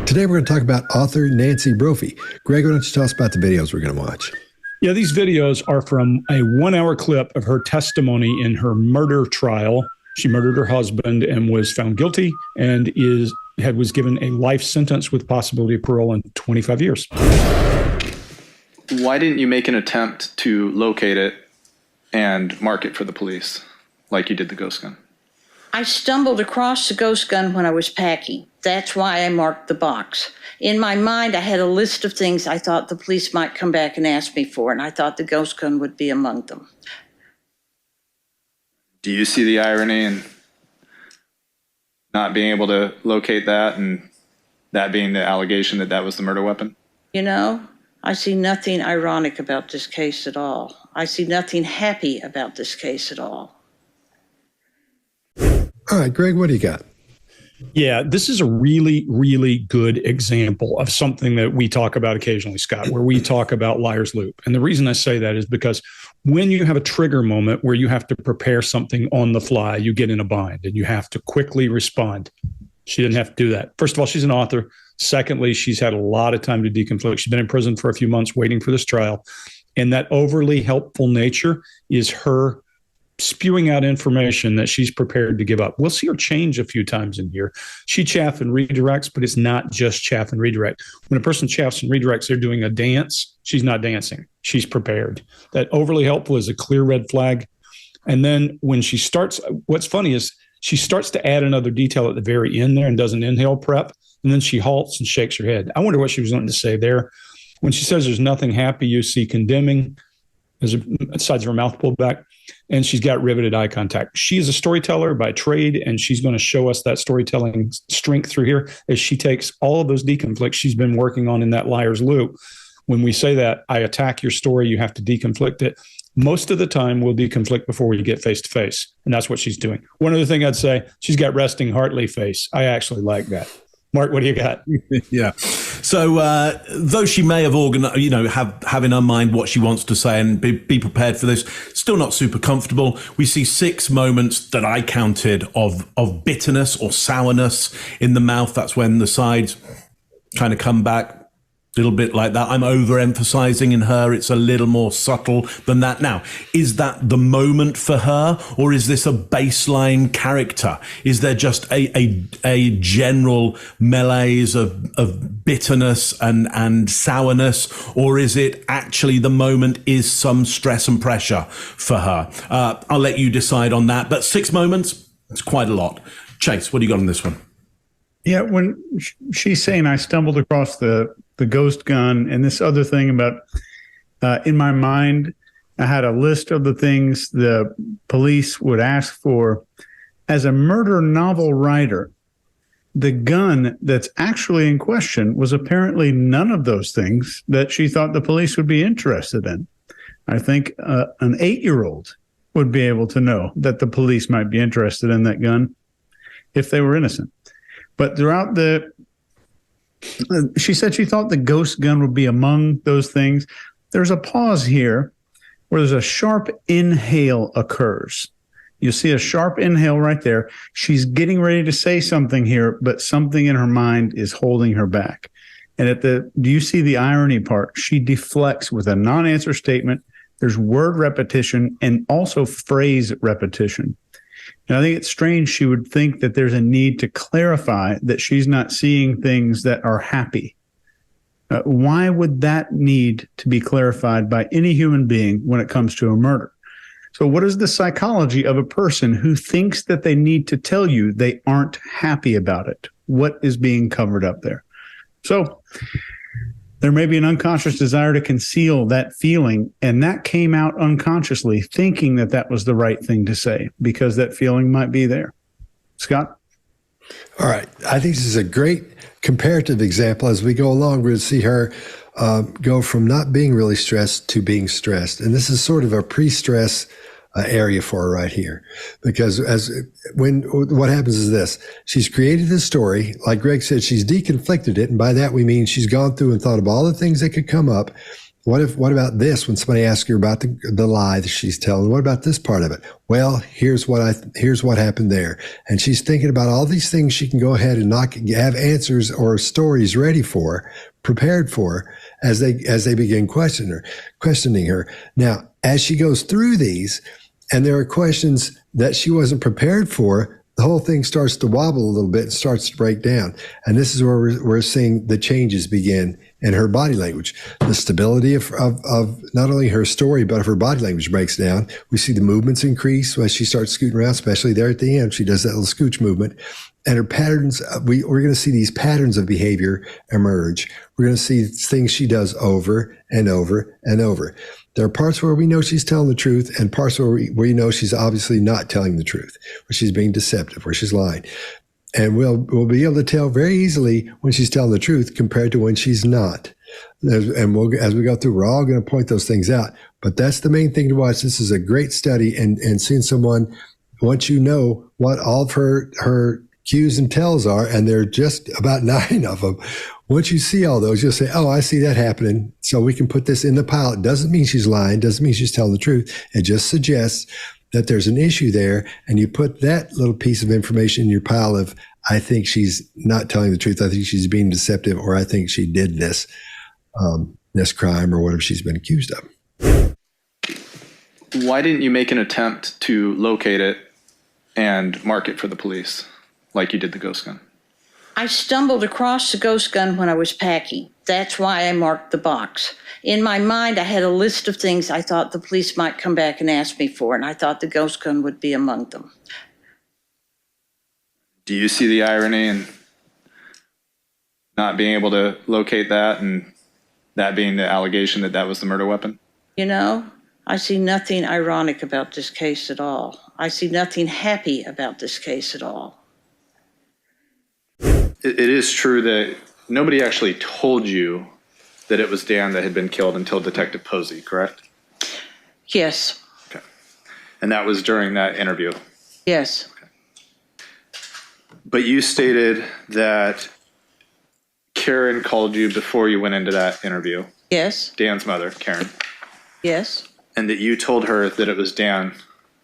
Today we're going to talk about author Nancy Brophy. Greg, why don't you tell us about the videos we're going to watch? Yeah, these videos are from a 1-hour clip of her testimony in her murder trial. She murdered her husband and was found guilty and was given a life sentence with possibility of parole in 25 years. Why didn't you make an attempt to locate it and mark it for the police like you did the ghost gun? I stumbled across the ghost gun when I was packing. That's why I marked the box. In my mind, I had a list of things I thought the police might come back and ask me for, and I thought the ghost gun would be among them. Do you see the irony in not being able to locate that and that being the allegation that that was the murder weapon? You know, I see nothing ironic about this case at all. I see nothing happy about this case at all. All right, Greg, what do you got? Yeah, this is a really, really good example of something that we talk about occasionally, Scott, where we talk about liar's loop. And the reason I say that is because when you have a trigger moment where you have to prepare something on the fly, you get in a bind and you have to quickly respond. She didn't have to do that. First of all, she's an author. Secondly, she's had a lot of time to deconflict. She's been in prison for a few months waiting for this trial. And that overly helpful nature is her spewing out information that she's prepared to give up. We'll see her change a few times in here. She chaff and redirects, but it's not just chaff and redirect. When a person chaffs and redirects, they're doing a dance. She's not dancing. She's prepared. That overly helpful is a clear red flag. And then when she starts, what's funny is she starts to add another detail at the very end there and does an inhale prep. And then she halts and shakes her head. I wonder what she was wanting to say there. When she says there's nothing happy, you see condemning, as sides of her mouth pulled back, and she's got riveted eye contact. She is a storyteller by trade, and she's going to show us that storytelling strength through here as she takes all of those deconflicts she's been working on in that liar's loop. When we say that, I attack your story, you have to deconflict it. Most of the time, we'll deconflict before we get face to face, and that's what she's doing. One other thing I'd say, she's got resting Hartley face. I actually like that. Mark, what do you got? Yeah. So though she may have organized, have in her mind what she wants to say and be prepared for this, still not super comfortable. We see 6 moments that I counted of bitterness or sourness in the mouth. That's when the sides kind of come back. A little bit like that. I'm overemphasizing in her. It's a little more subtle than that. Now, is that the moment for her, or is this a baseline character? Is there just a general malaise of bitterness and sourness, or is it actually the moment is some stress and pressure for her? I'll let you decide on that. But 6 moments, it's quite a lot. Chase, what do you got on this one? Yeah, when she's saying I stumbled across the ghost gun and this other thing about in my mind, I had a list of the things the police would ask for. As a murder novel writer, the gun that's actually in question was apparently none of those things that she thought the police would be interested in. I think an 8-year-old would be able to know that the police might be interested in that gun if they were innocent. But throughout she said she thought the ghost gun would be among those things. There's a pause here where there's a sharp inhale occurs. You see a sharp inhale right there. She's getting ready to say something here, but something in her mind is holding her back. And do you see the irony part? She deflects with a non-answer statement. There's word repetition and also phrase repetition. And I think it's strange she would think that there's a need to clarify that she's not seeing things that are happy. Why would that need to be clarified by any human being when it comes to a murder? So what is the psychology of a person who thinks that they need to tell you they aren't happy about it? What is being covered up there? So there may be an unconscious desire to conceal that feeling, and that came out unconsciously, thinking that that was the right thing to say because that feeling might be there. Scott? All right. I think this is a great comparative example. As we go along, we'll see her go from not being really stressed to being stressed. And this is sort of a pre-stress area for her right here, because what happens is this: she's created this story, like Greg said, she's deconflicted it, and by that we mean she's gone through and thought of all the things that could come up, what about this? When somebody asks her about the lie that she's telling, what about this part of it? Well, here's what happened there. And she's thinking about all these things she can go ahead and not have answers or stories ready for, prepared for, as they begin questioning her. Now, as she goes through these, and there are questions that she wasn't prepared for, the whole thing starts to wobble a little bit and starts to break down. And this is where we're seeing the changes begin in her body language. The stability of not only her story, but of her body language breaks down. We see the movements increase as she starts scooting around, especially there at the end. She does that little scooch movement. And her patterns, we're going to see these patterns of behavior emerge. We're going to see things she does over and over and over. There are parts where we know she's telling the truth and parts where we know she's obviously not telling the truth, where she's being deceptive, where she's lying. And we'll be able to tell very easily when she's telling the truth compared to when she's not. And as we go through, we're all going to point those things out. But that's the main thing to watch. This is a great study, and seeing someone, once you know what all of her cues and tells are, and there are just about 9 of them. Once you see all those, you'll say, oh, I see that happening. So we can put this in the pile. It doesn't mean she's lying. Doesn't mean she's telling the truth. It just suggests that there's an issue there. And you put that little piece of information in your pile of, I think she's not telling the truth. I think she's being deceptive, or I think she did this crime or whatever she's been accused of. Why didn't you make an attempt to locate it and mark it for the police like you did the ghost gun? I stumbled across the ghost gun when I was packing. That's why I marked the box. In my mind, I had a list of things I thought the police might come back and ask me for, and I thought the ghost gun would be among them. Do you see the irony in not being able to locate that, and that being the allegation that that was the murder weapon? You know, I see nothing ironic about this case at all. I see nothing happy about this case at all. It is true that nobody actually told you that it was Dan that had been killed until Detective Posey, correct? Yes. Okay. And that was during that interview? Yes. Okay. But you stated that Karen called you before you went into that interview. Yes. Dan's mother, Karen. Yes. And that you told her that it was Dan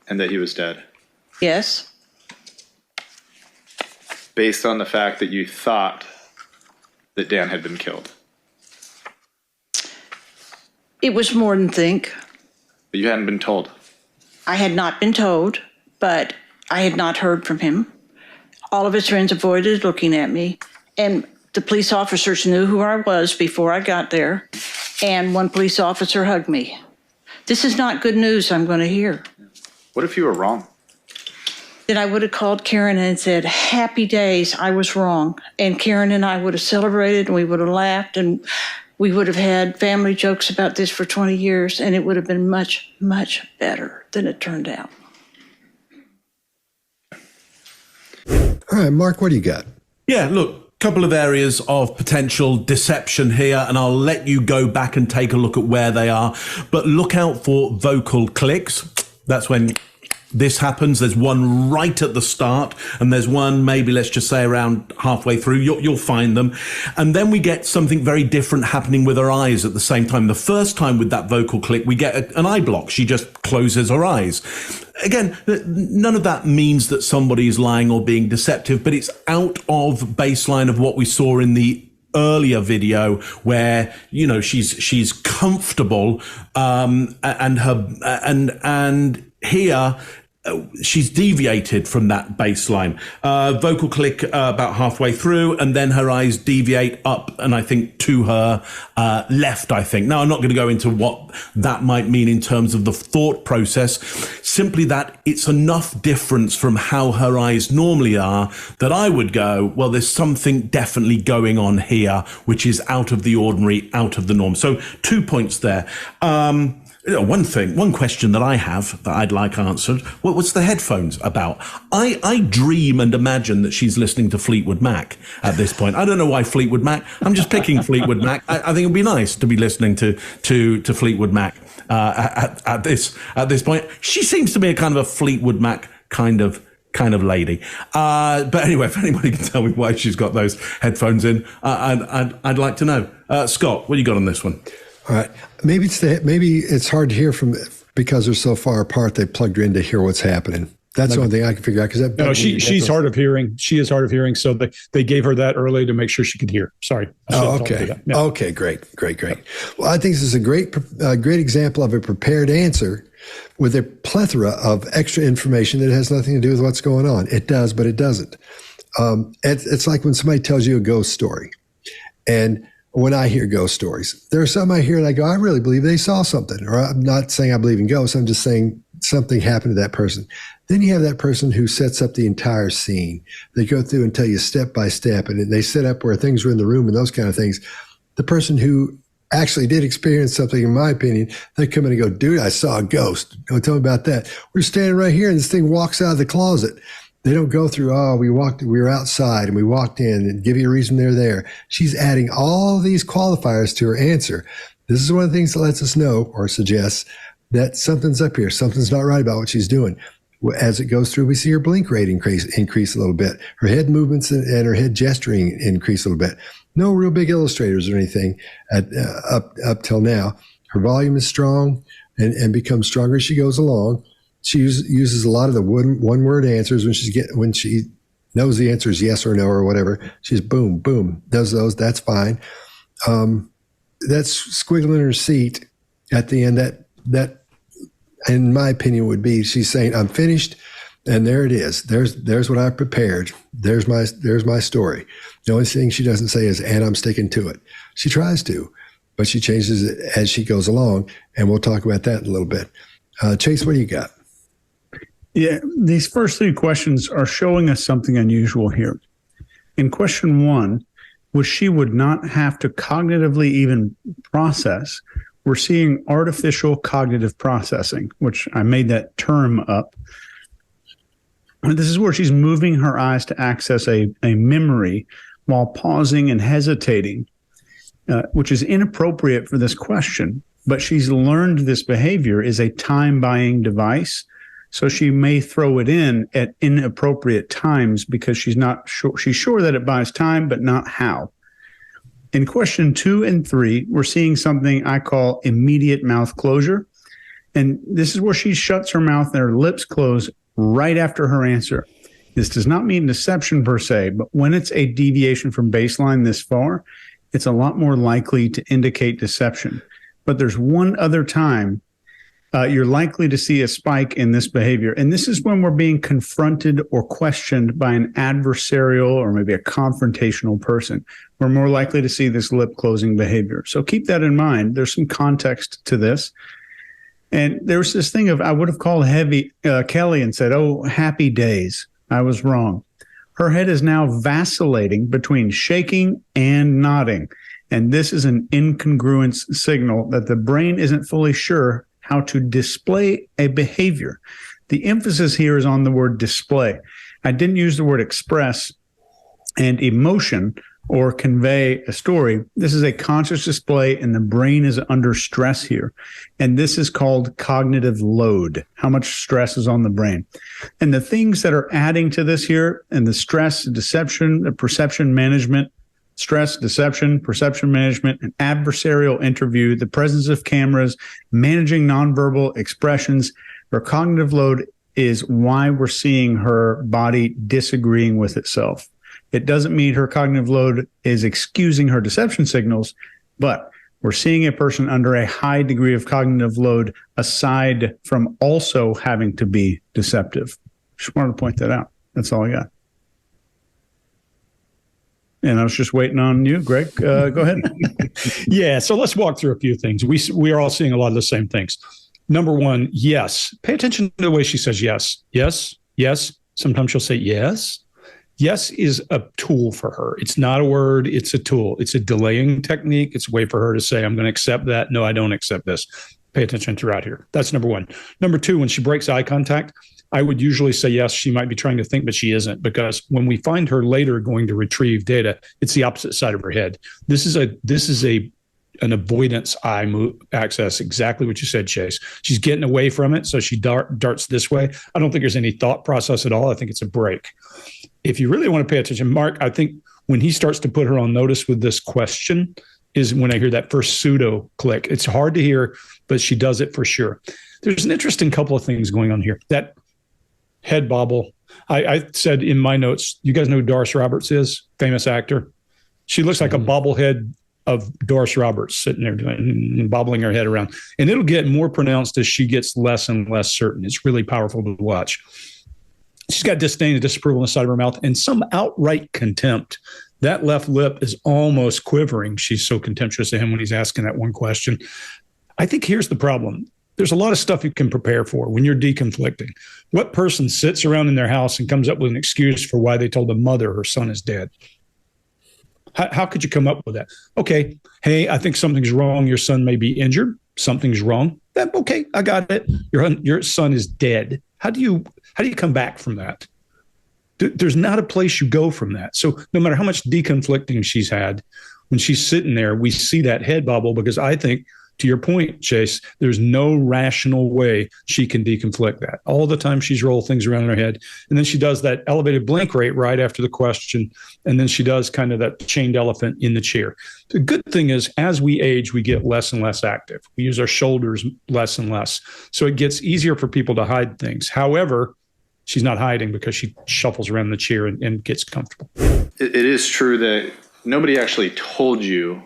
and that he was dead. Yes. Based on the fact that you thought that Dan had been killed. It was more than think. But you hadn't been told. I had not been told, but I had not heard from him. All of his friends avoided looking at me, and the police officers knew who I was before I got there, and one police officer hugged me. This is not good news I'm going to hear. What if you were wrong? Then I would have called Karen and said, happy days, I was wrong. And Karen and I would have celebrated, and we would have laughed, and we would have had family jokes about this for 20 years, and it would have been much, much better than it turned out. All right, Mark, what do you got? Yeah, look, couple of areas of potential deception here, and I'll let you go back and take a look at where they are. But look out for vocal clicks. That's when this happens. There's one right at the start, and there's one maybe, let's just say, around halfway through. You'll find them. And then we get something very different happening with her eyes at the same time. The first time with that vocal click, we get an eye block. She just closes her eyes. Again, none of that means that somebody is lying or being deceptive, but it's out of baseline of what we saw in the earlier video, where she's comfortable, and here she's deviated from that baseline. Vocal click about halfway through, and then her eyes deviate up, and I think to her left, I think. Now, I'm not going to go into what that might mean in terms of the thought process, simply that it's enough difference from how her eyes normally are that I would go, well, there's something definitely going on here, which is out of the ordinary, out of the norm. So 2 points there. One question that I have that I'd like answered, what's the headphones about? I dream and imagine that she's listening to Fleetwood Mac at this point. I don't know why Fleetwood Mac. I'm just picking Fleetwood Mac. I think it'd be nice to be listening to Fleetwood Mac at this point. She seems to be a kind of a Fleetwood Mac kind of lady. But anyway, if anybody can tell me why she's got those headphones in, I'd like to know. Scott, what do you got on this one? All right. Maybe it's hard to hear from because they're so far apart. They plugged her in to hear what's happening. That's the only thing I can figure out. Because no, she's hard of hearing. She is hard of hearing. So they gave her that early to make sure she could hear. Sorry. Oh, okay. Yeah. Okay. Great. Well, I think this is a great example of a prepared answer with a plethora of extra information that has nothing to do with what's going on. It does, but it doesn't. It's like when somebody tells you a ghost story, and when I hear ghost stories, there are some I hear and I go, I really believe they saw something. Or I'm not saying I believe in ghosts. I'm just saying something happened to that person. Then you have that person who sets up the entire scene. They go through and tell you step by step, and they set up where things were in the room and those kind of things. The person who actually did experience something, in my opinion, they come in and go, dude, I saw a ghost. Don't tell me about that. We're standing right here and this thing walks out of the closet. They don't go through, we were outside and we walked in and give you a reason they're there. She's adding all these qualifiers to her answer. This is one of the things that lets us know or suggests that something's up here. Something's not right about what she's doing. As it goes through, we see her blink rate increase a little bit. Her head movements and her head gesturing increase a little bit. No real big illustrators or anything up till now. Her volume is strong and becomes stronger as she goes along. She uses a lot of the one-word answers when she knows the answer is yes or no or whatever. She's boom, boom, does those. That's fine. That's squiggling her seat at the end. That, in my opinion, would be she's saying, I'm finished, and there it is. There's what I prepared. There's my story. The only thing she doesn't say is, and I'm sticking to it. She tries to, but she changes it as she goes along, and we'll talk about that in a little bit. Chase, what do you got? Yeah, these first three questions are showing us something unusual here. In question one, which she would not have to cognitively even process, we're seeing artificial cognitive processing, which I made that term up. And this is where she's moving her eyes to access a memory while pausing and hesitating, which is inappropriate for this question. But she's learned this behavior is a time-buying device. So she may throw it in at inappropriate times because she's not sure. She's sure that it buys time, but not how. In question 2 and 3, we're seeing something I call immediate mouth closure. And this is where she shuts her mouth and her lips close right after her answer. This does not mean deception per se, but when it's a deviation from baseline this far, it's a lot more likely to indicate deception. But there's one other time you're likely to see a spike in this behavior. And this is when we're being confronted or questioned by an adversarial or maybe a confrontational person. We're more likely to see this lip closing behavior. So keep that in mind. There's some context to this. And there's this thing of, I would have called Kelly and said, oh, happy days. I was wrong. Her head is now vacillating between shaking and nodding. And this is an incongruence signal that the brain isn't fully sure how to display a behavior. The emphasis here is on the word display. I didn't use the word express and emotion or convey a story. This is a conscious display, and the brain is under stress here. And this is called cognitive load, how much stress is on the brain. And the things that are adding to this here, and the stress, deception, the perception management, stress, deception, perception management, an adversarial interview, the presence of cameras, managing nonverbal expressions. Her cognitive load is why we're seeing her body disagreeing with itself. It doesn't mean her cognitive load is excusing her deception signals, but we're seeing a person under a high degree of cognitive load aside from also having to be deceptive. Just wanted to point that out. That's all I got. And I was just waiting on you, Greg. Go ahead. Yeah, so let's walk through a few things. We are all seeing a lot of the same things. Number one, yes. Pay attention to the way she says yes. Yes, yes. Sometimes she'll say yes. Yes is a tool for her. It's not a word. It's a tool. It's a delaying technique. It's a way for her to say, I'm going to accept that. No, I don't accept this. Pay attention throughout here. That's number one. Number two, when she breaks eye contact, I would usually say yes, she might be trying to think, but she isn't, because when we find her later going to retrieve data, it's the opposite side of her head. This is an avoidance eye move access, exactly what you said, Chase. She's getting away from it, so she darts this way. I don't think there's any thought process at all. I think it's a break. If you really want to pay attention, Mark, I think when he starts to put her on notice with this question, is when I hear that first pseudo click. It's hard to hear, but she does it for sure. There's an interesting couple of things going on here. That head bobble. I said in my notes, you guys know who Doris Roberts is? Famous actor. She looks like a bobblehead of Doris Roberts sitting there doing, bobbling her head around. And it'll get more pronounced as she gets less and less certain. It's really powerful to watch. She's got disdain and disapproval on the side of her mouth and some outright contempt. That left lip is almost quivering. She's so contemptuous of him when he's asking that one question. I think here's the problem. There's a lot of stuff you can prepare for when you're deconflicting. What person sits around in their house and comes up with an excuse for why they told the mother her son is dead? How could you come up with that? Okay, hey, I think something's wrong. Your son may be injured. Something's wrong. Okay, I got it. Your son is dead. How do you come back from that? There's not a place you go from that. So no matter how much deconflicting she's had, when she's sitting there, we see that head bobble because I think, to your point, Chase, there's no rational way she can deconflict that. All the time she's rolled things around in her head. And then she does that elevated blink rate right after the question. And then she does kind of that chained elephant in the chair. The good thing is, as we age, we get less and less active. We use our shoulders less and less. So it gets easier for people to hide things. However, she's not hiding because she shuffles around the chair and gets comfortable. It is true that nobody actually told you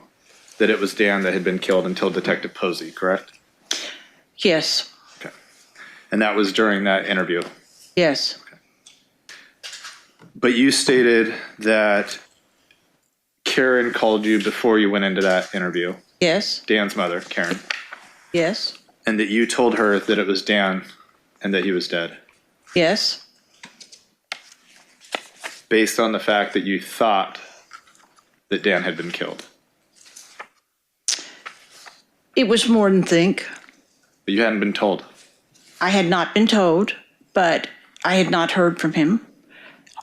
that it was Dan that had been killed until Detective Posey, correct? Yes. Okay. And that was during that interview? Yes. Okay. But you stated that Karen called you before you went into that interview. Yes. Dan's mother, Karen. Yes. And that you told her that it was Dan and that he was dead. Yes. Based on the fact that you thought that Dan had been killed. It was more than think. But you hadn't been told. I had not been told, but I had not heard from him.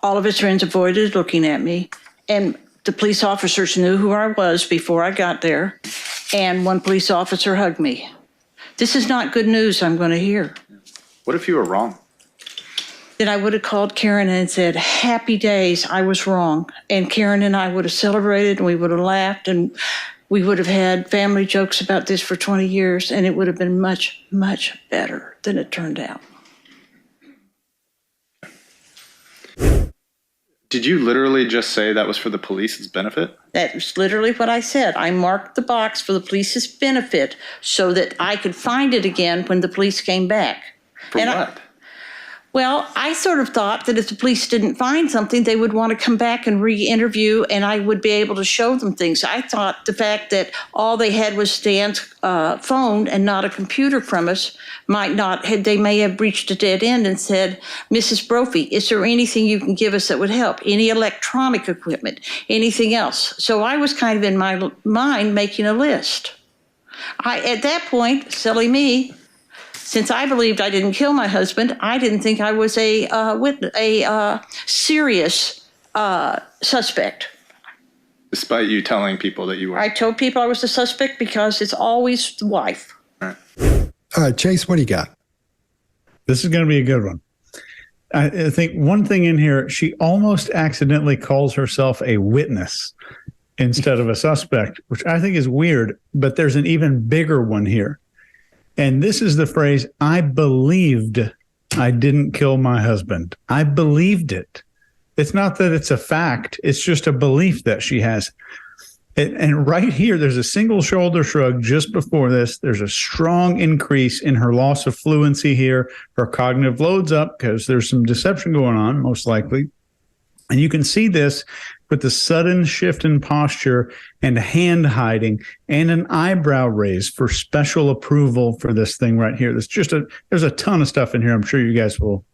All of his friends avoided looking at me, and the police officers knew who I was before I got there, and one police officer hugged me. This is not good news I'm going to hear. What if you were wrong? Then I would have called Karen and said, happy days, I was wrong. And Karen and I would have celebrated, and we would have laughed, and we would have had family jokes about this for 20 years, and it would have been much, much better than it turned out. Did you literally just say that was for the police's benefit? That was literally what I said. I marked the box for the police's benefit so that I could find it again when the police came back. For what? Well, I sort of thought that if the police didn't find something, they would want to come back and re-interview, and I would be able to show them things. I thought the fact that all they had was Stan's phone and not a computer premise they may have reached a dead end and said, Mrs. Brophy, is there anything you can give us that would help? Any electronic equipment? Anything else? So I was kind of in my mind making a list. At that point, silly me, since I believed I didn't kill my husband, I didn't think I was a serious suspect. Despite you telling people that you were. I told people I was a suspect because it's always the wife. All right. All right, Chase, what do you got? This is going to be a good one. I think one thing in here, she almost accidentally calls herself a witness instead of a suspect, which I think is weird, but there's an even bigger one here. And this is the phrase, I believed I didn't kill my husband. I believed it. It's not that it's a fact. It's just a belief that she has. And right here, there's a single shoulder shrug just before this. There's a strong increase in her loss of fluency here. Her cognitive load's up because there's some deception going on, most likely. And you can see this with the sudden shift in posture and hand hiding and an eyebrow raise for special approval for this thing right here. There's a ton of stuff in here. I'm sure you guys will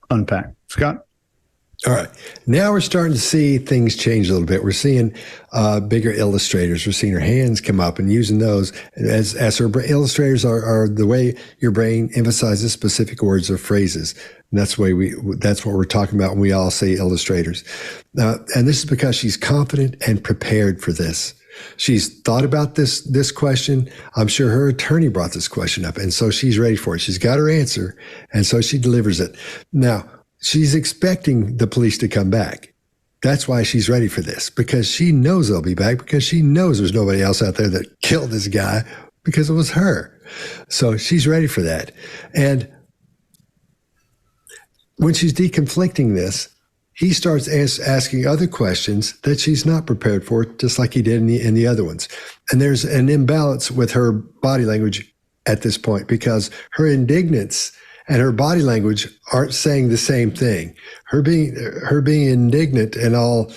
unpack. Scott? All right. Now we're starting to see things change a little bit. We're seeing bigger illustrators. We're seeing her hands come up and using those as her illustrators are the way your brain emphasizes specific words or phrases. And that's what we're talking about when we all say illustrators. And this is because she's confident and prepared for this. She's thought about this question. I'm sure her attorney brought this question up, and so she's ready for it. She's got her answer, and so she delivers it. Now, she's expecting the police to come back. That's why she's ready for this, because she knows they'll be back, because she knows there's nobody else out there that killed this guy, because it was her. So she's ready for that. And when she's deconflicting this, he starts asking other questions that she's not prepared for, just like he did in the other ones. And there's an imbalance with her body language at this point, because her indignance and her body language aren't saying the same thing. Her being indignant and all,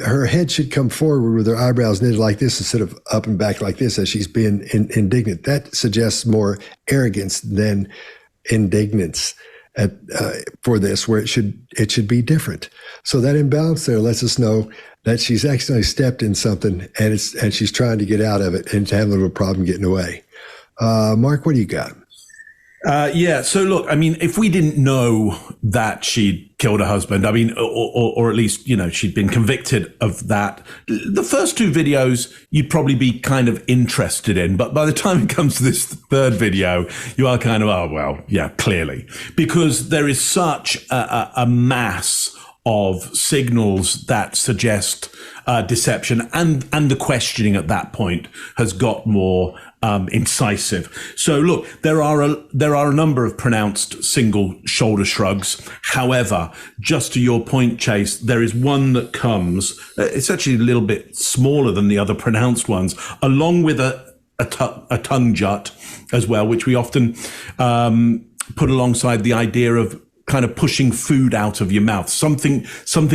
her head should come forward with her eyebrows knitted like this instead of up and back like this as she's being indignant. That suggests more arrogance than indignance for this, where it should be different. So that imbalance there lets us know that she's actually stepped in something, and she's trying to get out of it and having a little problem getting away. Mark, what do you got? Yeah. So look, I mean, if we didn't know that she'd killed her husband, I mean, or at least, she'd been convicted of that, the first two videos you'd probably be kind of interested in. But by the time it comes to this third video, you are kind of, oh, well, yeah, clearly, because there is such a mass of signals that suggest deception, and the questioning at that point has got more incisive. So look, there are a number of pronounced single shoulder shrugs. However, just to your point, Chase, there is one that comes, it's actually a little bit smaller than the other pronounced ones, along with a tongue jut as well, which we often put alongside the idea of kind of pushing food out of your mouth. Something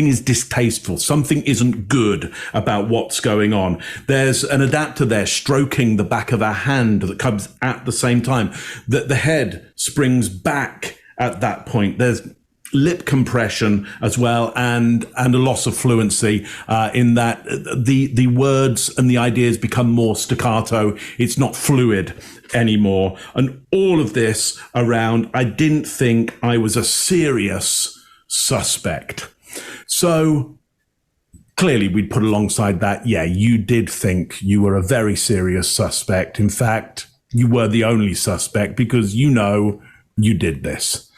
is distasteful. Something isn't good about what's going on. There's an adapter there stroking the back of a hand that comes at the same time. That the head springs back at that point. There's lip compression as well, and a loss of fluency in that the words and the ideas become more staccato. It's not fluid anymore. And all of this around, I didn't think I was a serious suspect. So clearly we'd put alongside that, yeah, you did think you were a very serious suspect. In fact, you were the only suspect because you did this.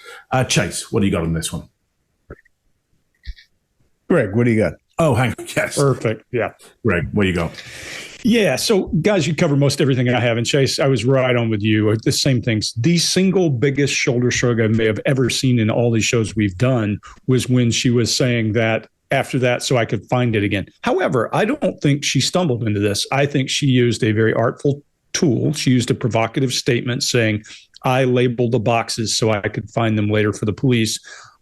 Chase, what do you got on this one? Greg, what do you got? Oh, hang on. Yes. Perfect. Yeah. Greg, what do you got? Yeah. So, guys, you covered most everything I have. And Chase, I was right on with you. The same things. The single biggest shoulder shrug I may have ever seen in all these shows we've done was when she was saying that after that, so I could find it again. However, I don't think she stumbled into this. I think she used a very artful tool. She used a provocative statement saying, I labeled the boxes so I could find them later for the police,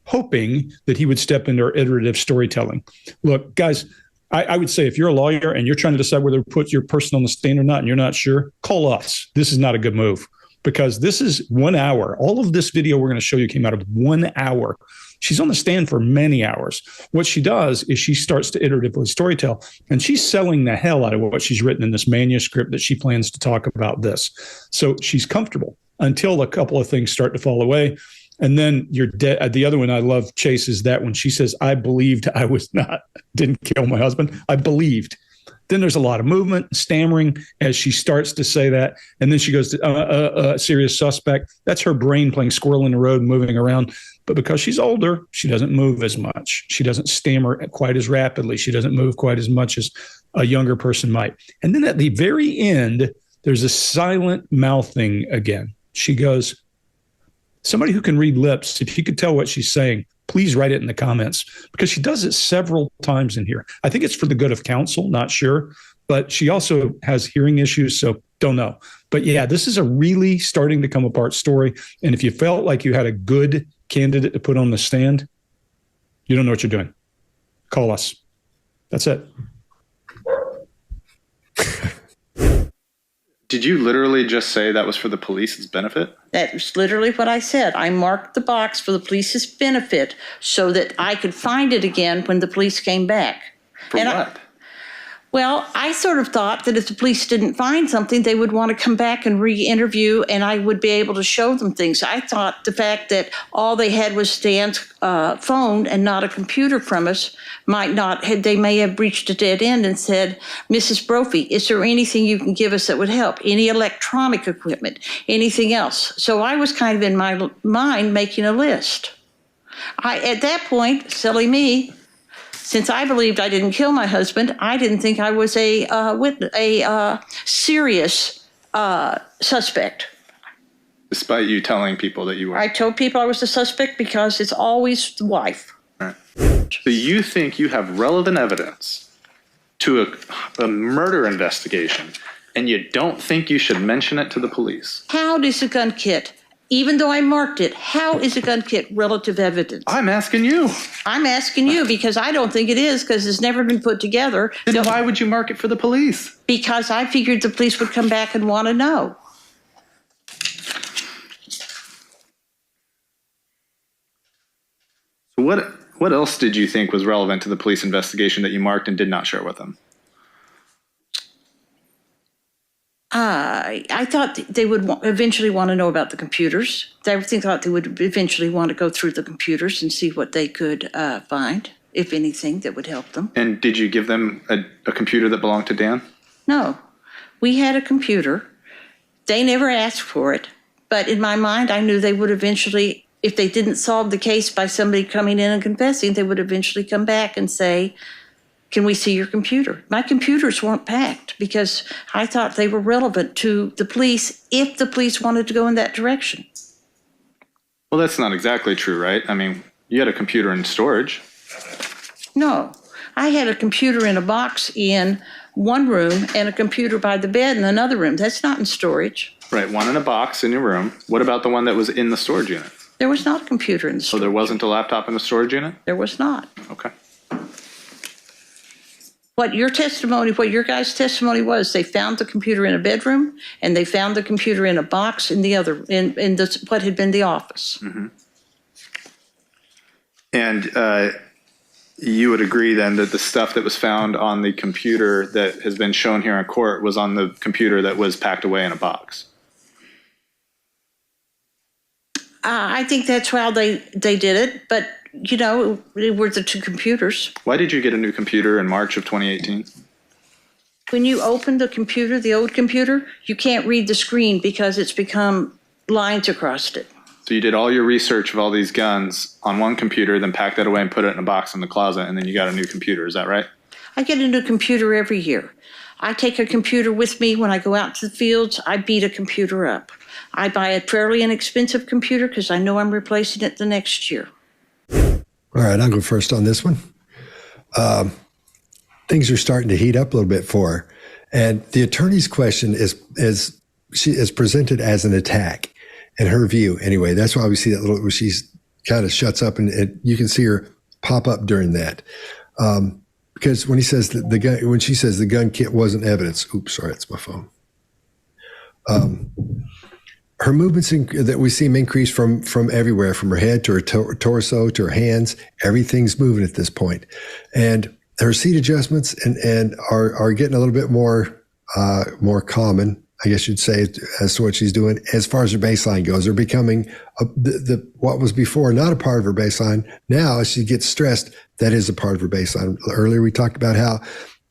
hoping that he would step into our iterative storytelling. Look, guys, I would say if you're a lawyer and you're trying to decide whether to put your person on the stand or not, and you're not sure, call us. This is not a good move, because this is 1 hour. All of this video we're going to show you came out of 1 hour. She's on the stand for many hours. What she does is she starts to iteratively storytell, and she's selling the hell out of what she's written in this manuscript that she plans to talk about this. So she's comfortable until a couple of things start to fall away. And then you're dead. The other one I love, Chase, is that when she says, I believed I didn't kill my husband. I believed. Then there's a lot of movement, stammering as she starts to say that. And then she goes to serious suspect. That's her brain playing squirrel in the road, moving around. But because she's older, she doesn't move as much. She doesn't stammer quite as rapidly. She doesn't move quite as much as a younger person might. And then at the very end, there's a silent mouthing again. She goes, somebody who can read lips, if you could tell what she's saying, please write it in the comments, because she does it several times in here. I think it's for the good of counsel, not sure, but she also has hearing issues, so don't know. But yeah, this is a really starting to come apart story. And if you felt like you had a good candidate to put on the stand, you don't know what you're doing. Call us. That's it. Did you literally just say that was for the police's benefit? That was literally what I said. I marked the box for the police's benefit so that I could find it again when the police came back. For what? Well, I sort of thought that if the police didn't find something, they would want to come back and re-interview, and I would be able to show them things. I thought the fact that all they had was Stan's phone and not a computer premise they may have reached a dead end and said, Mrs. Brophy, is there anything you can give us that would help? Any electronic equipment? Anything else? So I was kind of in my mind making a list. At that point, silly me, Since I believed I didn't kill my husband, I didn't think I was a serious suspect. Despite you telling people that you were. I told people I was a suspect because it's always the wife. Right. So you think you have relevant evidence to a murder investigation, and you don't think you should mention it to the police? How does a gun kit, even though I marked it, how is a gun kit relative evidence? I'm asking you. I'm asking you because I don't think it is, because it's never been put together. Then why would you mark it for the police? Because I figured the police would come back and want to know. So what else did you think was relevant to the police investigation that you marked and did not share with them? I thought they would eventually want to know about the computers. I thought they would eventually want to go through the computers and see what they could find, if anything, that would help them. And did you give them a computer that belonged to Dan? No. We had a computer. They never asked for it. But in my mind, I knew they would eventually, if they didn't solve the case by somebody coming in and confessing, they would eventually come back and say, can we see your computer? My computers weren't packed because I thought they were relevant to the police if the police wanted to go in that direction. Well, that's not exactly true, right? I mean, you had a computer in storage. No, I had a computer in a box in one room and a computer by the bed in another room. That's not in storage. Right, one in a box in your room. What about the one that was in the storage unit? There was not a computer in the storage. So there wasn't a laptop in the storage unit? There was not. Okay. What your guys' testimony was, they found the computer in a bedroom and they found the computer in a box in the other, in what had been the office. Mm-hmm. And you would agree then that the stuff that was found on the computer that has been shown here in court was on the computer that was packed away in a box? I think that's how they did it, but you know, it were the two computers. Why did you get a new computer in March of 2018? When you open the computer, the old computer, you can't read the screen because it's become lines across it. So you did all your research of all these guns on one computer, then packed that away and put it in a box in the closet, and then you got a new computer. Is that right? I get a new computer every year. I take a computer with me when I go out to the fields. I beat a computer up. I buy a fairly inexpensive computer because I know I'm replacing it the next year. All right, I'll go first on this one. Things are starting to heat up a little bit for her. And the attorney's question she is presented as an attack in her view. Anyway, that's why we see that little, where she's kind of shuts up and you can see her pop up during that. Because when he says when she says the gun kit wasn't evidence, oops, sorry, that's my phone. Her movements that we see them increase from everywhere, from her head to her torso to her hands. Everything's moving at this point, and her seat adjustments and are getting a little bit more common, I guess you'd say, as to what she's doing. As far as her baseline goes, they're becoming what was before not a part of her baseline. Now, as she gets stressed, that is a part of her baseline. Earlier, we talked about how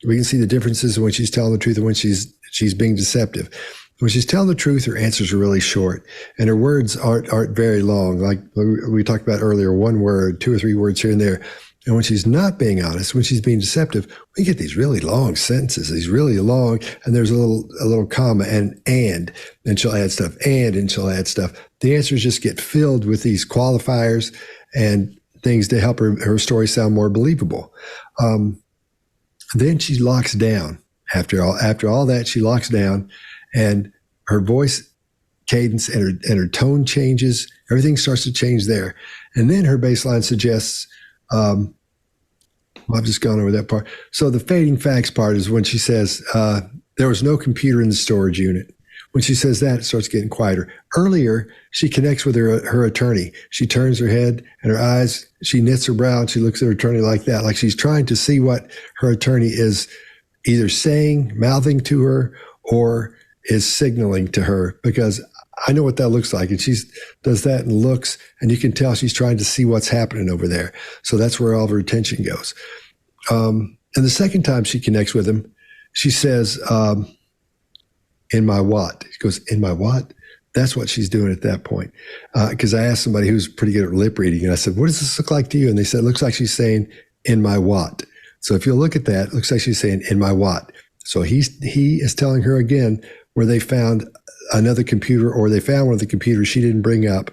we can see the differences when she's telling the truth and when she's being deceptive. When she's telling the truth, her answers are really short, and her words aren't very long. Like we talked about earlier, one word, 2 or 3 words here and there. And when she's not being honest, when she's being deceptive, we get these really long sentences, these really long, and there's a little comma and she'll add stuff, and she'll add stuff. The answers just get filled with these qualifiers and things to help her story sound more believable. Then she locks down. After all that, she locks down. And her voice cadence and her tone changes. Everything starts to change there. And then her baseline suggests, I've just gone over that part. So the fading facts part is when she says, there was no computer in the storage unit. When she says that, it starts getting quieter. Earlier, she connects with her attorney. She turns her head and her eyes, she knits her brow and she looks at her attorney like that, like she's trying to see what her attorney is either saying, mouthing to her, or is signaling to her, because I know what that looks like. And she does that and looks, and you can tell she's trying to see what's happening over there. So that's where all of her attention goes. And the second time she connects with him, she says, in my what? She goes, in my what? That's what she's doing at that point. Because I asked somebody who's pretty good at lip reading, and I said, what does this look like to you? And they said, it looks like she's saying, in my what? So if you look at that, it looks like she's saying in my what. So he is telling her again where they found another computer, or they found one of the computers she didn't bring up,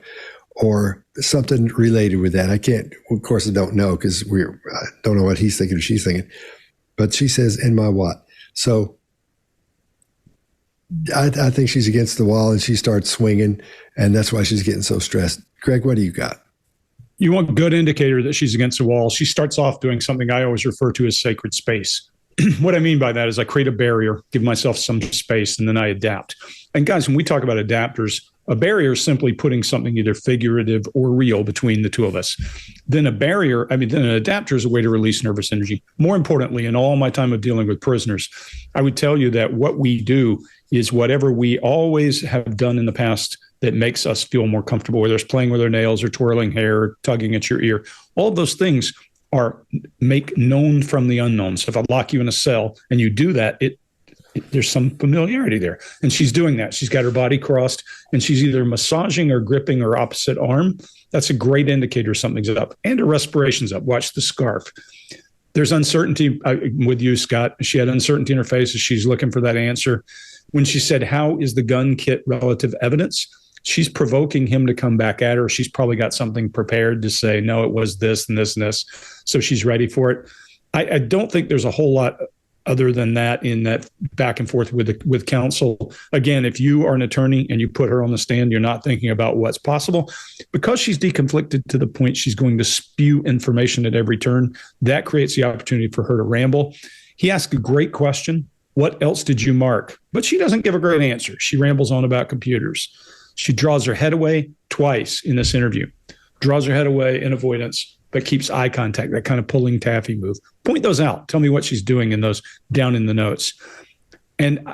or something related with that. Of course I don't know, because I don't know what he's thinking or she's thinking. But she says in my what? So I think she's against the wall and she starts swinging, and that's why she's getting so stressed. Greg, what do you got? You want a good indicator that she's against the wall. She starts off doing something I always refer to as sacred space. What I mean by that is I create a barrier, give myself some space, and then I adapt. And guys, when we talk about adapters, a barrier is simply putting something either figurative or real between the two of us. Then an adapter is a way to release nervous energy. More importantly, in all my time of dealing with prisoners, I would tell you that what we do is whatever we always have done in the past that makes us feel more comfortable, whether it's playing with our nails or twirling hair, or tugging at your ear. All of those things make known from the unknown. So if I lock you in a cell and you do that, there's some familiarity there. And she's doing that. She's got her body crossed and she's either massaging or gripping her opposite arm. That's a great indicator something's up. And her respiration's up. Watch the scarf. There's uncertainty with you, Scott. She had uncertainty in her face as she's looking for that answer. When she said, how is the gun kit relative evidence? She's provoking him to come back at her. She's probably got something prepared to say, no, it was this and this and this. So she's ready for it. I don't think there's a whole lot other than that in that back and forth with counsel. Again, if you are an attorney and you put her on the stand, you're not thinking about what's possible. Because she's deconflicted to the point she's going to spew information at every turn, that creates the opportunity for her to ramble. He asked a great question. What else did you mark? But she doesn't give a great answer. She rambles on about computers. She draws her head away twice in this interview, draws her head away in avoidance, but keeps eye contact, that kind of pulling taffy move. Point those out. Tell me what she's doing in those down in the notes. And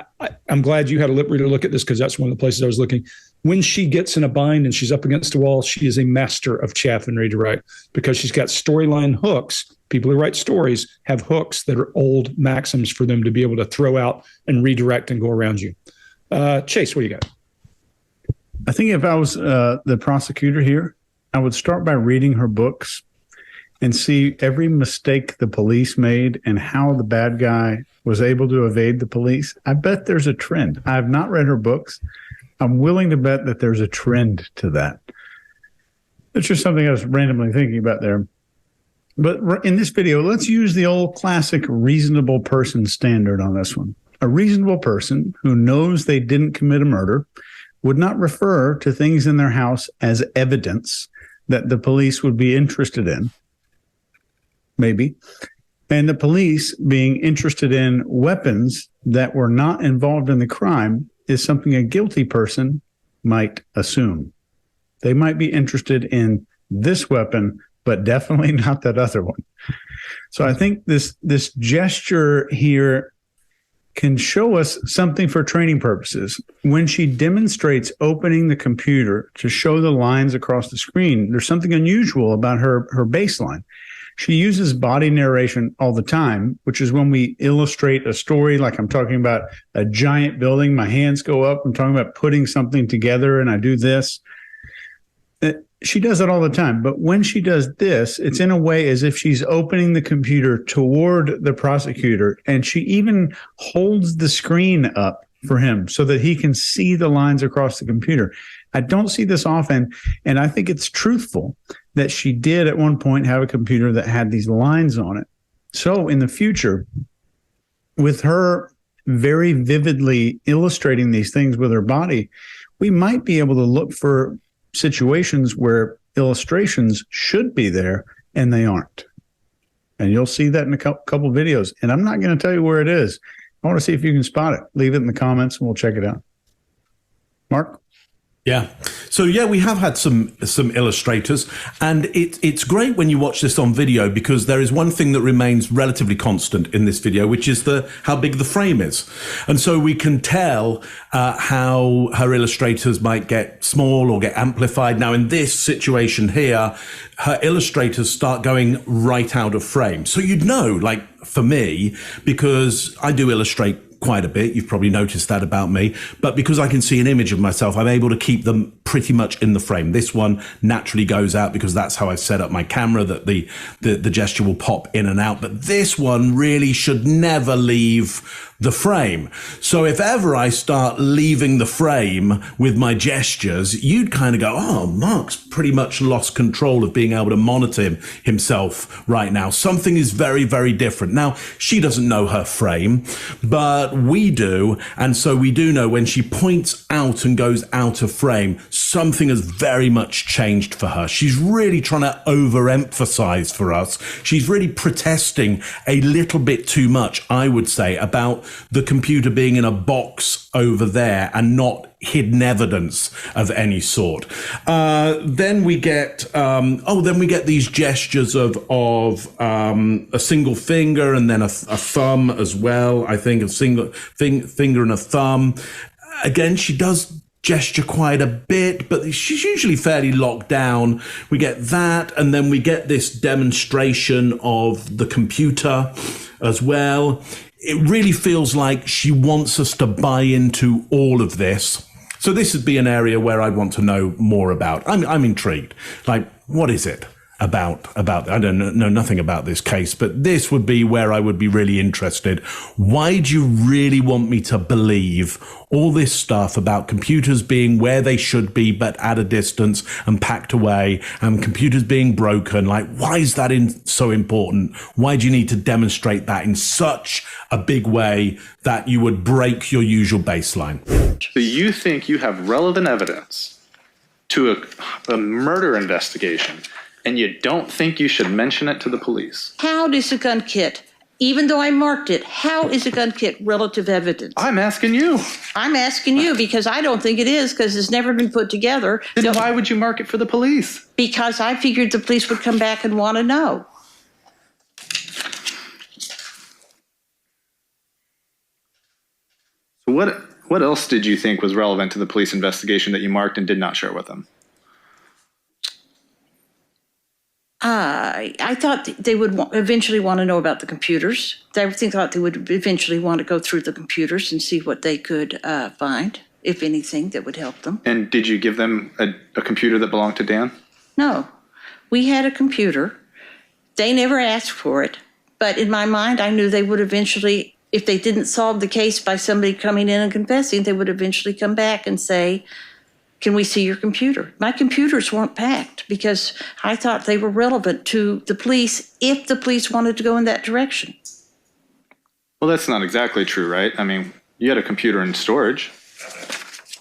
I'm glad you had a lip reader look at this, because that's one of the places I was looking. When she gets in a bind and she's up against a wall, she is a master of chaff and redirect, because she's got storyline hooks. People who write stories have hooks that are old maxims for them to be able to throw out and redirect and go around you. Chase, what do you got? I think if I was the prosecutor here, I would start by reading her books and see every mistake the police made and how the bad guy was able to evade the police. I bet there's a trend. I have not read her books. I'm willing to bet that there's a trend to that. It's just something I was randomly thinking about there. But in this video, let's use the old classic reasonable person standard on this one. A reasonable person who knows they didn't commit a murder would not refer to things in their house as evidence that the police would be interested in, maybe. And the police being interested in weapons that were not involved in the crime is something a guilty person might assume. They might be interested in this weapon, but definitely not that other one. So I think this gesture here can show us something for training purposes. When she demonstrates opening the computer to show the lines across the screen, there's something unusual about her baseline. She uses body narration all the time, which is when we illustrate a story, like I'm talking about a giant building, my hands go up, I'm talking about putting something together and I do this. She does it all the time. But when she does this, it's in a way as if she's opening the computer toward the prosecutor, and she even holds the screen up for him so that he can see the lines across the computer. I don't see this often, and I think it's truthful that she did at one point have a computer that had these lines on it. So in the future, with her very vividly illustrating these things with her body, we might be able to look for situations where illustrations should be there and they aren't. And you'll see that in a couple videos. And I'm not going to tell you where it is. I want to see if you can spot it. Leave it in the comments and we'll check it out. Mark? Yeah. So, yeah, we have had some illustrators, and it's great when you watch this on video, because there is one thing that remains relatively constant in this video, which is how big the frame is. And so we can tell how her illustrators might get small or get amplified. Now, in this situation here, her illustrators start going right out of frame. So you'd know, like for me, because I do illustrate quite a bit. You've probably noticed that about me. But because I can see an image of myself, I'm able to keep them pretty much in the frame. This one naturally goes out because that's how I've set up my camera, that the gesture will pop in and out. But this one really should never leave the frame. So if ever I start leaving the frame with my gestures, you'd kind of go, oh, Mark's pretty much lost control of being able to monitor himself right now. Something is very, very different. Now, she doesn't know her frame, but we do. And so we do know when she points out and goes out of frame, something has very much changed for her. She's really trying to overemphasize for us. She's really protesting a little bit too much, I would say, about the computer being in a box over there and not hidden evidence of any sort. Then we get these gestures of a single finger and then a thumb as well. I think a single finger and a thumb. Again, she does gesture quite a bit, but she's usually fairly locked down. We get that, and then we get this demonstration of the computer as well. It really feels like she wants us to buy into all of this. So this would be an area where I'd want to know more about. I'm intrigued. Like, what is it about? I don't know nothing about this case, but this would be where I would be really interested. Why do you really want me to believe all this stuff about computers being where they should be, but at a distance and packed away, and computers being broken? Like, why is that so important? Why do you need to demonstrate that in such a big way that you would break your usual baseline? So you think you have relevant evidence to a murder investigation, and you don't think you should mention it to the police? How does a gun kit, even though I marked it, how is a gun kit relative evidence? I'm asking you. I'm asking you because I don't think it is, because it's never been put together. Then why would you mark it for the police? Because I figured the police would come back and want to know. So what else did you think was relevant to the police investigation that you marked and did not share with them? I thought they would eventually want to know about the computers. I thought they would eventually want to go through the computers and see what they could find, if anything, that would help them. And did you give them a computer that belonged to Dan? No. We had a computer. They never asked for it. But in my mind, I knew they would eventually, if they didn't solve the case by somebody coming in and confessing, they would eventually come back and say, can we see your computer? My computers weren't packed because I thought they were relevant to the police if the police wanted to go in that direction. Well, that's not exactly true, right? I mean, you had a computer in storage.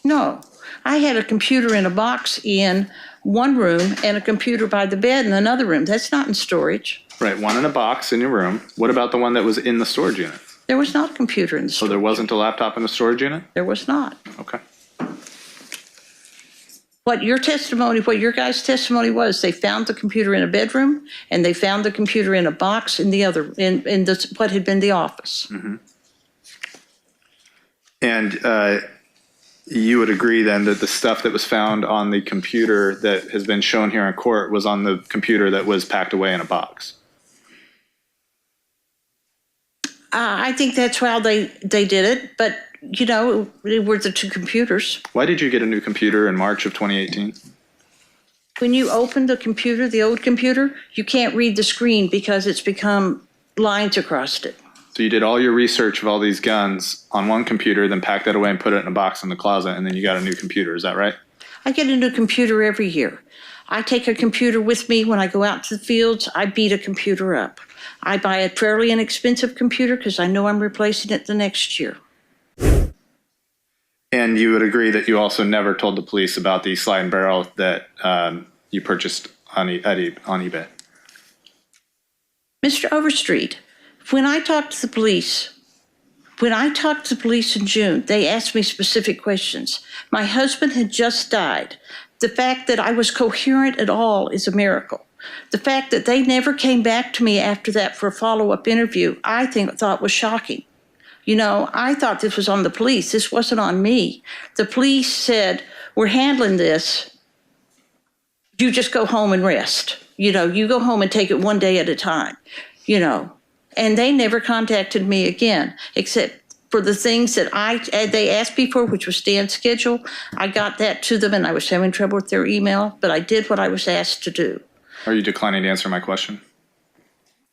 No, I had a computer in a box in one room and a computer by the bed in another room. That's not in storage. Right, one in a box in your room. What about the one that was in the storage unit? There was not a computer in the storage. So there wasn't a laptop in the storage unit? There was not. Okay. What your guys' testimony was, they found the computer in a bedroom and they found the computer in a box in what had been the office. Mm-hmm. And you would agree then that the stuff that was found on the computer that has been shown here in court was on the computer that was packed away in a box? I think that's how they did it, but you know, it were the two computers. Why did you get a new computer in March of 2018? When you open the computer, the old computer, you can't read the screen because it's become lines across it. So you did all your research of all these guns on one computer, then packed that away and put it in a box in the closet, and then you got a new computer. Is that right? I get a new computer every year. I take a computer with me when I go out to the fields. I beat a computer up. I buy a fairly inexpensive computer because I know I'm replacing it the next year. And you would agree that you also never told the police about the slide and barrel that you purchased on eBay? Mr. Overstreet, when I talked to the police in June, they asked me specific questions. My husband had just died. The fact that I was coherent at all is a miracle. The fact that they never came back to me after that for a follow-up interview, I thought was shocking. You know, I thought this was on the police. This wasn't on me. The police said, we're handling this. You just go home and rest. You know, you go home and take it one day at a time, you know. And they never contacted me again, except for the things that they asked me for, which was Stan's schedule. I got that to them, and I was having trouble with their email, but I did what I was asked to do. Are you declining to answer my question?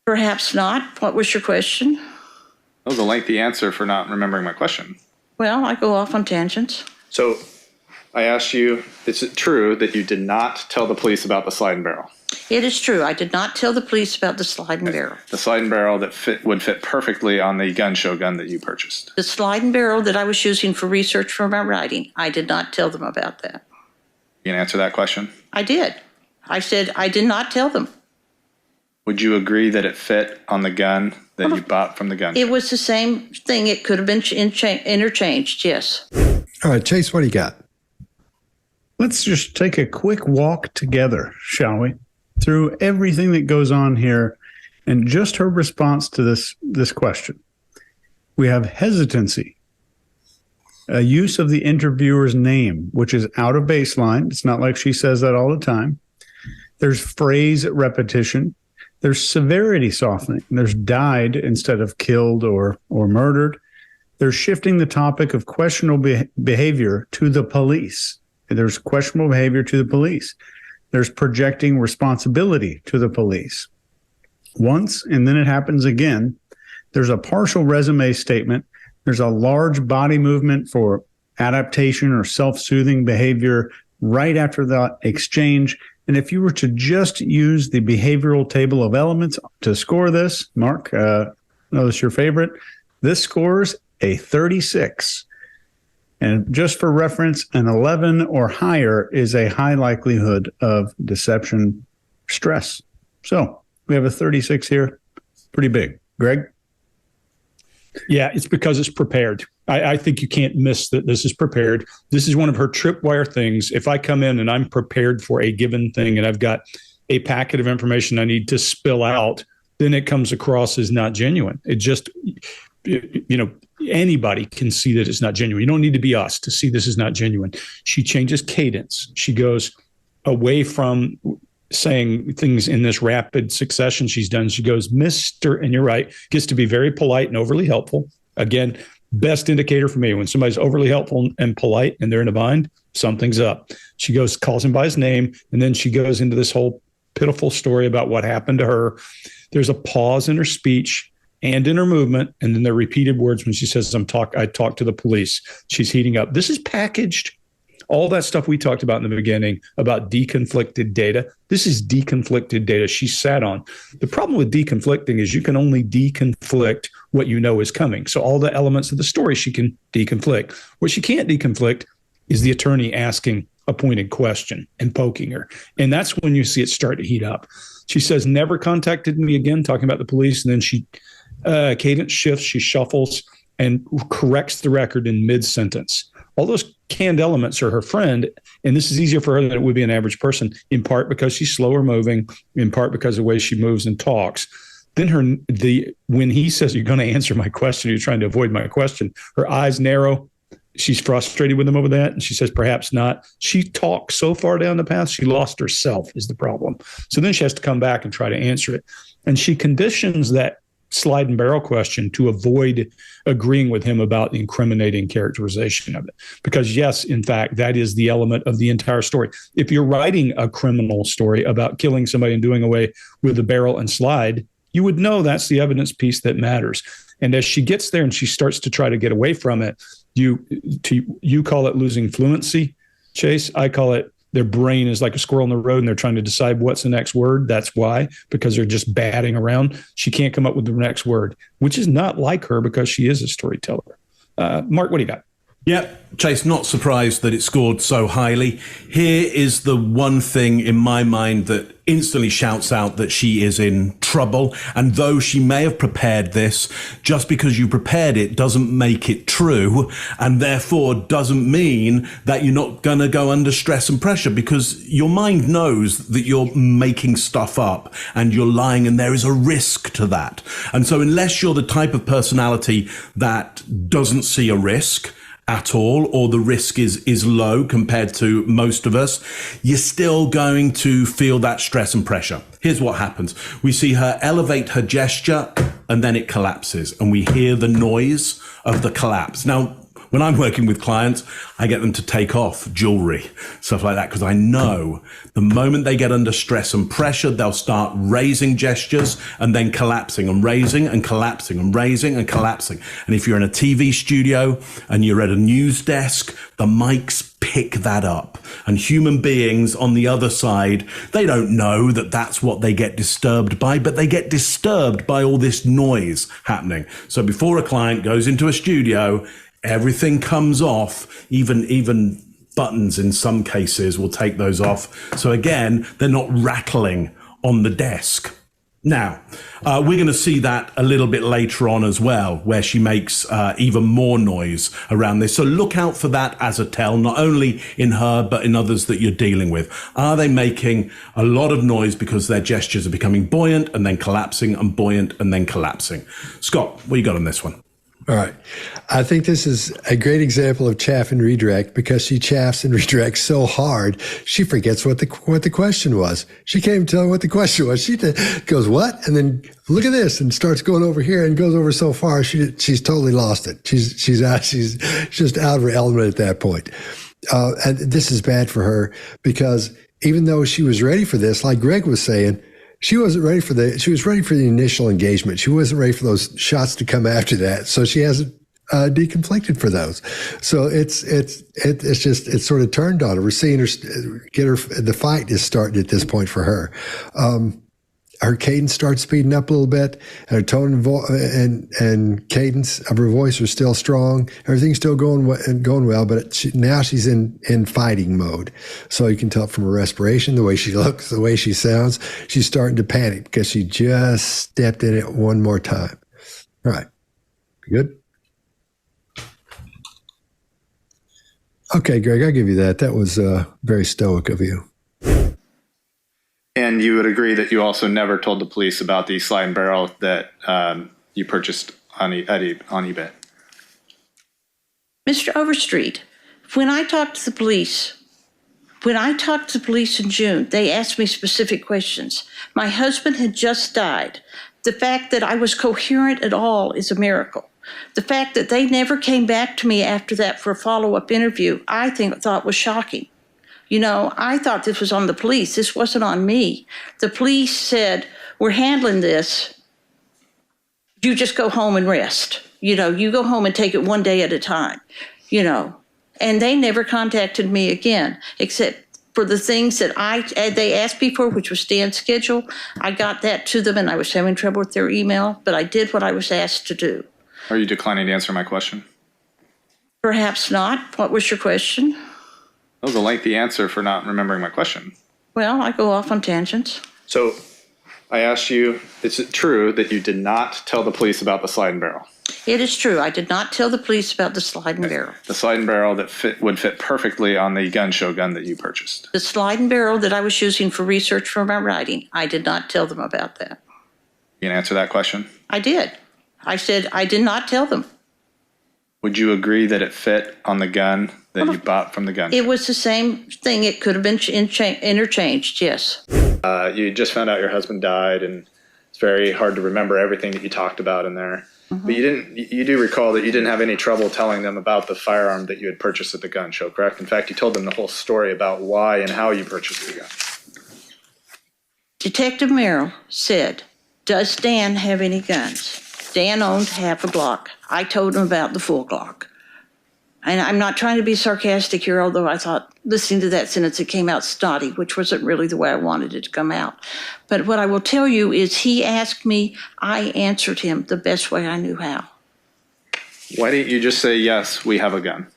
Perhaps not. What was your question? That was a lengthy answer for not remembering my question. Well, I go off on tangents. So I asked you, is it true that you did not tell the police about the slide and barrel? It is true. I did not tell the police about the slide and barrel. The slide and barrel that would fit perfectly on the gun show gun that you purchased. The slide and barrel that I was using for research for my writing, I did not tell them about that. You can answer that question? I did. I said I did not tell them. Would you agree that it fit on the gun that you bought from the gun It shop? was the same thing. It could have been interchanged, yes. All right, Chase, what do you got? Let's just take a quick walk together, shall we? Through everything that goes on here and just her response to this question. We have hesitancy, a use of the interviewer's name, which is out of baseline. It's not like she says that all the time. There's phrase repetition. There's severity softening. There's died instead of killed or murdered. There's shifting the topic of questionable behavior to the police. There's questionable behavior to the police. There's projecting responsibility to the police. Once, and then it happens again. There's a partial resume statement. There's a large body movement for adaptation or self-soothing behavior right after the exchange. And if you were to just use the behavioral table of elements to score this, Mark, notice your favorite, this scores a 36. And just for reference, an 11 or higher is a high likelihood of deception stress. So we have a 36 here. Pretty big. Greg? Yeah, it's because it's prepared. I think you can't miss that this is prepared. This is one of her tripwire things. If I come in and I'm prepared for a given thing and I've got a packet of information I need to spill out, then it comes across as not genuine. It just, anybody can see that it's not genuine. You don't need to be us to see this is not genuine. She changes cadence. She goes away from saying things in this rapid succession she's done. She goes, Mr., and you're right, gets to be very polite and overly helpful. Again, best indicator for me, when somebody's overly helpful and polite and they're in a bind, something's up. She goes, calls him by his name, and then she goes into this whole pitiful story about what happened to her. There's a pause in her speech and in her movement, and then there are repeated words when she says, I talked to the police. She's heating up. This is packaged. All that stuff we talked about in the beginning about deconflicted data, this is deconflicted data she sat on. The problem with deconflicting is you can only deconflict what you know is coming. So all the elements of the story she can deconflict. What she can't deconflict is the attorney asking a pointed question and poking her. And that's when you see it start to heat up. She says, never contacted me again, talking about the police. And then she cadence shifts, she shuffles and corrects the record in mid-sentence. All those canned elements are her friend, and this is easier for her than it would be an average person, in part because she's slower moving, in part because of the way she moves and talks. Then when he says, you're going to answer my question, you're trying to avoid my question, her eyes narrow. She's frustrated with him over that, and she says, perhaps not. She talked so far down the path, she lost herself is the problem. So then she has to come back and try to answer it. And she conditions that slide and barrel question to avoid agreeing with him about the incriminating characterization of it. Because yes, in fact, that is the element of the entire story. If you're writing a criminal story about killing somebody and doing away with the barrel and slide, you would know that's the evidence piece that matters. And as she gets there and she starts to try to get away from it, you call it losing fluency, Chase. I call it their brain is like a squirrel in the road and they're trying to decide what's the next word. That's why, because they're just batting around. She can't come up with the next word, which is not like her because she is a storyteller. Mark, what do you got? Yeah, Chase, not surprised that it scored so highly. Here is the one thing in my mind that instantly shouts out that she is in trouble. And though she may have prepared this, just because you prepared it doesn't make it true, and therefore doesn't mean that you're not going to go under stress and pressure, because your mind knows that you're making stuff up and you're lying, and there is a risk to that. And so unless you're the type of personality that doesn't see a risk at all, or the risk is low compared to most of us, you're still going to feel that stress and pressure. Here's what happens. We see her elevate her gesture and then it collapses and we hear the noise of the collapse. Now, when I'm working with clients, I get them to take off jewelry, stuff like that, because I know the moment they get under stress and pressure, they'll start raising gestures and then collapsing and raising and collapsing and raising and collapsing. And if you're in a TV studio and you're at a news desk, the mics pick that up. And human beings on the other side, they don't know that that's what they get disturbed by, but they get disturbed by all this noise happening. So before a client goes into a studio, everything comes off, even buttons in some cases will take those off. So again, they're not rattling on the desk. Now, we're going to see that a little bit later on as well, where she makes even more noise around this. So look out for that as a tell, not only in her, but in others that you're dealing with. Are they making a lot of noise because their gestures are becoming buoyant and then collapsing and buoyant and then collapsing? Scott, what you got on this one? All right. I think this is a great example of chaff and redirect because she chaffs and redirects so hard, she forgets what the question was. She can't even tell what the question was. She goes, what? And then look at this and starts going over here and goes over so far. She's totally lost it. She's just out of her element at that point. And this is bad for her because even though she was ready for this, like Greg was saying, she was ready for the initial engagement. She wasn't ready for those shots to come after that. So she hasn't deconflicted for those. So it's sort of turned on her. We're seeing her the fight is starting at this point for her. Her cadence starts speeding up a little bit, and her tone and cadence of her voice are still strong. Everything's still going well, but now she's in fighting mode. So you can tell from her respiration, the way she looks, the way she sounds, she's starting to panic because she just stepped in it one more time. All right. Good? Okay, Greg, I'll give you that. That was very stoic of you. And you would agree that you also never told the police about the slide and barrel that you purchased on eBay? Mr. Overstreet, when I talked to the police in June, they asked me specific questions. My husband had just died. The fact that I was coherent at all is a miracle. The fact that they never came back to me after that for a follow-up interview, I thought was shocking. You know, I thought this was on the police. This wasn't on me. The police said, we're handling this. You just go home and rest. You know, you go home and take it one day at a time, you know. And they never contacted me again, except for the things that they asked me for, which was Stan's schedule. I got that to them, and I was having trouble with their email, but I did what I was asked to do. Are you declining to answer my question? Perhaps not. What was your question? That was a lengthy answer for not remembering my question. Well, I go off on tangents. So I asked you, is it true that you did not tell the police about the slide and barrel? It is true. I did not tell the police about the slide and barrel. The slide and barrel that would fit perfectly on the gun show gun that you purchased. The slide and barrel that I was using for research for my writing, I did not tell them about that. You can answer that question? I did. I said I did not tell them. Would you agree that it fit on the gun that you bought from the gun shop? It was the same thing. It could have been interchanged, yes. You just found out your husband died, and it's very hard to remember everything that you talked about in there. Mm-hmm. But you do recall that you didn't have any trouble telling them about the firearm that you had purchased at the gun show, correct? In fact, you told them the whole story about why and how you purchased the gun. Detective Merrill said, does Dan have any guns? Dan owned half a Glock. I told him about the full Glock. And I'm not trying to be sarcastic here, although I thought listening to that sentence, it came out snotty, which wasn't really the way I wanted it to come out. But what I will tell you is he asked me, I answered him the best way I knew how. Why didn't you just say, yes, we have a gun?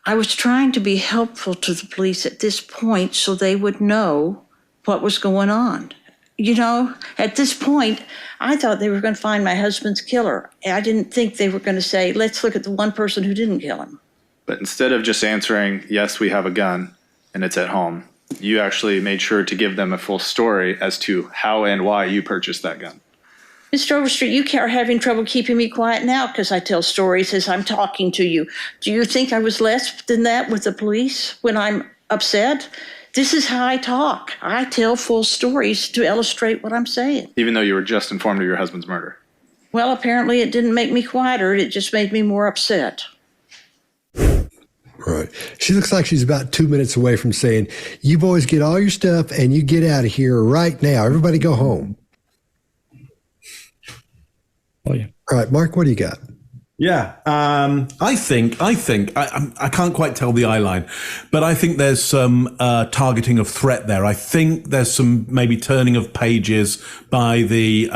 I was trying to be helpful to the police at this point so they would know what was going on. You know, at this point, I thought they were going to find my husband's killer. I didn't think they were going to say, let's look at the one person who didn't kill him. But instead of just answering, yes, we have a gun and it's at home, you actually made sure to give them a full story as to how and why you purchased that gun. Mr. Overstreet, you are having trouble keeping me quiet now because I tell stories as I'm talking to you. Do you think I was less than that with the police when I'm upset? This is how I talk. I tell full stories to illustrate what I'm saying. Even though you were just informed of your husband's murder? Well, apparently it didn't make me quieter. It just made me more upset. Right. She looks like she's about 2 minutes away from saying, you boys get all your stuff and you get out of here right now. Everybody go home. Oh, yeah. All right, Mark, what do you got? Yeah, I think I can't quite tell the eye line, but I think there's some targeting of threat there. I think there's some maybe turning of pages by the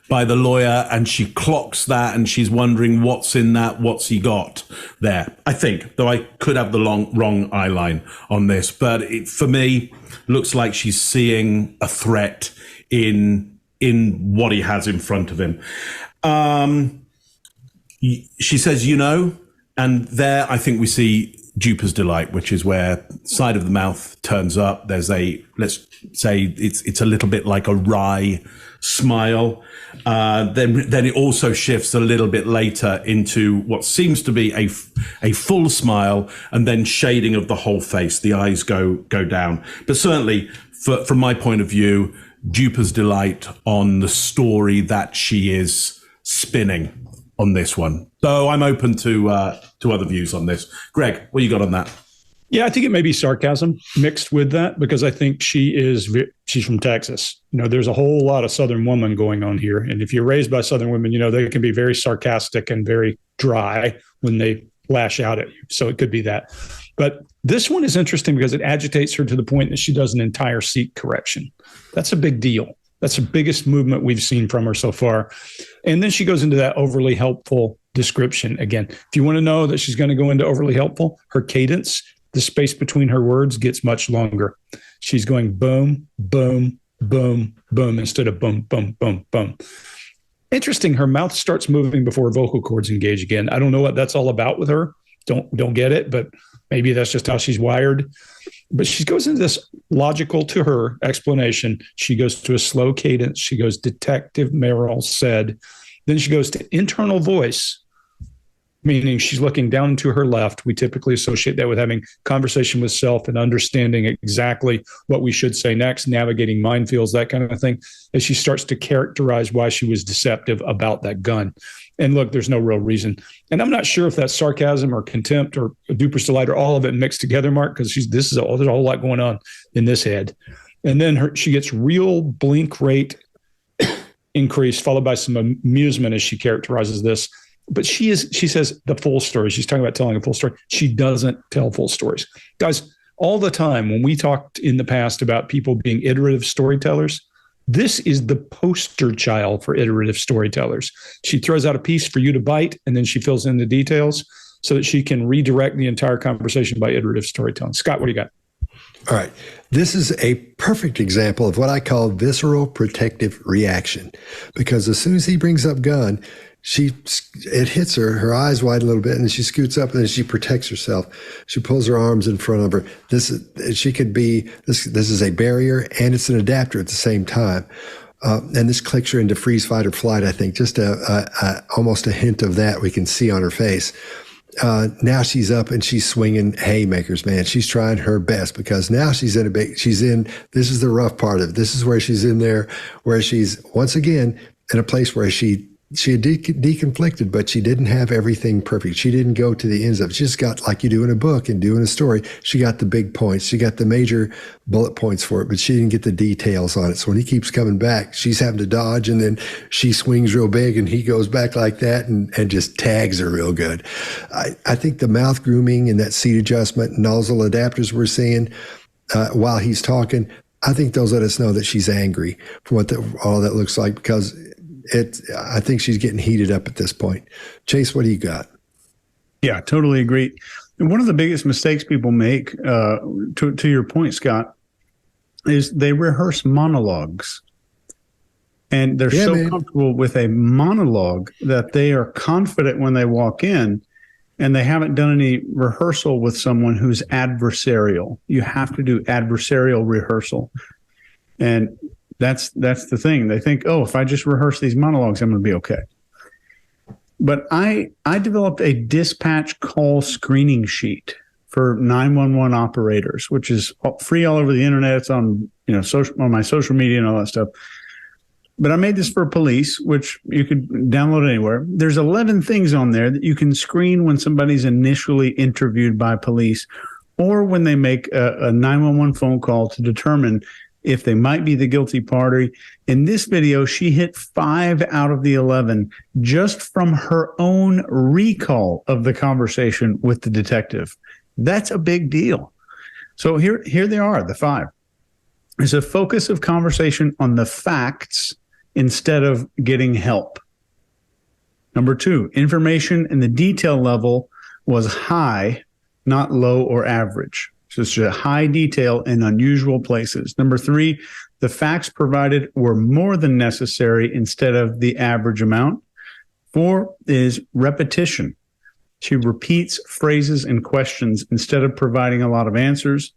lawyer, and she clocks that, and she's wondering what's in that, what's he got there. I think, though I could have the wrong eye line on this, but it, for me, looks like she's seeing a threat in what he has in front of him. She says, and there I think we see duper's delight, which is where side of the mouth turns up. There's let's say it's a little bit like a wry smile. Then it also shifts a little bit later into what seems to be a full smile, and then shading of the whole face. The eyes go down. But certainly, from my point of view, duper's delight on the story that she is spinning on this one. So I'm open to other views on this. Greg, what you got on that? Yeah, I think it may be sarcasm mixed with that, because I think she's from Texas. There's a whole lot of Southern woman going on here. And if you're raised by Southern women, they can be very sarcastic and very dry when they lash out at you. So it could be that. But this one is interesting because it agitates her to the point that she does an entire seat correction. That's a big deal. That's the biggest movement we've seen from her so far. And then she goes into that overly helpful description. Again, if you want to know that she's going to go into overly helpful, her cadence, the space between her words gets much longer. She's going boom, boom, boom, boom, instead of boom, boom, boom, boom. Interesting. Her mouth starts moving before her vocal cords engage again. I don't know what that's all about with her. Don't get it, but maybe that's just how she's wired. But she goes into this logical to her explanation. She goes to a slow cadence. She goes, Detective Merrill said. Then she goes to internal voice, meaning she's looking down to her left. We typically associate that with having conversation with self and understanding exactly what we should say next, navigating minefields, that kind of thing, as she starts to characterize why she was deceptive about that gun. And look, there's no real reason. And I'm not sure if that's sarcasm or contempt or duper's delight or all of it mixed together, Mark, because there's a whole lot going on in this head. And then she gets real blink rate increase, followed by some amusement as she characterizes this. But she says the full story. She's talking about telling a full story. She doesn't tell full stories. Guys, all the time when we talked in the past about people being iterative storytellers, this is the poster child for iterative storytellers. She throws out a piece for you to bite, and then she fills in the details so that she can redirect the entire conversation by iterative storytelling. Scott, what do you got? All right. This is a perfect example of what I call visceral protective reaction, because as soon as he brings up gun, it hits her eyes widen a little bit, and she scoots up and then she protects herself. She pulls her arms in front of her. This is a barrier and it's an adapter at the same time. And this clicks her into freeze, fight, or flight, I think. Just almost a hint of that we can see on her face. Now she's up and she's swinging haymakers, man. She's trying her best because now this is the rough part of it. This is where she's in there, where she's once again in a place where she had deconflicted, but she didn't have everything perfect. She didn't go to the ends of it. She just got, like you do in a book and do in a story, she got the big points. She got the major bullet points for it, but she didn't get the details on it. So when he keeps coming back, she's having to dodge, and then she swings real big and he goes back like that and just tags her real good. I think the mouth grooming and that seat adjustment, nozzle adapters we're seeing while he's talking, I think those let us know that she's angry from what all that looks like, because I think she's getting heated up at this point. Chase, what do you got? Yeah, totally agree. And one of the biggest mistakes people make, to your point, Scott, is they rehearse monologues. And they're comfortable with a monologue that they are confident when they walk in, and they haven't done any rehearsal with someone who's adversarial. You have to do adversarial rehearsal. And That's the thing. They think, oh, if I just rehearse these monologues, I'm going to be okay. But I developed a dispatch call screening sheet for 911 operators, which is free all over the internet. It's on on my social media and all that stuff. But I made this for police, which you could download anywhere. There's 11 things on there that you can screen when somebody's initially interviewed by police, or when they make a 911 phone call to determine if they might be the guilty party. In this video, she hit 5 out of the 11 just from her own recall of the conversation with the detective. That's a big deal. So here they are, the 5. There's a focus of conversation on the facts instead of getting help. Number 2, information in the detail level was high, not low or average. So it's a high detail in unusual places. Number 3, the facts provided were more than necessary instead of the average amount. 4 is repetition. She repeats phrases and questions instead of providing a lot of answers.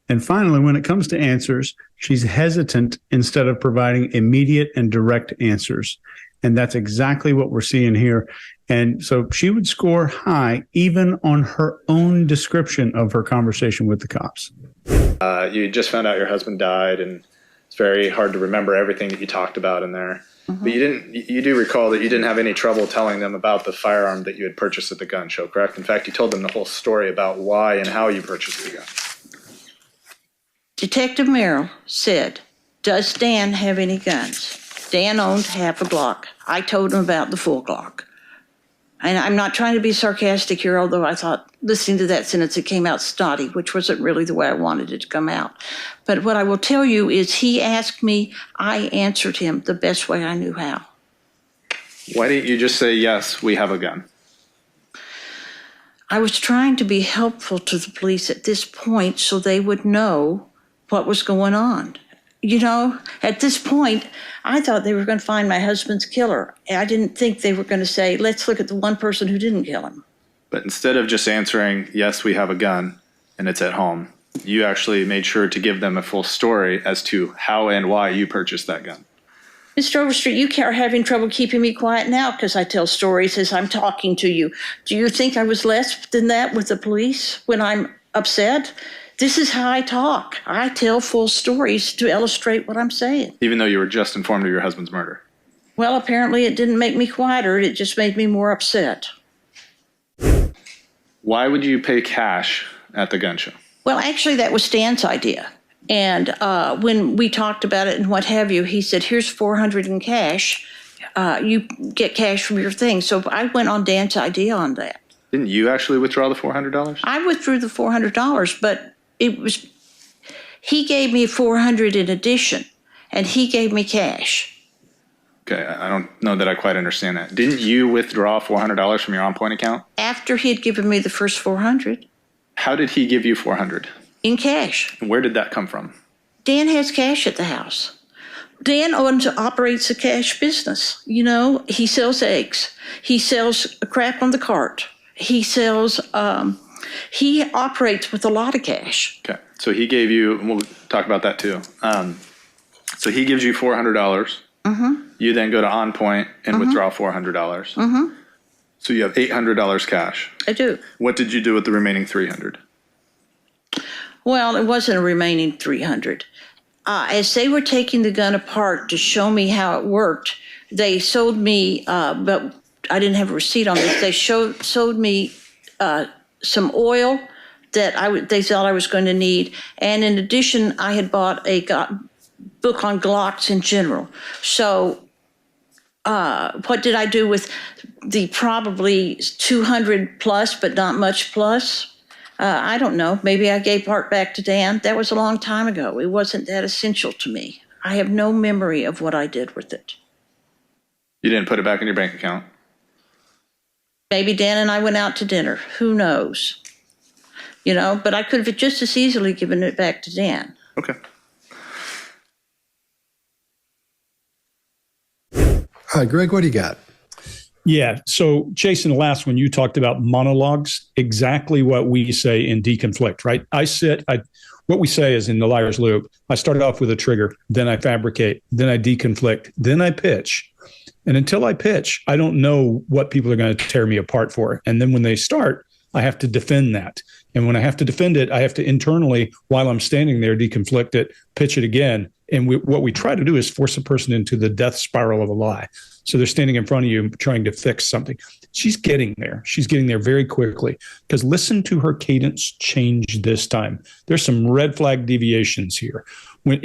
And finally, when it comes to answers, she's hesitant instead of providing immediate and direct answers. And that's exactly what we're seeing here. And so she would score high even on her own description of her conversation with the cops. You just found out your husband died, and it's very hard to remember everything that you talked about in there. Mm-hmm. But you do recall that you didn't have any trouble telling them about the firearm that you had purchased at the gun show, correct? In fact, you told them the whole story about why and how you purchased the gun. Detective Merrill said, "Does Dan have any guns?" Dan owned half a Glock. I told him about the full Glock. And I'm not trying to be sarcastic here, although I thought listening to that sentence, it came out snotty, which wasn't really the way I wanted it to come out. But what I will tell you is he asked me, I answered him the best way I knew how. Why didn't you just say, yes, we have a gun? I was trying to be helpful to the police at this point so they would know what was going on. At this point, I thought they were going to find my husband's killer. I didn't think they were going to say, let's look at the one person who didn't kill him. But instead of just answering, yes, we have a gun and it's at home, you actually made sure to give them a full story as to how and why you purchased that gun. Mr. Overstreet, you are having trouble keeping me quiet now because I tell stories as I'm talking to you. Do you think I was less than that with the police when I'm upset? This is how I talk. I tell full stories to illustrate what I'm saying. Even though you were just informed of your husband's murder? Well, apparently it didn't make me quieter. It just made me more upset. Why would you pay cash at the gun show? Well, actually, that was Stan's idea. And when we talked about it and what have you, he said, here's $400 in cash. You get cash from your thing. So I went on Dan's idea on that. Didn't you actually withdraw the $400? I withdrew the $400, but he gave me $400 in addition, and he gave me cash. Okay, I don't know that I quite understand that. Didn't you withdraw $400 from your on-point account? After he had given me the first $400. How did he give you $400? In cash. And where did that come from? Dan has cash at the house. Dan operates a cash business. He sells eggs. He sells crap on the cart. He sells... he operates with a lot of cash. Okay. So he gave you, and we'll talk about that too. So he gives you $400. Mm-hmm. You then go to On Point and withdraw $400. Mm-hmm. So you have $800 cash. I do. What did you do with the remaining $300? Well, it wasn't a remaining $300. As they were taking the gun apart to show me how it worked, they sold me, but I didn't have a receipt on this. They sold me some oil that they thought I was going to need. And in addition, I had bought a book on Glocks in general. So what did I do with the probably 200 plus, but not much plus? I don't know. Maybe I gave part back to Dan. That was a long time ago. It wasn't that essential to me. I have no memory of what I did with it. You didn't put it back in your bank account? Maybe Dan and I went out to dinner. Who knows? But I could have just as easily given it back to Dan. Okay. All right, Greg, what do you got? Yeah. So, Jason, the last one you talked about monologues, exactly what we say in deconflict, right? What we say is in the liar's loop, I start off with a trigger, then I fabricate, then I deconflict, then I pitch. And until I pitch, I don't know what people are going to tear me apart for. And then when they start, I have to defend that. And when I have to defend it, I have to internally, while I'm standing there, deconflict it, pitch it again. And what we try to do is force a person into the death spiral of a lie. So they're standing in front of you trying to fix something. She's getting there. She's getting there very quickly, because listen to her cadence change this time. There's some red flag deviations here. When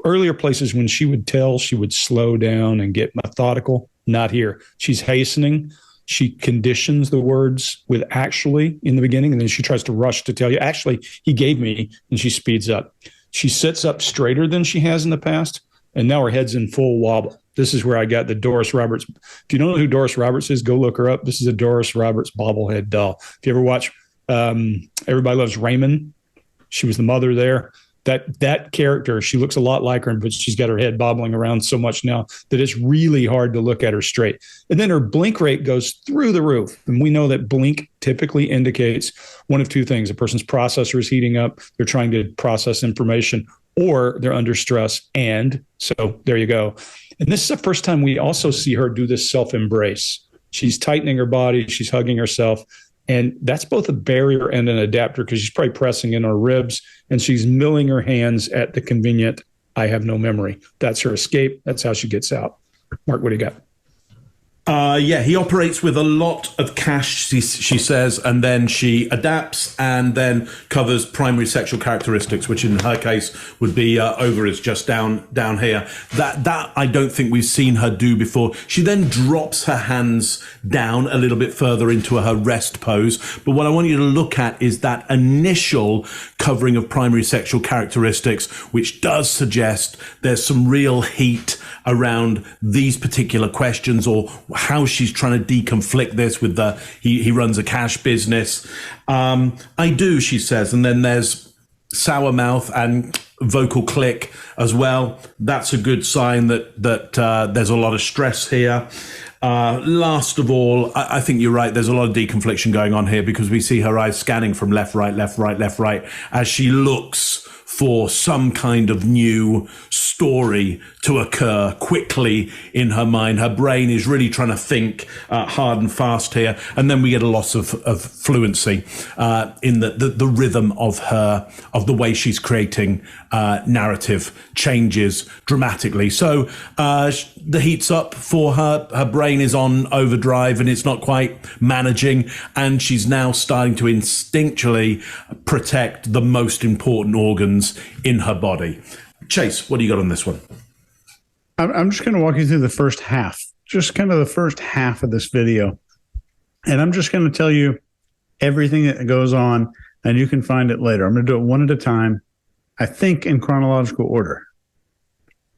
earlier places when she would tell, she would slow down and get methodical. Not here. She's hastening. She conditions the words with actually in the beginning, and then she tries to rush to tell you, actually, he gave me, and she speeds up. She sits up straighter than she has in the past, and now her head's in full wobble. This is where I got the Doris Roberts. If you don't know who Doris Roberts is, go look her up. This is a Doris Roberts bobblehead doll. If you ever watch Everybody Loves Raymond, she was the mother there. That character, she looks a lot like her, but she's got her head bobbling around so much now that it's really hard to look at her straight. And then her blink rate goes through the roof. And we know that blink typically indicates one of two things. A person's processor is heating up. They're trying to process information, or they're under stress. And so there you go. And this is the first time we also see her do this self-embrace. She's tightening her body. She's hugging herself. And that's both a barrier and an adapter, because she's probably pressing in her ribs, and she's milling her hands at the convenient, I have no memory. That's her escape. That's how she gets out. Mark, what do you got? He operates with a lot of cash, she says, and then she adapts and then covers primary sexual characteristics, which in her case would be ovaries just down here. That I don't think we've seen her do before. She then drops her hands down a little bit further into her rest pose. But what I want you to look at is that initial covering of primary sexual characteristics, which does suggest there's some real heat around these particular questions, or how she's trying to deconflict this with he runs a cash business. I do, she says. And then there's sour mouth and vocal click as well. That's a good sign that there's a lot of stress here. Last of all, I think you're right. There's a lot of deconfliction going on here, because we see her eyes scanning from left, right, left, right, left, right, as she looks for some kind of new story to occur quickly in her mind. Her brain is really trying to think hard and fast here. And then we get a loss of fluency in the rhythm of the way she's creating narrative changes dramatically. So the heat's up for her. Her brain is on overdrive and it's not quite managing. And she's now starting to instinctually protect the most important organs in her body. Chase, what do you got on this one? I'm just going to walk you through the first half, just kind of the first half of this video. And I'm just going to tell you everything that goes on, and you can find it later. I'm going to do it one at a time, I think in chronological order.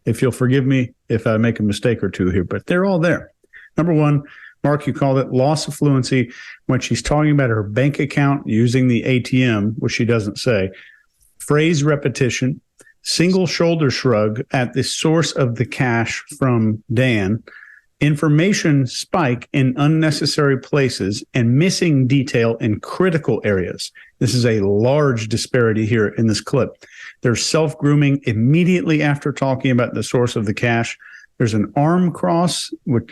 If you'll forgive me if I make a mistake or two here, but they're all there. Number one, Mark, you called it loss of fluency when she's talking about her bank account using the ATM, which she doesn't say. Phrase repetition, single shoulder shrug at the source of the cash from Dan, information spike in unnecessary places, and missing detail in critical areas. This is a large disparity here in this clip. There's self-grooming immediately after talking about the source of the cash. There's an arm cross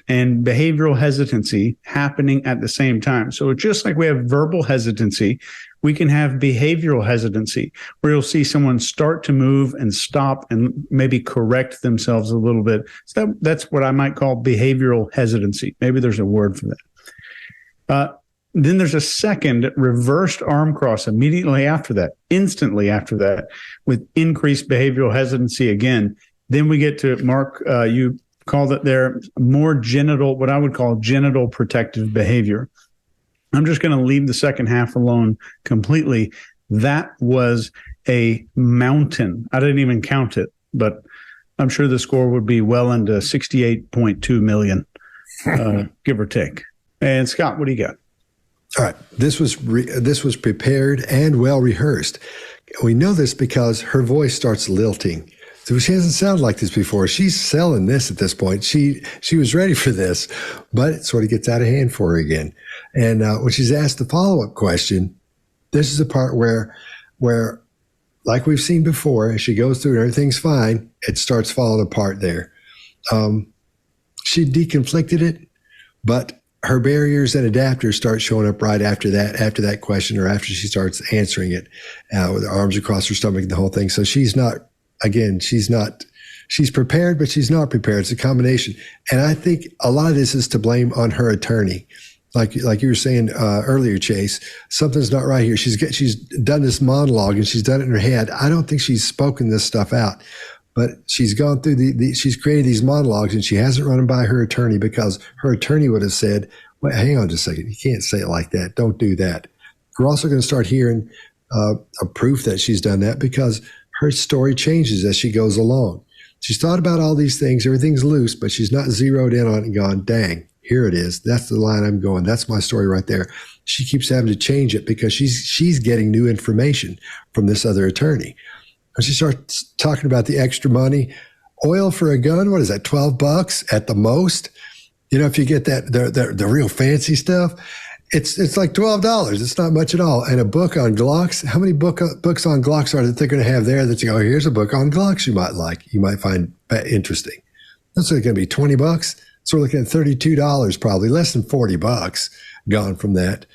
and behavioral hesitancy happening at the same time. So just like we have verbal hesitancy, we can have behavioral hesitancy, where you'll see someone start to move and stop and maybe correct themselves a little bit. So that's what I might call behavioral hesitancy. Maybe there's a word for that. Then there's a second reversed arm cross immediately after that, instantly after that, with increased behavioral hesitancy again. Then we get to, Mark, you called it there, more genital, what I would call genital protective behavior. I'm just going to leave the second half alone completely. That was a mountain. I didn't even count it, but I'm sure the score would be well into 68.2 million, give or take. And Scott, what do you got? All right. This was prepared and well rehearsed. We know this because her voice starts lilting. So she hasn't sounded like this before. She's selling this at this point. She was ready for this, but it sort of gets out of hand for her again. And when she's asked the follow-up question, this is the part where, like we've seen before, as she goes through and everything's fine, it starts falling apart there. She deconflicted it, but her barriers and adapters start showing up right after that question, or after she starts answering it with her arms across her stomach and the whole thing. So she's prepared, but she's not prepared. It's a combination. And I think a lot of this is to blame on her attorney. Like you were saying earlier, Chase, something's not right here. She's done this monologue and she's done it in her head. I don't think she's spoken this stuff out, but she's gone through she's created these monologues and she hasn't run them by her attorney, because her attorney would have said, "Wait, hang on just a second. You can't say it like that. Don't do that." We're also going to start hearing a proof that she's done that, because her story changes as she goes along. She's thought about all these things. Everything's loose, but she's not zeroed in on it and gone, "Dang, here it is. That's the line I'm going. That's my story right there." She keeps having to change it because she's getting new information from this other attorney. And she starts talking about the extra money. Oil for a gun, what is that, $12 at the most? You know, if you get the real fancy stuff, it's like $12. It's not much at all. And a book on Glocks, how many books on Glocks are that they're going to have there that you go, here's a book on Glocks you might like, you might find interesting. That's going to be $20. So we're looking at $32, probably less than $40 gone from that.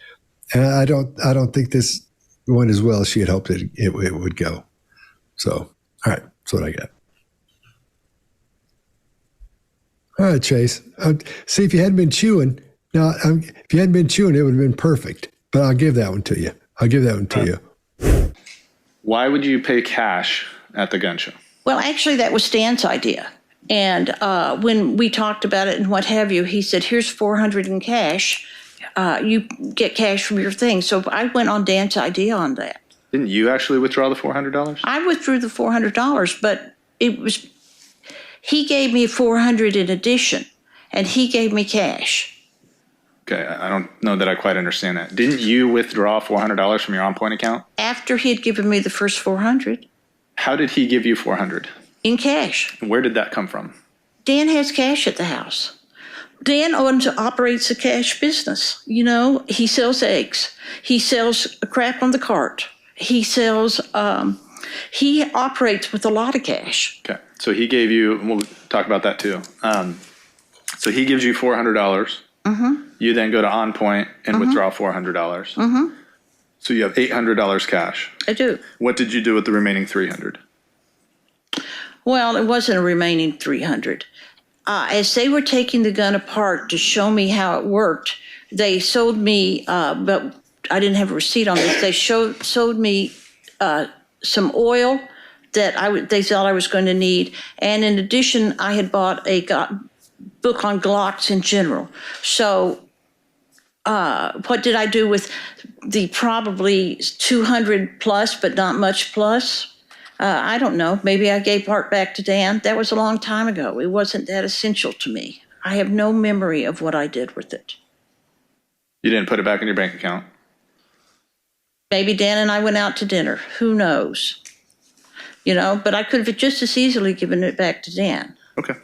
And I don't think this went as well as she had hoped it would go. So, all right, that's what I got. All right, Chase. See, if you hadn't been chewing, it would have been perfect. But I'll give that one to you. Why would you pay cash at the gun show? Well, actually, that was Dan's idea. And when we talked about it and what have you, he said, "Here's $400 in cash. You get cash from your thing." So I went on Dan's idea on that. Didn't you actually withdraw the $400? I withdrew the $400, but he gave me $400 in addition, and he gave me cash. Okay, I don't know that I quite understand that. Didn't you withdraw $400 from your on-point account? After he had given me the first $400. How did he give you $400? In cash. And where did that come from? Dan has cash at the house. Dan operates a cash business. You know, he sells eggs. He sells crap on the cart. He sells, he operates with a lot of cash. Okay, so he gave you, and we'll talk about that too. So he gives you $400. Mm-hmm. You then go to On Point and withdraw $400. Mm-hmm. So you have $800 cash. I do. What did you do with the remaining $300? Well, it wasn't a remaining $300. As they were taking the gun apart to show me how it worked, they sold me, but I didn't have a receipt on this. They sold me some oil that they thought I was going to need. And in addition, I had bought a book on Glocks in general. So what did I do with the probably 200 plus, but not much plus? I don't know. Maybe I gave part back to Dan. That was a long time ago. It wasn't that essential to me. I have no memory of what I did with it. You didn't put it back in your bank account? Maybe Dan and I went out to dinner. Who knows? You know, but I could have just as easily given it back to Dan. Okay.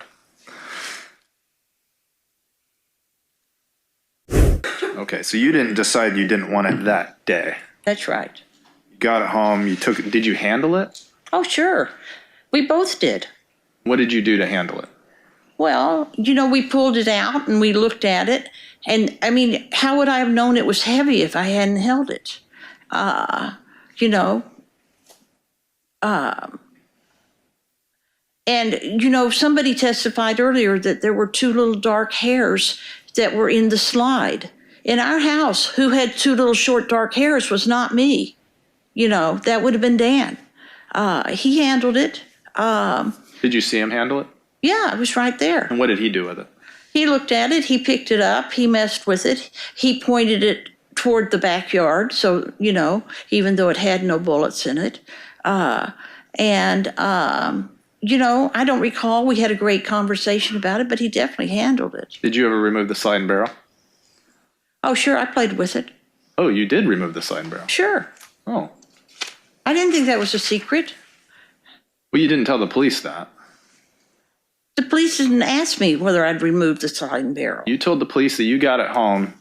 Okay, so you didn't decide you didn't want it that day. That's right. You got it home, did you handle it? Oh, sure. We both did. What did you do to handle it? Well, you know, we pulled it out and we looked at it. And I mean, how would I have known it was heavy if I hadn't held it? You know, and, you know, somebody testified earlier that there were two little dark hairs that were in the slide. In our house, who had two little short dark hairs was not me. You know, that would have been Dan. He handled it. Did you see him handle it? Yeah, it was right there. And what did he do with it? He looked at it. He picked it up. He messed with it. He pointed it toward the backyard. So, you know, even though it had no bullets in it. You know, I don't recall. We had a great conversation about it, but he definitely handled it. Did you ever remove the slide and barrel? Oh, sure. I played with it. Oh, you did remove the slide and barrel? Sure. Oh. I didn't think that was a secret. Well, you didn't tell the police that. The police didn't ask me whether I'd removed the sliding barrel. You told the police that you got it home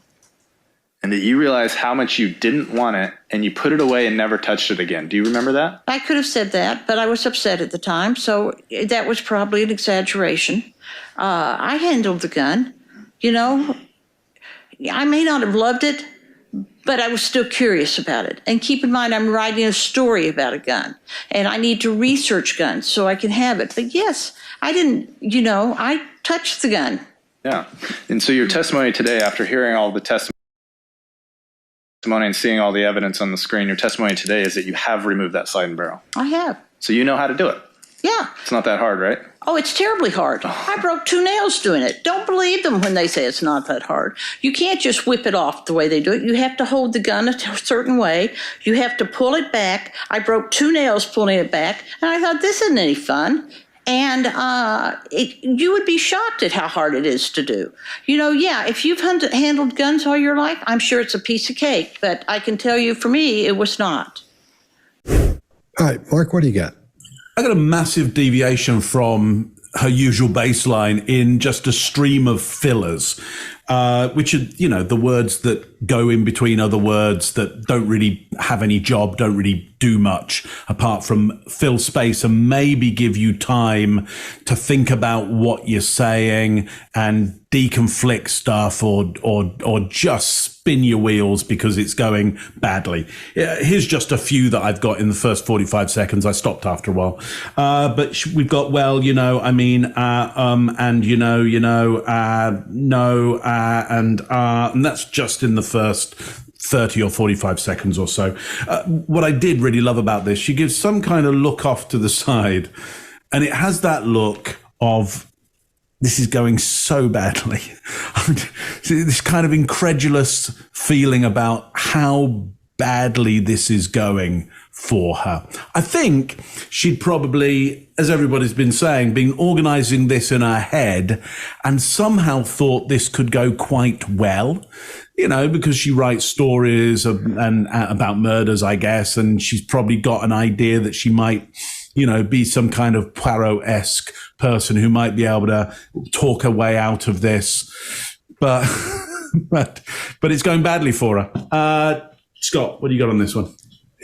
and that you realized how much you didn't want it, and you put it away and never touched it again. Do you remember that? I could have said that, but I was upset at the time, so that was probably an exaggeration. I handled the gun. You know, I may not have loved it, but I was still curious about it. And keep in mind, I'm writing a story about a gun, and I need to research guns so I can have it. But yes, I didn't, I touched the gun. Yeah. And so your testimony today, after hearing all the testimony and seeing all the evidence on the screen, your testimony today is that you have removed that sliding barrel. I have. So you know how to do it. Yeah. It's not that hard, right? Oh, it's terribly hard. I broke 2 nails doing it. Don't believe them when they say it's not that hard. You can't just whip it off the way they do it. You have to hold the gun a certain way. You have to pull it back. I broke 2 nails pulling it back, and I thought, this isn't any fun. And you would be shocked at how hard it is to do. If you've handled guns all your life, I'm sure it's a piece of cake. But I can tell you, for me, it was not. All right, Mark, what do you got? I got a massive deviation from her usual baseline in just a stream of fillers, which are, the words that go in between other words that don't really have any job, don't really do much apart from fill space and maybe give you time to think about what you're saying and deconflict stuff or just spin your wheels because it's going badly. Here's just a few that I've got in the first 45 seconds. I stopped after a while. But we've got, no, and that's just in the first 30 or 45 seconds or so. What I did really love about this, she gives some kind of look off to the side, and it has that look of, this is going so badly. This kind of incredulous feeling about how badly this is going for her. I think she'd probably, as everybody's been saying, been organizing this in her head and somehow thought this could go quite well, because she writes stories and about murders, I guess, and she's probably got an idea that she might, be some kind of Poirot-esque person who might be able to talk her way out of this. But it's going badly for her. Scott, what do you got on this one?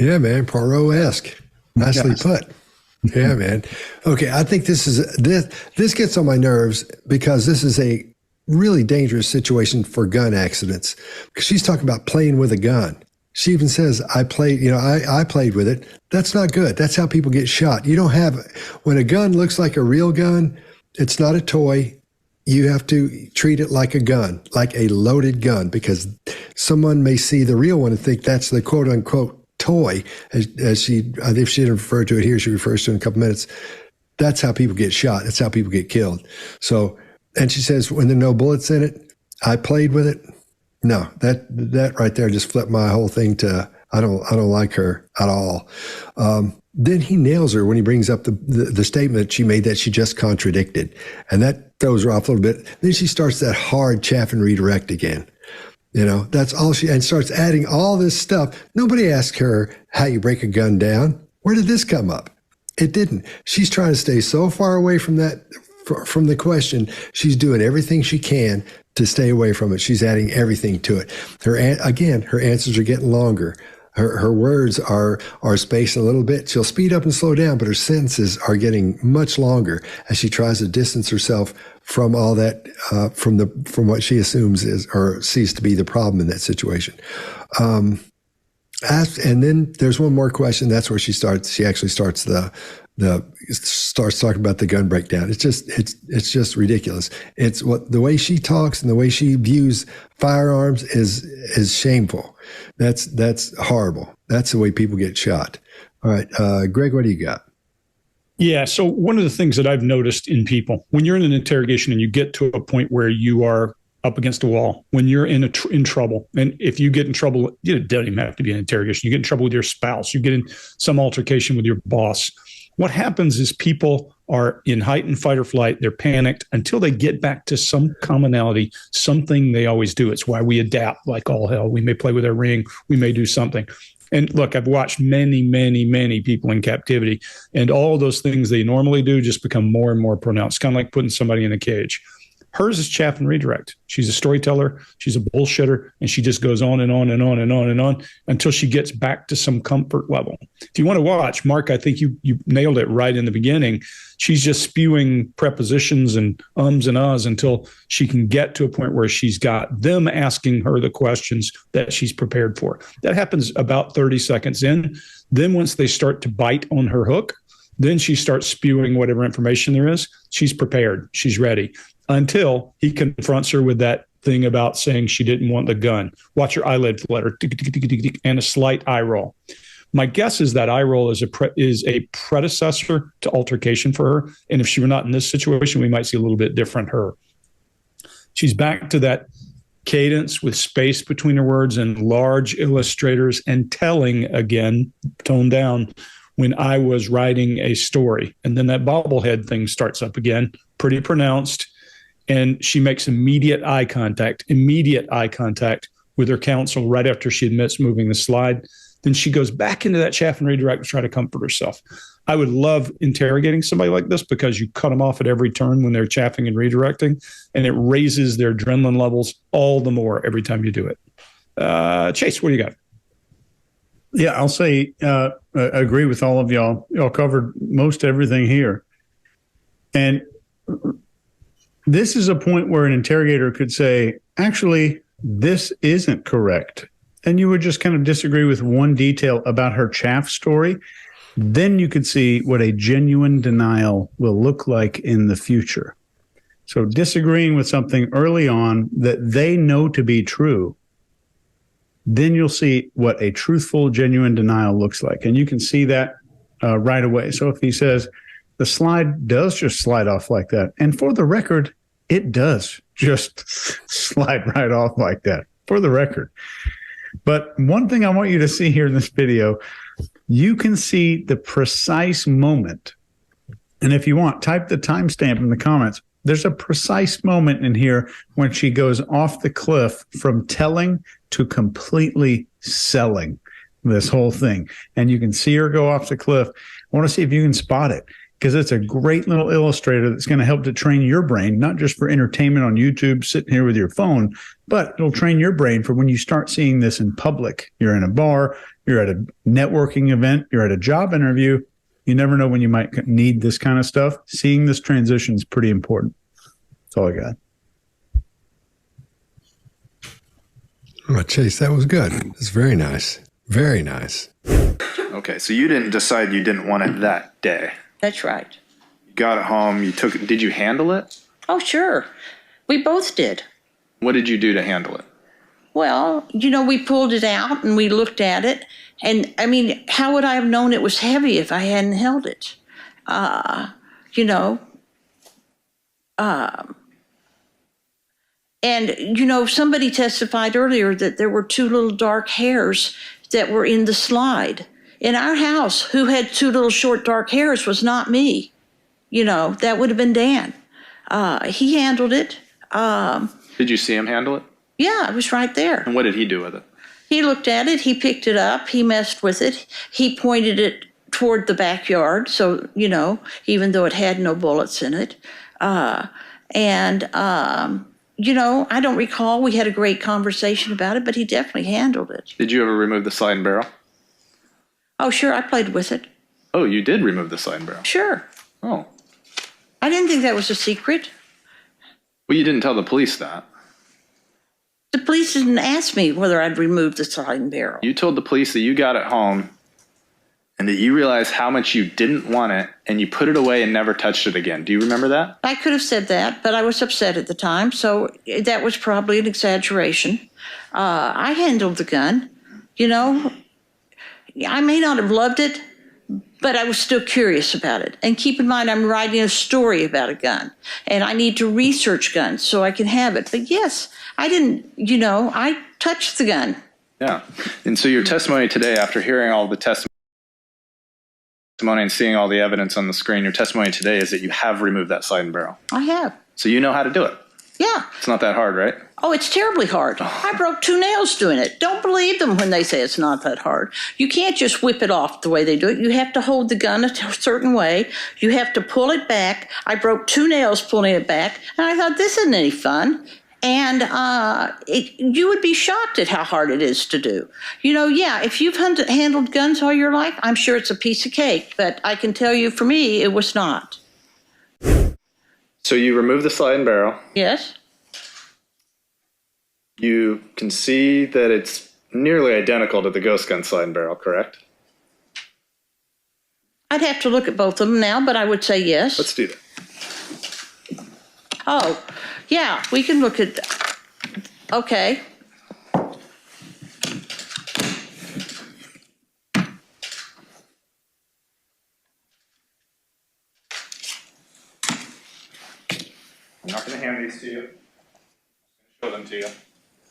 Yeah, man, Poirot-esque. Nicely put. Yeah, man. Okay, I think this gets on my nerves because this is a really dangerous situation for gun accidents. Because she's talking about playing with a gun. She even says, I played with it. That's not good. That's how people get shot. You don't have, when a gun looks like a real gun, it's not a toy. You have to treat it like a gun, like a loaded gun, because someone may see the real one and think that's the quote unquote toy, as she, if she didn't refer to it here, she refers to it in a couple minutes. That's how people get shot. That's how people get killed. So, and she says, when there are no bullets in it, I played with it. No, that right there just flipped my whole thing to, I don't like her at all. Then he nails her when he brings up the statement she made that she just contradicted. And that throws her off a little bit. Then she starts that hard chaff and redirect again. That's all and starts adding all this stuff. Nobody asked her how you break a gun down. Where did this come up? It didn't. She's trying to stay so far away from from the question. She's doing everything she can to stay away from it. She's adding everything to it. Her answers are getting longer. Her words are spaced a little bit. She'll speed up and slow down, but her sentences are getting much longer as she tries to distance herself from all that, from what she assumes is or sees to be the problem in that situation. And then there's one more question. That's where she actually starts starts talking about the gun breakdown. It's just ridiculous. It's the way she talks and the way she views firearms is shameful. That's horrible. That's the way people get shot. All right, Greg, what do you got? Yeah. So one of the things that I've noticed in people, when you're in an interrogation and you get to a point where you are up against a wall, when you're in trouble, and if you get in trouble, it doesn't even have to be an interrogation. You get in trouble with your spouse, you get in some altercation with your boss. What happens is people are in heightened fight or flight. They're panicked until they get back to some commonality, something they always do. It's why we adapt like all hell. We may play with our ring. We may do something. And look, I've watched many, many, many people in captivity, and all those things they normally do just become more and more pronounced, kind of like putting somebody in a cage. Hers is chaff and redirect. She's a storyteller. She's a bullshitter. And she just goes on and on and on and on and on until she gets back to some comfort level. If you want to watch, Mark, I think you nailed it right in the beginning. She's just spewing prepositions and ums and ahs until she can get to a point where she's got them asking her the questions that she's prepared for. That happens about 30 seconds in. Then once they start to bite on her hook, then she starts spewing whatever information there is. She's prepared. She's ready. Until he confronts her with that thing about saying she didn't want the gun. Watch her eyelid flutter, and a slight eye roll. My guess is that eye roll is a predecessor to altercation for her. And if she were not in this situation, we might see a little bit different her. She's back to that cadence with space between her words and large illustrators and telling again, toned down, when I was writing a story. And then that bobblehead thing starts up again, pretty pronounced. And she makes immediate eye contact with her counsel right after she admits moving the slide. Then she goes back into that chaff and redirect to try to comfort herself. I would love interrogating somebody like this because you cut them off at every turn when they're chaffing and redirecting, and it raises their adrenaline levels all the more every time you do it. Chase, what do you got? Yeah, I'll say agree with all of y'all. Y'all covered most everything here. And this is a point where an interrogator could say, actually, this isn't correct. And you would just kind of disagree with one detail about her chaff story. Then you could see what a genuine denial will look like in the future. So disagreeing with something early on that they know to be true, then you'll see what a truthful, genuine denial looks like. And you can see that right away. So if he says, the slide does just slide off like that. And for the record, it does just slide right off like that, for the record. But one thing I want you to see here in this video, you can see the precise moment. And if you want, type the timestamp in the comments. There's a precise moment in here when she goes off the cliff from telling to completely selling this whole thing. And you can see her go off the cliff. I want to see if you can spot it, because it's a great little illustrator that's going to help to train your brain, not just for entertainment on YouTube, sitting here with your phone, but it'll train your brain for when you start seeing this in public. You're in a bar, you're at a networking event, you're at a job interview. You never know when you might need this kind of stuff. Seeing this transition is pretty important. That's all I got. Oh, Chase, that was good. It's very nice. Very nice. Okay, so you didn't decide you didn't want it that day. That's right. You got it home, you took it. Did you handle it? Oh, sure. We both did. What did you do to handle it? Well, we pulled it out and we looked at it. And I mean, how would I have known it was heavy if I hadn't held it? And somebody testified earlier that there were two little dark hairs that were in the slide. In our house, who had two little short dark hairs was not me. That would have been Dan. He handled it. Did you see him handle it? Yeah, I was right there. And what did he do with it? He looked at it, he picked it up, he messed with it, he pointed it toward the backyard, so, even though it had no bullets in it. I don't recall, we had a great conversation about it, but he definitely handled it. Did you ever remove the slide and barrel? Oh, sure, I played with it. Oh, you did remove the slide and barrel? Sure. Oh. I didn't think that was a secret. Well, you didn't tell the police that. The police didn't ask me whether I'd removed the slide and barrel. You told the police that you got it home and that you realized how much you didn't want it and you put it away and never touched it again. Do you remember that? I could have said that, but I was upset at the time, so that was probably an exaggeration. I handled the gun. I may not have loved it, but I was still curious about it. And keep in mind, I'm writing a story about a gun, and I need to research guns so I can have it. But yes, I didn't, I touched the gun. Yeah. And so your testimony today, after hearing all the testimony testimony and seeing all the evidence on the screen, your testimony today is that you have removed that slide and barrel. I have. So you know how to do it. Yeah. It's not that hard, right? Oh, it's terribly hard. I broke 2 nails doing it. Don't believe them when they say it's not that hard. You can't just whip it off the way they do it. You have to hold the gun a certain way. You have to pull it back. I broke 2 nails pulling it back, and I thought, this isn't any fun. And you would be shocked at how hard it is to do. If you've handled guns all your life, I'm sure it's a piece of cake. But I can tell you, for me, it was not. So you remove the slide and barrel. Yes. You can see that it's nearly identical to the ghost gun slide and barrel, correct? I'd have to look at both of them now, but I would say yes. Let's do that. Oh, yeah, we can look at, okay. I'm not going to hand these to you. I'm going to show them to you.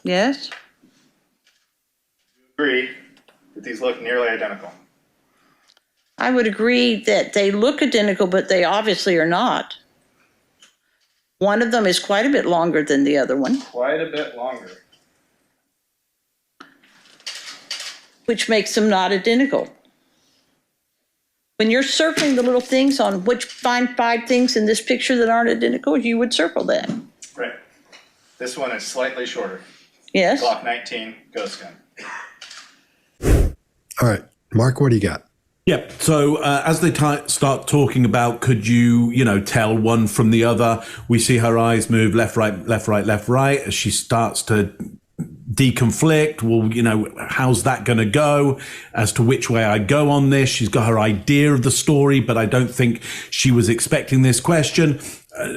Yes. You agree that these look nearly identical? I would agree that they look identical, but they obviously are not. One of them is quite a bit longer than the other one. Quite a bit longer. Which makes them not identical. When you're circling the little things on which find 5 things in this picture that aren't identical, you would circle that. Right. This one is slightly shorter. Yes. Glock 19, ghost gun. All right, Mark, what do you got? Yep. So as they start talking about, could you tell one from the other? We see her eyes move left, right, left, right, left, right as she starts to deconflict. Well, how's that going to go as to which way I go on this? She's got her idea of the story, but I don't think she was expecting this question.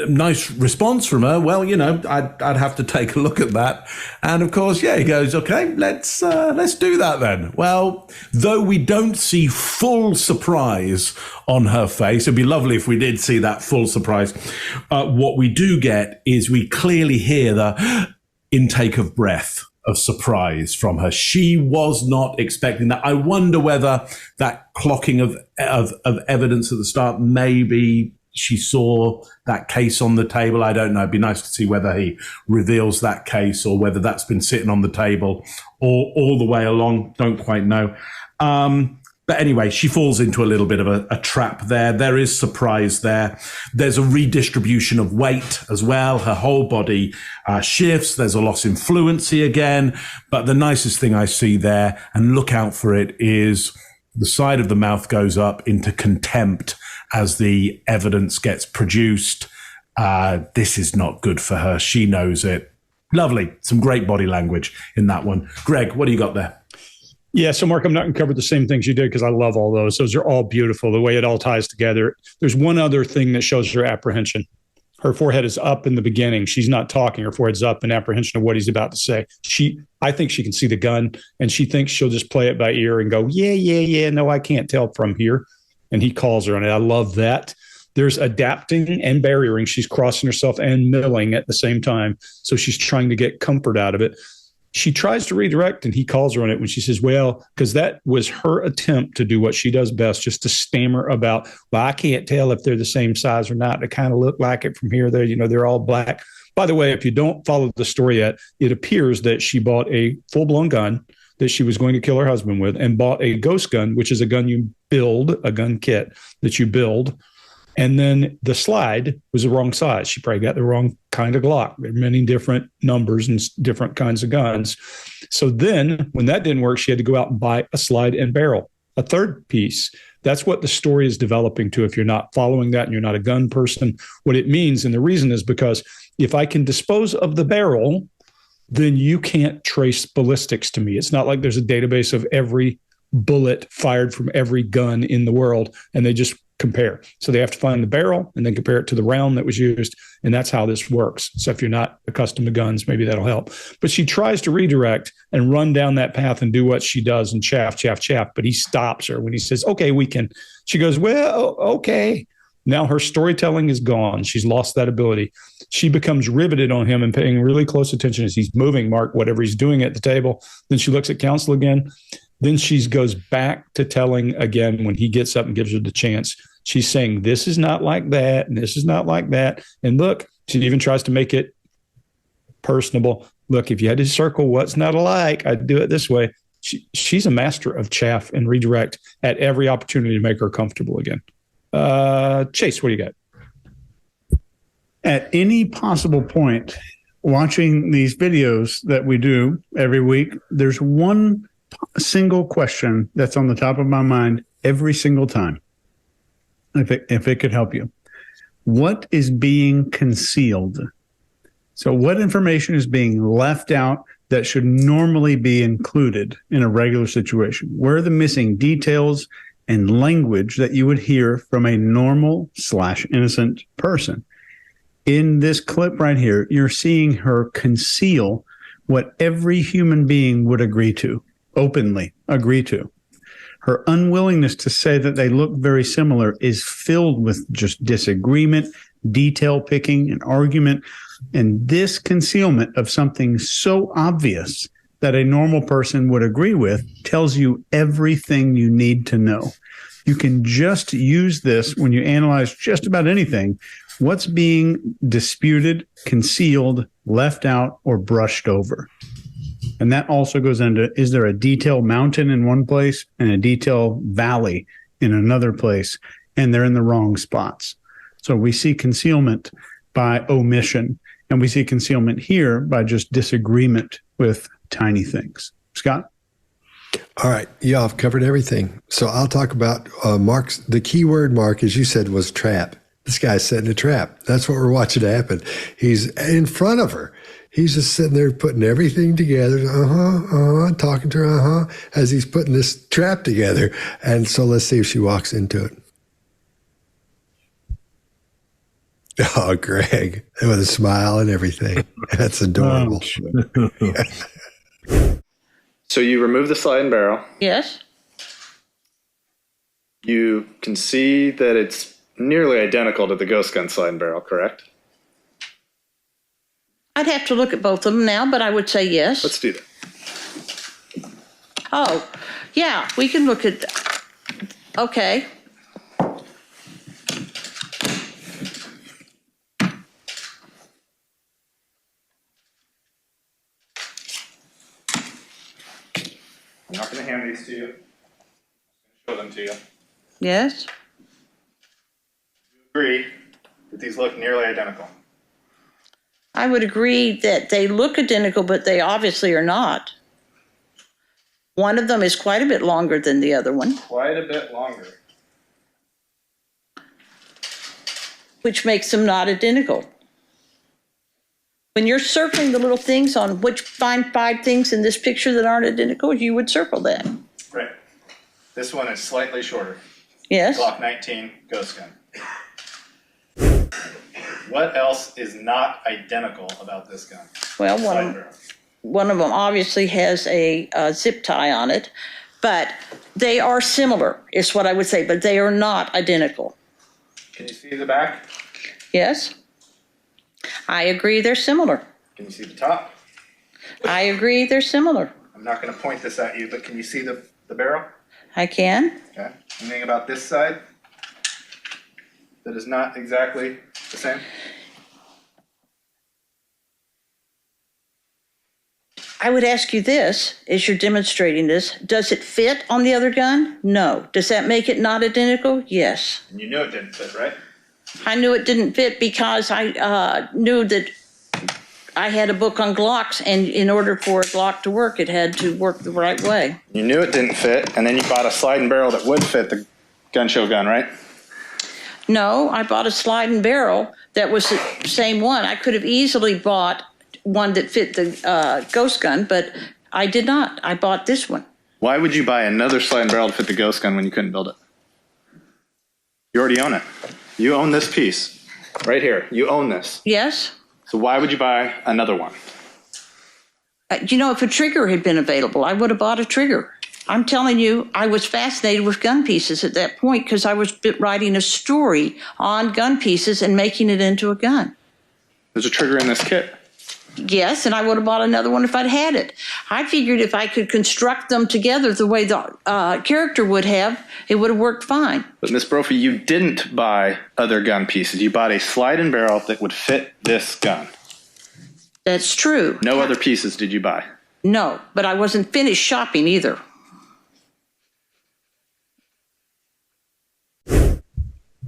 Nice response from her. Well, I'd have to take a look at that. And of course, he goes, okay, let's do that then. Well, though we don't see full surprise on her face, it'd be lovely if we did see that full surprise. What we do get is we clearly hear the intake of breath of surprise from her. She was not expecting that. I wonder whether that clocking of evidence at the start, maybe she saw that case on the table. I don't know. It'd be nice to see whether he reveals that case or whether that's been sitting on the table all the way along. Don't quite know. But anyway, she falls into a little bit of a trap there. There is surprise there. There's a redistribution of weight as well. Her whole body shifts. There's a loss in fluency again. But the nicest thing I see there, and look out for it, is the side of the mouth goes up into contempt as the evidence gets produced. This is not good for her. She knows it. Lovely. Some great body language in that one. Greg, what do you got there? Yeah, so Mark, I'm not going to cover the same things you did because I love all those. Those are all beautiful, the way it all ties together. There's one other thing that shows her apprehension. Her forehead is up in the beginning. She's not talking. Her forehead's up in apprehension of what he's about to say. I think she can see the gun, and she thinks she'll just play it by ear and go, yeah, no, I can't tell from here. And he calls her on it. I love that. There's adapting and barriering. She's crossing herself and milling at the same time. So she's trying to get comfort out of it. She tries to redirect, and he calls her on it when she says, well, because that was her attempt to do what she does best, just to stammer about, well, I can't tell if they're the same size or not. They kind of look like it from here. They're all black. By the way, if you don't follow the story yet, it appears that she bought a full-blown gun that she was going to kill her husband with, and bought a ghost gun, which is a gun you build, a gun kit that you build. And then the slide was the wrong size. She probably got the wrong kind of Glock. There are many different numbers and different kinds of guns. So then when that didn't work, she had to go out and buy a slide and barrel, a third piece. That's what the story is developing to. If you're not following that and you're not a gun person, what it means, and the reason is because if I can dispose of the barrel, then you can't trace ballistics to me. It's not like there's a database of every bullet fired from every gun in the world, and they just compare. So they have to find the barrel and then compare it to the round that was used. And that's how this works. So if you're not accustomed to guns, maybe that'll help. But she tries to redirect and run down that path and do what she does and chaff. But he stops her when he says, okay, we can. She goes, well, okay. Now her storytelling is gone. She's lost that ability. She becomes riveted on him and paying really close attention as he's moving, Mark, whatever he's doing at the table. Then she looks at counsel again. Then she goes back to telling again when he gets up and gives her the chance. She's saying, this is not like that, and this is not like that. And look, she even tries to make it personable. Look, if you had to circle what's not alike, I'd do it this way. She's a master of chaff and redirect at every opportunity to make her comfortable again. Chase, what do you got? At any possible point, watching these videos that we do every week, there's one single question that's on the top of my mind every single time. If it could help you. What is being concealed? So what information is being left out that should normally be included in a regular situation? Where are the missing details and language that you would hear from a normal / innocent person? In this clip right here, you're seeing her conceal what every human being would agree to, openly agree to. Her unwillingness to say that they look very similar is filled with just disagreement, detail picking, and argument. And this concealment of something so obvious that a normal person would agree with tells you everything you need to know. You can just use this when you analyze just about anything. What's being disputed, concealed, left out, or brushed over? And that also goes into, is there a detailed mountain in one place and a detailed valley in another place, and they're in the wrong spots? So we see concealment by omission, and we see concealment here by just disagreement with tiny things. Scott? All right. Yeah, I've covered everything. So I'll talk about Mark's. The key word, Mark, as you said, was trap. This guy's setting a trap. That's what we're watching happen. He's in front of her. He's just sitting there putting everything together, talking to her, as he's putting this trap together. And so let's see if she walks into it. Oh, Greg, with a smile and everything. That's adorable. So you remove the slide and barrel. Yes. You can see that it's nearly identical to the ghost gun slide and barrel, correct? I'd have to look at both of them now, but I would say yes. Let's do that. Oh, yeah, we can look at, okay. I'm not going to hand these to you. I'm going to show them to you. Yes. You agree that these look nearly identical? I would agree that they look identical, but they obviously are not. One of them is quite a bit longer than the other one. Quite a bit longer. Which makes them not identical. When you're circling the little things on which find 5 things in this picture that aren't identical, you would circle that. Right. This one is slightly shorter. Yes. Glock 19 ghost gun. What else is not identical about this gun? Well, one of them obviously has a zip tie on it, but they are similar, is what I would say, but they are not identical. Can you see the back? Yes. I agree they're similar. Can you see the top? I agree they're similar. I'm not going to point this at you, but can you see the barrel? I can. Okay. Anything about this side that is not exactly the same? I would ask you this, as you're demonstrating this, does it fit on the other gun? No. Does that make it not identical? Yes. And you knew it didn't fit, right? I knew it didn't fit because I knew that I had a book on Glocks, and in order for a Glock to work, it had to work the right way. You knew it didn't fit, and then you bought a slide and barrel that would fit the gun show gun, right? No, I bought a slide and barrel that was the same one. I could have easily bought one that fit the ghost gun, but I did not. I bought this one. Why would you buy another slide and barrel to fit the ghost gun when you couldn't build it? You already own it. You own this piece right here. You own this. Yes. So why would you buy another one? You know, if a trigger had been available, I would have bought a trigger. I'm telling you, I was fascinated with gun pieces at that point because I was writing a story on gun pieces and making it into a gun. There's a trigger in this kit. Yes, and I would have bought another one if I'd had it. I figured if I could construct them together the way the character would have, it would have worked fine. But Miss Brophy, you didn't buy other gun pieces. You bought a slide and barrel that would fit this gun. That's true. No other pieces did you buy? No, but I wasn't finished shopping either.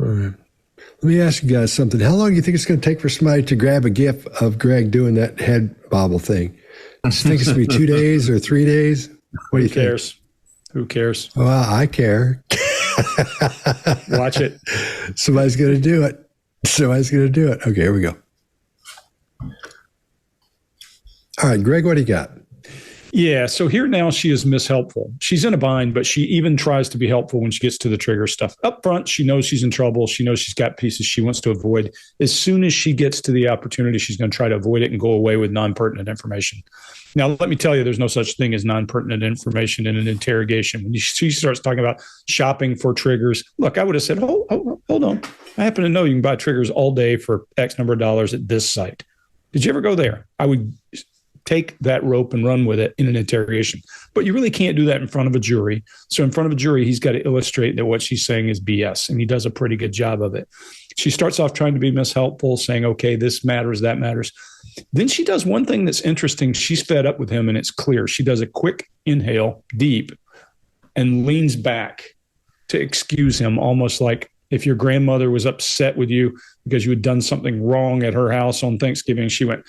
All right. Let me ask you guys something. How long do you think it's going to take for somebody to grab a GIF of Greg doing that head bobble thing? Do you think it's going to be 2 days or 3 days? What do you think? Who cares? Well, I care. Watch it. Somebody's going to do it. Okay, here we go. All right, Greg, what do you got? Yeah, so here now she is mishelpful. She's in a bind, but she even tries to be helpful when she gets to the trigger stuff. Up front, she knows she's in trouble. She knows she's got pieces she wants to avoid. As soon as she gets to the opportunity, she's going to try to avoid it and go away with non-pertinent information. Now, let me tell you, there's no such thing as non-pertinent information in an interrogation. When she starts talking about shopping for triggers, look, I would have said, hold on. I happen to know you can buy triggers all day for X number of dollars at this site. Did you ever go there? I would take that rope and run with it in an interrogation. But you really can't do that in front of a jury. So in front of a jury, he's got to illustrate that what she's saying is BS, and he does a pretty good job of it. She starts off trying to be mishelpful, saying, okay, this matters, that matters. Then she does one thing that's interesting. She's fed up with him, and it's clear. She does a quick inhale, deep, and leans back to excuse him, almost like if your grandmother was upset with you because you had done something wrong at her house on Thanksgiving. She went,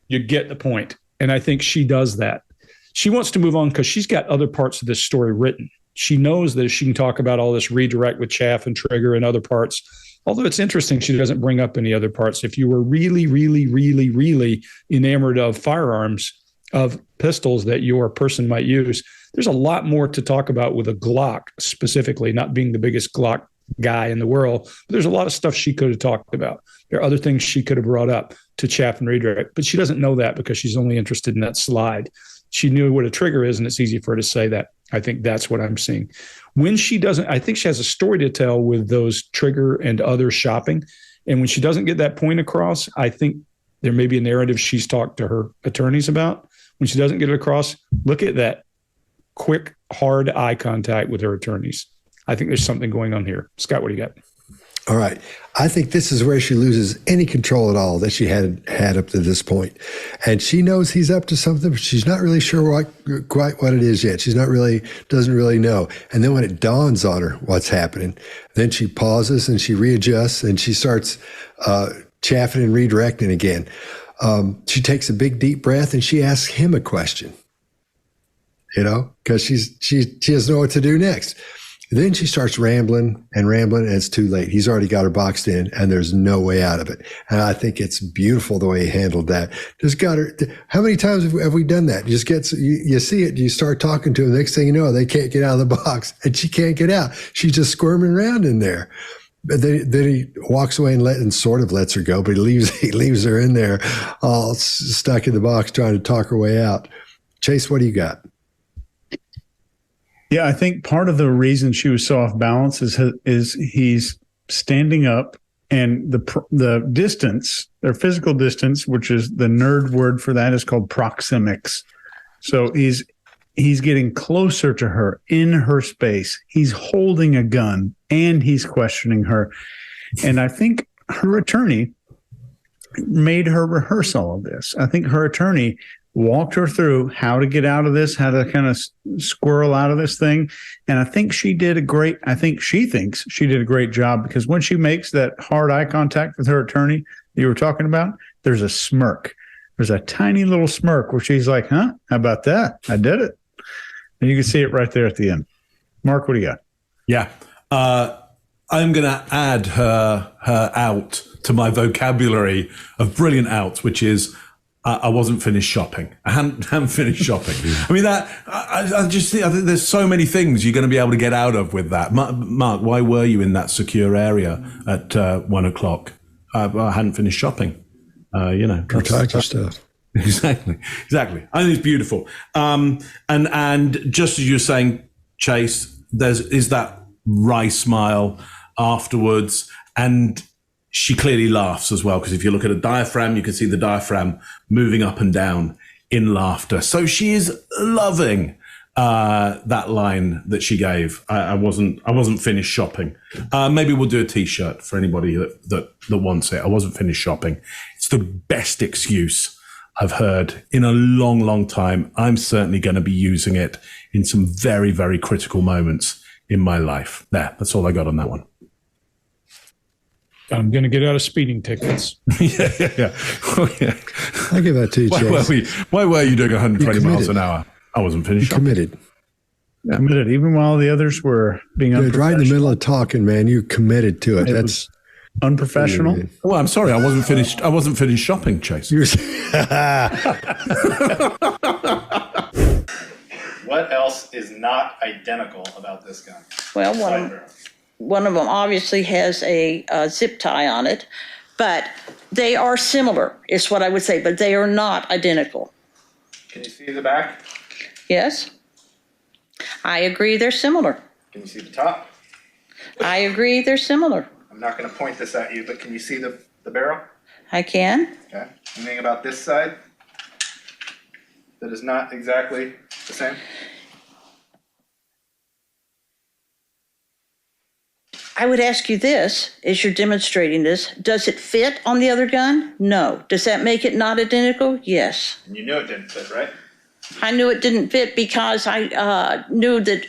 you get the point. And I think she does that. She wants to move on because she's got other parts of this story written. She knows that she can talk about all this redirect with chaff and trigger and other parts. Although it's interesting, she doesn't bring up any other parts. If you were really, really, really, really enamored of firearms, of pistols that your person might use, there's a lot more to talk about with a Glock specifically, not being the biggest Glock guy in the world. But there's a lot of stuff she could have talked about. There are other things she could have brought up to chaff and redirect, but she doesn't know that because she's only interested in that slide. She knew what a trigger is, and it's easy for her to say that. I think that's what I'm seeing. When she doesn't, I think she has a story to tell with those trigger and other shopping. And when she doesn't get that point across, I think there may be a narrative she's talked to her attorneys about. When she doesn't get it across, look at that quick, hard eye contact with her attorneys. I think there's something going on here. Scott, what do you got? All right. I think this is where she loses any control at all that she had up to this point. And she knows he's up to something, but she's not really sure quite what it is yet. Doesn't really know. And then when it dawns on her what's happening, then she pauses and she readjusts and she starts chaffing and redirecting again. She takes a big deep breath and she asks him a question, because she doesn't know what to do next. Then she starts rambling, and it's too late. He's already got her boxed in, and there's no way out of it. And I think it's beautiful the way he handled that. Just got her. How many times have we done that? You see it, you start talking to him. Next thing you know, they can't get out of the box, and she can't get out. She's just squirming around in there. But then he walks away and sort of lets her go, but he leaves her in there, all stuck in the box, trying to talk her way out. Chase, what do you got? Yeah, I think part of the reason she was so off balance is he's standing up, and the distance, their physical distance, which is the nerd word for that, is called proxemics. So he's getting closer to her in her space. He's holding a gun and he's questioning her. And I think her attorney made her rehearse all of this. I think her attorney walked her through how to get out of this, how to kind of squirrel out of this thing. And I think she thinks she did a great job, because when she makes that hard eye contact with her attorney that you were talking about, there's a smirk. There's a tiny little smirk where she's like, how about that? I did it. And you can see it right there at the end. Mark, what do you got? Yeah. I'm going to add her out to my vocabulary of brilliant outs, which is, I wasn't finished shopping. I hadn't finished shopping. I mean, I just think there's so many things you're going to be able to get out of with that. Mark, why were you in that secure area at 1:00? I hadn't finished shopping. Protect your stuff. Exactly. I think it's beautiful. And just as you're saying, Chase, is that wry smile afterwards, and she clearly laughs as well, because if you look at a diaphragm, you can see the diaphragm moving up and down in laughter. So she is loving that line that she gave. I wasn't finished shopping. Maybe we'll do a T-shirt for anybody that wants it. I wasn't finished shopping. It's the best excuse I've heard in a long, long time. I'm certainly going to be using it in some very, very critical moments in my life. That's all I got on that one. I'm going to get out of speeding tickets. Yeah. Oh, yeah. I'll give that to you, Chase. Why were you doing 120 miles an hour? I wasn't finished. Committed. Yeah. Committed, even while the others were being unprofessional. Right in the middle of talking, man. You committed to it. That's unprofessional. Well, I'm sorry. I wasn't finished shopping, Chase. What else is not identical about this gun? Well, one of them obviously has a zip tie on it, but they are similar, is what I would say, but they are not identical. Can you see the back? Yes? I agree they're similar. Can you see the top? I agree they're similar. I'm not going to point this at you, but can you see the barrel? I can. Okay. Anything about this side that is not exactly the same? I would ask you this, as you're demonstrating this, does it fit on the other gun? No. Does that make it not identical? Yes. And you knew it didn't fit, right? I knew it didn't fit because I knew that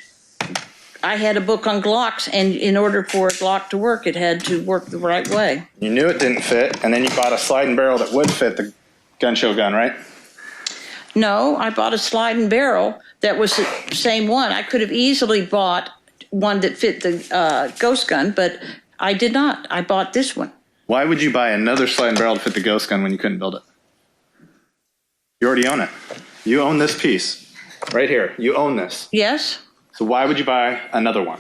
I had a book on Glocks, and in order for a Glock to work, it had to work the right way. You knew it didn't fit, and then you bought a sliding barrel that would fit the gun show gun, right? No, I bought a sliding barrel that was the same one. I could have easily bought one that fit the ghost gun, but I did not. I bought this one. Why would you buy another sliding barrel to fit the ghost gun when you couldn't build it? You already own it. You own this piece right here. You own this. Yes. So why would you buy another one?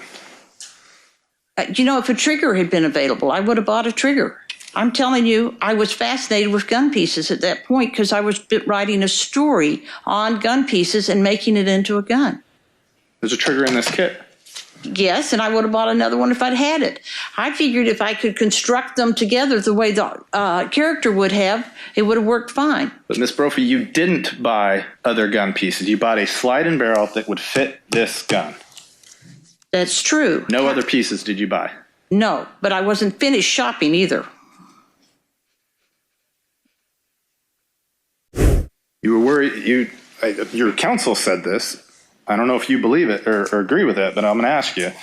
If a trigger had been available, I would have bought a trigger. I'm telling you, I was fascinated with gun pieces at that point because I was writing a story on gun pieces and making it into a gun. There's a trigger in this kit. Yes, and I would have bought another one if I'd had it. I figured if I could construct them together the way the character would have, it would have worked fine. But Miss Brophy, you didn't buy other gun pieces. You bought a slide-in barrel that would fit this gun. That's true. No other pieces did you buy? No, but I wasn't finished shopping either. You were worried. Your counsel said this. I don't know if you believe it or agree with it, but I'm going to ask you.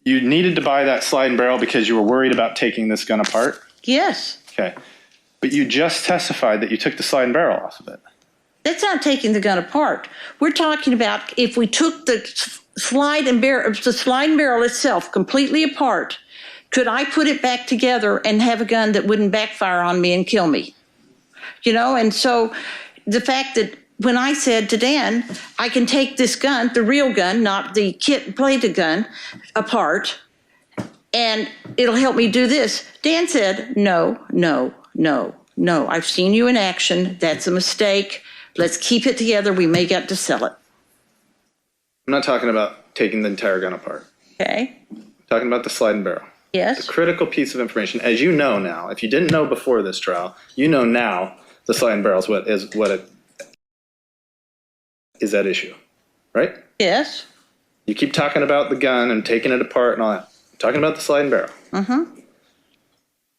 You needed to buy that sliding barrel because you were worried about taking this gun apart? Yes. Okay. But you just testified that you took the sliding barrel off of it. That's not taking the gun apart. We're talking about if we took the sliding barrel itself completely apart, could I put it back together and have a gun that wouldn't backfire on me and kill me? And so the fact that when I said to Dan, I can take this gun, the real gun, not the kit plated gun, apart, and it'll help me do this. Dan said, no. I've seen you in action. That's a mistake. Let's keep it together. We may get to sell it. I'm not talking about taking the entire gun apart. Okay. I'm talking about the sliding barrel. Yes. The critical piece of information, as you know now, if you didn't know before this trial, you know now the sliding barrel is what it is at issue, right? Yes. You keep talking about the gun and taking it apart and all that. I'm talking about the sliding barrel. Mm-hmm.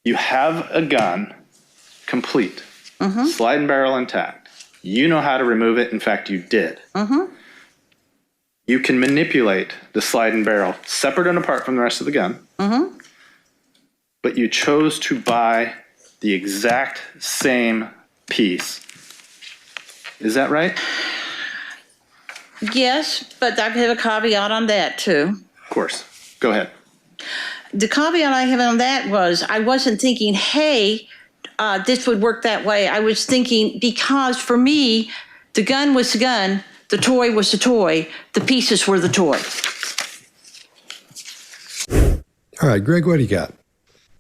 You have a gun complete, sliding barrel intact. You know how to remove it. In fact, you did. Mm-hmm. You can manipulate the sliding barrel separate and apart from the rest of the gun. Mm-hmm. But you chose to buy the exact same piece. Is that right? Yes, but I have a caveat on that too. Of course. Go ahead. The caveat I have on that was I wasn't thinking, hey, this would work that way. I was thinking because for me, the gun was the gun, the toy was the toy, the pieces were the toy. All right, Greg, what do you got?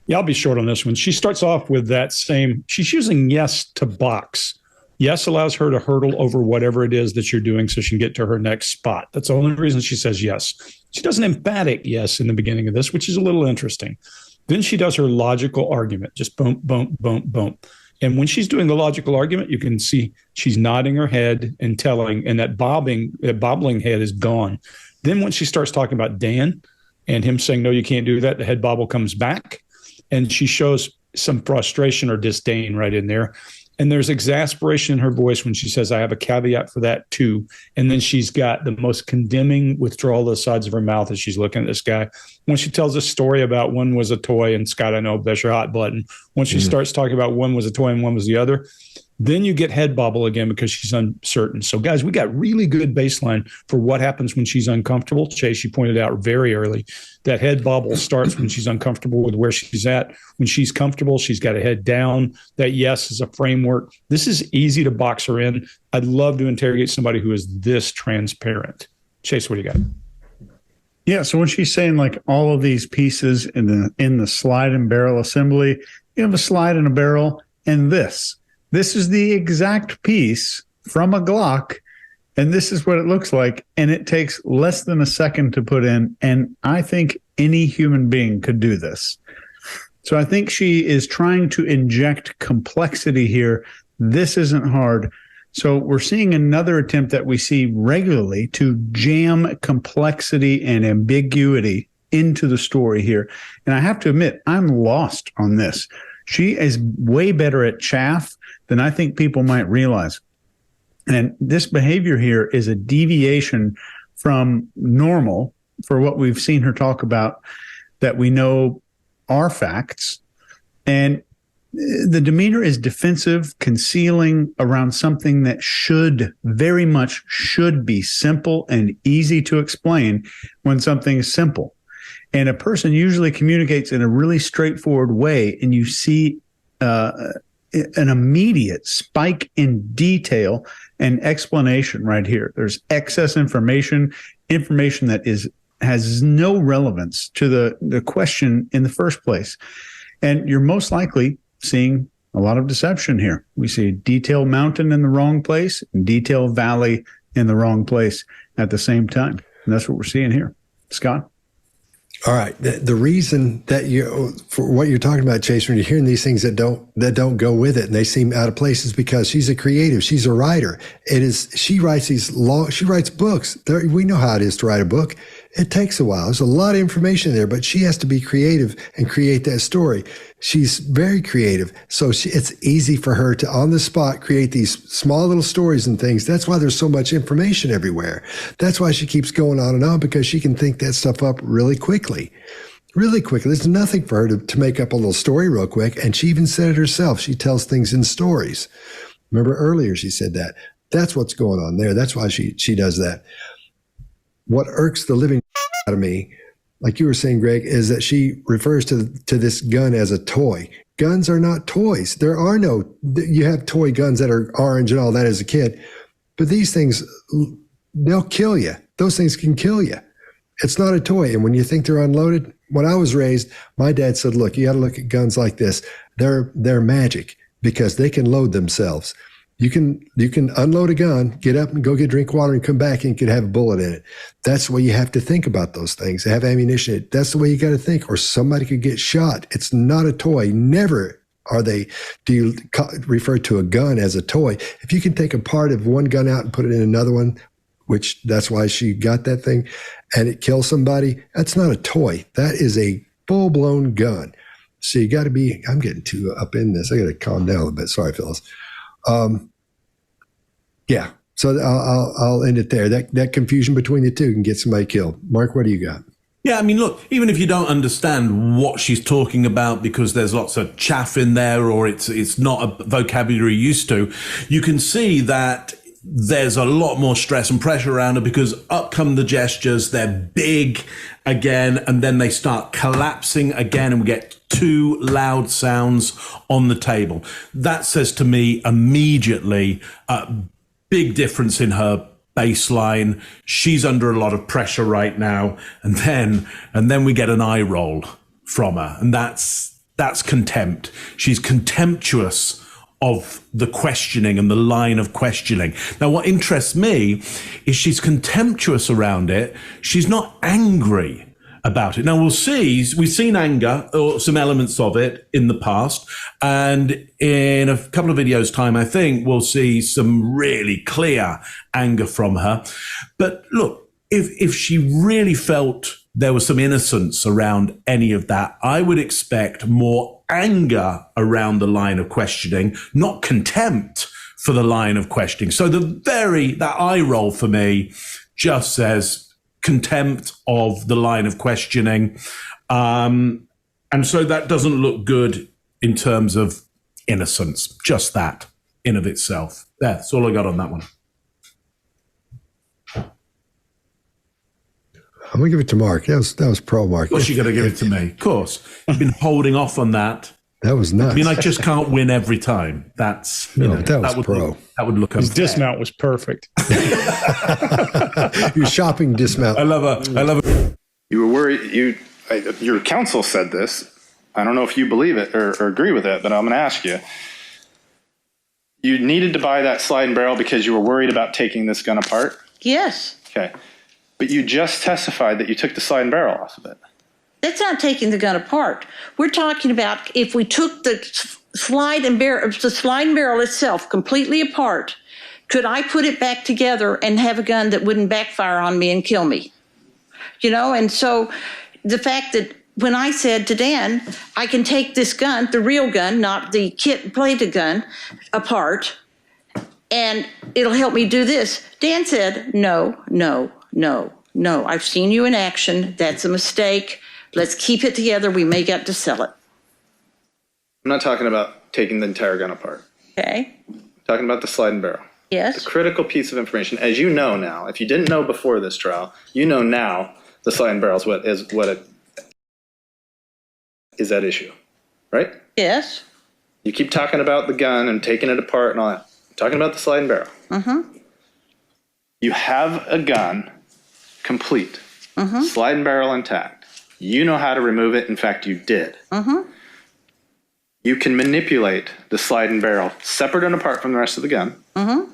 Yeah, I'll be short on this one. She starts off with that same, she's using yes to box. Yes allows her to hurdle over whatever it is that you're doing so she can get to her next spot. That's the only reason she says yes. She does an emphatic yes in the beginning of this, which is a little interesting. Then she does her logical argument, just boom, boom, boom, boom. And when she's doing the logical argument, you can see she's nodding her head and telling, and that bobbling head is gone. Then when she starts talking about Dan and him saying, no, you can't do that, the head bobble comes back, and she shows some frustration or disdain right in there. And there's exasperation in her voice when she says, I have a caveat for that too. And then she's got the most condemning withdrawal of the sides of her mouth as she's looking at this guy. When she tells a story about one was a toy, and Scott, I know that's your hot button. When she starts talking about one was a toy and one was the other, then you get head bobble again because she's uncertain. So guys, we got really good baseline for what happens when she's uncomfortable. Chase, you pointed out very early that head bobble starts when she's uncomfortable with where she's at. When she's comfortable, she's got a head down. That yes is a framework. This is easy to box her in. I'd love to interrogate somebody who is this transparent. Chase, what do you got? Yeah, so when she's saying like all of these pieces in the slide and barrel assembly, you have a slide and a barrel and this. This is the exact piece from a Glock, and this is what it looks like, and it takes less than a second to put in, and I think any human being could do this. So I think she is trying to inject complexity here. This isn't hard. So we're seeing another attempt that we see regularly to jam complexity and ambiguity into the story here. And I have to admit, I'm lost on this. She is way better at chaff than I think people might realize. And this behavior here is a deviation from normal for what we've seen her talk about that we know are facts. And the demeanor is defensive, concealing around something that very much should be simple and easy to explain when something is simple. And a person usually communicates in a really straightforward way, and you see an immediate spike in detail and explanation right here. There's excess information that has no relevance to the question in the first place. And you're most likely seeing a lot of deception here. We see detail mountain in the wrong place and detail valley in the wrong place at the same time. And that's what we're seeing here. Scott? All right. The reason that for what you're talking about, Chase, when you're hearing these things that don't go with it and they seem out of place, is because she's a creative. She's a writer. She writes she writes books. We know how it is to write a book. It takes a while. There's a lot of information there, but she has to be creative and create that story. She's very creative. So it's easy for her to, on the spot, create these small little stories and things. That's why there's so much information everywhere. That's why she keeps going on and on, because she can think that stuff up really quickly. Really quickly. There's nothing for her to make up a little story real quick. And she even said it herself. She tells things in stories. Remember earlier she said that. That's what's going on there. That's why she does that. What irks the living out of me, like you were saying, Greg, is that she refers to this gun as a toy. Guns are not toys. You have toy guns that are orange and all that as a kid, but these things, they'll kill you. Those things can kill you. It's not a toy. And when you think they're unloaded, when I was raised, my dad said, look, you got to look at guns like this. They're magic because they can load themselves. You can unload a gun, get up and go get drink water and come back and you could have a bullet in it. That's the way you have to think about those things. They have ammunition in it. That's the way you got to think, or somebody could get shot. It's not a toy. Never do you refer to a gun as a toy. If you can take a part of one gun out and put it in another one, which that's why she got that thing, and it kills somebody, that's not a toy. That is a full-blown gun. So you got to be, I'm getting too up in this. I got to calm down a little bit. Sorry, Phyllis. Yeah. So I'll end it there. That confusion between the two can get somebody killed. Mark, what do you got? Yeah, I mean, look, even if you don't understand what she's talking about because there's lots of chaff in there or it's not a vocabulary used to, you can see that there's a lot more stress and pressure around her because up come the gestures, they're big again, and then they start collapsing again, and we get two loud sounds on the table. That says to me immediately a big difference in her baseline. She's under a lot of pressure right now, and then we get an eye roll from her, and that's contempt. She's contemptuous of the questioning and the line of questioning. Now, what interests me is she's contemptuous around it. She's not angry about it. Now we've seen anger or some elements of it in the past. And in a couple of videos time, I think we'll see some really clear anger from her. But look, if she really felt there was some innocence around any of that, I would expect more anger around the line of questioning, not contempt for the line of questioning. So that eye roll for me just says contempt of the line of questioning. And so that doesn't look good in terms of innocence, just that in of itself. That's all I got on that one. I'm going to give it to Mark. That was pro Mark. Of course you got to give it to me. Of course. I've been holding off on that. That was nuts. I mean, I just can't win every time. That was pro. That would look His unfair. dismount was perfect. Your shopping dismount. I love it. You were worried. Your counsel said this. I don't know if you believe it or agree with it, but I'm going to ask you. You needed to buy that slide and barrel because you were worried about taking this gun apart? Yes. Okay. But you just testified that you took the slide and barrel off of it. That's not taking the gun apart. We're talking about if we took the slide and barrel itself completely apart, could I put it back together and have a gun that wouldn't backfire on me and kill me? And so the fact that when I said to Dan, I can take this gun, the real gun, not the kit-plated gun, apart, and it'll help me do this. Dan said, no. I've seen you in action. That's a mistake. Let's keep it together. We may get to sell it. I'm not talking about taking the entire gun apart. Okay. I'm talking about the slide and barrel. Yes. The critical piece of information, as you know now, if you didn't know before this trial, you know now the slide and barrel is what it is at issue, right? Yes. You keep talking about the gun and taking it apart and all that. I'm talking about the slide and barrel. Mm-hmm. You have a gun complete, slide and barrel intact. You know how to remove it. In fact, you did. Mm-hmm. You can manipulate the slide and barrel separate and apart from the rest of the gun. Mm-hmm.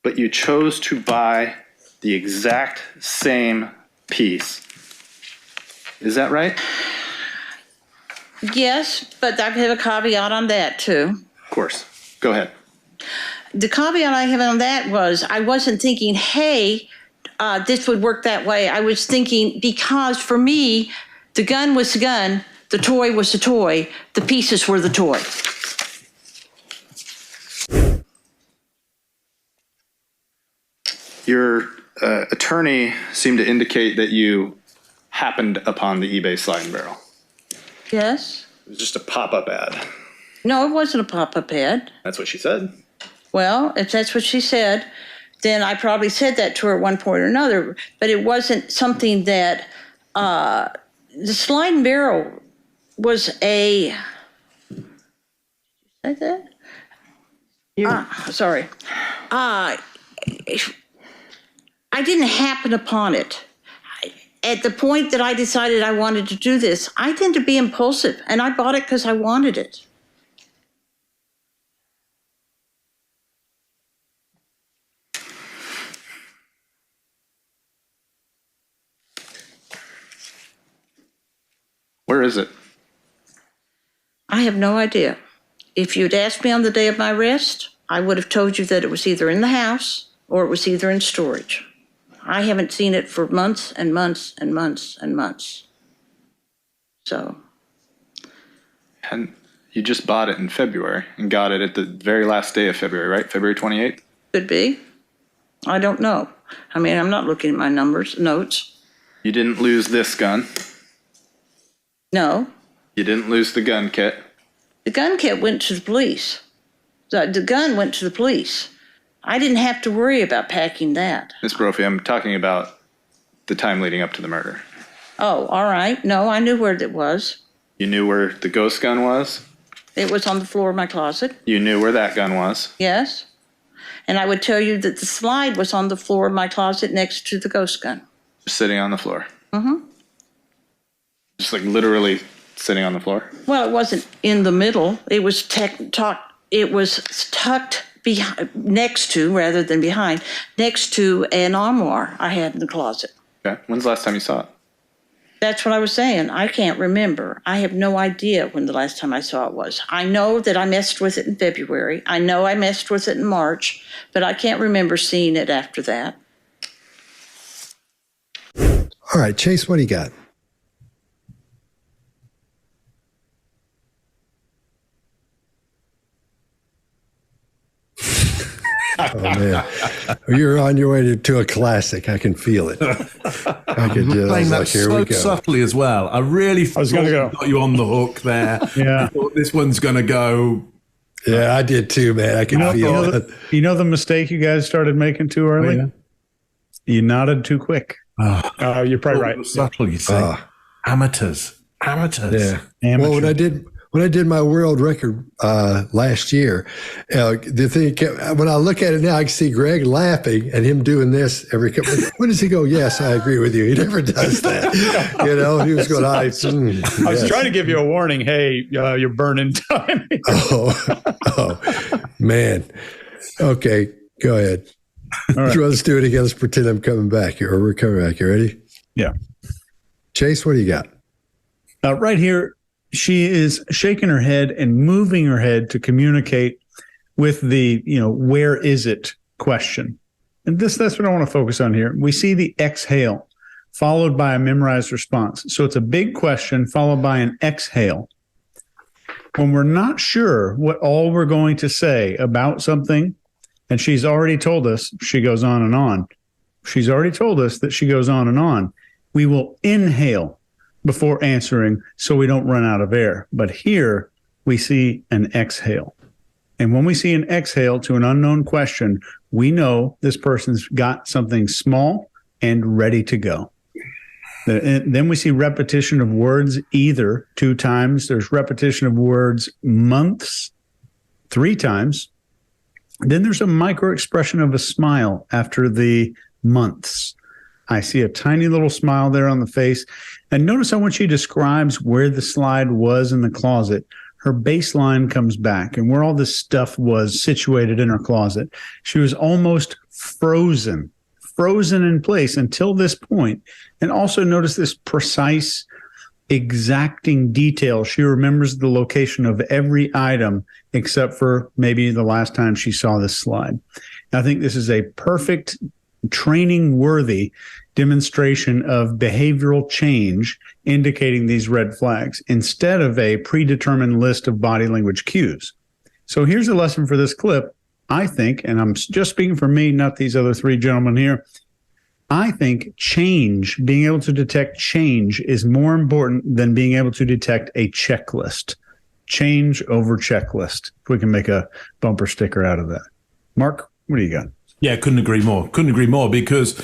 But you chose to buy the exact same piece. Is that right? Yes, but I have a caveat on that too. Of course. Go ahead. The caveat I have on that was I wasn't thinking, hey, this would work that way. I was thinking because for me, the gun was the gun, the toy was the toy, the pieces were the toy. Your attorney seemed to indicate that you happened upon the eBay slide and barrel. Yes? It was just a pop-up ad. No, it wasn't a pop-up ad. That's what she said. Well, if that's what she said, then I probably said that to her at one point or another, but it wasn't something that the slide and barrel was a. Say that? Sorry. I didn't happen upon it. At the point that I decided I wanted to do this, I tend to be impulsive, and I bought it because I wanted it. Where is it? I have no idea. If you'd asked me on the day of my arrest, I would have told you that it was either in the house or it was either in storage. I haven't seen it for months and months and months and months. So. And you just bought it in February and got it at the very last day of February, right? February 28th? Could be. I don't know. I mean, I'm not looking at my notes. You didn't lose this gun. No. You didn't lose the gun kit. The gun kit went to the police. The gun went to the police. I didn't have to worry about packing that. Ms. Brophy, I'm talking about the time leading up to the murder. Oh, all right. No, I knew where it was. You knew where the ghost gun was? It was on the floor of my closet. You knew where that gun was? Yes. And I would tell you that the slide was on the floor of my closet next to the ghost gun. Just sitting on the floor? Mm-hmm. Just like literally sitting on the floor? Well, it wasn't in the middle. It was tucked next to, rather than behind, next to an armoire I had in the closet. Okay. When's the last time you saw it? That's what I was saying. I can't remember. I have no idea when the last time I saw it was. I know that I messed with it in February. I know I messed with it in March, but I can't remember seeing it after that. All right, Chase, what do you got? Oh, man. You're on your way to a classic. I can feel it. I can just, Playing that like, here so we go. subtly as well. I really was gonna go. got you on the hook there. Yeah. I thought this one's going to go. Yeah, I did too, man. I can feel it. You know the mistake you guys started making too early? Yeah. You nodded too quick. You're probably right. Subtle, you say. Amateurs. Yeah. Amateur. Well, when I did my world record last year, the thing kept, when I look at it now, I can see Greg laughing and him doing this every couple. When does he go? Yes, I agree with you. He never does that. He was going. I was trying to give you a warning. Hey, you're burning time. oh, man. Okay, go ahead. All right. Let's do it again. Let's pretend I'm coming back here, or we're coming back. You ready? Yeah. Chase, what do you got? Right here, she is shaking her head and moving her head to communicate with the, where is it question. And that's what I want to focus on here. We see the exhale followed by a memorized response. So it's a big question followed by an exhale. When we're not sure what all we're going to say about something, and she's already told us she goes on and on. She's already told us that she goes on and on. We will inhale before answering so we don't run out of air. But here we see an exhale. And when we see an exhale to an unknown question, we know this person's got something small and ready to go. And then we see repetition of words either 2 times. There's repetition of words months 3 times. Then there's a micro expression of a smile after the months. I see a tiny little smile there on the face. And notice how when she describes where the slide was in the closet, her baseline comes back and where all this stuff was situated in her closet. She was almost frozen in place until this point. And also notice this precise, exacting detail. She remembers the location of every item except for maybe the last time she saw this slide. I think this is a perfect training-worthy demonstration of behavioral change indicating these red flags instead of a predetermined list of body language cues. So here's a lesson for this clip. I think, and I'm just speaking for me, not these other 3 gentlemen here, I think change, being able to detect change is more important than being able to detect a checklist. Change over checklist. If we can make a bumper sticker out of that. Mark, what do you got? Yeah, couldn't agree more because,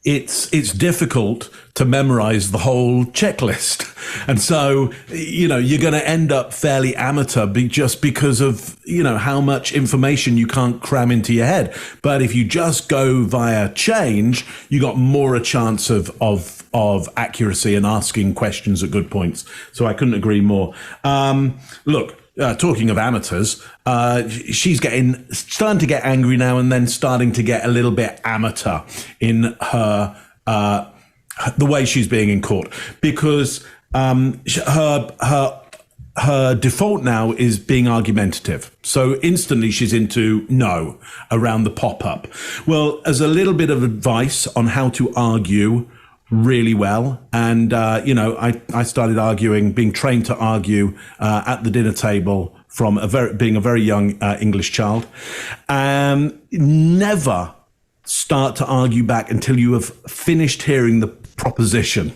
it's difficult to memorize the whole checklist. And so, you're going to end up fairly amateur just because of, how much information you can't cram into your head. But if you just go via change, you got more a chance of accuracy and asking questions at good points. So I couldn't agree more. Look, talking of amateurs, she's starting to get angry now and then starting to get a little bit amateur in her the way she's being in court, because her default now is being argumentative. So instantly she's into no around the pop-up. Well, as a little bit of advice on how to argue really well. And, I started being trained to argue at the dinner table from being a very young English child. Never start to argue back until you have finished hearing the proposition,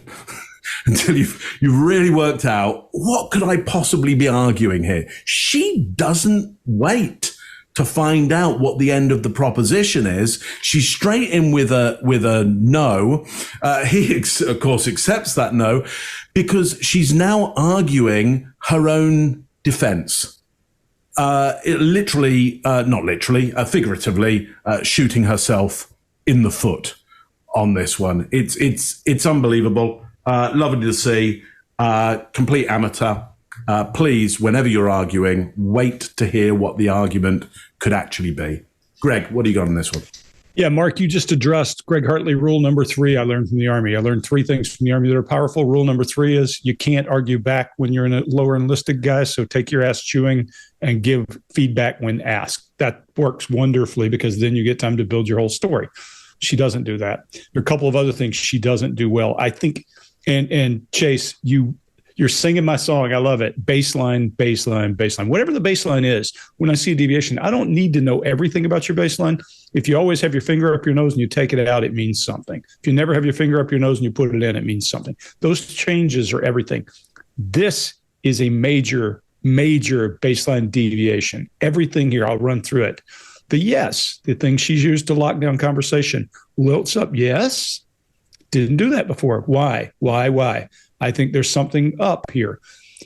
until you've really worked out, what could I possibly be arguing here? She doesn't wait to find out what the end of the proposition is. She's straight in with a no. He, of course, accepts that no because she's now arguing her own defense. Figuratively, shooting herself in the foot on this one. It's unbelievable. Lovely to see. Complete amateur. Please, whenever you're arguing, wait to hear what the argument could actually be. Greg, what do you got on this one? Yeah, Mark, you just addressed Greg Hartley rule number 3 I learned from the Army. I learned 3 things from the Army that are powerful. Rule number 3 is you can't argue back when you're in a lower enlisted guy, so take your ass chewing and give feedback when asked. That works wonderfully because then you get time to build your whole story. She doesn't do that. There are a couple of other things she doesn't do well. I think, and Chase, you're singing my song. I love it. Baseline, baseline, baseline. Whatever the baseline is, when I see a deviation, I don't need to know everything about your baseline. If you always have your finger up your nose and you take it out, it means something. If you never have your finger up your nose and you put it in, it means something. Those changes are everything. This is a major, major baseline deviation. Everything here, I'll run through it. The yes, the thing she's used to lock down conversation. Lilts up, yes. Didn't do that before. Why? I think there's something up here.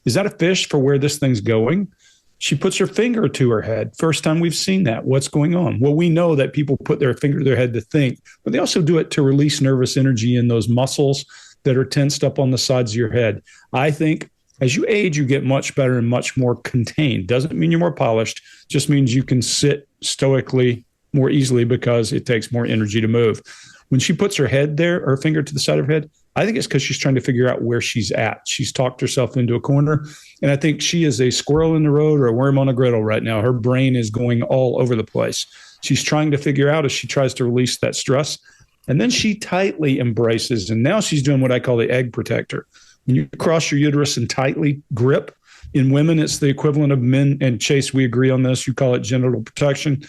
Is that a fish for where this thing's going? She puts her finger to her head. First time we've seen that. What's going on? Well, we know that people put their finger to their head to think, but they also do it to release nervous energy in those muscles that are tensed up on the sides of your head. I think as you age, you get much better and much more contained. Doesn't mean you're more polished, just means you can sit stoically more easily because it takes more energy to move. When she puts her head there, her finger to the side of her head, I think it's because she's trying to figure out where she's at. She's talked herself into a corner. And I think she is a squirrel in the road or a worm on a griddle right now. Her brain is going all over the place. She's trying to figure out as she tries to release that stress. And then she tightly embraces. And now she's doing what I call the egg protector. When you cross your uterus and tightly grip, in women, it's the equivalent of men. And Chase, we agree on this. You call it genital protection.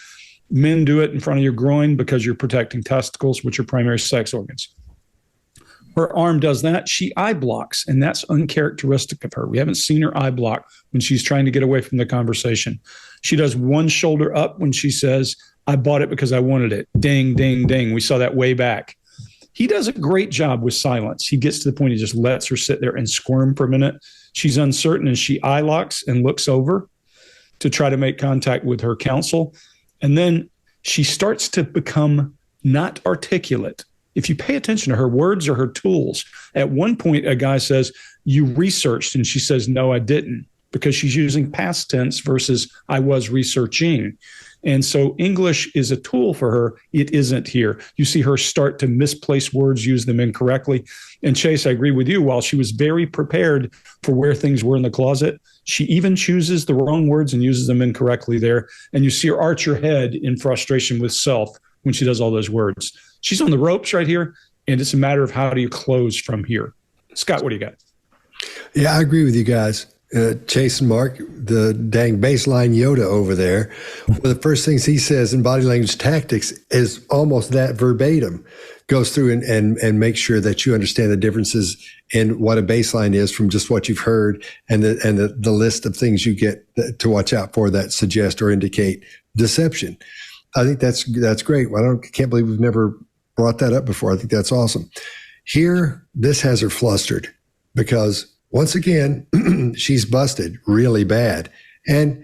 Men do it in front of your groin because you're protecting testicles, which are primary sex organs. Her arm does that. She eye blocks, and that's uncharacteristic of her. We haven't seen her eye block when she's trying to get away from the conversation. She does one shoulder up when she says, I bought it because I wanted it. Ding, ding, ding. We saw that way back. He does a great job with silence. He gets to the point he just lets her sit there and squirm for a minute. She's uncertain, and she eye locks and looks over to try to make contact with her counsel. And then she starts to become not articulate. If you pay attention to her words or her tools, at one point, a guy says, you researched, and she says, no, I didn't, because she's using past tense versus I was researching. And so English is a tool for her. It isn't here. You see her start to misplace words, use them incorrectly. And Chase, I agree with you. While she was very prepared for where things were in the closet, she even chooses the wrong words and uses them incorrectly there. And you see her arch her head in frustration with self when she does all those words. She's on the ropes right here, and it's a matter of how do you close from here. Scott, what do you got? Yeah, I agree with you guys. Chase and Mark, the dang baseline Yoda over there. One of the first things he says in body language tactics is almost that verbatim. Goes through and makes sure that you understand the differences in what a baseline is from just what you've heard and the list of things you get to watch out for that suggest or indicate deception. I think that's great. Can't believe we've never brought that up before. I think that's awesome. Here, this has her flustered because once again, she's busted really bad. And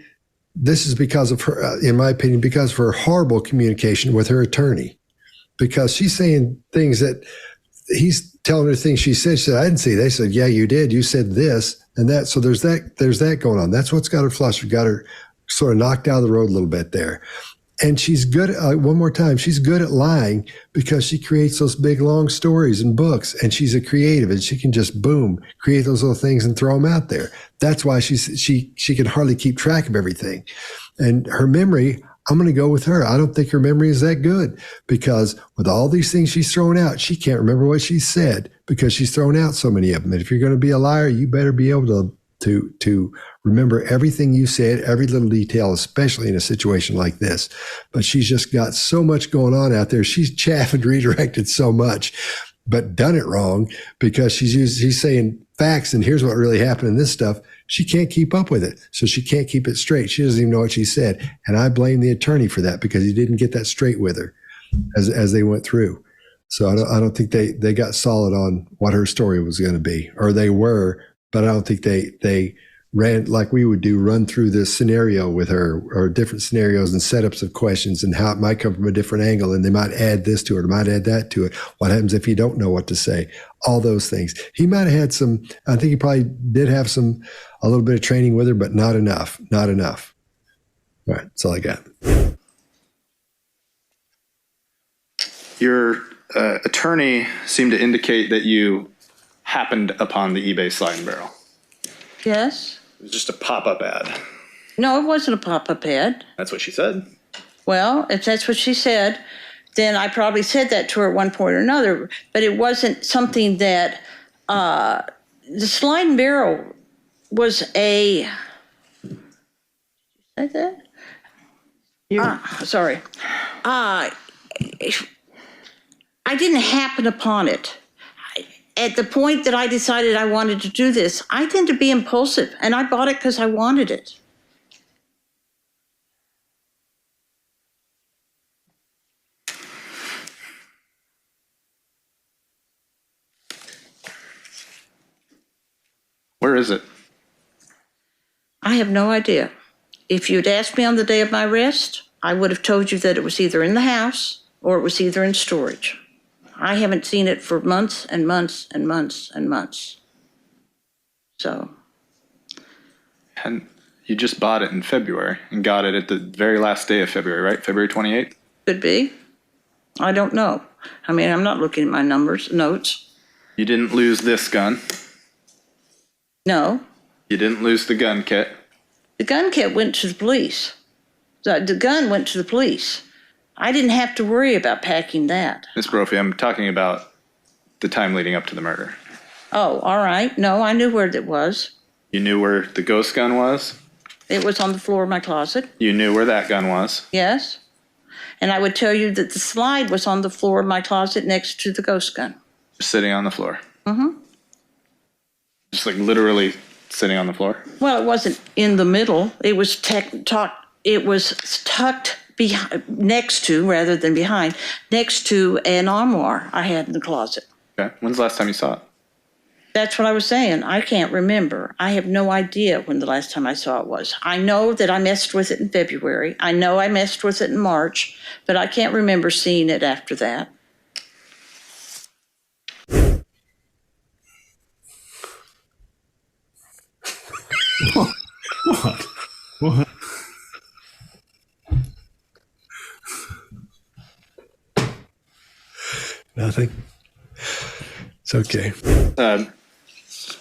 this is because of her, in my opinion, because of her horrible communication with her attorney. Because she's saying things that he's telling her things she said. She said, I didn't say. They said, yeah, you did. You said this and that. So there's that going on. That's what's got her flustered, got her sort of knocked down the road a little bit there. And she's good, one more time, she's good at lying because she creates those big, long stories and books, and she's a creative, and she can just, boom, create those little things and throw them out there. That's why she can hardly keep track of everything. And her memory, I'm going to go with her. I don't think her memory is that good because with all these things she's thrown out, she can't remember what she said because she's thrown out so many of them. And if you're going to be a liar, you better be able to remember everything you said, every little detail, especially in a situation like this. But she's just got so much going on out there. She's chaffed and redirected so much, but done it wrong because she's saying facts and here's what really happened in this stuff. She can't keep up with it. So she can't keep it straight. She doesn't even know what she said. And I blame the attorney for that because he didn't get that straight with her as they went through. So I don't think they got solid on what her story was going to be, or they were, but I don't think they ran like we would do, run through this scenario with her or different scenarios and setups of questions and how it might come from a different angle. And they might add this to it or might add that to it. What happens if you don't know what to say? All those things. He might have had some, I think he probably did have a little bit of training with her, but not enough. All right. That's all I got. Your attorney seemed to indicate that you happened upon the eBay slide and barrel. Yes. It was just a pop-up ad. No, it wasn't a pop-up ad. That's what she said. Well, if that's what she said, then I probably said that to her at one point or another, but it wasn't something that, the slide and barrel was a, say that? Sorry. I didn't happen upon it. At the point that I decided I wanted to do this, I tend to be impulsive, and I bought it because I wanted it. Where is it? I have no idea. If you'd asked me on the day of my arrest, I would have told you that it was either in the house or it was either in storage. I haven't seen it for months and months and months and months. So. And you just bought it in February and got it at the very last day of February, right? February 28th? Could be. I don't know. I mean, I'm not looking at my notes. You didn't lose this gun. No. You didn't lose the gun kit. The gun kit went to the police. The gun went to the police. I didn't have to worry about packing that. Ms. Brophy, I'm talking about the time leading up to the murder. Oh, all right. No, I knew where it was. You knew where the ghost gun was? It was on the floor of my closet. You knew where that gun was? Yes. And I would tell you that the slide was on the floor of my closet next to the ghost gun. Just sitting on the floor? Mm-hmm. Just like literally sitting on the floor? Well, it wasn't in the middle. It was tucked next to, rather than behind, next to an armoire I had in the closet. Okay. When's the last time you saw it? That's what I was saying. I can't remember. I have no idea when the last time I saw it was. I know that I messed with it in February. I know I messed with it in March, but I can't remember seeing it after that. What? Nothing. It's okay.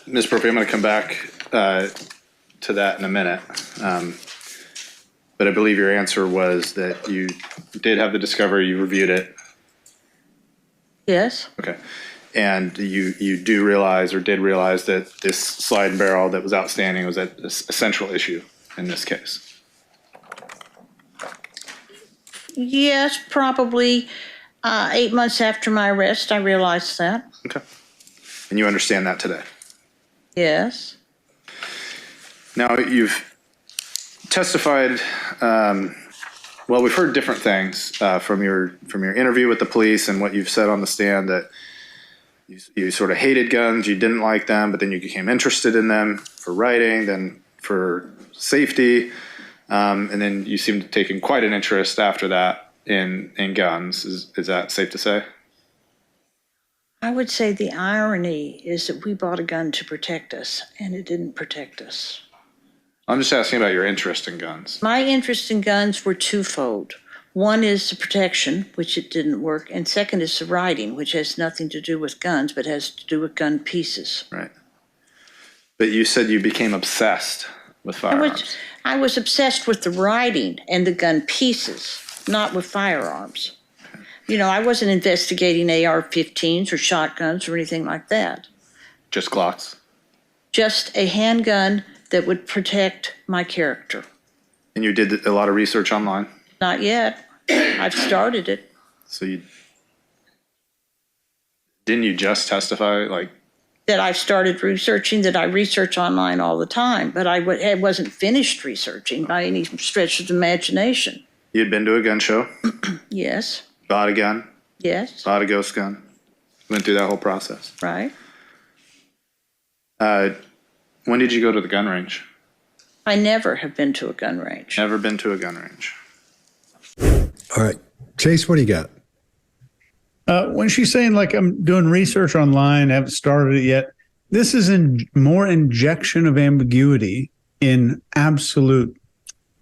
Ms. Brophy, I'm going to come back to that in a minute. But I believe your answer was that you did have the discovery, you reviewed it. Yes. Okay. And you do realize or did realize that this slide and barrel that was outstanding was a central issue in this case. Yes, probably 8 months after my arrest, I realized that. Okay. And you understand that today? Yes. Now, you've testified, well, we've heard different things from your interview with the police and what you've said on the stand, that you sort of hated guns, you didn't like them, but then you became interested in them for writing, then for safety, and then you seemed to have taken quite an interest after that in guns. Is that safe to say? I would say the irony is that we bought a gun to protect us, and it didn't protect us. I'm just asking about your interest in guns. My interest in guns were twofold. One is the protection, which it didn't work, and second is the writing, which has nothing to do with guns, but has to do with gun pieces. Right. But you said you became obsessed with firearms. I was obsessed with the writing and the gun pieces, not with firearms. You know, I wasn't investigating AR-15s or shotguns or anything like that. Just Glocks? Just a handgun that would protect my character. And you did a lot of research online? Not yet. I've started it. So didn't you just testify, like? That I've started researching, that I research online all the time, but I wasn't finished researching by any stretch of the imagination. You'd been to a gun show? Yes. Bought a gun? Yes. Bought a ghost gun? Went through that whole process? Right. When did you go to the gun range? I never have been to a gun range. Never been to a gun range. All right. Chase, what do you got? When she's saying, like, I'm doing research online, haven't started it yet, this is more injection of ambiguity in absolute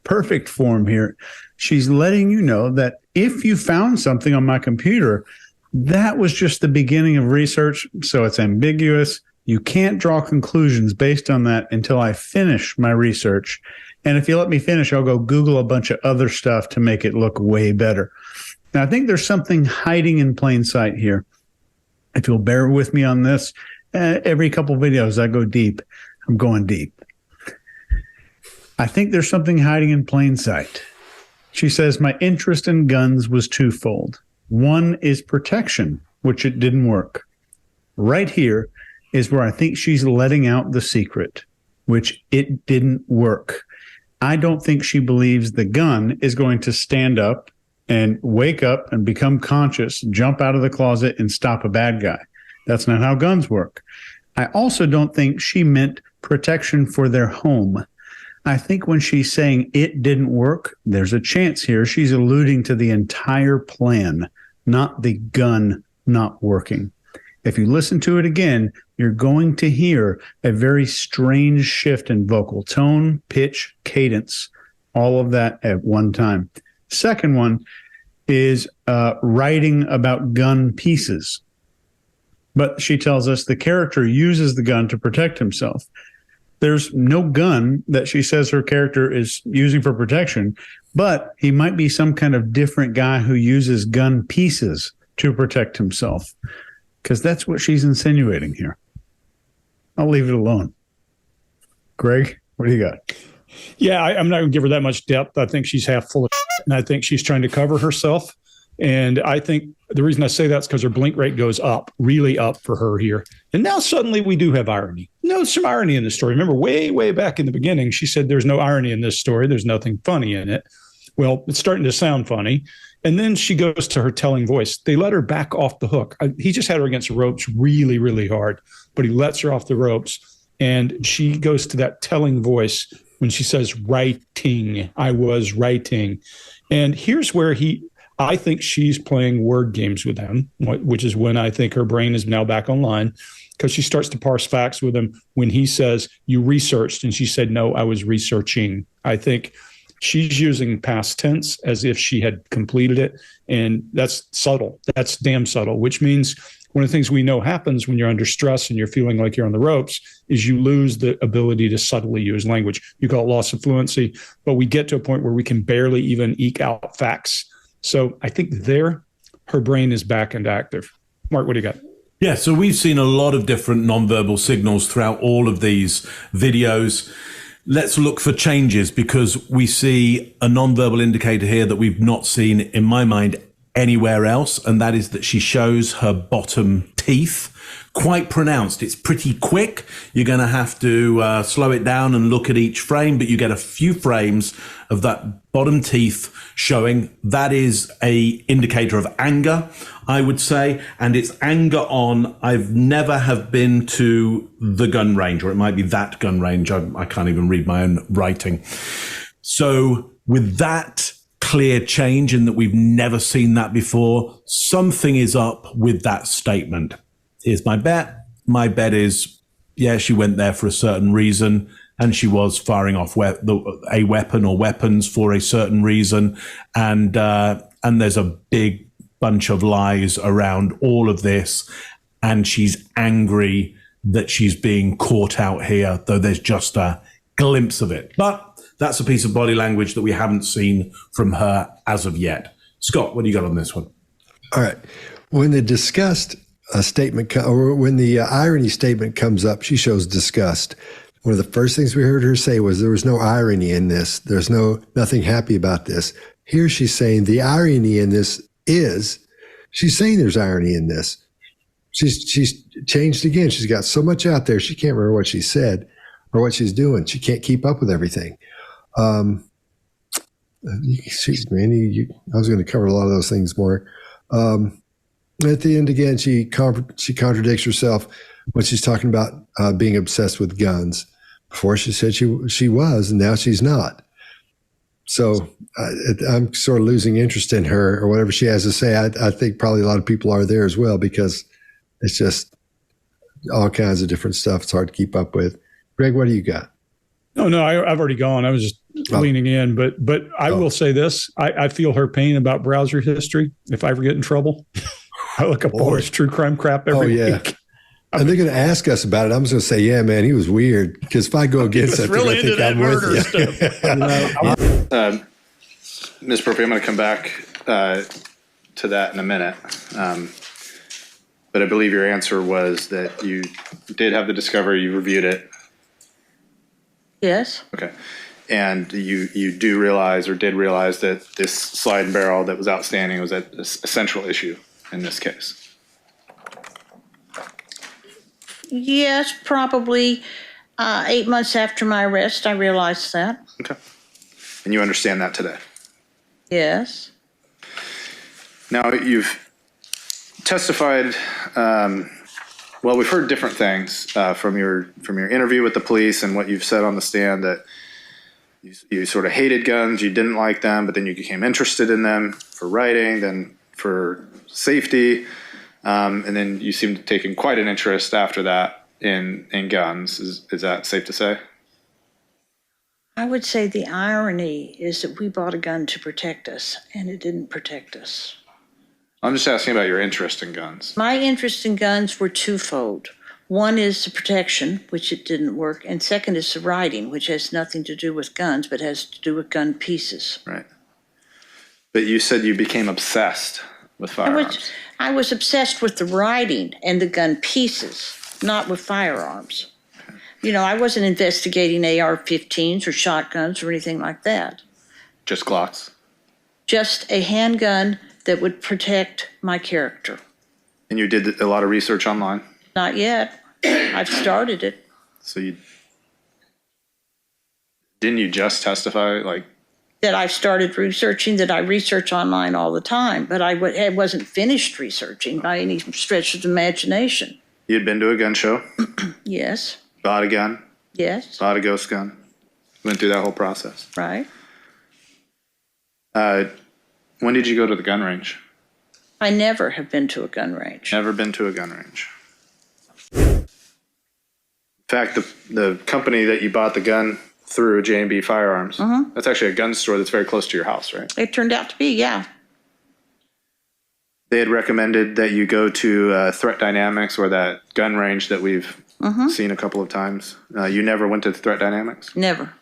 perfect form here. She's letting you know that if you found something on my computer, That was just the beginning of research, so it's ambiguous. You can't draw conclusions based on that until I finish my research. And if you let me finish, I'll go Google a bunch of other stuff to make it look way better. Now, I think there's something hiding in plain sight here. If you'll bear with me on this, every couple videos I go deep. I'm going deep. I think there's something hiding in plain sight. She says, my interest in guns was twofold. One is protection, which it didn't work. Right here is where I think she's letting out the secret, which it didn't work. I don't think she believes the gun is going to stand up and wake up and become conscious, jump out of the closet and stop a bad guy. That's not how guns work. I also don't think she meant protection for their home. I think when she's saying it didn't work, there's a chance here she's alluding to the entire plan, not the gun not working. If you listen to it again, you're going to hear a very strange shift in vocal tone, pitch, cadence, all of that at one time. Second one is writing about gun pieces. But she tells us the character uses the gun to protect himself. There's no gun that she says her character is using for protection, but he might be some kind of different guy who uses gun pieces to protect himself, because that's what she's insinuating here. I'll leave it alone. Greg, what do you got? Yeah, I'm not going to give her that much depth. I think she's half full of shit, and I think she's trying to cover herself. And I think the reason I say that's because her blink rate goes up, really up for her here. And now suddenly we do have irony. No, some irony in the story. Remember, way back in the beginning, she said there's no irony in this story. There's nothing funny in it. Well, it's starting to sound funny. And then she goes to her telling voice. They let her back off the hook. He just had her against the ropes really, really hard, but he lets her off the ropes. And she goes to that telling voice when she says, writing, I was writing. And here's where I think she's playing word games with him, which is when I think her brain is now back online, because she starts to parse facts with him when he says, you researched, and she said, no, I was researching. I think she's using past tense as if she had completed it, and that's subtle. That's damn subtle, which means one of the things we know happens when you're under stress and you're feeling like you're on the ropes is you lose the ability to subtly use language. You call it loss of fluency, but we get to a point where we can barely even eke out facts. So I think there, her brain is back and active. Mark, what do you got? Yeah, so we've seen a lot of different nonverbal signals throughout all of these videos. Let's look for changes, because we see a nonverbal indicator here that we've not seen, in my mind, anywhere else, and that is that she shows her bottom teeth. Quite pronounced. It's pretty quick. You're going to have to slow it down and look at each frame, but you get a few frames of that bottom teeth showing. That is a indicator of anger, I would say, and it's anger on, I've never have been to the gun range, or it might be that gun range. I can't even read my own writing. So with that clear change in that we've never seen that before, something is up with that statement. Here's my bet. My bet is, yeah, she went there for a certain reason, and she was firing off a weapon or weapons for a certain reason. And there's a big bunch of lies around all of this. And she's angry that she's being caught out here, though there's just a glimpse of it. But that's a piece of body language that we haven't seen from her as of yet. Scott, what do you got on this one? All right. When the disgust statement, or when the irony statement comes up, she shows disgust. One of the first things we heard her say was there was no irony in this. There's nothing happy about this. Here she's saying the irony in this is, she's saying there's irony in this. She's changed again. She's got so much out there, she can't remember what she said or what she's doing. She can't keep up with everything. Excuse me, I was going to cover a lot of those things more. At the end, again, she contradicts herself when she's talking about being obsessed with guns. Before she said she was, and now she's not. So I'm sort of losing interest in her or whatever she has to say. I think probably a lot of people are there as well, because it's just all kinds of different stuff. It's hard to keep up with. Greg, what do you got? No, I've already gone. I was just leaning in, but I will say this. I feel her pain about browser history if I ever get in trouble. I look up all this true crime crap every week. And they're going to ask us about it. I'm just going to say, yeah, man, he was weird. Because if I go against it, really I think I'm with you. Ms. Murphy, I'm going to come back to that in a minute. But I believe your answer was that you did have the discovery, you reviewed it. Yes. Okay. And you do realize or did realize that this slide and barrel that was outstanding was a central issue in this case. Yes, probably 8 months after my arrest, I realized that. Okay. And you understand that today? Yes. Now, you've testified, well, we've heard different things from your interview with the police and what you've said on the stand, that you sort of hated guns, you didn't like them, but then you became interested in them for writing, then for safety, and then you seemed to have taken quite an interest after that in guns. Is that safe to say? I would say the irony is that we bought a gun to protect us, and it didn't protect us. I'm just asking about your interest in guns. My interest in guns were twofold. One is the protection, which it didn't work, and second is the writing, which has nothing to do with guns, but has to do with gun pieces. Right. But you said you became obsessed with firearms. I was obsessed with the writing and the gun pieces, not with firearms. Okay. You know, I wasn't investigating AR-15s or shotguns or anything like that. Just Glocks? Just a handgun that would protect my character. And you did a lot of research online? Not yet. I've started it. So didn't you just testify, like? That I've started researching, that I research online all the time, but I wasn't finished researching by any stretch of the imagination. You had been to a gun show? Yes. Bought a gun? Yes. Bought a ghost gun? Went through that whole process? Right. When did you go to the gun range? I never have been to a gun range. Never been to a gun range. In fact, the company that you bought the gun through, J&B Firearms, that's actually a gun store that's very close to your house, right? It turned out to be, yeah. They had recommended that you go to Threat Dynamics, or that gun range that we've seen a couple of times. You never went to Threat Dynamics? Never.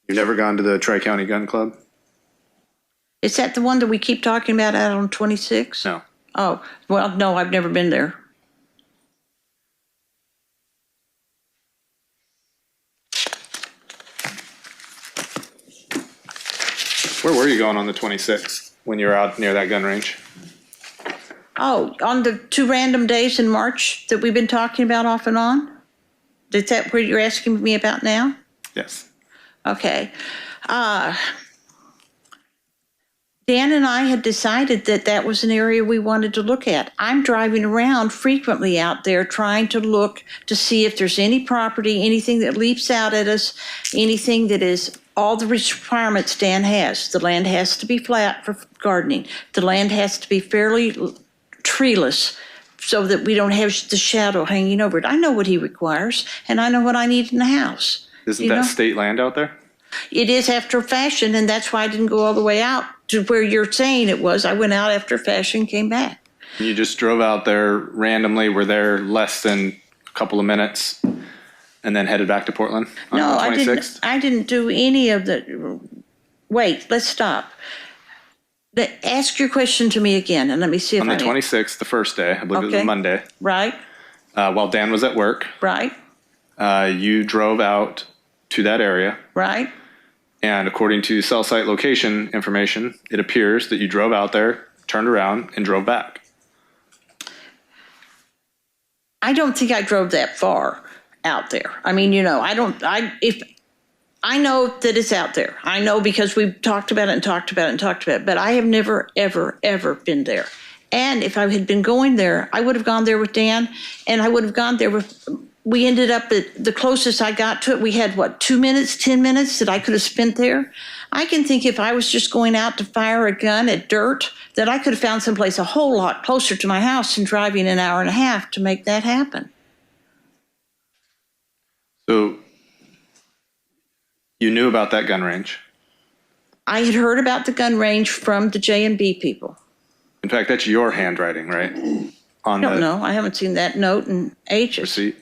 You've never gone to the Tri-County Gun Club? Is that the one that we keep talking about out on 26? No. Oh, well, no, I've never been there. Where were you going on the 26th when you were out near that gun range? Oh, on the 2 random days in March that we've been talking about off and on? Is that what you're asking me about now? Yes. Okay. Dan and I had decided that that was an area we wanted to look at. I'm driving around frequently out there trying to look to see if there's any property, anything that leaps out at us, anything that is all the requirements Dan has. The land has to be flat for gardening. The land has to be fairly treeless so that we don't have the shadow hanging over it. I know what he requires, and I know what I need in the house. Isn't that state land out there? It is after fashion, and that's why I didn't go all the way out to where you're saying it was. I went out after fashion, came back. You just drove out there randomly, were there less than a couple of minutes, and then headed back to Portland on No, the 26th? I didn't do any of the. Wait, let's stop. Ask your question to me again, and let me see if on the 26th, the first day, I believe it was a Monday. Right. While Dan was at work. Right. You drove out to that area. Right. And according to cell site location information, it appears that you drove out there, turned around, and drove back. I don't think I drove that far out there. I mean, you know, I know that it's out there. I know because we've talked about it and talked about it and talked about it, but I have never, ever, ever been there. And if I had been going there, I would have gone there with Dan, and I would have gone there with. We ended up at the closest I got to it. We had, 2 minutes, 10 minutes that I could have spent there. I can think if I was just going out to fire a gun at dirt, that I could have found someplace a whole lot closer to my house than driving an hour and a half to make that happen. So you knew about that gun range? I had heard about the gun range from the J&B people. In fact, that's your handwriting, right? I don't know. I haven't seen that note in ages. Receipt.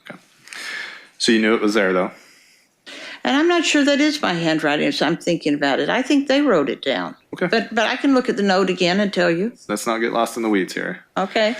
Okay. So you knew it was there, though? And I'm not sure that is my handwriting as I'm thinking about it. I think they wrote it down. Okay. But I can look at the note again and tell you. Let's not get lost in the weeds here. Okay.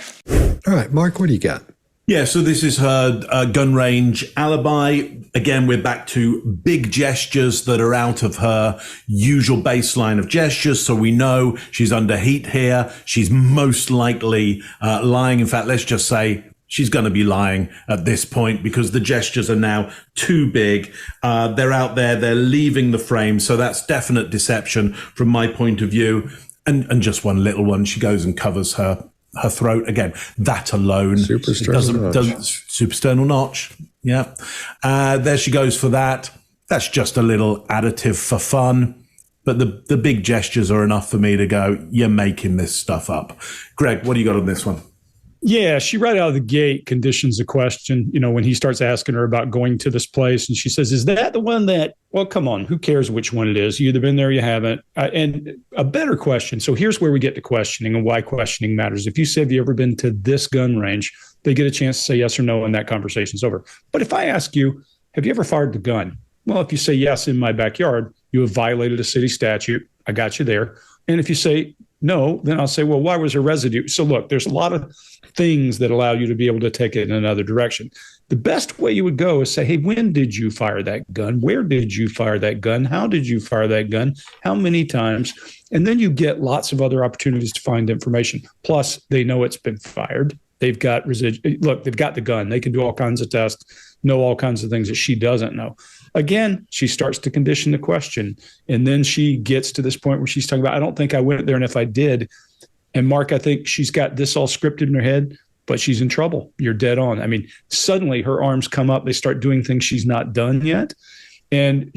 All right, Mark, what do you got? Yeah, so this is her gun range alibi. Again, we're back to big gestures that are out of her usual baseline of gestures. So we know she's under heat here. She's most likely lying. In fact, let's just say she's going to be lying at this point because the gestures are now too big. They're out there. They're leaving the frame. So that's definite deception from my point of view. And just one little one. She goes and covers her throat. Again, that alone suprasternal notch. Yeah. There she goes for that. That's just a little additive for fun. But the big gestures are enough for me to go, you're making this stuff up. Greg, what do you got on this one? Yeah, she right out of the gate conditions the question, when he starts asking her about going to this place. And she says, is that the one that, well, come on, who cares which one it is? You either been there or you haven't. And a better question. So here's where we get to questioning and why questioning matters. If you say, have you ever been to this gun range? They get a chance to say yes or no, and that conversation's over. But if I ask you, have you ever fired the gun? Well, if you say yes, in my backyard, you have violated a city statute. I got you there. And if you say no, then I'll say, well, why was there residue? So look, there's a lot of things that allow you to be able to take it in another direction. The best way you would go is say, hey, when did you fire that gun? Where did you fire that gun? How did you fire that gun? How many times? And then you get lots of other opportunities to find information. Plus, they know it's been fired. They've got look, they've got the gun. They can do all kinds of tests, know all kinds of things that she doesn't know. Again, she starts to condition the question. And then she gets to this point where she's talking about, I don't think I went there. And if I did, and Mark, I think she's got this all scripted in her head, but she's in trouble. You're dead on. I mean, suddenly her arms come up. They start doing things she's not done yet. And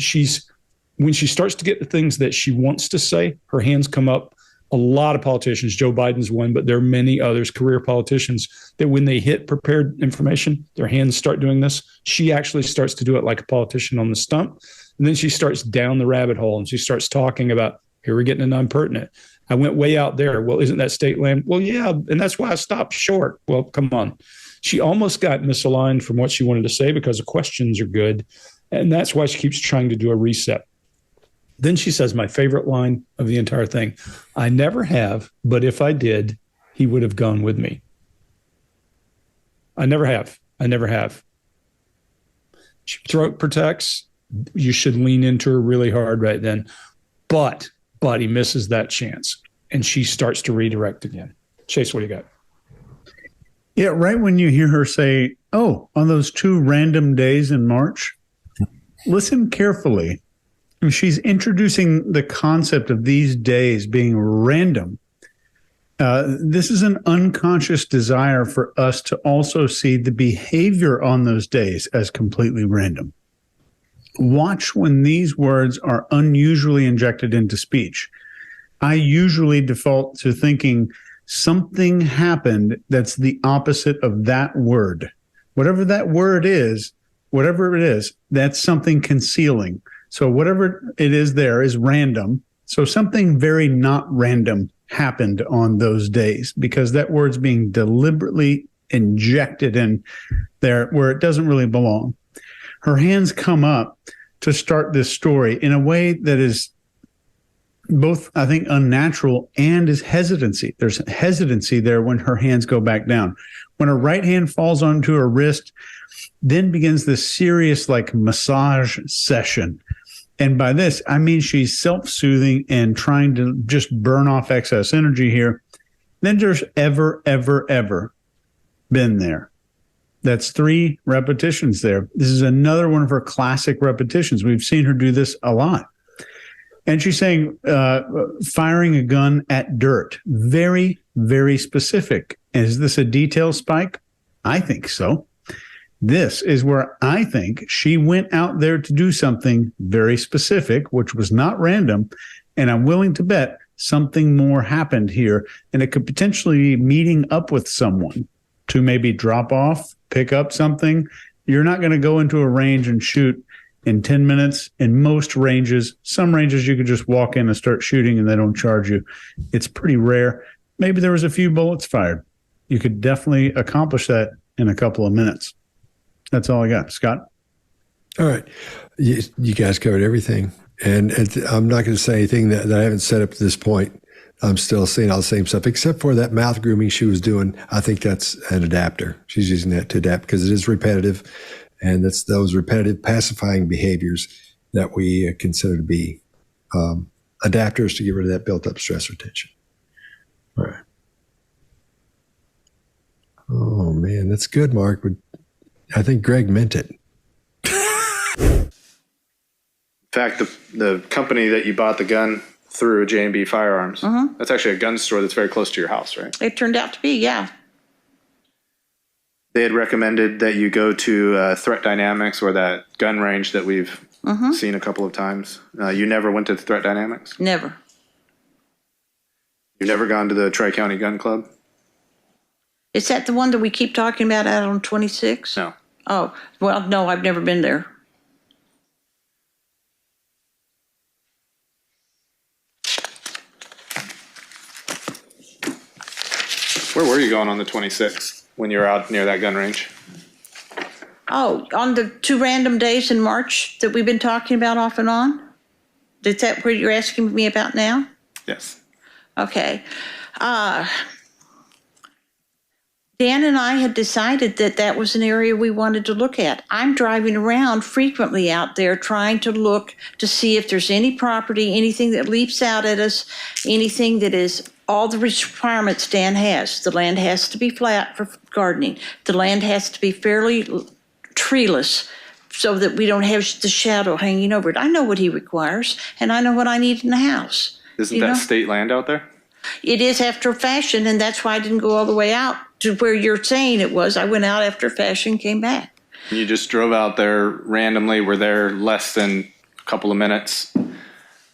when she starts to get the things that she wants to say, her hands come up. A lot of politicians, Joe Biden's one, but there are many others, career politicians, that when they hit prepared information, their hands start doing this. She actually starts to do it like a politician on the stump. And then she starts down the rabbit hole and she starts talking about, here we're getting a non-pertinent. I went way out there. Well, isn't that state land? Well, yeah. And that's why I stopped short. Well, come on. She almost got misaligned from what she wanted to say because the questions are good. And that's why she keeps trying to do a reset. Then she says, my favorite line of the entire thing, I never have, but if I did, he would have gone with me. I never have. I never have. She throat protects. You should lean into her really hard right then. But he misses that chance. And she starts to redirect again. Chase, what do you got? Yeah, right when you hear her say, oh, on those 2 random days in March, listen carefully. She's introducing the concept of these days being random. This is an unconscious desire for us to also see the behavior on those days as completely random. Watch when these words are unusually injected into speech. I usually default to thinking something happened that's the opposite of that word. Whatever that word is, whatever it is, that's something concealing. So whatever it is there is random. So something very not random happened on those days because that word's being deliberately injected in there where it doesn't really belong. Her hands come up to start this story in a way that is both, I think, unnatural and is hesitancy. There's hesitancy there when her hands go back down. When her right hand falls onto her wrist, then begins this serious massage session. And by this, I mean she's self-soothing and trying to just burn off excess energy here. Then there's ever been there. That's 3 repetitions there. This is another one of her classic repetitions. We've seen her do this a lot. And she's saying firing a gun at dirt. Very, very specific. Is this a detail spike? I think so. This is where I think she went out there to do something very specific, which was not random. And I'm willing to bet something more happened here. And it could potentially be meeting up with someone to maybe drop off, pick up something. You're not going to go into a range and shoot in 10 minutes. In most ranges, some ranges you could just walk in and start shooting and they don't charge you. It's pretty rare. maybe there was a few bullets fired. You could definitely accomplish that in a couple of minutes. That's all I got. Scott? All right. You guys covered everything. And I'm not going to say anything that I haven't said up to this point. I'm still saying all the same stuff, except for that mouth grooming she was doing. I think that's an adapter. She's using that to adapt because it is repetitive. And it's those repetitive pacifying behaviors that we consider to be adapters to get rid of that built up stress or tension. All right. Oh, man, that's good, Mark. I think Greg meant it. In fact, the company that you bought the gun through, J&B Firearms, that's actually a gun store that's very close to your house, right? It turned out to be, yeah. They had recommended that you go to Threat Dynamics or that gun range that we've seen a couple of times. You never went to Threat Dynamics? Never. You've never gone to the Tri-County Gun Club? Is that the one that we keep talking about out on 26? No. Oh, well, no, I've never been there. Where were you going on the 26th when you were out near that gun range? Oh, on the 2 random days in March that we've been talking about off and on? Is that what you're asking me about now? Yes. Okay. Dan and I had decided that that was an area we wanted to look at. I'm driving around frequently out there trying to look to see if there's any property, anything that leaps out at us, anything that is all the requirements Dan has. The land has to be flat for gardening. The land has to be fairly treeless so that we don't have the shadow hanging over it. I know what he requires, and I know what I need in the house. Isn't that state land out there? It is after a fashion, and that's why I didn't go all the way out to where you're saying it was. I went out after a fashion, came back. You just drove out there randomly, were there less than a couple of minutes,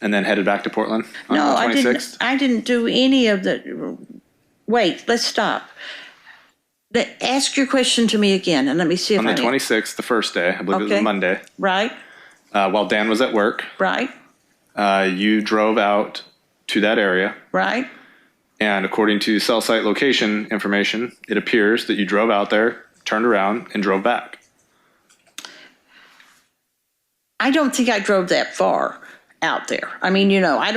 and then headed back to Portland on No, the 26th? I didn't do any of the. Wait, let's stop. Ask your question to me again, and let me see if on the 26th, the first day, I believe it was a Monday. Right. While Dan was at work. Right. You drove out to that area. Right. And according to cell site location information, it appears that you drove out there, turned around, and drove back. I don't think I drove that far out there. I mean, I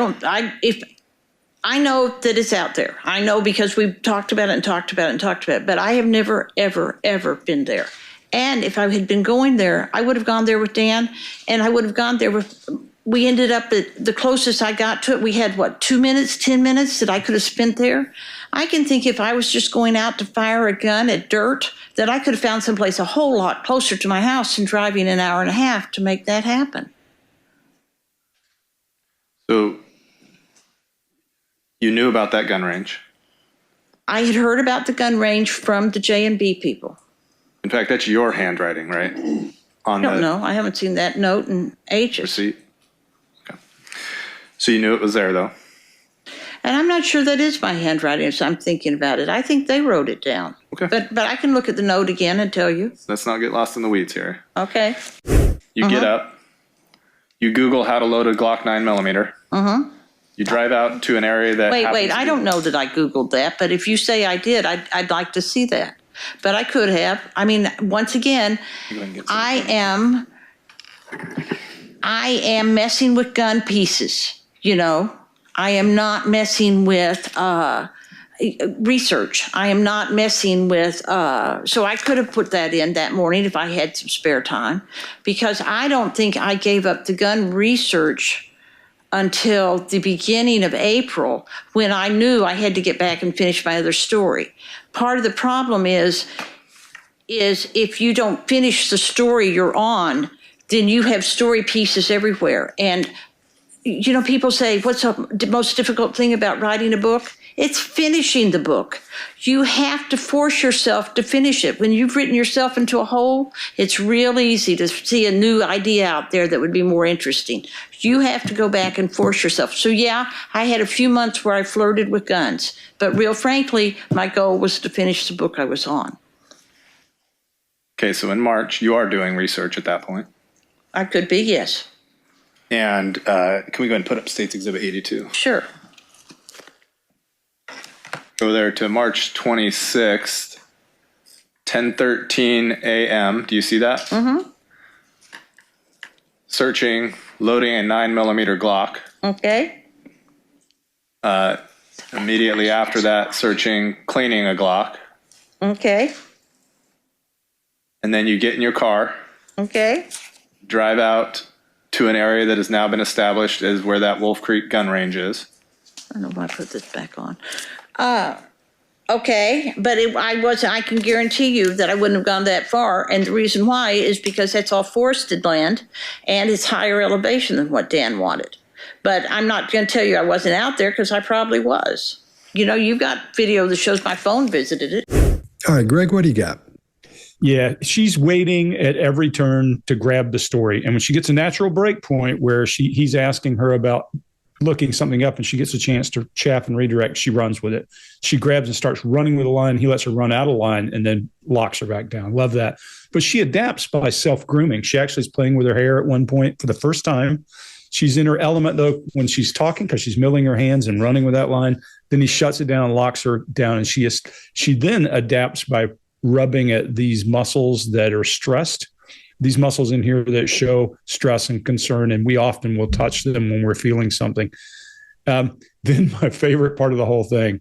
know that it's out there. I know because we've talked about it and talked about it and talked about it, but I have never, ever, ever been there. And if I had been going there, I would have gone there with Dan, and I would have gone there with. We ended up at the closest I got to it. We had 2 minutes, 10 minutes that I could have spent there. I can think if I was just going out to fire a gun at dirt, that I could have found someplace a whole lot closer to my house than driving an hour and a half to make that happen. So you knew about that gun range? I had heard about the gun range from the J&B people. In fact, that's your handwriting, right? I don't know. I haven't seen that note in ages. Receipt? Okay. So you knew it was there, though? And I'm not sure that is my handwriting as I'm thinking about it. I think they wrote it down. Okay. But I can look at the note again and tell you. Let's not get lost in the weeds here. Okay. You get up. You Google how to load a Glock 9mm. You drive out to an area that. Wait. I don't know that I Googled that, but if you say I did, I'd like to see that. But I could have. I mean, once again, I am messing with gun pieces, I am not messing with research. I am not messing with, so I could have put that in that morning if I had some spare time, because I don't think I gave up the gun research until the beginning of April, when I knew I had to get back and finish my other story. Part of the problem is if you don't finish the story you're on, then you have story pieces everywhere. And, people say, what's the most difficult thing about writing a book? It's finishing the book. You have to force yourself to finish it. When you've written yourself into a hole, it's real easy to see a new idea out there that would be more interesting. You have to go back and force yourself. So yeah, I had a few months where I flirted with guns, but real frankly, my goal was to finish the book I was on. Okay, so in March, you are doing research at that point. I could be, yes. And can we go ahead and put up State's Exhibit 82? Sure. Go there to March 26th, 10:13 a.m. Do you see that? Mm-hmm. Searching, loading a 9mm Glock. Okay. Immediately after that, searching, cleaning a Glock. Okay. And then you get in your car, Okay. drive out to an area that has now been established as where that Wolf Creek gun range is. I don't know why I put this back on. Okay, but I can guarantee you that I wouldn't have gone that far. And the reason why is because that's all forested land and it's higher elevation than what Dan wanted. But I'm not going to tell you I wasn't out there because I probably was. You know, you've got video that shows my phone visited it. All right, Greg, what do you got? Yeah, she's waiting at every turn to grab the story. And when she gets a natural break point where he's asking her about looking something up and she gets a chance to chaff and redirect, she runs with it. She grabs and starts running with a line. He lets her run out of line and then locks her back down. Love that. But she adapts by self-grooming. She actually is playing with her hair at one point for the first time. She's in her element, though, when she's talking because she's milling her hands and running with that line. Then he shuts it down and locks her down. And she then adapts by rubbing at these muscles that are stressed, these muscles in here that show stress and concern. And we often will touch them when we're feeling something. Then my favorite part of the whole thing,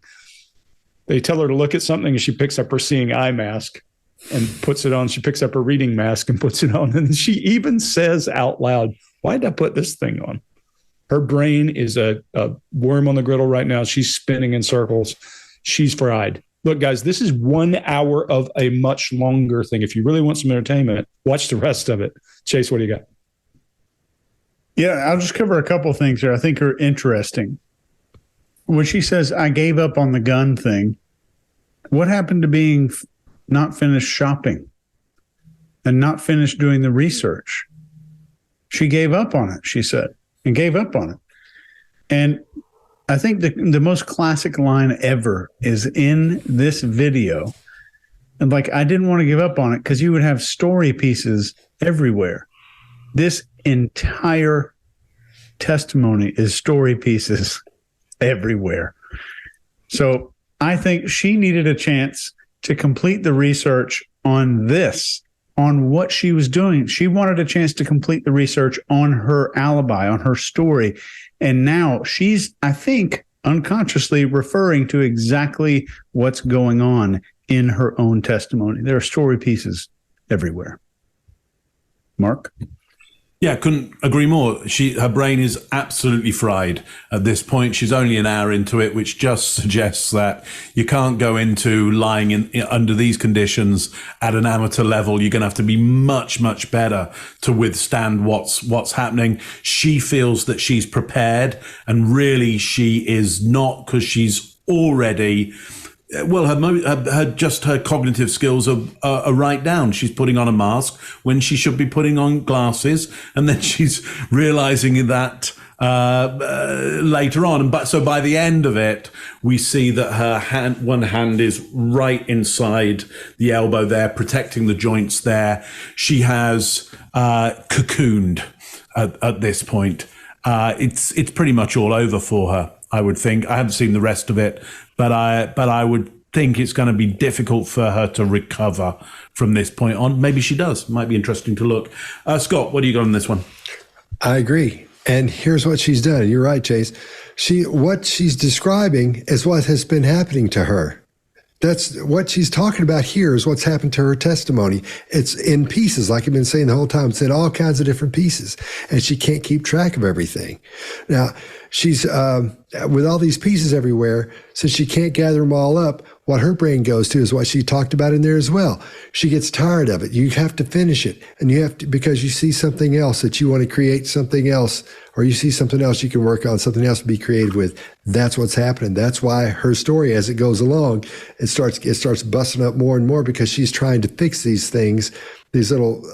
they tell her to look at something and she picks up her seeing eye mask and puts it on. She picks up her reading mask and puts it on. And she even says out loud, why did I put this thing on? Her brain is a worm on the griddle right now. She's spinning in circles. She's fried. Look, guys, this is 1 hour of a much longer thing. If you really want some entertainment, watch the rest of it. Chase, what do you got? Yeah, I'll just cover a couple of things here I think are interesting. When she says, I gave up on the gun thing, what happened to being not finished shopping and not finished doing the research? She gave up on it, she said, and gave up on it. And I think the most classic line ever is in this video. And like, I didn't want to give up on it because you would have story pieces everywhere. This entire testimony is story pieces everywhere. So I think she needed a chance to complete the research on this, on what she was doing. She wanted a chance to complete the research on her alibi, on her story. And now she's, I think, unconsciously referring to exactly what's going on in her own testimony. There are story pieces everywhere. Mark? Yeah, couldn't agree more. Her brain is absolutely fried at this point. She's only an hour into it, which just suggests that you can't go into lying under these conditions at an amateur level. You're going to have to be much, much better to withstand what's happening. She feels that she's prepared, and really she is not, because she's already... Well, her cognitive skills are right down. She's putting on a mask when she should be putting on glasses, and then she's realizing that later on. But so by the end of it, we see that her one hand is right inside the elbow there, protecting the joints there. She has cocooned at this point. It's pretty much all over for her, I would think. I haven't seen the rest of it, but I would think it's going to be difficult for her to recover from this point on. Maybe she does. Might be interesting to look. Scott, what do you got on this one? I agree. And here's what she's done. You're right, Chase. What she's describing is what has been happening to her. That's what she's talking about here is what's happened to her testimony. It's in pieces, like I've been saying the whole time. It's in all kinds of different pieces, and she can't keep track of everything. Now, she's with all these pieces everywhere, since she can't gather them all up, what her brain goes to is what she talked about in there as well. She gets tired of it. You have to finish it, and you have to, because you see something else that you want to create something else, or you see something else you can work on, something else to be creative with. That's what's happening. That's why her story, as it goes along, it starts busting up more and more, because she's trying to fix these things, these little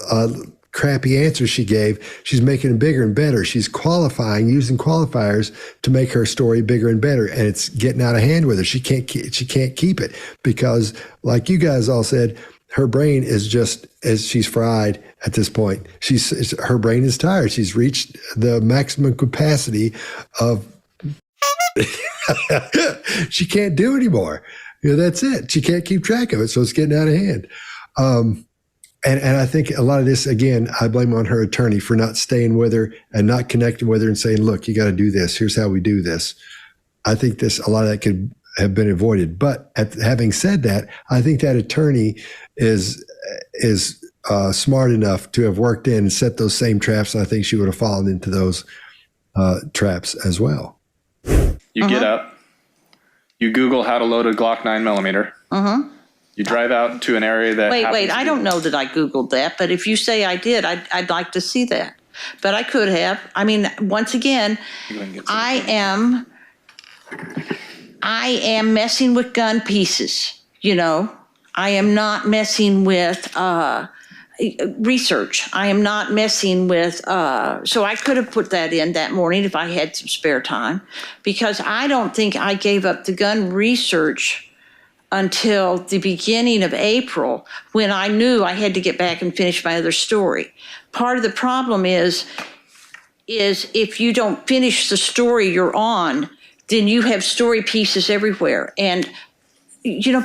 crappy answers she gave. She's making them bigger and better. She's qualifying, using qualifiers to make her story bigger and better, and it's getting out of hand with her. She can't keep it, because, like you guys all said, her brain is just, as she's fried at this point. Her brain is tired. She's reached the maximum capacity of She can't do anymore. That's it. She can't keep track of it. So it's getting out of hand. And I think a lot of this, again, I blame on her attorney for not staying with her and not connecting with her and saying, look, you got to do this. Here's how we do this. I think a lot of that could have been avoided. But having said that, I think that attorney is smart enough to have worked in and set those same traps. And I think she would have fallen into those traps as well. You get up, you Google how to load a Glock 9mm. You drive out to an area that. Wait, I don't know that I Googled that, but if you say I did, I'd like to see that. But I could have. I mean, once again, I am messing with gun pieces, I am not messing with research. I am not messing with, so I could have put that in that morning if I had some spare time, because I don't think I gave up the gun research until the beginning of April, when I knew I had to get back and finish my other story. Part of the problem is if you don't finish the story you're on, then you have story pieces everywhere. And,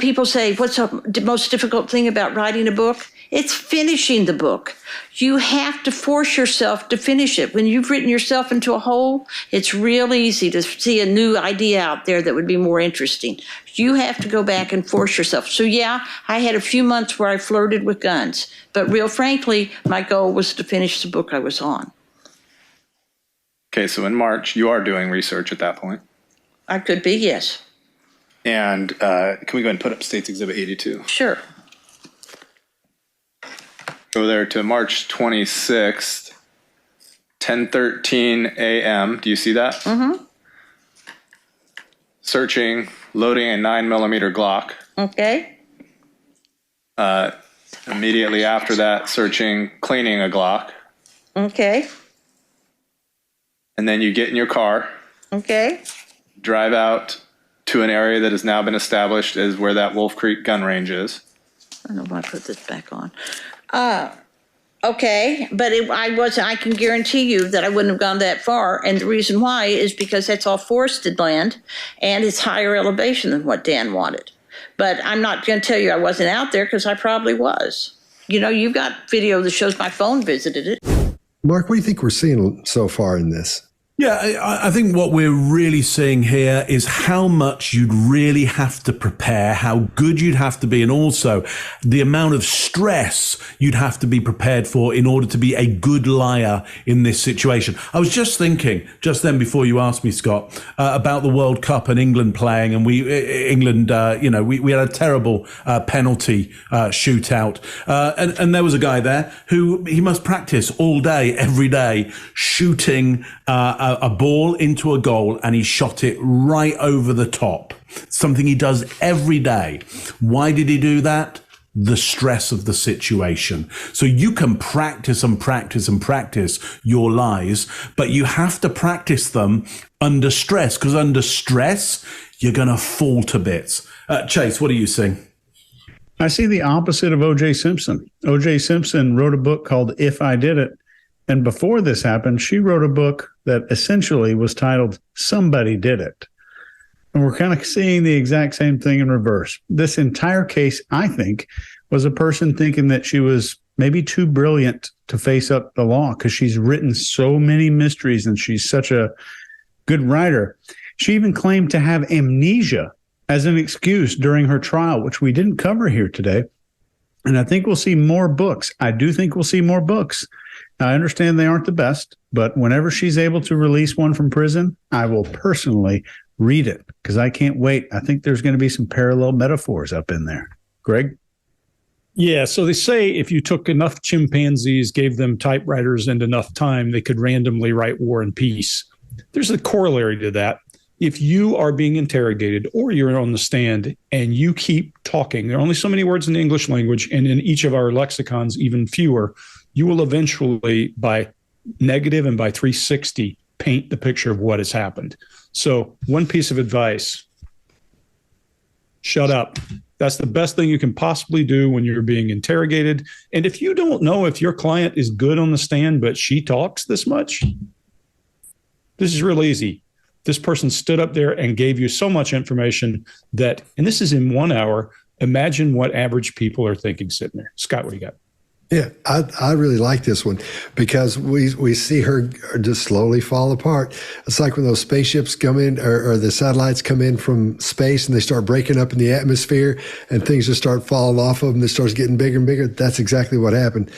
people say, what's the most difficult thing about writing a book? It's finishing the book. You have to force yourself to finish it. When you've written yourself into a hole, it's real easy to see a new idea out there that would be more interesting. You have to go back and force yourself. So yeah, I had a few months where I flirted with guns, but real frankly, my goal was to finish the book I was on. Okay, so in March, you are doing research at that point. I could be, yes. And can we go ahead and put up States Exhibit 82? Sure. Go there to March 26th, 10:13 a.m. Do you see that? Mm-hmm. Searching, loading a 9mm Glock. Okay. Immediately after that, searching, cleaning a Glock. Okay. And then you get in your car. Okay. Drive out to an area that has now been established as where that Wolf Creek gun range is. I don't know why I put this back on. Okay, but I can guarantee you that I wouldn't have gone that far. And the reason why is because that's all forested land and it's higher elevation than what Dan wanted. But I'm not going to tell you I wasn't out there, because I probably was. You've got video that shows my phone visited it. Mark, what do you think we're seeing so far in this? Yeah, I think what we're really seeing here is how much you'd really have to prepare, how good you'd have to be, and also the amount of stress you'd have to be prepared for in order to be a good liar in this situation. I was just thinking, just then before you asked me, Scott, about the World Cup and England playing, and we had a terrible penalty shootout. And there was a guy there who he must practice all day, every day, shooting a ball into a goal, and he shot it right over the top. Something he does every day. Why did he do that? The stress of the situation. So you can practice and practice and practice your lies, but you have to practice them under stress, because under stress, you're going to fall to bits. Chase, what are you seeing? I see the opposite of O.J. Simpson. O.J. Simpson wrote a book called If I Did It. And before this happened, she wrote a book that essentially was titled Somebody Did It. And we're kind of seeing the exact same thing in reverse. This entire case, I think, was a person thinking that she was maybe too brilliant to face up the law, because she's written so many mysteries and she's such a good writer. She even claimed to have amnesia as an excuse during her trial, which we didn't cover here today. And I think we'll see more books. I do think we'll see more books. I understand they aren't the best, but whenever she's able to release one from prison, I will personally read it, because I can't wait. I think there's going to be some parallel metaphors up in there. Greg? Yeah, so they say if you took enough chimpanzees, gave them typewriters and enough time, they could randomly write War and Peace. There's a corollary to that. If you are being interrogated or you're on the stand and you keep talking, there are only so many words in the English language, and in each of our lexicons, even fewer, you will eventually, by negative and by 360, paint the picture of what has happened. So one piece of advice: shut up. That's the best thing you can possibly do when you're being interrogated. And if you don't know if your client is good on the stand, but she talks this much, this is real easy. This person stood up there and gave you so much information that, and this is in 1 hour, imagine what average people are thinking sitting there. Scott, what do you got? Yeah, I really like this one because we see her just slowly fall apart. It's like when those spaceships come in or the satellites come in from space and they start breaking up in the atmosphere and things just start falling off of them. It starts getting bigger and bigger. That's exactly what happened.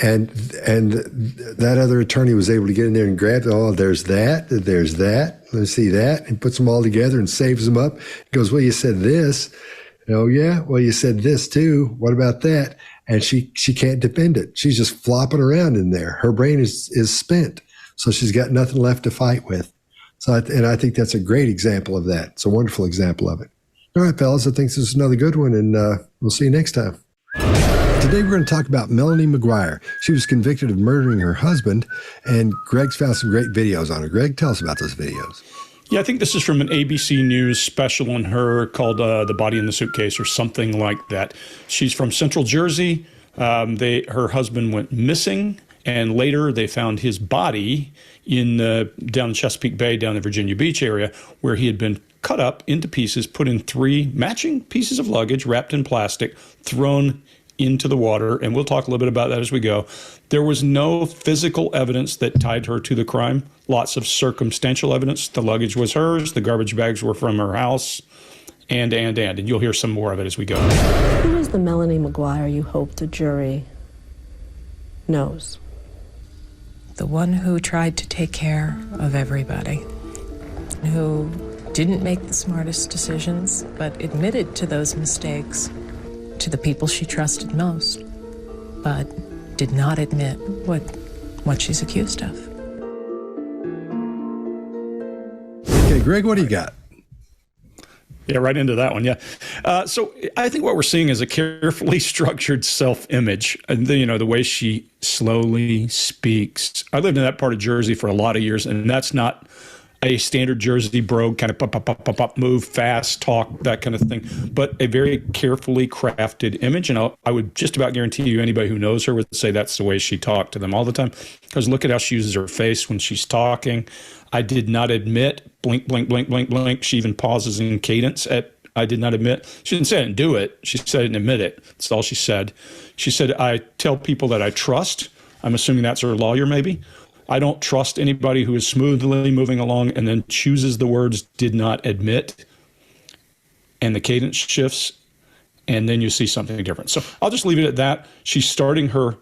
And that other attorney was able to get in there and grab, oh, there's that, let's see that, and puts them all together and saves them up. He goes, well, you said this. Oh, yeah, well, you said this too. What about that? And she can't defend it. She's just flopping around in there. Her brain is spent. So she's got nothing left to fight with. So, I think that's a great example of that. It's a wonderful example of it. All right, fellas, I think this is another good one, and we'll see you next time. Today we're going to talk about Melanie McGuire. She was convicted of murdering her husband, and Greg's found some great videos on her. Greg, tell us about those videos. Yeah, I think this is from an ABC News special on her called The Body in the Suitcase or something like that. She's from Central Jersey. Her husband went missing, and later they found his body down in Chesapeake Bay, down in the Virginia Beach area, where he had been cut up into pieces, put in 3 matching pieces of luggage, wrapped in plastic, thrown into the water, and we'll talk a little bit about that as we go. There was no physical evidence that tied her to the crime. Lots of circumstantial evidence. The luggage was hers. The garbage bags were from her house. And you'll hear some more of it as we go. Who is the Melanie McGuire you hope the jury knows? The one who tried to take care of everybody, who didn't make the smartest decisions, but admitted to those mistakes to the people she trusted most, but did not admit what she's accused of. Okay, Greg, what do you got? Yeah, right into that one. Yeah. So I think what we're seeing is a carefully structured self-image. And the way she slowly speaks. I lived in that part of Jersey for a lot of years, and that's not a standard Jersey brogue kind of pop, move fast, talk, that kind of thing, but a very carefully crafted image. And I would just about guarantee you anybody who knows her would say that's the way she talked to them all the time. Because look at how she uses her face when she's talking. I did not admit, blink, blink, blink, blink, blink. She even pauses in cadence at I did not admit. She didn't say I didn't do it. She said I didn't admit it. That's all she said. She said, I tell people that I trust. I'm assuming that's her lawyer maybe. I don't trust anybody who is smoothly moving along and then chooses the words did not admit, and the cadence shifts, and then you see something different. So I'll just leave it at that. She's starting her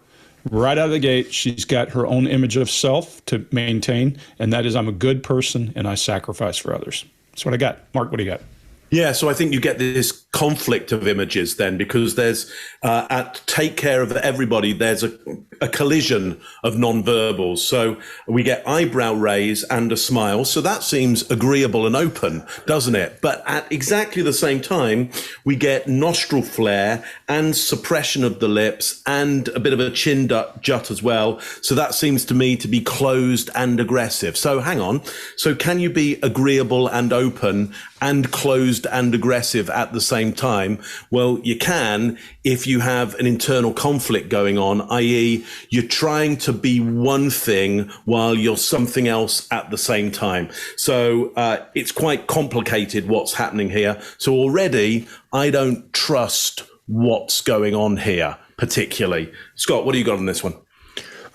right out of the gate. She's got her own image of self to maintain, and that is I'm a good person and I sacrifice for others. That's what I got. Mark, what do you got? Yeah, so I think you get this conflict of images then, because there's at take care of everybody, there's a collision of nonverbals. So we get eyebrow raise and a smile. So that seems agreeable and open, doesn't it? But at exactly the same time, we get nostril flare and suppression of the lips and a bit of a chin jut as well. So that seems to me to be closed and aggressive. So hang on. So can you be agreeable and open and closed and aggressive at the same time? Well, you can if you have an internal conflict going on, i.e. you're trying to be one thing while you're something else at the same time. So it's quite complicated what's happening here. So already I don't trust what's going on here particularly. Scott, what do you got on this one?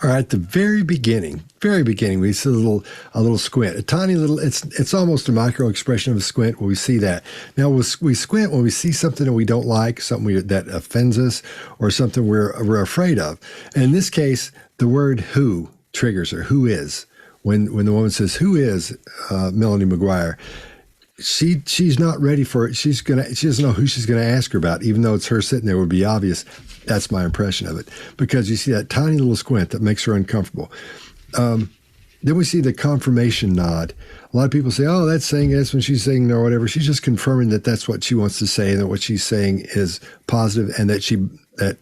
All right, at the very beginning, we see a little squint, a tiny little, it's almost a micro expression of a squint when we see that. Now, we squint when we see something that we don't like, something that offends us, or something we're afraid of. And in this case, the word who triggers her, who is. When the woman says, who is Melanie McGuire? She's not ready for it. She doesn't know who she's going to ask her about, even though it's her sitting there. It would be obvious. That's my impression of it, because you see that tiny little squint that makes her uncomfortable. Then we see the confirmation nod. A lot of people say, oh, that's saying this when she's saying no or whatever. She's just confirming that that's what she wants to say and that what she's saying is positive and that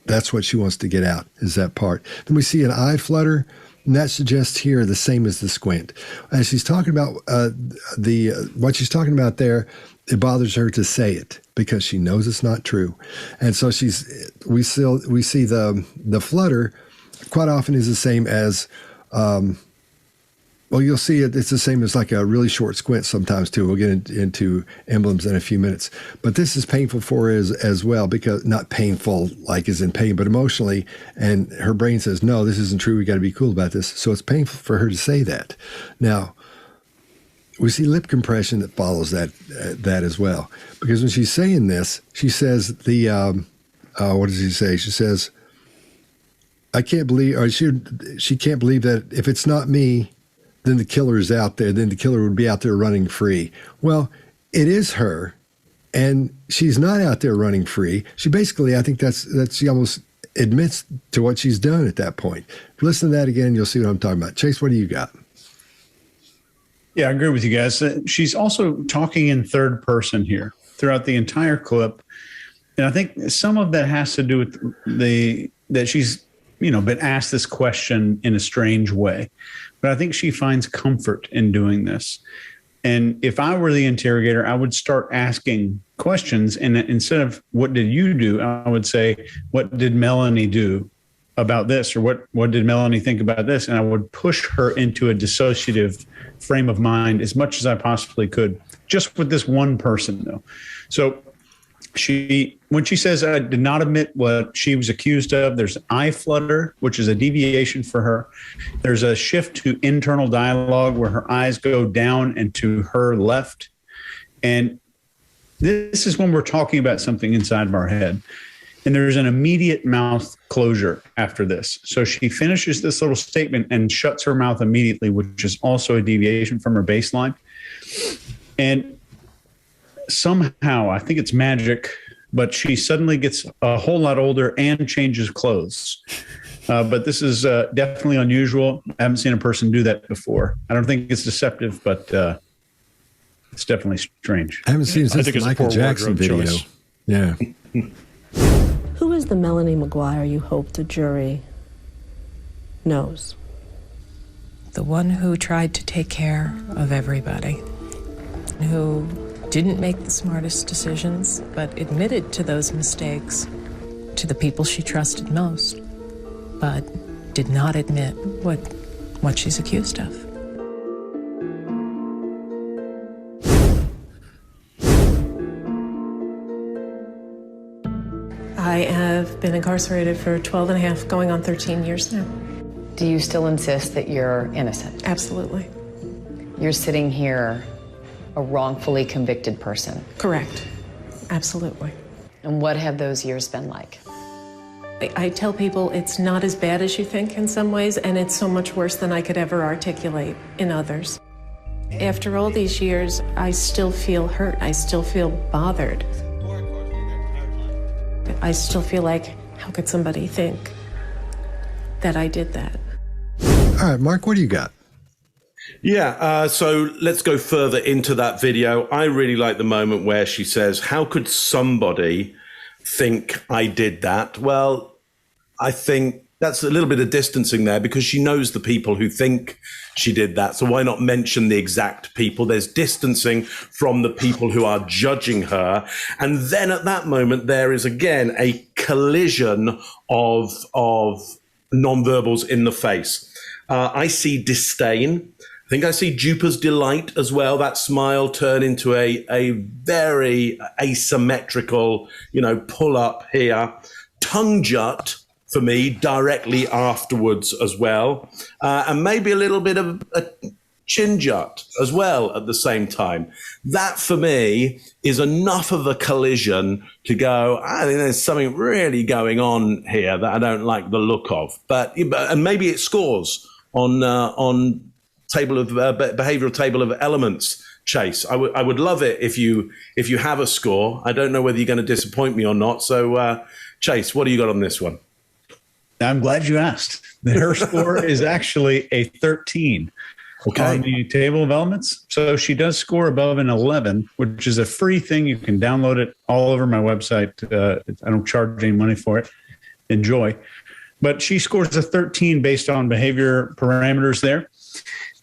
that's what she wants to get out, is that part. Then we see an eye flutter. And that suggests here the same as the squint. As she's talking about what she's talking about there, it bothers her to say it because she knows it's not true. And so we see the flutter quite often is the same as, Well, you'll see it's the same as like a really short squint sometimes too. We'll get into emblems in a few minutes. But this is painful for her as well, because not painful like is in pain, but emotionally. And her brain says, no, this isn't true. We got to be cool about this. So it's painful for her to say that. Now, we see lip compression that follows that as well. Because when she's saying this, she says what does she say? She says, I can't believe, or she can't believe that if it's not me, then the killer is out there. Then the killer would be out there running free. Well, it is her, and she's not out there running free. She basically, I think she almost admits to what she's done at that point. Listen to that again, you'll see what I'm talking about. Chase, what do you got? Yeah, I agree with you guys. She's also talking in third person here throughout the entire clip. And I think some of that has to do with that she's, been asked this question in a strange way. But I think she finds comfort in doing this. And if I were the interrogator, I would start asking questions. And instead of what did you do, I would say, what did Melanie do about this? Or what did Melanie think about this? And I would push her into a dissociative frame of mind as much as I possibly could, just with this one person, though. So when she says, I did not admit what she was accused of, there's eye flutter, which is a deviation for her. There's a shift to internal dialogue where her eyes go down and to her left. And this is when we're talking about something inside of our head. And there's an immediate mouth closure after this. So she finishes this little statement and shuts her mouth immediately, which is also a deviation from her baseline. And somehow, I think it's magic, but she suddenly gets a whole lot older and changes clothes. But this is definitely unusual. I haven't seen a person do that before. I don't think it's deceptive, but it's definitely strange. I haven't seen since the Michael Jackson video. Choice. Yeah. Who is the Melanie McGuire you hope the jury knows? The one who tried to take care of everybody, who didn't make the smartest decisions, but admitted to those mistakes to the people she trusted most, but did not admit what she's accused of. I have been incarcerated for 12 and a half, going on 13 years now. Do you still insist that you're innocent? Absolutely. You're sitting here a wrongfully convicted person. Correct. Absolutely. And what have those years been like? I tell people it's not as bad as you think in some ways, and it's so much worse than I could ever articulate in others. After all these years, I still feel hurt. I still feel bothered. I still feel like, how could somebody think that I did that? All right, Mark, what do you got? Yeah, so let's go further into that video. I really like the moment where she says, how could somebody think I did that? Well, I think that's a little bit of distancing there because she knows the people who think she did that. So why not mention the exact people? There's distancing from the people who are judging her. And then at that moment, there is again a collision of nonverbals in the face. I see disdain. I think I see Jupa's delight as well. That smile turn into a very asymmetrical, pull up here. Tongue jut for me directly afterwards as well. And maybe a little bit of a chin jut as well at the same time. That for me is enough of a collision to go, I think there's something really going on here that I don't like the look of. And maybe it scores on table of behavioral table of elements. Chase, I would love it if you have a score. I don't know whether you're going to disappoint me or not. So Chase, what do you got on this one? I'm glad you asked. Her score is actually a 13 on the table of elements. So she does score above an 11, which is a free thing. You can download it all over my website. I don't charge any money for it. Enjoy. But she scores a 13 based on behavior parameters there.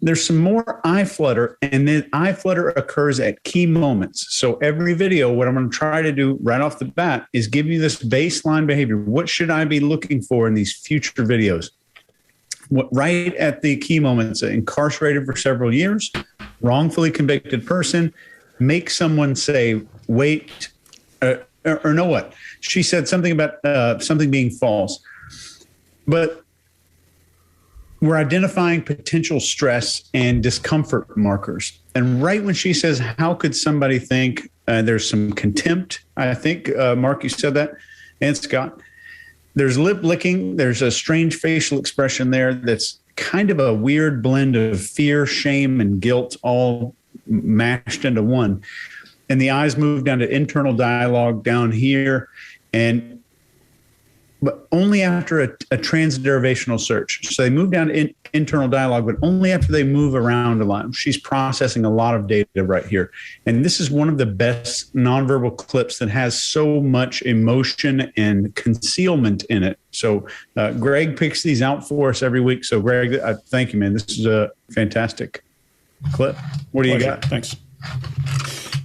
There's some more eye flutter, and then eye flutter occurs at key moments. So every video, what I'm going to try to do right off the bat is give you this baseline behavior. What should I be looking for in these future videos? right at the key moments, incarcerated for several years, wrongfully convicted person, make someone say, wait, or know what? She said something about something being false. But we're identifying potential stress and discomfort markers. And right when she says, how could somebody think there's some contempt, I think, Mark, you said that, and Scott, there's lip licking. There's a strange facial expression there that's kind of a weird blend of fear, shame, and guilt all mashed into one. And the eyes move down to internal dialogue down here, but only after a transderivational search. So they move down to internal dialogue, but only after they move around a lot. She's processing a lot of data right here. And this is one of the best nonverbal clips that has so much emotion and concealment in it. So Greg picks these out for us every week. So Greg, thank you, man. This is a fantastic clip. What do you got? Thanks.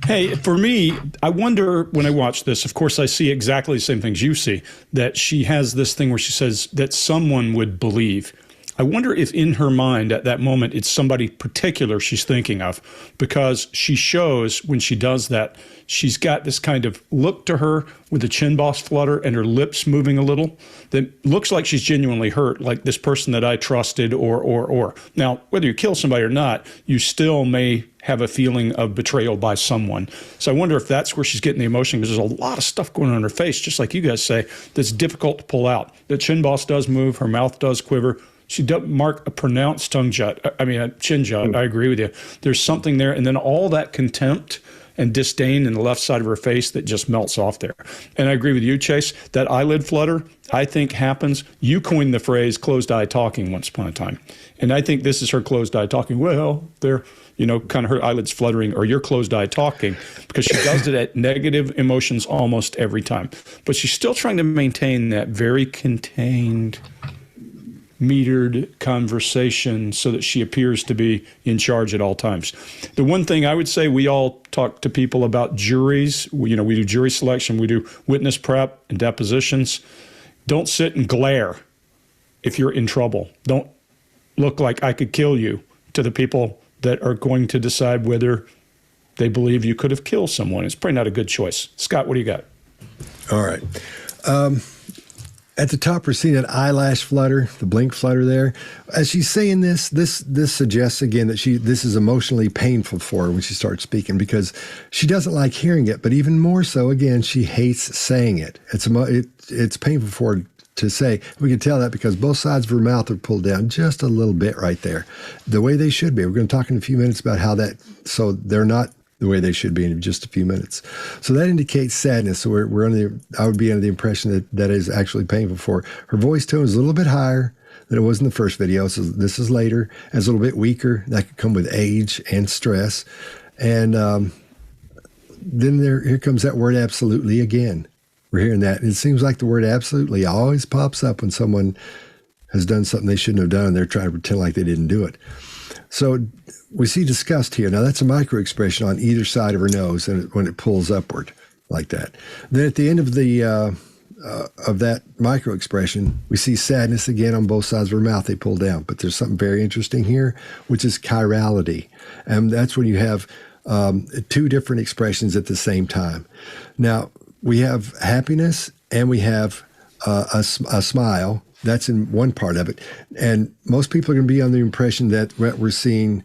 Hey, for me, I wonder when I watch this, of course, I see exactly the same things you see, that she has this thing where she says that someone would believe. I wonder if in her mind at that moment, it's somebody particular she's thinking of, because she shows when she does that, she's got this kind of look to her with the chin boss flutter and her lips moving a little that looks like she's genuinely hurt, like this person that I trusted or. Now, whether you kill somebody or not, you still may have a feeling of betrayal by someone. So I wonder if that's where she's getting the emotion, because there's a lot of stuff going on in her face, just like you guys say, that's difficult to pull out. The chin boss does move, her mouth does quiver. She doesn't mark a pronounced tongue jut. I mean, a chin jut. I agree with you. There's something there. And then all that contempt and disdain in the left side of her face that just melts off there. And I agree with you, Chase. That eyelid flutter, I think happens. You coined the phrase closed eye talking once upon a time. And I think this is her closed eye talking. Well, they're, kind of her eyelids fluttering, or you're closed eye talking, because she does it at negative emotions almost every time. But she's still trying to maintain that very contained, metered conversation so that she appears to be in charge at all times. The one thing I would say, we all talk to people about juries. We do jury selection. We do witness prep and depositions. Don't sit and glare if you're in trouble. Don't look like I could kill you to the people that are going to decide whether they believe you could have killed someone. It's probably not a good choice. Scott, what do you got? All right. At the top, we're seeing that eyelash flutter, the blink flutter there. As she's saying this suggests again that this is emotionally painful for her when she starts speaking, because she doesn't like hearing it, but even more so, again, she hates saying it. It's painful for her to say. We can tell that because both sides of her mouth are pulled down just a little bit right there, the way they should be. We're going to talk in a few minutes about how so they're not the way they should be in just a few minutes. So that indicates sadness. So I would be under the impression that is actually painful for her. Her voice tone is a little bit higher than it was in the first video. So this is later, and it's a little bit weaker. That could come with age and stress. And then here comes that word absolutely again. We're hearing that. And it seems like the word absolutely always pops up when someone has done something they shouldn't have done, and they're trying to pretend like they didn't do it. So we see disgust here. Now, that's a micro expression on either side of her nose, and when it pulls upward like that. Then at the end of that micro expression, we see sadness again on both sides of her mouth. They pull down. But there's something very interesting here, which is chirality. And that's when you have two different expressions at the same time. Now, we have happiness and we have a smile. That's in one part of it. And most people are going to be under the impression that we're seeing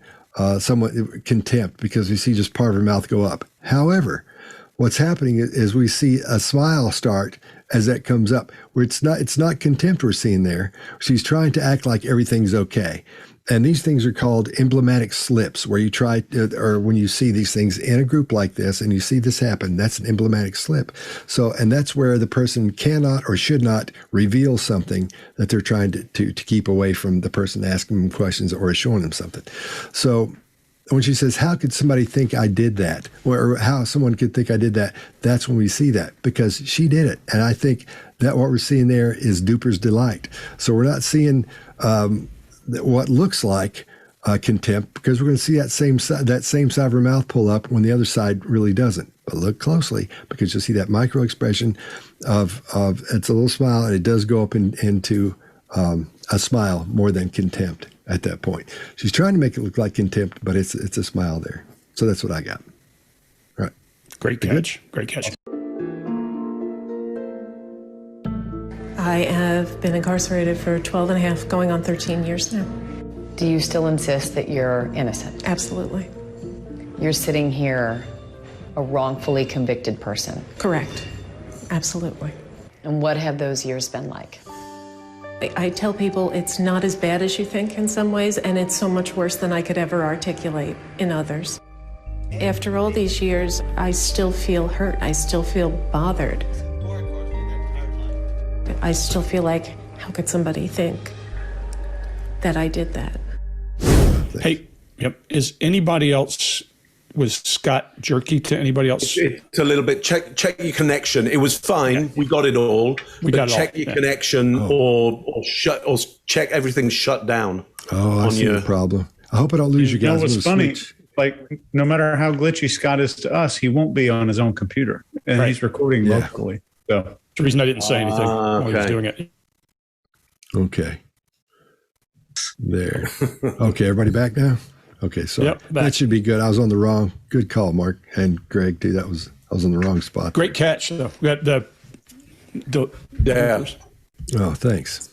somewhat contempt, because we see just part of her mouth go up. However, what's happening is we see a smile start as that comes up, where it's not contempt we're seeing there. She's trying to act like everything's okay. And these things are called emblematic slips, where you or when you see these things in a group like this and you see this happen, that's an emblematic slip. So, and that's where the person cannot or should not reveal something that they're trying to keep away from the person asking them questions or showing them something. So when she says, how could somebody think I did that? Or how someone could think I did that? That's when we see that, because she did it. And I think that what we're seeing there is duper's delight. So we're not seeing what looks like contempt, because we're going to see that same side of her mouth pull up when the other side really doesn't. But look closely, because you'll see that micro expression of it's a little smile, and it does go up into a smile more than contempt at that point. She's trying to make it look like contempt, but it's a smile there. So that's what I got. All right. Great catch. Great catch. I have been incarcerated for 12 and a half, going on 13 years now. Do you still insist that you're innocent? Absolutely. You're sitting here a wrongfully convicted person. Correct. Absolutely. And what have those years been like? I tell people it's not as bad as you think in some ways, and it's so much worse than I could ever articulate in others. After all these years, I still feel hurt. I still feel bothered. I still feel like, how could somebody think that I did that? Hey, yep. Is anybody else, was Scott jerky to anybody else? It's a little bit, check your connection. It was fine. Yeah. We got it all. Check your connection or check everything shut down. Oh, I see the problem. I hope I don't lose you guys. You know what's funny? Like, no matter how glitchy Scott is to us, he won't be on his own computer. And he's recording locally. So that's the reason I didn't say anything while he was doing it. Okay. There. Okay, everybody back now? Okay, so that should be good. I was on the wrong. Good call, Mark and Greg, too. I was on the wrong spot. Great catch, though. We got the Oh, thanks.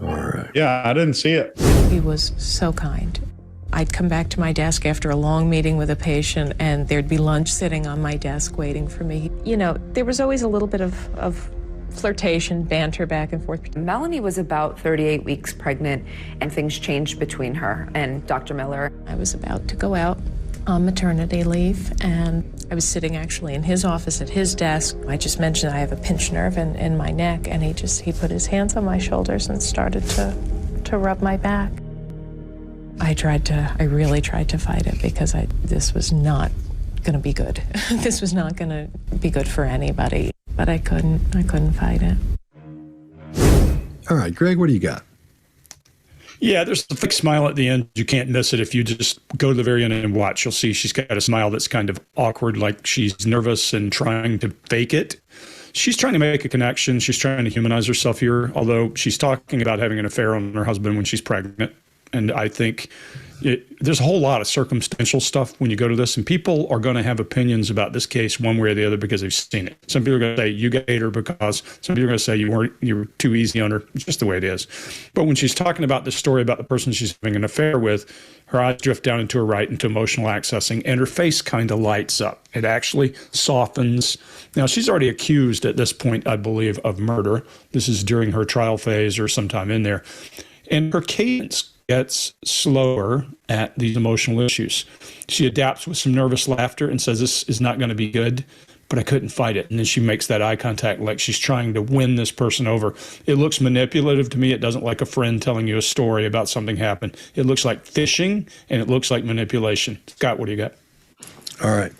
All right. Yeah, I didn't see it. He was so kind. I'd come back to my desk after a long meeting with a patient, and there'd be lunch sitting on my desk waiting for me. You know, there was always a little bit of flirtation, banter back and forth. Melanie was about 38 weeks pregnant, and things changed between her and Dr. Miller. I was about to go out on maternity leave, and I was sitting actually in his office at his desk. I just mentioned I have a pinched nerve in my neck, and he put his hands on my shoulders and started to rub my back. I really tried to fight it because this was not going to be good. This was not going to be good for anybody. But I couldn't fight it. All right, Greg, what do you got? Yeah, there's a fake smile at the end. You can't miss it if you just go to the very end and watch. You'll see she's got a smile that's kind of awkward, like she's nervous and trying to fake it. She's trying to make a connection. She's trying to humanize herself here, although she's talking about having an affair on her husband when she's pregnant. And I think there's a whole lot of circumstantial stuff when you go to this, and people are going to have opinions about this case one way or the other because they've seen it. Some people are going to say you hate her because some people are going to say you were too easy on her. It's just the way it is. But when she's talking about the story about the person she's having an affair with, her eyes drift down into her right into emotional accessing, and her face kind of lights up. It actually softens. Now, she's already accused at this point, I believe, of murder. This is during her trial phase or sometime in there. And her cadence gets slower at these emotional issues. She adapts with some nervous laughter and says, this is not going to be good, but I couldn't fight it. And then she makes that eye contact like she's trying to win this person over. It looks manipulative to me. It doesn't like a friend telling you a story about something happened. It looks like fishing, and it looks like manipulation. Scott, what do you got? All right.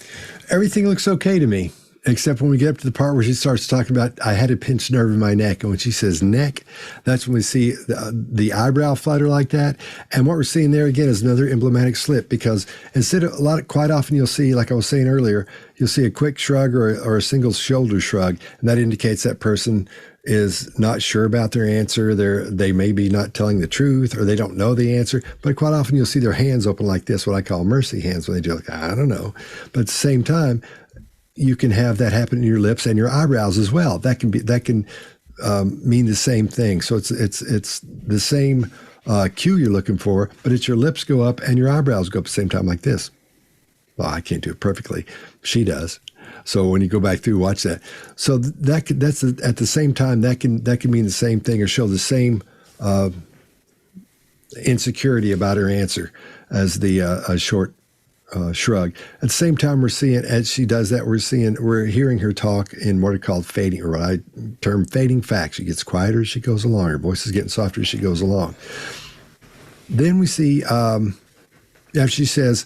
Everything looks okay to me, except when we get up to the part where she starts talking about, I had a pinched nerve in my neck. And when she says neck, that's when we see the eyebrow flutter like that. And what we're seeing there, again, is another emblematic slip, because instead of quite often you'll see, like I was saying earlier, you'll see a quick shrug or a single shoulder shrug. And that indicates that person is not sure about their answer. They may be not telling the truth, or they don't know the answer. But quite often you'll see their hands open like this, what I call mercy hands, when they do like, I don't know. But at the same time, you can have that happen in your lips and your eyebrows as well. That can mean the same thing. So it's the same cue you're looking for, but it's your lips go up and your eyebrows go up at the same time like this. Well, I can't do it perfectly. She does. So when you go back through, watch that. So that's at the same time that can mean the same thing or show the same insecurity about her answer as the short shrug. At the same time, we're seeing, as she does that, we're hearing her talk in what are called fading, or what I term fading facts. She gets quieter as she goes along. Her voice is getting softer as she goes along. Then we see after she says,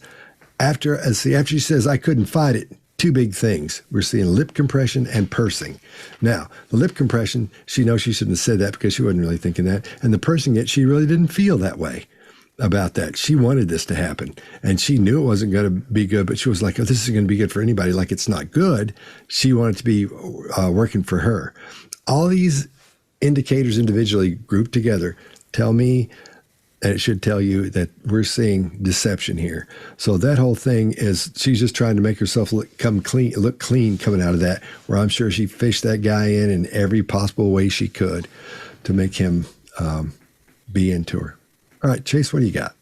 I couldn't fight it. Two big things. We're seeing lip compression and pursing. Now, the lip compression, she knows she shouldn't have said that because she wasn't really thinking that. And the pursing it, she really didn't feel that way about that. She wanted this to happen, and she knew it wasn't going to be good, but she was like, oh, this isn't going to be good for anybody. Like, it's not good. She wanted to be working for her. All these indicators individually grouped together tell me, and it should tell you, that we're seeing deception here. So that whole thing is, she's just trying to make herself look clean coming out of that, where I'm sure she fished that guy in every possible way she could to make him be into her. All right, Chase, what do you got?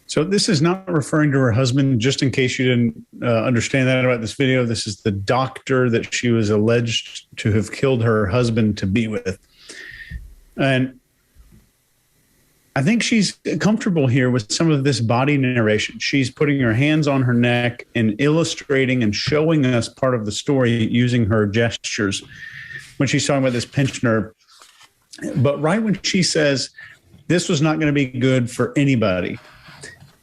So this is not referring to her husband, just in case you didn't understand that about this video. This is the doctor that she was alleged to have killed her husband to be with. And I think she's comfortable here with some of this body narration. She's putting her hands on her neck and illustrating and showing us part of the story using her gestures when she's talking about this pinched nerve. But right when she says, this was not going to be good for anybody,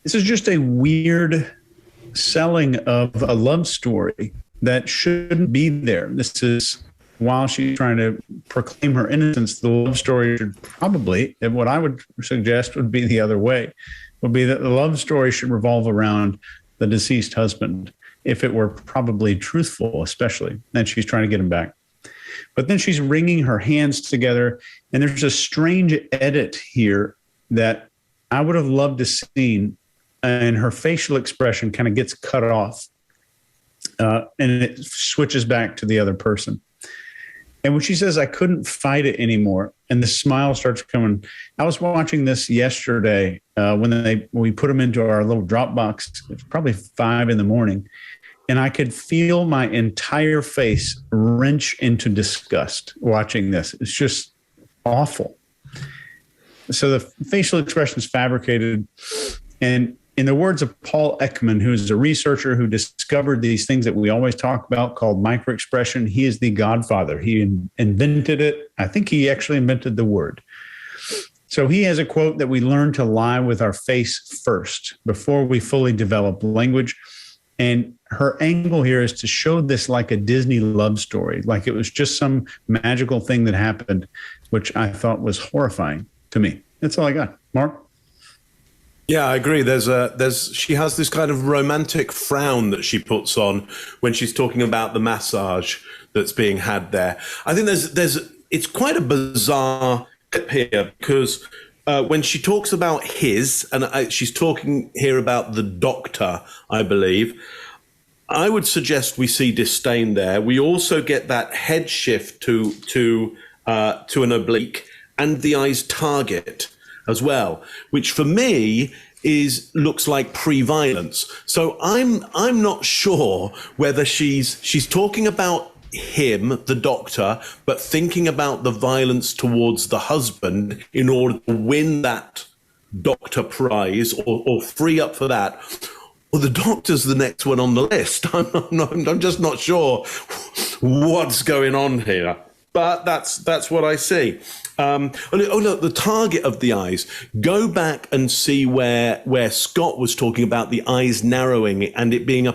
this is just a weird selling of a love story that shouldn't be there. This is, while she's trying to proclaim her innocence, the love story should probably, and what I would suggest would be the other way, would be that the love story should revolve around the deceased husband, if it were probably truthful, especially, and she's trying to get him back. But then she's wringing her hands together, and there's a strange edit here that I would have loved to seen, and her facial expression kind of gets cut off, and it switches back to the other person. And when she says, I couldn't fight it anymore, and the smile starts coming. I was watching this yesterday when we put them into our little Dropbox. It's probably 5 a.m, and I could feel my entire face wrench into disgust watching this. It's just awful. So the facial expression is fabricated. And in the words of Paul Ekman, who is a researcher who discovered these things that we always talk about called microexpression, he is the godfather. He invented it. I think he actually invented the word. So he has a quote that we learn to lie with our face first before we fully develop language. And her angle here is to show this like a Disney love story, like it was just some magical thing that happened, which I thought was horrifying to me. That's all I got. Mark? Yeah, I agree. She has this kind of romantic frown that she puts on when she's talking about the massage that's being had there. I think it's quite a bizarre clip here because when she talks about his, and she's talking here about the doctor, I believe, I would suggest we see disdain there. We also get that head shift to an oblique and the eyes target as well, which for me looks like pre-violence. So I'm not sure whether she's talking about him, the doctor, but thinking about the violence towards the husband in order to win that doctor prize or free up for that. Well, the doctor's the next one on the list. I'm just not sure what's going on here, but that's what I see. Look, the target of the eyes. Go back and see where Scott was talking about the eyes narrowing and it being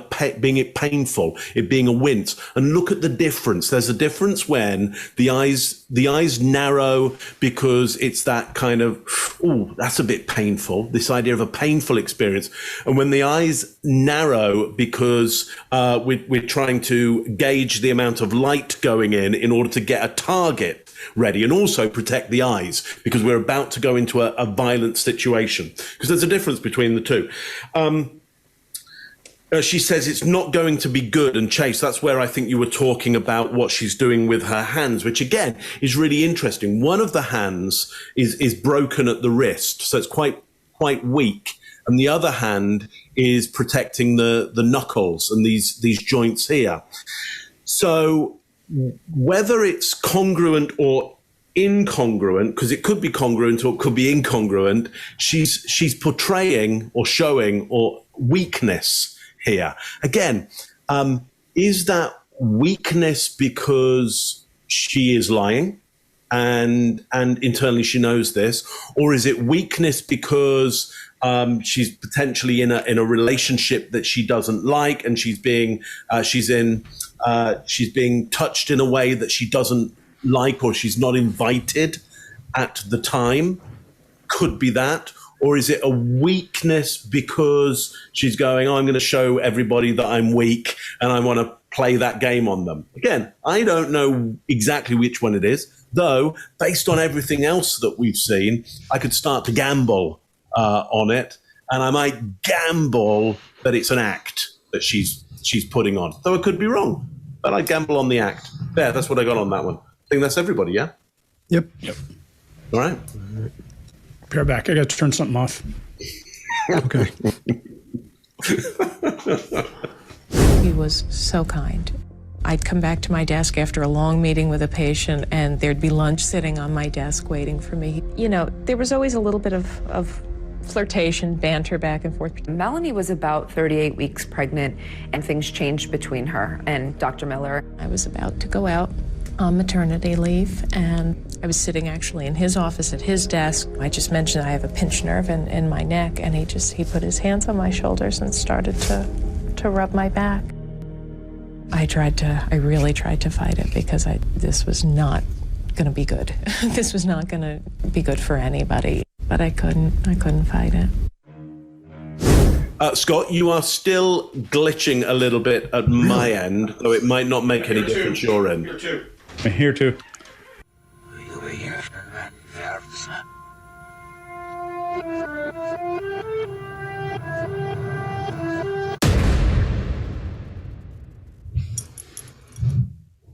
painful, it being a wince. And look at the difference. There's a difference when the eyes narrow because it's that kind of, oh, that's a bit painful. This idea of a painful experience. And when the eyes narrow because we're trying to gauge the amount of light going in order to get a target ready and also protect the eyes because we're about to go into a violent situation, because there's a difference between the two. She says it's not going to be good, and Chase, that's where I think you were talking about what she's doing with her hands, which again is really interesting. One of the hands is broken at the wrist, so it's quite weak, and the other hand is protecting the knuckles and these joints here. So whether it's congruent or incongruent, because it could be congruent or it could be incongruent, she's portraying or showing or weakness here. Again, is that weakness because she is lying and internally she knows this, or is it weakness because she's potentially in a relationship that she doesn't like and she's being touched in a way that she doesn't like, or she's not invited at the time? Could be that. Or is it a weakness because she's going, oh, I'm going to show everybody that I'm weak and I want to play that game on them. Again, I don't know exactly which one it is, though, based on everything else that we've seen, I could start to gamble on it, and I might gamble that it's an act that she's putting on. Though I could be wrong, but I gamble on the act. There, that's what I got on that one. I think that's everybody, yeah? Yep. All right. Be right back. I got to turn something off. Okay. He was so kind. I'd come back to my desk after a long meeting with a patient, and there'd be lunch sitting on my desk waiting for me. You know, there was always a little bit of flirtation, banter back and forth. Melanie was about 38 weeks pregnant, and things changed between her and Dr. Miller. I was about to go out on maternity leave, and I was sitting actually in his office at his desk. I just mentioned I have a pinched nerve in my neck, and he put his hands on my shoulders and started to rub my back. I really tried to fight it because this was not going to be good. This was not going to be good for anybody, but I couldn't fight it. Scott, you are still glitching a little bit at my end, though it might not make any difference your end. Here too.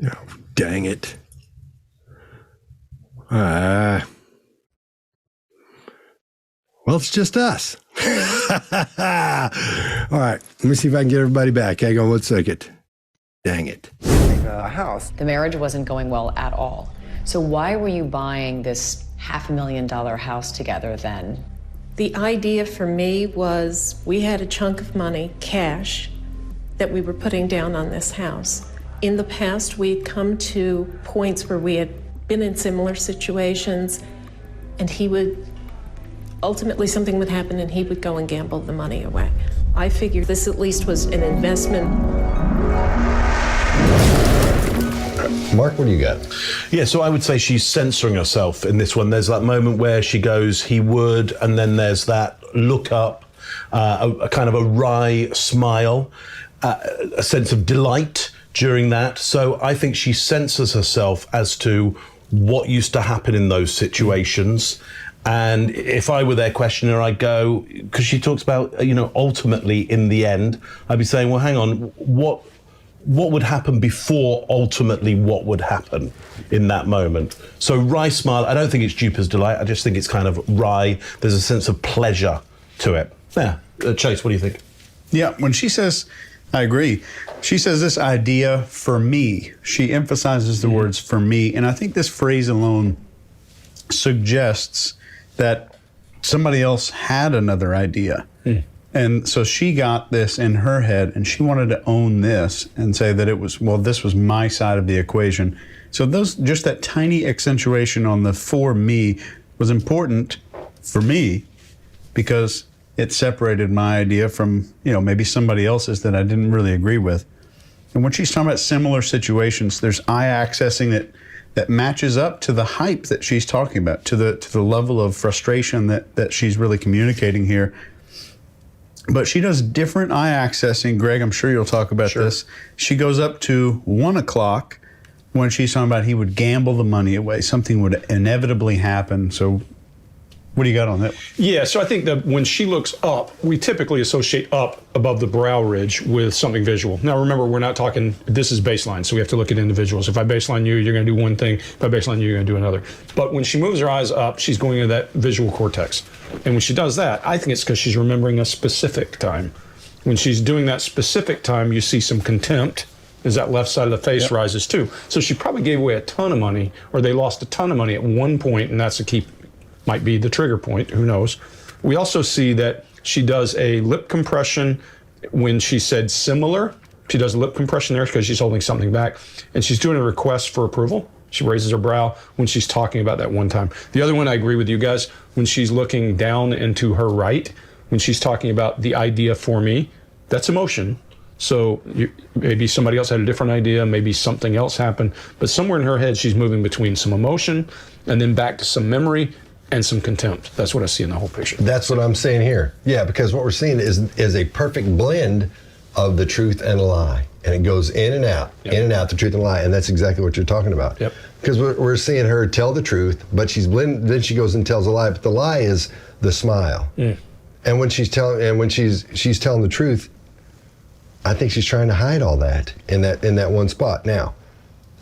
Oh, dang it. Well, it's just us. All right, let me see if I can get everybody back. Hang on 1 second. Dang it. House. The marriage wasn't going well at all. So why were you buying this $500,000 house together then? The idea for me was we had a chunk of money, cash, that we were putting down on this house. In the past, we'd come to points where we had been in similar situations, and ultimately something would happen and he would go and gamble the money away. I figured this at least was an investment. Mark, what do you got? Yeah, so I would say she's censoring herself in this one. There's that moment where she goes, he would, and then there's that look up, a kind of a wry smile, a sense of delight during that. So I think she censors herself as to what used to happen in those situations. And if I were their questioner, I'd go, because she talks about, ultimately in the end, I'd be saying, well, hang on, what would happen before ultimately what would happen in that moment? So wry smile, I don't think it's dupe as delight. I just think it's kind of wry. There's a sense of pleasure to it. Yeah. Chase, what do you think? Yeah, when she says, I agree. She says this idea for me. She emphasizes the words for me. And I think this phrase alone suggests that somebody else had another idea. And so she got this in her head and she wanted to own this and say that this was my side of the equation. So just that tiny accentuation on the for me was important for me because it separated my idea from, maybe somebody else's that I didn't really agree with. And when she's talking about similar situations, there's eye accessing that matches up to the hype that she's talking about, to the level of frustration that she's really communicating here. But she does different eye accessing. Greg, I'm sure you'll talk about this. She goes up to 1 o'clock when she's talking about he would gamble the money away. Something would inevitably happen. So what do you got on that? Yeah, so I think that when she looks up, we typically associate up above the brow ridge with something visual. Now, remember, we're not talking, this is baseline, so we have to look at individuals. If I baseline you, you're going to do one thing. If I baseline you, you're going to do another. But when she moves her eyes up, she's going into that visual cortex. And when she does that, I think it's because she's remembering a specific time. When she's doing that specific time, you see some contempt as that left side of the face rises too. So she probably gave away a ton of money, or they lost a ton of money at one point, and that's the key. Might be the trigger point, who knows. We also see that she does a lip compression when she said similar. She does a lip compression there because she's holding something back, and she's doing a request for approval. She raises her brow when she's talking about that one time. The other one, I agree with you guys, when she's looking down and to her right, when she's talking about the idea for me, that's emotion. So maybe somebody else had a different idea, maybe something else happened, but somewhere in her head, she's moving between some emotion and then back to some memory and some contempt. That's what I see in the whole picture. That's what I'm saying here. Yeah, because what we're seeing is a perfect blend of the truth and a lie. And it goes in and out, in and out, the truth and lie. And that's exactly what you're talking about. Yep. Because we're seeing her tell the truth, but then she goes and tells a lie. But the lie is the smile. And when she's telling the truth, I think she's trying to hide all that in that one spot. Now,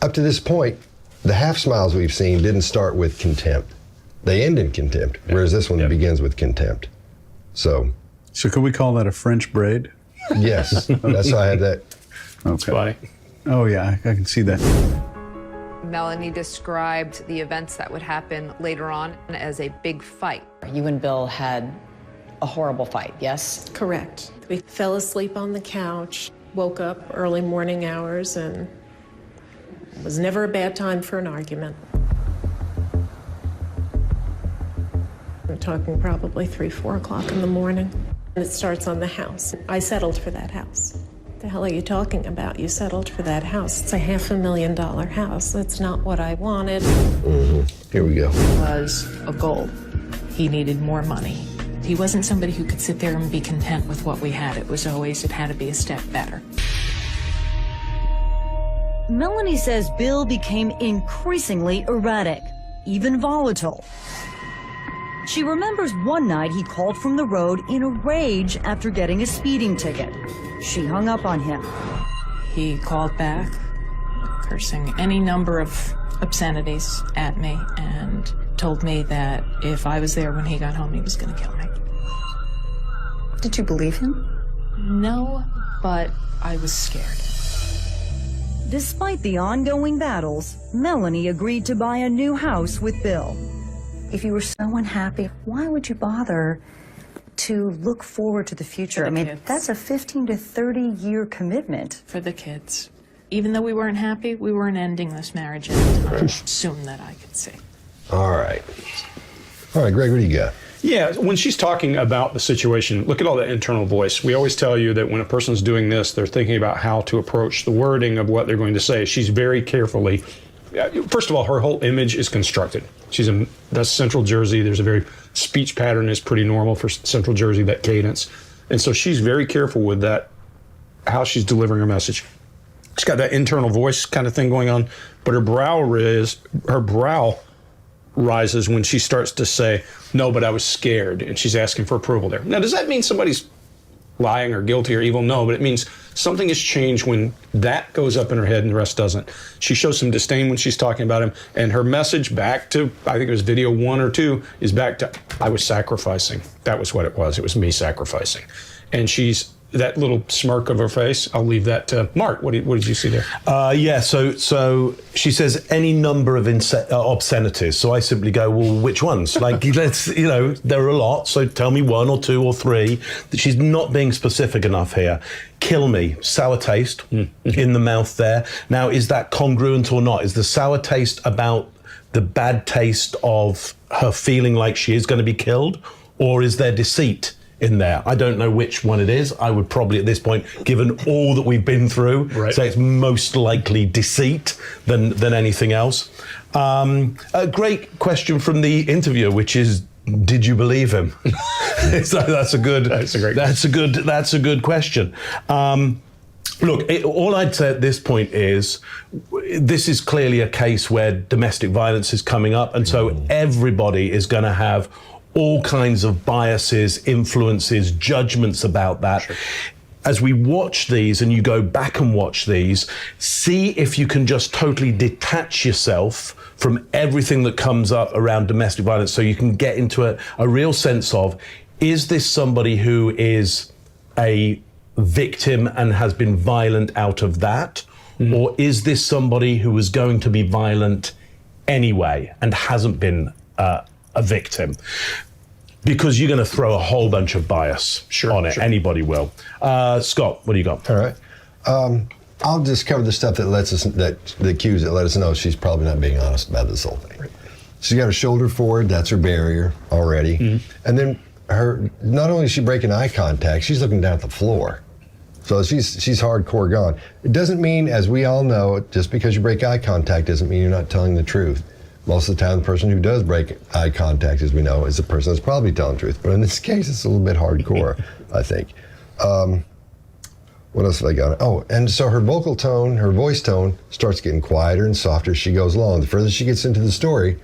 up to this point, the half smiles we've seen didn't start with contempt. They end in contempt, whereas this one begins with contempt. So can we call that a French braid? Yes, that's why I had that. Okay. Funny. Oh yeah, I can see that. Melanie described the events that would happen later on as a big fight. You and Bill had a horrible fight, yes? Correct. We fell asleep on the couch, woke up early morning hours, and it was never a bad time for an argument. I'm talking probably 3, 4 o'clock in the morning. And it starts on the house. I settled for that house. What the hell are you talking about? You settled for that house. It's a $500,000 house. That's not what I wanted. Here we go. Was a goal. He needed more money. He wasn't somebody who could sit there and be content with what we had. It was always, it had to be a step better. Melanie says Bill became increasingly erratic, even volatile. She remembers one night he called from the road in a rage after getting a speeding ticket. She hung up on him. He called back, cursing any number of obscenities at me, and told me that if I was there when he got home, he was going to kill me. Did you believe him? No, but I was scared. Despite the ongoing battles, Melanie agreed to buy a new house with Bill. If you were so unhappy, why would you bother to look forward to the future? I mean, kids. that's a 15 to 30-year commitment. For the kids. Even though we weren't happy, we weren't ending this marriage anytime soon that I could see. All right, Greg, what do you got? Yeah, when she's talking about the situation, look at all that internal voice. We always tell you that when a person's doing this, they're thinking about how to approach the wording of what they're going to say. She's very carefully, first of all, her whole image is constructed. That's Central Jersey. There's a very, speech pattern is pretty normal for Central Jersey, that cadence. And so she's very careful with that, how she's delivering her message. She's got that internal voice kind of thing going on, but her brow rises when she starts to say, no, but I was scared, and she's asking for approval there. Now, does that mean somebody's lying or guilty or evil? No, but it means something has changed when that goes up in her head and the rest doesn't. She shows some disdain when she's talking about him, and her message back to, I think it was video 1 or 2, is back to, I was sacrificing. That was what it was. It was me sacrificing. And that little smirk of her face, I'll leave that to Mark. What did you see there? So she says any number of obscenities. So I simply go, well, which ones? Like, there are a lot. So tell me 1 or 2 or 3. She's not being specific enough here. Kill me, sour taste in the mouth there. Now, is that congruent or not? Is the sour taste about the bad taste of her feeling like she is going to be killed? Or is there deceit in there? I don't know which one it is. I would probably at this point, given all that we've been through, say it's most likely deceit than anything else. A great question from the interviewer, which is, did you believe him? So that's a good question. Look, all I'd say at this point is, this is clearly a case where domestic violence is coming up, and so everybody is going to have all kinds of biases, influences, judgments about that. Sure. As we watch these, and you go back and watch these, see if you can just totally detach yourself from everything that comes up around domestic violence, so you can get into a real sense of, is this somebody who is a victim and has been violent out of that? Or is this somebody who was going to be violent anyway and hasn't been a victim? Because you're going to throw a whole bunch of bias on it. Sure. Anybody will. Scott, what do you got? All right. I'll just cover the stuff the cues that let us know she's probably not being honest about this whole thing. Right. She's got her shoulder forward. That's her barrier already. And then not only is she breaking eye contact, she's looking down at the floor. So she's hardcore gone. It doesn't mean, as we all know, just because you break eye contact doesn't mean you're not telling the truth. Most of the time, the person who does break eye contact, as we know, is the person that's probably telling the truth. But in this case, it's a little bit hardcore, I think. What else have I got? Oh, and so her vocal tone, her voice tone starts getting quieter and softer as she goes along. The further she gets into the story,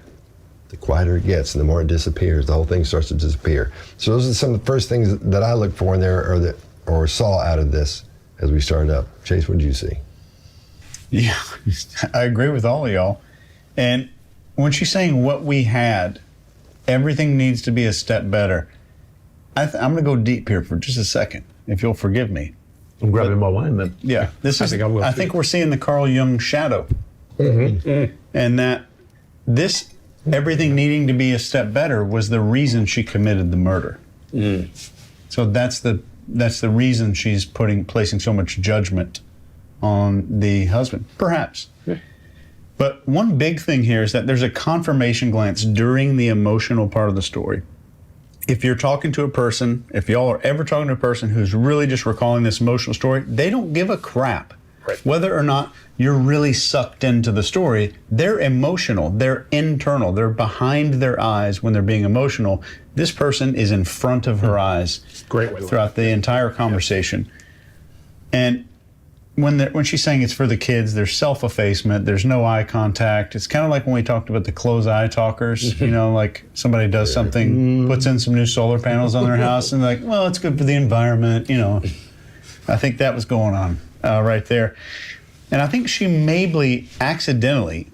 the quieter it gets, and the more it disappears. The whole thing starts to disappear. So those are some of the first things that I looked for in there, or saw out of this as we started up. Chase, what did you see? Yeah, I agree with all of y'all. And when she's saying what we had, everything needs to be a step better. I'm going to go deep here for just a second, if you'll forgive me. I'm grabbing my wine then. Yeah, I think we're seeing the Carl Jung shadow. Mm-hmm. And that this, everything needing to be a step better was the reason she committed the murder. So that's the reason she's placing so much judgment on the husband, perhaps. But one big thing here is that there's a confirmation glance during the emotional part of the story. If you're talking to a person, if y'all are ever talking to a person who's really just recalling this emotional story, they don't give a crap whether or not you're really sucked into the story. They're emotional, they're internal, they're behind their eyes when they're being emotional. This person is in front of her eyes throughout the entire conversation. And when she's saying it's for the kids, there's self-effacement, there's no eye contact. It's kind of like when we talked about the close eye talkers, you know, like somebody does something, puts in some new solar panels on their house and like, well, it's good for the environment, you know. I think that was going on right there. And I think she maybe accidentally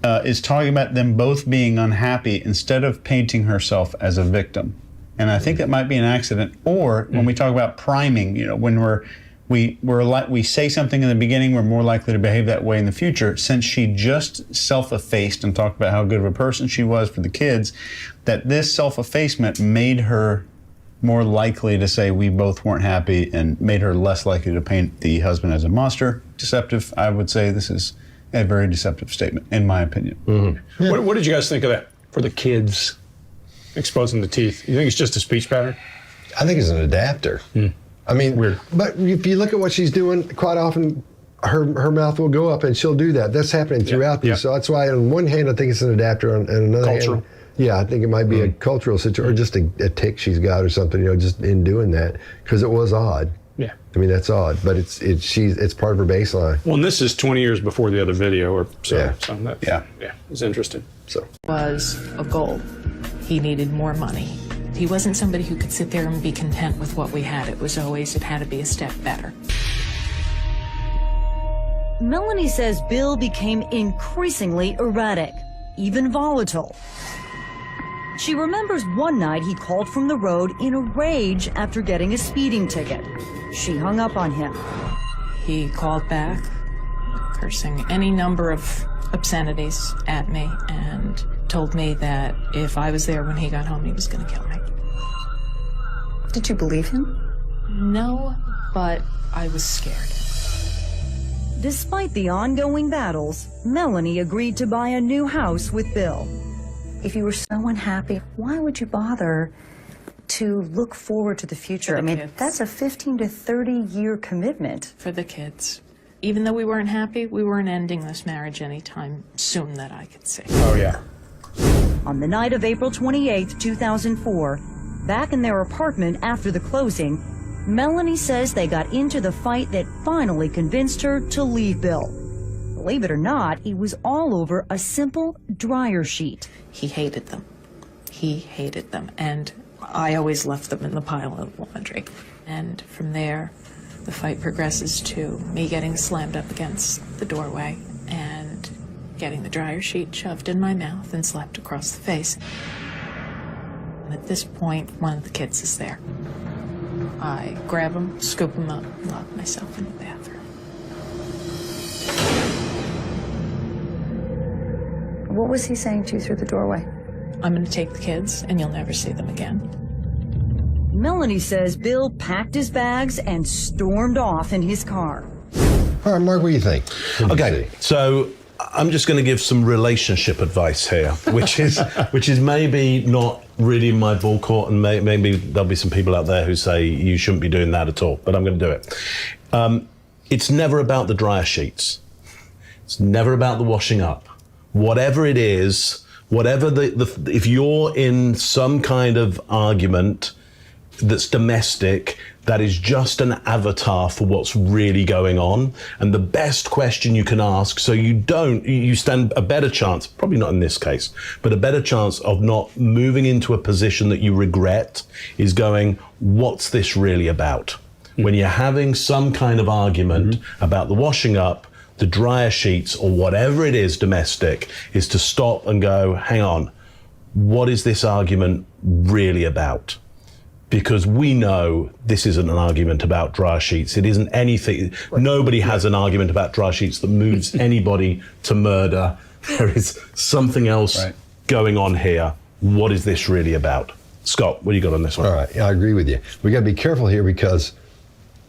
is talking about them both being unhappy instead of painting herself as a victim. And I think that might be an accident. Or when we talk about priming, you know, when we say something in the beginning, we're more likely to behave that way in the future. Since she just self-effaced and talked about how good of a person she was for the kids, that this self-effacement made her more likely to say we both weren't happy and made her less likely to paint the husband as a monster. Deceptive. I would say this is a very deceptive statement, in my opinion. Mm-hmm. Yeah. What did you guys think of that for the kids exposing the teeth? You think it's just a speech pattern? I think it's an adapter. I mean, weird. But if you look at what she's doing, quite often her mouth will go up and she'll do that. That's happening throughout these. So that's why on one hand, I think it's an adapter, and another hand, I think it might be a cultural situation or just a tick she's got or something, you know, just in doing that, because it was odd. Yeah. I mean, that's odd, but it's part of her baseline. Well, and this is 20 years before the other video or so. Yeah. So that, it's interesting. So was a goal. He needed more money. He wasn't somebody who could sit there and be content with what we had. It was always, it had to be a step better. Melanie says Bill became increasingly erratic, even volatile. She remembers one night he called from the road in a rage after getting a speeding ticket. She hung up on him. He called back, cursing any number of obscenities at me, and told me that if I was there when he got home, he was going to kill me. Did you believe him? No, but I was scared. Despite the ongoing battles, Melanie agreed to buy a new house with Bill. If you were so unhappy, why would you bother to look forward to the future? I mean, kids. that's a 15 to 30-year commitment. For the kids. Even though we weren't happy, we weren't ending this marriage anytime soon that I could see. Oh, yeah. On the night of April 28, 2004, back in their apartment after the closing, Melanie says they got into the fight that finally convinced her to leave Bill. Believe it or not, it was all over a simple dryer sheet. He hated them. He hated them. And I always left them in the pile of laundry. And from there, the fight progresses to me getting slammed up against the doorway and getting the dryer sheet shoved in my mouth and slapped across the face. And at this point, one of the kids is there. I grab him, scoop him up, and lock myself in the bathroom. What was he saying to you through the doorway? I'm going to take the kids, and you'll never see them again. Melanie says Bill packed his bags and stormed off in his car. All right, Mark, what do you think? Okay, so I'm just going to give some relationship advice here, which is maybe not really in my ball court, and maybe there'll be some people out there who say you shouldn't be doing that at all, but I'm going to do it. It's never about the dryer sheets. It's never about the washing up. Whatever it is, whatever if you're in some kind of argument that's domestic, that is just an avatar for what's really going on. And the best question you can ask, so you stand a better chance, probably not in this case, but a better chance of not moving into a position that you regret, is going, what's this really about? When you're having some kind of argument about the washing up, the dryer sheets, or whatever it is domestic, is to stop and go, hang on, what is this argument really about? Because we know this isn't an argument about dryer sheets. It isn't anything. Right. Nobody has an argument about dryer sheets that moves anybody to murder. There is something else going on here. What is this really about? Scott, what do you got on this one? All right, I agree with you. We got to be careful here because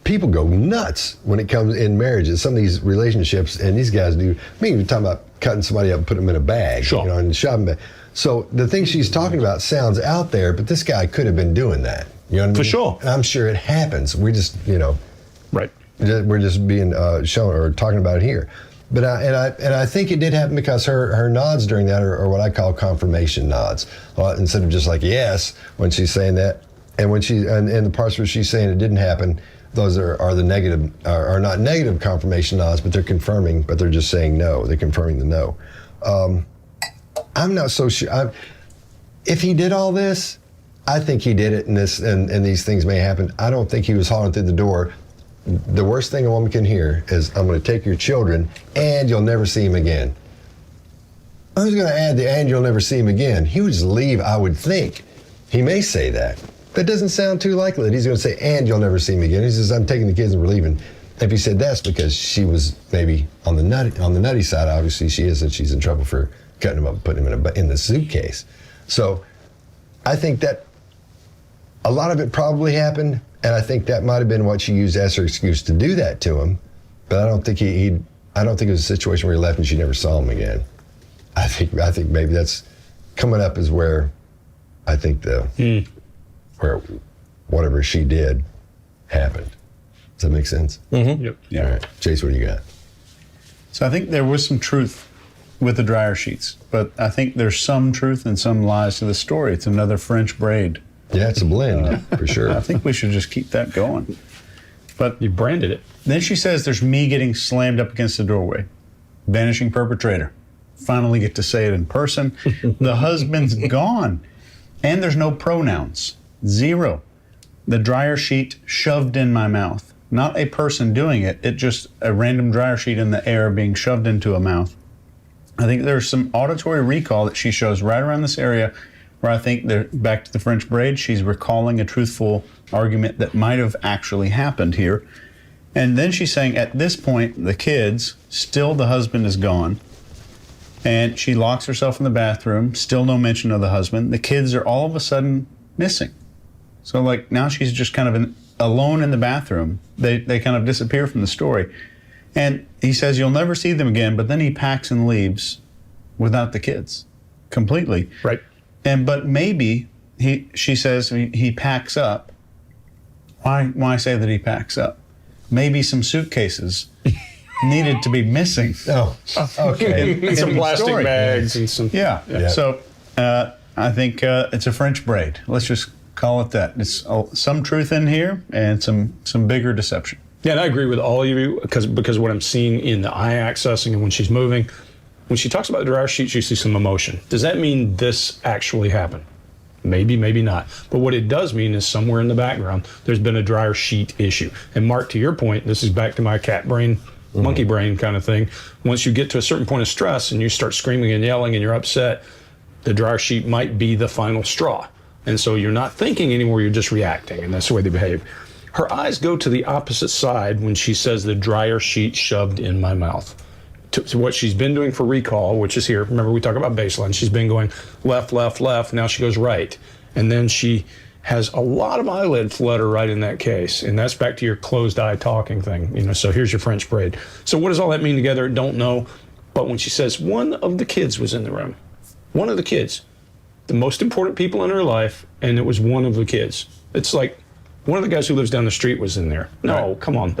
people go nuts when it comes in marriages. Some of these relationships, and these guys do. I mean, you're talking about cutting somebody up and putting them in a bag, sure, in the shopping bag. So the thing she's talking about sounds out there, but this guy could have been doing that. You know what I mean? For sure. And I'm sure it happens. We just, right. We're just being shown or talking about it here. But I think it did happen because her nods during that are what I call confirmation nods. Instead of just like yes when she's saying that, and when and the parts where she's saying it didn't happen, those are the negative, are not negative confirmation nods, but they're confirming, but they're just saying no. They're confirming the no. I'm not so sure. If he did all this, I think he did it, and these things may happen. I don't think he was hollering through the door. The worst thing a woman can hear is, I'm going to take your children, and you'll never see him again. Who's going to add the and you'll never see him again? He would just leave, I would think. He may say that. That doesn't sound too likely that he's going to say, and you'll never see him again. He says, I'm taking the kids and we're leaving. If he said that's because she was maybe on the nutty side, obviously she is, and she's in trouble for cutting him up and putting him in the suitcase. So I think that a lot of it probably happened, and I think that might have been what she used as her excuse to do that to him. But I don't think I don't think it was a situation where he left and she never saw him again. I think maybe that's coming up is where I think where whatever she did happened. Does that make sense? Mm-hmm. Yep. Yeah. All right. Chase, what do you got? So I think there was some truth with the dryer sheets, but I think there's some truth and some lies to the story. It's another French braid. Yeah, it's a blend, for sure. I think we should just keep that going. But you branded it. Then she says there's me getting slammed up against the doorway. Vanishing perpetrator. Finally get to say it in person. The husband's gone. And there's no pronouns. Zero. The dryer sheet shoved in my mouth. Not a person doing it. It just a random dryer sheet in the air being shoved into a mouth. I think there's some auditory recall that she shows right around this area where I think they're back to the French braid. She's recalling a truthful argument that might have actually happened here. And then she's saying at this point, the kids, still the husband is gone. And she locks herself in the bathroom, still no mention of the husband. The kids are all of a sudden missing. So like now she's just kind of alone in the bathroom. They kind of disappear from the story. And he says you'll never see them again, but then he packs and leaves without the kids completely. Right. But maybe she says he packs up. Why say that he packs up? Maybe some suitcases needed to be missing. Oh, okay. And some plastic bags and some. Yeah. So I think it's a French braid. Let's just call it that. It's some truth in here and some bigger deception. Yeah, and I agree with all of you because what I'm seeing in the eye accessing and when she's moving, when she talks about the dryer sheets, you see some emotion. Does that mean this actually happened? Maybe, maybe not. But what it does mean is somewhere in the background, there's been a dryer sheet issue. And Mark, to your point, this is back to my cat brain, monkey brain kind of thing. Once you get to a certain point of stress and you start screaming and yelling and you're upset, the dryer sheet might be the final straw. And so you're not thinking anymore, you're just reacting, and that's the way they behave. Her eyes go to the opposite side when she says the dryer sheet shoved in my mouth. To what she's been doing for recall, which is here. Remember, we talk about baseline. She's been going left, left, left. Now she goes right. And then she has a lot of eyelid flutter right in that case. And that's back to your closed eye talking thing. So here's your French braid. So what does all that mean together? Don't know. But when she says one of the kids was in the room, one of the kids, the most important people in her life, and it was one of the kids. It's like one of the guys who lives down the street was in there. No, right. Come on.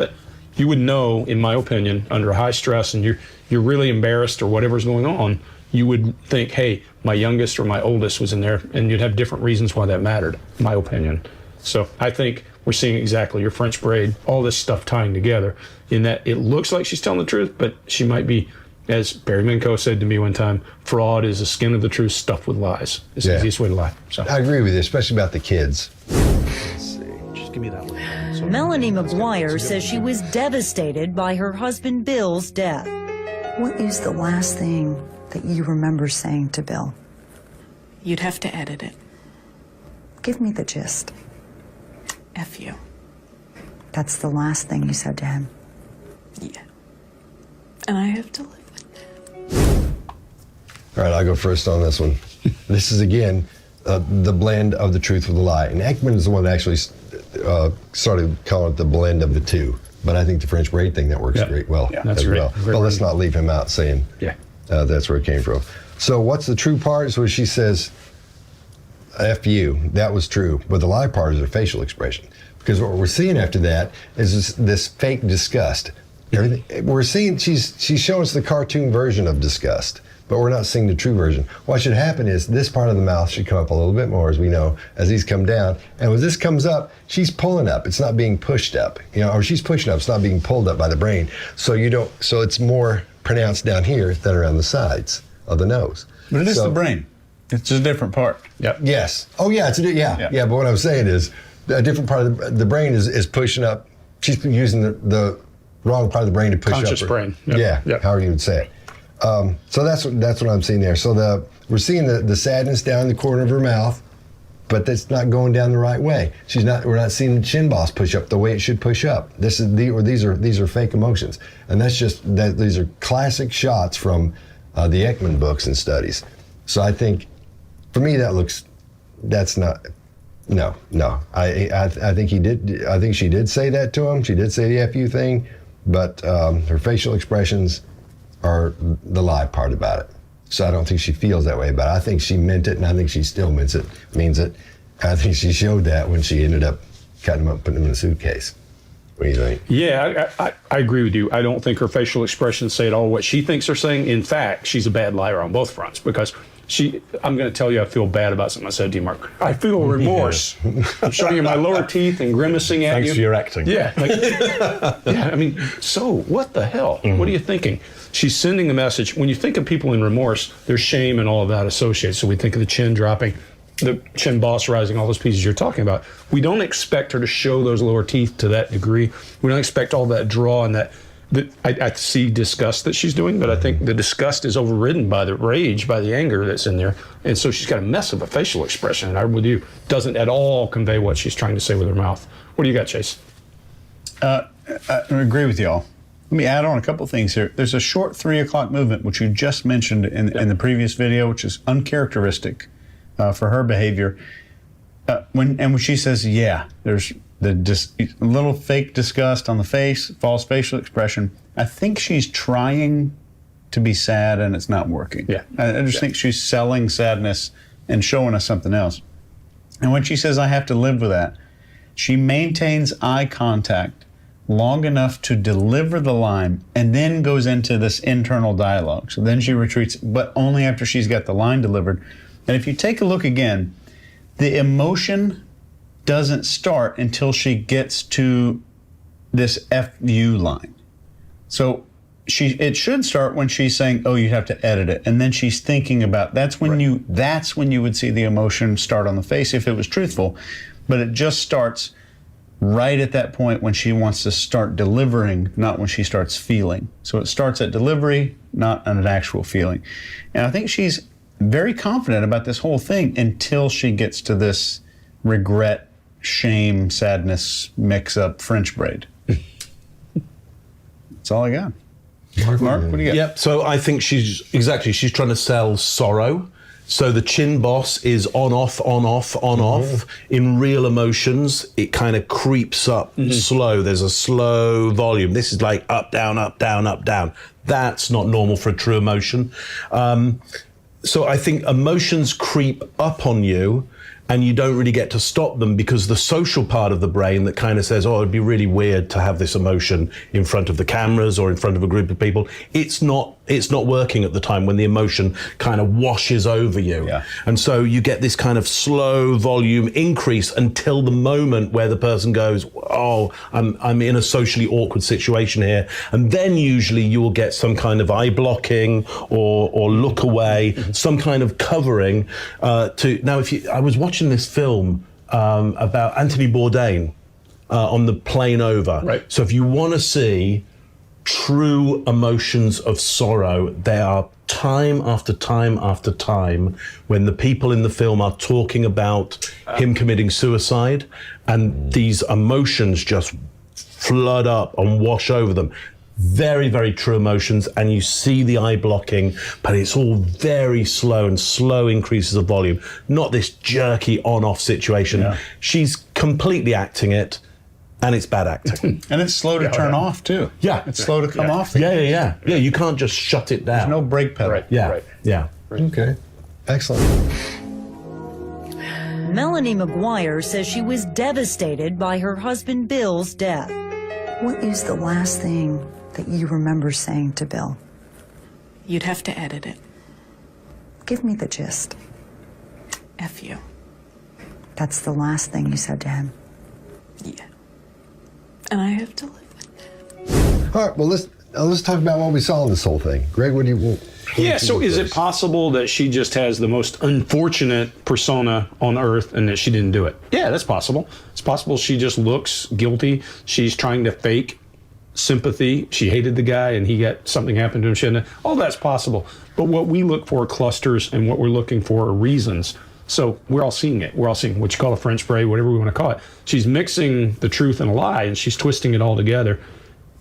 You would know, in my opinion, under high stress and you're really embarrassed or whatever's going on, you would think, hey, my youngest or my oldest was in there, and you'd have different reasons why that mattered, in my opinion. So I think we're seeing exactly your French braid, all this stuff tying together, in that it looks like she's telling the truth, but she might be, as Barry Minkow said to me one time, fraud is the skin of the truth stuffed with lies. It's the easiest way to lie. So I agree with you, especially about the kids. Just give me that one. So, Melanie McGuire says she was devastated by her husband Bill's death. What is the last thing that you remember saying to Bill? You'd have to edit it. Give me the gist. F you. That's the last thing you said to him. Yeah. And I have to live with All right, I'll go first on this one. This is, again, the blend of the truth with the lie. And Ekman is the one that actually started calling it the blend of the two. But I think the French braid thing, that works great well as well. But let's not leave him out saying that's where it came from. So what's the true part? So she says, F you, that was true. But the lie part is her facial expression. Because what we're seeing after that is this fake disgust. Everything we're seeing, she's showing us the cartoon version of disgust, but we're not seeing the true version. What should happen is this part of the mouth should come up a little bit more, as we know, as these come down. And when this comes up, she's pulling up. It's not being pushed up, or she's pushing up. It's not being pulled up by the brain. So so it's more pronounced down here than around the sides of the nose. But it is the brain. It's a different part. Yep. Yes. Oh yeah. Yeah. But what I'm saying is, a different part of the brain is pushing up. She's using the wrong part of the brain to push conscious up. brain. However you would say it. So that's what I'm seeing there. So we're seeing the sadness down the corner of her mouth, but that's not going down the right way. We're not seeing the chin boss push up the way it should push up. These are fake emotions, and that's just that these are classic shots from the Ekman books and studies. So I think, for me, that's not. No. I think he did. I think she did say that to him. She did say the FU thing, but her facial expressions are the lie part about it. So I don't think she feels that way about it. I think she meant it, and I think she still means it. I think she showed that when she ended up cutting him up, putting him in a suitcase. What do you think? Yeah, I agree with you. I don't think her facial expressions say at all what she thinks they're saying. In fact, she's a bad liar on both fronts, because I'm going to tell you I feel bad about something I said to you, Mark. I feel remorse. I'm showing you my lower teeth and grimacing at you. Thanks for your acting. Yeah. I mean, so what the hell? What are you thinking? She's sending the message. When you think of people in remorse, there's shame and all of that associated. So we think of the chin dropping, the chin boss rising, all those pieces you're talking about. We don't expect her to show those lower teeth to that degree. We don't expect all that draw and that I see disgust that she's doing, but I think the disgust is overridden by the rage, by the anger that's in there. And so she's got a mess of a facial expression, and I'm with you, doesn't at all convey what she's trying to say with her mouth. What do you got, Chase? I agree with y'all. Let me add on a couple things here. There's a short 3 o'clock movement, which you just mentioned in the previous video, which is uncharacteristic for her behavior. When she says, there's the little fake disgust on the face, false facial expression. I think she's trying to be sad and it's not working. I just think she's selling sadness and showing us something else. And when she says, I have to live with that, she maintains eye contact long enough to deliver the line and then goes into this internal dialogue. So then she retreats, but only after she's got the line delivered. And if you take a look again, the emotion doesn't start until she gets to this FU line. So it should start when she's saying, oh, you have to edit it. And then she's thinking about, that's when you would see the emotion start on the face if it was truthful. But it just starts right at that point when she wants to start delivering, not when she starts feeling. So it starts at delivery, not an actual feeling. And I think she's very confident about this whole thing until she gets to this regret, shame, sadness, mix-up French braid. That's all I got. Mark, what do you got? Yep, so I think she's trying to sell sorrow. So the chin boss is on, off, on, off, on, off. In real emotions, it kind of creeps up slow. There's a slow volume. This is like up, down, up, down, up, down. That's not normal for a true emotion. So I think emotions creep up on you, and you don't really get to stop them because the social part of the brain that kind of says, oh, it'd be really weird to have this emotion in front of the cameras or in front of a group of people. It's not working at the time when the emotion kind of washes over you. Yeah. And so you get this kind of slow volume increase until the moment where the person goes, oh, I'm in a socially awkward situation here. And then usually you will get some kind of eye blocking or look away, some kind of covering now, I was watching this film about Anthony Bourdain on the plane over. Right. So if you want to see true emotions of sorrow, they are time after time after time when the people in the film are talking about him committing suicide, and these emotions just flood up and wash over them. Very, very true emotions, and you see the eye blocking, but it's all very slow and slow increases of volume, not this jerky on-off situation. Yeah. She's completely acting it, and it's bad acting. And it's slow to turn off, too. Yeah. It's slow to come off. Yeah. You can't just shut it down. There's no brake pedal. Right. Yeah. Right. Yeah. Okay. Excellent. Melanie McGuire says she was devastated by her husband Bill's death. What is the last thing that you remember saying to Bill? You'd have to edit it. Give me the gist. F you. That's the last thing you said to him? Yeah. And I have to live with it. All right, well, let's talk about what we saw in this whole thing. Greg, what do you... Yeah, so is it possible that she just has the most unfortunate persona on earth and that she didn't do it? Yeah, that's possible. It's possible she just looks guilty. She's trying to fake sympathy. She hated the guy and something happened to him. She hadn't. All that's possible. But what we look for are clusters, and what we're looking for are reasons. So we're all seeing it. We're all seeing what you call a French spray, whatever we want to call it. She's mixing the truth and a lie, and she's twisting it all together.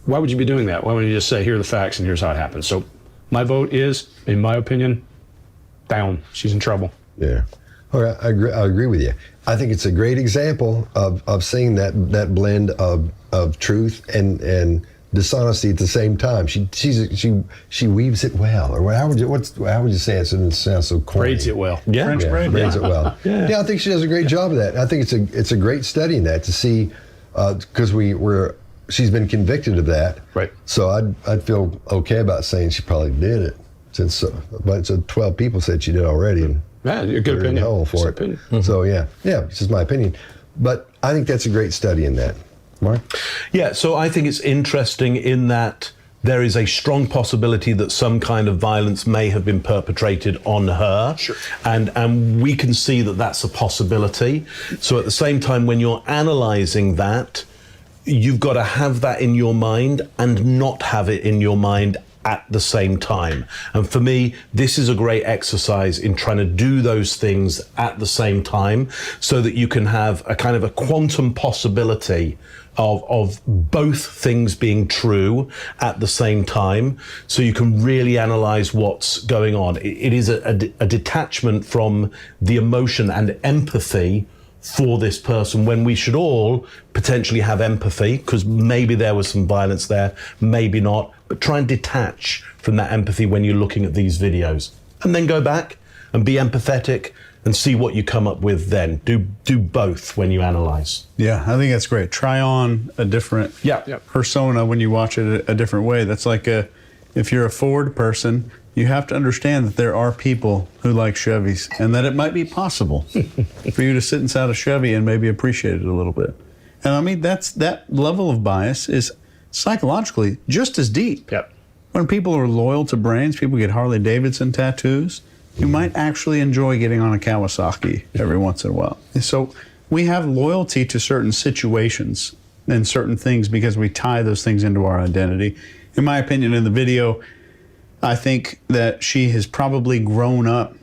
Why would you be doing that? Why wouldn't you just say, here are the facts and here's how it happened? So my vote is, in my opinion, down. She's in trouble. Yeah. All right, I agree with you. I think it's a great example of seeing that blend of truth and dishonesty at the same time. She weaves it well. Or how would you say it? So it sounds so corny. Braids it well. Yeah, French braid. Braids it well. Yeah, I think she does a great job of that. I think it's a great study in that to see, because she's been convicted of that. Right. So I'd feel okay about saying she probably did it, since a bunch of 12 people said she did already. And yeah, a good opinion. Hole for it. Mm-hmm. So yeah, it's just my opinion. But I think that's a great study in that. Mark? Yeah, so I think it's interesting in that there is a strong possibility that some kind of violence may have been perpetrated on her. Sure. And we can see that that's a possibility. So at the same time, when you're analyzing that, you've got to have that in your mind and not have it in your mind at the same time. And for me, this is a great exercise in trying to do those things at the same time so that you can have a kind of a quantum possibility of both things being true at the same time, so you can really analyze what's going on. It is a detachment from the emotion and empathy for this person, when we should all potentially have empathy, because maybe there was some violence there, maybe not, but try and detach from that empathy when you're looking at these videos, and then go back and be empathetic and see what you come up with then. Do both when you analyze. Yeah, I think that's great. Try on a different persona when you watch it a different way. That's like if you're a Ford person, you have to understand that there are people who like Chevys, and that it might be possible for you to sit inside a Chevy and maybe appreciate it a little bit. And I mean, that level of bias is psychologically just as deep. Yep. When people are loyal to brands, people get Harley Davidson tattoos, you might actually enjoy getting on a Kawasaki every once in a while. And so we have loyalty to certain situations and certain things because we tie those things into our identity. In my opinion, in the video, I think that she has probably grown up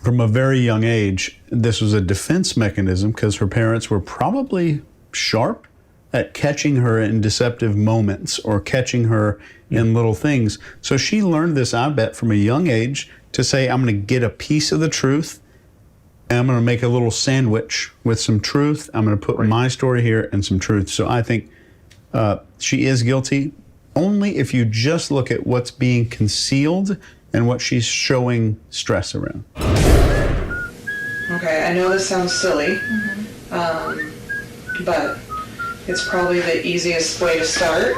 from a very young age. This was a defense mechanism because her parents were probably sharp at catching her in deceptive moments or catching her in little things. So she learned this, I bet, from a young age to say, I'm going to get a piece of the truth and I'm going to make a little sandwich with some truth. I'm going to put my story here and some truth. So I think she is guilty only if you just look at what's being concealed and what she's showing stress around. Okay. Okay, I know this sounds silly, but it's probably the easiest way to start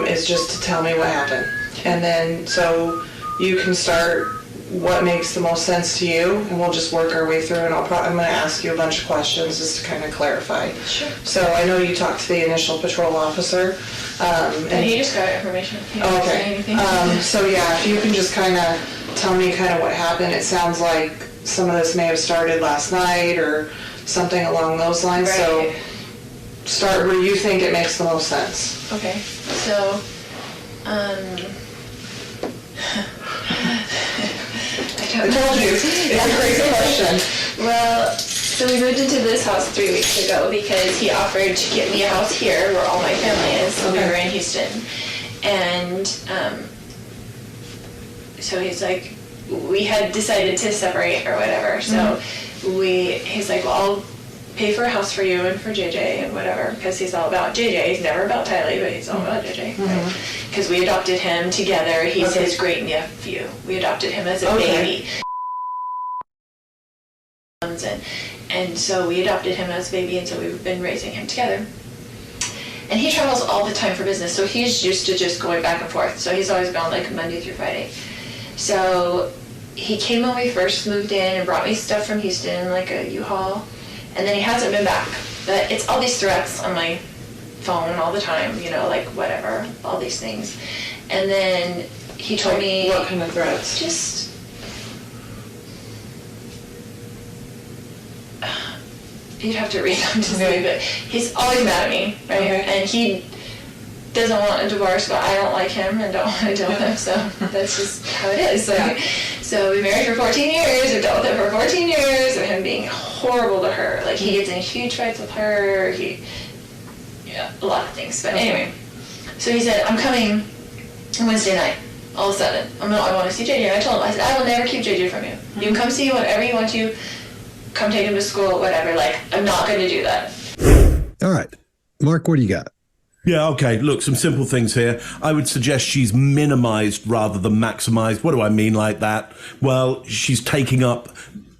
is just to tell me what happened. And then so you can start what makes the most sense to you, and we'll just work our way through, and I'm going to ask you a bunch of questions just to kind of clarify. Sure. So I know you talked to the initial patrol officer. And he just got information. He didn't say anything. So yeah, if you can just kind of tell me kind of what happened. It sounds like some of this may have started last night or something along those lines. Right. So start where you think it makes the most sense. Okay, so, I told you, it's a crazy question. Well, so we moved into this house 3 weeks ago because he offered to get me a house here where all my family is. So we were in Houston. And so he's like, we had decided to separate or whatever. So he's like, well, I'll pay for a house for you and for JJ and whatever, because he's all about JJ. He's never about Tylee, but he's all about JJ. Because we adopted him together. He's his great nephew. We adopted him as a baby. And so we adopted him as a baby, and so we've been raising him together. And he travels all the time for business, so he's used to just going back and forth. So he's always gone like Monday through Friday. So he came when we first moved in and brought me stuff from Houston, like a U-Haul. And then he hasn't been back. But it's all these threats on my phone all the time, you know, like whatever, all these things. And then he told me... What kind of threats? Just... You'd have to read them to see, but he's always mad at me, right? And he doesn't want a divorce, but I don't like him and don't want to deal with him, so that's just how it is. So we married for 14 years, we dealt with it for 14 years, of him being horrible to her. Like, he gets in huge fights with her, a lot of things. But anyway, so he said, I'm coming Wednesday night, all of a sudden. I want to see JJ. And I told him, I said, I will never keep JJ from you. You can come see him whenever you want to, come take him to school, whatever. Like, I'm not going to do that. All right. Mark, what do you got? Yeah, okay. Look, some simple things here. I would suggest she's minimized rather than maximized. What do I mean like that? Well, she's taking up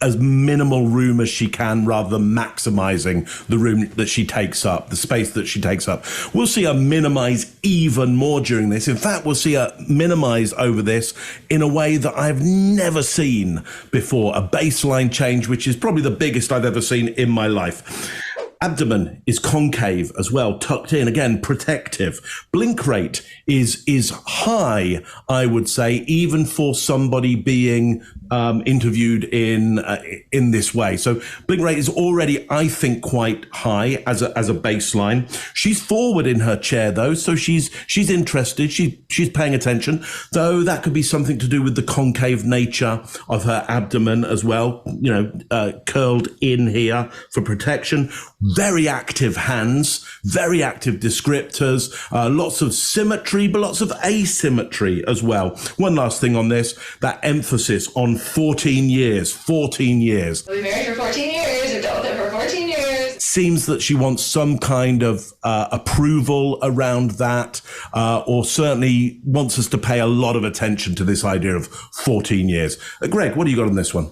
as minimal room as she can rather than maximizing the room that she takes up, the space that she takes up. We'll see her minimize even more during this. In fact, we'll see her minimize over this in a way that I've never seen before. A baseline change, which is probably the biggest I've ever seen in my life. Abdomen is concave as well, tucked in, again, protective. Blink rate is high, I would say, even for somebody being interviewed in this way. So blink rate is already, I think, quite high as a baseline. She's forward in her chair, though, so she's interested. She's paying attention, though that could be something to do with the concave nature of her abdomen as well. Curled in here for protection. Very active hands, very active descriptors, lots of symmetry, but lots of asymmetry as well. One last thing on this, that emphasis on 14 years. 14 years. We married for 14 years, we dealt with it for 14 years. Seems that she wants some kind of approval around that, or certainly wants us to pay a lot of attention to this idea of 14 years. Greg, what do you got on this one?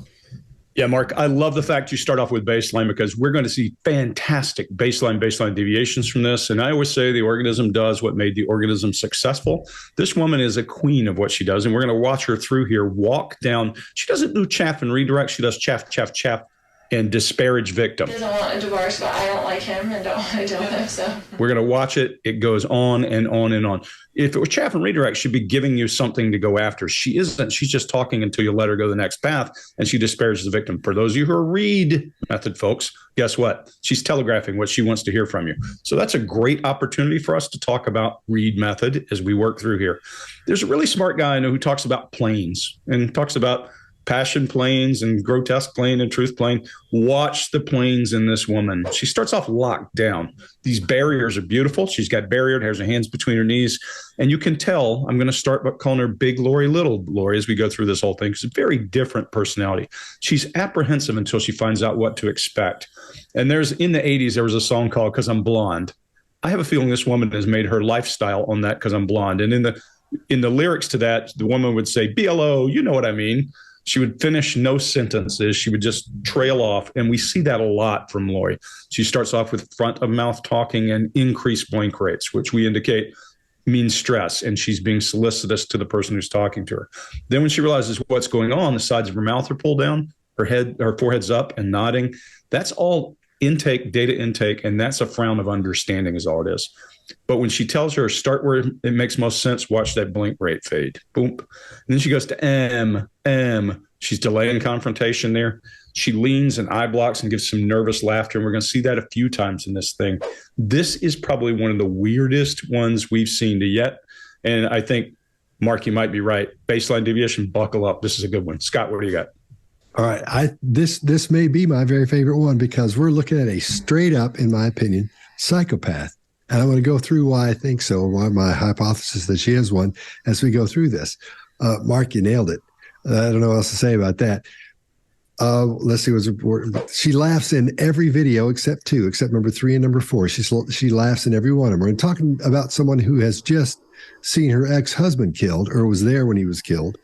Yeah, Mark, I love the fact you start off with baseline because we're going to see fantastic baseline deviations from this. And I always say the organism does what made the organism successful. This woman is a queen of what she does. And we're going to watch her through here, walk down. She doesn't do chaff and redirect. She does chaff, chaff, chaff, and disparage victim. He doesn't want a divorce, but I don't like him and don't want to deal with him, so. We're going to watch it. It goes on and on and on. If it was chaff and redirect, she'd be giving you something to go after. She isn't. She's just talking until you let her go the next path, and she disparages the victim. For those of you who are read method folks, guess what? She's telegraphing what she wants to hear from you. So that's a great opportunity for us to talk about read method as we work through here. There's a really smart guy I know who talks about planes and talks about passion planes and grotesque plane and truth plane. Watch the planes in this woman. She starts off locked down. These barriers are beautiful. She's got barriered, has her hands between her knees. And you can tell, I'm going to start by calling her Big Lori, Little Lori as we go through this whole thing. It's a very different personality. She's apprehensive until she finds out what to expect. And in the 80s, there was a song called 'Cause I'm Blonde. I have a feeling this woman has made her lifestyle on that 'Cause I'm Blonde. And in the lyrics to that, the woman would say, BLO, you know what I mean. She would finish no sentences. She would just trail off. And we see that a lot from Lori. She starts off with front of mouth talking and increased blank rates, which we indicate means stress. And she's being solicitous to the person who's talking to her. Then when she realizes what's going on, the sides of her mouth are pulled down, her forehead's up and nodding. That's all intake, data intake. And that's a frown of understanding is all it is. But when she tells her, start where it makes most sense, watch that blink rate fade. Boom. And then she goes to M. She's delaying confrontation there. She leans and eye blocks and gives some nervous laughter. And we're going to see that a few times in this thing. This is probably one of the weirdest ones we've seen to yet. And I think, Mark, you might be right. Baseline deviation, buckle up. This is a good one. Scott, what do you got? All right. This may be my very favorite one because we're looking at a straight up, in my opinion, psychopath. And I'm going to go through why I think so, why my hypothesis that she is one as we go through this. Mark, you nailed it. I don't know what else to say about that. Let's see. She laughs in every video except two, except number 3 and number 4. She laughs in every one of them. We're talking about someone who has just seen her ex-husband killed or was there when he was killed,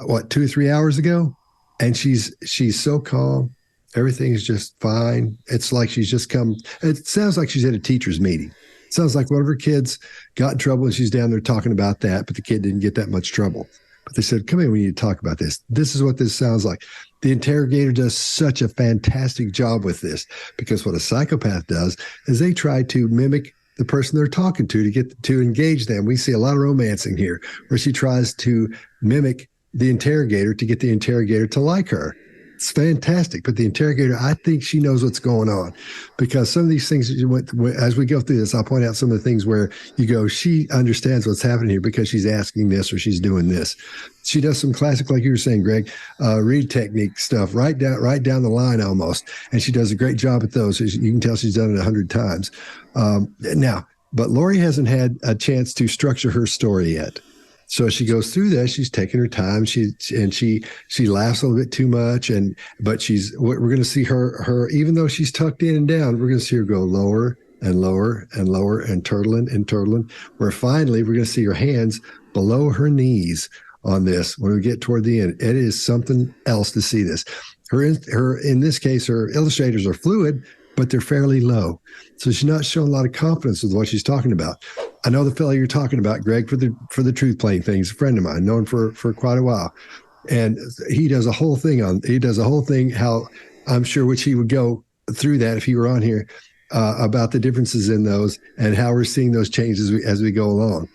2 or 3 hours ago? And she's so calm. Everything is just fine. It's like she's just come. It sounds like she's at a teacher's meeting. It sounds like one of her kids got in trouble and she's down there talking about that, but the kid didn't get that much trouble. But they said, come in, we need to talk about this. This is what this sounds like. The interrogator does such a fantastic job with this because what a psychopath does is they try to mimic the person they're talking to get to engage them. We see a lot of romancing here where she tries to mimic the interrogator to get the interrogator to like her. It's fantastic. But the interrogator, I think she knows what's going on because some of these things, as we go through this, I'll point out some of the things where you go, she understands what's happening here because she's asking this or she's doing this. She does some classic, like you were saying, Greg, read technique stuff right down the line almost. And she does a great job at those. You can tell she's done it 100 times. But Lori hasn't had a chance to structure her story yet. So she goes through that. She's taking her time. She laughs a little bit too much. But we're going to see her, even though she's tucked in and down, we're going to see her go lower and lower and lower and turtling, where finally we're going to see her hands below her knees on this. When we get toward the end, it is something else to see this. In this case, her illustrators are fluid, but they're fairly low. So she's not showing a lot of confidence with what she's talking about. I know the fellow you're talking about, Greg, for the truth playing thing. He's a friend of mine, known for quite a while. And he does a whole thing how I'm sure which he would go through that if he were on here about the differences in those and how we're seeing those changes as we go along.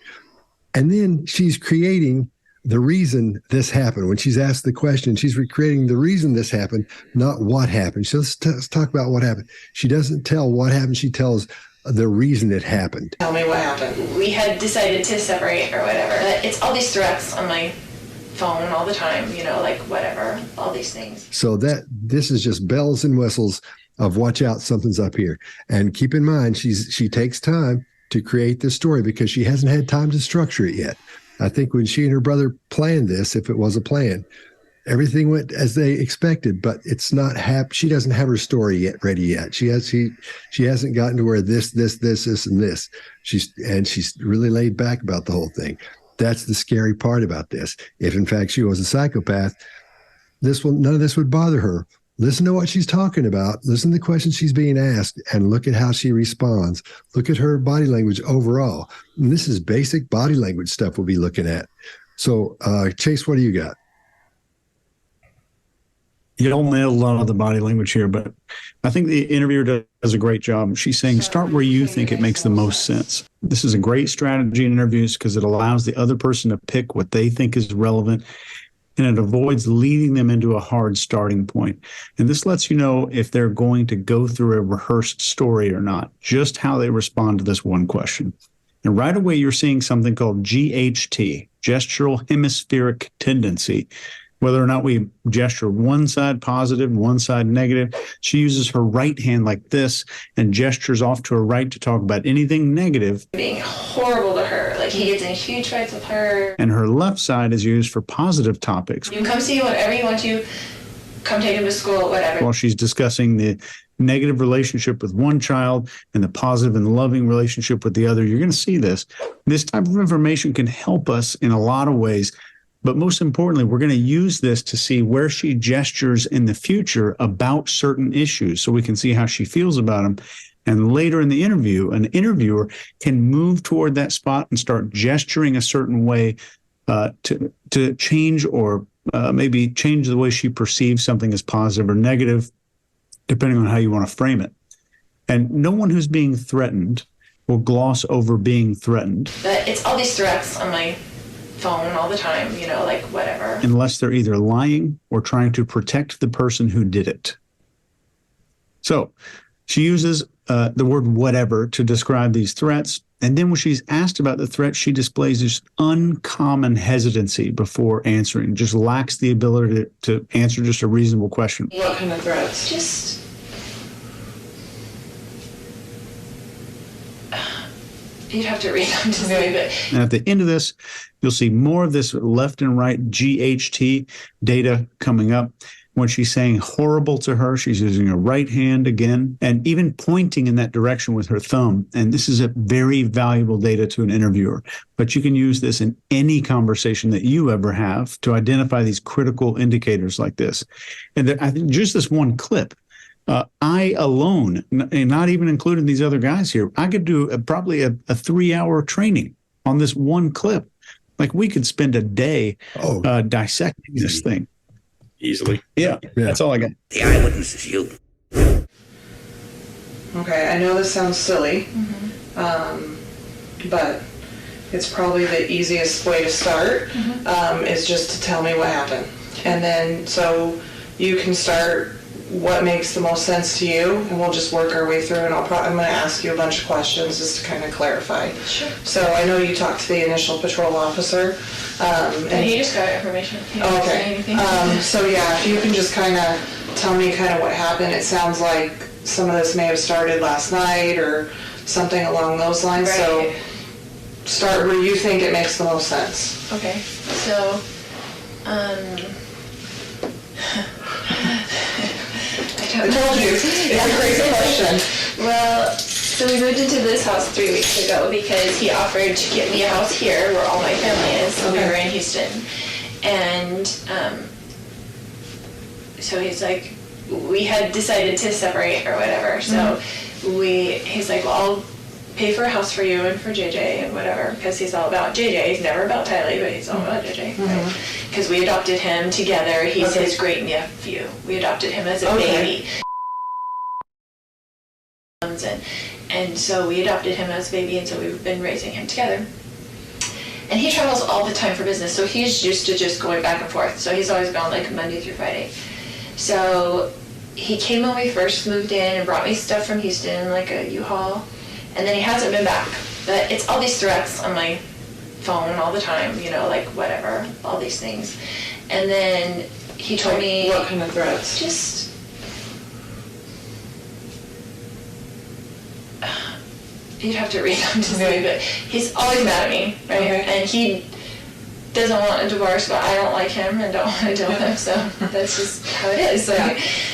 And then she's creating the reason this happened. When she's asked the question, she's recreating the reason this happened, not what happened. So let's talk about what happened. She doesn't tell what happened. She tells the reason it happened. Tell me what happened. We had decided to separate or whatever. It's all these threats on my phone all the time, like whatever, all these things. So this is just bells and whistles of watch out, something's up here. And keep in mind, she takes time to create this story because she hasn't had time to structure it yet. I think when she and her brother planned this, if it was a plan, everything went as they expected, but it's not she doesn't have her story ready yet. She hasn't gotten to where this, and this. She's really laid back about the whole thing. That's the scary part about this. If in fact she was a psychopath, none of this would bother her. Listen to what she's talking about. Listen to the questions she's being asked and look at how she responds. Look at her body language overall. And this is basic body language stuff we'll be looking at. So, Chase, what do you got? You all nailed a lot of the body language here, but I think the interviewer does a great job. She's saying, start where you think it makes the most sense. This is a great strategy in interviews because it allows the other person to pick what they think is relevant, and it avoids leading them into a hard starting point. And this lets you know if they're going to go through a rehearsed story or not, just how they respond to this one question. And right away, you're seeing something called GHT, gestural hemispheric tendency. Whether or not we gesture one side positive, one side negative, she uses her right hand like this and gestures off to her right to talk about anything negative. Being horrible to her. Like, he gets in huge fights with her. And her left side is used for positive topics. You can come see whatever you want to. Come take him to school, whatever. While she's discussing the negative relationship with one child and the positive and loving relationship with the other, you're going to see this. This type of information can help us in a lot of ways But most importantly, we're going to use this to see where she gestures in the future about certain issues so we can see how she feels about them. And later in the interview, an interviewer can move toward that spot and start gesturing a certain way to change or maybe change the way she perceives something as positive or negative, depending on how you want to frame it. And no one who's being threatened will gloss over being threatened. But it's all these threats on my phone all the time, you know, like whatever. Unless they're either lying or trying to protect the person who did it. So she uses the word whatever to describe these threats. And then when she's asked about the threat, she displays this uncommon hesitancy before answering, just lacks the ability to answer just a reasonable question. What kind of threats? Just you'd have to read them to see, but And at the end of this, you'll see more of this left and right GHT data coming up. When she's saying horrible to her, she's using her right hand again and even pointing in that direction with her thumb. And this is a very valuable data to an interviewer. But you can use this in any conversation that you ever have to identify these critical indicators like this. And I think just this one clip, I alone, and not even including these other guys here, I could do probably a 3-hour training on this one clip. Like we could spend a day dissecting this thing. Easily. Yeah, that's all I got. The eyewitness is you. Okay, I know this sounds silly, but it's probably the easiest way to start is just to tell me what happened. And then so you can start what makes the most sense to you, and we'll just work our way through, and I'm going to ask you a bunch of questions just to kind of clarify. Sure. So I know you talked to the initial patrol officer. And he just got information. He didn't say anything. So yeah, if you can just kind of tell me kind of what happened. It sounds like some of this may have started last night or something along those lines. Right. So start where you think it makes the most sense. Okay, so I told you, it's a crazy question. Well, so we moved into this house 3 weeks ago because he offered to get me a house here where all my family is. So we were in Houston. And so he's like, we had decided to separate or whatever. So he's like, well, I'll pay for a house for you and for JJ and whatever, because he's all about JJ. He's never about Tylee, but he's all about JJ. Because we adopted him together. He's his great nephew. We adopted him as a baby. And so we adopted him as a baby, and so we've been raising him together. And he travels all the time for business, so he's used to just going back and forth. So he's always gone like Monday through Friday. So he came when we first moved in and brought me stuff from Houston, like a U-Haul, and then he hasn't been back. But it's all these threats on my phone all the time, you know, like whatever, all these things. And then he told me... What kind of threats? Just... You'd have to read them to see, but he's always mad at me, right? And he doesn't want a divorce, but I don't like him and don't want to deal with him, so that's just how it is.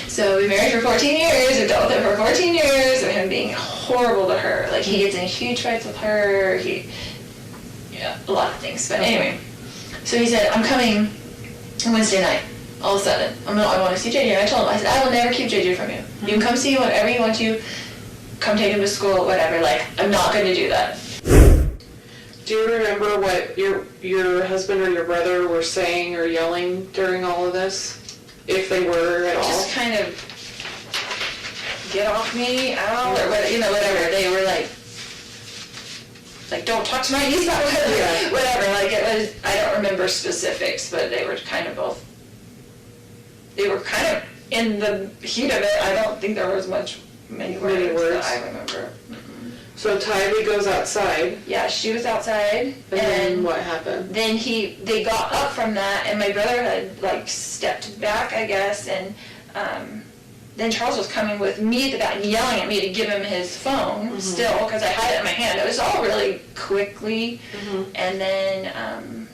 So we married for 14 years, and dealt with it for 14 years, of him being horrible to her. Like, he gets in huge fights with her, a lot of things. But anyway, so he said, I'm coming Wednesday night, all of a sudden. I want to see JJ, and I told him, I said, I will never keep JJ from you. You can come see him whenever you want to. Come take him to school, whatever. Like, I'm not going to do that. Do you remember what your husband or your brother were saying or yelling during all of this? If they were at all? Just kind of, get off me, ow, or whatever. They were like, don't talk to my niece about it, whatever. Like, it was, I don't remember specifics, but they were kind of in the heat of it. I don't think there was many words that I remember. So Tylee goes outside. Yeah, she was outside. And then what happened? Then they got up from that, and my brother had stepped back, I guess, and then Charles was coming with me at the back, yelling at me to give him his phone still, because I had it in my hand. It was all really quickly, and then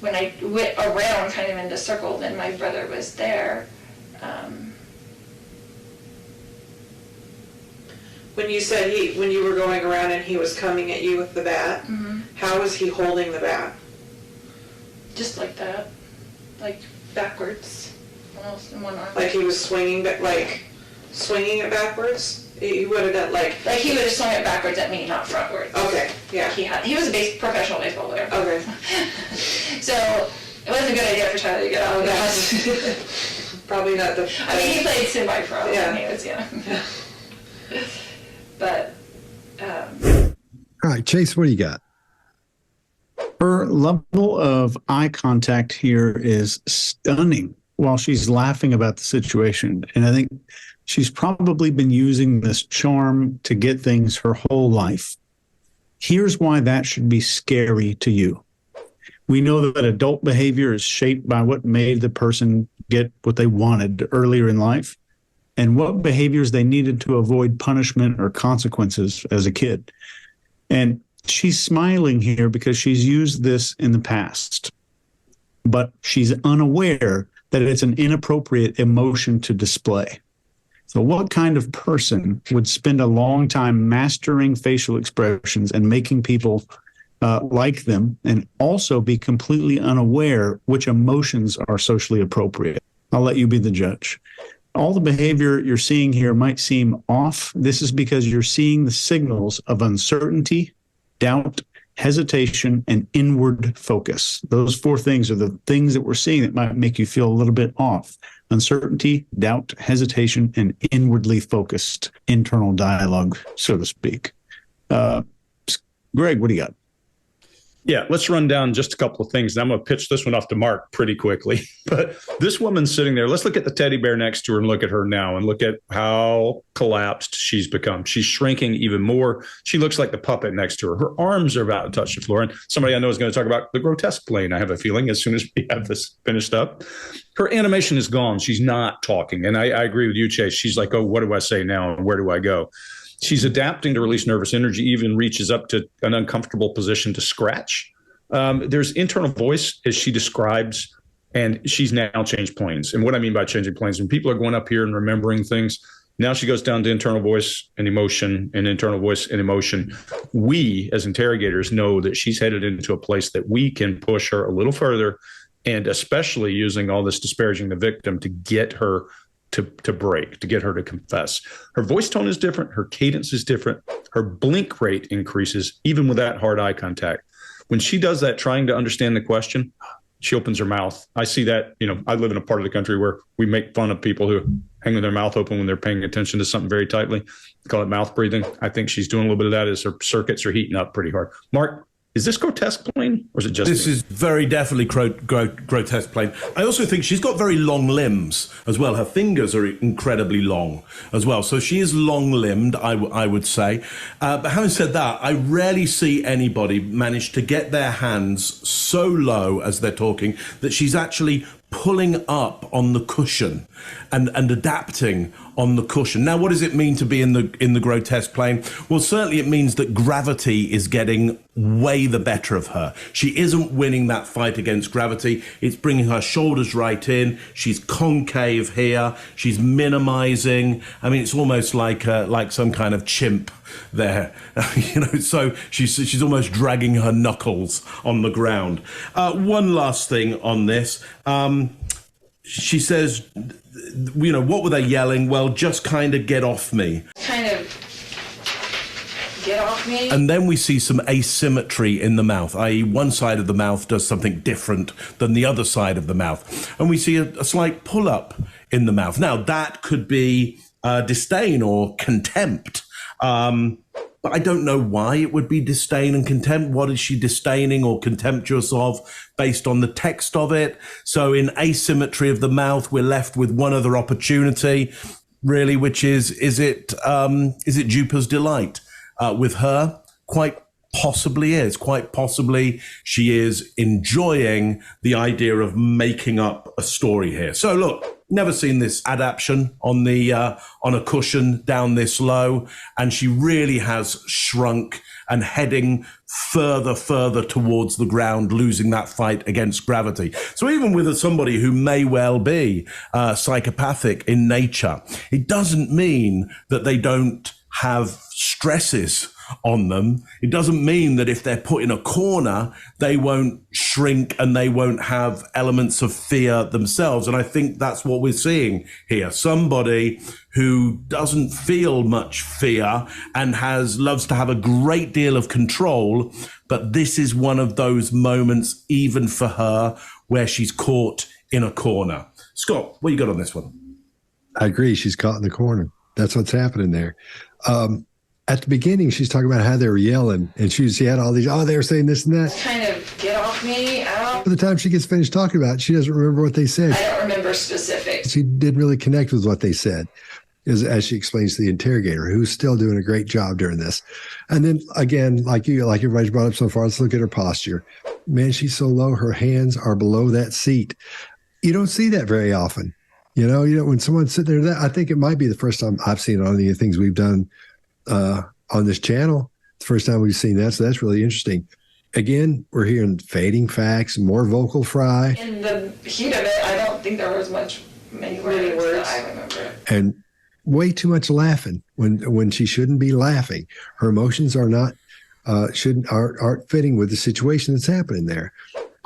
when I went around kind of in the circle, then my brother was there. When you said when you were going around and he was coming at you with the bat, how was he holding the bat? Just like that, like backwards, almost in one arm. Like he was swinging, but like swinging it backwards. He would have done like he would have swung it backwards at me, not frontwards. Okay, yeah. He was a professional baseball player. Okay. So it wasn't a good idea for Tyler to get out of that. Probably not the. I mean, he played semi-pro. Yeah. And he was, But. All right, Chase, what do you got? Her level of eye contact here is stunning while she's laughing about the situation. And I think she's probably been using this charm to get things her whole life. Here's why that should be scary to you. We know that adult behavior is shaped by what made the person get what they wanted earlier in life and what behaviors they needed to avoid punishment or consequences as a kid. And she's smiling here because she's used this in the past, but she's unaware that it's an inappropriate emotion to display. So what kind of person would spend a long time mastering facial expressions and making people like them and also be completely unaware which emotions are socially appropriate? I'll let you be the judge. All the behavior you're seeing here might seem off. This is because you're seeing the signals of uncertainty, doubt, hesitation, and inward focus. Those four things are the things that we're seeing that might make you feel a little bit off. Uncertainty, doubt, hesitation, and inwardly focused internal dialogue, so to speak. Greg, what do you got? Yeah, let's run down just a couple of things. And I'm going to pitch this one off to Mark pretty quickly. But this woman's sitting there. Let's look at the teddy bear next to her and look at her now and look at how collapsed she's become. She's shrinking even more. She looks like the puppet next to her. Her arms are about to touch the floor. And somebody I know is going to talk about the grotesque plane, I have a feeling, as soon as we have this finished up. Her animation is gone. She's not talking. And I agree with you, Chase. She's like, oh, what do I say now? And where do I go? She's adapting to release nervous energy, even reaches up to an uncomfortable position to scratch. There's internal voice, as she describes, and she's now changed planes. And what I mean by changing planes, when people are going up here and remembering things, now she goes down to internal voice and emotion and internal voice and emotion. We, as interrogators, know that she's headed into a place that we can push her a little further, and especially using all this disparaging the victim to get her to break, to get her to confess. Her voice tone is different. Her cadence is different. Her blink rate increases, even with that hard eye contact. When she does that, trying to understand the question, she opens her mouth. I see that, I live in a part of the country where we make fun of people who hang with their mouth open when they're paying attention to something very tightly. We call it mouth breathing. I think she's doing a little bit of that as her circuits are heating up pretty hard. Mark, is this grotesque plane or is it just This is very definitely grotesque plane. I also think she's got very long limbs as well. Her fingers are incredibly long as well. So she is long-limbed, I would say. But having said that, I rarely see anybody manage to get their hands so low as they're talking that she's actually pulling up on the cushion and adapting on the cushion. Now, what does it mean to be in the grotesque plane? Well, certainly it means that gravity is getting way the better of her. She isn't winning that fight against gravity. It's bringing her shoulders right in. She's concave here. She's minimizing. I mean, it's almost like some kind of chimp there, so she's almost dragging her knuckles on the ground. One last thing on this. She says, what were they yelling? Well, just kind of get off me. Kind of get off me. And then we see some asymmetry in the mouth, i.e. one side of the mouth does something different than the other side of the mouth. And we see a slight pull-up in the mouth. Now, that could be disdain or contempt. But I don't know why it would be disdain and contempt. What is she disdaining or contemptuous of based on the text of it? So in asymmetry of the mouth, we're left with one other opportunity, really, which is it Jupiter's delight? With her, quite possibly is. Quite possibly she is enjoying the idea of making up a story here. So look, never seen this adaptation on a cushion down this low, and she really has shrunk and heading further towards the ground, losing that fight against gravity. So even with somebody who may well be psychopathic in nature, it doesn't mean that they don't have stresses on them. It doesn't mean that if they're put in a corner, they won't shrink and they won't have elements of fear themselves. And I think that's what we're seeing here. Somebody who doesn't feel much fear and loves to have a great deal of control. But this is one of those moments, even for her, where she's caught in a corner. Scott, what you got on this one? I agree. She's caught in the corner. That's what's happening there. At the beginning, she's talking about how they were yelling, and she had all these, they were saying this and that. Kind of get off me, out. By the time she gets finished talking about it, she doesn't remember what they said. I don't remember specifics. She didn't really connect with what they said, as she explains to the interrogator, who's still doing a great job during this. And then again, like everybody's brought up so far, let's look at her posture. Man, she's so low, her hands are below that seat. You don't see that very often. You know, when someone's sitting there, I think it might be the first time I've seen it on any of the things we've done on this channel. The first time we've seen that. So that's really interesting. Again, we're hearing fading facts, more vocal fry. In the heat of it, I don't think there was many words that I remember. And way too much laughing when she shouldn't be laughing. Her emotions are not, aren't fitting with the situation that's happening there.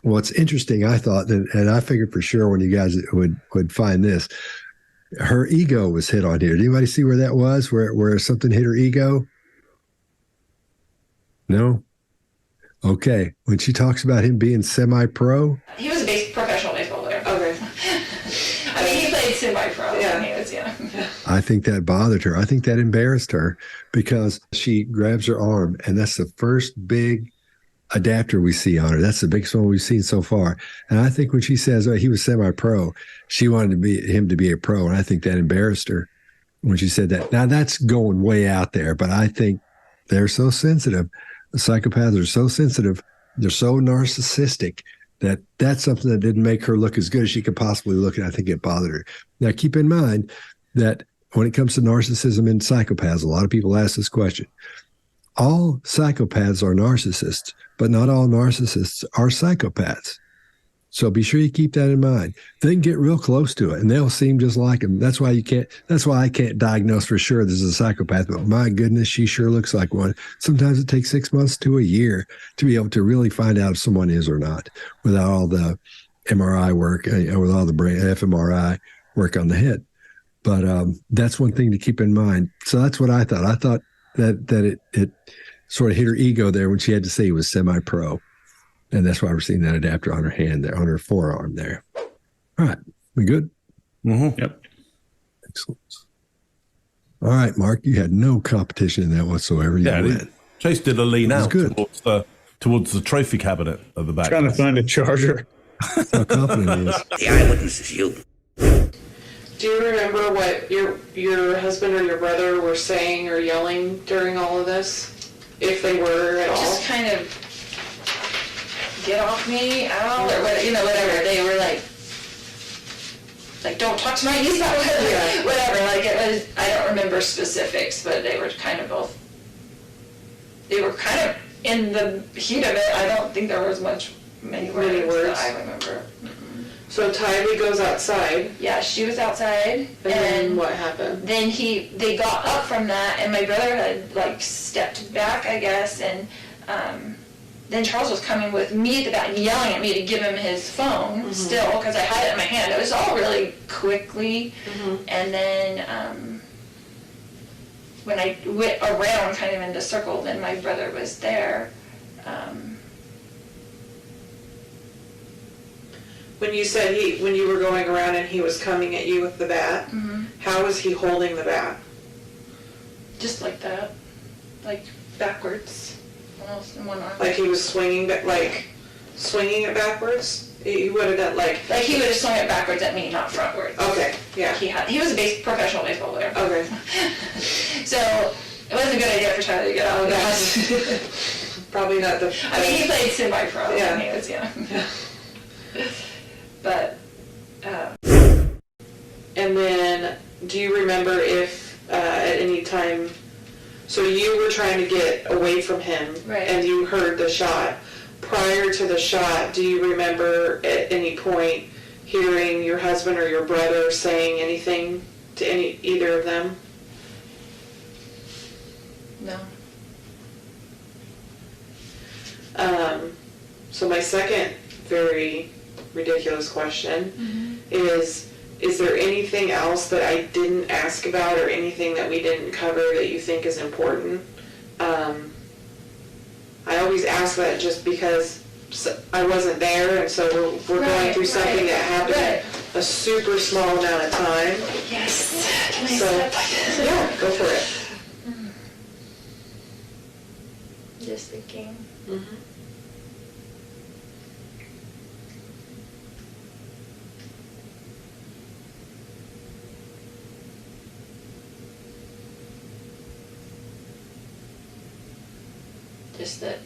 What's interesting, I thought, and I figured for sure when you guys would find this, her ego was hit on here. Did anybody see where that was? Where something hit her ego? No? Okay. When she talks about him being semi-pro. He was a professional baseball player. Okay. I mean, he played semi-pro. Yeah. I think that bothered her. I think that embarrassed her because she grabs her arm, and that's the first big adapter we see on her. That's the biggest one we've seen so far. And I think when she says he was semi-pro, she wanted him to be a pro, and I think that embarrassed her when she said that. Now that's going way out there, but I think they're so sensitive. The psychopaths are so sensitive. They're so narcissistic that's something that didn't make her look as good as she could possibly look, and I think it bothered her. Now keep in mind that when it comes to narcissism in psychopaths, a lot of people ask this question. All psychopaths are narcissists, but not all narcissists are psychopaths. So be sure you keep that in mind. They can get real close to it, and they'll seem just like them. That's why I can't diagnose for sure this is a psychopath, but my goodness, she sure looks like one. Sometimes it takes 6 months to a year to be able to really find out if someone is or not without all the MRI work, with all the brain fMRI work on the head. But that's one thing to keep in mind. So that's what I thought. I thought that it sort of hit her ego there when she had to say he was semi-pro. And that's why we're seeing that adapter on her hand there, on her forearm there. All right. We good? Mm-hmm. Yep. Excellent. All right, Mark, you had no competition in that whatsoever. Chase did a lean out towards the trophy cabinet at the back. Trying to find a charger. How confident he is. The eyewitness is you. Do you remember what your husband or your brother were saying or yelling during all of this? If they were at all? Just kind of get off me, out, or whatever. They were like don't talk to my niece about whatever. Like it was, I don't remember specifics, but they were kind of in the heat of it. I don't think there was many words that I remember. So Tylee goes outside. Yeah, she was outside. And then what happened? Then they got up from that, and my brother had stepped back, I guess, and then Charles was coming with me at the back, yelling at me to give him his phone still, because I had it in my hand. It was all really quickly. And then when I went around kind of in the circle, then my brother was there. When you said when you were going around and he was coming at you with the bat, how was he holding the bat? Just like that, backwards. In one arm. Like he was swinging swinging it backwards? He would have done he would have swung it backwards at me, not frontwards. Okay, yeah. He was a professional baseball player. Okay. So it wasn't a good idea for Tyler to get out of that. Probably not the. I mean, he played semi-pro. Yeah. And he was, But. And then, do you remember if at any time? So you were trying to get away from him, right, and you heard the shot. Prior to the shot, do you remember at any point hearing your husband or your brother saying anything to either of them? No. So my second very ridiculous question is there anything else that I didn't ask about or anything that we didn't cover that you think is important? I always ask that just because I wasn't there, and so we're going through something that happened a super small amount of time. Yes. Can I So, yeah, go for it. Just thinking. Just that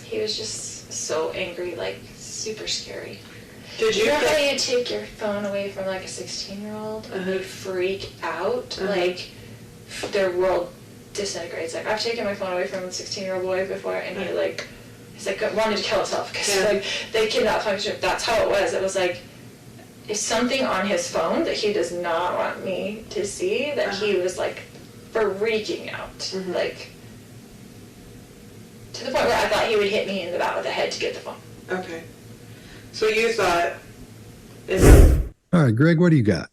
he was just so angry, like super scary. Did you know how you take your phone away from like a 16-year-old and they freak out? Like their world disintegrates. Like I've taken my phone away from a 16-year-old boy before, and he's like wanted to kill himself because like they kidnapped him. That's how it was. It was like it's something on his phone that he does not want me to see. That he was like freaking out, like to the point where I thought he would hit me in the back of the head to get the phone. Okay. So you thought. All right, Greg, what do you got?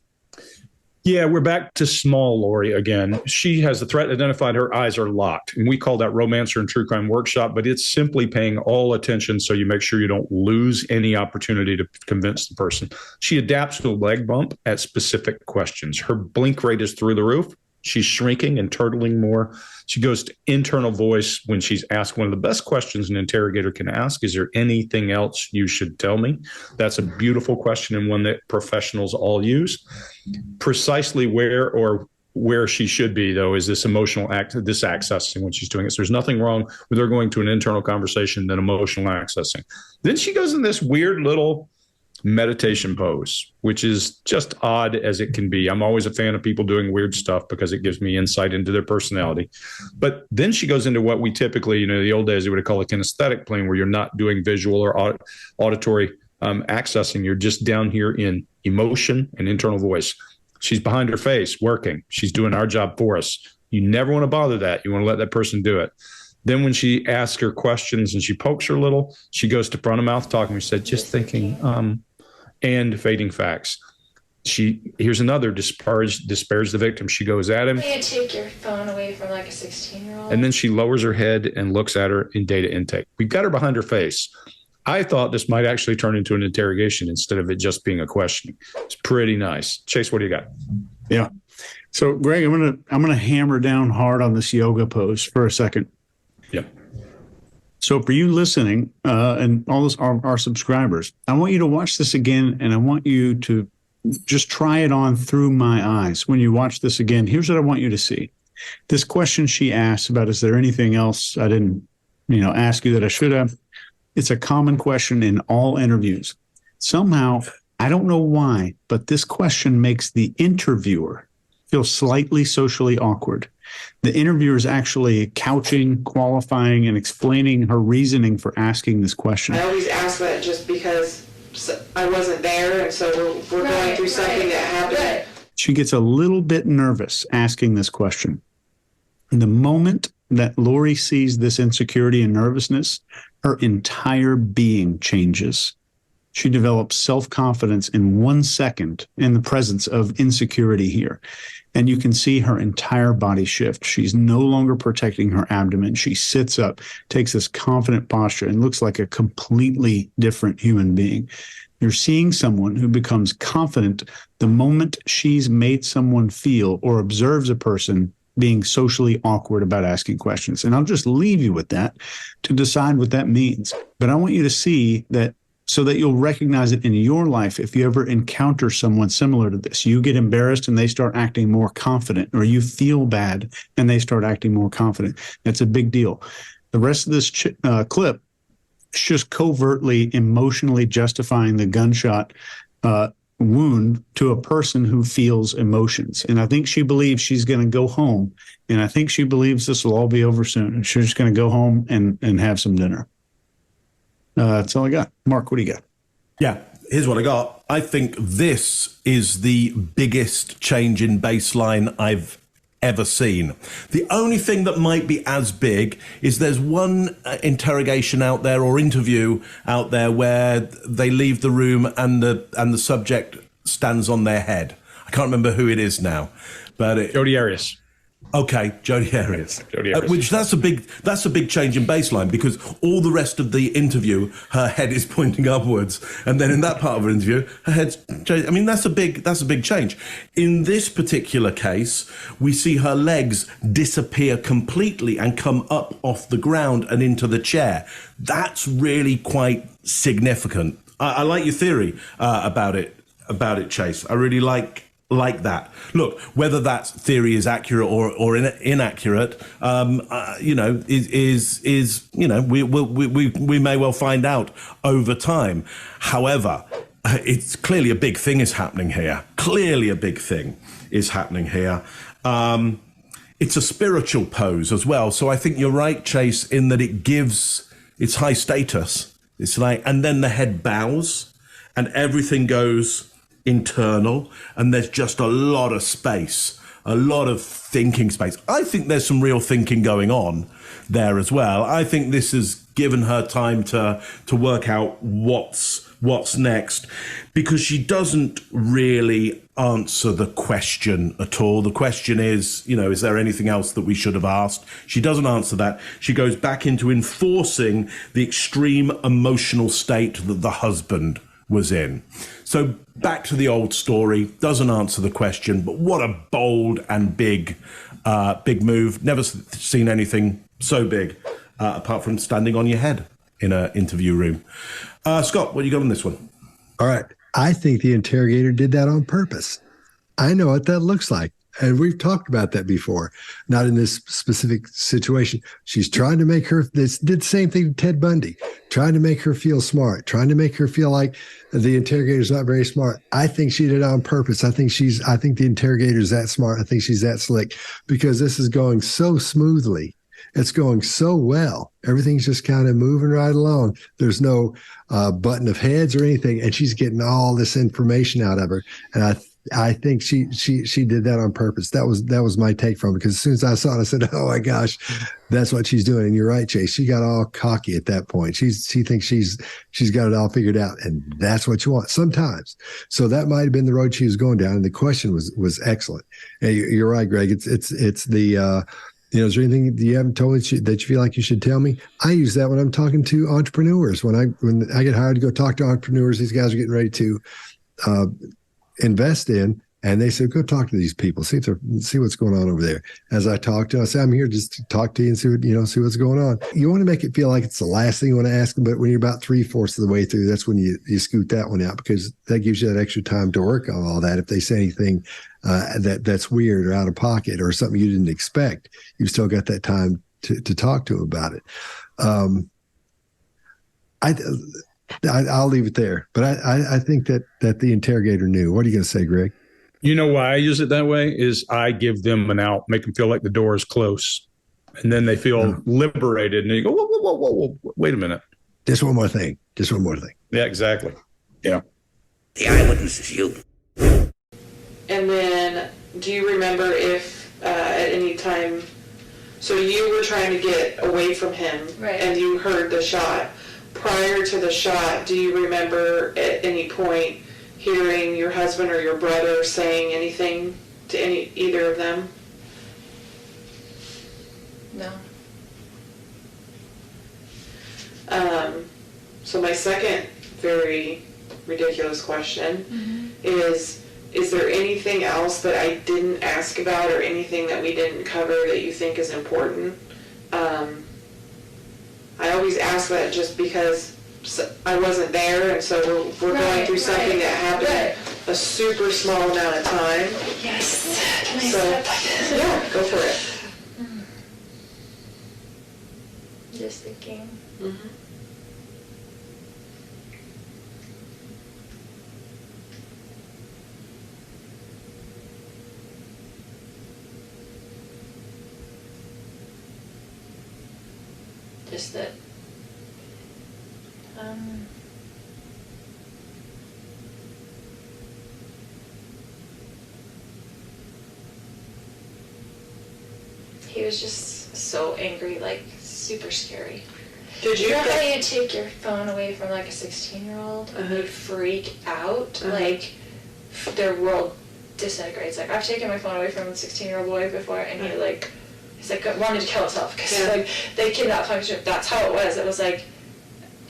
Yeah, we're back to small Lori again. She has the threat identified. Her eyes are locked. And we call that Romancer and True Crime Workshop, but it's simply paying all attention so you make sure you don't lose any opportunity to convince the person. She adapts to a leg bump at specific questions. Her blink rate is through the roof. She's shrinking and turtling more. She goes to internal voice when she's asked. One of the best questions an interrogator can ask, is there anything else you should tell me? That's a beautiful question and one that professionals all use. Precisely where she should be, though, is this emotional this accessing when she's doing it. So there's nothing wrong with her going to an internal conversation than emotional accessing. Then she goes in this weird little meditation pose, which is just odd as it can be. I'm always a fan of people doing weird stuff because it gives me insight into their personality. But then she goes into what we typically, the old days, they would call a kinesthetic plane, where you're not doing visual or auditory accessing. You're just down here in emotion and internal voice. She's behind her face working. She's doing our job for us. You never want to bother that. You want to let that person do it. Then when she asks her questions and she pokes her a little, she goes to front of mouth talking. We said, just thinking, and fading facts. Here's another disparage the victim. She goes at him. You take your phone away from like a 16-year-old. And then she lowers her head and looks at her in data intake. We've got her behind her face. I thought this might actually turn into an interrogation instead of it just being a questioning. It's pretty nice. Chase, what do you got? Yeah. So, Greg, I'm gonna hammer down hard on this yoga pose for a second. Yeah. So for you listening and all our subscribers, I want you to watch this again, and I want you to just try it on through my eyes. When you watch this again, here's what I want you to see. This question she asked about, is there anything else I didn't, ask you that I should have? It's a common question in all interviews. Somehow, I don't know why, but this question makes the interviewer feel slightly socially awkward. The interviewer is actually couching, qualifying, and explaining her reasoning for asking this question. I always ask that just because I wasn't there, and so we're going through something that happened. She gets a little bit nervous asking this question. And the moment that Lori sees this insecurity and nervousness, her entire being changes. She develops self-confidence in 1 second in the presence of insecurity here. And you can see her entire body shift. She's no longer protecting her abdomen. She sits up, takes this confident posture, and looks like a completely different human being. You're seeing someone who becomes confident the moment she's made someone feel or observes a person being socially awkward about asking questions. And I'll just leave you with that to decide what that means. But I want you to see that so that you'll recognize it in your life. If you ever encounter someone similar to this, you get embarrassed and they start acting more confident, or you feel bad and they start acting more confident. That's a big deal. The rest of this clip is just covertly emotionally justifying the gunshot wound to a person who feels emotions. And I think she believes she's going to go home, and I think she believes this will all be over soon, and she's just going to go home and have some dinner. That's all I got. Mark, what do you got? Yeah, here's what I got. I think this is the biggest change in baseline I've ever seen. The only thing that might be as big is there's one interrogation out there or interview out there where they leave the room and the subject stands on their head. I can't remember who it is now, but Jodi Arias. Okay, Jodi Arias. Which that's a big change in baseline, because all the rest of the interview, her head is pointing upwards, and then in that part of her interview, her head's changed. I mean, that's a big change. In this particular case, we see her legs disappear completely and come up off the ground and into the chair. That's really quite significant. I like your theory about it, Chase. I really like that. Look, whether that theory is accurate or inaccurate, we may well find out over time. However, it's clearly a big thing is happening here. It's a spiritual pose as well. So I think you're right, Chase, in that it's high status. It's like, and then the head bows and everything goes internal, and there's just a lot of space, a lot of thinking space. I think there's some real thinking going on there as well. I think this has given her time to work out what's next, because she doesn't really answer the question at all. The question is, is there anything else that we should have asked? She doesn't answer that. She goes back into enforcing the extreme emotional state that the husband was in. So back to the old story, doesn't answer the question, but what a bold and big move. Never seen anything so big, apart from standing on your head in an interview room. Scott, what do you got on this one? All right. I think the interrogator did that on purpose. I know what that looks like. And we've talked about that before, not in this specific situation. She's trying to make her, this did the same thing to Ted Bundy, trying to make her feel smart, trying to make her feel like the interrogator's not very smart. I think she did it on purpose. I think the interrogator's that smart. I think she's that slick, because this is going so smoothly. It's going so well. Everything's just kind of moving right along. There's no button of heads or anything. And she's getting all this information out of her. And I think she did that on purpose. That was my take from it, because as soon as I saw it, I said, "Oh my gosh, that's what she's doing." And you're right, Chase. She got all cocky at that point. She thinks she's got it all figured out, and that's what you want sometimes. So that might have been the road she was going down. And the question was excellent. And you're right, Greg. It's the is there anything you haven't told me that you feel like you should tell me? I use that when I'm talking to entrepreneurs. When I get hired to go talk to entrepreneurs, these guys are getting ready to invest in, and they say, go talk to these people, see what's going on over there. As I talk to them, I say, I'm here just to talk to you and see what's going on. You want to make it feel like it's the last thing you want to ask them, but when you're about 3/4 of the way through, that's when you scoot that one out, because that gives you that extra time to work on all that. If they say anything that's weird or out of pocket or something you didn't expect, you've still got that time to talk to them about it. I'll leave it there, but I think that the interrogator knew. What are you going to say, Greg? You know why I use it that way is I give them an out, make them feel like the door is closed, and then they feel liberated, and you go, whoa, wait a minute. Just one more thing. Yeah, exactly. Yeah. The eyewitness is you. And then, do you remember if at any time, so you were trying to get away from him, right, and you heard the shot. Prior to the shot, do you remember at any point hearing your husband or your brother saying anything to either of them? No. So my second very ridiculous question is there anything else that I didn't ask about or anything that we didn't cover that you think is important? I always ask that just because I wasn't there, and so we're going through something that happened a super small amount of time. Yes. Can I So, yeah, go for it. Just thinking. Just that he was just so angry, like super scary. Did you know how you take your phone away from like a 16-year-old and they freak out? Like their world disintegrates. Like I've taken my phone away from a 16-year-old boy before, and he's like wanted to kill himself because like they kidnapped him. That's how it was. It was like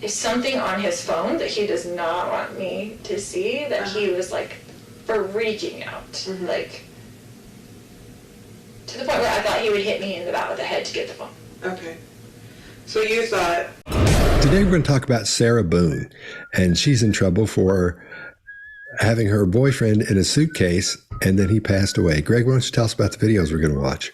if something on his phone that he does not want me to see, that he was like freaking out, like to the point where I thought he would hit me in the back of the head to get the phone. Okay. So you thought. Today we're going to talk about Sarah Boone, and she's in trouble for having her boyfriend in a suitcase, and then he passed away. Greg, why don't you tell us about the videos we're going to watch?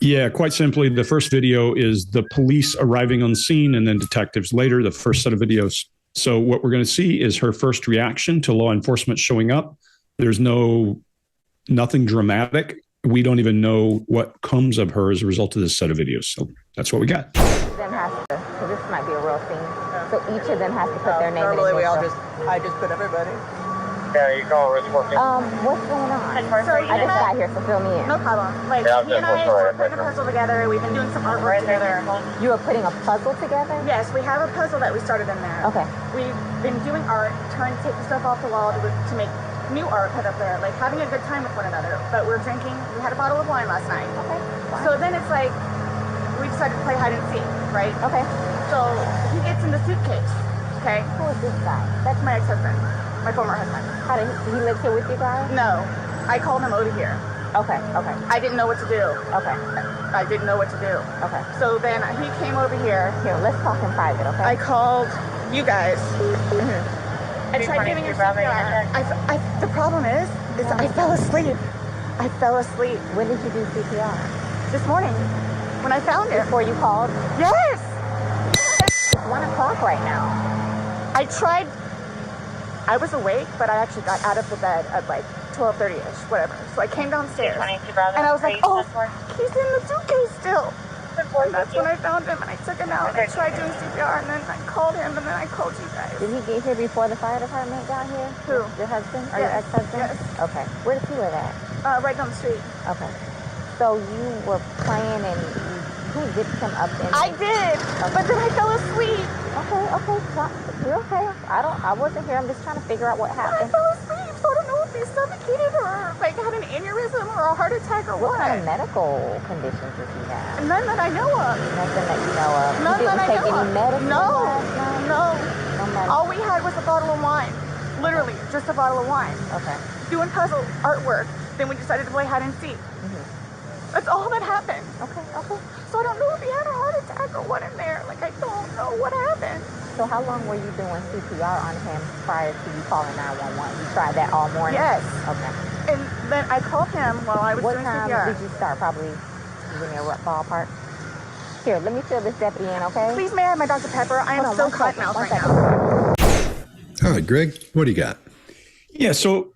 Yeah, quite simply, the first video is the police arriving on scene and then detectives later, the first set of videos. So what we're going to see is her first reaction to law enforcement showing up. There's nothing dramatic. We don't even know what comes of her as a result of this set of videos. So that's what we got. Them has to, because this might be a real scene. So each of them has to put their name in. Normally I just put everybody. Yeah, you call it working. What's going on? I just got here, so fill me in. No problem. Like, he and I were putting a puzzle together. We've been doing some artwork together. You are putting a puzzle together? Yes, we have a puzzle that we started in there. Okay. We've been doing art, trying to take the stuff off the wall to make new art put up there, like having a good time with one another. But we're drinking. We had a bottle of wine last night. Okay. So then it's like, we decided to play hide and seek, right? Okay. So he gets in the suitcase, okay? Who is this guy? That's my ex-husband, my former husband. How did he live here with you guys? No, I called him over here. Okay, okay. I didn't know what to do. Okay. I didn't know what to do. Okay. So then he came over here. Here, let's talk in private, okay? I called you guys. I tried giving him CPR. The problem is I fell asleep. I fell asleep. When did you do CPR? This morning, when I found him. Before you called? Yes! It's 1 o'clock right now. I tried. I was awake, but I actually got out of the bed at like 12:30ish, whatever. So I came downstairs, and I was like, oh, he's in the suitcase still. And that's when I found him, and I took him out, and I tried doing CPR, and then I called him, and then I called you guys. Did he get here before the fire department got here? Who? Your husband? Or Yes. your ex-husband? Yes. Okay. Where does he live at? Right down the street. Okay. So you were playing, and who dipped him up in? I did, but then I fell asleep. Okay. You're okay. I wasn't here. I'm just trying to figure out what happened. I fell asleep, so I don't know if he suffocated or like had an aneurysm or a heart attack or what. What kind of medical conditions does he have? None that I know of. Nothing that you know of. None You that I didn't take know any of. medicine last night? No. medicine? All we had was a bottle of wine. Literally, just a bottle of wine. Okay. Doing puzzle artwork. Then we decided to play hide and seek. That's all that happened. Okay. So I don't know if he had a heart attack or what in there. Like, I don't know what happened. So how long were you doing CPR on him prior to you calling 911? You tried that all morning? Yes. Okay. And then I called him while I was doing CPR. What time did you start? Probably give me a rough ballpark. Here, let me fill this deputy in, okay? Please, may I have my Dr. Pepper? I am so cotton mouth right now. All right, Greg, what do you got? Yeah, so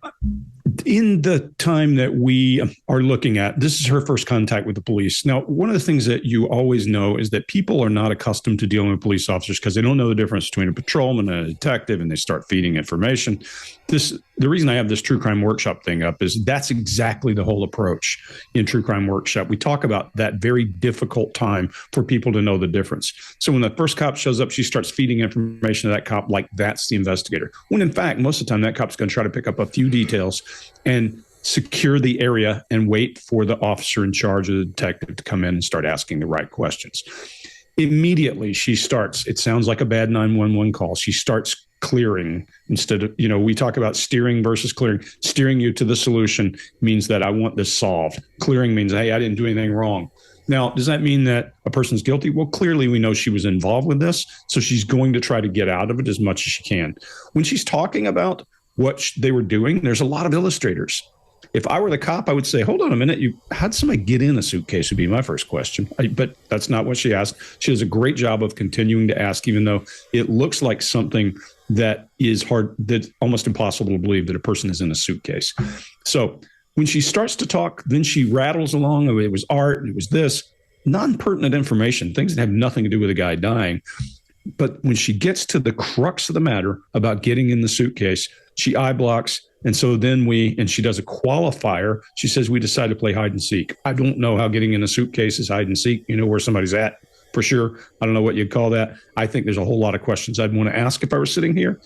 in the time that we are looking at, this is her first contact with the police. Now, one of the things that you always know is that people are not accustomed to dealing with police officers because they don't know the difference between a patrolman and a detective, and they start feeding information. The reason I have this True Crime Workshop thing up is that's exactly the whole approach in True Crime Workshop. We talk about that very difficult time for people to know the difference. So when the first cop shows up, she starts feeding information to that cop like that's the investigator. When in fact, most of the time that cop's going to try to pick up a few details and secure the area and wait for the officer in charge of the detective to come in and start asking the right questions. Immediately, she starts, it sounds like a bad 911 call. She starts clearing instead of, we talk about steering versus clearing. Steering you to the solution means that I want this solved. Clearing means, hey, I didn't do anything wrong. Now, does that mean that a person's guilty? Well, clearly we know she was involved with this, so she's going to try to get out of it as much as she can. When she's talking about what they were doing, there's a lot of illustrators. If I were the cop, I would say, hold on a minute. How'd somebody get in a suitcase would be my first question. But that's not what she asked. She does a great job of continuing to ask, even though it looks like something that is hard, that's almost impossible to believe that a person is in a suitcase. So when she starts to talk, then she rattles along. It was art, and it was this, non-pertinent information, things that have nothing to do with a guy dying. But when she gets to the crux of the matter about getting in the suitcase, she eye blocks, And so then and she does a qualifier. She says, we decided to play hide and seek. I don't know how getting in a suitcase is hide and seek. You know where somebody's at for sure. I don't know what you'd call that. I think there's a whole lot of questions I'd want to ask if I were sitting here.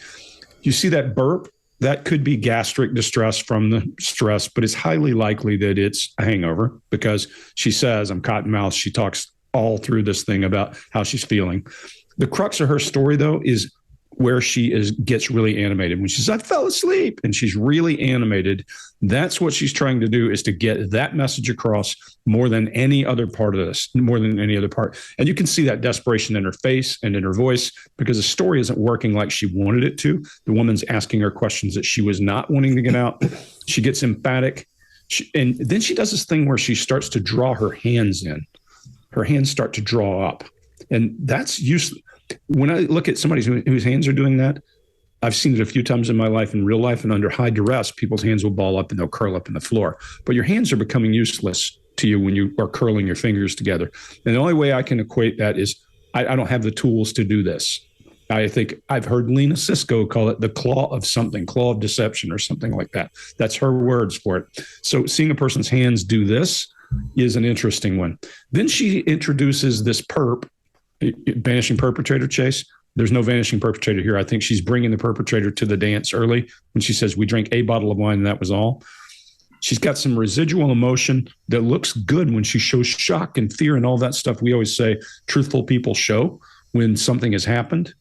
You see that burp? That could be gastric distress from the stress, but it's highly likely that it's a hangover because she says, I'm cotton mouth. She talks all through this thing about how she's feeling. The crux of her story, though, is where she gets really animated. When she says, I fell asleep, and she's really animated, that's what she's trying to do, is to get that message across more than any other part of this, more than any other part. And you can see that desperation in her face and in her voice because the story isn't working like she wanted it to. The woman's asking her questions that she was not wanting to get out. She gets emphatic. And then she does this thing where she starts to draw her hands in. Her hands start to draw up. And that's useless. When I look at somebody whose hands are doing that, I've seen it a few times in my life, in real life, and under high duress, people's hands will ball up and they'll curl up in the floor. But your hands are becoming useless to you when you are curling your fingers together. And the only way I can equate that is I don't have the tools to do this. I think I've heard Lena Sisko call it the claw of something, claw of deception or something like that. That's her words for it. So seeing a person's hands do this is an interesting one. Then she introduces this vanishing perpetrator chase. There's no vanishing perpetrator here. I think she's bringing the perpetrator to the dance early when she says, we drank a bottle of wine and that was all. She's got some residual emotion that looks good when she shows shock and fear and all that stuff. We always say truthful people show when something has happened.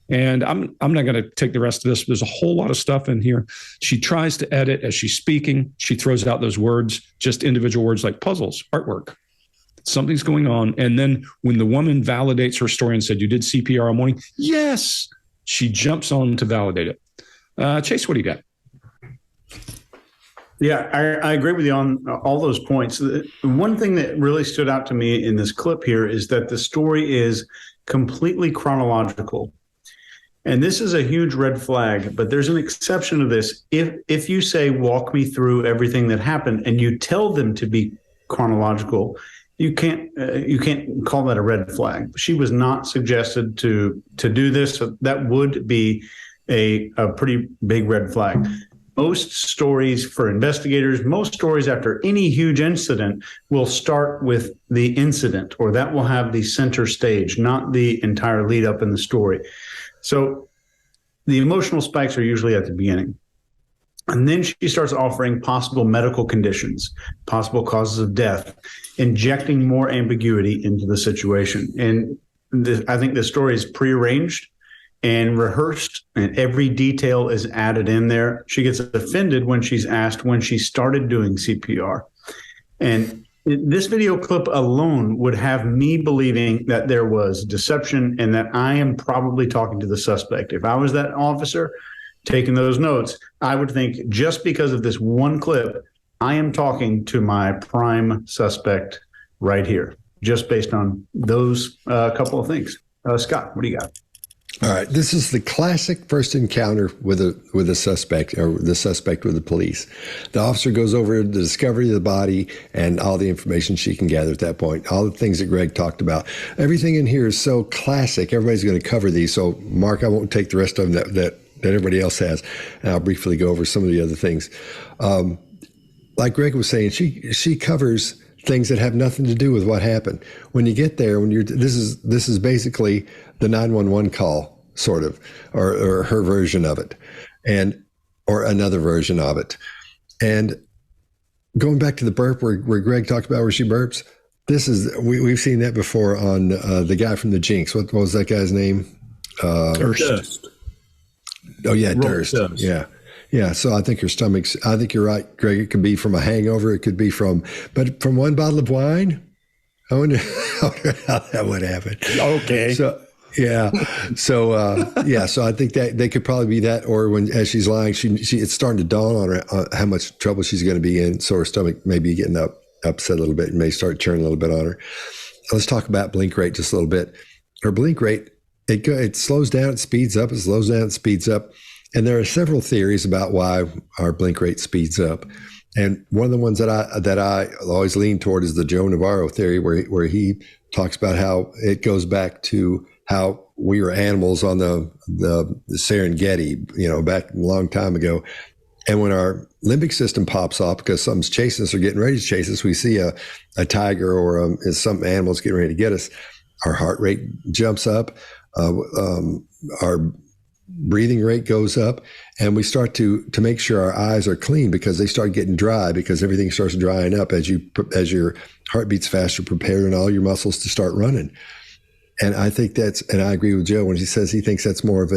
And I'm not going to take the rest of this. There's a whole lot of stuff in here. She tries to edit as she's speaking. She throws out those words, just individual words like puzzles, artwork. Something's going on. And then when the woman validates her story and said, you did CPR all morning? Yes. She jumps on to validate it. Chase, what do you got? Yeah, I agree with you on all those points. One thing that really stood out to me in this clip here is that the story is completely chronological. And this is a huge red flag, but there's an exception to this. If you say, walk me through everything that happened, and you tell them to be chronological, you can't call that a red flag. She was not suggested to do this. So that would be a pretty big red flag. Most stories for investigators, most stories after any huge incident will start with the incident, or that will have the center stage, not the entire lead up in the story. So the emotional spikes are usually at the beginning. And then she starts offering possible medical conditions, possible causes of death, injecting more ambiguity into the situation. And I think the story is prearranged and rehearsed, and every detail is added in there. She gets offended when she's asked when she started doing CPR. And this video clip alone would have me believing that there was deception and that I am probably talking to the suspect. If I was that officer taking those notes, I would think, just because of this one clip, I am talking to my prime suspect right here, just based on those couple of things. Scott, what do you got? All right. This is the classic first encounter with a suspect, or the suspect with the police. The officer goes over the discovery of the body and all the information she can gather at that point, all the things that Greg talked about. Everything in here is so classic. Everybody's going to cover these. So, Mark, I won't take the rest of them that everybody else has. And I'll briefly go over some of the other things. Like Greg was saying, she covers things that have nothing to do with what happened. When you get there, this is basically the 911 call, sort of, or her version of it, or another version of it. And going back to the burp where Greg talked about where she burps, we've seen that before on the guy from the Jinx. What was that guy's name? Durst. Oh yeah, Durst. Yeah. Yeah, so I think I think you're right, Greg. It could be from a hangover. It could be from one bottle of wine. I wonder how that would happen. Okay. So, yeah. So, so I think that they could probably be that, or as she's lying, it's starting to dawn on her how much trouble she's going to be in. So her stomach may be getting upset a little bit and may start churning a little bit on her. Let's talk about blink rate just a little bit. Her blink rate, it slows down, it speeds up, it slows down, it speeds up. And there are several theories about why our blink rate speeds up. And one of the ones that I always lean toward is the Joe Navarro theory, where he talks about how it goes back to how we were animals on the Serengeti, back a long time ago. And when our limbic system pops off because something's chasing us or getting ready to chase us, we see a tiger or some animal's getting ready to get us, our heart rate jumps up, our breathing rate goes up, and we start to make sure our eyes are clean because they start getting dry because everything starts drying up as your heart beats faster, preparing all your muscles to start running. And I think and I agree with Joe when he says he thinks that's more of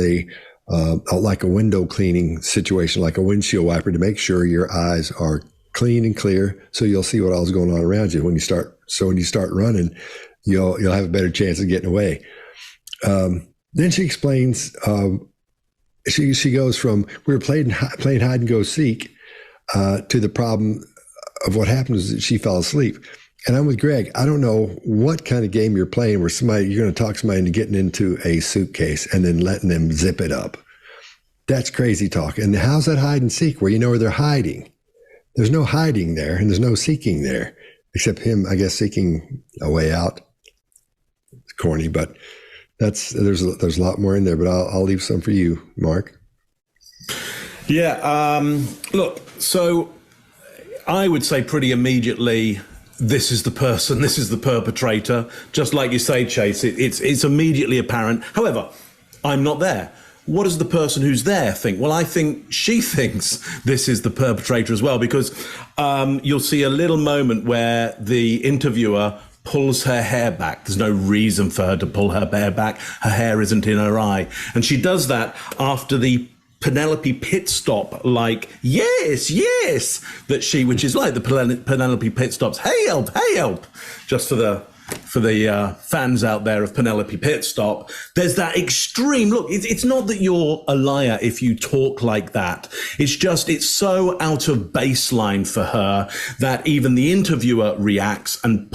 like a window cleaning situation, like a windshield wiper to make sure your eyes are clean and clear so you'll see what all's going on around you when you start running, you'll have a better chance of getting away. Then she explains, she goes from we were playing hide and go seek to the problem of what happened is that she fell asleep. And I'm with Greg. I don't know what kind of game you're playing where you're going to talk somebody into getting into a suitcase and then letting them zip it up. That's crazy talk. And how's that hide and seek where you know where they're hiding? There's no hiding there and there's no seeking there, except him, I guess, seeking a way out. It's corny, but there's a lot more in there, but I'll leave some for you, Mark. Yeah. Look, so I would say pretty immediately, this is the person, this is the perpetrator. Just like you say, Chase, it's immediately apparent. However, I'm not there. What does the person who's there think? Well, I think she thinks this is the perpetrator as well, because you'll see a little moment where the interviewer pulls her hair back. There's no reason for her to pull her hair back. Her hair isn't in her eye. And she does that after the Penelope pit stop, like, yes, which is like the Penelope pit stops. Hey, help, just for the fans out there of Penelope pit stop. There's that extreme look. It's not that you're a liar if you talk like that. It's so out of baseline for her that even the interviewer reacts and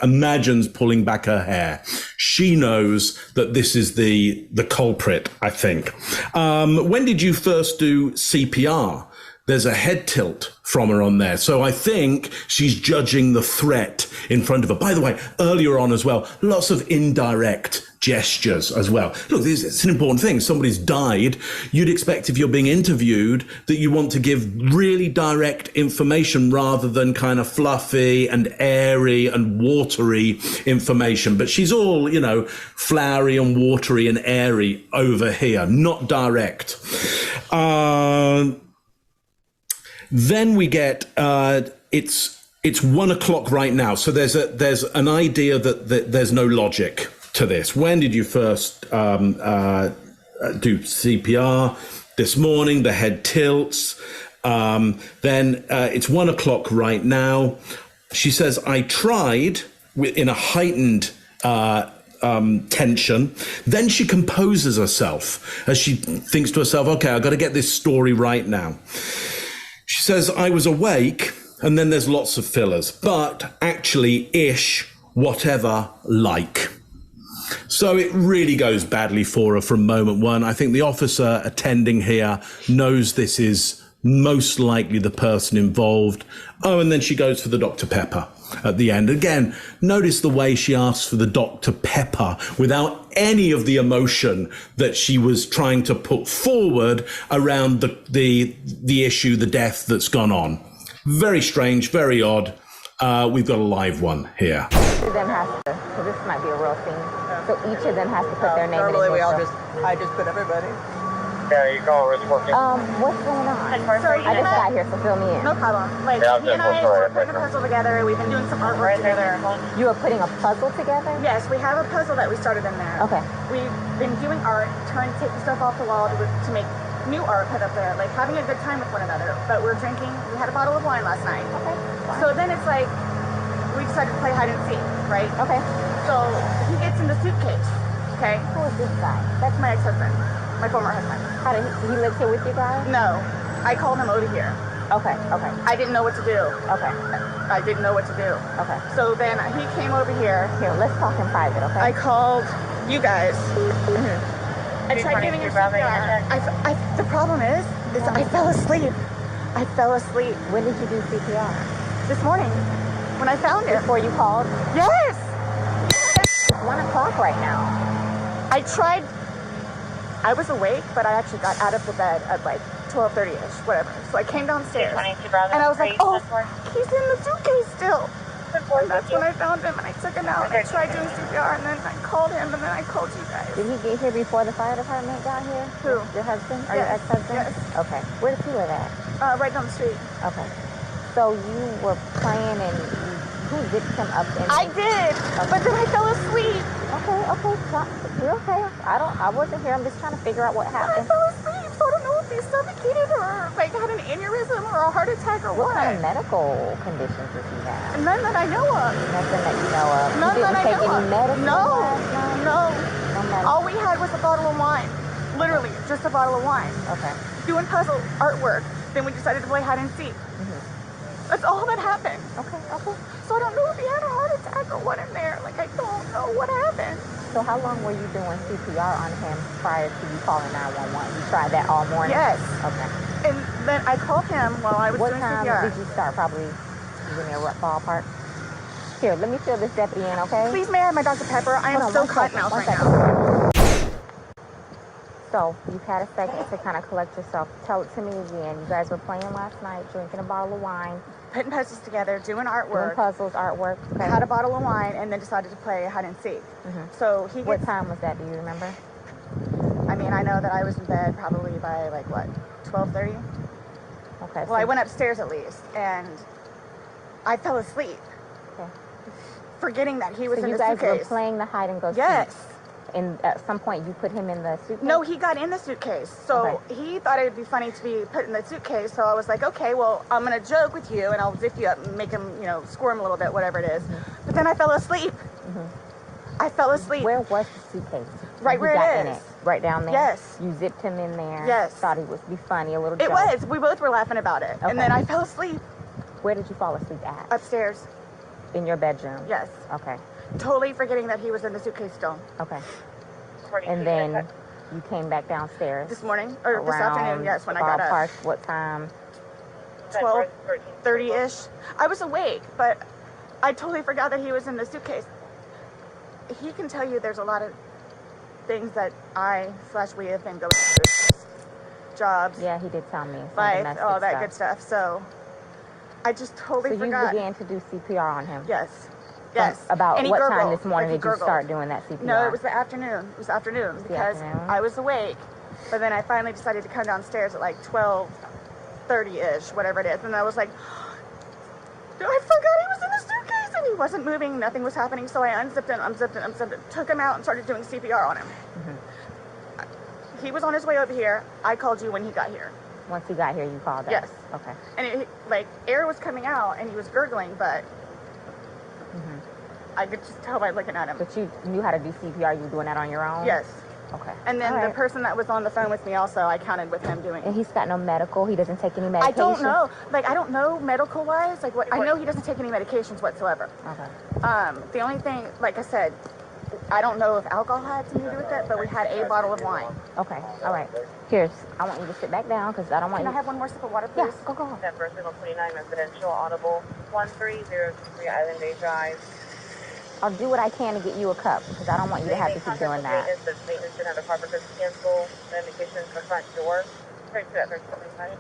imagines pulling back her hair. She knows that this is the culprit, I think. When did you first do CPR? There's a head tilt from her on there. So I think she's judging the threat in front of her. By the way, earlier on as well, lots of indirect gestures as well. Look, it's an important thing. Somebody's died. You'd expect if you're being interviewed that you want to give really direct information rather than kind of fluffy and airy and watery information. But she's all, flowery and watery and airy over here, not direct. Then we get it's 1 o'clock right now. So there's an idea that there's no logic to this. When did you first do CPR? This morning, the head tilts. Then it's 1 o'clock right now. She says, I tried in a heightened tension. Then she composes herself as she thinks to herself, okay, I've got to get this story right now. She says, I was awake, and then there's lots of fillers, but actually ish, whatever, like. So it really goes badly for her from moment one. I think the officer attending here knows this is most likely the person involved. Oh, and then she goes for the Dr. Pepper at the end. Again, notice the way she asks for the Dr. Pepper without any of the emotion that she was trying to put forward around the issue, the death that's gone on. Very strange, very odd. We've got a live one here. Each of them has to, because this might be a real scene. So each of them has to put their name in. Normally I just put everybody. Yeah, you call it working. What's going on? So I just got here, so fill me in. No problem. Like, he and I were putting a puzzle together. We've been doing some artwork together. You are putting a puzzle together? Yes, we have a puzzle that we started in there. Okay. We've been doing art, taking stuff off the wall to make new art put up there, like having a good time with one another. But we're drinking. We had a bottle of wine last night. Okay. So then it's like, we decided to play hide and seek, right? Okay. So he gets in the suitcase, okay? Who is this guy? That's my ex-husband. My former husband. How did he lives here with you guys? No, I called him over here. Okay. I didn't know what to do. Okay. I didn't know what to do. Okay. So then he came over here. Here, let's talk in private, okay? I called you guys. Mm-hmm. I tried giving him CPR. The problem is I fell asleep. When did you do CPR? This morning, when I found him. Before you called? Yes! It's 1 o'clock right now. I tried. I was awake, but I actually got out of the bed at like 12:30ish, whatever. So I came downstairs, and I was like, oh, he's in the suitcase still. And that's when I found him, and I took him out, and I tried doing CPR, and then I called him, and then I called you guys. Did he get here before the fire department got here? Who? Your husband? Or Yes. your ex-husband? Yes. Okay. Where does he live at? Right down the street. Okay. So you were playing and who zipped him up in I did, but then I fell asleep. Okay. You're okay. I wasn't here. I'm just trying to figure out what happened. I fell asleep, so I don't know if he suffocated or like had an aneurysm or a heart attack or what. What kind of medical conditions does he have? None that I know of. Nothing that you know of. None You that didn't I take know any of. medicine last night? No. medical. All we had was a bottle of wine. Literally, just a bottle of wine. Okay. Doing puzzle artwork. Then we decided to play hide and seek. That's all that happened. Okay. So I don't know if he had a heart attack or what in there. Like, I don't know what happened. So how long were you doing CPR on him prior to you calling 911? You tried that all morning? Yes. Okay. And then I called him while I was doing CPR. What time did you start? Probably, give me a rough ballpark. Here, let me fill this deputy in, okay? Please, may I have my Dr. Pepper? I am so cut mouth right now. So, you've had a second to kind of collect yourself. Tell it to me again. You guys were playing last night, drinking a bottle of wine. Putting puzzles together, doing artwork. Doing puzzles, artwork. Okay. Had a bottle of wine and then decided to play hide and seek. So he What time was that? Do you remember? I mean, I know that I was in bed probably by like, what, 12:30? Okay. Well, I went upstairs at least, and I fell asleep. Okay. Forgetting that he was in the suitcase. So you guys were playing the hide and go seek? Yes. And at some point you put him in the suitcase? No, he got in the suitcase. So he thought it would be funny to be put in the suitcase. So I was like, okay, well, I'm going to joke with you and I'll zip you up and make him, squirm a little bit, whatever it is. But then I fell asleep. I fell asleep. Where was the suitcase? Right where it is. Right down there? Yes. You zipped him in there? Yes. Thought he would be funny, a little joke? It was. We both were laughing about it. And then I fell asleep. Where did you fall asleep at? Upstairs. In your bedroom? Yes. Okay. Totally forgetting that he was in the suitcase still. Okay. And then you came back downstairs? This morning? Or this afternoon, yes, when I got up. What time? 12:30-ish. I was awake, but I totally forgot that he was in the suitcase. He can tell you there's a lot of things that we have been going through. Jobs. Yeah, he did tell me. Life, all that good stuff. So I just totally forgot. So you began to do CPR on him? Yes. Yes. About what time this morning did you start doing that CPR? No, it was the afternoon. It was afternoon because I was awake, but then I finally decided to come downstairs at like 12:30-ish, whatever it is, and I was like, I forgot he was in the suitcase, and he wasn't moving. Nothing was happening, so I unzipped him, took him out, and started doing CPR on him. He was on his way over here. I called you when he got here. Once he got here, you called us? Yes. Okay. And air was coming out, and he was gurgling, but I could just tell by looking at him. But you knew how to do CPR. You were doing that on your own? Yes. Okay. And then the person that was on the phone with me also, I counted with him doing it. And he's got no medical? He doesn't take any medication? I don't know. I don't know medical-wise. I know he doesn't take any medications whatsoever. Okay. The only thing, like I said, I don't know if alcohol had something to do with it, but we had a bottle of wine. Okay. All right. I want you to sit back down because I don't want Can I have one more sip of water, please? Yeah, go. Denver Signal 29, residential, audible, 13023 Island Bay Drive. I'll do what I can to get you a cup because I don't want you to have to keep doing that. Maintenance didn't have the proper to cancel the indication in the front door. Right to that 37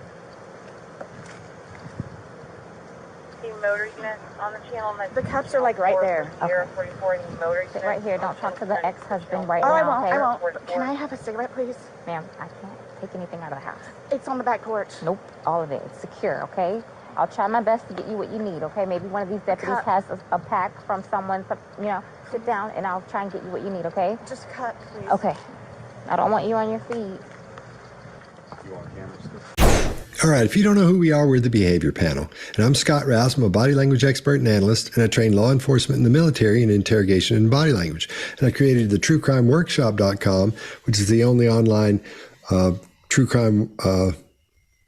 The motor unit on the channel. The cups are like right there. Okay. 44 motor Sit right here. Don't talk to the ex-husband right now. now. I won't. Can I have a cigarette, please? Ma'am, I can't take anything out of the house. It's on the back porch. Nope, all of it. It's secure, okay? I'll try my best to get you what you need, okay? Maybe one of these deputies has a pack from someone, sit down and I'll try and get you what you need, okay? Just a cup, please. Okay. I don't want you on your feet. All right, if you don't know who we are, we're the Behavior Panel. And I'm Scott Rouse. I'm a body language expert and analyst, and I train law enforcement in the military in interrogation and body language. And I created the truecrimeworkshop.com, which is the only online true crime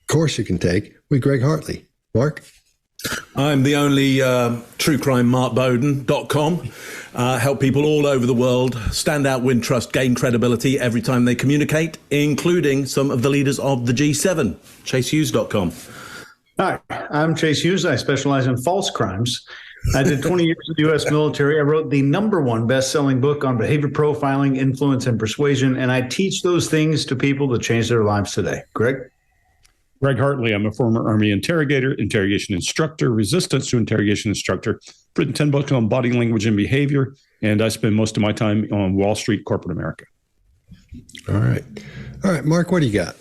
course you can take with Greg Hartley. Mark? I'm the only truecrimemarkbowden.com. Help people all over the world stand out, win trust, gain credibility every time they communicate, including some of the leaders of the G7. ChaseHughes.com. Hi, I'm Chase Hughes. I specialize in false crimes. I did 20 years in the U.S. military. I wrote the #1 best-selling book on behavior profiling, influence, and persuasion, and I teach those things to people to change their lives today. Greg? Greg Hartley, I'm a former Army interrogator, interrogation instructor, resistance to interrogation instructor, written 10 books on body language and behavior, and I spend most of my time on Wall Street, corporate America. All right. All right, Mark, what do you got?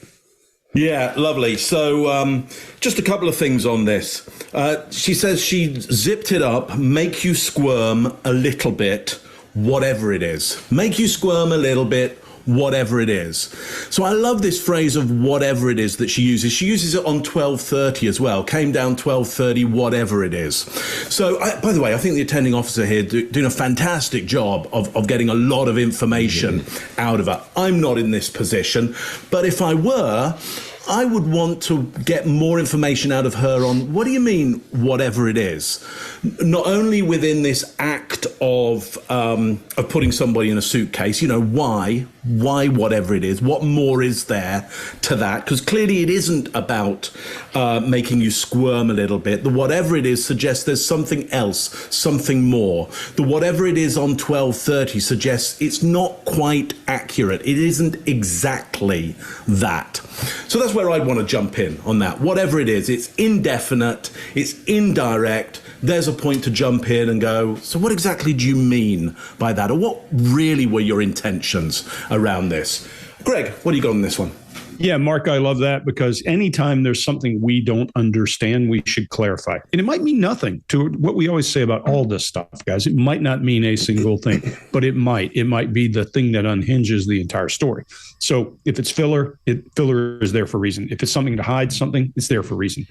Yeah, lovely. So just a couple of things on this. She says she zipped it up, make you squirm a little bit, whatever it is. Make you squirm a little bit, whatever it is. So I love this phrase of whatever it is that she uses. She uses it on 12:30 as well. Came down 12:30, whatever it is. So, by the way, I think the attending officer here doing a fantastic job of getting a lot of information out of her. I'm not in this position, but if I were, I would want to get more information out of her on what do you mean, whatever it is? Not only within this act of putting somebody in a suitcase, why whatever it is? What more is there to that? Because clearly it isn't about making you squirm a little bit. The whatever it is suggests there's something else, something more. The whatever it is on 12:30 suggests it's not quite accurate. It isn't exactly that. So that's where I'd want to jump in on that. Whatever it is, it's indefinite, it's indirect. There's a point to jump in and go, so what exactly do you mean by that? Or what really were your intentions around this? Greg, what do you got on this one? Yeah, Mark, I love that because anytime there's something we don't understand, we should clarify. And it might mean nothing to what we always say about all this stuff, guys. It might not mean a single thing, but it might. It might be the thing that unhinges the entire story. So if it's filler, filler is there for a reason. If it's something to hide something, it's there for a reason.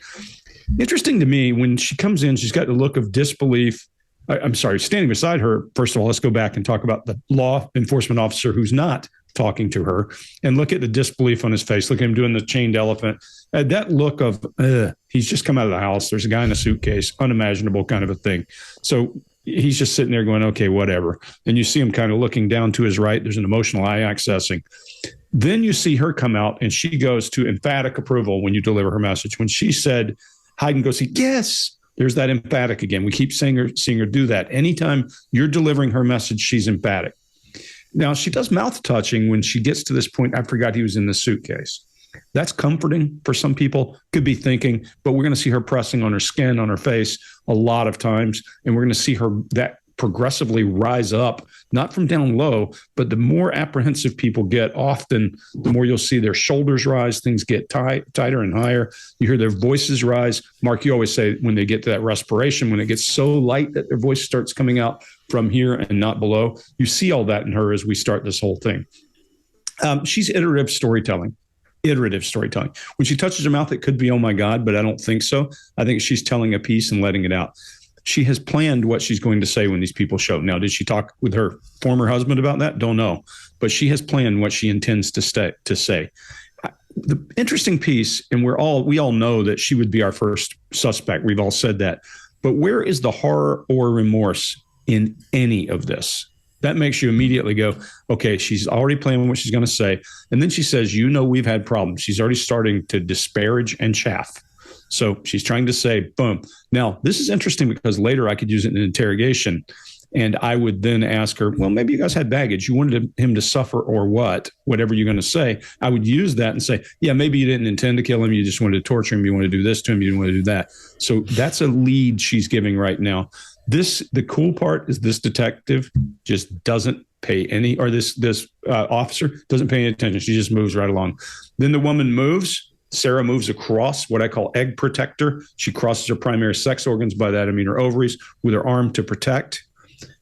Interesting to me, when she comes in, she's got the look of disbelief. I'm sorry, standing beside her. First of all, let's go back and talk about the law enforcement officer who's not talking to her and look at the disbelief on his face. Look at him doing the chained elephant. That look of, he's just come out of the house. There's a guy in a suitcase, unimaginable kind of a thing. So he's just sitting there going, okay, whatever. And you see him kind of looking down to his right. There's an emotional eye accessing. Then you see her come out and she goes to emphatic approval when you deliver her message. When she said, hide and go seek, yes, there's that emphatic again. We keep seeing her do that. Anytime you're delivering her message, she's emphatic. Now, she does mouth touching when she gets to this point. I forgot he was in the suitcase. That's comforting for some people, could be thinking, but we're going to see her pressing on her skin, on her face a lot of times. And we're going to see her that progressively rise up, not from down low, but the more apprehensive people get, often the more you'll see their shoulders rise, things get tighter and higher. You hear their voices rise. Mark, you always say when they get to that respiration, when it gets so light that their voice starts coming out from here and not below, you see all that in her as we start this whole thing. She's iterative storytelling. When she touches her mouth, it could be, oh my God, but I don't think so. I think she's telling a piece and letting it out. She has planned what she's going to say when these people show up. Now, did she talk with her former husband about that? Don't know. But she has planned what she intends to say. The interesting piece, and we all know that she would be our first suspect. We've all said that. But where is the horror or remorse in any of this? That makes you immediately go, okay, she's already planning what she's going to say. And then she says, we've had problems. She's already starting to disparage and chaff. So she's trying to say, boom. Now, this is interesting because later I could use it in an interrogation. And I would then ask her, well, maybe you guys had baggage. You wanted him to suffer or what? Whatever you're going to say. I would use that and say, yeah, maybe you didn't intend to kill him. You just wanted to torture him. You want to do this to him. You didn't want to do that. So that's a lead she's giving right now. The cool part is this detective just doesn't pay any, or this officer doesn't pay any attention. She just moves right along. Then the woman moves. Sarah moves across what I call egg protector. She crosses her primary sex organs, by that I mean her ovaries, with her arm to protect.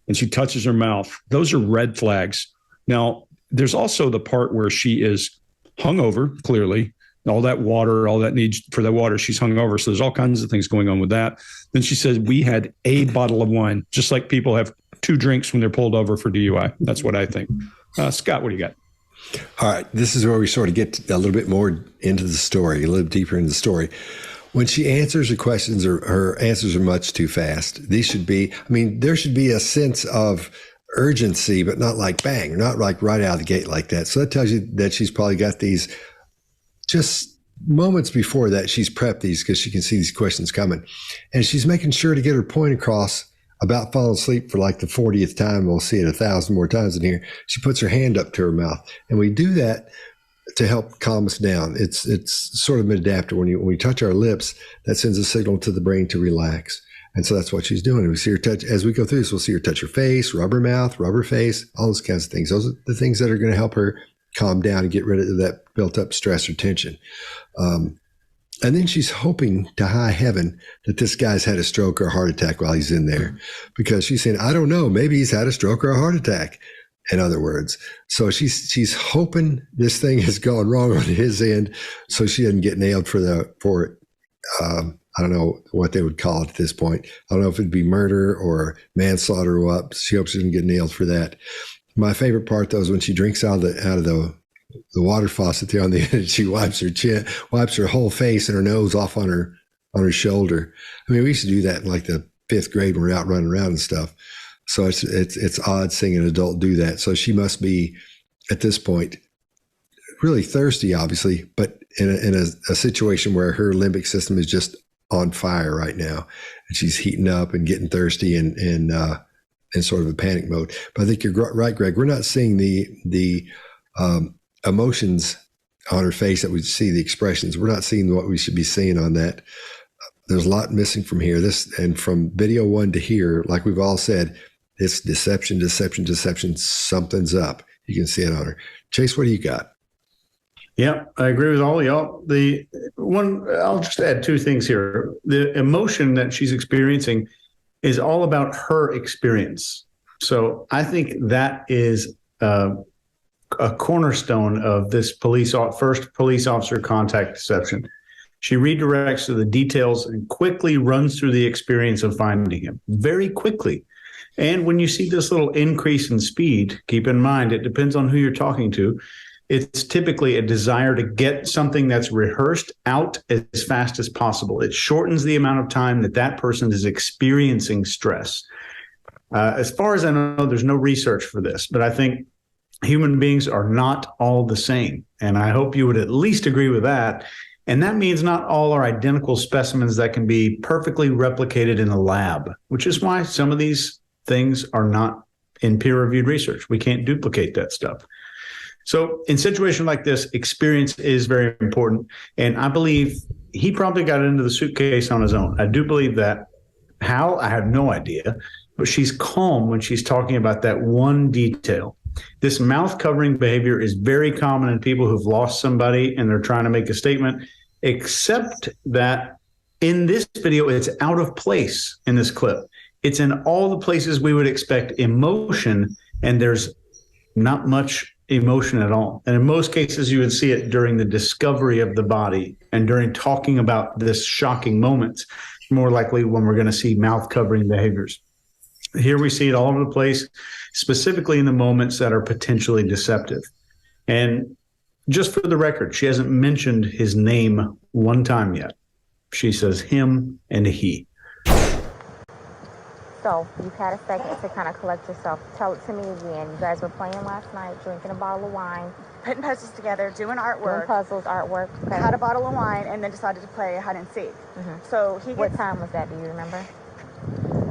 And she touches her mouth. Those are red flags. Now, there's also the part where she is hungover, clearly. All that water, all that needs for that water, she's hungover. So there's all kinds of things going on with that. Then she says, we had a bottle of wine, just like people have 2 drinks when they're pulled over for DUI. That's what I think. Scott, what do you got? All right. This is where we sort of get a little bit more into the story, a little deeper into the story. When she answers the questions, her answers are much too fast. There should be a sense of urgency, but not like bang, not like right out of the gate like that. So that tells you that she's probably got these just moments before that. She's prepped these because she can see these questions coming. And she's making sure to get her point across about falling asleep for like the 40th time. We'll see it 1,000 more times in here. She puts her hand up to her mouth. And we do that to help calm us down. It's sort of an adapter. When we touch our lips, that sends a signal to the brain to relax. And so that's what she's doing. We see her touch, as we go through this, we'll see her touch her face, rub her mouth, rub her face, all those kinds of things. Those are the things that are going to help her calm down and get rid of that built up stress or tension. And then she's hoping to high heaven that this guy's had a stroke or a heart attack while he's in there, because she's saying, I don't know, maybe he's had a stroke or a heart attack, in other words. So she's hoping this thing has gone wrong on his end, so she doesn't get nailed for I don't know what they would call it at this point. I don't know if it'd be murder or manslaughter or what. She hopes she doesn't get nailed for that. My favorite part, though, is when she drinks out of the water faucet there on the end. She wipes her chin, wipes her whole face and her nose off on her shoulder. I mean, we used to do that in like the 5th grade when we were out running around and stuff. So it's odd seeing an adult do that. So she must be at this point really thirsty, obviously, but in a situation where her limbic system is just on fire right now, and she's heating up and getting thirsty and in sort of a panic mode. But I think you're right, Greg. We're not seeing the emotions on her face that we see, the expressions. We're not seeing what we should be seeing on that. There's a lot missing from here. And from video 1 to here, like we've all said, it's deception. Something's up. You can see it on her. Chase, what do you got? Yeah, I agree with all y'all. I'll just add 2 things here. The emotion that she's experiencing is all about her experience. So I think that is a cornerstone of this first police officer contact deception. She redirects to the details and quickly runs through the experience of finding him very quickly. And when you see this little increase in speed, keep in mind, it depends on who you're talking to. It's typically a desire to get something that's rehearsed out as fast as possible. It shortens the amount of time that person is experiencing stress. As far as I know, there's no research for this, but I think human beings are not all the same. And I hope you would at least agree with that. And that means not all are identical specimens that can be perfectly replicated in a lab, which is why some of these things are not in peer-reviewed research. We can't duplicate that stuff. So in situations like this, experience is very important. And I believe he probably got into the suitcase on his own. I do believe that. How? I have no idea. But she's calm when she's talking about that one detail. This mouth covering behavior is very common in people who've lost somebody and they're trying to make a statement, except that in this video, it's out of place in this clip. It's in all the places we would expect emotion, and there's not much emotion at all. And in most cases, you would see it during the discovery of the body and during talking about this shocking moment, more likely when we're going to see mouth covering behaviors. Here we see it all over the place, specifically in the moments that are potentially deceptive. And just for the record, she hasn't mentioned his name one time yet. She says him and he. So you've had a second to kind of collect yourself. Tell it to me again. You guys were playing last night, drinking a bottle of wine. Putting puzzles together, doing artwork. Doing puzzles, artwork. Okay. Had a bottle of wine and then decided to play hide and seek. So he gets, What time was that? Do you remember?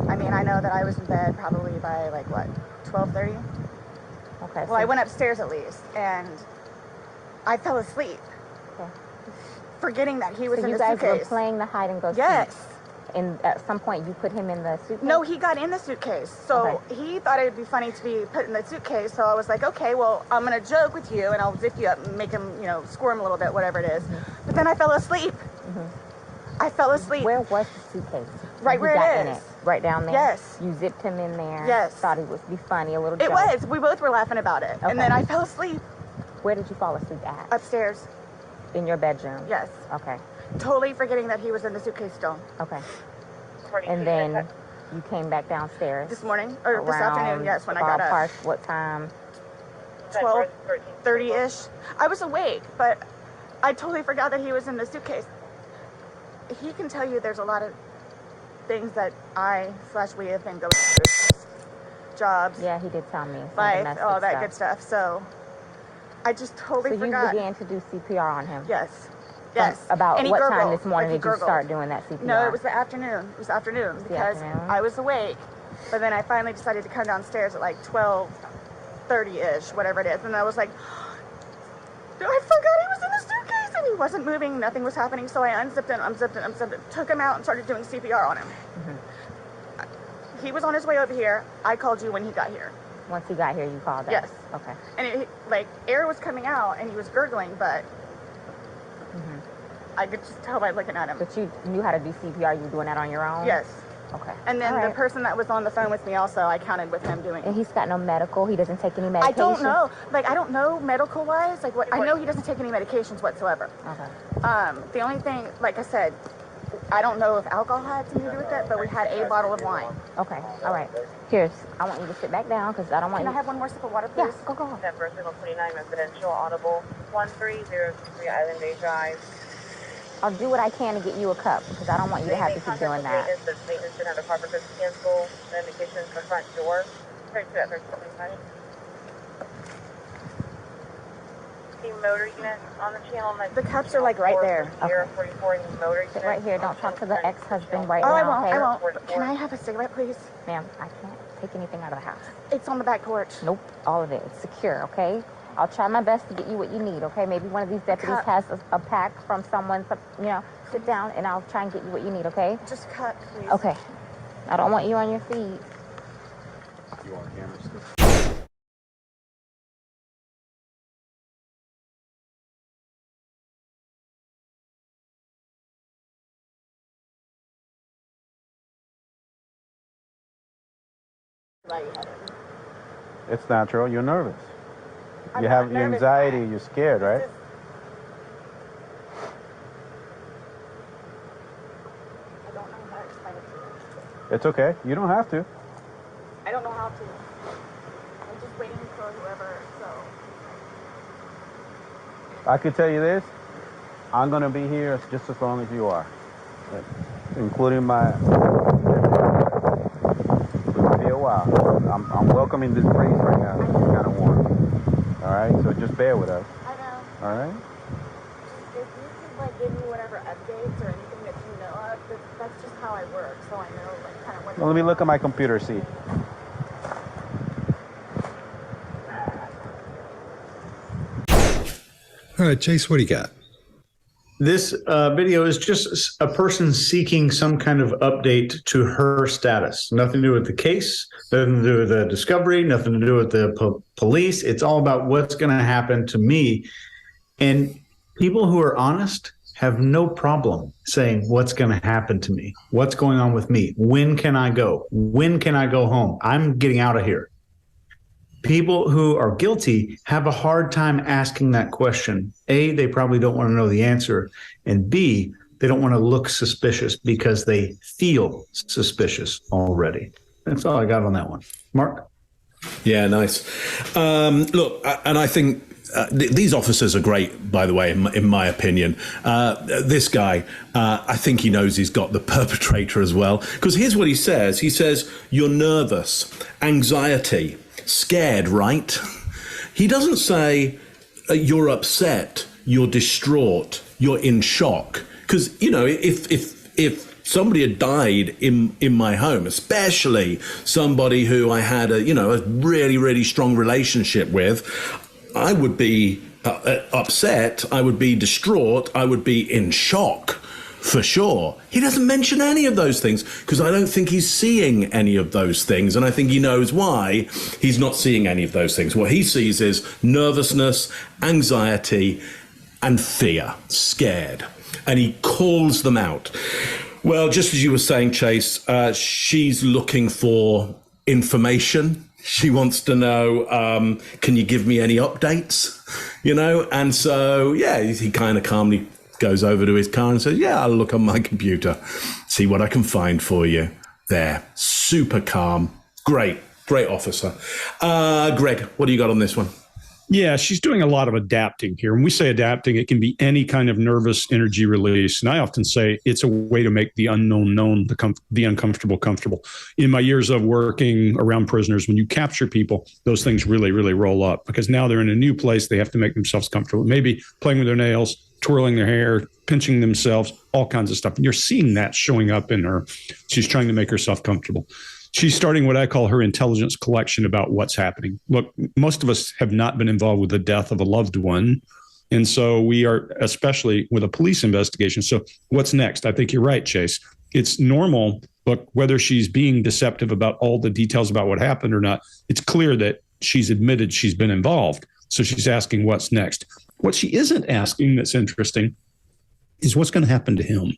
I mean, I know that I was in bed probably by like, what, 12:30? Okay. Well, I went upstairs at least, and I fell asleep. Okay. Forgetting that he was in the suitcase. So you guys were playing the hide and go seek? Yes. And at some point, you put him in the suitcase? No, he got in the suitcase. So he thought it would be funny to be put in the suitcase. So I was like, okay, well, I'm going to joke with you, and I'll zip you up and make him, squirm a little bit, whatever it is. But then I fell asleep. I fell asleep. Where was the suitcase? Right where it is. Right down there? Yes. You zipped him in there? Yes. Thought it would be funny, a little joke? It was. We both were laughing about it. Okay. And then I fell asleep. Where did you fall asleep at? Upstairs. In your bedroom? Yes. Okay. Totally forgetting that he was in the suitcase still. Okay. And then you came back downstairs? This morning, or this afternoon, yes, when I got up. What time? 12:30-ish. I was awake, but I totally forgot that he was in the suitcase. He can tell you there's a lot of things that we have been going through. Jobs. Yeah, he did tell me. Life, all that good stuff. So I just totally forgot. So you began to do CPR on him? Yes. Yes. About what time this morning did you start doing that CPR? No, it was the afternoon. It was afternoon because I was awake, but then I finally decided to come downstairs at like 12:30-ish, whatever it is. And I was like, I forgot he was in the suitcase, and he wasn't moving. Nothing was happening, so I unzipped it, took him out, and started doing CPR on him. He was on his way over here. I called you when he got here. Once he got here, you called us? Yes. Okay. And air was coming out, and he was gurgling, but I could just tell by looking at him. But you knew how to do CPR. You were doing that on your own? Yes. Okay. And then the person that was on the phone with me also, I counted with him doing. And he's got no medical? He doesn't take any medication? I don't know. I don't know medical-wise. I know he doesn't take any medications whatsoever. Okay. The only thing, like I said, I don't know if alcohol had something to do with it, but we had a bottle of wine. Okay. All right. I want you to sit back down because I don't want Can I have one more sip of water, please? Yeah, go. 10 Signal 29 residential audible 1303 Island Bay Drive. I'll do what I can to get you a cup because I don't want you to have to keep doing that. Maintenance should have a proper cancel the indications for front door. Turn to that first time. The motor unit on the channel. The cups are right there. 044 motor unit. Sit right here. Don't talk to the ex-husband right now. I won't. Can I have a cigarette, please? Ma'am, I can't take anything out of the house. It's on the back porch. Nope, all of it. It's secure, okay? I'll try my best to get you what you need, okay? Maybe one of these deputies has a pack from someone, sit down and I'll try and get you what you need, okay? Just cut, please. Okay. I don't want you on your feet. You on camera still? It's natural. You're nervous. You have your anxiety. You're scared, right? I don't know how to explain it to you. It's okay. You don't have to. I don't know how to. I'm just waiting for whoever, so. I could tell you this. I'm going to be here just as long as you are, including my... It'll be a while. I'm welcoming this breeze right now. It's kind of warm. All right? So just bear with us. I know. All right? If you could, give me whatever updates or anything that you know of, that's just how I work, so I know, kind of what... Well, let me look at my computer, see. All right, Chase, what do you got? This video is just a person seeking some kind of update to her status. Nothing to do with the case, nothing to do with the discovery, nothing to do with the police. It's all about what's going to happen to me. And people who are honest have no problem saying what's going to happen to me, what's going on with me, when can I go, when can I go home, I'm getting out of here. People who are guilty have a hard time asking that question. A, they probably don't want to know the answer. And B, they don't want to look suspicious because they feel suspicious already. That's all I got on that one. Mark? Yeah, nice. Look, and I think these officers are great, by the way, in my opinion. This guy, I think he knows he's got the perpetrator as well. Because here's what he says. He says, you're nervous, anxiety, scared, right? He doesn't say you're upset, you're distraught, you're in shock. Because, if somebody had died in my home, especially somebody who I had a really, really strong relationship with, I would be upset, I would be distraught, I would be in shock. For sure. He doesn't mention any of those things because I don't think he's seeing any of those things. And I think he knows why he's not seeing any of those things. What he sees is nervousness, anxiety, and fear, scared. And he calls them out. Well, just as you were saying, Chase, she's looking for information. She wants to know, can you give me any updates? And so, yeah, he kind of calmly goes over to his car and says, yeah, I'll look on my computer, see what I can find for you. There, super calm. Great officer. Greg, what do you got on this one? Yeah, she's doing a lot of adapting here. When we say adapting, it can be any kind of nervous energy release. And I often say it's a way to make the unknown known, the uncomfortable comfortable. In my years of working around prisoners, when you capture people, those things really, really roll up because now they're in a new place. They have to make themselves comfortable. Maybe playing with their nails, twirling their hair, pinching themselves, all kinds of stuff. And you're seeing that showing up in her. She's trying to make herself comfortable. She's starting what I call her intelligence collection about what's happening. Look, most of us have not been involved with the death of a loved one. And so we are, especially with a police investigation. So what's next? I think you're right, Chase. It's normal. Look, whether she's being deceptive about all the details about what happened or not, it's clear that she's admitted she's been involved. So she's asking what's next. What she isn't asking that's interesting is what's going to happen to him.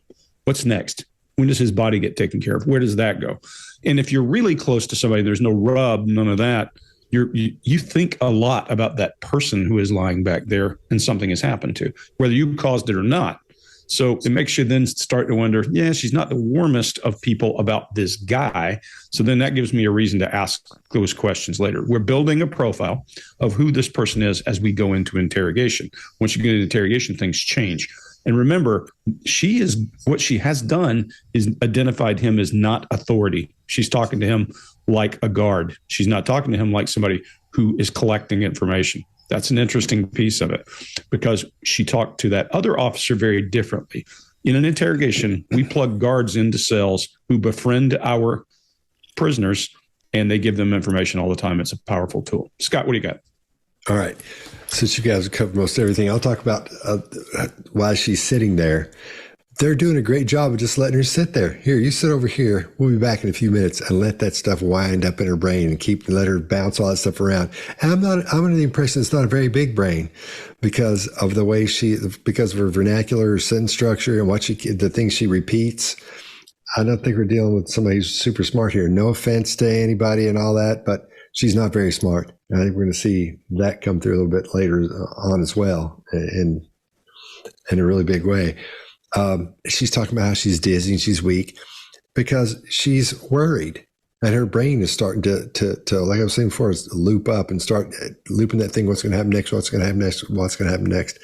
What's next? When does his body get taken care of? Where does that go? And if you're really close to somebody, there's no rub, none of that. You think a lot about that person who is lying back there and something has happened to, whether you caused it or not. So it makes you then start to wonder, yeah, she's not the warmest of people about this guy. So then that gives me a reason to ask those questions later. We're building a profile of who this person is as we go into interrogation. Once you get into interrogation, things change. And remember, what she has done is identified him as not authority. She's talking to him like a guard. She's not talking to him like somebody who is collecting information. That's an interesting piece of it, because she talked to that other officer very differently. In an interrogation, we plug guards into cells who befriend our prisoners, and they give them information all the time. It's a powerful tool. Scott, what do you got? All right. Since you guys have covered most everything, I'll talk about why she's sitting there. They're doing a great job of just letting her sit there. Here, you sit over here. We'll be back in a few minutes, and let that stuff wind up in her brain and let her bounce all that stuff around. And I'm under the impression it's not a very big brain because of the way because of her vernacular, her sentence structure, and the things she repeats. I don't think we're dealing with somebody who's super smart here. No offense to anybody and all that, but she's not very smart. I think we're going to see that come through a little bit later on as well in a really big way. She's talking about how she's dizzy and she's weak because she's worried, and her brain is starting to like I was saying before, is loop up and start looping that thing. What's going to happen next? What's going to happen next? What's going to happen next?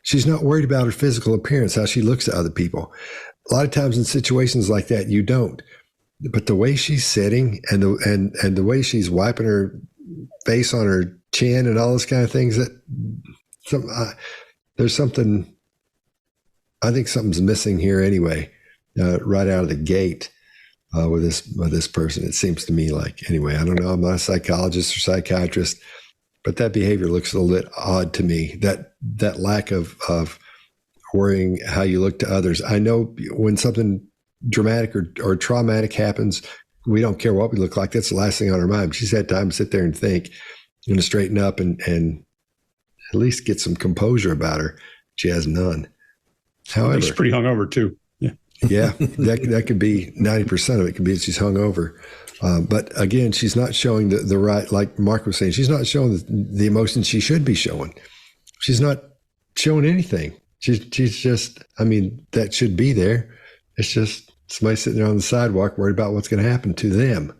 She's not worried about her physical appearance, how she looks to other people. A lot of times in situations like that, you don't. But the way she's sitting and the way she's wiping her face on her chin and all those kind of things, there's something. I think something's missing here anyway, right out of the gate with this person. It seems to me like, anyway, I don't know. I'm not a psychologist or psychiatrist, but that behavior looks a little bit odd to me. That lack of worrying how you look to others. I know when something dramatic or traumatic happens, we don't care what we look like. That's the last thing on our mind. She's had time to sit there and think and to straighten up and at least get some composure about her. She has none. However, she's pretty hungover too. Yeah, that could be 90% of it. Could be that she's hungover. But again, she's not showing the right, like Mark was saying, she's not showing the emotions she should be showing. She's not showing anything. She's just, I mean, that should be there. It's just somebody sitting there on the sidewalk worried about what's going to happen to them.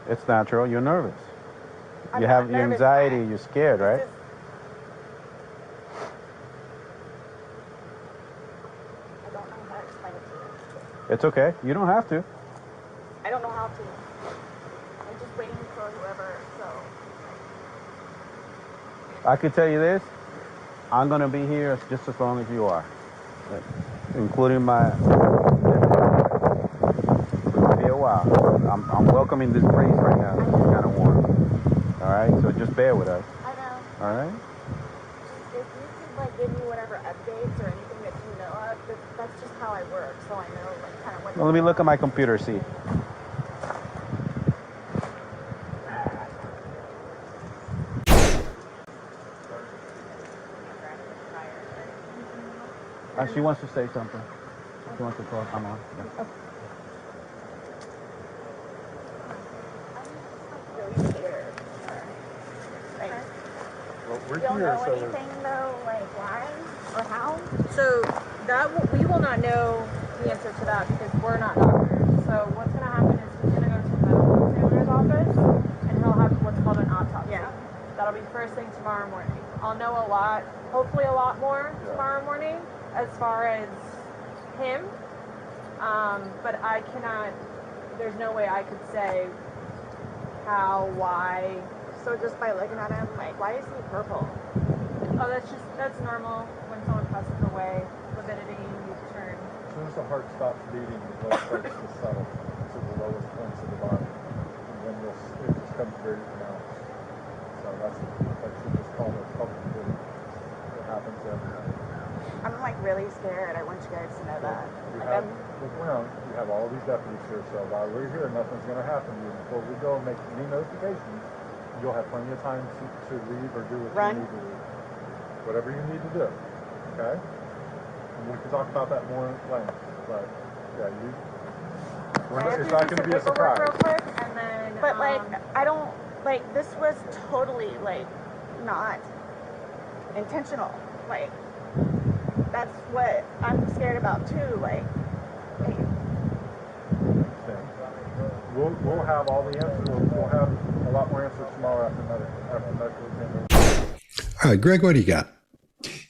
It's natural. You're nervous. You have your anxiety. You're scared, right? I don't know how to explain it to you. It's okay. You don't have to. I don't know how to. I'm just waiting for whoever, so. I could tell you this. I'm going to be here just as long as you are, including my... I'm welcoming this breeze right now. It's kind of warm. All right, so just bear with us. I know. All right. If you could give me whatever updates or anything that you know of, that's just how I work, so I know kind of what. Well, let me look at my computer. See. She wants to say something. She wants to talk. I'm on. Yeah. Okay. Well, we're don't here, know so anything though, like why or how? So we will not know the answer to that because we're not doctors. So what's going to happen is he's going to go to the medical examiner's office and he'll have what's called an autopsy. Yeah. That'll be first thing tomorrow morning. I'll know a lot, hopefully a lot more tomorrow morning as far as him. But I cannot. There's no way I could say how, why. So just by looking at him, like, why is he purple? that's normal when someone passes away. Lividity, turn. As soon as the heart stops beating, the blood starts to settle to the lowest points of the body, and then it just comes very pronounced. So that's just called a public bleed. It happens every night. I'm like really scared. I want you guys to know that. Look around. You have all these deputies here, so while we're here, nothing's going to happen to you. Before we go and make any notifications, you'll have plenty of time to leave or do what you need to do. Whatever you need to do. Okay? And we can talk about that more in length. But yeah, it's not going to be a surprise. Real quick, and then, but like, I don't like this was totally like not intentional. Like, that's what I'm scared about too. Like, we'll have all the answers. We'll have a lot more answers tomorrow after medical examination. All right, Greg, what do you got?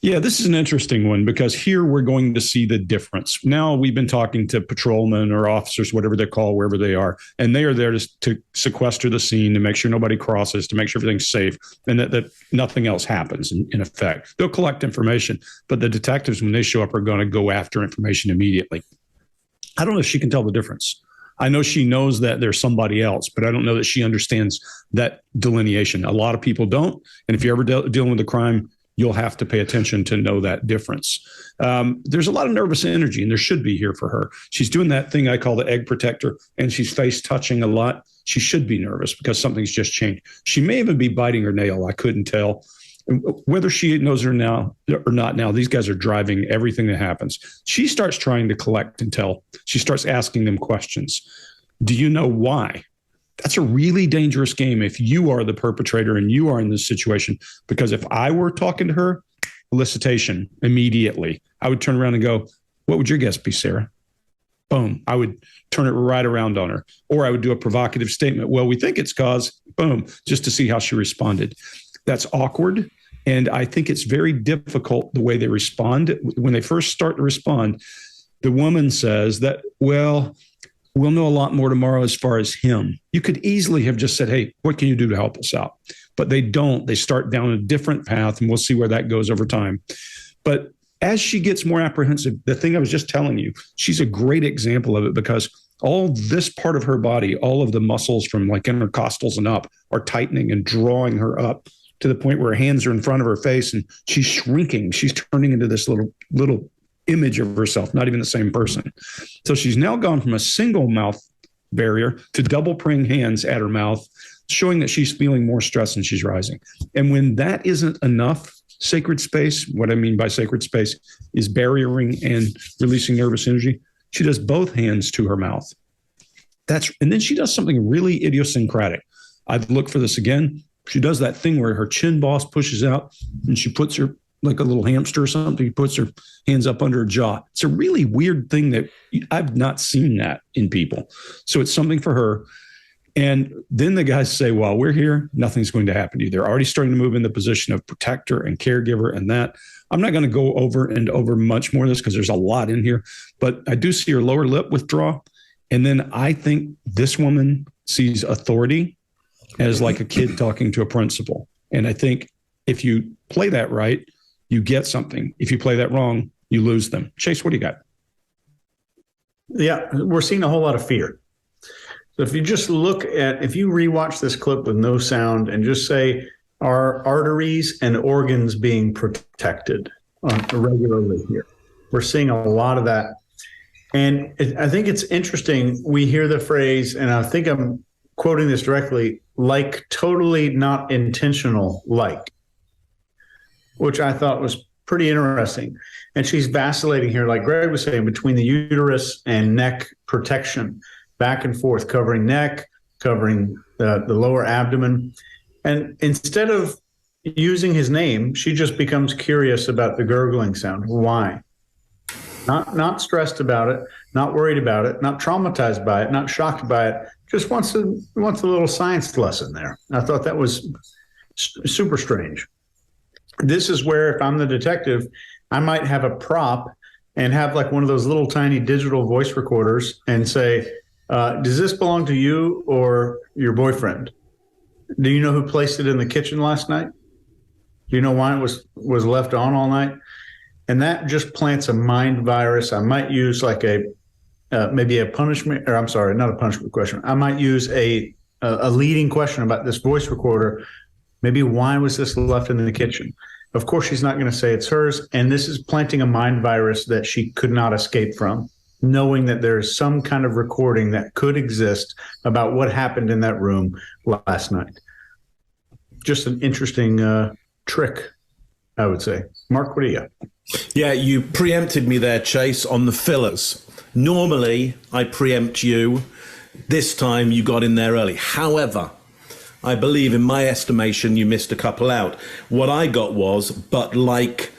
Yeah, this is an interesting one because here we're going to see the difference. Now we've been talking to patrolmen or officers, whatever they're called, wherever they are, and they are there to sequester the scene, to make sure nobody crosses, to make sure everything's safe, and that nothing else happens in effect. They'll collect information, but the detectives, when they show up, are going to go after information immediately. I don't know if she can tell the difference. I know she knows that there's somebody else, but I don't know that she understands that delineation. A lot of people don't, and if you're ever dealing with a crime, you'll have to pay attention to know that difference. There's a lot of nervous energy, and there should be here for her. She's doing that thing I call the egg protector, and she's face touching a lot. She should be nervous because something's just changed. She may even be biting her nail. I couldn't tell. Whether she knows her now or not now, these guys are driving everything that happens. She starts trying to collect intel. She starts asking them questions. Do you know why? That's a really dangerous game if you are the perpetrator and you are in this situation, because if I were talking to her, elicitation immediately, I would turn around and go, what would your guess be, Sarah? Boom. I would turn it right around on her, or I would do a provocative statement. Well, we think it's cause, boom, just to see how she responded. That's awkward. And I think it's very difficult the way they respond. When they first start to respond, the woman says that, well, we'll know a lot more tomorrow as far as him. You could easily have just said, hey, what can you do to help us out? But they don't. They start down a different path, and we'll see where that goes over time. But as she gets more apprehensive, the thing I was just telling you, she's a great example of it, because all this part of her body, all of the muscles from like intercostals and up are tightening and drawing her up to the point where her hands are in front of her face and she's shrinking. She's turning into this little image of herself, not even the same person. So she's now gone from a single mouth barrier to double praying hands at her mouth, showing that she's feeling more stress and she's rising. And when that isn't enough sacred space, what I mean by sacred space is barriering and releasing nervous energy, she does both hands to her mouth. And then she does something really idiosyncratic. I'd look for this again. She does that thing where her chin boss pushes out and she puts her, like a little hamster or something, he puts her hands up under her jaw. It's a really weird thing that I've not seen that in people. So it's something for her. And then the guys say, while we're here, nothing's going to happen to you. They're already starting to move in the position of protector and caregiver and that. I'm not going to go over and over much more of this because there's a lot in here, but I do see her lower lip withdraw. And then I think this woman sees authority as like a kid talking to a principal. And I think if you play that right, you get something. If you play that wrong, you lose them. Chase, what do you got? Yeah, we're seeing a whole lot of fear. So if you just look at, if you rewatch this clip with no sound and just say, are arteries and organs being protected regularly here? We're seeing a lot of that. And I think it's interesting. We hear the phrase, and I think I'm quoting this directly, like totally not intentional, like, which I thought was pretty interesting. And she's vacillating here, like Greg was saying, between the uterus and neck protection, back and forth, covering neck, covering the lower abdomen. And instead of using his name, she just becomes curious about the gurgling sound. Why? Not stressed about it, not worried about it, not traumatized by it, not shocked by it, just wants a little science lesson there. I thought that was super strange. This is where, if I'm the detective, I might have a prop and have like one of those little tiny digital voice recorders and say, does this belong to you or your boyfriend? Do you know who placed it in the kitchen last night? Do you know why it was left on all night? And that just plants a mind virus. I might use like maybe a punishment, or I'm sorry, not a punishment question. I might use a leading question about this voice recorder. Maybe why was this left in the kitchen? Of course, she's not going to say it's hers. And this is planting a mind virus that she could not escape from, knowing that there's some kind of recording that could exist about what happened in that room last night. Just an interesting trick, I would say. Mark, what do you got? Yeah, you preempted me there, Chase, on the fillers. Normally, I preempt you. This time, you got in there early. However, I believe, in my estimation, you missed a couple out. What I got was, but like,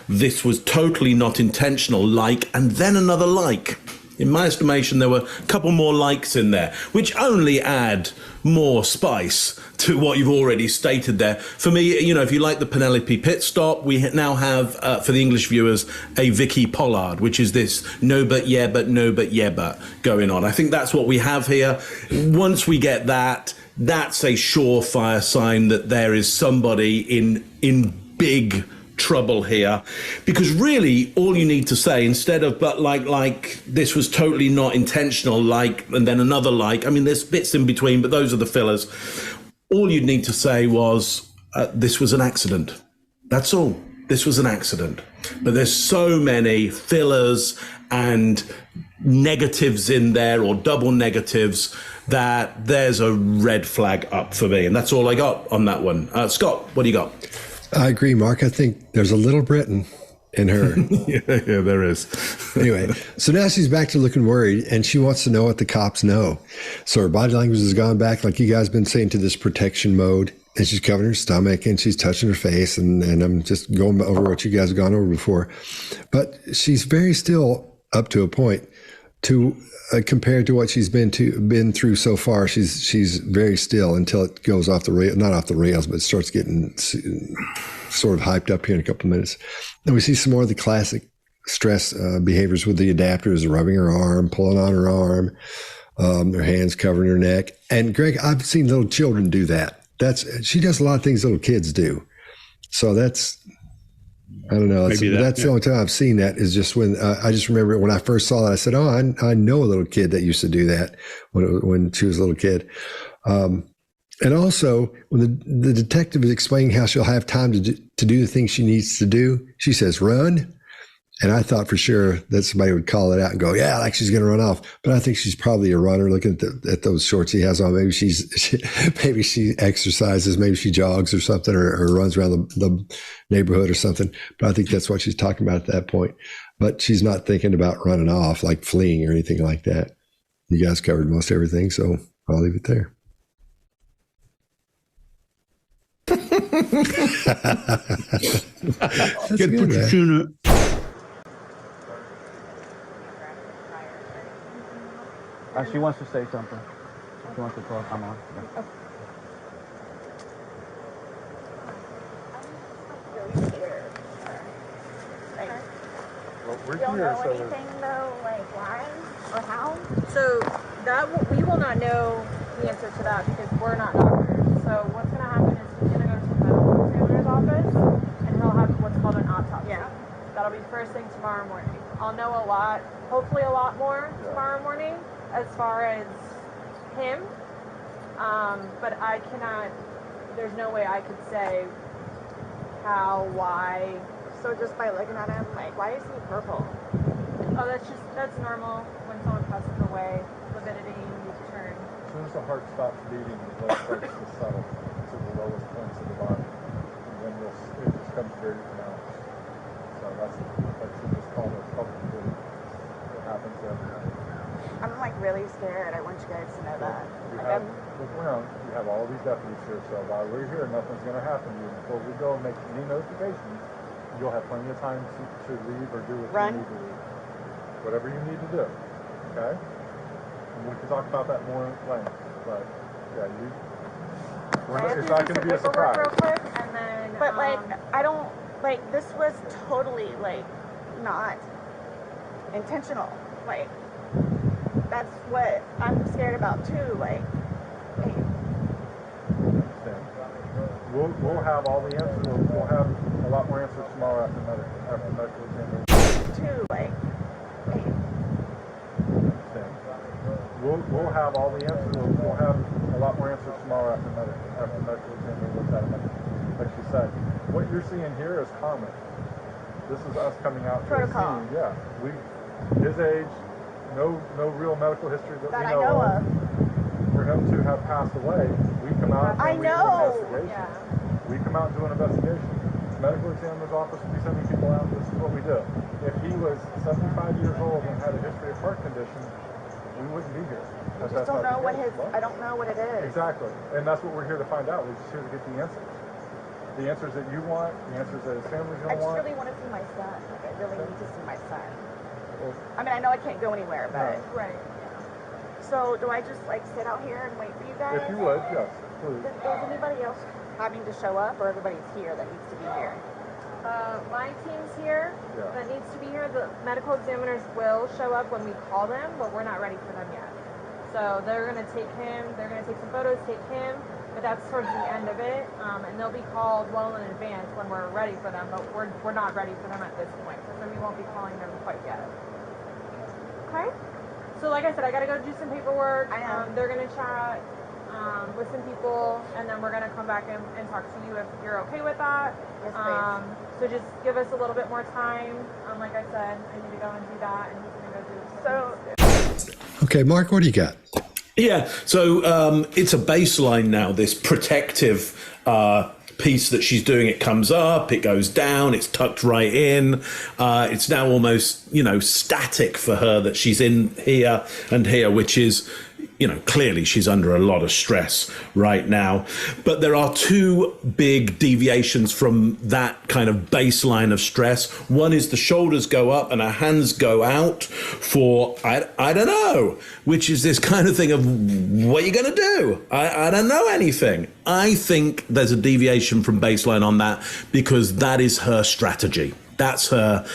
this was totally not intentional, and then another like. In my estimation, there were a couple more likes in there, which only add more spice to what you've already stated there. For me, if you like the Penelope pit stop, we now have, for the English viewers, a Vicky Pollard, which is this no but yeah but no but yeah but going on. I think that's what we have here. Once we get that, that's a surefire sign that there is somebody in big trouble here, because really all you need to say, instead of but like this was totally not intentional, and then another there's bits in between, but those are the fillers. All you'd need to say was this was an accident. That's all. This was an accident. But there's so many fillers and negatives in there, or double negatives, that there's a red flag up for me. And that's all I got on that one. Scott, what do you got? I agree, Mark. I think there's a little Britain in her. yeah, there is. Anyway, so now she's back to looking worried, and she wants to know what the cops know. So her body language has gone back, like you guys been saying, to this protection mode. And she's covering her stomach, and she's touching her face. And I'm just going over what you guys have gone over before. But she's very still up to a point to compared to what she's been through so far. She's very still until it goes off the rail, not off the rails, but it starts getting sort of hyped up here in a couple of minutes. And we see some more of the classic stress behaviors with the adapters, rubbing her arm, pulling on her arm, her hands covering her neck. And Greg, I've seen little children do that. She does a lot of things little kids do. So that's, I don't know. That's the only time I've seen that, is just when I just remember when I first saw that, I said, oh, I know a little kid that used to do that when she was a little kid. And also when the detective is explaining how she'll have time to do the things she needs to do, she says, run. And I thought for sure that somebody would call it out and go, yeah, like she's going to run off. But I think she's probably a runner, looking at those shorts he has on. Maybe she exercises, maybe she jogs or something, or runs around the neighborhood or something. But I think that's what she's talking about at that point. But she's not thinking about running off, like fleeing or anything like that. You guys covered most everything, so I'll leave it there. Good put your tuna. She wants to say something. She wants to talk. I'm on. Yeah. Well, we're don't here, know so anything though, like why or how? So we will not know the answer to that because we're not doctors. So what's going to happen is he's going to go to the medical examiner's office and he'll have what's called an autopsy. Yeah. That'll be first thing tomorrow morning. I'll know a lot, hopefully a lot more tomorrow morning as far as him. But I cannot, there's no way I could say how, why. So just by looking at him, like, why is he purple? Oh, that's normal when someone passes away. Lividity, you turn. as soon as the heart stops beating, the blood starts to settle to the lowest points of the body, and then it just becomes very pronounced. So that's just called a public bleed. It happens every night. I'm like really scared. I want you guys to know that. Look around. You have all these deputies here, so while we're here, nothing's going to happen to you. Before we go and make any notifications, you'll have plenty of time to leave or do what you need to do. Whatever you need to do, okay? And we can talk about that more at length, but yeah, it's not going to be a surprise. Real quick, and then, but like, I don't, like, this was totally like not intentional. Like, that's what I'm scared about too. Like, hey. We'll have all the answers. We'll have a lot more answers tomorrow after medical examination. Too, like, We'll have all the answers. We'll have a lot more answers tomorrow after medical examination. Like she said, what you're seeing here is common. This is us coming out to a scene. Yeah, his age, no real medical history that we know of. For him to have passed away, we come out and we do an investigation. Yeah. We come out and do an investigation. Medical examiner's office will be sending people out. This is what we do. If he was 75 years old and had a history of heart condition, we wouldn't be here. I just don't know what I don't know what it is. Exactly. And that's what we're here to find out. We're just here to get the answers. The answers that you want, the answers that his family's going to want. I just really want to see my son. Like, I really need to see my son. I mean, I know I can't go anywhere, but... No. Right. So, do I just, like, sit out here and wait for you guys? If you would, yes, please. Does anybody else having to show up, or everybody's here that needs to be here? My team's here that needs to be here. The medical examiners will show up when we call them, but we're not ready for them yet. So they're going to take him, they're going to take some photos, take him, but that's towards the end of it. And they'll be called well in advance when we're ready for them, but we're not ready for them at this point. So we won't be calling them quite yet. Okay? So like I said, I got to go do some paperwork. They're going to chat with some people, and then we're going to come back and talk to you if you're okay with that. Yes, please. So just give us a little bit more time. Like I said, I need to go and do that, and he's going to go do Okay, Mark, what do you got? Yeah, so it's a baseline now, this protective piece that she's doing. It comes up, it goes down, it's tucked right in. It's now almost, static for her that she's in here and here, which is, clearly she's under a lot of stress right now. But there are two big deviations from that kind of baseline of stress. One is the shoulders go up and her hands go out for, I don't know, which is this kind of thing of, what are you going to do? I don't know anything. I think there's a deviation from baseline on that because that is her strategy. That's her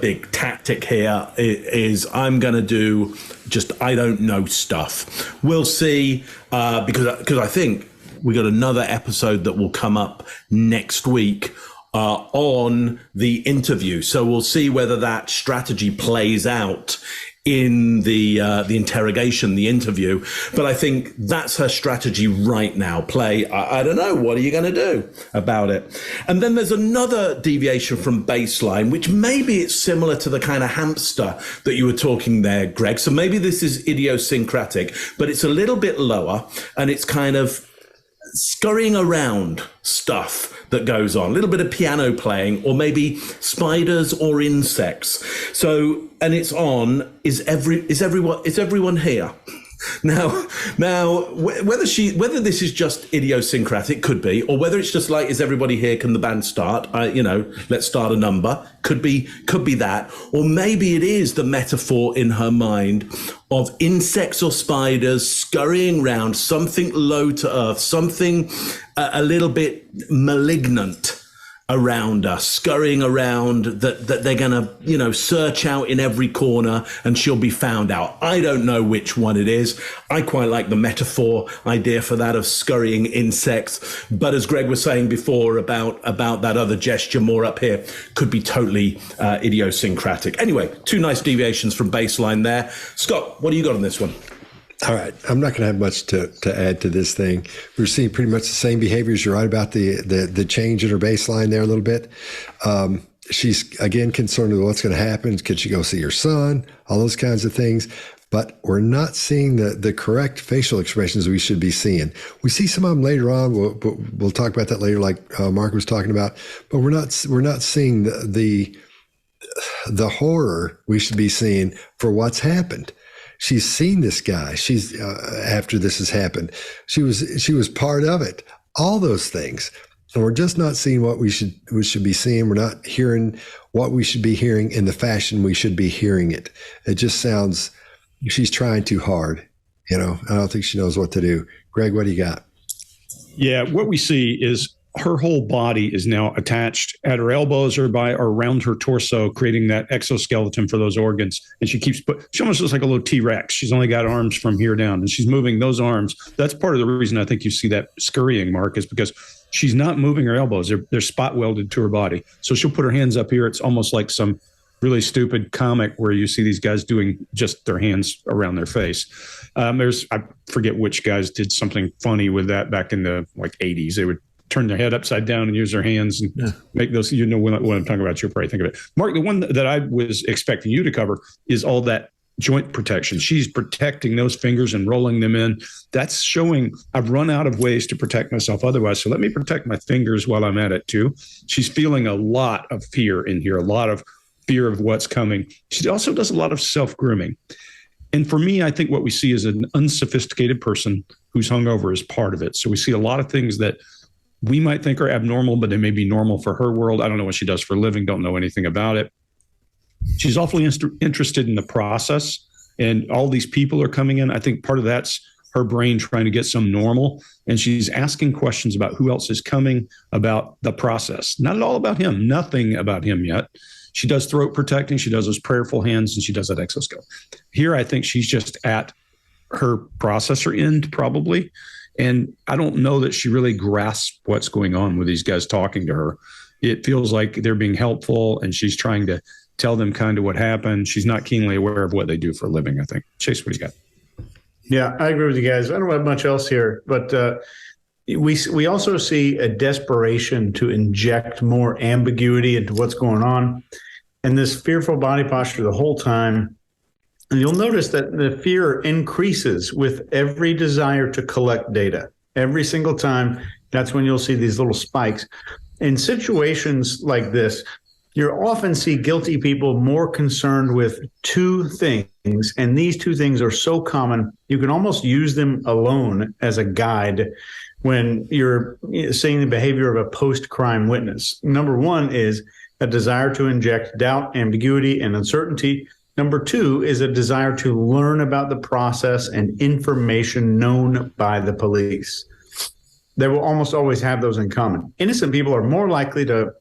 big tactic here is I'm going to do just I don't know stuff. We'll see because I think we got another episode that will come up next week on the interview. So we'll see whether that strategy plays out in the interrogation, the interview. But I think that's her strategy right now. I don't know, what are you going to do about it? And then there's another deviation from baseline, which maybe it's similar to the kind of hamster that you were talking there, Greg. So maybe this is idiosyncratic, but it's a little bit lower and it's kind of scurrying around stuff that goes on, a little bit of piano playing, or maybe spiders or insects. So, and it's on, is everyone here? Now, whether this is just idiosyncratic, could be, or whether it's just like, is everybody here? Can the band start? Let's start a number. Could be that, or maybe it is the metaphor in her mind of insects or spiders scurrying around, something low to earth, something a little bit malignant around us, scurrying around, that they're going to, search out in every corner and she'll be found out. I don't know which one it is. I quite like the metaphor idea for that of scurrying insects. But as Greg was saying before about that other gesture more up here, could be totally idiosyncratic. Anyway, two nice deviations from baseline there. Scott, what do you got on this one? All right. I'm not going to have much to add to this thing. We're seeing pretty much the same behaviors. You're right about the change in her baseline there a little bit. She's, again, concerned with what's going to happen. Could she go see her son? All those kinds of things. But we're not seeing the correct facial expressions we should be seeing. We see some of them later on. We'll talk about that later, like Mark was talking about. But we're not seeing the horror we should be seeing for what's happened. She's seen this guy. She's after this has happened. She was part of it. All those things, and we're just not seeing what we should be seeing. We're not hearing what we should be hearing in the fashion we should be hearing it. It just sounds she's trying too hard. I don't think she knows what to do. Greg, what do you got? Yeah, what we see is her whole body is now attached at her elbows or around her torso, creating that exoskeleton for those organs. And she almost looks like a little T-Rex. She's only got arms from here down, and she's moving those arms. That's part of the reason I think you see that scurrying, Mark, is because she's not moving her elbows. They're spot welded to her body. So she'll put her hands up here. It's almost like some really stupid comic where you see these guys doing just their hands around their face. I forget which guys did something funny with that back in the 80s. They would turn their head upside down and use their hands and make those, what I'm talking about. You'll probably think of it. Mark, the one that I was expecting you to cover is all that joint protection. She's protecting those fingers and rolling them in. That's showing I've run out of ways to protect myself otherwise. So let me protect my fingers while I'm at it too. She's feeling a lot of fear in here, a lot of fear of what's coming. She also does a lot of self-grooming. And for me, I think what we see is an unsophisticated person who's hungover as part of it. So we see a lot of things that we might think are abnormal, but they may be normal for her world. I don't know what she does for a living, don't know anything about it. She's awfully interested in the process, and all these people are coming in. I think part of that's her brain trying to get some normal, and she's asking questions about who else is coming, about the process. Not at all about him, nothing about him yet. She does throat protecting, she does those prayerful hands, and she does that exoskeleton. Here, I think she's just at her processor end, probably. And I don't know that she really grasps what's going on with these guys talking to her. It feels like they're being helpful, and she's trying to tell them kind of what happened. She's not keenly aware of what they do for a living, I think. Chase, what do you got? Yeah, I agree with you guys. I don't have much else here, but we also see a desperation to inject more ambiguity into what's going on, and this fearful body posture the whole time. And you'll notice that the fear increases with every desire to collect data. Every single time, that's when you'll see these little spikes. In situations like this, you'll often see guilty people more concerned with two things, and these two things are so common, you can almost use them alone as a guide when you're seeing the behavior of a post-crime witness. Number one is a desire to inject doubt, ambiguity, and uncertainty. Number two is a desire to learn about the process and information known by the police. They will almost always have those in common. Innocent people are more likely to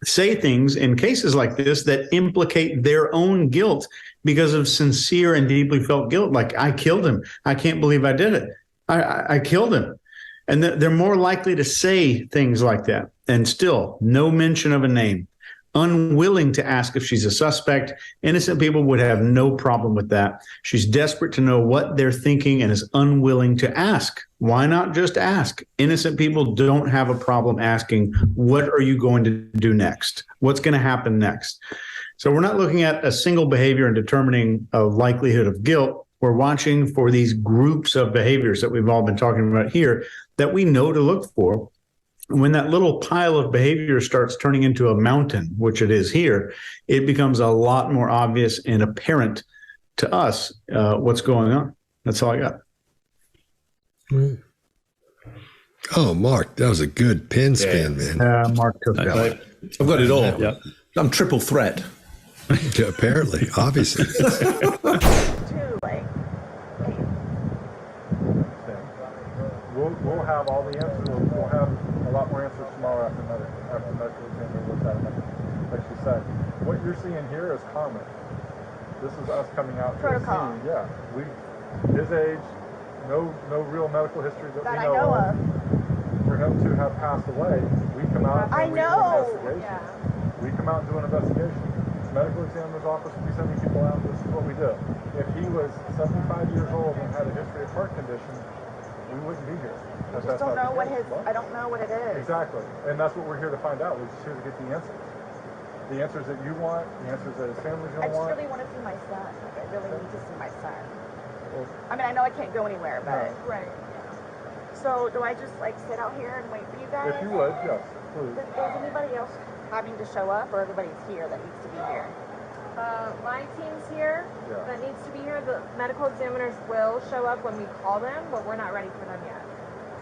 say things in cases like this that implicate their own guilt because of sincere and deeply felt guilt. Like, I killed him. I can't believe I did it. I killed him. And they're more likely to say things like that. And still, no mention of a name. Unwilling to ask if she's a suspect. Innocent people would have no problem with that. She's desperate to know what they're thinking and is unwilling to ask. Why not just ask? Innocent people don't have a problem asking, what are you going to do next? What's going to happen next? So we're not looking at a single behavior and determining a likelihood of guilt. We're watching for these groups of behaviors that we've all been talking about here that we know to look for. When that little pile of behavior starts turning into a mountain, which it is here, it becomes a lot more obvious and apparent to us what's going on. That's all I got. Oh, Mark, that was a good pin spin, man. Mark took that. I've got it all. Yeah. I'm triple threat. Apparently, obviously. We'll have all the answers. We'll have a lot more answers tomorrow after medical examiner looks at it. Like she said, what you're seeing here is common. This is us coming out to the scene. Yeah, his age, no real medical history that we know of. For him to have passed away, we come out and we do an investigation. Yeah. We come out and do an investigation. It's medical examiner's office. We send people out. This is what we do. If he was 75 years old and had a history of heart condition, we wouldn't be here. I just don't know I don't know what it is. Exactly. And that's what we're here to find out. We're just here to get the answers. The answers that you want, the answers that his family's going to want. I just really want to see my son. Like, I really need to see my son. Well, I mean, I know I can't go anywhere, but... No. Right. Yeah. So, do I just, sit out here and wait for you guys? If you would, yes, please. Is anybody else having to show up, or everybody's here that needs to be here? My team's here that needs to be here. The medical examiners will show up when we call them, but we're not ready for them yet.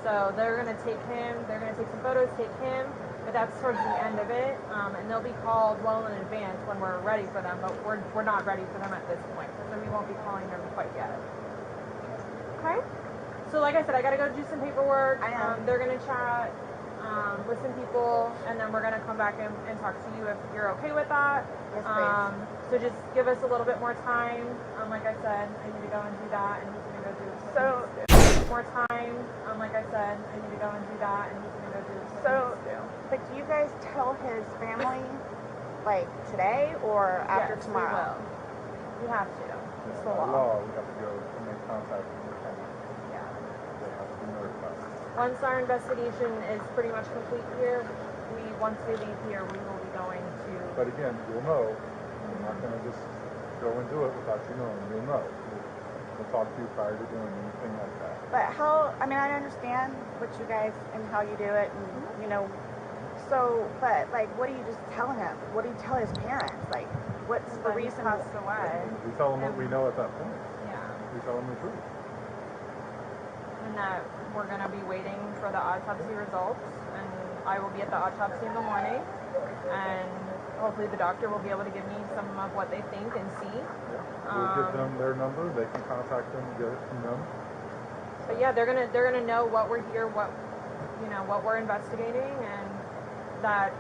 So they're going to take him, they're going to take some photos, take him, but that's towards the end of it. And they'll be called well in advance when we're ready for them, but we're not ready for them at this point. So we won't be calling them quite yet. Okay? So like I said, I got to go do some paperwork. They're going to chat with some people, and then we're going to come back and talk to you if you're okay with that. Yes, please. So just give us a little bit more time. Like I said, I need to go and do that, and he's going to go do more time. Like I said, I need to go and do that, and he's going to go go through. So, but do you guys tell his family, like, today or after tomorrow? We have to. It's the By law. law, we have to go and make contact with the family. Yeah. They have to be notified. Once our investigation is pretty much complete here, once they leave here, we will be going to. But again, you'll know. We're not going to just go and do it without you knowing. You'll know. We'll talk to you prior to doing anything like that. But how, I mean, I understand what you guys and how you do it, and, you know, so, but, like, what do you just tell him? What do you tell his parents? Like, what's the reason? Passed away. We tell them what we know at that point. Yeah. We tell them the truth. And that we're going to be waiting for the autopsy results, and I will be at the autopsy in the morning, and hopefully the doctor will be able to give me some of what they think and see. We'll give them their number. They can contact them and get it from them. But yeah, they're gonna know what we're here, what we're investigating, and that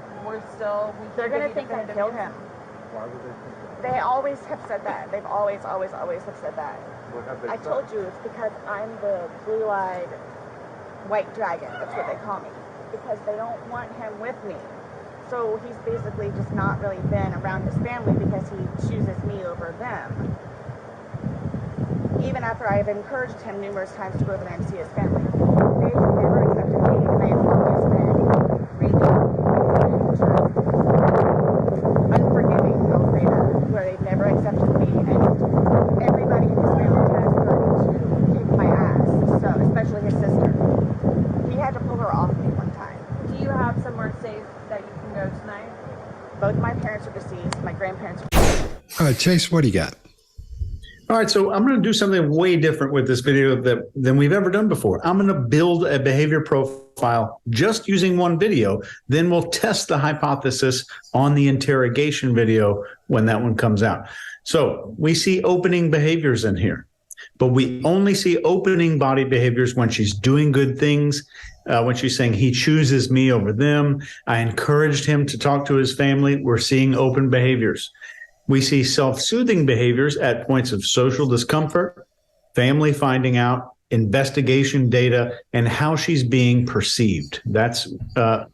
They're gonna think I killed him. Why would they think that? They always have said that. They've always have said that. What have they I said? told you it's because I'm the blue-eyed white dragon. That's what they call me. Because they don't want him with me. So he's basically just not really been around his family because he chooses me over them. Even after I've encouraged him numerous times to go over there and see his family. They've never accepted me, and they've always been really just unforgiving, I'll say that, where they've never accepted me, and everybody in his family has started to kick my ass, so especially his sister. He had to pull her off me one time. Do you have somewhere safe that you can go tonight? Both my parents are deceased, my grandparents are deceased. All right, Chase, what do you got? All right, so I'm going to do something way different with this video than we've ever done before. I'm going to build a behavior profile just using one video. Then we'll test the hypothesis on the interrogation video when that one comes out. So we see opening behaviors in here, but we only see opening body behaviors when she's doing good things, when she's saying he chooses me over them. I encouraged him to talk to his family. We're seeing open behaviors. We see self-soothing behaviors at points of social discomfort, family finding out, investigation data, and how she's being perceived. That's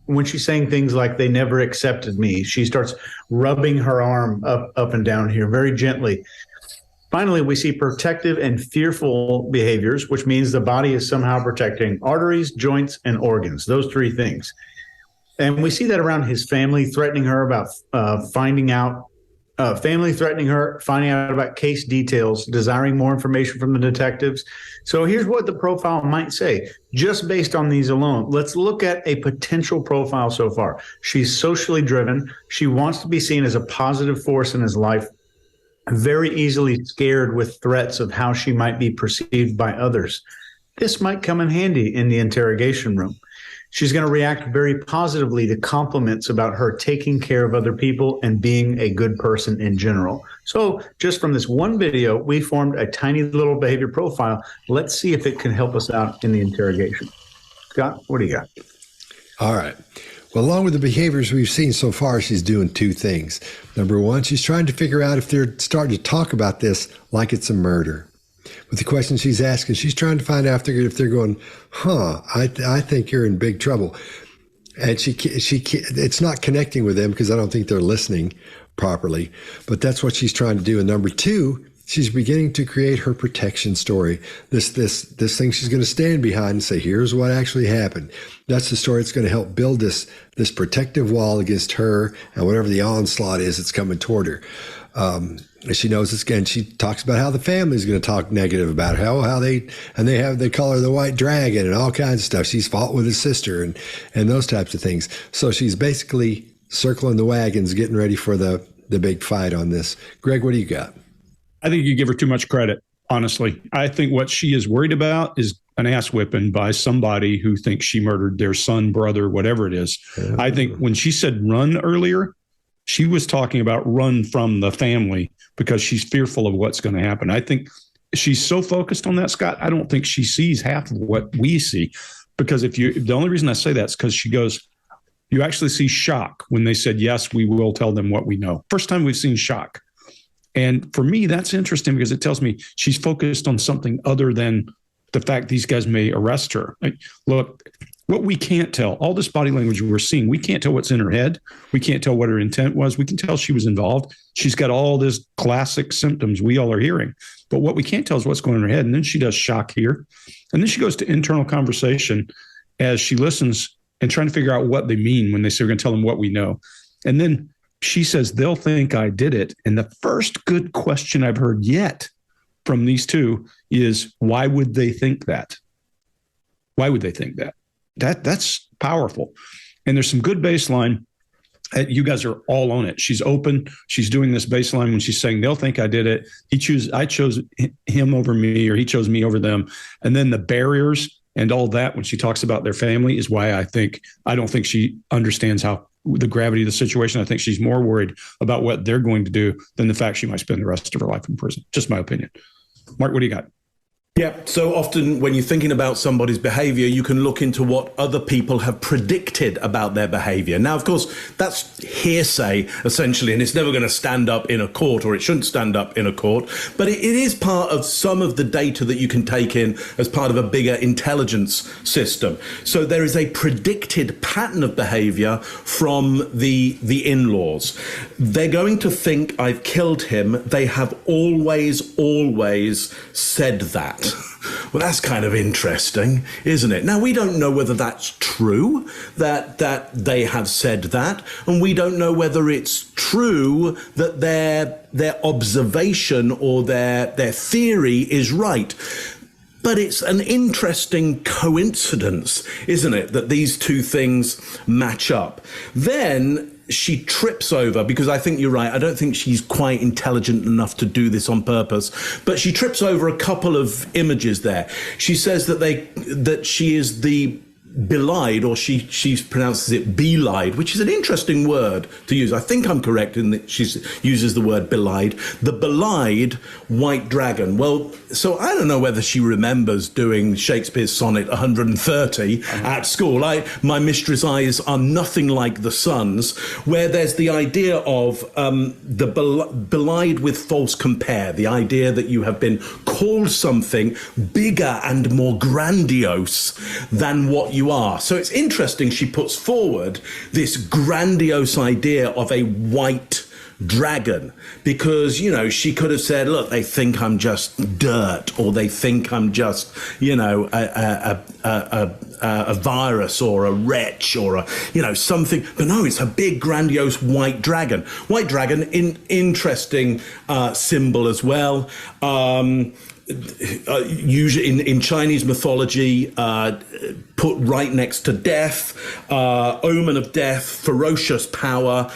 when she's saying things like, they never accepted me. She starts rubbing her arm up and down here very gently. Finally, we see protective and fearful behaviors, which means the body is somehow protecting arteries, joints, and organs, those three things. And we see that around his family threatening her about finding out about case details, desiring more information from the detectives. So here's what the profile might say, just based on these alone. Let's look at a potential profile so far. She's socially driven. She wants to be seen as a positive force in his life, very easily scared with threats of how she might be perceived by others. This might come in handy in the interrogation room. She's going to react very positively to compliments about her taking care of other people and being a good person in general. So just from this one video, we formed a tiny little behavior profile. Let's see if it can help us out in the interrogation. Scott, what do you got? All right. Well, along with the behaviors we've seen so far, she's doing two things. Number one, she's trying to figure out if they're starting to talk about this like it's a murder. With the questions she's asking, she's trying to find out if they're going, I think you're in big trouble. And it's not connecting with them because I don't think they're listening properly. But that's what she's trying to do. And number two, she's beginning to create her protection story. This thing she's going to stand behind and say, here's what actually happened. That's the story that's going to help build this protective wall against her and whatever the onslaught is that's coming toward her. She knows this again. She talks about how the family is going to talk negative about her, how they call her the white dragon and all kinds of stuff. She's fought with his sister and those types of things. So she's basically circling the wagons, getting ready for the big fight on this. Greg, what do you got? I think you give her too much credit, honestly. I think what she is worried about is an ass whipping by somebody who thinks she murdered their son, brother, whatever it is. Yeah. I think when she said run earlier, she was talking about run from the family because she's fearful of what's going to happen. I think she's so focused on that, Scott, I don't think she sees half of what we see. Because the only reason I say that is because she goes, you actually see shock when they said, yes, we will tell them what we know. First time we've seen shock. And for me, that's interesting because it tells me she's focused on something other than the fact these guys may arrest her. Look, What we can't tell, all this body language we're seeing, we can't tell what's in her head. We can't tell what her intent was. We can tell she was involved. She's got all this classic symptoms we all are hearing. But what we can't tell is what's going on in her head. And then she does shock here. And then she goes to internal conversation as she listens and trying to figure out what they mean when they say we're going to tell them what we know. And then she says, they'll think I did it. And the first good question I've heard yet from these two is, why would they think that? Why would they think that? That's powerful. And there's some good baseline. You guys are all on it. She's open. She's doing this baseline when she's saying, they'll think I did it. I chose him over me, or he chose me over them. And then the barriers and all that, when she talks about their family, is why I don't think she understands how the gravity of the situation. I think she's more worried about what they're going to do than the fact she might spend the rest of her life in prison. Just my opinion. Mark, what do you got? Yeah, so often when you're thinking about somebody's behavior, you can look into what other people have predicted about their behavior. Now, of course, that's hearsay, essentially, and it's never going to stand up in a court, or it shouldn't stand up in a court. But it is part of some of the data that you can take in as part of a bigger intelligence system. So there is a predicted pattern of behavior from the in-laws. They're going to think I've killed him. They have always said that. Well, that's kind of interesting, isn't it? Now, we don't know whether that's true, that they have said that, and we don't know whether it's true that their observation or their theory is right. But it's an interesting coincidence, isn't it, that these two things match up. Then she trips over, because I think you're right, I don't think she's quite intelligent enough to do this on purpose, but she trips over a couple of images there. She says that she is the belied, or she pronounces it belied, which is an interesting word to use. I think I'm correct in that she uses the word belied. The belied white dragon. Well, so I don't know whether she remembers doing Shakespeare's sonnet 130 at school. My mistress' eyes are nothing like the sun's, where there's the idea of the belied with false compare, the idea that you have been called something bigger and more grandiose than what you are. So it's interesting she puts forward this grandiose idea of a white dragon, because, you know, she could have said, look, they think I'm just dirt, or they think I'm just, you know, a virus or a wretch or a, you know, something. But no, it's a big grandiose white dragon. White dragon, interesting symbol as well. Usually in Chinese mythology, put right next to death, omen of death, ferocious power.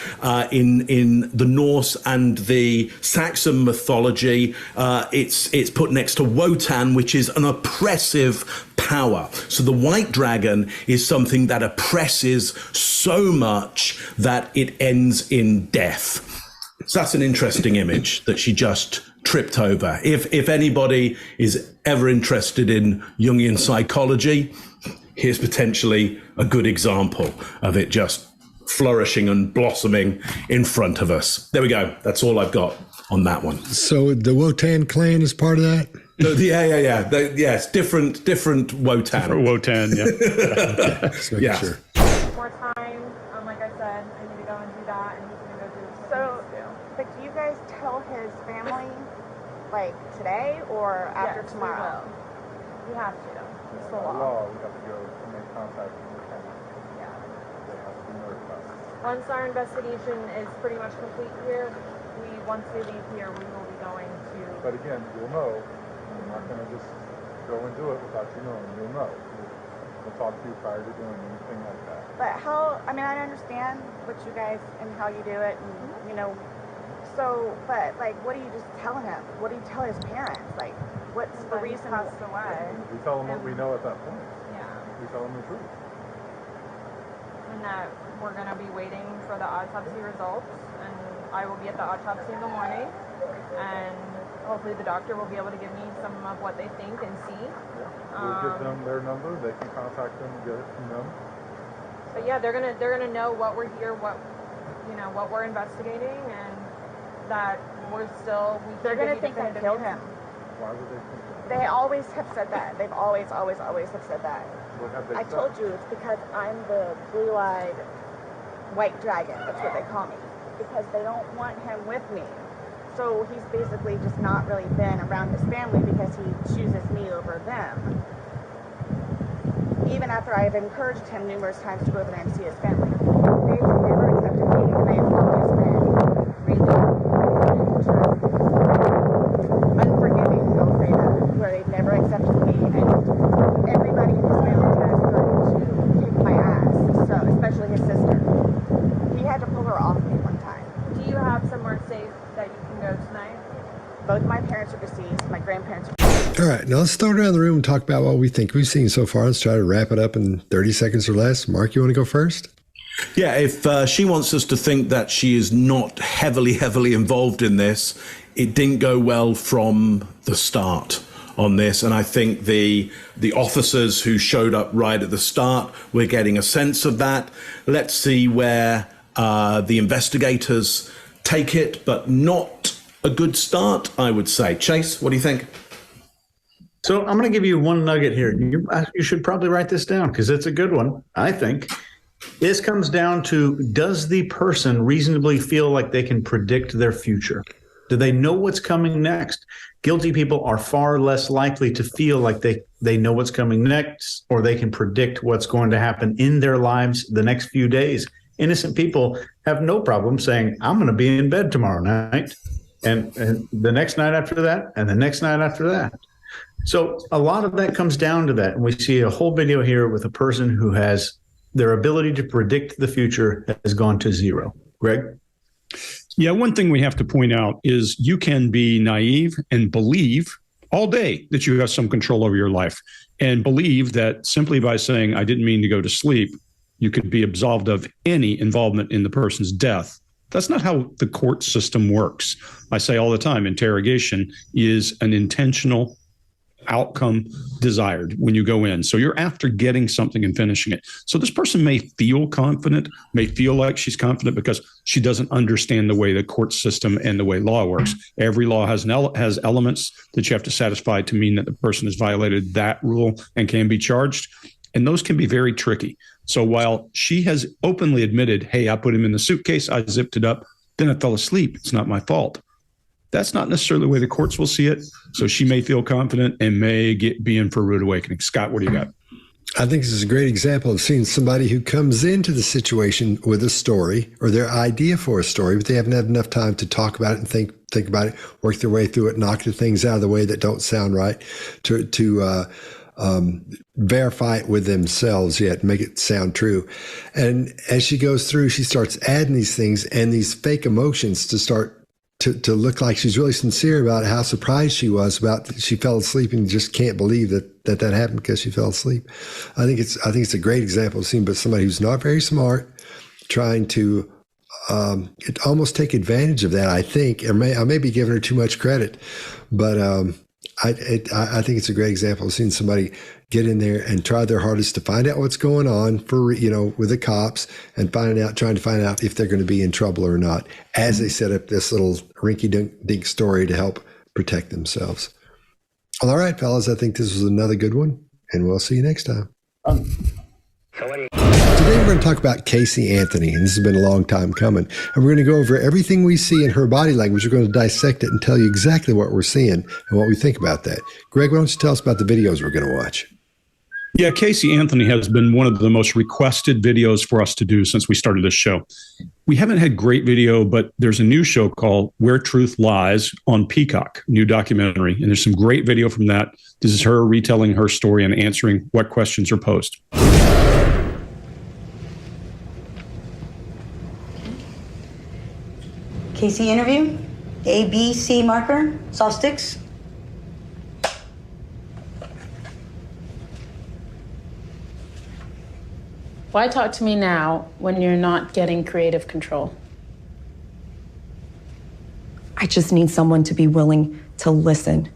In the Norse and the Saxon mythology, it's put next to Wotan, which is an oppressive power. So the white dragon is something that oppresses so much that it ends in death. So that's an interesting image that she just tripped over. If anybody is ever interested in Jungian psychology, here's potentially a good example of it just flourishing and blossoming in front of us. There we go. That's all I've got on that one. So the Wotan clan is part of that? Yeah. Yes, different Wotan. Different Wotan, yeah. Okay. Yeah. Sure. More time. Like I said, I need to go and do that, and he's going to go do what So, he needs to but do you guys tell his family, like, today or after Yes, tomorrow? We have to. It's the By law. law, we have to go and make contact with the family. Yeah. They have to be notified. Once our investigation is pretty much complete here, once they leave here, we will be going to. But again, you'll know. We're not going to just go and do it without you knowing. You'll know. We'll talk to you prior to doing anything like that. But how, I mean, I understand what you guys and how you do it, and, you know, so, but, like, what do you just tell him? What do you tell his parents? Like, what's the reason? He passed away. We tell them what we know at that point. Yeah. We tell them the truth. And that we're going to be waiting for the autopsy results, and I will be at the autopsy in the morning, and hopefully the doctor will be able to give me some of what they think and see. We'll give them their number. They can contact them and get it from them. But yeah, they're gonna know what we're here, what we're investigating, and that we're still. They're gonna think I killed him. Why would they think that? They always have said that. They've always have said that. What have they I said? told you it's because I'm the blue-eyed white dragon. That's what they call me. Because they don't want him with me. So he's basically just not really been around his family because he chooses me over them. Even after I've encouraged him numerous times to go over there and see his family. They've never accepted me, and they have always been really unforgiving, I'll say that, where they've never accepted me, and everybody in his family has started to kick my ass, so especially his sister. He had to pull her off me one time. Do you have somewhere safe that you can go tonight? Both my parents are deceased, my grandparents are. All right, now let's throw it around the room and talk about what we think we've seen so far. Let's try to wrap it up in 30 seconds or less. Mark, you want to go first? Yeah, if she wants us to think that she is not heavily involved in this, it didn't go well from the start on this. And I think the officers who showed up right at the start, we're getting a sense of that. Let's see where the investigators take it, but not a good start, I would say. Chase, what do you think? So I'm going to give you one nugget here. You should probably write this down because it's a good one, I think. This comes down to, does the person reasonably feel like they can predict their future? Do they know what's coming next? Guilty people are far less likely to feel like they know what's coming next, or they can predict what's going to happen in their lives the next few days. Innocent people have no problem saying, I'm going to be in bed tomorrow night, and the next night after that, and the next night after that. So a lot of that comes down to that. And we see a whole video here with a person who has their ability to predict the future has gone to zero. Greg? Yeah, one thing we have to point out is you can be naive and believe all day that you have some control over your life, and believe that simply by saying, I didn't mean to go to sleep, you could be absolved of any involvement in the person's death. That's not how the court system works. I say all the time, interrogation is an intentional outcome desired when you go in. So you're after getting something and finishing it. So this person may feel confident, may feel like she's confident because she doesn't understand the way the court system and the way law works. Every law has has elements that you have to satisfy to mean that the person has violated that rule and can be charged. And those can be very tricky. So while she has openly admitted, hey, I put him in the suitcase, I zipped it up, then I fell asleep, it's not my fault. That's not necessarily the way the courts will see it. So she may feel confident and may be in for a rude awakening. Scott, what do you got? I think this is a great example of seeing somebody who comes into the situation with a story or their idea for a story, but they haven't had enough time to talk about it and think about it, work their way through it, knock the things out of the way that don't sound right, to verify it with themselves yet, make it sound true. And as she goes through, she starts adding these things and these fake emotions to start to look like she's really sincere about how surprised she was about she fell asleep and just can't believe that happened because she fell asleep. I think it's a great example of seeing but somebody who's not very smart trying to almost take advantage of that. I think, I may be giving her too much credit, but I think it's a great example of seeing somebody get in there and try their hardest to find out what's going on with the cops and trying to find out if they're going to be in trouble or not as they set up this little rinky-dink story to help protect themselves. All right, fellas, I think this was another good one, and we'll see you next time. Today we're going to talk about Casey Anthony, and this has been a long time coming. And we're going to go over everything we see in her body language. We're going to dissect it and tell you exactly what we're seeing and what we think about that. Greg, why don't you tell us about the videos we're going to watch? Yeah, Casey Anthony has been one of the most requested videos for us to do since we started this show. We haven't had great video, but there's a new show called Where Truth Lies on Peacock, new documentary. And there's some great video from that. This is her retelling her story and answering what questions are posed. Casey interview, A, B, C marker, soft sticks. Why talk to me now when you're not getting creative control? I just need someone to be willing to listen.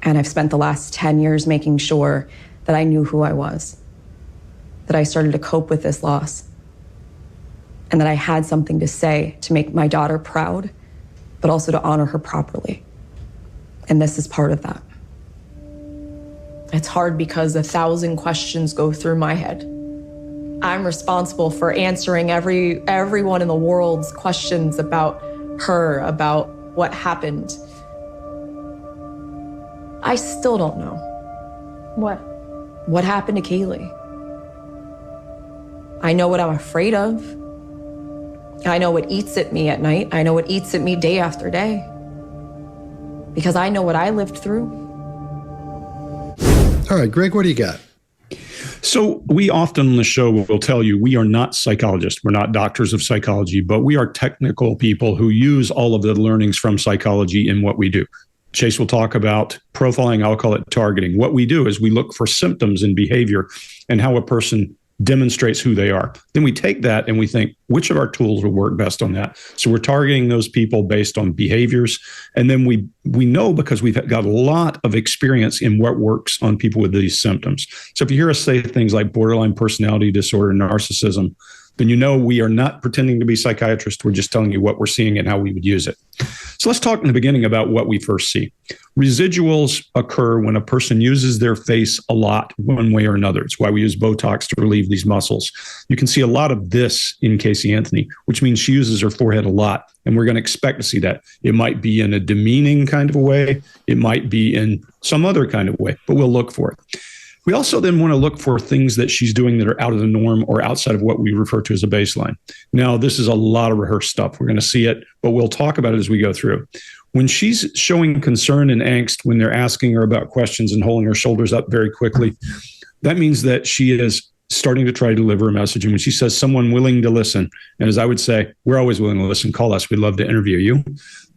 And I've spent the last 10 years making sure that I knew who I was, that I started to cope with this loss, and that I had something to say to make my daughter proud, but also to honor her properly. And this is part of that. It's hard because 1,000 questions go through my head. I'm responsible for answering everyone in the world's questions about her, about what happened. I still don't know. What happened to Kaylee? I know what I'm afraid of. I know what eats at me at night. I know what eats at me day after day. Because I know what I lived through. All right, Greg, what do you got? So we often on the show will tell you we are not psychologists. We're not doctors of psychology, but we are technical people who use all of the learnings from psychology in what we do. Chase will talk about profiling. I'll call it targeting. What we do is we look for symptoms in behavior and how a person demonstrates who they are. Then we take that and we think, which of our tools will work best on that? So we're targeting those people based on behaviors. And then we know because we've got a lot of experience in what works on people with these symptoms. So if you hear us say things like borderline personality disorder, narcissism, then you know we are not pretending to be psychiatrists. We're just telling you what we're seeing and how we would use it. So let's talk in the beginning about what we first see. Residuals occur when a person uses their face a lot, one way or another. It's why we use Botox to relieve these muscles. You can see a lot of this in Casey Anthony, which means she uses her forehead a lot. And we're going to expect to see that. It might be in a demeaning kind of a way. It might be in some other kind of way, but we'll look for it. We also then want to look for things that she's doing that are out of the norm or outside of what we refer to as a baseline. Now, this is a lot of rehearsed stuff. We're going to see it, but we'll talk about it as we go through. When she's showing concern and angst when they're asking her about questions and holding her shoulders up very quickly, that means that she is starting to try to deliver a message. And when she says someone willing to listen, and as I would say, we're always willing to listen, call us, we'd love to interview you.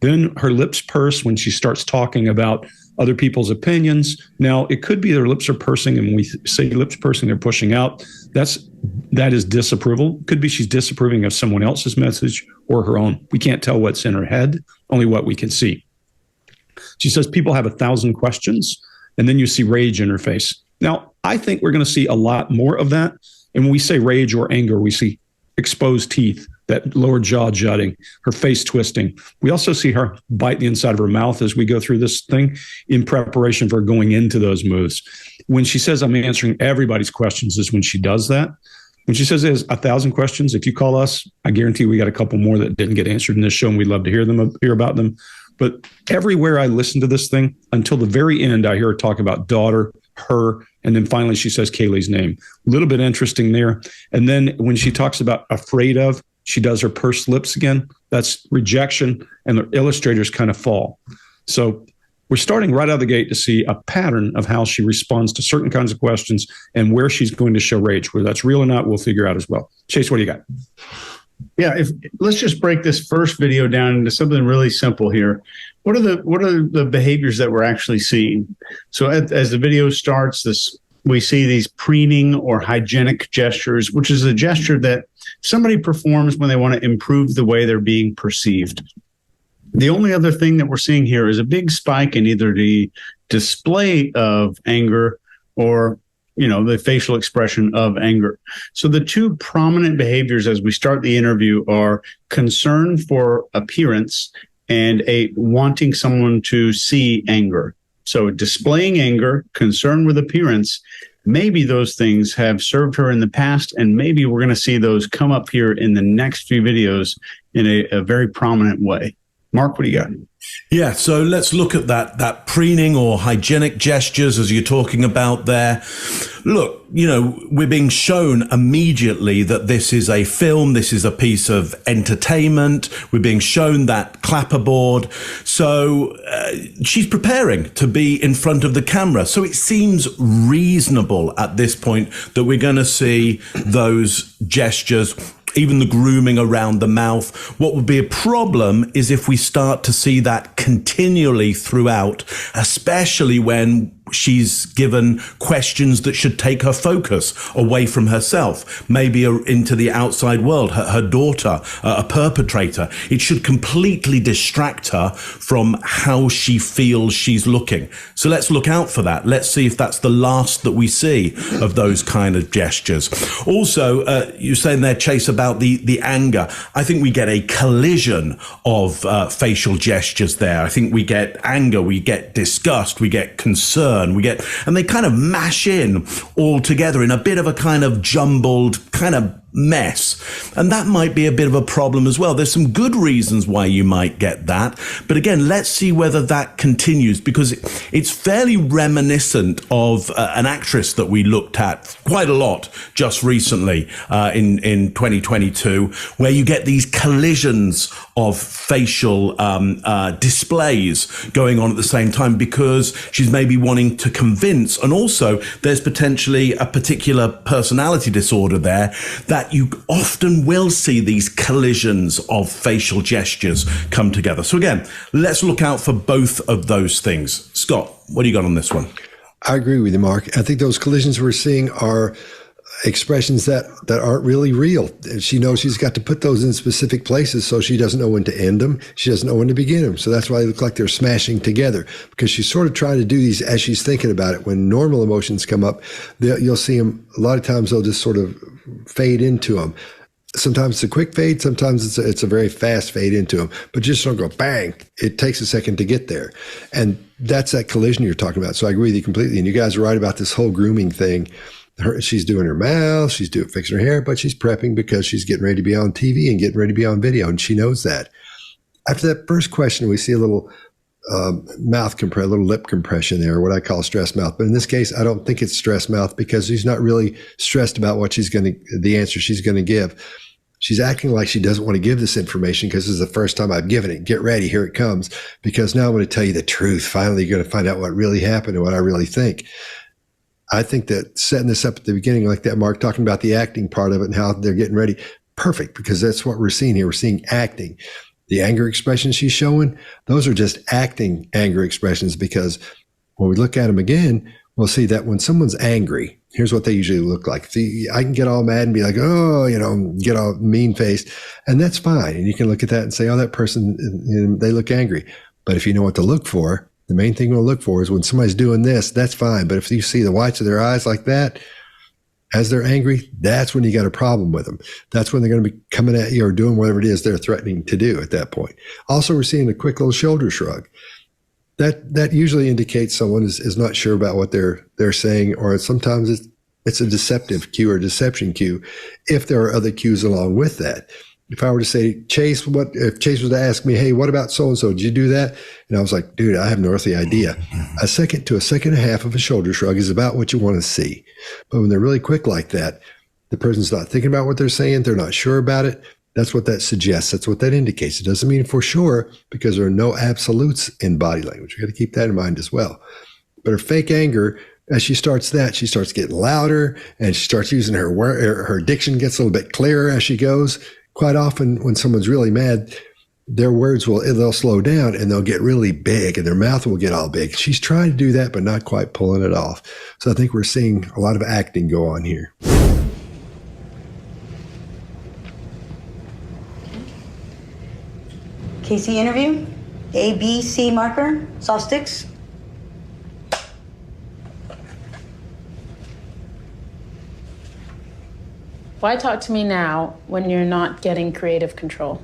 Then her lips purse when she starts talking about other people's opinions. Now, it could be their lips are pursing, and when we say lips pursing, they're pushing out. That is disapproval. Could be she's disapproving of someone else's message or her own. We can't tell what's in her head, only what we can see. She says people have 1,000 questions, and then you see rage in her face. Now, I think we're going to see a lot more of that. And when we say rage or anger, we see exposed teeth, that lower jaw jutting, her face twisting. We also see her bite the inside of her mouth as we go through this thing in preparation for going into those moves. When she says, I'm answering everybody's questions, is when she does that. When she says there's 1,000 questions, if you call us, I guarantee we got a couple more that didn't get answered in this show, and we'd love to hear about them. But everywhere I listen to this thing, until the very end, I hear her talk about daughter, her, and then finally she says Kaylee's name. A little bit interesting there. And then when she talks about afraid of, she does her pursed lips again. That's rejection, and the illustrators kind of fall. So we're starting right out of the gate to see a pattern of how she responds to certain kinds of questions and where she's going to show rage. Whether that's real or not, we'll figure out as well. Chase, what do you got? Yeah, let's just break this first video down into something really simple here. What are the behaviors that we're actually seeing? So as the video starts, we see these preening or hygienic gestures, which is a gesture that somebody performs when they want to improve the way they're being perceived. The only other thing that we're seeing here is a big spike in either the display of anger or the facial expression of anger. So the two prominent behaviors as we start the interview are concern for appearance and wanting someone to see anger. So displaying anger, concern with appearance, maybe those things have served her in the past, and maybe we're going to see those come up here in the next few videos in a very prominent way. Mark, what do you got? Yeah, so let's look at that preening or hygienic gestures as you're talking about there. Look, we're being shown immediately that this is a film, this is a piece of entertainment. We're being shown that clapperboard. So she's preparing to be in front of the camera. So it seems reasonable at this point that we're going to see those gestures, even the grooming around the mouth. What would be a problem is if we start to see that continually throughout, especially when she's given questions that should take her focus away from herself, maybe into the outside world, her daughter, a perpetrator. It should completely distract her from how she feels she's looking. So let's look out for that. Let's see if that's the last that we see of those kind of gestures. Also, you're saying there, Chase, about the anger. I think we get a collision of facial gestures there. I think we get anger, we get disgust, we get concern, and they kind of mash in all together in a bit of a kind of jumbled kind of mess. And that might be a bit of a problem as well. There's some good reasons why you might get that. But again, let's see whether that continues, because it's fairly reminiscent of an actress that we looked at quite a lot just recently in 2022, where you get these collisions of facial displays going on at the same time, because she's maybe wanting to convince, and also there's potentially a particular personality disorder there, that you often will see these collisions of facial gestures come together. So again, let's look out for both of those things. Scott, what do you got on this one? I agree with you, Mark. I think those collisions we're seeing are expressions that aren't really real. She knows she's got to put those in specific places, so she doesn't know when to end them. She doesn't know when to begin them. So that's why they look like they're smashing together, because she's sort of trying to do these as she's thinking about it. When normal emotions come up, you'll see them, a lot of times they'll just sort of fade into them. Sometimes it's a quick fade, sometimes it's a very fast fade into them, but just don't go bang. It takes a second to get there. And that's that collision you're talking about. So I agree with you completely. And you guys are right about this whole grooming thing. She's doing her mouth, she's fixing her hair, but she's prepping because she's getting ready to be on TV and getting ready to be on video, and she knows that. After that first question, we see a little mouth compression, a little lip compression there, what I call stress mouth. But in this case, I don't think it's stress mouth, because she's not really stressed about what the answer she's going to give. She's acting like she doesn't want to give this information because this is the first time I've given it. Get ready, here it comes, because now I'm going to tell you the truth. Finally, you're going to find out what really happened and what I really think. I think that setting this up at the beginning like that, Mark, talking about the acting part of it and how they're getting ready, perfect, because that's what we're seeing here. We're seeing acting. The anger expressions she's showing, those are just acting anger expressions, because when we look at them again, we'll see that when someone's angry, here's what they usually look like. See, I can get all mad and be like, oh, get all mean-faced, and that's fine. And you can look at that and say, oh, that person, they look angry. But if you know what to look for, the main thing we'll look for is when somebody's doing this, that's fine. But if you see the whites of their eyes like that, as they're angry, that's when you got a problem with them. That's when they're going to be coming at you or doing whatever it is they're threatening to do at that point. Also, we're seeing a quick little shoulder shrug. That usually indicates someone is not sure about what they're saying, or sometimes it's a deceptive cue or deception cue, if there are other cues along with that. If I were to say, Chase, if Chase was to ask me, hey, what about so-and-so? Did you do that? And I was like, dude, I have no earthly idea. A second to a second and a half of a shoulder shrug is about what you want to see. But when they're really quick like that, the person's not thinking about what they're saying. They're not sure about it. That's what that suggests. That's what that indicates. It doesn't mean for sure, because there are no absolutes in body language. You got to keep that in mind as well. But her fake anger, as she starts that, she starts getting louder, and she starts using her diction gets a little bit clearer as she goes. Quite often when someone's really mad, their words they'll slow down and they'll get really big, and their mouth will get all big. She's trying to do that, but not quite pulling it off. So I think we're seeing a lot of acting go on here. Casey interview. A, B, C marker. Soft sticks. Why talk to me now when you're not getting creative control?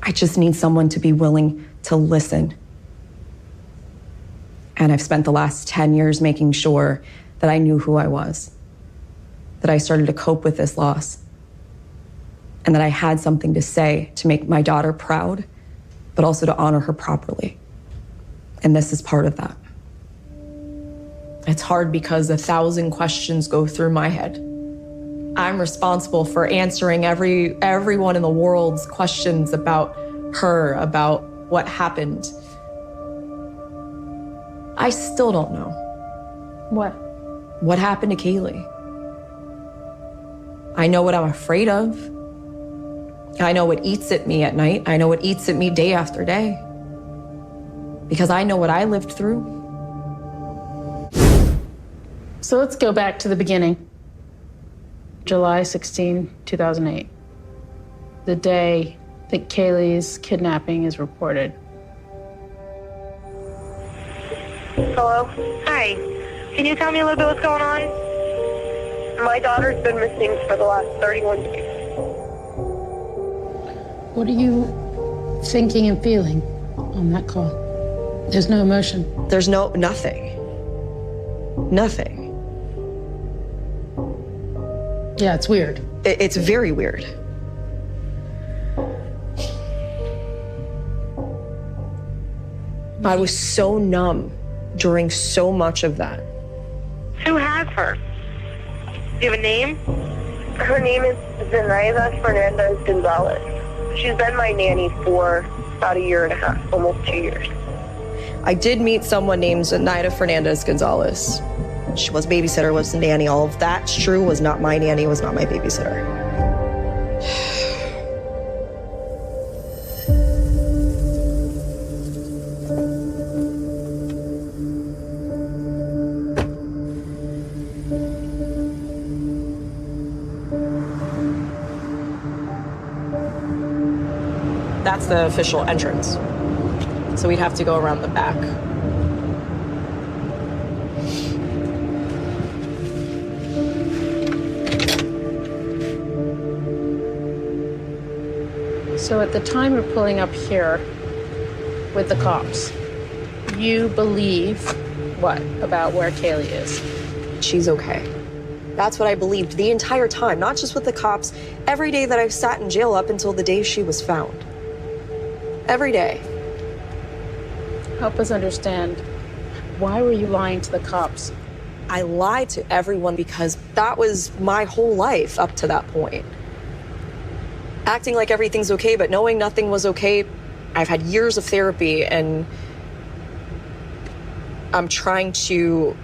I just need someone to be willing to listen. And I've spent the last 10 years making sure that I knew who I was, that I started to cope with this loss, and that I had something to say to make my daughter proud, but also to honor her properly. And this is part of that. It's hard because 1,000 questions go through my head. I'm responsible for answering everyone in the world's questions about her, about what happened. I still don't know. What happened to Kaylee? I know what I'm afraid of. I know what eats at me at night. I know what eats at me day after day. because I know what I lived through. So let's go back to the beginning. July 16, 2008. The day that Kaylee's kidnapping is reported. Hello? Hi. Can you tell me a little bit what's going on? My daughter's been missing for the last 31 days. What are you thinking and feeling on that call? There's no emotion. There's nothing. Nothing. Yeah, it's weird. It's very weird. I was so numb during so much of that. Who has her? Do you have a name? Her name is Zenaida Fernandez Gonzalez. She's been my nanny for about 1.5 years, almost 2 years. I did meet someone named Zenaida Fernandez Gonzalez. She was babysitter, was the nanny. All of that's true. Was not my nanny, was not my babysitter. That's the official entrance. So we'd have to go around the back. So at the time of pulling up here with the cops, you believe what about where Kaylee is? She's okay. That's what I believed the entire time, not just with the cops, every day that I've sat in jail up until the day she was found. Every day. Help us understand, why were you lying to the cops? I lied to everyone because that was my whole life up to that point. Acting like everything's okay, but knowing nothing was okay. I've had years of therapy, and I'm trying to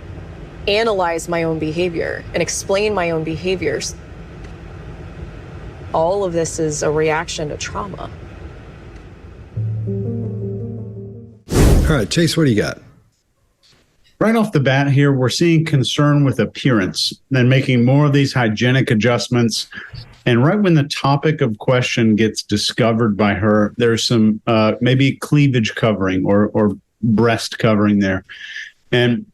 analyze my own behavior and explain my own behaviors. All of this is a reaction to trauma. All right, Chase, what do you got? Right off the bat here, we're seeing concern with appearance and making more of these hygienic adjustments. And right when the topic of question gets discovered by her, there's some maybe cleavage covering or breast covering there. And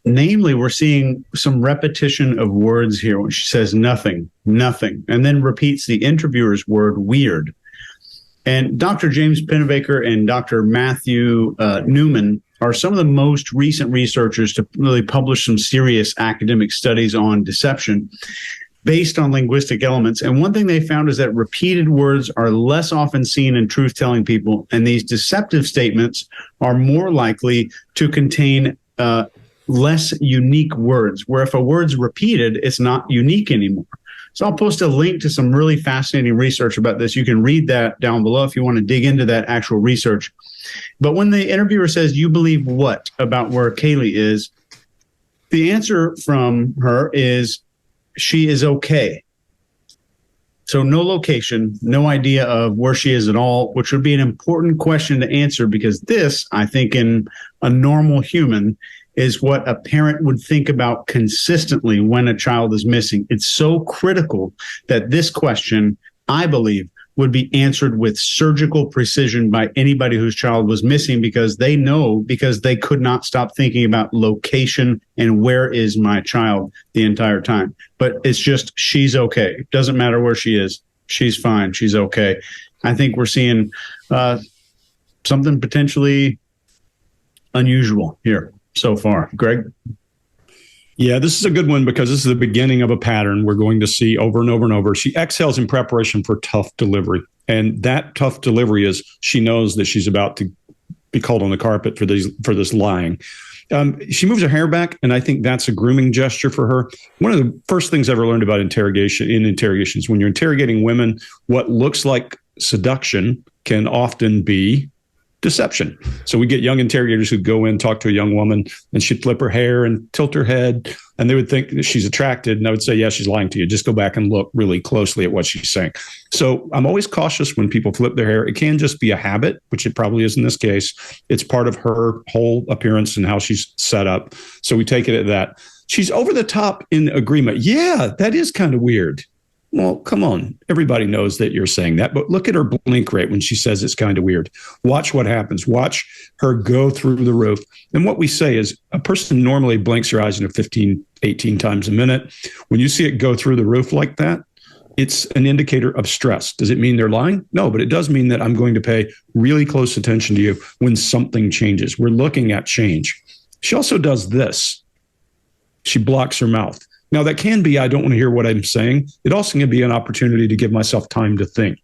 namely, we're seeing some repetition of words here when she says nothing, nothing, and then repeats the interviewer's word weird. And Dr. James Pennebaker and Dr. Matthew Newman are some of the most recent researchers to really publish some serious academic studies on deception based on linguistic elements. And one thing they found is that repeated words are less often seen in truth-telling people, and these deceptive statements are more likely to contain less unique words, where if a word's repeated, it's not unique anymore. So I'll post a link to some really fascinating research about this. You can read that down below if you want to dig into that actual research. But when the interviewer says, you believe what about where Kaylee is, the answer from her is, she is okay. So no location, no idea of where she is at all, which would be an important question to answer, because this, I think, in a normal human, is what a parent would think about consistently when a child is missing. It's so critical that this question, I believe, would be answered with surgical precision by anybody whose child was missing, because they know, because they could not stop thinking about location and where is my child the entire time. But it's just, she's okay. It doesn't matter where she is. She's fine. She's okay. I think we're seeing something potentially unusual here so far. Greg? Yeah, this is a good one because this is the beginning of a pattern we're going to see over and over and over. She exhales in preparation for tough delivery. And that tough delivery is she knows that she's about to be called on the carpet for this lying. She moves her hair back, and I think that's a grooming gesture for her. One of the first things I ever learned about interrogations, when you're interrogating women, what looks like seduction can often be deception. So we get young interrogators who go in, talk to a young woman, and she'd flip her hair and tilt her head, and they would think that she's attracted. And I would say, yeah, she's lying to you. Just go back and look really closely at what she's saying. So I'm always cautious when people flip their hair. It can just be a habit, which it probably is in this case. It's part of her whole appearance and how she's set up. So we take it at that. She's over the top in agreement. Yeah, that is kind of weird. Well, come on. Everybody knows that you're saying that, but look at her blink rate when she says it's kind of weird. Watch what happens. Watch her go through the roof. And what we say is a person normally blinks her eyes 15, 18 times a minute. When you see it go through the roof like that, it's an indicator of stress. Does it mean they're lying? No, but it does mean that I'm going to pay really close attention to you when something changes. We're looking at change. She also does this. She blocks her mouth. Now, that can be, I don't want to hear what I'm saying. It also can be an opportunity to give myself time to think.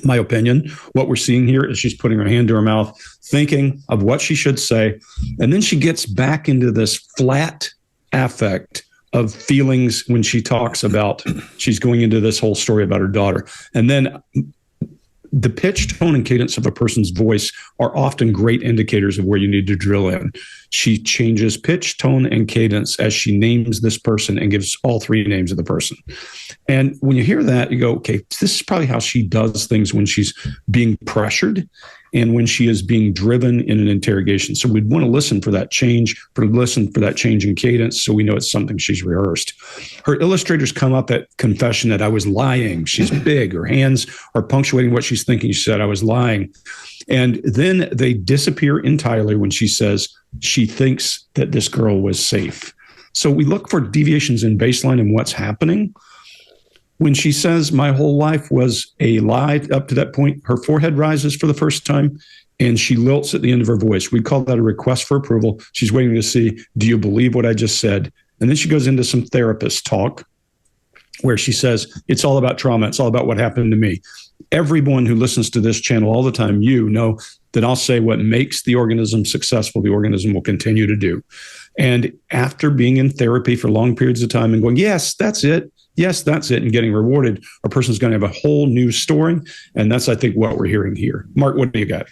My opinion, what we're seeing here is she's putting her hand to her mouth, thinking of what she should say. And then she gets back into this flat affect of feelings when she talks about, she's going into this whole story about her daughter. And then the pitch, tone, and cadence of a person's voice are often great indicators of where you need to drill in. She changes pitch, tone, and cadence as she names this person and gives all three names of the person. And when you hear that, you go, okay, this is probably how she does things when she's being pressured and when she is being driven in an interrogation. So we'd want to listen for that change, listen for that change in cadence so we know it's something she's rehearsed. Her illustrators come up at confession that I was lying. She's big. Her hands are punctuating what she's thinking. She said, I was lying. And then they disappear entirely when she says she thinks that this girl was safe. So we look for deviations in baseline and what's happening. When she says my whole life was a lie up to that point, her forehead rises for the first time and she lilts at the end of her voice. We call that a request for approval. She's waiting to see, do you believe what I just said? And then she goes into some therapist talk where she says, it's all about trauma. It's all about what happened to me. Everyone who listens to this channel all the time, you know that I'll say what makes the organism successful, the organism will continue to do. And after being in therapy for long periods of time and going, yes, that's it. Yes, that's it. And getting rewarded, a person's going to have a whole new story. And that's, I think, what we're hearing here. Mark, what do you got?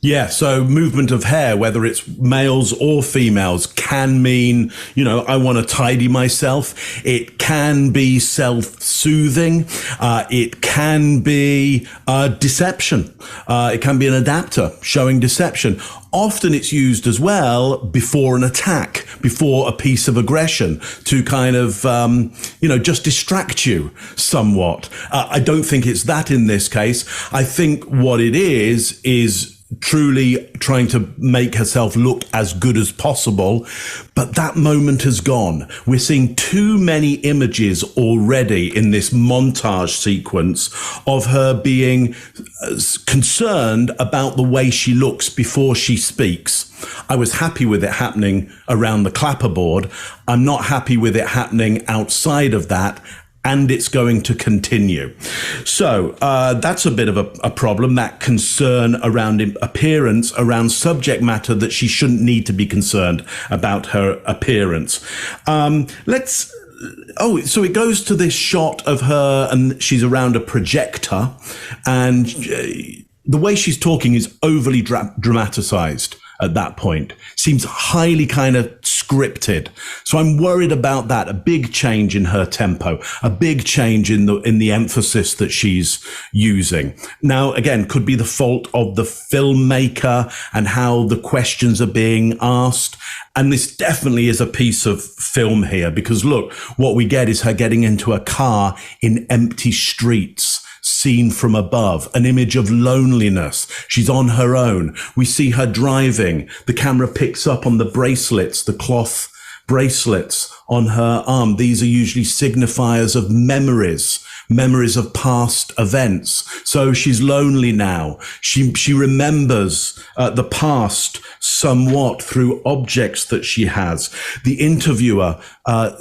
Yeah, so movement of hair, whether it's males or females, can mean, I want to tidy myself. It can be self-soothing. It can be deception. It can be an adapter showing deception. Often it's used as well before an attack, before a piece of aggression to kind of, just distract you somewhat. I don't think it's that in this case. I think what it is truly trying to make herself look as good as possible. But that moment has gone. We're seeing too many images already in this montage sequence of her being concerned about the way she looks before she speaks. I was happy with it happening around the clapperboard. I'm not happy with it happening outside of that. And it's going to continue. So that's a bit of a problem, that concern around appearance, around subject matter that she shouldn't need to be concerned about her appearance. So it goes to this shot of her and she's around a projector and the way she's talking is overly dramatized. At that point, seems highly kind of scripted. So I'm worried about that. A big change in her tempo, a big change in the emphasis that she's using. Now, again, could be the fault of the filmmaker and how the questions are being asked. And this definitely is a piece of film here because look, what we get is her getting into a car in empty streets. Seen from above, an image of loneliness. She's on her own. We see her driving. The camera picks up on the bracelets, the cloth bracelets on her arm. These are usually signifiers of memories of past events. So she's lonely now. She remembers the past somewhat through objects that she has. The interviewer,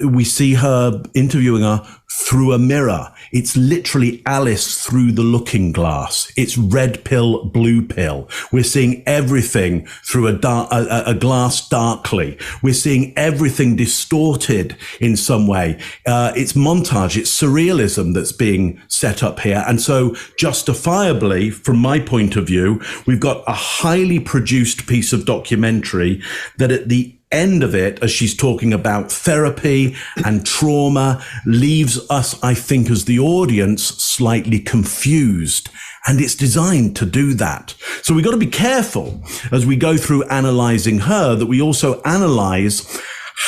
we see her interviewing her through a mirror It's literally Alice through the looking glass. It's red pill, blue pill. We're seeing everything through a glass darkly. We're seeing everything distorted in some way. It's montage. It's surrealism that's being set up here. And so justifiably, from my point of view, we've got a highly produced piece of documentary that at the end of it, as she's talking about therapy and trauma, leaves us, I think, as the audience, slightly confused. And it's designed to do that. So we've got to be careful as we go through analyzing her, that we also analyze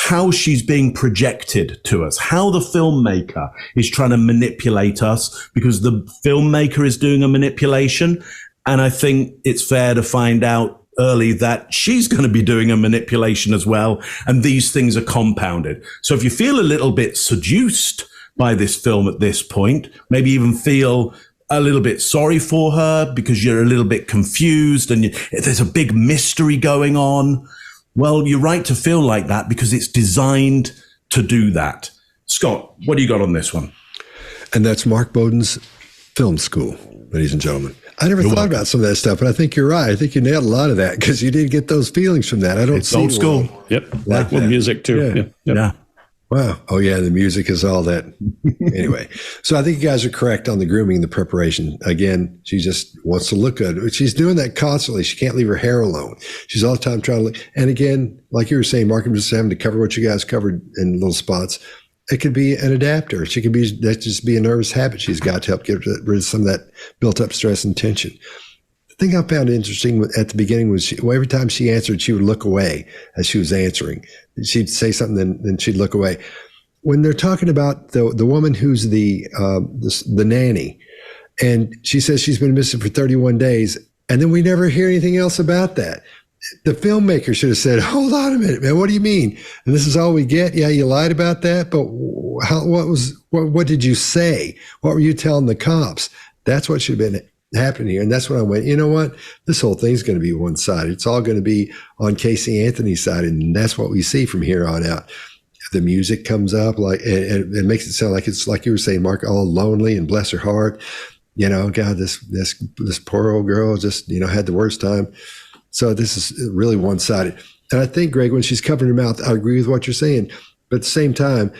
how she's being projected to us, how the filmmaker is trying to manipulate us, because the filmmaker is doing a manipulation. And I think it's fair to find out early that she's going to be doing a manipulation as well. And these things are compounded. So if you feel a little bit seduced by this film at this point, maybe even feel a little bit sorry for her because you're a little bit confused and there's a big mystery going on. Well, you're right to feel like that because it's designed to do that. Scott, what do you got on this one? And that's Mark Bowden's Film School, ladies and gentlemen. I never thought about some of that stuff, but I think you're right. I think you nailed a lot of that because you did get those feelings from that. I don't see old school. Yep. Like with music too. Yeah. Wow. Oh yeah. The music is all that. Anyway, so I think you guys are correct on the grooming and the preparation. Again, she just wants to look good. She's doing that constantly. She can't leave her hair alone. She's all the time trying to look. And again, like you were saying, Mark, I'm just having to cover what you guys covered in little spots. It could be an adapter. She could be, that just be a nervous habit she's got to help get rid of some of that built up stress and tension. The thing I found interesting at the beginning was every time she answered, she would look away as she was answering. She'd say something, then she'd look away. When they're talking about the woman who's the nanny, and she says she's been missing for 31 days, and then we never hear anything else about that. The filmmaker should have said, hold on a minute, man, what do you mean? And this is all we get? Yeah, you lied about that, but what did you say? What were you telling the cops? That's what should have been happening here. And that's when I went, you know what? This whole thing's going to be one-sided. It's all going to be on Casey Anthony's side, and that's what we see from here on out. The music comes up, like it makes it sound like it's like you were saying, Mark, all lonely and bless her heart. You know, God, this poor old girl just, had the worst time. So this is really one-sided. And I think, Greg, when she's covering her mouth, I agree with what you're saying. But at the same time,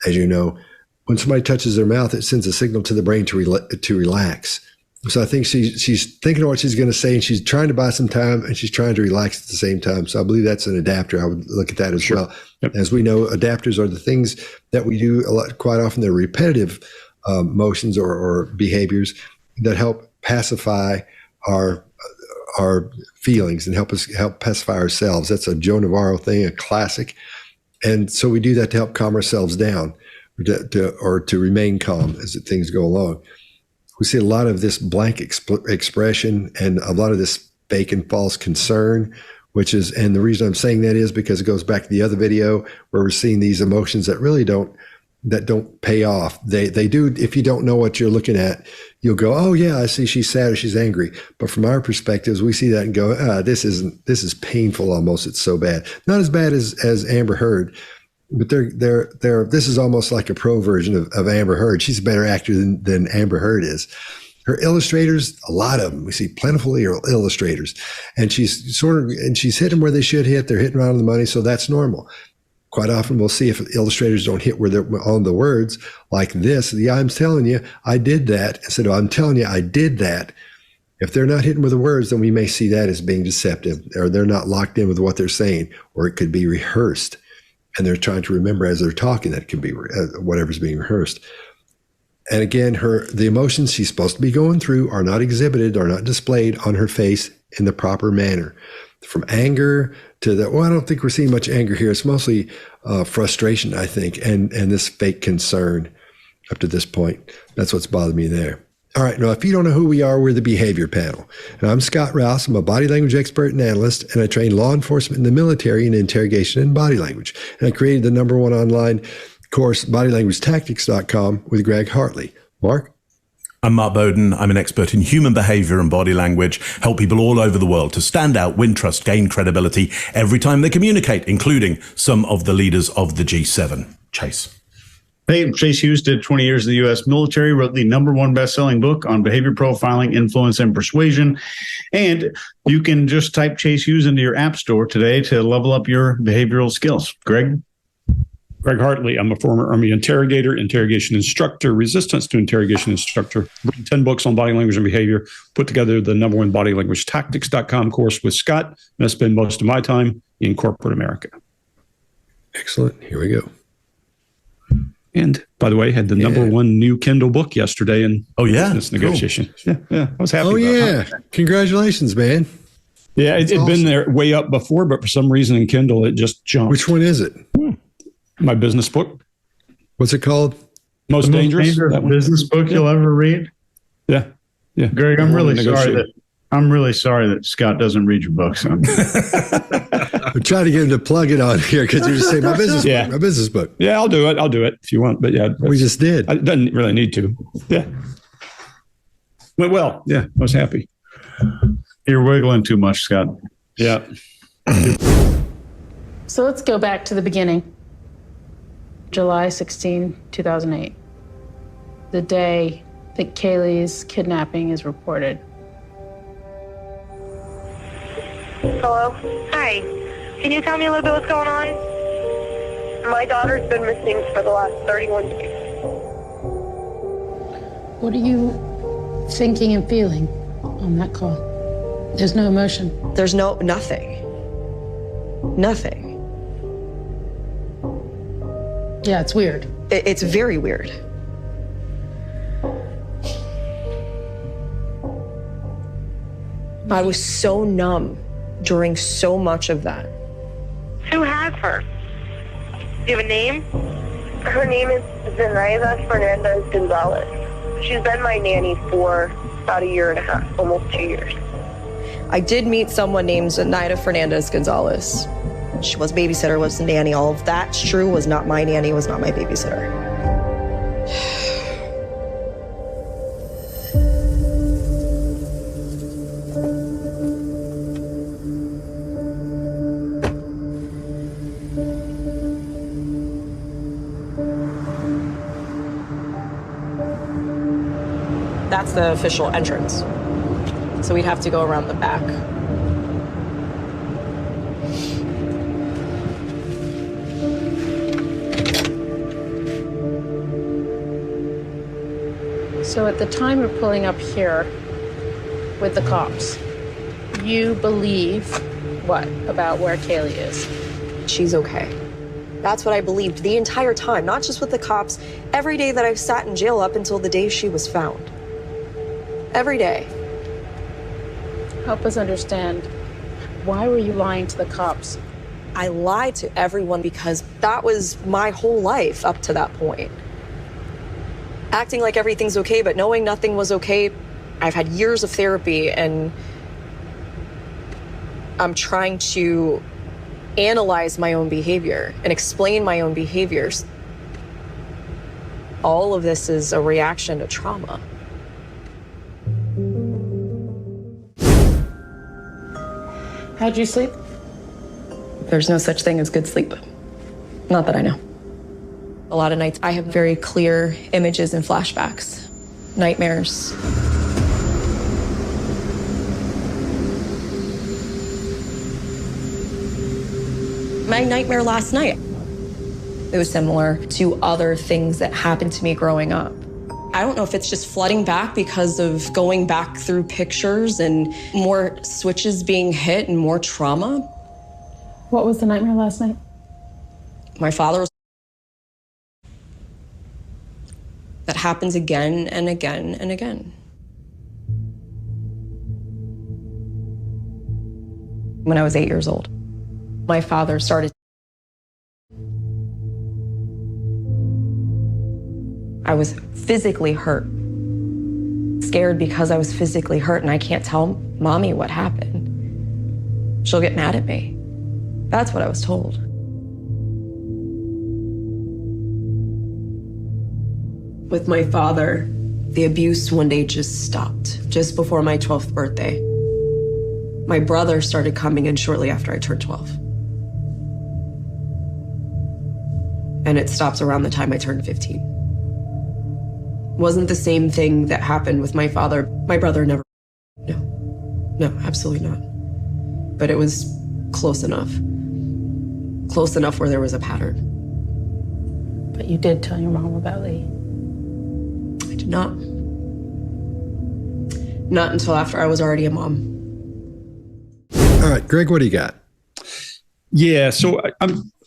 as you know, when somebody touches their mouth, it sends a signal to the brain to relax. So I think she's thinking of what she's going to say, and she's trying to buy some time, and she's trying to relax at the same time. So I believe that's an adapter. I would look at that as well. Yep. As we know, adapters are the things that we do quite often. They're repetitive motions or behaviors that help pacify our feelings and help pacify ourselves. That's a Joe Navarro thing, a classic. And so we do that to help calm ourselves down or to remain calm as things go along. We see a lot of this blank expression and a lot of this fake and false concern, and the reason I'm saying that is because it goes back to the other video where we're seeing these emotions that really don't pay off. They do. If you don't know what you're looking at, you'll go, oh yeah, I see she's sad or she's angry. But from our perspectives, we see that and go, this is painful almost. It's so bad. Not as bad as Amber Heard, but this is almost like a pro version of Amber Heard. She's a better actor than Amber Heard is. Her illustrators, a lot of them, we see plentifully illustrators, and she's hitting them where they should hit. They're hitting around on the money, so that's normal. Quite often we'll see if illustrators don't hit where they're on the words like this. I'm telling you, I did that. Instead of I'm telling you, I did that. If they're not hitting with the words, then we may see that as being deceptive, or they're not locked in with what they're saying, or it could be rehearsed. And they're trying to remember as they're talking that it could be whatever's being rehearsed. And again, the emotions she's supposed to be going through are not exhibited, are not displayed on her face in the proper manner. From anger to I don't think we're seeing much anger here. It's mostly frustration, I think, and this fake concern up to this point. That's what's bothered me there. All right, now if you don't know who we are, we're the Behavior Panel. And I'm Scott Rouse. I'm a body language expert and analyst, and I train law enforcement in the military in interrogation and body language. And I created the #1 online course, bodylanguagetactics.com, with Greg Hartley. Mark? I'm Mark Bowden. I'm an expert in human behavior and body language, help people all over the world to stand out, win trust, gain credibility every time they communicate, including some of the leaders of the G7. Chase. Hey, Chase Hughes did 20 years in the U.S. military, wrote the #1 best-selling book on behavior profiling, influence, and persuasion. And you can just type Chase Hughes into your app store today to level up your behavioral skills. Greg? Greg Hartley. I'm a former Army interrogator, interrogation instructor, resistance to interrogation instructor. Written 10 books on body language and behavior. Put together the #1 bodylanguagetactics.com course with Scott. And I spend most of my time in corporate America. Excellent. Here we go. And by the way, had the #1 new Kindle book yesterday in business negotiation. Cool. Yeah, I was happy. Congratulations, man. Yeah, it'd been there way up before, but for some reason in Kindle it just jumped. Which one is it? My business book. What's it called? Most dangerous business book you'll ever read. Yeah. Greg, I'm really sorry that Scott doesn't read your books. I'm trying to get him to plug it on here because you just say my business book, my business book. Yeah, I'll do it if you want. But yeah, we just did. It doesn't really need to. Yeah. Went well. Yeah, I was happy. You're wiggling too much, Scott. Yeah. So let's go back to the beginning. July 16, 2008. The day that Kaylee's kidnapping is reported. Hello? Hi. Can you tell me a little bit what's going on? My daughter's been missing for the last 31 days. What are you thinking and feeling on that call? There's no emotion. There's nothing. Nothing. Yeah, it's weird. It's very weird. I was so numb during so much of that. Who has her? Do you have a name? Her name is Zenaida Fernandez Gonzalez. She's been my nanny for about 1.5 years, almost 2 years. I did meet someone named Zenaida Fernandez Gonzalez. She was babysitter, was the nanny. All of that's true. Was not my nanny, was not my babysitter. That's the official entrance. So we'd have to go around the back. So at the time of pulling up here with the cops, you believe what about where Kaylee is? She's okay. That's what I believed the entire time, not just with the cops, every day that I've sat in jail up until the day she was found. Every day. Help us understand, why were you lying to the cops? I lied to everyone because that was my whole life up to that point. Acting like everything's okay, but knowing nothing was okay. I've had years of therapy and I'm trying to analyze my own behavior and explain my own behaviors. All of this is a reaction to trauma. How'd you sleep? There's no such thing as good sleep. Not that I know. A lot of nights I have very clear images and flashbacks, nightmares. My nightmare last night, it was similar to other things that happened to me growing up. I don't know if it's just flooding back because of going back through pictures and more switches being hit and more trauma. What was the nightmare last night? My father was... That happens again and again and again. When I was 8 years old, my father started... I was physically hurt. Scared because I was physically hurt and I can't tell mommy what happened. She'll get mad at me. That's what I was told. With my father, the abuse one day just stopped, just before my 12th birthday. My brother started coming in shortly after I turned 12. and it stops around the time I turned 15. Wasn't the same thing that happened with my father. My brother never. No, absolutely not. But it was close enough. Close enough where there was a pattern. But you did tell your mom about Lee. I did not. Not until after I was already a mom. All right, Greg, what do you got? Yeah, so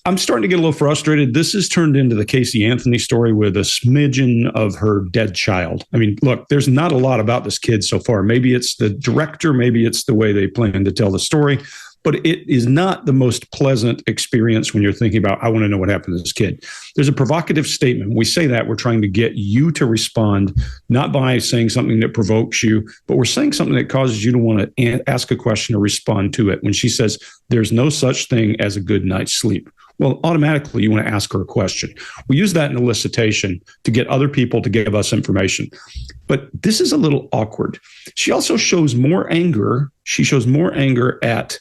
I'm starting to get a little frustrated. This has turned into the Casey Anthony story with a smidgen of her dead child. I mean, look, there's not a lot about this kid so far. Maybe it's the director, maybe it's the way they plan to tell the story, but it is not the most pleasant experience when you're thinking about, I want to know what happened to this kid. There's a provocative statement. We say that we're trying to get you to respond, not by saying something that provokes you, but we're saying something that causes you to want to ask a question or respond to it. When she says, there's no such thing as a good night's sleep. Well, automatically you want to ask her a question. We use that in elicitation to get other people to give us information. But this is a little awkward. She also shows more anger. She shows more anger at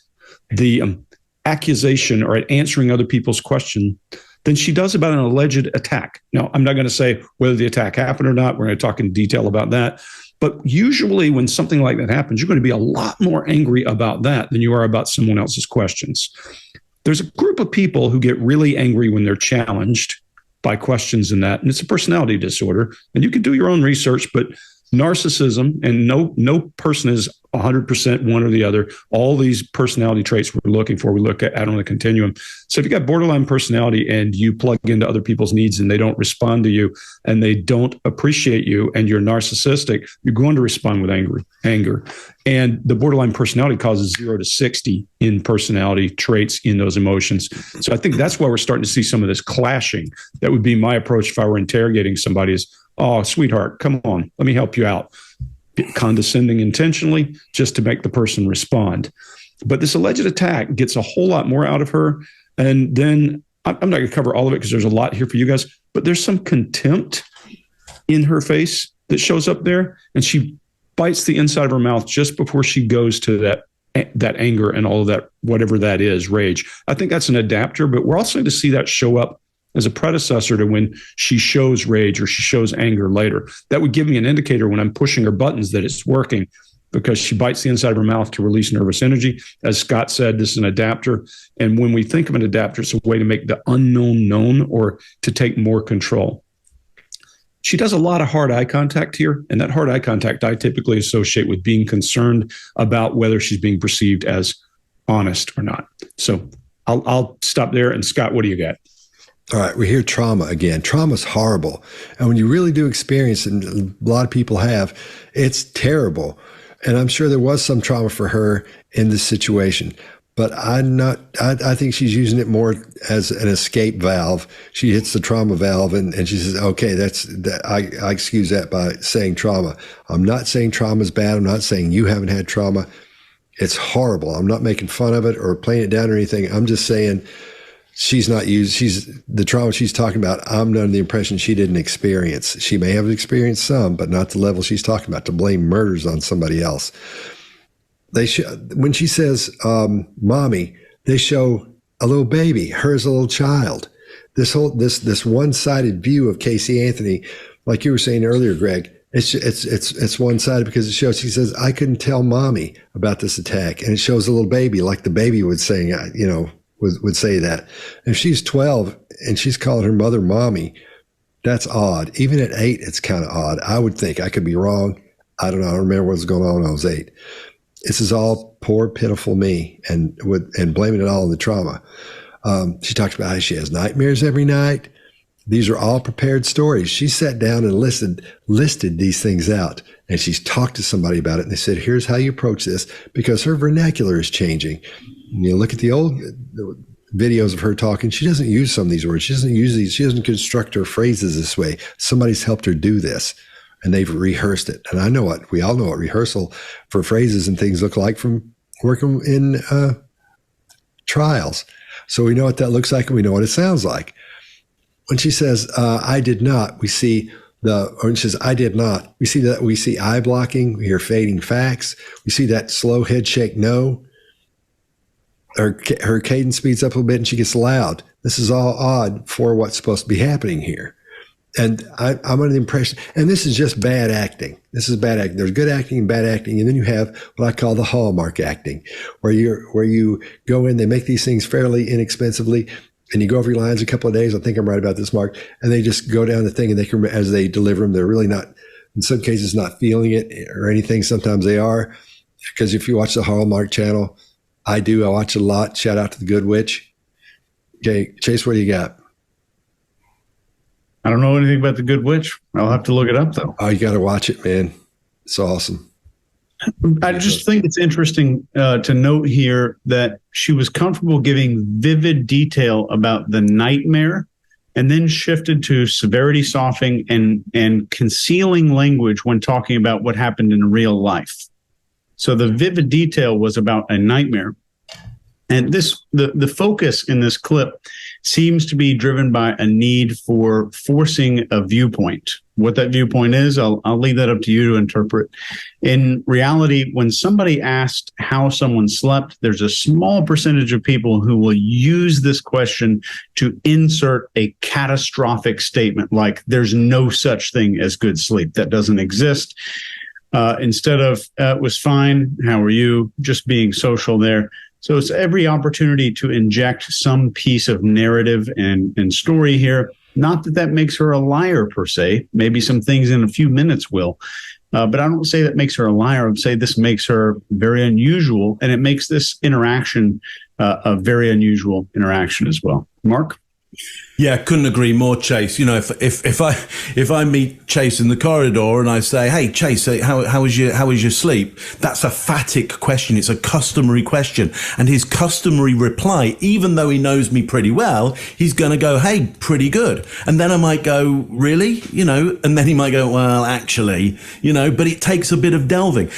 the accusation or at answering other people's question than she does about an alleged attack. Now, I'm not going to say whether the attack happened or not. We're going to talk in detail about that. But usually when something like that happens, you're going to be a lot more angry about that than you are about someone else's questions. There's a group of people who get really angry when they're challenged by questions in that, and it's a personality disorder. And you can do your own research, but narcissism, and no person is 100% one or the other. All these personality traits we're looking for, we look at on the continuum. So if you got borderline personality and you plug into other people's needs and they don't respond to you and they don't appreciate you and you're narcissistic, you're going to respond with anger. And the borderline personality causes 0 to 60 in personality traits in those emotions. So I think that's why we're starting to see some of this clashing. That would be my approach if I were interrogating somebody is, oh, sweetheart, come on, let me help you out. Condescending intentionally just to make the person respond. But this alleged attack gets a whole lot more out of her. And then I'm not going to cover all of it because there's a lot here for you guys, but there's some contempt in her face that shows up there. And she bites the inside of her mouth just before she goes to that anger and all of that, whatever that is, rage. I think that's an adapter, but we're also going to see that show up as a predecessor to when she shows rage or she shows anger later. That would give me an indicator when I'm pushing her buttons that it's working, because she bites the inside of her mouth to release nervous energy. As Scott said, this is an adapter. And when we think of an adapter, it's a way to make the unknown known or to take more control. She does a lot of hard eye contact here, and that hard eye contact I typically associate with being concerned about whether she's being perceived as honest or not. So I'll stop there. And Scott, what do you got? All right, we hear trauma again. Trauma's horrible. And when you really do experience it, and a lot of people have, it's terrible. And I'm sure there was some trauma for her in this situation. But I think she's using it more as an escape valve. She hits the trauma valve and she says, okay, I excuse that by saying trauma. I'm not saying trauma's bad. I'm not saying you haven't had trauma. It's horrible. I'm not making fun of it or playing it down or anything. I'm just saying the trauma she's talking about, I'm under the impression she didn't experience. She may have experienced some, but not the level she's talking about, to blame murders on somebody else. When she says, mommy, they show a little baby, her as a little child. This one-sided view of Casey Anthony, like you were saying earlier, Greg, it's one-sided because it shows, she says, I couldn't tell mommy about this attack. And it shows a little baby, like the baby would say, would say that. If she's 12 and she's calling her mother mommy, that's odd. Even at 8, it's kind of odd. I would think. I could be wrong. I don't know. I don't remember what was going on when I was 8. This is all poor, pitiful me, and blaming it all on the trauma. She talks about how she has nightmares every night. These are all prepared stories. She sat down and listed these things out, and she's talked to somebody about it, and they said, here's how you approach this, because her vernacular is changing. You look at the old videos of her talking. She doesn't use some of these words. She doesn't construct her phrases this way. Somebody's helped her do this, and they've rehearsed it. And we all know what rehearsal for phrases and things look like from working in trials. So we know what that looks like, and we know what it sounds like. When she says, I did not, when she says, I did not, we see eye blocking, we hear fading facts, we see that slow head shake no. her cadence speeds up a little bit and she gets loud. This is all odd for what's supposed to be happening here. And I'm under the impression, and this is just bad acting. This is bad acting. There's good acting and bad acting, and then you have what I call the hallmark acting, where you go in, they make these things fairly inexpensively, and you go over your lines a couple of days. I think I'm right about this, Mark. And they just go down the thing, and they can, as they deliver them, they're really not, in some cases, not feeling it or anything. Sometimes they are, because if you watch the Hallmark Channel, I watch it a lot. Shout out to the Good Witch. Okay, Chase, what do you got? I don't know anything about the Good Witch. I'll have to look it up, though. Oh, you got to watch it, man. It's awesome. I just think it's interesting to note here that she was comfortable giving vivid detail about the nightmare and then shifted to severity softening and concealing language when talking about what happened in real life. So the vivid detail was about a nightmare. And the focus in this clip seems to be driven by a need for forcing a viewpoint. What that viewpoint is, I'll leave that up to you to interpret. In reality, when somebody asked how someone slept, there's a small percentage of people who will use this question to insert a catastrophic statement like there's no such thing as good sleep. That doesn't exist. Instead of, it was fine, how are you? Just being social there. So it's every opportunity to inject some piece of narrative and story here. Not that that makes her a liar per se. Maybe some things in a few minutes will. But I don't say that makes her a liar. I would say this makes her very unusual, and it makes this interaction a very unusual interaction as well. Mark? Yeah, couldn't agree more, Chase. You know, if I meet Chase in the corridor and I say, "Hey, Chase, how was your sleep?" That's a phatic question. It's a customary question, and his customary reply, even though he knows me pretty well, he's going to go, "Hey, pretty good." And then I might go, "Really?" You know, and then he might go, "Well, actually," you know. But it takes a bit of delving.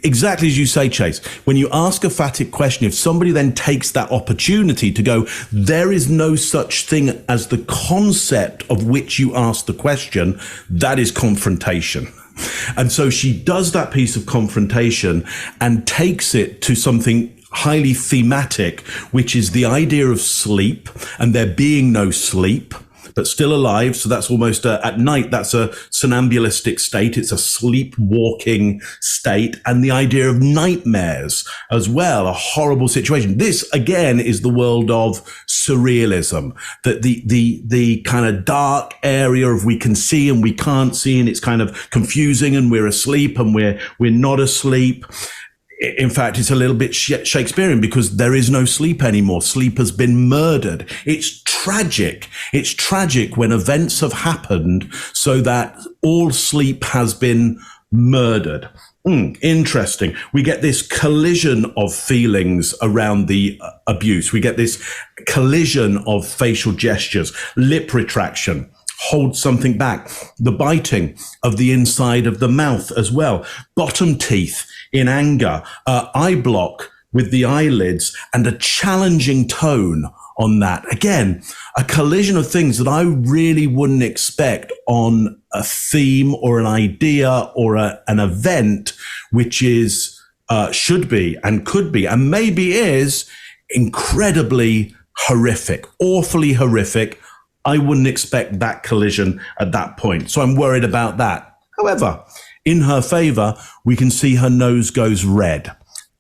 Exactly as you say, Chase. When you ask a phatic question, if somebody then takes that opportunity to go, "There is no such thing as the concept of which you ask the question," that is confrontation. And so she does that piece of confrontation and takes it to something highly thematic, which is the idea of sleep and there being no sleep, but still alive. So that's almost at night, that's a somnambulistic state. It's a sleepwalking state. And the idea of nightmares as well, a horrible situation. This, again, is the world of surrealism, that the kind of dark area of we can see and we can't see, and it's kind of confusing, and we're asleep and we're not asleep. In fact, it's a little bit Shakespearean because there is no sleep anymore. Sleep has been murdered. It's tragic. It's tragic when events have happened so that all sleep has been murdered. Interesting. We get this collision of feelings around the abuse. We get this collision of facial gestures, lip retraction, hold something back, the biting of the inside of the mouth as well, bottom teeth in anger, eye block with the eyelids, and a challenging tone on that. Again, a collision of things that I really wouldn't expect on a theme or an idea or an event, which is, should be and could be, and maybe is incredibly horrific, awfully horrific. I wouldn't expect that collision at that point. So I'm worried about that. However, in her favor, we can see her nose goes red.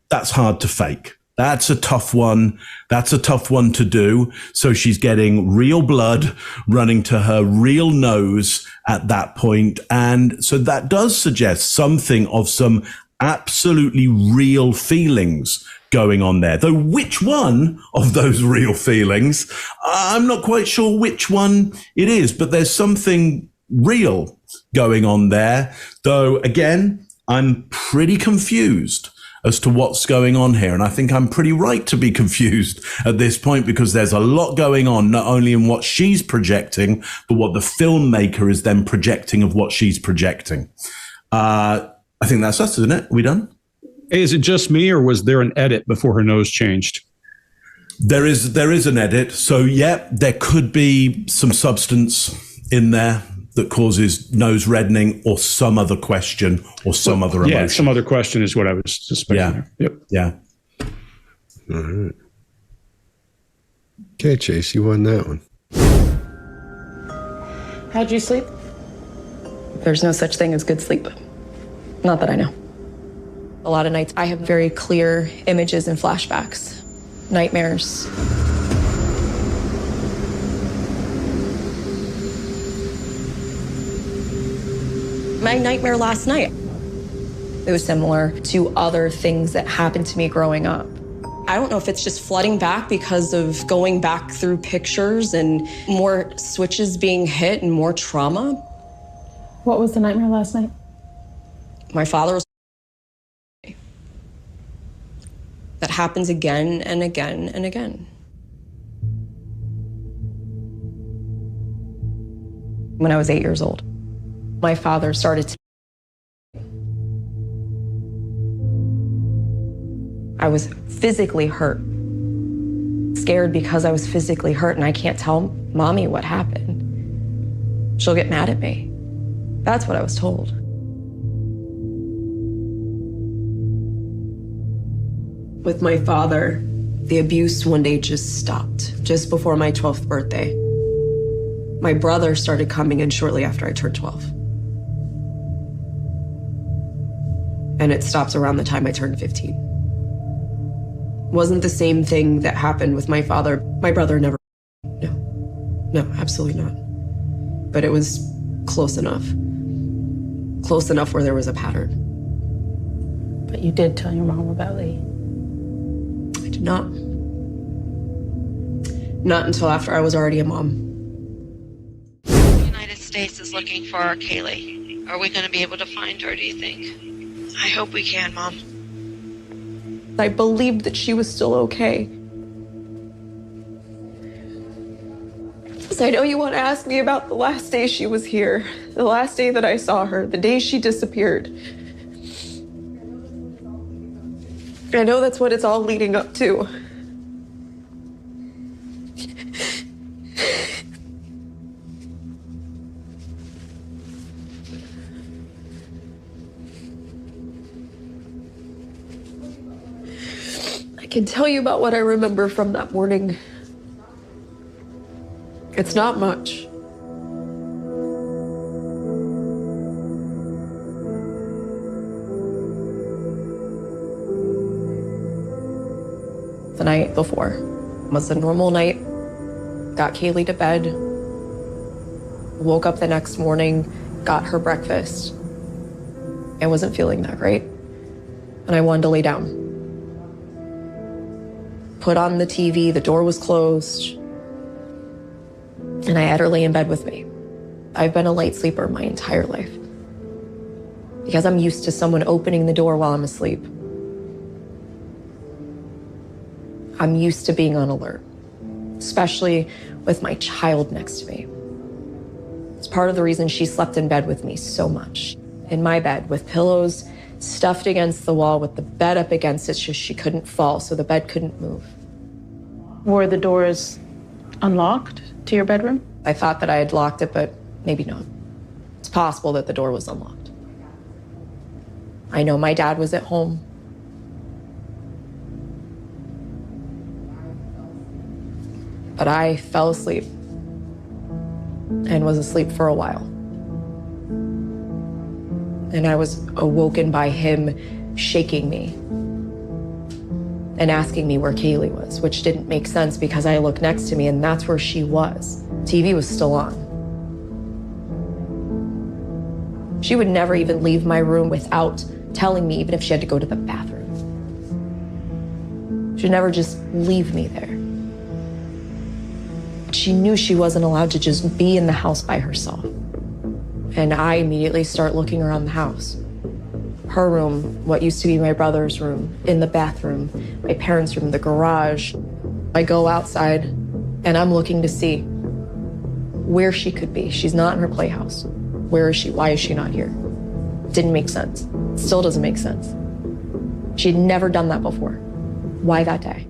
That's hard to fake. That's a tough one. That's a tough one to do. So she's getting real blood running to her real nose at that point. And so that does suggest something of some absolutely real feelings going on there. Though which one of those real feelings, I'm not quite sure which one it is, but there's something real going on there. Though, again, I'm pretty confused as to what's going on here. And I think I'm pretty right to be confused at this point because there's a lot going on, not only in what she's projecting, but what the filmmaker is then projecting of what she's projecting. I think that's us, isn't it? Are we done? Is it just me, or was there an edit before her nose changed? There is an edit. So, yeah, there could be some substance in there that causes nose reddening or some other question or some other emotion. Yeah, some other question is what I was suspecting. Yeah. Yep. Yeah. All right. Okay, Chase, you won that one. How'd you sleep? There's no such thing as good sleep. Not that I know. A lot of nights I have very clear images and flashbacks, nightmares. My nightmare last night, it was similar to other things that happened to me growing up. I don't know if it's just flooding back because of going back through pictures and more switches being hit and more trauma. What was the nightmare last night? My father was. That happens again and again and again. When I was 8 years old, my father started to. I was physically hurt, scared because I was physically hurt, and I can't tell mommy what happened. She'll get mad at me. That's what I was told. With my father, the abuse one day just stopped, just before my 12th birthday. My brother started coming in shortly after I turned 12. And it stopped around the time I turned 15. Wasn't the same thing that happened with my father. My brother never. No, absolutely not. But it was close enough. Close enough where there was a pattern. But you did tell your mom about Lee. I did not. Not until after I was already a mom. The United States is looking for our Kaylee. Are we going to be able to find her, do you think? I hope we can, Mom. I believed that she was still okay. So I know you want to ask me about the last day she was here, the last day that I saw her, the day she disappeared. I know that's what it's all leading up to. I can tell you about what I remember from that morning. It's not much. The night before was a normal night. Got Kaylee to bed. Woke up the next morning, got her breakfast. I wasn't feeling that great. And I wanted to lay down. Put on the TV, the door was closed. And I had her lay in bed with me. I've been a light sleeper my entire life. Because I'm used to someone opening the door while I'm asleep. I'm used to being on alert, especially with my child next to me. It's part of the reason she slept in bed with me so much. In my bed, with pillows stuffed against the wall, with the bed up against it so she couldn't fall, so the bed couldn't move. Were the doors unlocked to your bedroom? I thought that I had locked it, but maybe not. It's possible that the door was unlocked. I know my dad was at home. But I fell asleep and was asleep for a while. And I was awoken by him shaking me and asking me where Kaylee was, which didn't make sense because I looked next to me and that's where she was. TV was still on. She would never even leave my room without telling me, even if she had to go to the bathroom. She'd never just leave me there. She knew she wasn't allowed to just be in the house by herself. And I immediately start looking around the house. Her room, what used to be my brother's room, in the bathroom, my parents' room, the garage. I go outside and I'm looking to see where she could be. She's not in her playhouse. Where is she? Why is she not here? Didn't make sense. Still doesn't make sense. She'd never done that before. Why that day?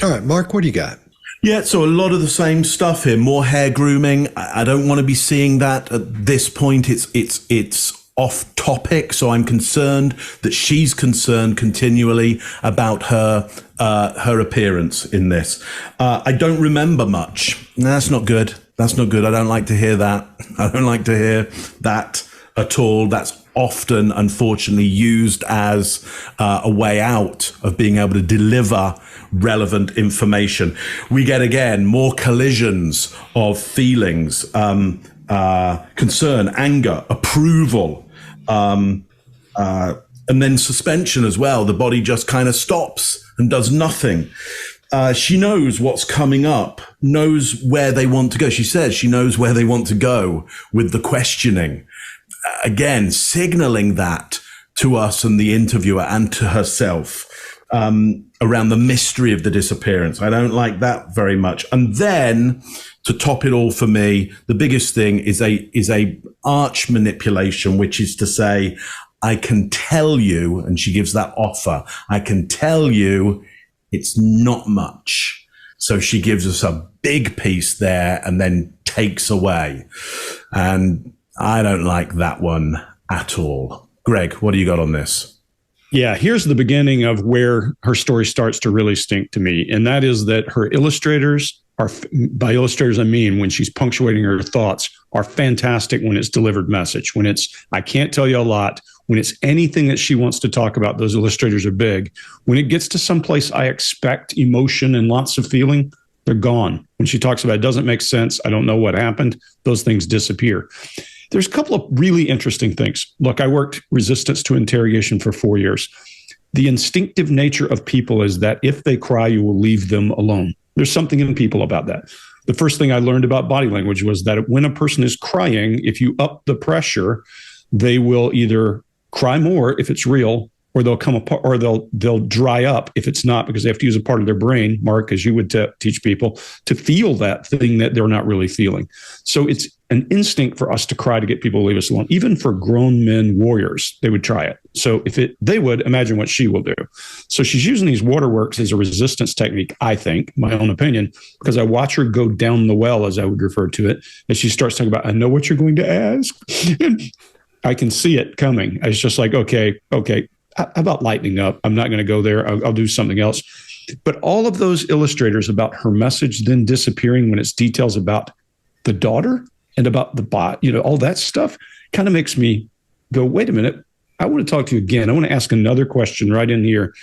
All right, Mark, what do you got? Yeah, so a lot of the same stuff here. More hair grooming. I don't want to be seeing that at this point. It's off topic, so I'm concerned that she's concerned continually about her her appearance in this. I don't remember much. No, that's not good. That's not good. I don't like to hear that. I don't like to hear that at all. That's often, unfortunately, used as a way out of being able to deliver relevant information. We get, again, more collisions of feelings, concern, anger, approval, and then suspension as well. The body just kind of stops and does nothing. She knows what's coming up, knows where they want to go. She says she knows where they want to go with the questioning. Again, signaling that to us and the interviewer and to herself around the mystery of the disappearance. I don't like that very much. And then to top it all for me, the biggest thing is a arch manipulation, which is to say, I can tell you, and she gives that offer, I can tell you it's not much. So she gives us a big piece there and then takes away. And I don't like that one at all. Greg, what do you got on this? Yeah, here's the beginning of where her story starts to really stink to me. And that is that her illustrators are, by illustrators, I mean, when she's punctuating her thoughts, are fantastic when it's delivered message. When it's, I can't tell you a lot. When it's anything that she wants to talk about, those illustrators are big. When it gets to someplace I expect emotion and lots of feeling, they're gone. When she talks about it doesn't make sense, I don't know what happened, those things disappear. There's a couple of really interesting things. Look, I worked resistance to interrogation for 4 years. The instinctive nature of people is that if they cry, you will leave them alone. There's something in people about that. The first thing I learned about body language was that when a person is crying, if you up the pressure, they will either cry more if it's real, or they'll come apart, or they'll dry up if it's not, because they have to use a part of their brain, Mark, as you would teach people, to feel that thing that they're not really feeling. So it's an instinct for us to cry to get people to leave us alone. Even for grown men warriors, they would try it. So they would imagine what she will do. So she's using these waterworks as a resistance technique, I think, my own opinion, because I watch her go down the well, as I would refer to it, as she starts talking about, I know what you're going to ask. And I can see it coming. It's just like, okay. How about lightening up? I'm not going to go there. I'll do something else. But all of those illustrators about her message then disappearing when it's details about the daughter and about the bot, all that stuff kind of makes me go, wait a minute. I want to talk to you again. I want to ask another question right in here.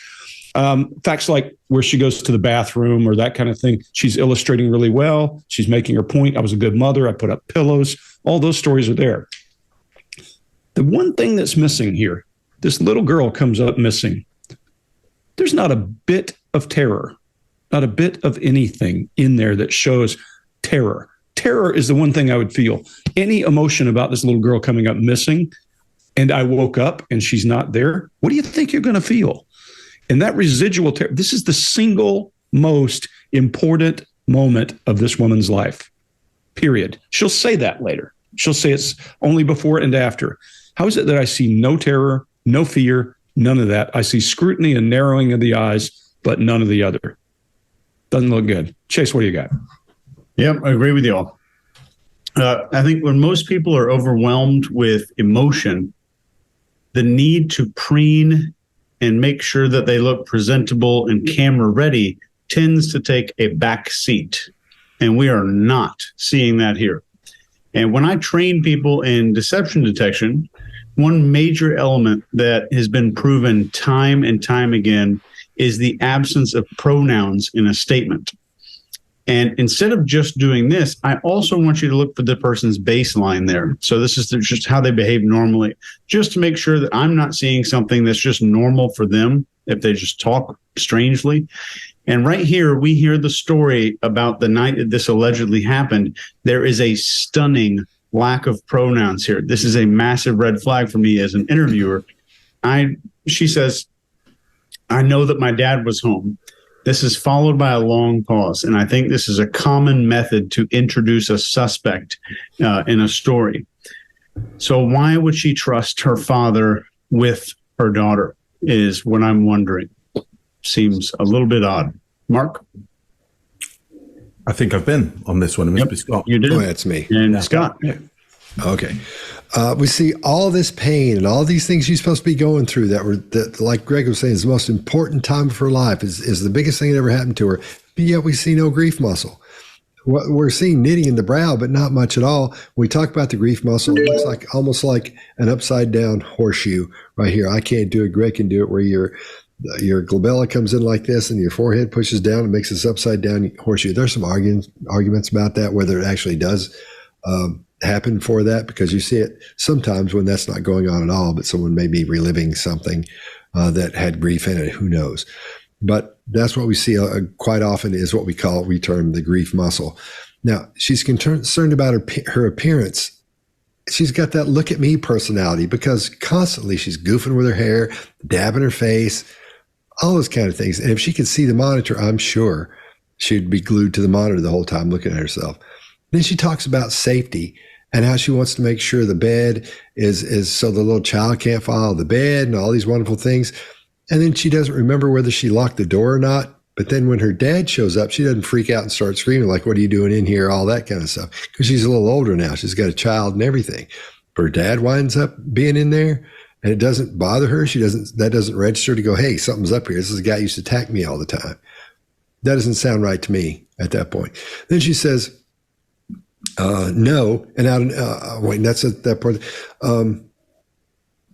Facts like where she goes to the bathroom or that kind of thing. She's illustrating really well. She's making her point. I was a good mother. I put up pillows. All those stories are there. The one thing that's missing here, this little girl comes up missing. There's not a bit of terror, not a bit of anything in there that shows terror. Terror is the one thing I would feel. Any emotion about this little girl coming up missing, and I woke up and she's not there, what do you think you're going to feel? And that residual terror, this is the single most important moment of this woman's life, period. She'll say that later. She'll say it's only before and after. How is it that I see no terror, no fear, none of that? I see scrutiny and narrowing of the eyes, but none of the other. Doesn't look good. Chase, what do you got? Yep, I agree with you all. I think when most people are overwhelmed with emotion, the need to preen and make sure that they look presentable and camera ready tends to take a back seat. And we are not seeing that here. And when I train people in deception detection, one major element that has been proven time and time again is the absence of pronouns in a statement. And instead of just doing this, I also want you to look for the person's baseline there. So this is just how they behave normally, just to make sure that I'm not seeing something that's just normal for them if they just talk strangely. And right here, we hear the story about the night that this allegedly happened. There is a stunning lack of pronouns here. This is a massive red flag for me as an interviewer. She says, I know that my dad was home. This is followed by a long pause. And I think this is a common method to introduce a suspect in a story. So why would she trust her father with her daughter is what I'm wondering. Seems a little bit odd. Mark? I think I've been on this one. It must be Scott. You did. Oh, that's me. And Scott. Okay. We see all this pain and all these things she's supposed to be going through that like Greg was saying, is the most important time of her life, is the biggest thing that ever happened to her. But yet we see no grief muscle. We're seeing knitting in the brow, but not much at all. When we talk about the grief muscle, it looks like almost like an upside down horseshoe right here. I can't do it. Greg can do it, where your glabella comes in like this and your forehead pushes down and makes this upside down horseshoe. There's some arguments about that, whether it actually does happen for that, because you see it sometimes when that's not going on at all, but someone may be reliving something that had grief in it. Who knows? But that's what we see quite often, is what we term the grief muscle. Now, she's concerned about her appearance. She's got that look at me personality, because constantly she's goofing with her hair, dabbing her face, all those kind of things. And if she could see the monitor, I'm sure she'd be glued to the monitor the whole time looking at herself. Then she talks about safety and how she wants to make sure the bed is so the little child can't fall out of the bed and all these wonderful things. And then she doesn't remember whether she locked the door or not. But then when her dad shows up, she doesn't freak out and start screaming like, "What are you doing in here?" All that kind of stuff. Because she's a little older now. She's got a child and everything. But her dad winds up being in there and it doesn't bother her. That doesn't register to go, "Hey, something's up here. This is a guy who used to attack me all the time." That doesn't sound right to me at that point. Then she says, no. And that's at that point.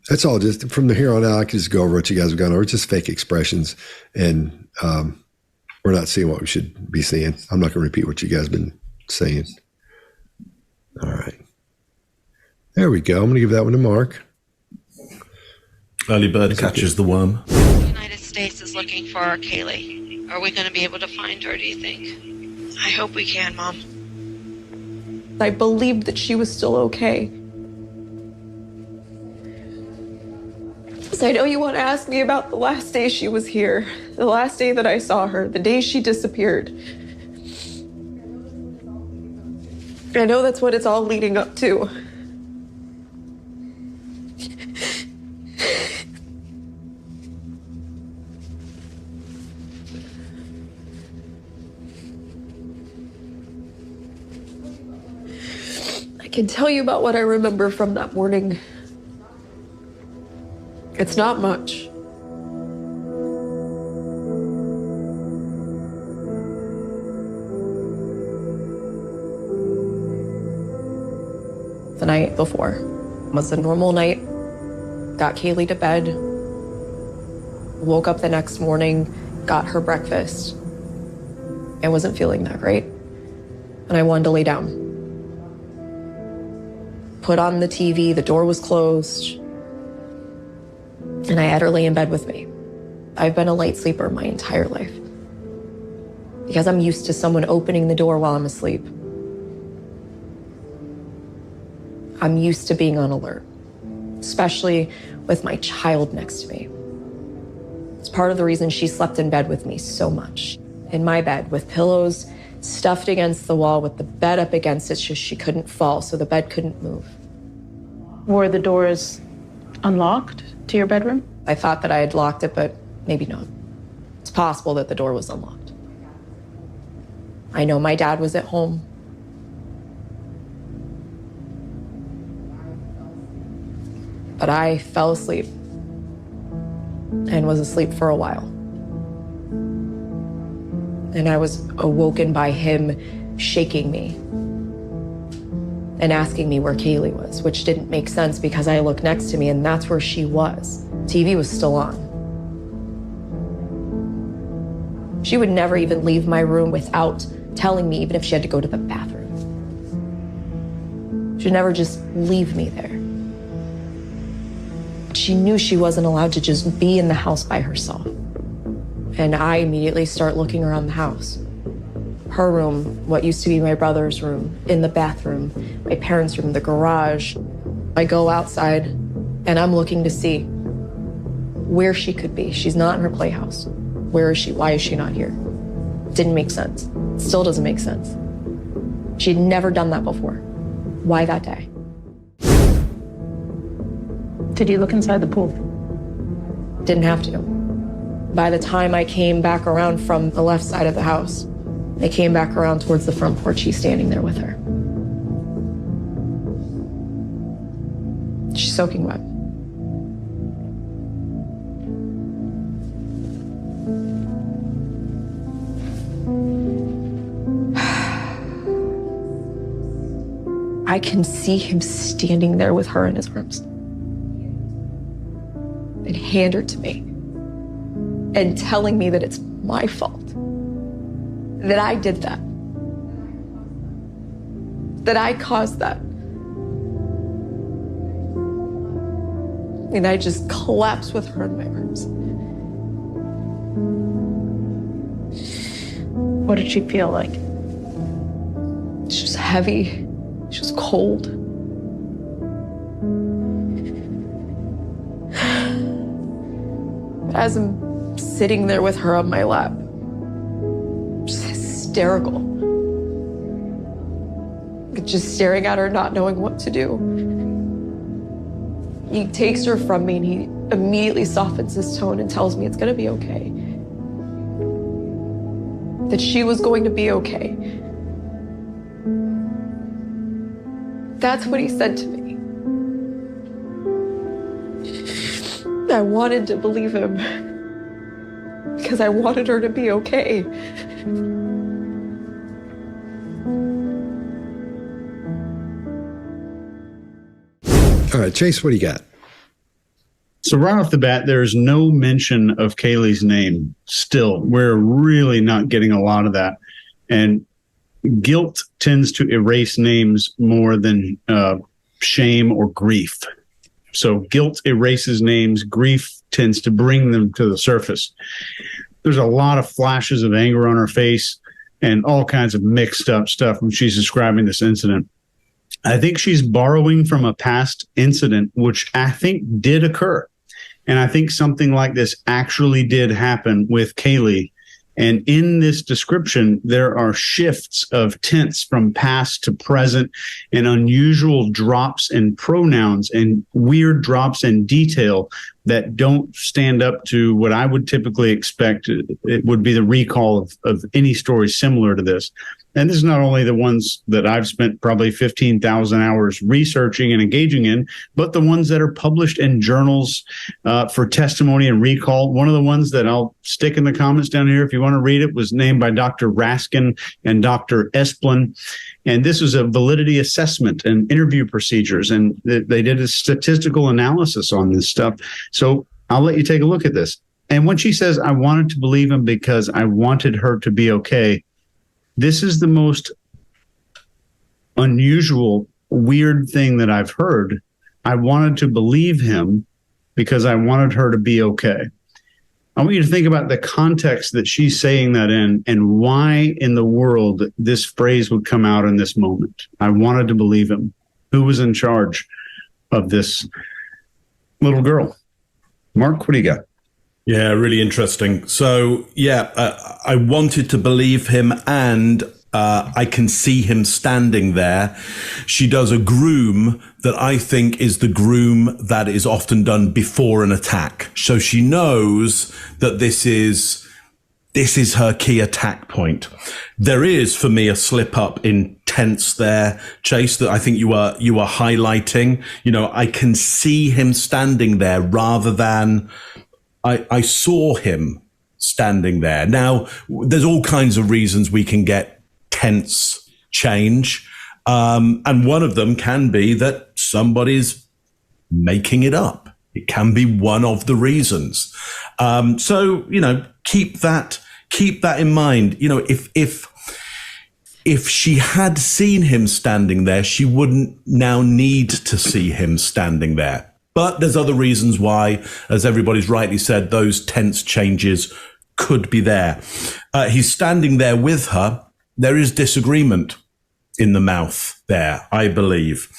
That's all. Just from here on out, I can just go over what you guys have gone over. It's just fake expressions, and we're not seeing what we should be seeing. I'm not going to repeat what you guys have been saying. All right. There we go. I'm going to give that one to Mark. Early bird catches the worm. The United States is looking for our Kaylee. Are we going to be able to find her, do you think? I hope we can, Mom. I believed that she was still okay. So I know you want to ask me about the last day she was here, the last day that I saw her, the day she disappeared. I know that's what it's all leading up to. I can tell you about what I remember from that morning. It's not much. The night before was a normal night. Got Kaylee to bed. Woke up the next morning, got her breakfast. I wasn't feeling that great, and I wanted to lay down. Put on the TV, the door was closed, and I had her lay in bed with me. I've been a light sleeper my entire life because I'm used to someone opening the door while I'm asleep. I'm used to being on alert, especially with my child next to me. It's part of the reason she slept in bed with me so much. In my bed with pillows stuffed against the wall with the bed up against it so she couldn't fall, so the bed couldn't move. Were the doors unlocked to your bedroom? I thought that I had locked it, but maybe not. It's possible that the door was unlocked. I know my dad was at home. But I fell asleep and was asleep for a while. And I was awoken by him shaking me and asking me where Kaylee was, which didn't make sense because I looked next to me and that's where she was. TV was still on. She would never even leave my room without telling me, even if she had to go to the bathroom. She'd never just leave me there. She knew she wasn't allowed to just be in the house by herself. And I immediately start looking around the house. Her room, what used to be my brother's room, in the bathroom, my parents' room, the garage. I go outside and I'm looking to see where she could be. She's not in her playhouse. Where is she? Why is she not here? Didn't make sense. Still doesn't make sense. She'd never done that before. Why that day? Did you look inside the pool? Didn't have to. By the time I came back around from the left side of the house, I came back around towards the front porch. She's standing there with her. soaking wet. I can see him standing there with her in his arms and hand her to me and telling me that it's my fault, that I did that, that I caused that. And I just collapsed with her in my arms. What did she feel like? She was heavy. She was cold. As I'm sitting there with her on my lap, just hysterical. Just staring at her, not knowing what to do. He takes her from me and he immediately softens his tone and tells me it's gonna be okay. That she was going to be okay. That's what he said to me. I wanted to believe him because I wanted her to be okay. All right, Chase, what do you got? So right off the bat, there's no mention of Kaylee's name. Still, we're really not getting a lot of that. And guilt tends to erase names more than shame or grief. So guilt erases names. Grief tends to bring them to the surface. There's a lot of flashes of anger on her face and all kinds of mixed up stuff when she's describing this incident. I think she's borrowing from a past incident, which I think did occur. And I think something like this actually did happen with Kaylee. And in this description, there are shifts of tense from past to present and unusual drops in pronouns and weird drops in detail that don't stand up to what I would typically expect. It would be the recall of any story similar to this. And this is not only the ones that I've spent probably 15,000 hours researching and engaging in, but the ones that are published in journals for testimony and recall. One of the ones that I'll stick in the comments down here if you want to read it was named by Dr. Raskin and Dr. Esplin. And this was a validity assessment and interview procedures. And they did a statistical analysis on this stuff. So I'll let you take a look at this. And when she says, I wanted to believe him because I wanted her to be okay, this is the most unusual, weird thing that I've heard. I wanted to believe him because I wanted her to be okay. I want you to think about the context that she's saying that in and why in the world this phrase would come out in this moment. I wanted to believe him. Who was in charge of this little girl? Mark, what do you got? Yeah, really interesting. So, I wanted to believe him, and I can see him standing there. She does a groom that I think is the groom that is often done before an attack. So she knows that this is her key attack point. There is, for me, a slip up in tense there, Chase, that I think you are highlighting. You know, I can see him standing there rather than I saw him standing there. Now, there's all kinds of reasons we can get tense change. And one of them can be that somebody's making it up. It can be one of the reasons. So, you know, keep that in mind. You know, if she had seen him standing there, she wouldn't now need to see him standing there. But there's other reasons why, as everybody's rightly said, those tense changes could be there. He's standing there with her. There is disagreement in the mouth there, I believe.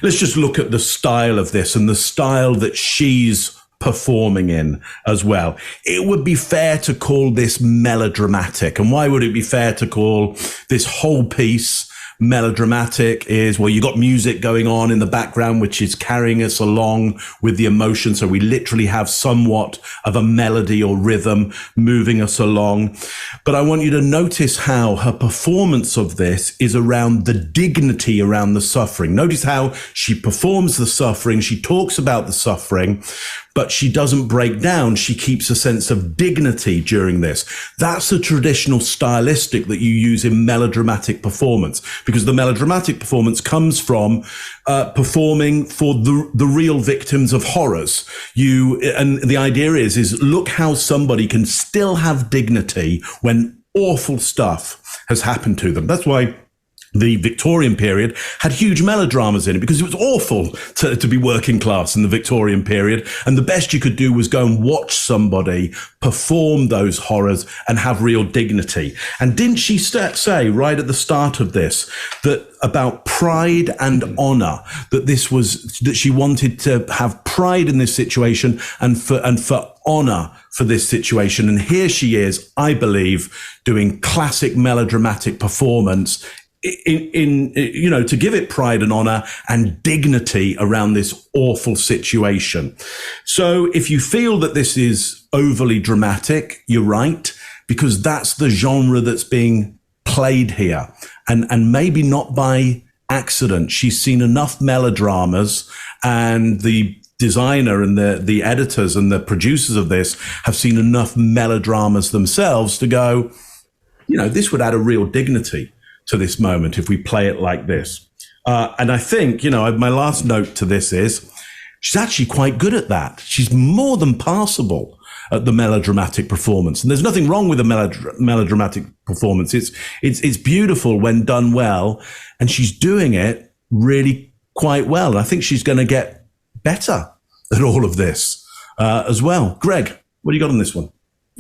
Let's just look at the style of this and the style that she's performing in as well. It would be fair to call this melodramatic. And why would it be fair to call this whole piece melodramatic is, well, you got music going on in the background, which is carrying us along with the emotion. So we literally have somewhat of a melody or rhythm moving us along. But I want you to notice how her performance of this is around the dignity around the suffering. Notice how she performs the suffering. She talks about the suffering, but she doesn't break down. She keeps a sense of dignity during this. That's a traditional stylistic that you use in melodramatic performance, because the melodramatic performance comes from performing for the real victims of horrors. And the idea is look how somebody can still have dignity when awful stuff has happened to them. That's why the Victorian period had huge melodramas in it, because it was awful to be working class in the Victorian period. And the best you could do was go and watch somebody perform those horrors and have real dignity. And didn't she say right at the start of this that about pride and honor, that she wanted to have pride in this situation and for honor for this situation? And here she is, I believe, doing classic melodramatic performance in to give it pride and honor and dignity around this awful situation. So if you feel that this is overly dramatic, you're right, because that's the genre that's being played here, and maybe not by accident. She's seen enough melodramas, and the designer and the editors and the producers of this have seen enough melodramas themselves to go, this would add a real dignity to this moment if we play it like this. And I think, my last note to this is she's actually quite good at that. She's more than passable at the melodramatic performance. And there's nothing wrong with a melodramatic performance. It's beautiful when done well, and she's doing it really quite well. And I think she's going to get better at all of this as well. Greg, what do you got on this one?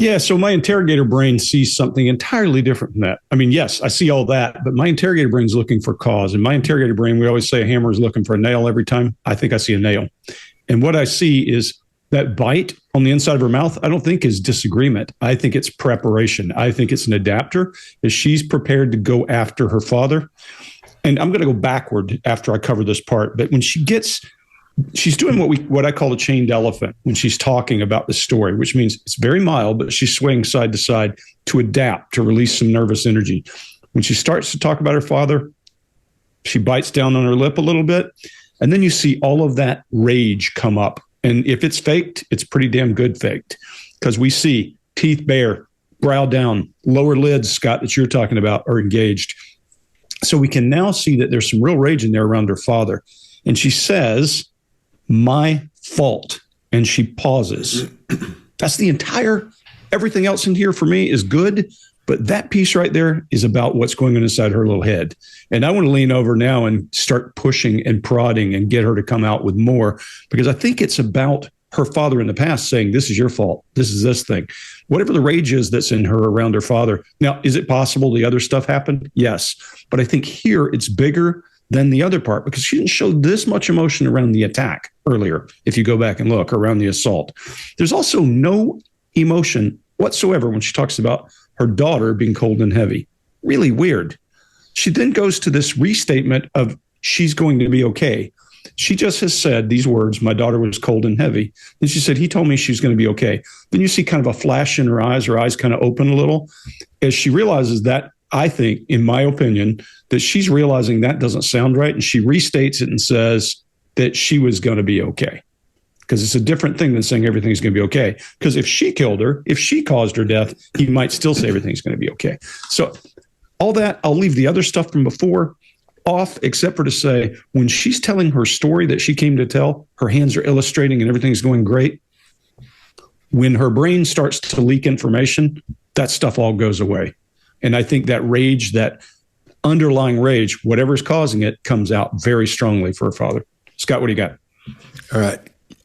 Yeah, so my interrogator brain sees something entirely different from that. I mean, yes, I see all that, but my interrogator brain's looking for cause. And my interrogator brain, we always say a hammer is looking for a nail every time. I think I see a nail. And what I see is that bite on the inside of her mouth, I don't think is disagreement. I think it's preparation. I think it's an adapter, as she's prepared to go after her father. And I'm going to go backward after I cover this part. But when she's doing what I call a chained elephant when she's talking about the story, which means it's very mild, but she's swaying side to side to adapt, to release some nervous energy. When she starts to talk about her father, she bites down on her lip a little bit, and then you see all of that rage come up. And if it's faked, it's pretty damn good faked, because we see teeth bare, brow down, lower lids, Scott, that you're talking about, are engaged. So we can now see that there's some real rage in there around her father. And she says, "My fault." And she pauses. That's the entire, everything else in here for me is good, but that piece right there is about what's going on inside her little head. And I want to lean over now and start pushing and prodding and get her to come out with more, because I think it's about her father in the past saying, "This is your fault. This is this thing." Whatever the rage is that's in her around her father. Now, is it possible the other stuff happened? Yes. But I think here it's bigger than the other part, because she didn't show this much emotion around the attack earlier. If you go back and look around the assault, there's also no emotion whatsoever when she talks about her daughter being cold and heavy. Really weird. She then goes to this restatement of she's going to be okay. She just has said these words, "My daughter was cold and heavy." Then she said, "He told me she's going to be okay." Then you see kind of a flash in her eyes kind of open a little as she realizes that, I think, in my opinion, that she's realizing that doesn't sound right. And she restates it and says that she was going to be okay. Because it's a different thing than saying everything's going to be okay. Because if she killed her, if she caused her death, he might still say everything's going to be okay. So all that, I'll leave the other stuff from before off, except for to say, when she's telling her story that she came to tell, her hands are illustrating and everything's going great. When her brain starts to leak information, that stuff all goes away. And I think that rage, that underlying rage, whatever's causing it, comes out very strongly for her father. Scott, what do you got? All right.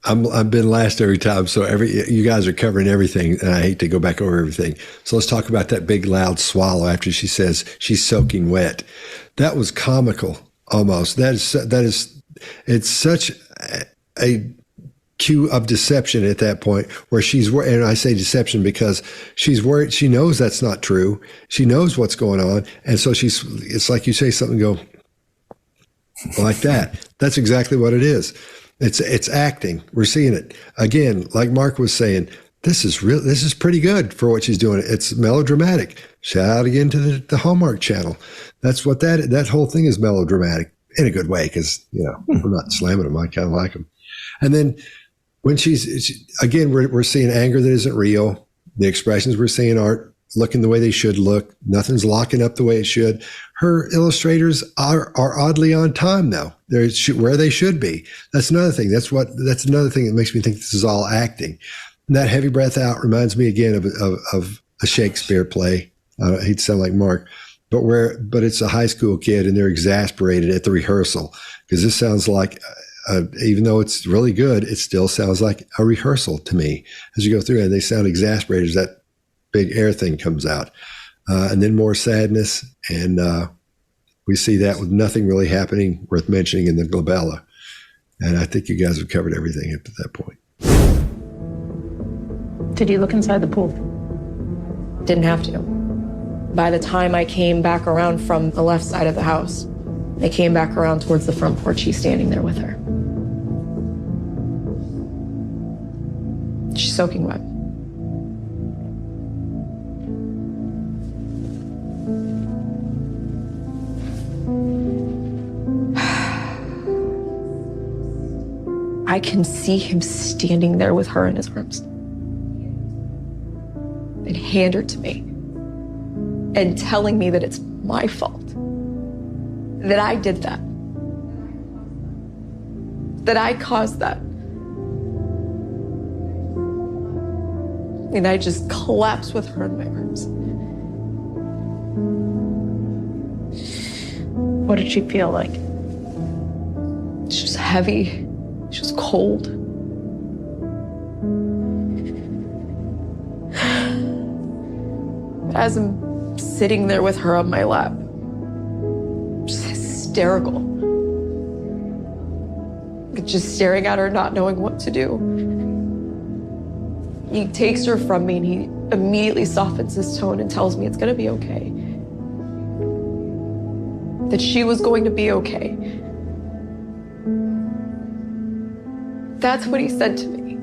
I've been last every time, so you guys are covering everything, and I hate to go back over everything. So let's talk about that big loud swallow after she says she's soaking wet. That was comical almost. That is it's such a cue of deception at that point where she's, and I say deception because she's worried. She knows that's not true. She knows what's going on. And so it's like you say something, go like that. That's exactly what it is. It's acting. We're seeing it again. Like Mark was saying, this is pretty good for what she's doing. It's melodramatic. Shout out again to the Hallmark Channel. That's what that whole thing is, melodramatic in a good way. Cause we're not slamming them. I kind of like them. And then when again, we're seeing anger that isn't real. The expressions we're seeing aren't looking the way they should look. Nothing's locking up the way it should. Her illustrators are oddly on time though. They're where they should be. That's another thing. That's another thing that makes me think this is all acting. And that heavy breath out reminds me again of a Shakespeare play. I hate to sound like Mark, but it's a high school kid and they're exasperated at the rehearsal because this sounds like, even though it's really good, it still sounds like a rehearsal to me as you go through it. They sound exasperated as that big air thing comes out. And then more sadness. And we see that with nothing really happening worth mentioning in the glabella. And I think you guys have covered everything up to that point. Did you look inside the pool? Didn't have to. By the time I came back around from the left side of the house, I came back around towards the front porch. He's standing there with her. She's soaking wet. I can see him standing there with her in his arms and hand her to me and telling me that it's my fault, that I did that I caused that. And I just collapsed with her in my arms. What did she feel like? She was heavy. She was cold. As I'm sitting there with her on my lap, just hysterical. Just staring at her, not knowing what to do. He takes her from me and he immediately softens his tone and tells me it's gonna be okay. That she was going to be okay. That's what he said to me.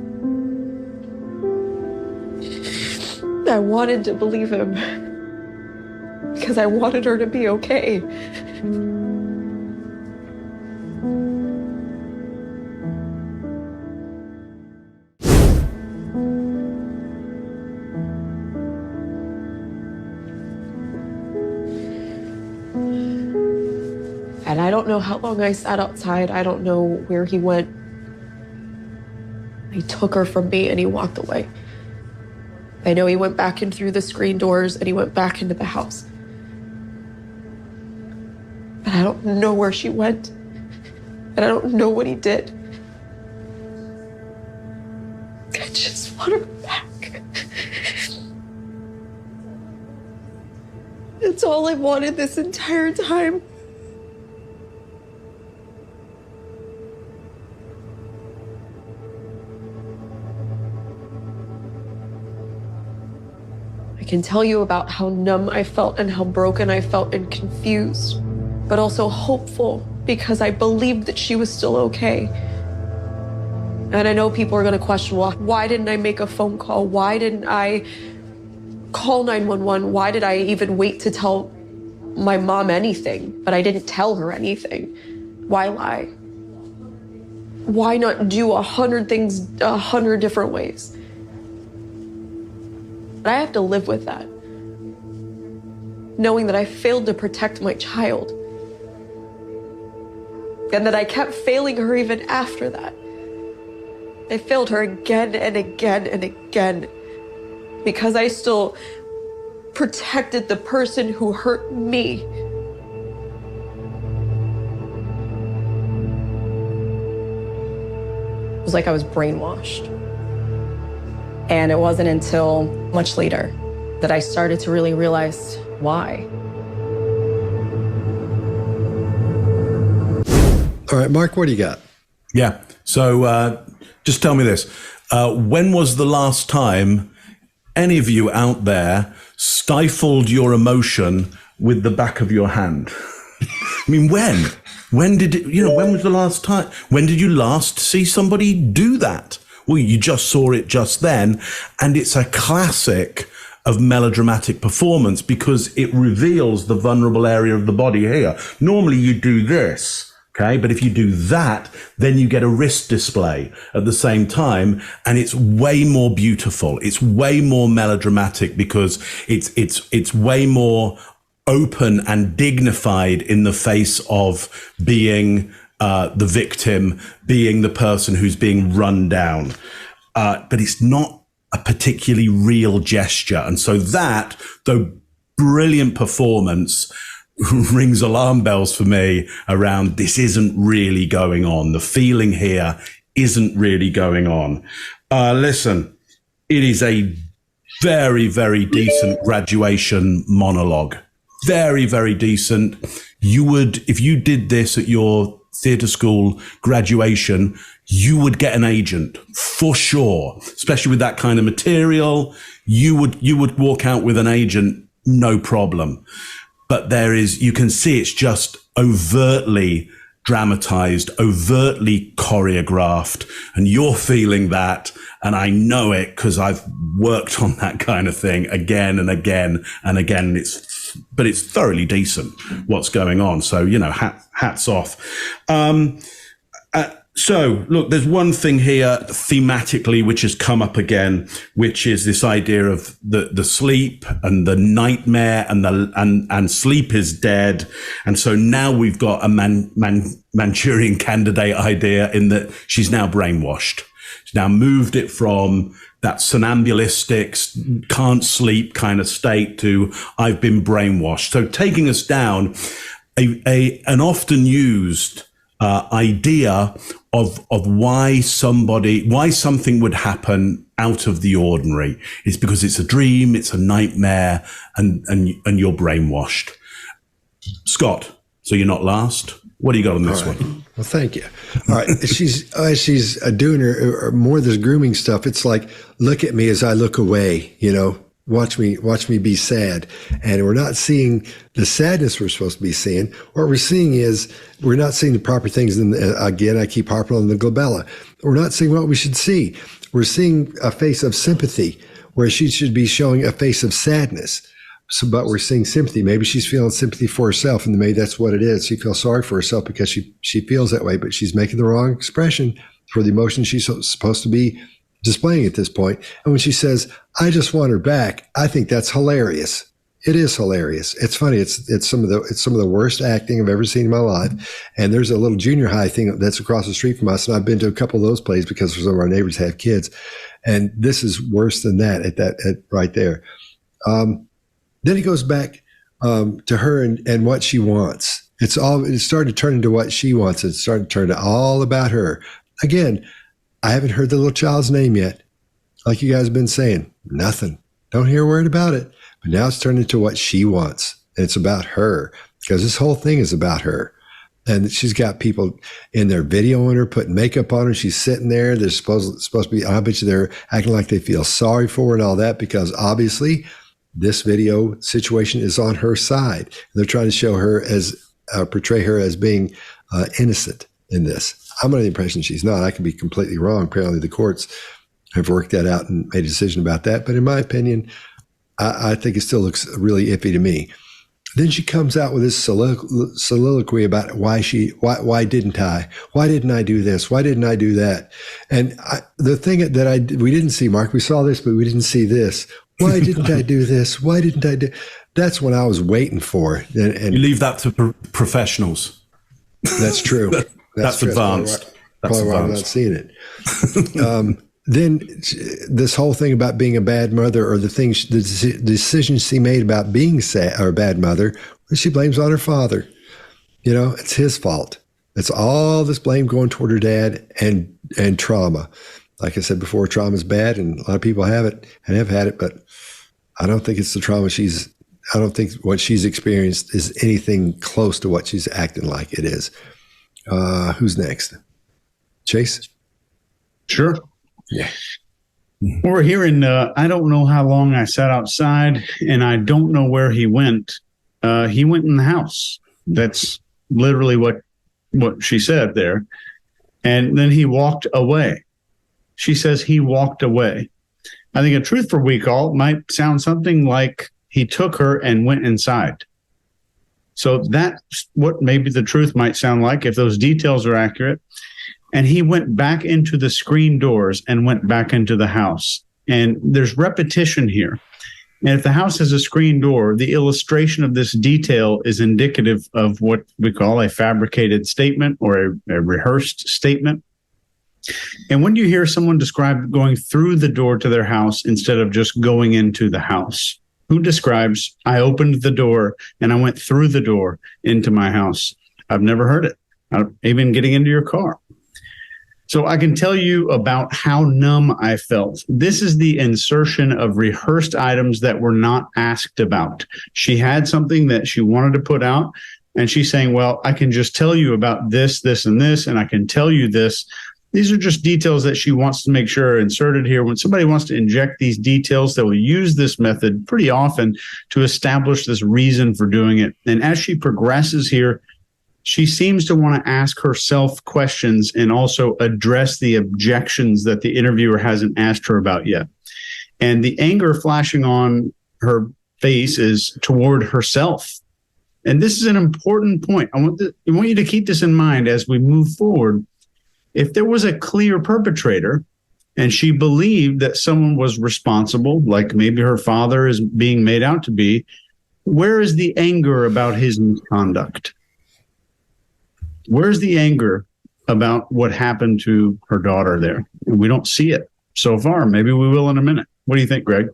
I wanted to believe him because I wanted her to be okay. And I don't know how long I sat outside. I don't know where he went. He took her from me and he walked away. I know he went back in through the screen doors and he went back into the house. But I don't know where she went. And I don't know what he did. I just want her back. It's all I wanted this entire time. I can tell you about how numb I felt and how broken I felt and confused, but also hopeful because I believed that she was still okay. And I know people are gonna question, well, why didn't I make a phone call? Why didn't I call 911? Why did I even wait to tell my mom anything? But I didn't tell her anything. Why lie? Why not do 100 things 100 different ways? But I have to live with that, knowing that I failed to protect my child, and that I kept failing her even after that. I failed her again and again and again because I still protected the person who hurt me. It was like I was brainwashed. And it wasn't until much later that I started to really realize why. All right, Mark, what do you got? Yeah. So Just tell me this. When was the last time any of you out there stifled your emotion with the back of your hand? I mean, when? When did it, when was the last time? When did you last see somebody do that? Well, you just saw it just then. And it's a classic of melodramatic performance because it reveals the vulnerable area of the body here. Normally you do this. Okay, but if you do that, then you get a wrist display at the same time, and it's way more beautiful. It's way more melodramatic because it's way more open and dignified in the face of being the victim, being the person who's being run down. But it's not a particularly real gesture, and so that, though brilliant performance, rings alarm bells for me around this isn't really going on. The feeling here isn't really going on. Listen, it is a very, very decent graduation monologue. Very, very decent. You would, if you did this at your theatre school graduation, you would get an agent for sure, especially with that kind of material. You would walk out with an agent, no problem. But you can see it's just overtly dramatized, overtly choreographed, and you're feeling that. And I know it because I've worked on that kind of thing again and again and again. But it's thoroughly decent what's going on. So, hats off. So look, there's one thing here thematically which has come up again, which is this idea of the sleep and the nightmare and sleep is dead. And so now we've got a Manchurian Candidate idea in that she's now brainwashed. She's now moved it from that somnambulistic, can't sleep kind of state to I've been brainwashed. So taking us down an often used idea of why something would happen out of the ordinary. It's because it's a dream, it's a nightmare, and you're brainwashed. Scott, so you're not last. What do you got on this one? Well, thank you. All right. She's doing her more of this grooming stuff. It's like, look at me as I look away, watch me be sad. And we're not seeing the sadness we're supposed to be seeing. What we're seeing is we're not seeing the proper things. And again, I keep harping on the glabella. We're not seeing what we should see. We're seeing a face of sympathy where she should be showing a face of sadness. But we're seeing sympathy. Maybe she's feeling sympathy for herself, and maybe that's what it is. She feels sorry for herself because she feels that way, but she's making the wrong expression for the emotion she's supposed to be displaying at this point. And when she says, I just want her back, I think that's hilarious. It is hilarious. It's funny. It's some of the worst acting I've ever seen in my life. And there's a little junior high thing that's across the street from us. And I've been to a couple of those plays because some of our neighbors have kids. And this is worse than that right there. Then he goes back to her and what she wants. It started to turn into what she wants. It started to turn to all about her. Again, I haven't heard the little child's name yet. Like you guys have been saying, nothing. Don't hear a word about it. But now it's turned into what she wants. And it's about her because this whole thing is about her. And she's got people in there videoing her, putting makeup on her. She's sitting there. They're supposed to be, I bet you they're acting like they feel sorry for her and all that because obviously this video situation is on her side. They're trying to show her portray her as being innocent in this. I'm under the impression she's not. I could be completely wrong. Apparently the courts have worked that out and made a decision about that. But in my opinion, I think it still looks really iffy to me. Then she comes out with this soliloquy about why didn't I? Why didn't I do this? Why didn't I do that? And the thing that we didn't see, Mark, we saw this, but we didn't see this. Why didn't I do this? Why didn't I do? That's what I was waiting for. And you leave that to professionals. That's true. That's advanced. Probably why I'm not seeing it. Then this whole thing about being a bad mother, or the decision she made about being a bad mother, she blames on her father. It's his fault. It's all this blame going toward her dad and trauma. Like I said before, trauma is bad, and a lot of people have it and have had it, but I don't think it's the trauma I don't think what she's experienced is anything close to what she's acting like it is. Who's next? Chase? Sure. Yeah. We're hearing, I don't know how long I sat outside, and I don't know where he went. He went in the house. That's literally what she said there. And then he walked away. She says he walked away. I think a truth for recall might sound something like he took her and went inside. So that's what maybe the truth might sound like if those details are accurate. And he went back into the screen doors and went back into the house. And there's repetition here. And if the house has a screen door, the illustration of this detail is indicative of what we call a fabricated statement or a rehearsed statement. And when you hear someone describe going through the door to their house instead of just going into the house, who describes, I opened the door and I went through the door into my house? I've never heard it. Even getting into your car. So I can tell you about how numb I felt. This is the insertion of rehearsed items that were not asked about. She had something that she wanted to put out, and she's saying, well, I can just tell you about this, this, and this, and I can tell you this. These are just details that she wants to make sure are inserted here. When somebody wants to inject these details, they will use this method pretty often to establish this reason for doing it. And as she progresses here, she seems to want to ask herself questions and also address the objections that the interviewer hasn't asked her about yet. And the anger flashing on her face is toward herself. And this is an important point. I want you to keep this in mind as we move forward. If there was a clear perpetrator and she believed that someone was responsible, like maybe her father is being made out to be, where is the anger about his misconduct? Where's the anger about what happened to her daughter there? We don't see it so far. Maybe we will in a minute. What do you think, Greg?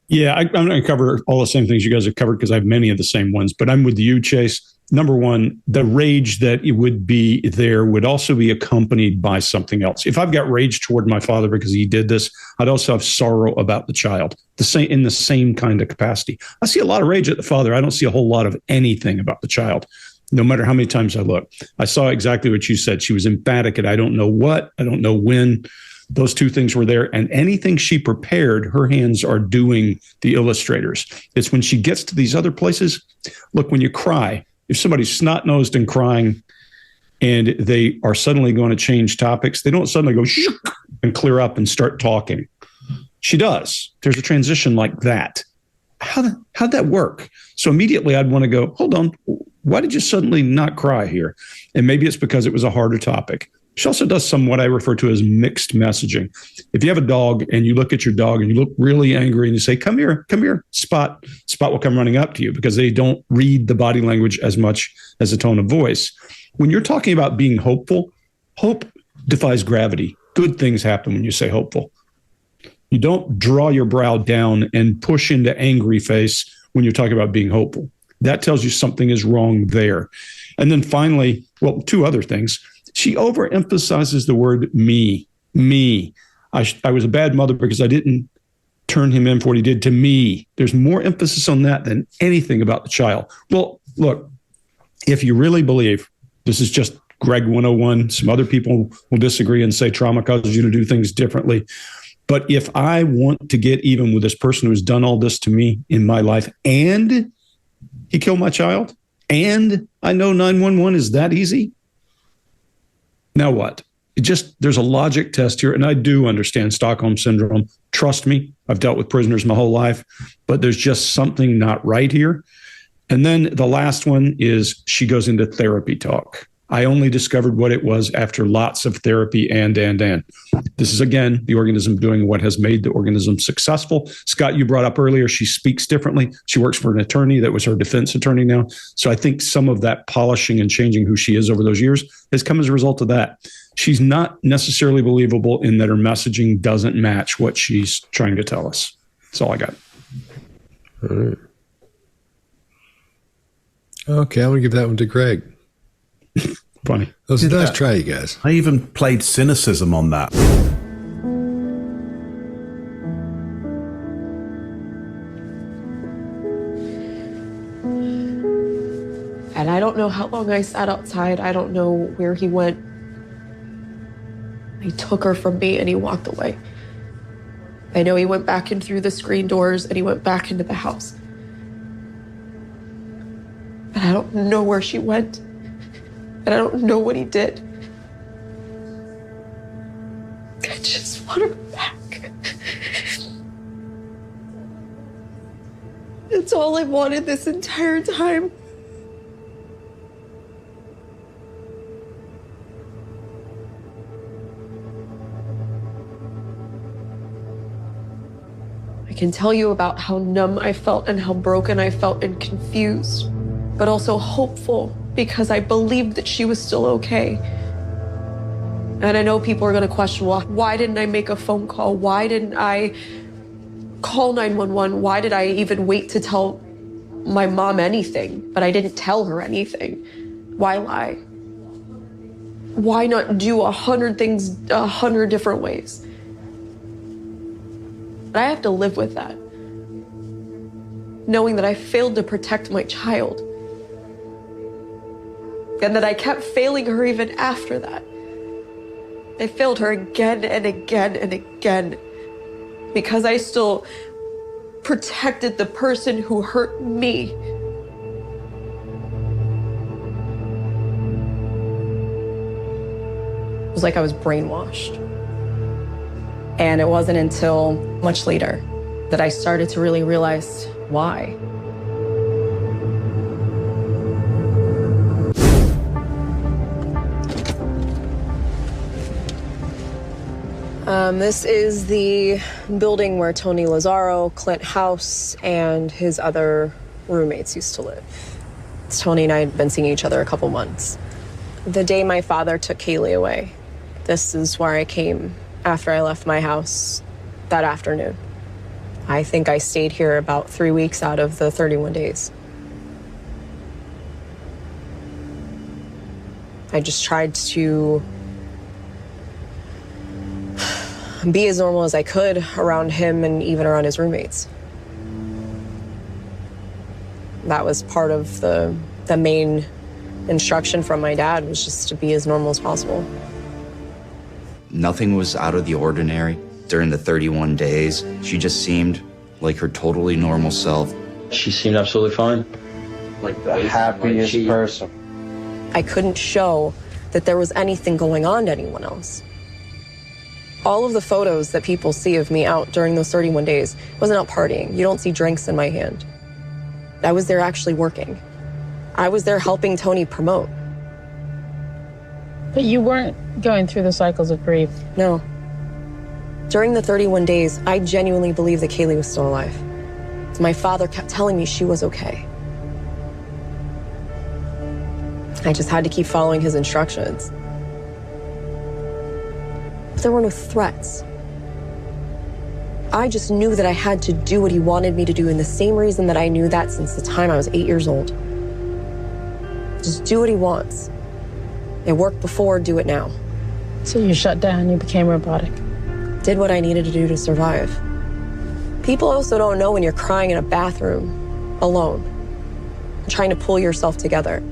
Yeah, I'm going to cover all the same things you guys have covered because I have many of the same ones. But I'm with you, Chase. Number one, the rage that it would be there would also be accompanied by something else. If I've got rage toward my father because he did this, I'd also have sorrow about the child, in the same kind of capacity. I see a lot of rage at the father. I don't see a whole lot of anything about the child, no matter how many times I look. I saw exactly what you said. She was emphatic at I don't know what, I don't know when. Those two things were there. And anything she prepared, her hands are doing the illustrators. It's when she gets to these other places. Look, when you cry, if somebody's snot-nosed and crying and they are suddenly going to change topics, they don't suddenly go and clear up and start talking. She does. There's a transition like that. How'd that work? So immediately I'd want to go, hold on, why did you suddenly not cry here? And maybe it's because it was a harder topic. She also does some what I refer to as mixed messaging. If you have a dog and you look at your dog and you look really angry and you say, come here, Spot will come running up to you because they don't read the body language as much as a tone of voice. When you're talking about being hopeful, hope defies gravity. Good things happen when you say hopeful. You don't draw your brow down and push into angry face when you're talking about being hopeful. That tells you something is wrong there. And then finally, well, two other things. She overemphasizes the word me. I was a bad mother because I didn't turn him in for what he did to me. There's more emphasis on that than anything about the child. Well, look, if you really believe, this is just Greg 101, some other people will disagree and say trauma causes you to do things differently. But if I want to get even with this person who's done all this to me in my life and he killed my child and I know 911 is that easy, now what? There's a logic test here, and I do understand Stockholm Syndrome. Trust me, I've dealt with prisoners my whole life, but there's just something not right here. And then the last one is she goes into therapy talk. I only discovered what it was after lots of therapy and. This is, again, the organism doing what has made the organism successful. Scott, you brought up earlier, she speaks differently. She works for an attorney that was her defense attorney now. So I think some of that polishing and changing who she is over those years has come as a result of that. She's not necessarily believable in that her messaging doesn't match what she's trying to tell us. That's all I got. All right. Okay, I'm going to give that one to Greg. Funny. That was a nice try, you guys. I even played cynicism on that. And I don't know how long I sat outside. I don't know where he went. I He took her from me and he walked away. I know he went back in through the screen doors and he went back into the house. But I don't know where she went. And I don't know what he did. I just want her back. It's all I've wanted this entire time. I can tell you about how numb I felt and how broken I felt and confused, but also hopeful because I believed that she was still okay. And I know people are going to question, well, why didn't I make a phone call? Why didn't I call 911? Why did I even wait to tell my mom anything? But I didn't tell her anything. Why lie? Why not do 100 things 100 different ways? But I have to live with that, knowing that I failed to protect my child, and that I kept failing her even after that. I failed her again and again and again because I still protected the person who hurt me. It was like I was brainwashed. And it wasn't until much later that I started to really realize why. This is the building where Tony Lazzaro, Clint House, and his other roommates used to live. Tony and I had been seeing each other a couple months. The day my father took Kaylee away, this is where I came after I left my house that afternoon. I think I stayed here about 3 weeks out of the 31 days. I just tried to be as normal as I could around him and even around his roommates. That was part of the main instruction from my dad, was just to be as normal as possible. Nothing was out of the ordinary during the 31 days. She just seemed like her totally normal self. She seemed absolutely fine. Like the happiest person. I couldn't show that there was anything going on to anyone else. All of the photos that people see of me out during those 31 days, I wasn't out partying. You don't see drinks in my hand. I was there actually working. I was there helping Tony promote. But you weren't going through the cycles of grief. No. During the 31 days, I genuinely believed that Kaylee was still alive. My father kept telling me she was okay. I just had to keep following his instructions. But there were no threats. I just knew that I had to do what he wanted me to do, and the same reason that I knew that since the time I was 8 years old. Just do what he wants. It worked before, do it now. So you shut down, you became robotic. Did what I needed to do to survive. People also don't know when you're crying in a bathroom, alone, trying to pull yourself together.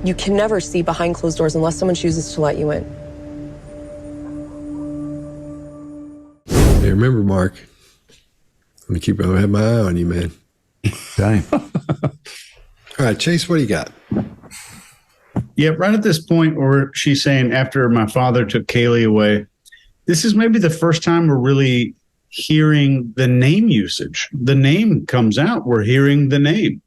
You can never see behind closed doors unless someone chooses to let you in. Hey, remember, Mark, I'm gonna have my eye on you, man. Okay. All right, Chase, what do you got? Yeah, right at this point where she's saying after my father took Kaylee away, this is maybe the first time we're really hearing the name usage. The name comes out. We're hearing the name.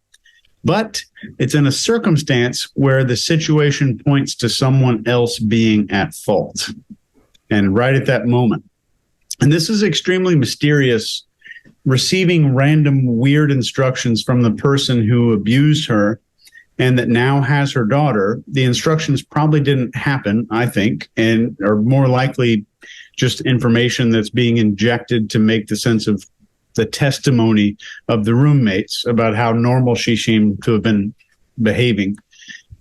But it's in a circumstance where the situation points to someone else being at fault. And right at that moment. And this is extremely mysterious, receiving random weird instructions from the person who abused her and that now has her daughter. The instructions probably didn't happen, I think, and are more likely just information that's being injected to make the sense of the testimony of the roommates about how normal she seemed to have been behaving.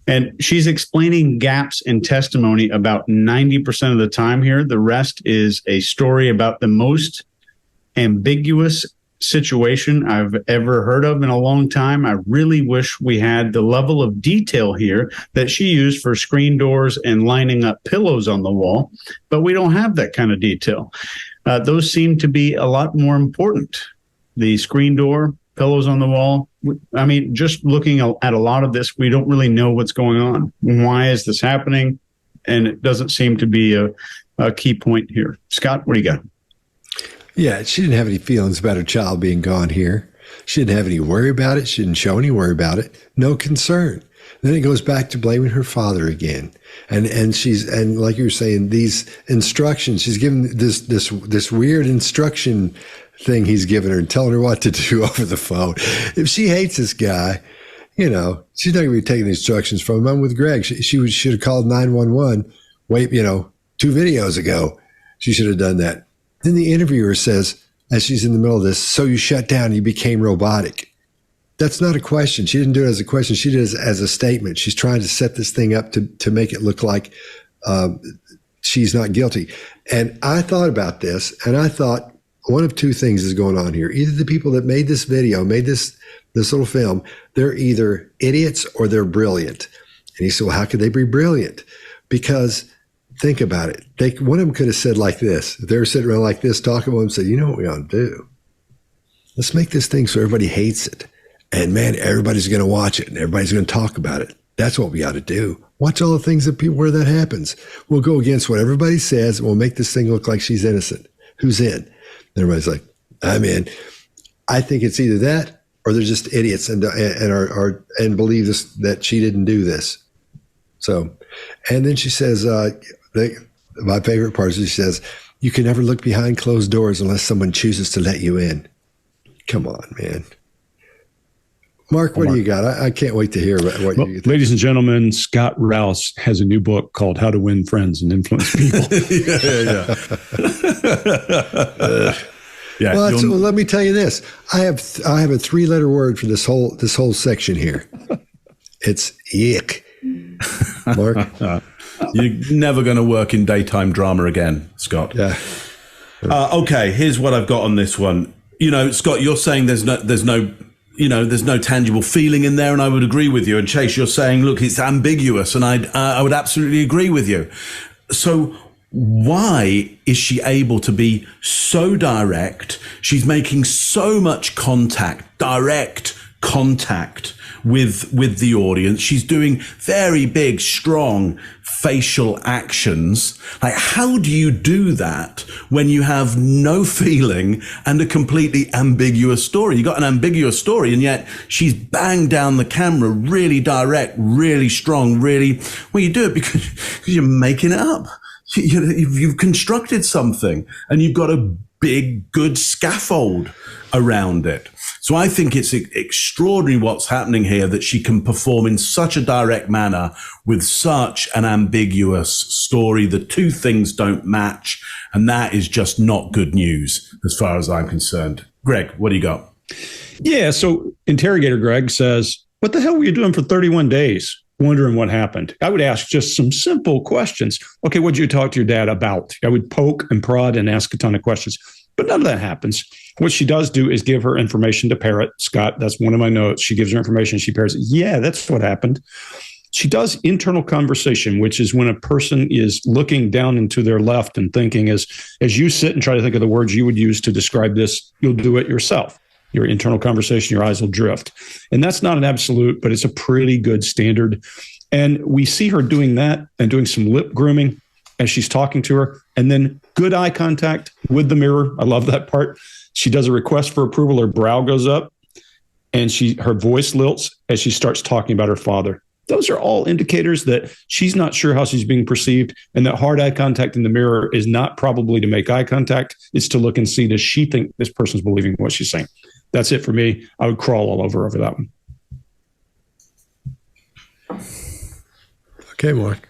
And she's explaining gaps in testimony about 90% of the time here. The rest is a story about the most ambiguous situation I've ever heard of in a long time. I really wish we had the level of detail here that she used for screen doors and lining up pillows on the wall, but we don't have that kind of detail. Those seem to be a lot more important. The screen door, pillows on the wall. I mean, just looking at a lot of this, we don't really know what's going on. Why is this happening? And it doesn't seem to be a key point here. Scott, what do you got? Yeah, she didn't have any feelings about her child being gone here. She didn't have any worry about it. She didn't show any worry about it. No concern. Then it goes back to blaming her father again. And like you were saying, these instructions, she's given this weird instruction thing he's given her and telling her what to do over the phone. If she hates this guy, she's not going to be taking the instructions from him. I'm with Greg. She should have called 911 2 videos ago. She should have done that. Then the interviewer says, as she's in the middle of this, so you shut down and you became robotic. That's not a question. She didn't do it as a question. She did it as a statement. She's trying to set this thing up to make it look like she's not guilty. And I thought about this, and I thought one of two things is going on here. Either the people that made this video, made this little film, they're either idiots or they're brilliant. And he said, well, how could they be brilliant? Because think about it. One of them could have said like this. If they were sitting around like this, talking to them, said, you know what we ought to do? Let's make this thing so everybody hates it. And man, everybody's going to watch it and everybody's going to talk about it. That's what we ought to do. Watch all the things where that happens. We'll go against what everybody says and we'll make this thing look like she's innocent. Who's in? And everybody's like, I'm in. I think it's either that or they're just idiots and believe this, that she didn't do this. So, and then she says, my favorite part is she says, you can never look behind closed doors unless someone chooses to let you in. Come on, man. Mark, what do you got? I can't wait to hear what you think. Ladies and gentlemen, Scott Rouse has a new book called How to Win Friends and Influence People. Well, let me tell you this. I have a 3-letter word for this whole section here. It's yick. Mark? You're never going to work in daytime drama again, Scott. Yeah. Okay, here's what I've got on this one. Scott, you're saying there's no tangible feeling in there, and I would agree with you. And Chase, you're saying, look, it's ambiguous, and I would absolutely agree with you. So why is she able to be so direct? She's making so much direct contact with the audience. She's doing very big, strong facial actions. Like, how do you do that when you have no feeling and a completely ambiguous story? You got an ambiguous story, and yet she's banged down the camera, really direct, really strong, really. Well, you do it because you're making it up. You've constructed something, and you've got a big, good scaffold around it. So I think it's extraordinary what's happening here, that she can perform in such a direct manner with such an ambiguous story. The two things don't match, and that is just not good news as far as I'm concerned. Greg, what do you got? Yeah, so interrogator Greg says, what the hell were you doing for 31 days? Wondering what happened. I would ask just some simple questions. Okay, what did you talk to your dad about? I would poke and prod and ask a ton of questions, but none of that happens. What she does do is give her information to parrot. Scott, that's one of my notes. She gives her information. She parrots it. Yeah, that's what happened. She does internal conversation, which is when a person is looking down into their left and thinking, as you sit and try to think of the words you would use to describe this, you'll do it yourself. Your internal conversation, your eyes will drift. And that's not an absolute, but it's a pretty good standard. And we see her doing that and doing some lip grooming as she's talking to her. And then good eye contact with the mirror. I love that part. She does a request for approval. Her brow goes up and her voice lilts as she starts talking about her father. Those are all indicators that she's not sure how she's being perceived, and that hard eye contact in the mirror is not probably to make eye contact. It's to look and see, does she think this person's believing what she's saying? That's it for me. I would crawl all over that one. Okay, Mark.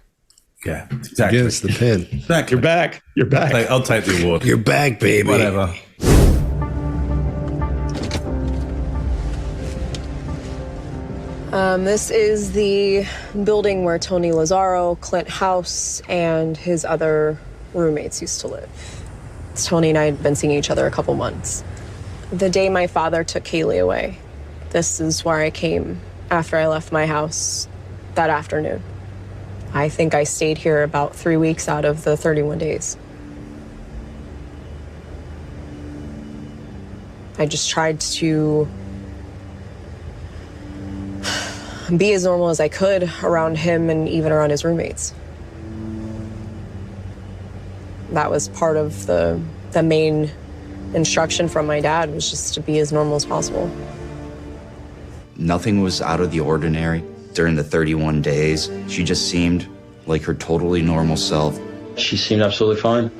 Yeah, exactly. Give us the pen. Exactly. You're back. You're back. I'll take the award. You're back, baby. Whatever. This is the building where Tony Lazzaro, Clint House, and his other roommates used to live. Tony and I had been seeing each other a couple months. The day my father took Kaylee away, this is where I came after I left my house that afternoon. I think I stayed here about 3 weeks out of the 31 days. I just tried to be as normal as I could around him and even around his roommates. That was part of the main instruction from my dad, was just to be as normal as possible. Nothing was out of the ordinary during the 31 days. She just seemed like her totally normal self. She seemed absolutely fine.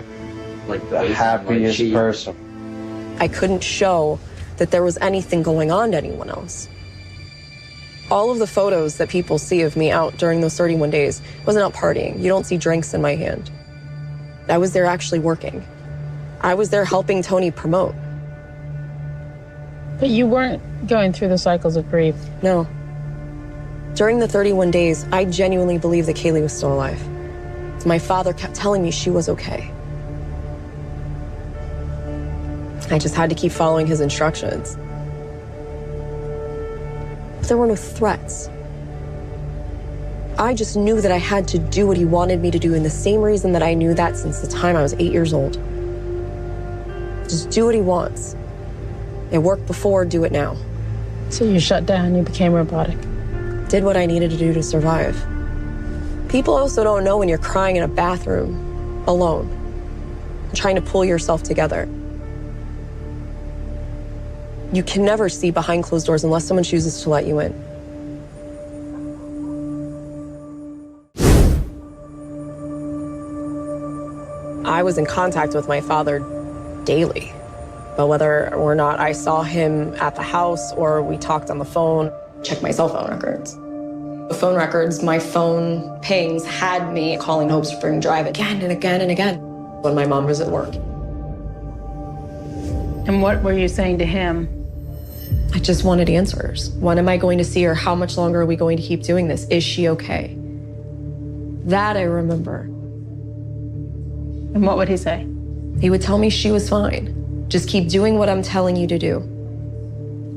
Like the happiest person. I couldn't show that there was anything going on to anyone else. All of the photos that people see of me out during those 31 days, I wasn't out partying. You don't see drinks in my hand. I was there actually working. I was there helping Tony promote. But you weren't going through the cycles of grief. No. During the 31 days, I genuinely believed that Kaylee was still alive. My father kept telling me she was okay. I just had to keep following his instructions. But there were no threats. I just knew that I had to do what he wanted me to do, and the same reason that I knew that since the time I was 8 years old. Just do what he wants. It worked before, do it now. So you shut down, you became robotic. Did what I needed to do to survive. People also don't know when you're crying in a bathroom, alone, trying to pull yourself together. You can never see behind closed doors unless someone chooses to let you in. I was in contact with my father daily, but whether or not I saw him at the house or we talked on the phone, check my cell phone records. The phone records, my phone pings had me calling Hope Spring Drive again and again and again when my mom was at work. And what were you saying to him? I just wanted answers. When am I going to see her? How much longer are we going to keep doing this? Is she okay? That I remember. And what would he say? He would tell me she was fine. Just keep doing what I'm telling you to do.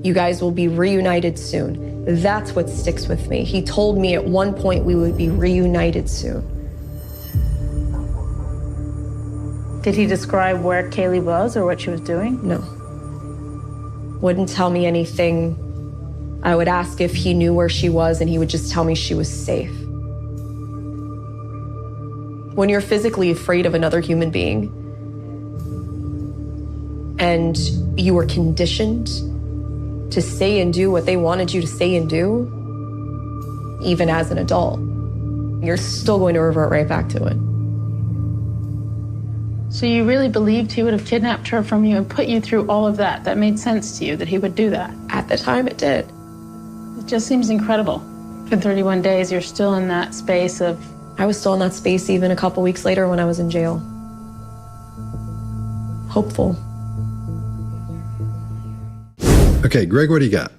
You guys will be reunited soon. That's what sticks with me. He told me at one point we would be reunited soon. Did he describe where Kaylee was or what she was doing? No. Wouldn't tell me anything. I would ask if he knew where she was, and he would just tell me she was safe. When you're physically afraid of another human being, and you were conditioned to say and do what they wanted you to say and do, even as an adult, you're still going to revert right back to it. So you really believed he would have kidnapped her from you and put you through all of that? That made sense to you, that he would do that? At the time, it did. It just seems incredible. For 31 days, you're still in that space of... I was still in that space even a couple weeks later when I was in jail. Hopeful. Okay, Greg, what do you got?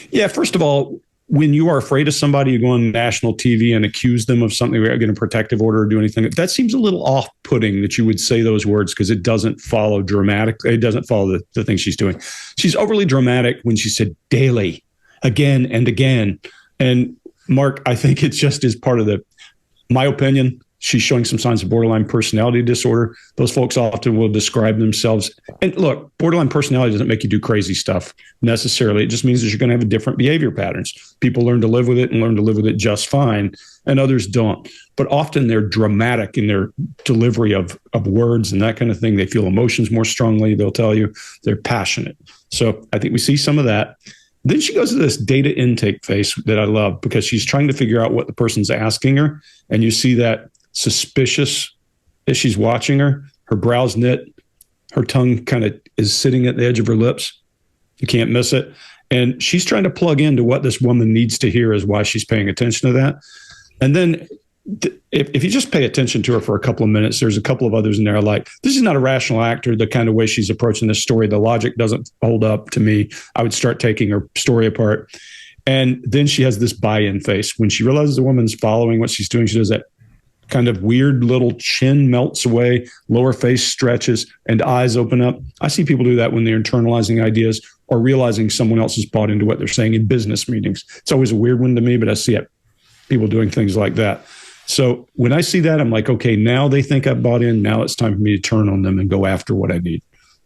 Yeah, first of all, when you are afraid of somebody, you go on national TV and accuse them of something, or get a protective order or do anything. That seems a little off-putting that you would say those words, because it doesn't follow dramatic. It doesn't follow the thing she's doing. She's overly dramatic when she said daily, again and again. And Mark, I think it's just as part of my opinion, she's showing some signs of borderline personality disorder. Those folks often will describe themselves. And look, borderline personality doesn't make you do crazy stuff necessarily. It just means that you're going to have different behavior patterns. People learn to live with it and learn to live with it just fine, and others don't. But often they're dramatic in their delivery of words and that kind of thing. They feel emotions more strongly. They'll tell you they're passionate. So I think we see some of that. Then she goes to this data intake phase that I love, because she's trying to figure out what the person's asking her. And you see that suspicious as she's watching her brows knit, her tongue kind of is sitting at the edge of her lips. You can't miss it. And she's trying to plug into what this woman needs to hear, is why she's paying attention to that. And then if you just pay attention to her for a couple of minutes, there's a couple of others in there like, this is not a rational actor, the kind of way she's approaching this story. The logic doesn't hold up to me. I would start taking her story apart. And then she has this buy-in face. When she realizes the woman's following what she's doing, she does that kind of weird little chin melts away, lower face stretches, and eyes open up. I see people do that when they're internalizing ideas or realizing someone else has bought into what they're saying in business meetings. It's always a weird one to me, but I see it. People doing things like that. So when I see that, I'm like, okay, now they think I've bought in. Now it's time for me to turn on them and go after what I need.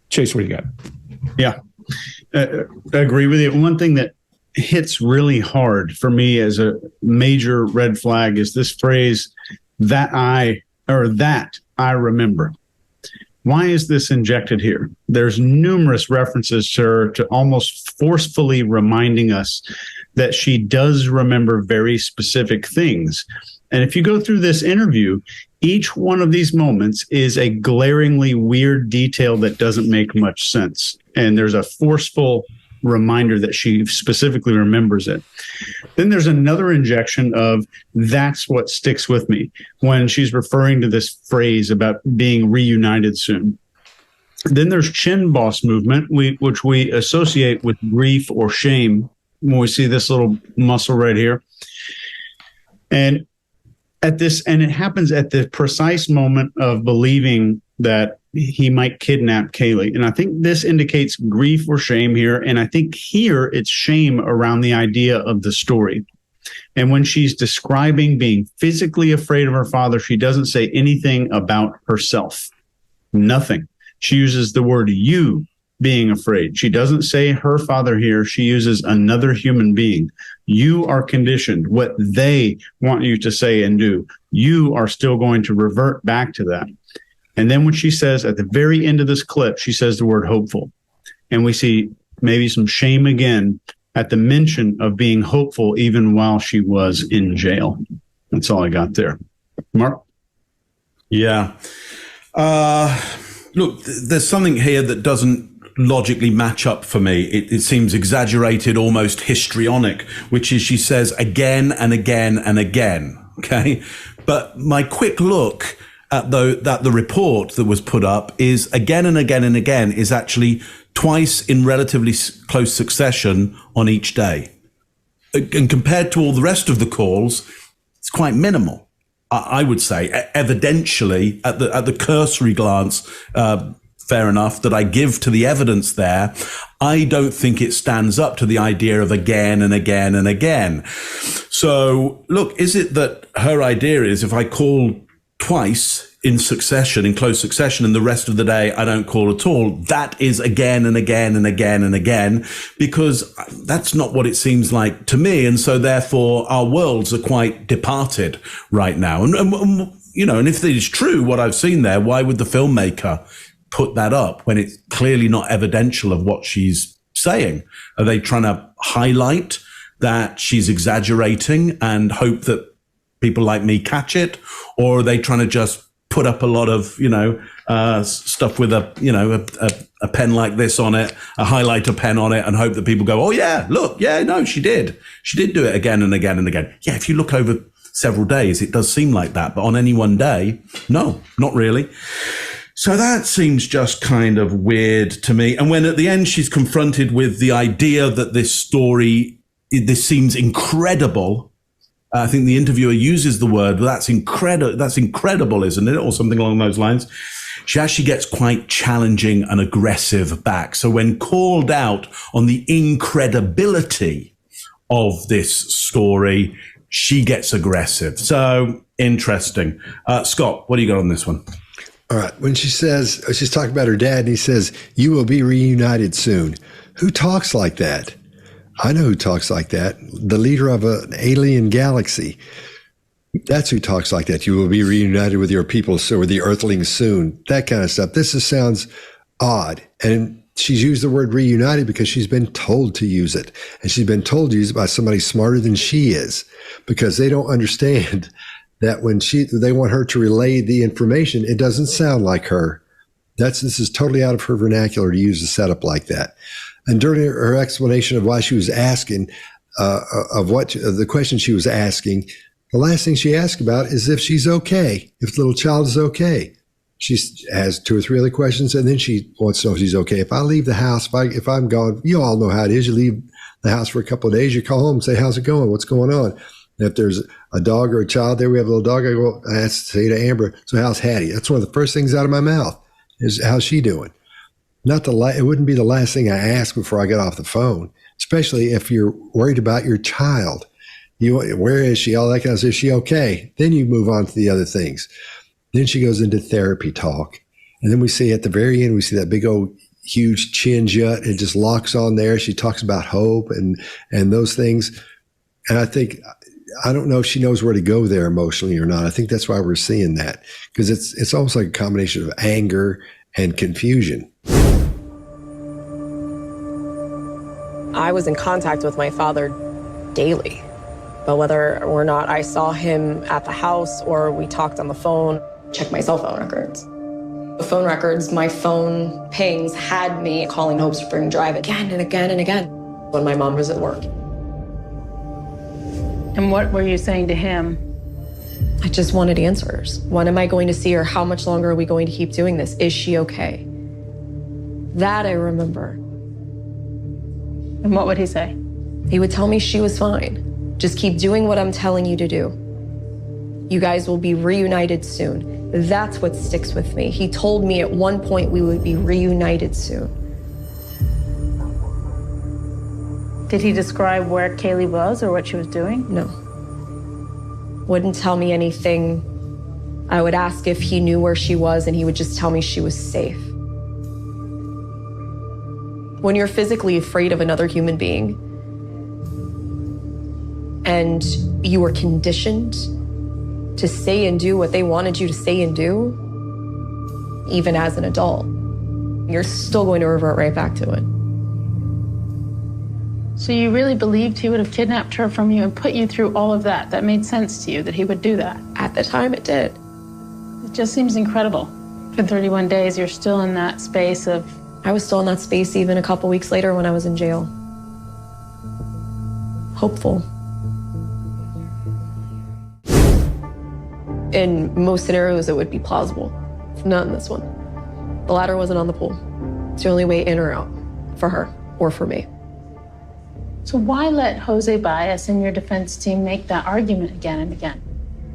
Chase, what do you got? Yeah, I agree with you. One thing that hits really hard for me as a major red flag is this phrase, that I remember. Why is this injected here? There's numerous references to her to almost forcefully reminding us that she does remember very specific things. And if you go through this interview, each one of these moments is a glaringly weird detail that doesn't make much sense. And there's a forceful reminder that she specifically remembers it. Then there's another injection of that's what sticks with me when she's referring to this phrase about being reunited soon. Then there's chin boss movement, which we associate with grief or shame when we see this little muscle right here. And it happens at the precise moment of believing that he might kidnap Kaylee. And I think this indicates grief or shame here. And I think here it's shame around the idea of the story. And when she's describing being physically afraid of her father, she doesn't say anything about herself. Nothing. She uses the word you being afraid. She doesn't say her father here. She uses another human being. You are conditioned. What they want you to say and do, you are still going to revert back to that. And then when she says at the very end of this clip, she says the word hopeful. And we see maybe some shame again at the mention of being hopeful even while she was in jail. That's all I got there. Mark? Yeah. Look, there's something here that doesn't logically match up for me. It seems exaggerated, almost histrionic, which is she says again and again and again. Okay. But my quick look at the report that was put up is again and again and again is actually twice in relatively close succession on each day. And compared to all the rest of the calls, it's quite minimal, I would say. Evidentially, at the cursory glance, fair enough, that I give to the evidence there, I don't think it stands up to the idea of again and again and again. So, look, is it that her idea is if I call twice in succession, in close succession, and the rest of the day I don't call at all, that is again and again and again and again, because that's not what it seems like to me. And so therefore our worlds are quite departed right now. And you know, and if it is true what I've seen there, why would the filmmaker put that up when it's clearly not evidential of what she's saying? Are they trying to highlight that she's exaggerating and hope that people like me catch it? Or are they trying to just put up a lot of, stuff with a pen like this on it, a highlighter pen on it, and hope that people go, oh yeah, look, yeah, no, she did do it again and again and again. Yeah, if you look over several days, it does seem like that. But on any one day, no, not really. So that seems just kind of weird to me. And when at the end she's confronted with the idea that this seems incredible, I think the interviewer uses the word, that's incredible, isn't it? Or something along those lines. She actually gets quite challenging and aggressive back. So when called out on the incredibility of this story, she gets aggressive. So interesting. Scott, what do you got on this one? All right. When she says, she's talking about her dad, and he says, you will be reunited soon. Who talks like that? I know who talks like that. The leader of an alien galaxy. That's who talks like that. You will be reunited with your people, so with the earthlings soon. That kind of stuff. This just sounds odd. And she's used the word reunited because she's been told to use it. And she's been told to use it by somebody smarter than she is, because they don't understand that when they want her to relay the information, it doesn't sound like her. This is totally out of her vernacular to use a setup like that. And during her explanation of why she was asking, of the question she was asking, the last thing she asked about is if she's okay, if the little child is okay. She has 2 or 3 other questions, and then she wants to know if she's okay. If I leave the house, if I'm gone, you all know how it is. You leave the house for a couple of days, you call home and say, how's it going? What's going on? And if there's a dog or a child there, we have a little dog, I say to Amber, so how's Hattie? That's one of the first things out of my mouth is, how's she doing? It wouldn't be the last thing I ask before I get off the phone, especially if you're worried about your child. Where is she? All that kind of stuff. Is she okay? Then you move on to the other things. Then she goes into therapy talk. And then we see at the very end, we see that big old huge chin jut. It just locks on there. She talks about hope and those things. And I don't know if she knows where to go there emotionally or not. I think that's why we're seeing that, because it's almost like a combination of anger and confusion. I was in contact with my father daily, but whether or not I saw him at the house or we talked on the phone, check my cell phone records. The phone records, my phone pings had me calling Hope Spring Drive again and again and again when my mom was at work. And what were you saying to him? I just wanted answers. When am I going to see her? How much longer are we going to keep doing this? Is she okay? That I remember. And what would he say? He would tell me she was fine. Just keep doing what I'm telling you to do. You guys will be reunited soon. That's what sticks with me. He told me at one point we would be reunited soon. Did he describe where Kaylee was or what she was doing? No. Wouldn't tell me anything. I would ask if he knew where she was and he would just tell me she was safe. When you're physically afraid of another human being and you were conditioned to say and do what they wanted you to say and do, even as an adult, you're still going to revert right back to it. So you really believed he would have kidnapped her from you and put you through all of that? That made sense to you that he would do that? At the time, it did. It just seems incredible. For 31 days, you're still in that space of... I was still in that space even a couple weeks later when I was in jail. Hopeful. In most scenarios, it would be plausible. Not in this one. The ladder wasn't on the pool. It's the only way in or out for her or for me. So why let Jose Baez and your defense team make that argument again and again?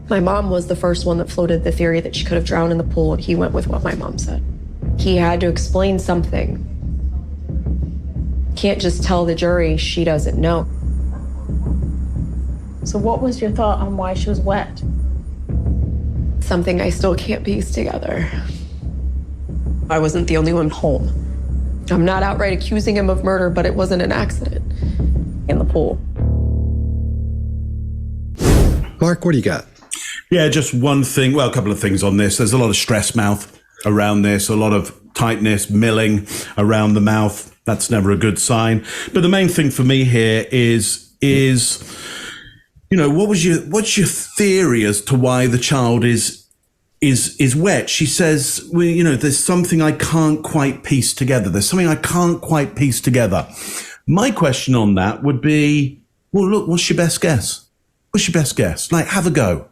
My mom was the first one that floated the theory that she could have drowned in the pool, and he went with what my mom said. He had to explain something. Can't just tell the jury she doesn't know. So what was your thought on why she was wet? Something I still can't piece together. I wasn't the only one home. I'm not outright accusing him of murder, but it wasn't an accident in the pool. Mark, what do you got? Yeah, just one thing. Well, a couple of things on this. There's a lot of stress mouth around this, a lot of tightness, milling around the mouth. That's never a good sign. But the main thing for me here is you know, what's your theory as to why the child is wet? She says, well, you know, there's something I can't quite piece together. There's something I can't quite piece together. My question on that would be, well, look, what's your best guess? What's your best guess? Like, have a go.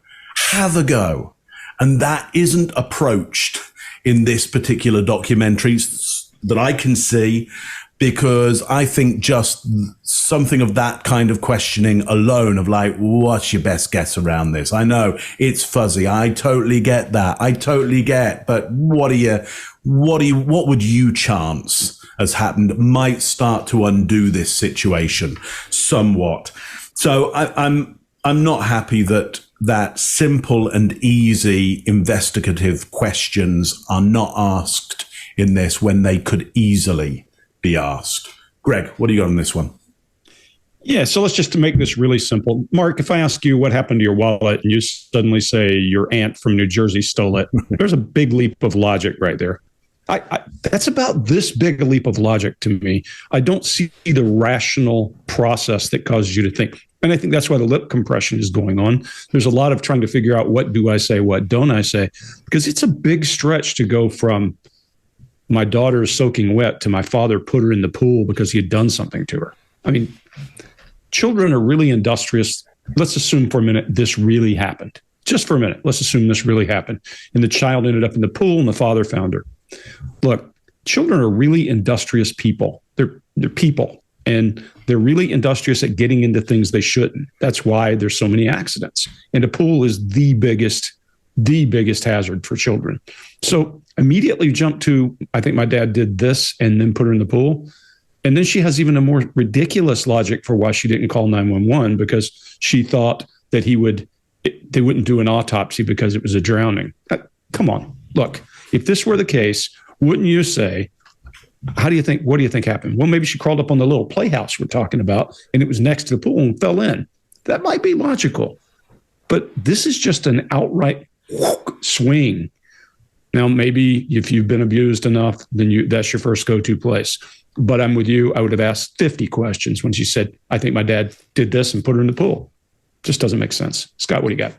Have a go. And that isn't approached in this particular documentary that I can see, because I think just something of that kind of questioning alone of like, what's your best guess around this? I know it's fuzzy. I totally get that. I totally get, but what would you chance has happened might start to undo this situation somewhat. So I'm not happy that simple and easy investigative questions are not asked in this when they could easily be asked. Greg, what do you got on this one? Yeah, so let's just to make this really simple. Mark, if I ask you what happened to your wallet and you suddenly say your aunt from New Jersey stole it, there's a big leap of logic right there. That's about this big a leap of logic to me. I don't see the rational process that causes you to think. And I think that's why the lip compression is going on. There's a lot of trying to figure out what do I say, what don't I say, because it's a big stretch to go from my daughter is soaking wet to my father put her in the pool because he had done something to her. I mean, children are really industrious. Let's assume for a minute this really happened. Just for a minute, let's assume this really happened. And the child ended up in the pool and the father found her. Look, children are really industrious people. They're people. And they're really industrious at getting into things they shouldn't. That's why there's so many accidents. And a pool is the biggest hazard for children. So immediately jump to, I think my dad did this and then put her in the pool. And then she has even a more ridiculous logic for why she didn't call 911, because she thought that they wouldn't do an autopsy because it was a drowning. Come on, look, if this were the case, wouldn't you say, what do you think happened? Well, maybe she crawled up on the little playhouse we're talking about, and it was next to the pool and fell in. That might be logical, but this is just an outright swing. Now, maybe if you've been abused enough, then that's your first go-to place. But I'm with you. I would have asked 50 questions when she said, I think my dad did this and put her in the pool. Just doesn't make sense. Scott, what do you got?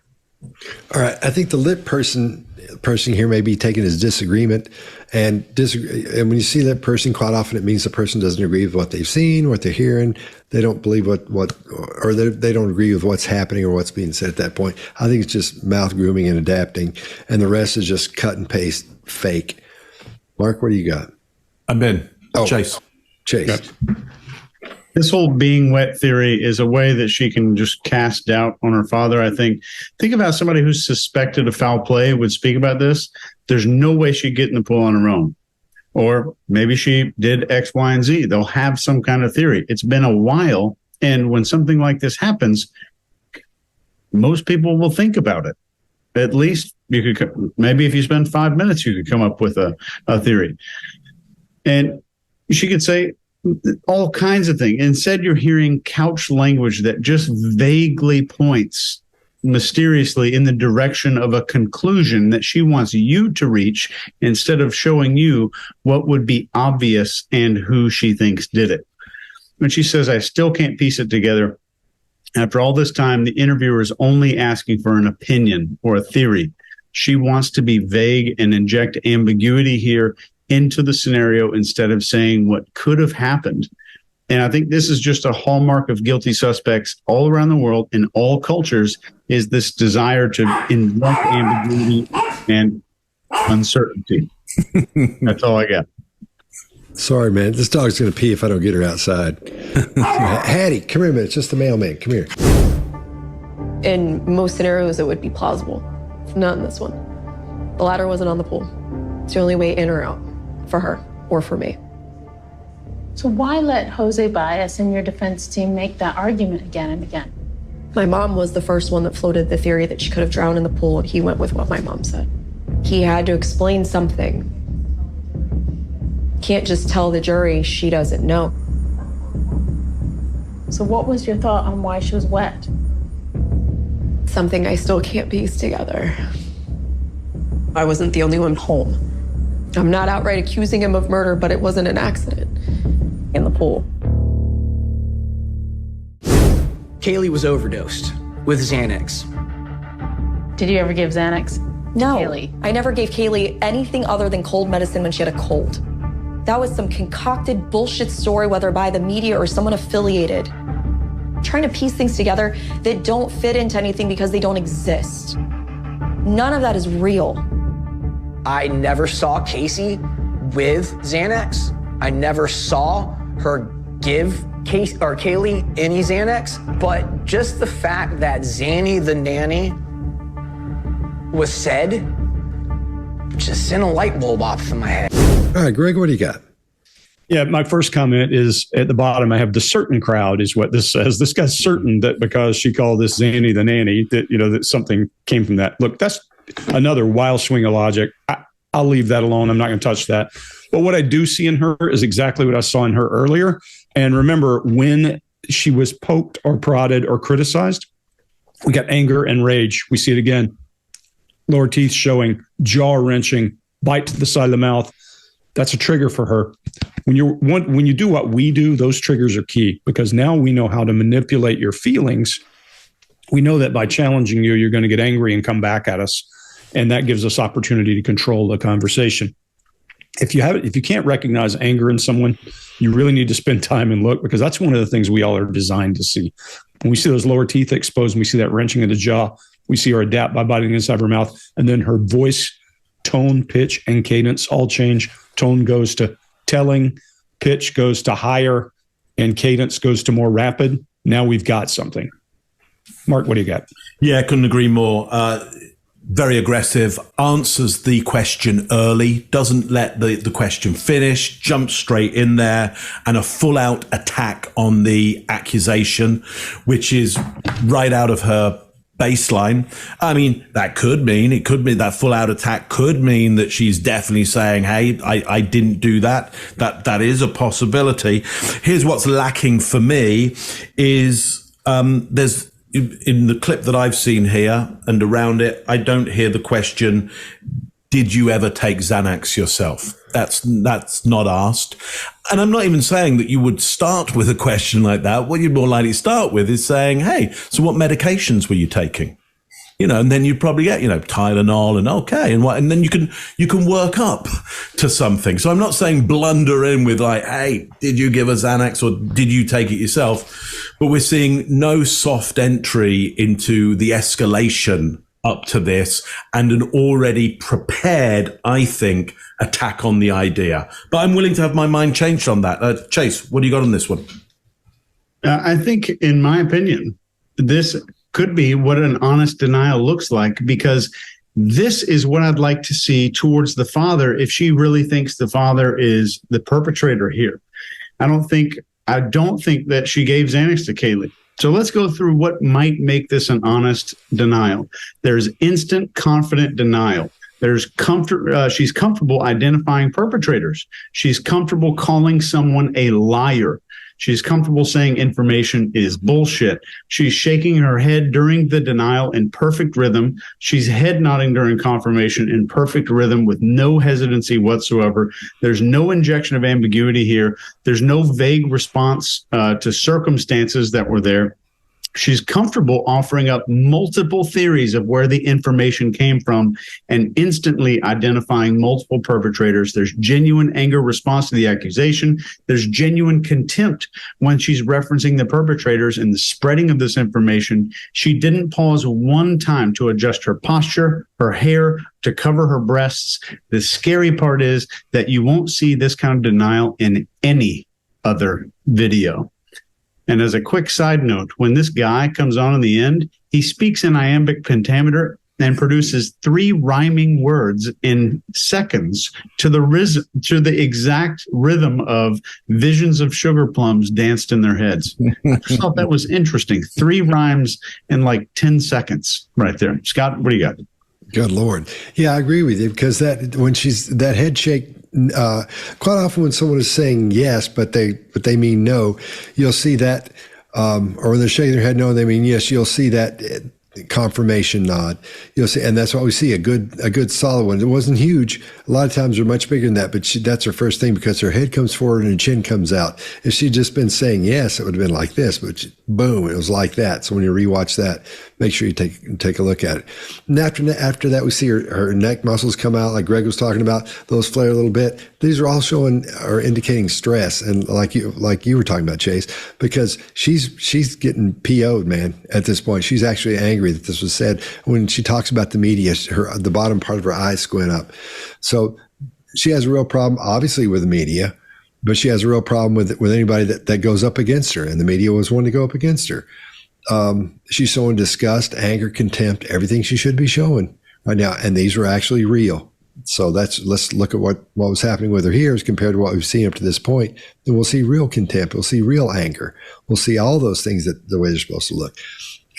All right. I think the lit person here may be taking his disagreement and disagree. And when you see that person, quite often it means the person doesn't agree with what they've seen, what they're hearing. They don't believe or they don't agree with what's happening or what's being said at that point. I think it's just mouth grooming and adapting. And the rest is just cut and paste fake. Mark, what do you got? I'm in. Chase. Yep. This whole being wet theory is a way that she can just cast doubt on her father, I think. Think about somebody who's suspected of foul play would speak about this. There's no way she'd get in the pool on her own. Or maybe she did X, Y, and Z. They'll have some kind of theory. It's been a while, and when something like this happens, most people will think about it. At least you could, maybe if you spend 5 minutes, you could come up with a theory. And she could say all kinds of things. Instead, you're hearing couch language that just vaguely points mysteriously in the direction of a conclusion that she wants you to reach, instead of showing you what would be obvious and who she thinks did it. When she says, I still can't piece it together, after all this time, the interviewer is only asking for an opinion or a theory. She wants to be vague and inject ambiguity here into the scenario instead of saying what could have happened. And I think this is just a hallmark of guilty suspects all around the world in all cultures, is this desire to inject ambiguity and uncertainty. That's all I got. Sorry, man. This dog's going to pee if I don't get her outside. Hattie, come here a minute. It's just the mailman. Come here. In most scenarios, it would be plausible. Not in this one. The ladder wasn't on the pool. It's the only way in or out for her or for me. So why let Jose Baez and your defense team make that argument again and again? My mom was the first one that floated the theory that she could have drowned in the pool, and he went with what my mom said. He had to explain something. Can't just tell the jury she doesn't know. So what was your thought on why she was wet? Something I still can't piece together. I wasn't the only one home. I'm not outright accusing him of murder, but it wasn't an accident in the pool. Kaylee was overdosed with Xanax. Did you ever give Xanax? No, Kaylee? I never gave Kaylee anything other than cold medicine when she had a cold. That was some concocted bullshit story, whether by the media or someone affiliated. Trying to piece things together that don't fit into anything because they don't exist. None of that is real. I never saw Casey with Xanax. I never saw her give Kaylee any Xanax, but just the fact that Zanny the nanny was said just sent a light bulb off in my head. All right, Greg, what do you got? Yeah, my first comment is at the bottom, I have the certain crowd is what this says. This guy's certain that because she called this Zanny the nanny, that, that something came from that. Look, that's another wild swing of logic. I'll leave that alone. I'm not going to touch that. But what I do see in her is exactly what I saw in her earlier. And remember, when she was poked or prodded or criticized, we got anger and rage. We see it again. Lower teeth showing, jaw wrenching, bite to the side of the mouth. That's a trigger for her. When you do what we do, those triggers are key, because now we know how to manipulate your feelings. We know that by challenging you, you're going to get angry and come back at us. And that gives us opportunity to control the conversation. If you can't recognize anger in someone, you really need to spend time and look, because that's one of the things we all are designed to see. When we see those lower teeth exposed and we see that wrenching of the jaw, we see her adapt by biting inside her mouth, and then her voice, tone, pitch, and cadence all change. Tone goes to telling, pitch goes to higher, and cadence goes to more rapid, now we've got something. Mark, what do you got? Yeah, couldn't agree more. Very aggressive, answers the question early, doesn't let the question finish, jumps straight in there, and a full-out attack on the accusation, which is right out of her baseline. I mean, that full-out attack could mean that she's definitely saying, hey, I didn't do that. That is a possibility. Here's what's lacking for me is there's in the clip that I've seen here and around it, I don't hear the question, did you ever take Xanax yourself? That's not asked. And I'm not even saying that you would start with a question like that. What you'd more likely start with is saying, hey, so what medications were you taking? And then you'd probably get, Tylenol and okay. And then you can work up to something. So I'm not saying blunder in with like, hey, did you give a Xanax or did you take it yourself? But we're seeing no soft entry into the escalation up to this and an already prepared, I think, attack on the idea. But I'm willing to have my mind changed on that. Chase, what do you got on this one? I think, in my opinion, this could be what an honest denial looks like, because this is what I'd like to see towards the father if she really thinks the father is the perpetrator here. I don't think that she gave Xanax to Kaylee. So let's go through what might make this an honest denial. There's instant, confident denial. There's she's comfortable identifying perpetrators. She's comfortable calling someone a liar. She's comfortable saying information is bullshit. She's shaking her head during the denial in perfect rhythm. She's head nodding during confirmation in perfect rhythm with no hesitancy whatsoever. There's no injection of ambiguity here. There's no vague response to circumstances that were there. She's comfortable offering up multiple theories of where the information came from and instantly identifying multiple perpetrators. There's genuine anger response to the accusation. There's genuine contempt when she's referencing the perpetrators and the spreading of this information. She didn't pause one time to adjust her posture, her hair, to cover her breasts. The scary part is that you won't see this kind of denial in any other video. And as a quick side note, when this guy comes on in the end, he speaks in iambic pentameter and produces 3 rhyming words in seconds to the exact rhythm of visions of sugar plums danced in their heads. I just thought that was interesting. 3 rhymes in like 10 seconds right there. Scott, what do you got? Good Lord. Yeah, I agree with you, because that head shake, quite often when someone is saying yes, but they mean no, you'll see that, or when they're shaking their head no, they mean yes, you'll see that confirmation nod. You'll see, and that's what we see, a good solid one. It wasn't huge. A lot of times they're much bigger than that, but that's her first thing, because her head comes forward and her chin comes out. If she'd just been saying yes, it would have been like this, but boom, it was like that. So when you rewatch that, make sure you take a look at it. And after that, we see her neck muscles come out, like Greg was talking about. Those flare a little bit. These are all indicating stress, and like you were talking about, Chase, because she's getting PO'd, man. At this point, she's actually angry that this was said. When she talks about the media, the bottom part of her eyes squint up. So she has a real problem, obviously, with the media, but she has a real problem with anybody that goes up against her, and the media was one to go up against her. She's showing disgust, anger, contempt, everything she should be showing right now, and these were actually real. So let's look at what was happening with her here as compared to what we've seen up to this point. Then we'll see real contempt. We'll see real anger. We'll see all those things that the way they're supposed to look.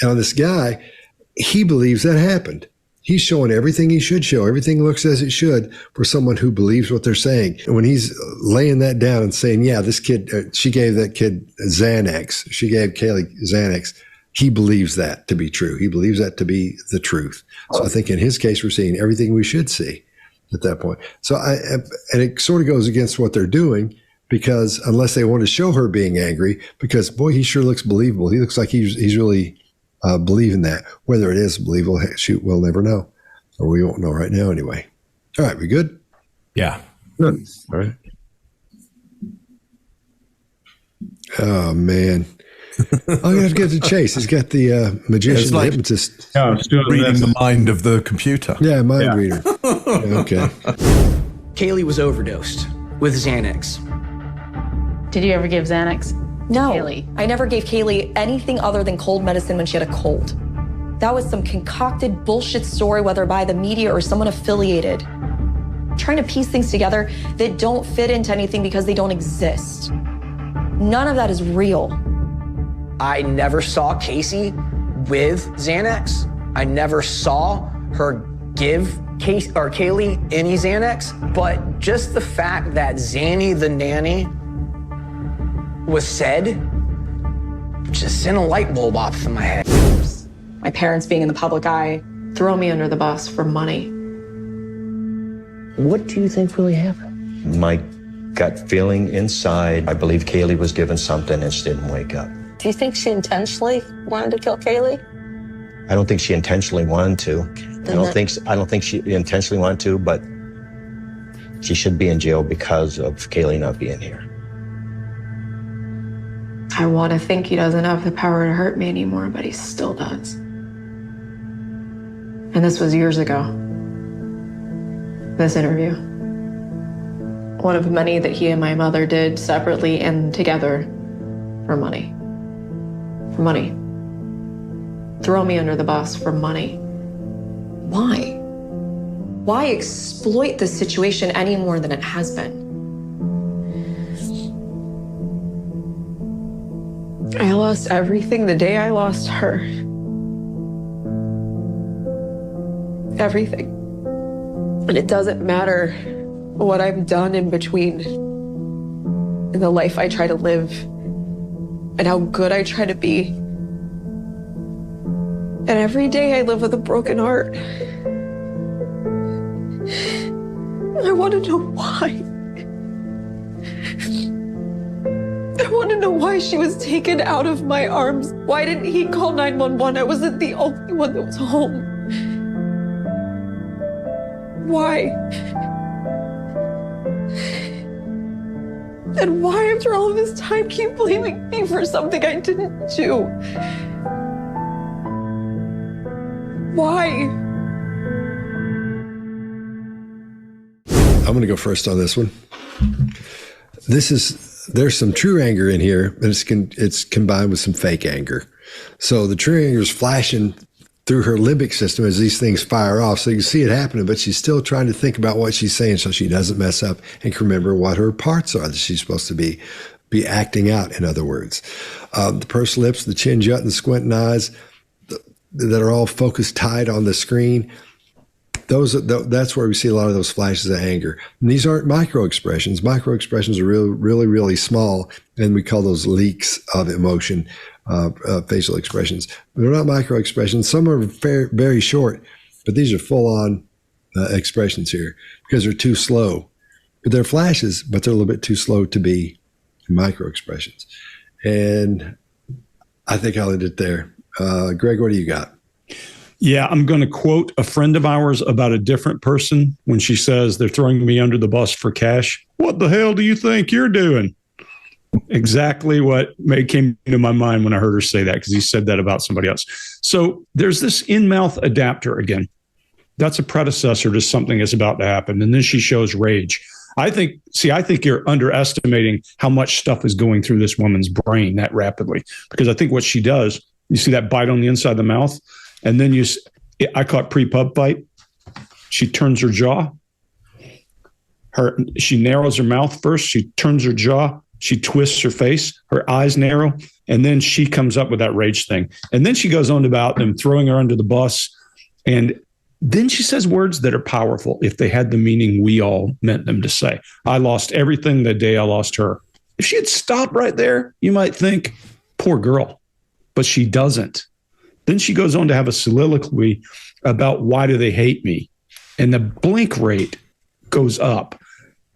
And on this guy, he believes that happened. He's showing everything he should show. Everything looks as it should for someone who believes what they're saying. And when he's laying that down and saying, yeah, this kid, she gave that kid Xanax. She gave Kaylee Xanax. He believes that to be true. He believes that to be the truth. So I think in his case, we're seeing everything we should see at that point. So and it sort of goes against what they're doing, because unless they want to show her being angry, because boy, he sure looks believable. He looks like he's really believing that. Whether it is believable, shoot, we'll never know, or we won't know right now anyway. All right, we good? Yeah. Good. All right. Oh man. Oh, you have to get to Chase. He's got the magician, like, hypnotist. Reading the mind of the computer. Yeah, mind reader. Yeah, okay. Kaylee was overdosed with Xanax. Did you ever give Xanax? No, Kaylee? I never gave Kaylee anything other than cold medicine when she had a cold. That was some concocted bullshit story, whether by the media or someone affiliated. Trying to piece things together that don't fit into anything because they don't exist. None of that is real. I never saw Casey with Xanax. I never saw her give Kaylee any Xanax, but just the fact that Zanny the nanny was said just sent a light bulb off in my head. My parents being in the public eye, throw me under the bus for money. What do you think really happened? My gut feeling inside, I believe Kaylee was given something and she didn't wake up. Do you think she intentionally wanted to kill Kaylee? I don't think she intentionally wanted to. I don't think she intentionally wanted to, but she should be in jail because of Kaylee not being here. I want to think he doesn't have the power to hurt me anymore, but he still does. And this was years ago. This interview. One of many that he and my mother did separately and together for money. For money. Throw me under the bus for money. Why? Why exploit the situation any more than it has been? I lost everything the day I lost her. Everything. And it doesn't matter what I've done in between, in the life I try to live, and how good I try to be. And every day I live with a broken heart. I want to know why. I want to know why she was taken out of my arms. Why didn't he call 911? I wasn't the only one that was home. Why? And why, after all of this time, keep blaming me for something I didn't do? Why? I'm going to go first on this one. There's some true anger in here, but it's combined with some fake anger. So the true anger is flashing through her limbic system as these things fire off. So you can see it happening, but she's still trying to think about what she's saying so she doesn't mess up and can remember what her parts are that she's supposed to be acting out, in other words. The pursed lips, the chin jut, and the squinting eyes that are all focused tight on the screen. That's where we see a lot of those flashes of anger. And these aren't micro expressions. Micro expressions are really, really small, and we call those leaks of emotion, facial expressions. They're not micro expressions. Some are very short, but these are full-on expressions here because they're too slow. But they're flashes, but they're a little bit too slow to be micro expressions. And I think I'll end it there. Greg, what do you got? Yeah, I'm going to quote a friend of ours about a different person when she says they're throwing me under the bus for cash. What the hell do you think you're doing? Exactly what came to my mind when I heard her say that, because he said that about somebody else. So there's this in-mouth adapter again. That's a predecessor to something that's about to happen. And then she shows rage. I think you're underestimating how much stuff is going through this woman's brain that rapidly, because I think what she does, you see that bite on the inside of the mouth, and then I call it pre-pub fight. She turns her jaw. She narrows her mouth first. She turns her jaw. She twists her face. Her eyes narrow. And then she comes up with that rage thing. And then she goes on about them throwing her under the bus. And then she says words that are powerful if they had the meaning we all meant them to say. I lost everything the day I lost her. If she had stopped right there, you might think, poor girl. But she doesn't. Then she goes on to have a soliloquy about why do they hate me? And the blink rate goes up.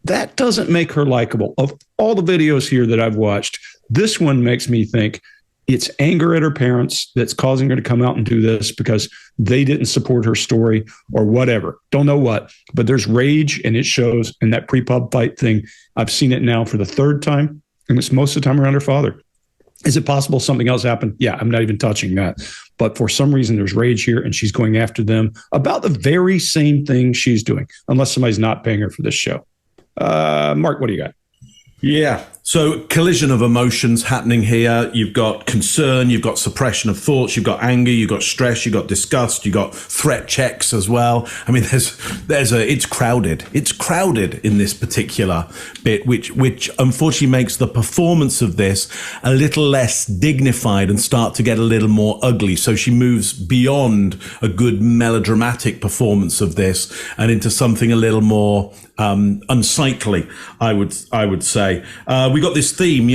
That doesn't make her likable. Of all the videos here that I've watched, this one makes me think it's anger at her parents that's causing her to come out and do this because they didn't support her story or whatever. Don't know what, but there's rage and it shows in that pre-pub fight thing. I've seen it now for the third time, and it's most of the time around her father. Is it possible something else happened? Yeah, I'm not even touching that. But for some reason, there's rage here, and she's going after them about the very same thing she's doing, unless somebody's not paying her for this show. Mark, what do you got? Yeah. So collision of emotions happening here. You've got concern, you've got suppression of thoughts, you've got anger, you've got stress, you've got disgust, you've got threat checks as well. I mean, it's crowded. It's crowded in this particular bit, which unfortunately makes the performance of this a little less dignified and start to get a little more ugly. So she moves beyond a good melodramatic performance of this and into something a little more unsightly, I would say. We got this theme,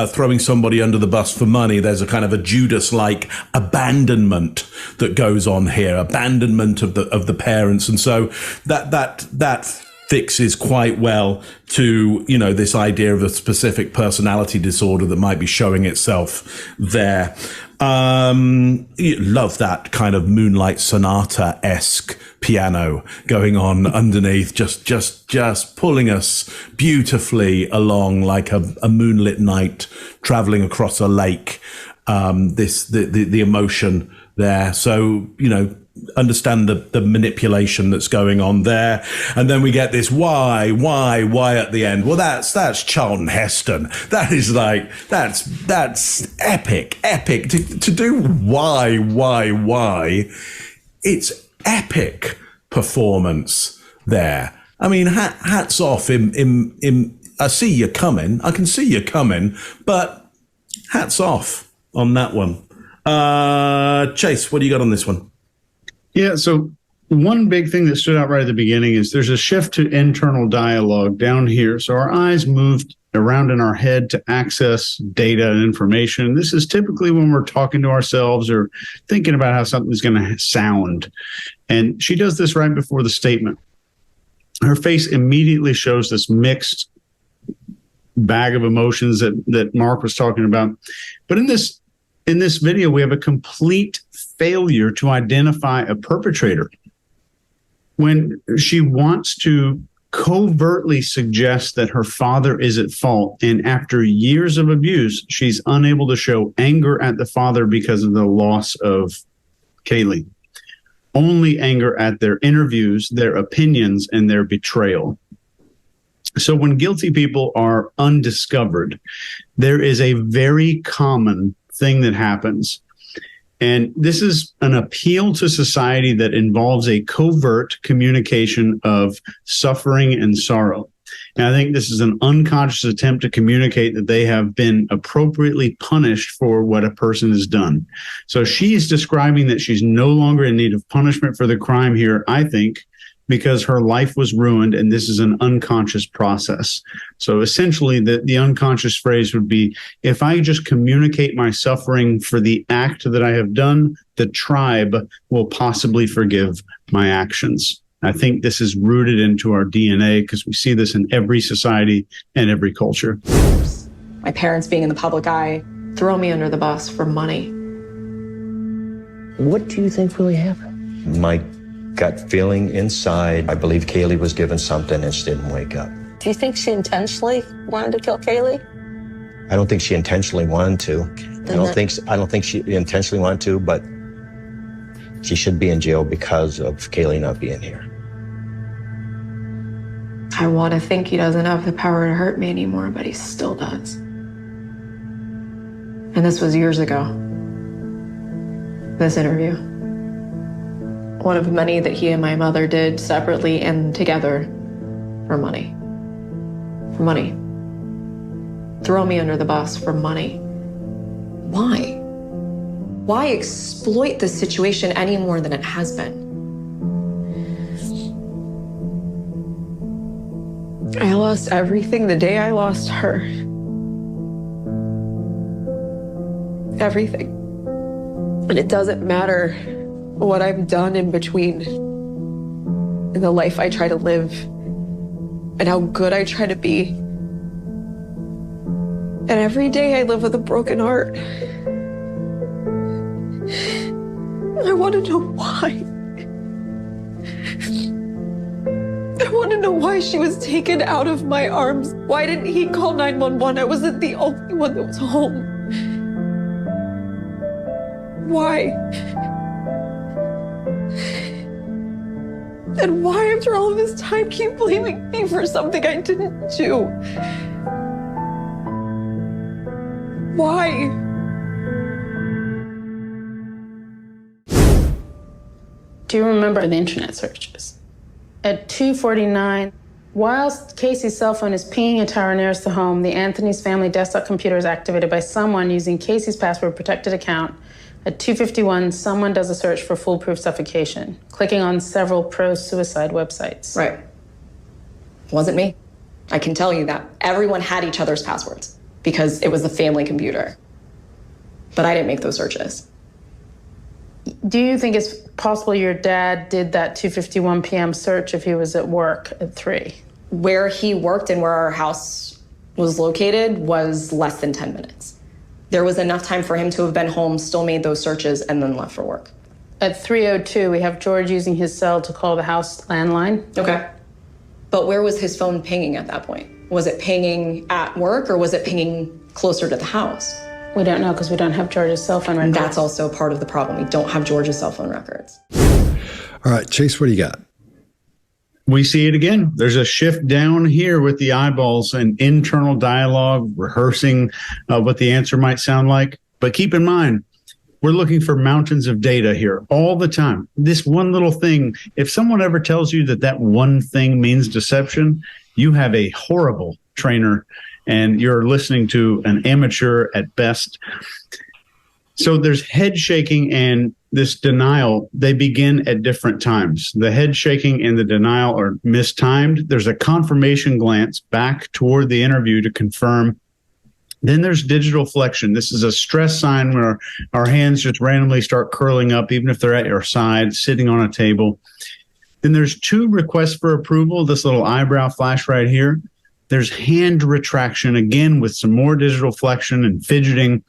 throwing somebody under the bus for money. There's a kind of a Judas-like abandonment that goes on here, abandonment of the parents, and so that fixes quite well to this idea of a specific personality disorder that might be showing itself there. Love that kind of Moonlight Sonata-esque piano going on underneath, just pulling us beautifully along like a moonlit night traveling across a lake. The emotion there. So, understand the manipulation that's going on there. And then we get this why at the end. Well, that's Charlton Heston. That is that's epic. To do why, it's epic performance there. I mean, hats off I see you coming. I can see you coming, but hats off on that one. Chase, what do you got on this one? Yeah, so one big thing that stood out right at the beginning is there's a shift to internal dialogue down here. So our eyes moved around in our head to access data and information. This is typically when we're talking to ourselves or thinking about how something's going to sound. And she does this right before the statement. Her face immediately shows this mixed bag of emotions that Mark was talking about. But in this video, we have a complete failure to identify a perpetrator. When she wants to covertly suggest that her father is at fault, and after years of abuse, she's unable to show anger at the father because of the loss of Kaylee. Only anger at their interviews, their opinions, and their betrayal. So when guilty people are undiscovered, there is a very common thing that happens. And this is an appeal to society that involves a covert communication of suffering and sorrow. And I think this is an unconscious attempt to communicate that they have been appropriately punished for what a person has done. So she is describing that she's no longer in need of punishment for the crime here, I think, because her life was ruined, and this is an unconscious process. So essentially, the unconscious phrase would be, if I just communicate my suffering for the act that I have done, the tribe will possibly forgive my actions. I think this is rooted into our DNA because we see this in every society and every culture. My parents being in the public eye, throw me under the bus for money. What do you think really happened? My gut feeling inside, I believe Kaylee was given something and she didn't wake up. Do you think she intentionally wanted to kill Kaylee? I don't think she intentionally wanted to. I don't think she intentionally wanted to, but she should be in jail because of Kaylee not being here. I want to think he doesn't have the power to hurt me anymore, but he still does. And this was years ago. This interview. One of many that he and my mother did separately and together for money. For money. Throw me under the bus for money. Why? Why exploit the situation any more than it has been? I lost everything the day I lost her. Everything. And it doesn't matter what I've done in between, in the life I try to live, and how good I try to be. And every day I live with a broken heart. I want to know why. I want to know why she was taken out of my arms. Why didn't he call 911? I wasn't the only one that was home. Why? And why, after all of this time, keep blaming me for something I didn't do? Why? Do you remember the internet searches? At 2:49, whilst Casey's cell phone is pinging a tower nearest the home, the Anthony's family desktop computer is activated by someone using Casey's password-protected account. At 2:51, someone does a search for foolproof suffocation, clicking on several pro-suicide websites. Right. Wasn't me. I can tell you that. Everyone had each other's passwords because it was the family computer. But I didn't make those searches. Do you think it's possible your dad did that 2:51 p.m. search if he was at work at 3? Where he worked and where our house was located was less than 10 minutes. There was enough time for him to have been home, still made those searches, and then left for work. At 3:02, we have George using his cell to call the house landline. Okay. But where was his phone pinging at that point? Was it pinging at work or was it pinging closer to the house? We don't know because we don't have George's cell phone records. That's also part of the problem. We don't have George's cell phone records. All right, Chase, what do you got? We see it again. There's a shift down here with the eyeballs and internal dialogue, rehearsing what the answer might sound like. But keep in mind, we're looking for mountains of data here all the time. This one little thing, if someone ever tells you that that one thing means deception, you have a horrible trainer and you're listening to an amateur at best. So there's head shaking and this denial. They begin at different times. The head shaking and the denial are mistimed. There's a confirmation glance back toward the interview to confirm. Then there's digital flexion. This is a stress sign where our hands just randomly start curling up, even if they're at your side, sitting on a table. Then there's 2 requests for approval, this little eyebrow flash right here. There's hand retraction, again, with some more digital flexion and fidgeting.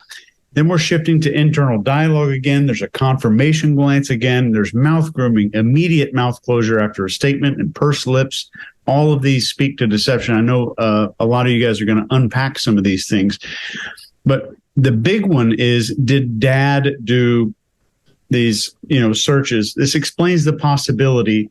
Then we're shifting to internal dialogue again. There's a confirmation glance again. There's mouth grooming, immediate mouth closure after a statement, and pursed lips. All of these speak to deception. I know a lot of you guys are going to unpack some of these things. But the big one is, did Dad do these, searches? This explains the possibility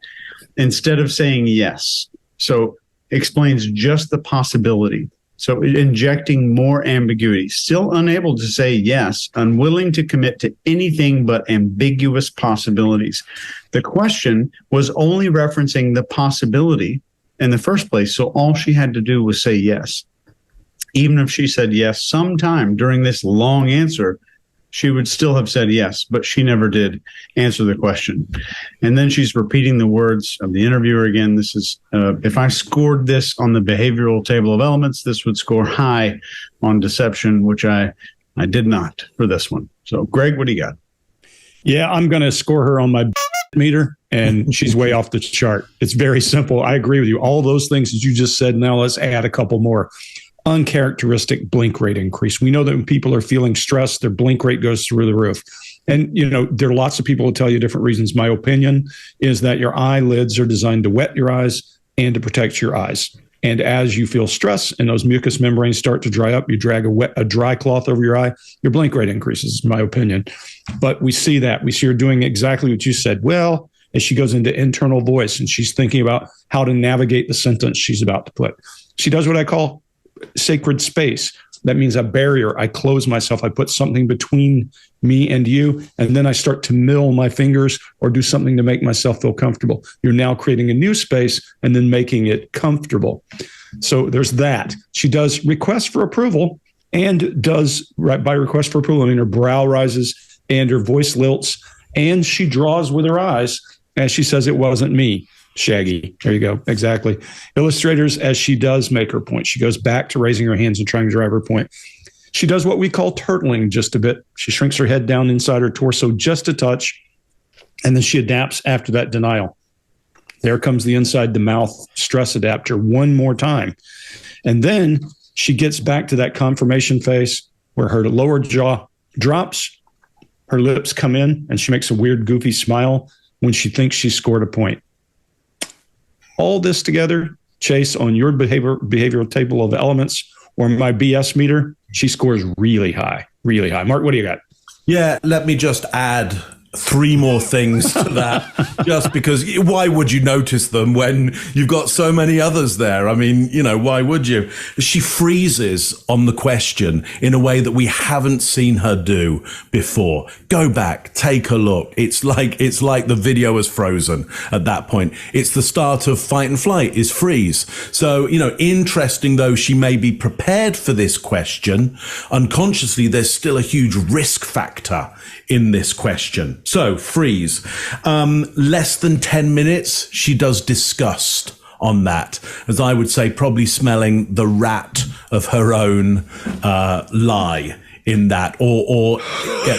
instead of saying yes. So explains just the possibility. So injecting more ambiguity, still unable to say yes, unwilling to commit to anything but ambiguous possibilities. The question was only referencing the possibility in the first place, so all she had to do was say yes. Even if she said yes sometime during this long answer, she would still have said yes, but she never did answer the question. And then she's repeating the words of the interviewer again. This is, if I scored this on the behavioral table of elements, this would score high on deception, which I did not for this one. So, Greg, what do you got? Yeah, I'm going to score her on my meter, and she's way off the chart. It's very simple. I agree with you. All those things that you just said. Now let's add a couple more. Uncharacteristic blink rate increase. We know that when people are feeling stressed, their blink rate goes through the roof. And, there are lots of people who tell you different reasons. My opinion is that your eyelids are designed to wet your eyes and to protect your eyes. And as you feel stress and those mucous membranes start to dry up, you drag a dry cloth over your eye, your blink rate increases, is my opinion. But we see that. We see her doing exactly what you said. Well, as she goes into internal voice and she's thinking about how to navigate the sentence she's about to put. She does what I call sacred space. That means a barrier. I close myself. I put something between me and you, and then I start to mill my fingers or do something to make myself feel comfortable. You're now creating a new space and then making it comfortable. So there's that. She does request for approval and does, right by request for approval, I mean, her brow rises and her voice lilts and she draws with her eyes as she says, "It wasn't me, Shaggy." There you go. Exactly. Illustrators, as she does make her point, she goes back to raising her hands and trying to drive her point. She does what we call turtling just a bit. She shrinks her head down inside her torso just a touch, and then she adapts after that denial. There comes the inside the mouth stress adapter one more time. And then she gets back to that confirmation face where her lower jaw drops, her lips come in, and she makes a weird, goofy smile when she thinks she scored a point. All this together, Chase, on your behavioral table of elements or my BS meter, she scores really high, really high. Mark, what do you got? Yeah, let me just add three more things to that, just because why would you notice them when you've got so many others there? I mean, you know, why would you? She freezes on the question in a way that we haven't seen her do before. Go back, take a look. It's like the video is frozen at that point. It's the start of fight and flight, is freeze. So, you know, interesting though she may be prepared for this question, unconsciously there's still a huge risk factor in this question. So freeze. Less than 10 minutes, she does disgust on that, as I would say, probably smelling the rat of her own lie in that, or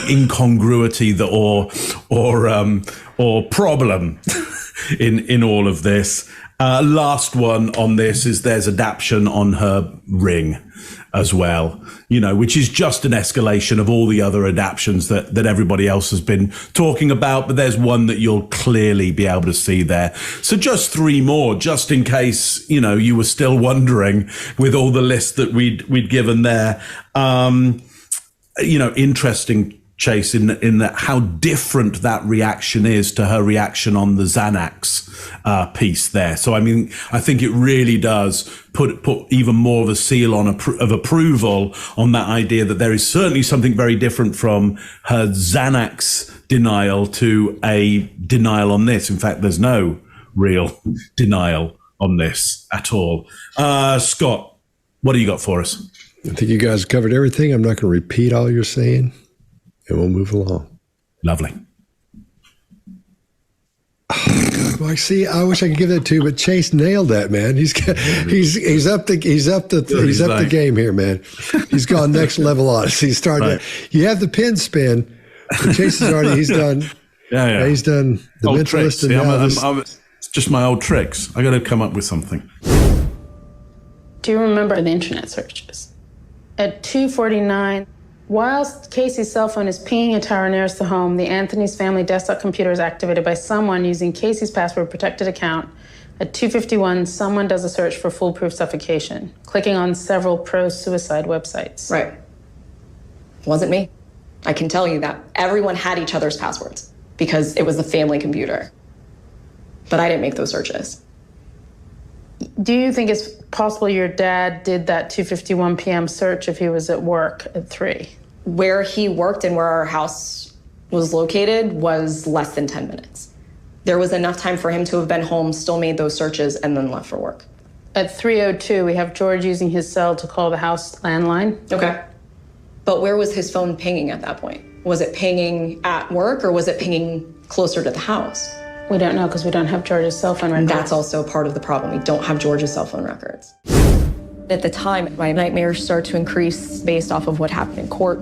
incongruity, or problem in all of this. Last one on this is there's adaptation on her ring as well, you know, which is just an escalation of all the other adaptions that everybody else has been talking about. But there's one that you'll clearly be able to see there. So just three more, just in case, you know, you were still wondering with all the lists that we'd given there. You know, interesting, Chase, in that how different that reaction is to her reaction on the Xanax piece there. So, I mean, I think it really does put even more of a seal on of approval on that idea that there is certainly something very different from her Xanax denial to a denial on this. In fact, there's no real denial on this at all. Scott, what do you got for us? I think you guys covered everything. I'm not going to repeat all you're saying. And we'll move along. Lovely. Oh, God, well, see, I wish I could give that to you, but Chase nailed that, man. He's up the game here, man. He's gone next level on us. He's starting. Right. You have the pin spin, but Chase is already. He's done. Yeah. He's done the old mentalist. tricks. And it's just my old tricks. I got to come up with something. Do you remember the internet searches? At 2:49. Whilst Casey's cell phone is pinging a tower nearest the home, the Anthony's family desktop computer is activated by someone using Casey's password-protected account. At 2:51, someone does a search for foolproof suffocation, clicking on several pro-suicide websites. Right. Wasn't me. I can tell you that. Everyone had each other's passwords because it was a family computer. But I didn't make those searches. Do you think it's possible your dad did that 2:51 p.m. search if he was at work at 3? Where he worked and where our house was located was less than 10 minutes. There was enough time for him to have been home, still made those searches, and then left for work. At 3:02, we have George using his cell to call the house landline. Okay. But where was his phone pinging at that point? Was it pinging at work or was it pinging closer to the house? We don't know because we don't have George's cell phone records. That's also part of the problem. We don't have George's cell phone records. At the time, my nightmares started to increase based off of what happened in court.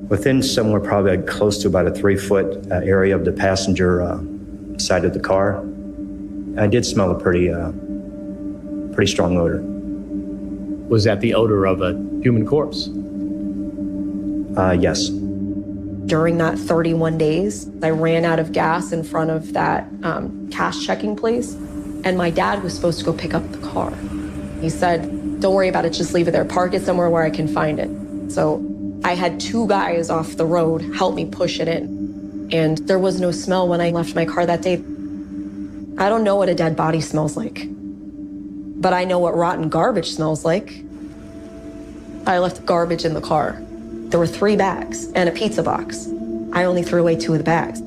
Within somewhere probably close to about a 3-foot area of the passenger side of the car, I did smell a pretty strong odor. Was that the odor of a human corpse? Yes. During that 31 days, I ran out of gas in front of that cash checking place, and my dad was supposed to go pick up the car. He said, don't worry about it, just leave it there, park it somewhere where I can find it. So I had 2 guys off the road help me push it in, and there was no smell when I left my car that day. I don't know what a dead body smells like, but I know what rotten garbage smells like. I left garbage in the car. There were 3 bags and a pizza box. I only threw away 2 of the bags.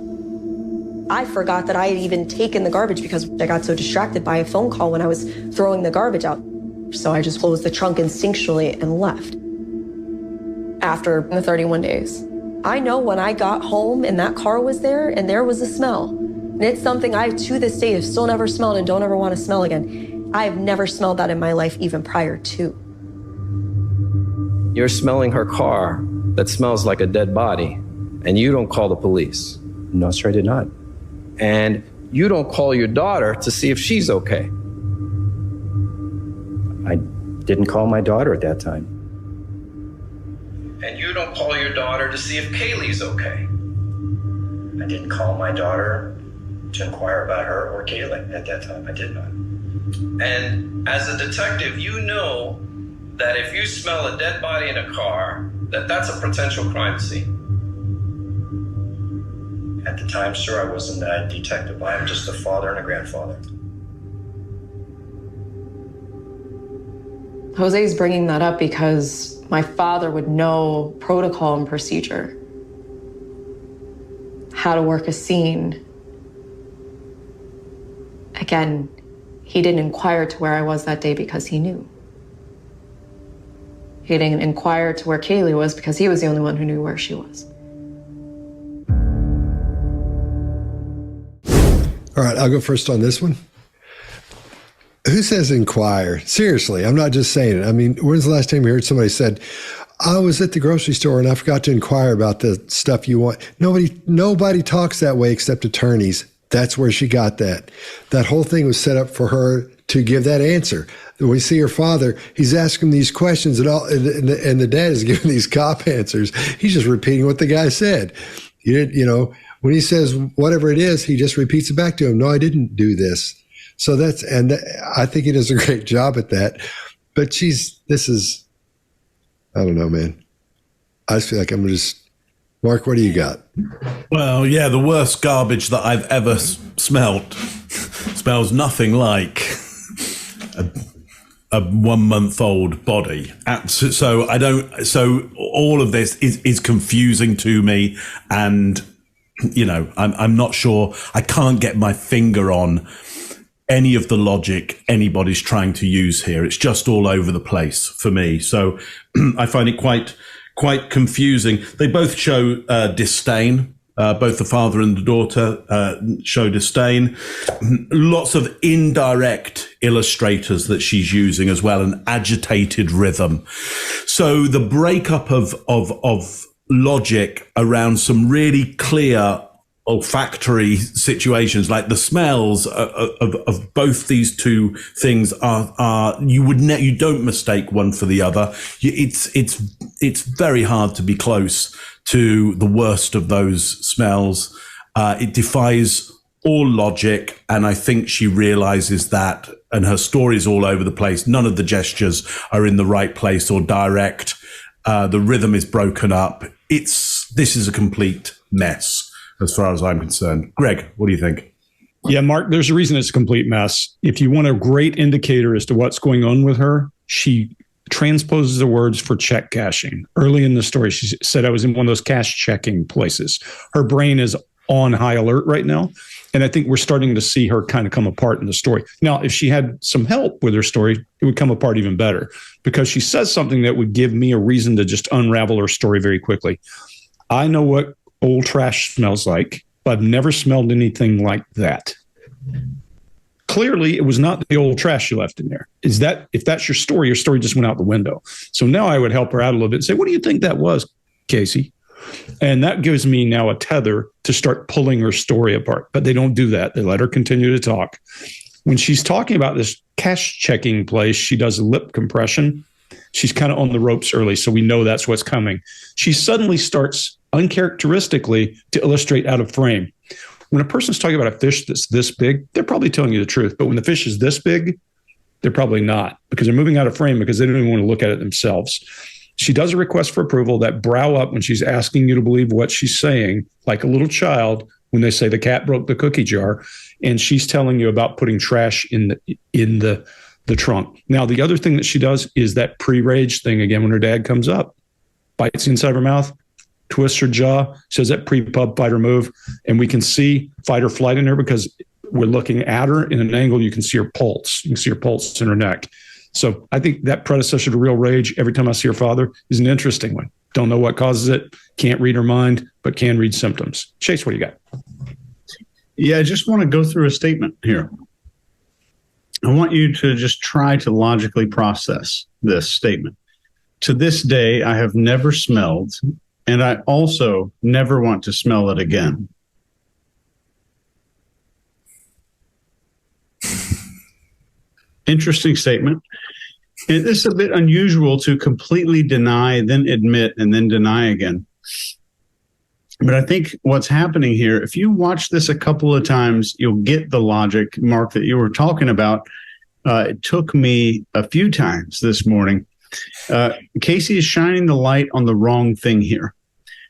I forgot that I had even taken the garbage because I got so distracted by a phone call when I was throwing the garbage out. So I just closed the trunk instinctually and left. After the 31 days. I know when I got home and that car was there and there was a smell. And it's something I, to this day, have still never smelled and don't ever want to smell again. I have never smelled that in my life, even prior to. You're smelling her car that smells like a dead body, and you don't call the police. No, sir, I did not. And you don't call your daughter to see if she's okay. I didn't call my daughter at that time. And you don't call your daughter to see if Kaylee's okay. I didn't call my daughter to inquire about her or Kaylee at that time. I did not. And as a detective, you know that if you smell a dead body in a car, that's a potential crime scene. At the time, sir, I wasn't a detective. I am just a father and a grandfather. Jose's bringing that up because my father would know protocol and procedure, how to work a scene. Again, he didn't inquire to where I was that day because he knew. He didn't inquire to where Kaylee was because he was the only one who knew where she was. All right, I'll go first on this one. Who says inquire? Seriously, I'm not just saying it. I mean, when's the last time you heard somebody said, I was at the grocery store and I forgot to inquire about the stuff you want? Nobody talks that way except attorneys. That's where she got that. That whole thing was set up for her to give that answer. When we see her father, he's asking these questions and the dad is giving these cop answers. He's just repeating what the guy said. When he says whatever it is, he just repeats it back to him. No, I didn't do this. So I think he does a great job at that. But I don't know, man. I just feel like I'm just, Mark, what do you got? Well, yeah, the worst garbage that I've ever smelt smells nothing like a 1-month-old body. So all of this is confusing to me, and I'm not sure. I can't get my finger on any of the logic anybody's trying to use here. It's just all over the place for me. So I find it quite confusing. They both show disdain. Both the father and the daughter show disdain. Lots of indirect illustrators that she's using as well, an agitated rhythm. So the breakup of logic around some really clear olfactory situations, like the smells of both these two things are you don't mistake one for the other. It's very hard to be close to the worst of those smells. It defies all logic, and I think she realizes that, and her story's all over the place. None of the gestures are in the right place or direct. The rhythm is broken up. This is a complete mess as far as I'm concerned. Greg, what do you think? Yeah, Mark, there's a reason it's a complete mess. If you want a great indicator as to what's going on with her, she transposes the words for check cashing. Early in the story, she said, I was in one of those cash checking places. Her brain is on high alert right now. And I think we're starting to see her kind of come apart in the story. Now, if she had some help with her story, it would come apart even better, because she says something that would give me a reason to just unravel her story very quickly. I know what old trash smells like, but I've never smelled anything like that. Clearly, it was not the old trash you left in there. If that's your story just went out the window. So now I would help her out a little bit and say, what do you think that was, Casey? And that gives me now a tether to start pulling her story apart. But they don't do that. They let her continue to talk. When she's talking about this cash checking place, she does a lip compression. She's kind of on the ropes early, so we know that's what's coming. She suddenly starts uncharacteristically to illustrate out of frame. When a person's talking about a fish that's this big, they're probably telling you the truth. But when the fish is this big, they're probably not, because they're moving out of frame because they don't even want to look at it themselves. She does a request for approval, that brow up when she's asking you to believe what she's saying, like a little child when they say the cat broke the cookie jar, and she's telling you about putting trash in the trunk. Now, the other thing that she does is that pre-rage thing again when her dad comes up, bites the inside of her mouth, twists her jaw, says that pre-pub fighter move, and we can see fight or flight in her because we're looking at her in an angle. You can see her pulse. You can see her pulse in her neck. So I think that predecessor to real rage, every time I see her father, is an interesting one. Don't know what causes it, can't read her mind, but can read symptoms. Chase, what do you got? Yeah, I just want to go through a statement here. I want you to just try to logically process this statement. To this day, I have never smelled, and I also never want to smell it again. Interesting statement. And this is a bit unusual to completely deny, then admit, and then deny again. But I think what's happening here, if you watch this a couple of times, you'll get the logic, Mark, that you were talking about. It took me a few times this morning. Casey is shining the light on the wrong thing here.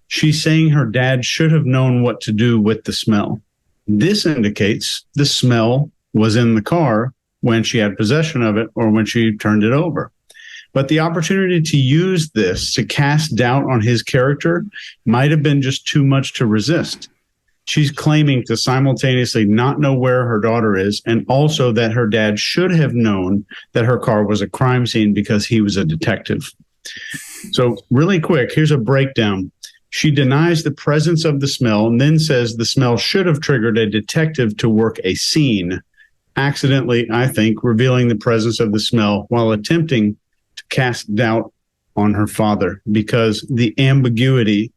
She's saying her dad should have known what to do with the smell. This indicates the smell was in the car when she had possession of it or when she turned it over. But the opportunity to use this to cast doubt on his character might have been just too much to resist. She's claiming to simultaneously not know where her daughter is and also that her dad should have known that her car was a crime scene because he was a detective. So really quick, here's a breakdown. She denies the presence of the smell and then says the smell should have triggered a detective to work a scene, accidentally, I think, revealing the presence of the smell while attempting to cast doubt on her father because the ambiguity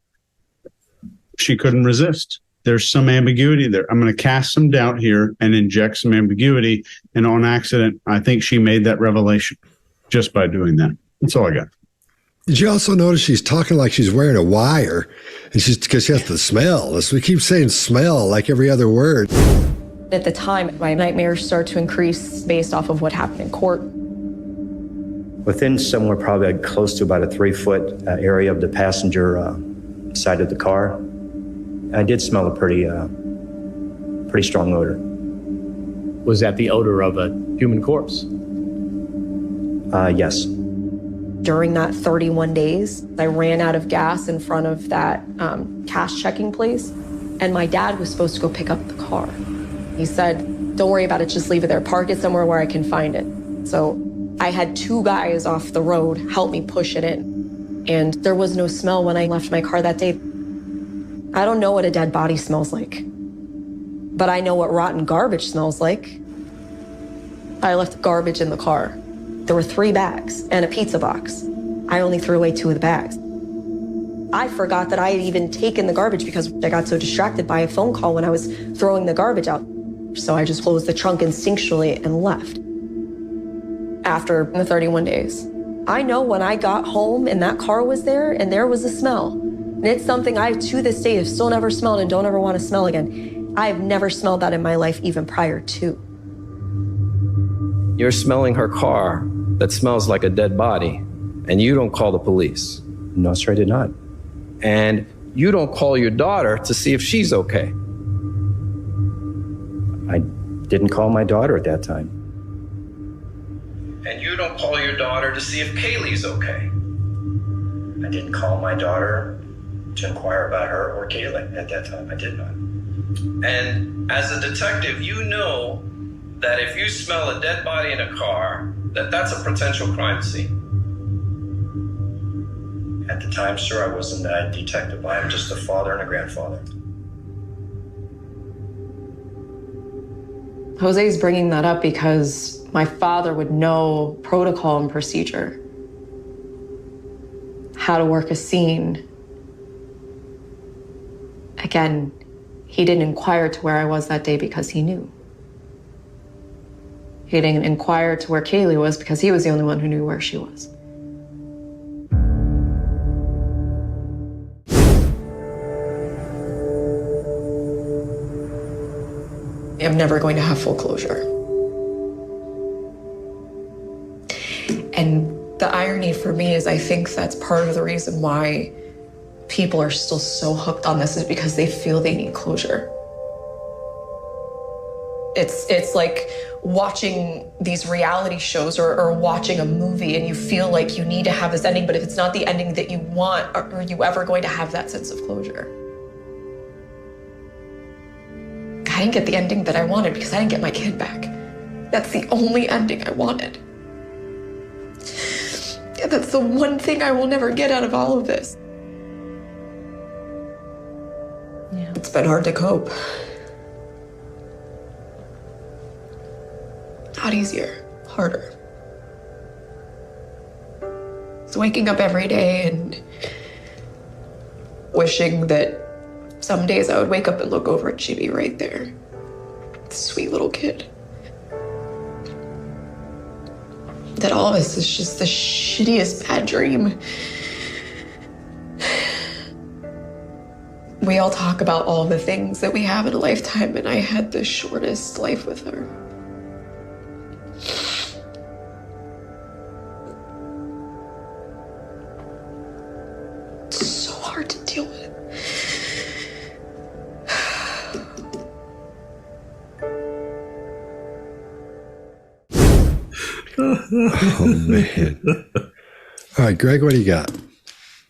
she couldn't resist. There's some ambiguity there. I'm going to cast some doubt here and inject some ambiguity. And on accident, I think she made that revelation just by doing that. That's all I got. Did you also notice she's talking like she's wearing a wire? And she's because she has the smell. We keep saying smell like every other word. At the time, my nightmares started to increase based off of what happened in court. Within somewhere probably close to about a 3-foot area of the passenger side of the car, I did smell a pretty strong odor. Was that the odor of a human corpse? Yes. During that 31 days, I ran out of gas in front of that cash checking place, and my dad was supposed to go pick up the car. He said, don't worry about it, just leave it there, park it somewhere where I can find it. So I had 2 guys off the road help me push it in, and there was no smell when I left my car that day. I don't know what a dead body smells like, but I know what rotten garbage smells like. I left garbage in the car. There were 3 bags and a pizza box. I only threw away 2 of the bags. I forgot that I had even taken the garbage because I got so distracted by a phone call when I was throwing the garbage out. So I just closed the trunk instinctually and left. After the 31 days, I know when I got home and that car was there and there was a smell. And it's something I, to this day, have still never smelled and don't ever want to smell again. I have never smelled that in my life, even prior to. You're smelling her car that smells like a dead body, and you don't call the police. No, sir, I did not. And you don't call your daughter to see if she's okay. I didn't call my daughter at that time. And you don't call your daughter to see if Kaylee's okay. I didn't call my daughter to inquire about her or Kaylee at that time. I did not. And as a detective, you know that if you smell a dead body in a car, that's a potential crime scene. At the time, sir, I wasn't a detective. I am just a father and a grandfather. Jose's bringing that up because my father would know protocol and procedure, how to work a scene. Again, he didn't inquire to where I was that day because he knew. He didn't inquire to where Kaylee was because he was the only one who knew where she was. I'm never going to have full closure. And the irony for me is I think that's part of the reason why people are still so hooked on this is because they feel they need closure. It's like watching these reality shows or watching a movie and you feel like you need to have this ending, but if it's not the ending that you want, are you ever going to have that sense of closure? I didn't get the ending that I wanted because I didn't get my kid back. That's the only ending I wanted. And that's the one thing I will never get out of all of this. Yeah. It's been hard to cope. Not easier, harder. It's waking up every day and wishing that some days I would wake up and look over and she'd be right there. Sweet little kid. That all of this is just the shittiest bad dream. We all talk about all the things that we have in a lifetime, and I had the shortest life with her. It's so hard to deal with. Oh, man. All right, Greg, what do you got?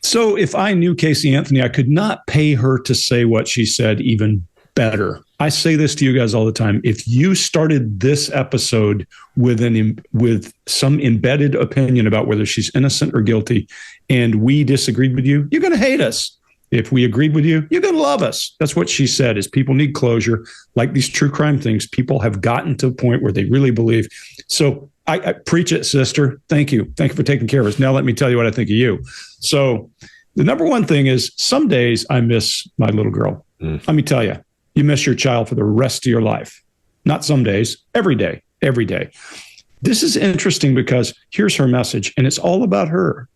So if I knew Casey Anthony, I could not pay her to say what she said even better. I say this to you guys all the time. If you started this episode with some embedded opinion about whether she's innocent or guilty, and we disagreed with you, you're going to hate us. If we agreed with you, you're going to love us. That's what she said, is people need closure. Like these true crime things, people have gotten to a point where they really believe. So I preach it, sister. Thank you. Thank you for taking care of us. Now let me tell you what I think of you. So the number one thing is, some days I miss my little girl. Let me tell you, you miss your child for the rest of your life. Not some days, every day, every day. This is interesting because here's her message, and it's all about her.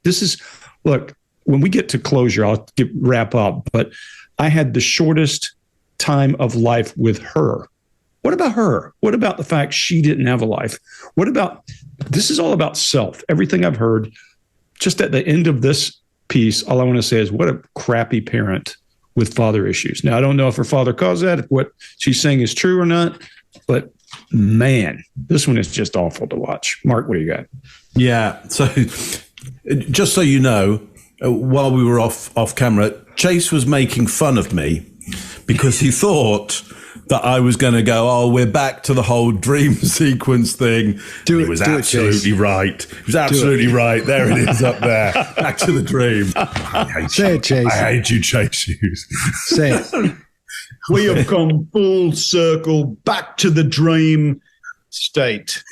Look, when we get to closure, I'll wrap up, but I had the shortest time of life with her. What about her? What about the fact she didn't have a life? This is all about self. Everything I've heard, just at the end of this piece, all I want to say is, what a crappy parent with father issues. Now, I don't know if her father caused that, if what she's saying is true or not, but man, this one is just awful to watch. Mark, what do you got? Yeah. So just so you know, while we were off camera, Chase was making fun of me because he thought that I was going to go, oh, we're back to the whole dream sequence thing. He was absolutely right. He was absolutely right. There it is up there. Back to the dream. Say it, Chase. I hate you, Chase Hughes. Say it. We have come full circle back to the dream state.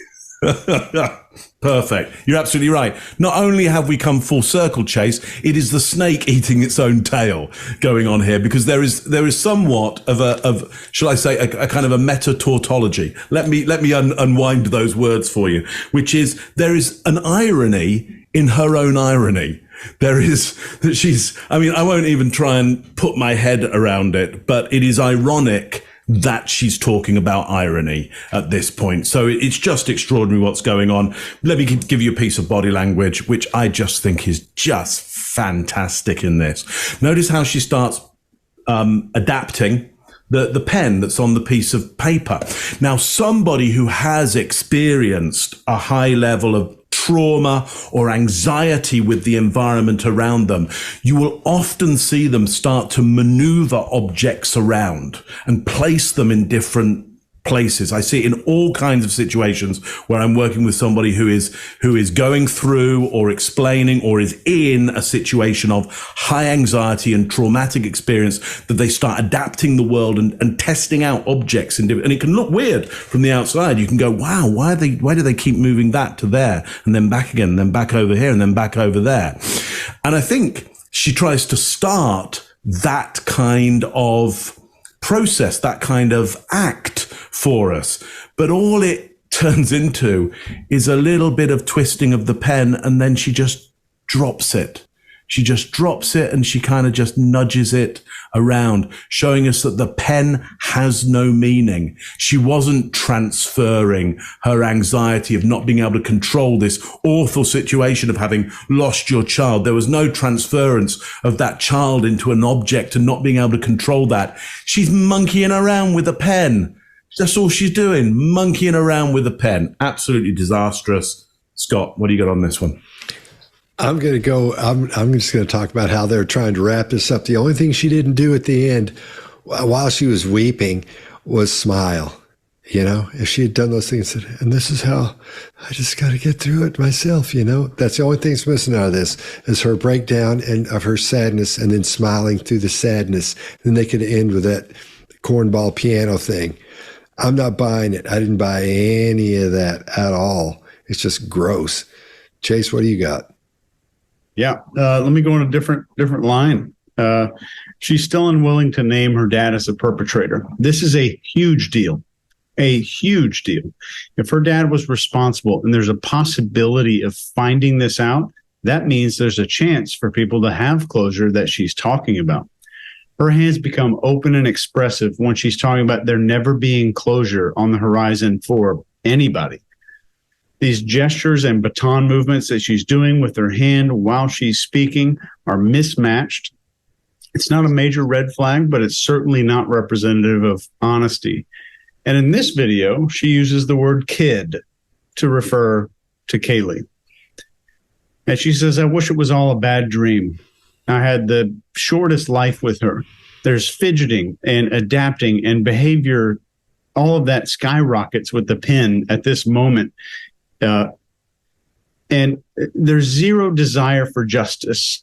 Perfect. You're absolutely right. Not only have we come full circle, Chase, it is the snake eating its own tail going on here, because there is somewhat of shall I say, a kind of a meta tautology. Let me unwind those words for you, which is, there is an irony in her own irony. There is that I won't even try and put my head around it, but it is ironic that she's talking about irony at this point. So it's just extraordinary what's going on. Let me give you a piece of body language, which I just think is just fantastic in this. Notice how she starts adapting the pen that's on the piece of paper. Now, somebody who has experienced a high level of trauma or anxiety with the environment around them, you will often see them start to maneuver objects around and place them in different places. I see it in all kinds of situations where I'm working with somebody who is going through or explaining or is in a situation of high anxiety and traumatic experience, that they start adapting the world and testing out objects and it can look weird from the outside. You can go, wow, why do they keep moving that to there and then back again and then back over here and then back over there? And I think she tries to start that kind of process, that kind of act for us. But all it turns into is a little bit of twisting of the pen, and then she just drops it. She just drops it and she kind of just nudges it around, showing us that the pen has no meaning. She wasn't transferring her anxiety of not being able to control this awful situation of having lost your child. There was no transference of that child into an object and not being able to control that. She's monkeying around with a pen. That's all she's doing, monkeying around with a pen. Absolutely disastrous. Scott, what do you got on this one? I'm going to go, I'm just going to talk about how they're trying to wrap this up. The only thing she didn't do at the end while she was weeping was smile. You know, if she had done those things, and this is how I just got to get through it myself, you know, that's the only thing that's missing out of this is her breakdown and of her sadness and then smiling through the sadness. Then they could end with that cornball piano thing. I'm not buying it. I didn't buy any of that at all. It's just gross. Chase, what do you got? Yeah, let me go on a different line. She's still unwilling to name her dad as a perpetrator. This is a huge deal, a huge deal. If her dad was responsible and there's a possibility of finding this out, that means there's a chance for people to have closure that she's talking about. Her hands become open and expressive when she's talking about there never being closure on the horizon for anybody. These gestures and baton movements that she's doing with her hand while she's speaking are mismatched. It's not a major red flag, but it's certainly not representative of honesty. And in this video, she uses the word kid to refer to Kaylee. And she says, I wish it was all a bad dream. I had the shortest life with her. There's fidgeting and adapting and behavior. All of that skyrockets with the pen at this moment. And there's zero desire for justice.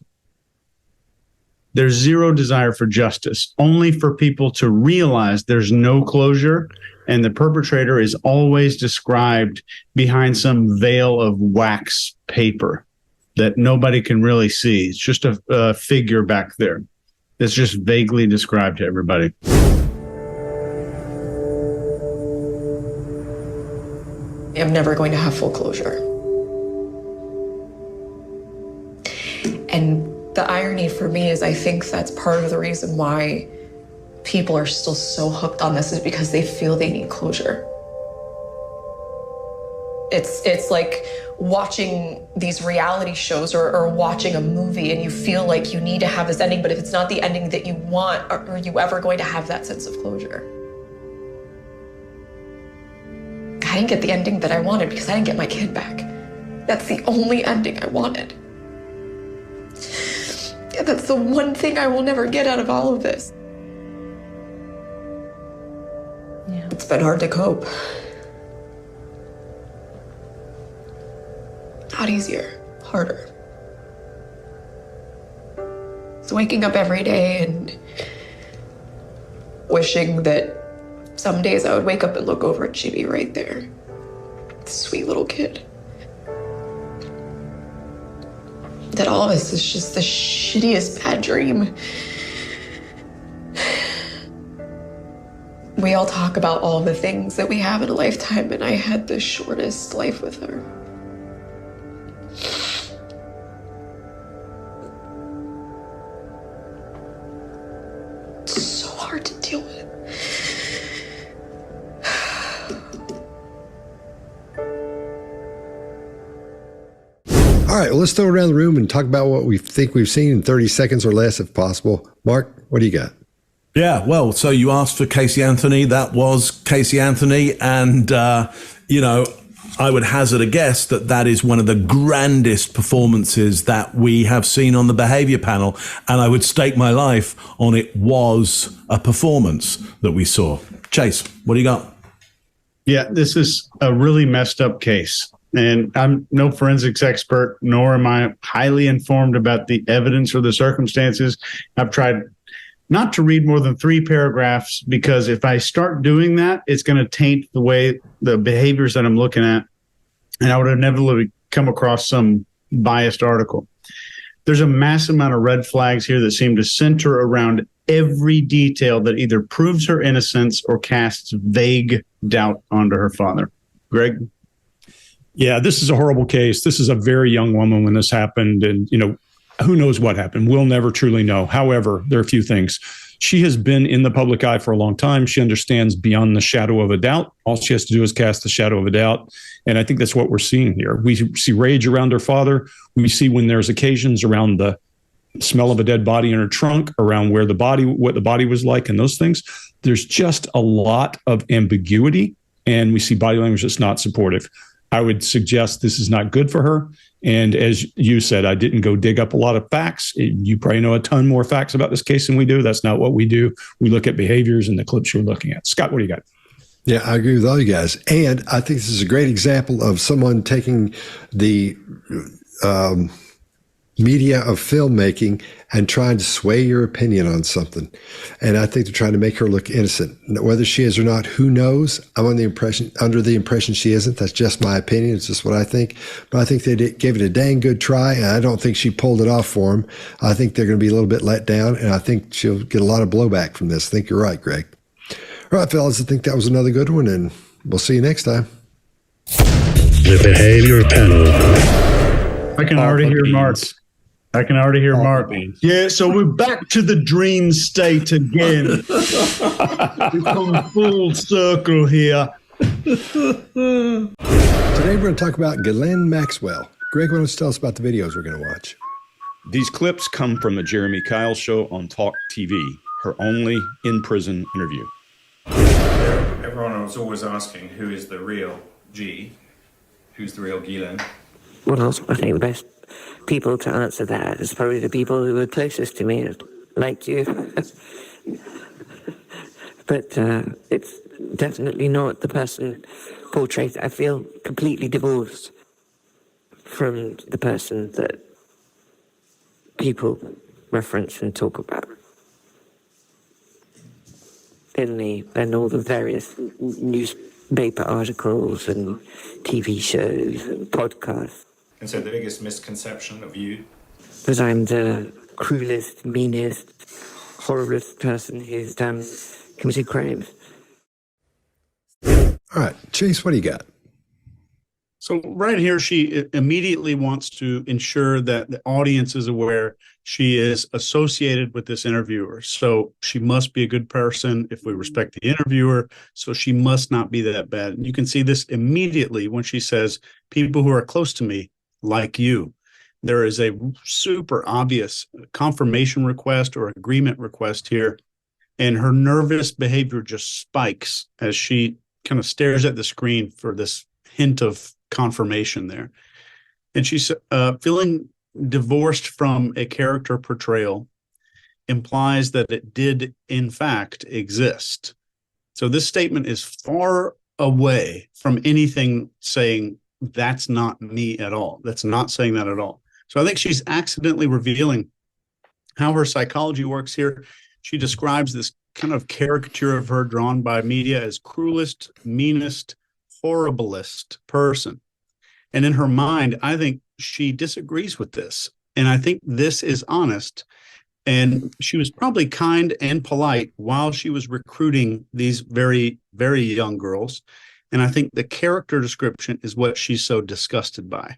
There's zero desire for justice, only for people to realize there's no closure, and the perpetrator is always described behind some veil of wax paper that nobody can really see. It's just a figure back there that's just vaguely described to everybody. I'm never going to have full closure. And the irony for me is I think that's part of the reason why people are still so hooked on this is because they feel they need closure. It's like watching these reality shows or watching a movie and you feel like you need to have this ending, but if it's not the ending that you want, are you ever going to have that sense of closure? I didn't get the ending that I wanted because I didn't get my kid back. That's the only ending I wanted. And that's the one thing I will never get out of all of this. Yeah. It's been hard to cope. Not easier, harder. It's waking up every day and wishing that some days I would wake up and look over and she'd be right there. Sweet little kid. That all of this is just the shittiest bad dream. We all talk about all the things that we have in a lifetime, and I had the shortest life with her. It's so hard to deal with. All right, well, let's throw it around the room and talk about what we think we've seen in 30 seconds or less, if possible. Mark, what do you got? Yeah, well, so you asked for Casey Anthony. That was Casey Anthony. And, I would hazard a guess that is one of the grandest performances that we have seen on the behavior panel. And I would stake my life on it was a performance that we saw. Chase, what do you got? Yeah, this is a really messed up case. And I'm no forensics expert, nor am I highly informed about the evidence or the circumstances. I've tried not to read more than 3 paragraphs because if I start doing that, it's going to taint the way the behaviors that I'm looking at. And I would inevitably come across some biased article. There's a massive amount of red flags here that seem to center around every detail that either proves her innocence or casts vague doubt onto her father. Greg? Yeah, this is a horrible case. This is a very young woman when this happened. And, who knows what happened? We'll never truly know. However, there are a few things. She has been in the public eye for a long time. She understands beyond the shadow of a doubt. All she has to do is cast the shadow of a doubt. And I think that's what we're seeing here. We see rage around her father. We see when there's occasions around the smell of a dead body in her trunk, around what the body was like and those things. There's just a lot of ambiguity. And we see body language that's not supportive. I would suggest this is not good for her. And as you said, I didn't go dig up a lot of facts. You probably know a ton more facts about this case than we do. That's not what we do. We look at behaviors and the clips you're looking at. Scott, what do you got? Yeah, I agree with all you guys. And I think this is a great example of someone taking the media of filmmaking and trying to sway your opinion on something. And I think they're trying to make her look innocent. Whether she is or not, who knows? I'm under the impression she isn't. That's just my opinion. It's just what I think. But I think they gave it a dang good try, and I don't think she pulled it off for them. I think they're going to be a little bit let down, and I think she'll get a lot of blowback from this. I think you're right, Greg. All right, fellas, I think that was another good one, and we'll see you next time. The Behavior Panel. I can already hear Mark. Yeah, so we're back to the dream state again. We've come full circle here. Today we're going to talk about Ghislaine Maxwell. Greg, why don't you tell us about the videos we're going to watch? These clips come from the Jeremy Kyle show on Talk TV, her only in-prison Everyone was always asking who is the real G, Who's the real Ghislaine? Well, I think the best people to answer that is probably the people who are closest to me, like you. But it's definitely not the person portrayed. I feel completely divorced from the person that people reference and talk about in all the various newspaper articles and TV shows and podcasts. And so the biggest misconception of you? That I'm the cruelest, meanest, horriblest person who's committed crimes. All right, Chase, what do you got? So right here, she immediately wants to ensure that the audience is aware she is associated with this interviewer. So she must be a good person if we respect the interviewer. So she must not be that bad. And you can see this immediately when she says, people who are close to me, like you. There is a super obvious confirmation request or agreement request here. And her nervous behavior just spikes as she kind of stares at the screen for this hint of confirmation there. And she's feeling divorced from a character portrayal implies that it did in fact exist. So this statement is far away from anything saying that's not me at all. That's not saying that at all. So I think she's accidentally revealing how her psychology works here. She describes this kind of caricature of her drawn by media as cruelest, meanest, horriblest person. And in her mind, I think she disagrees with this. And I think this is honest. And she was probably kind and polite while she was recruiting these very, very young girls. And I think the character description is what she's so disgusted by.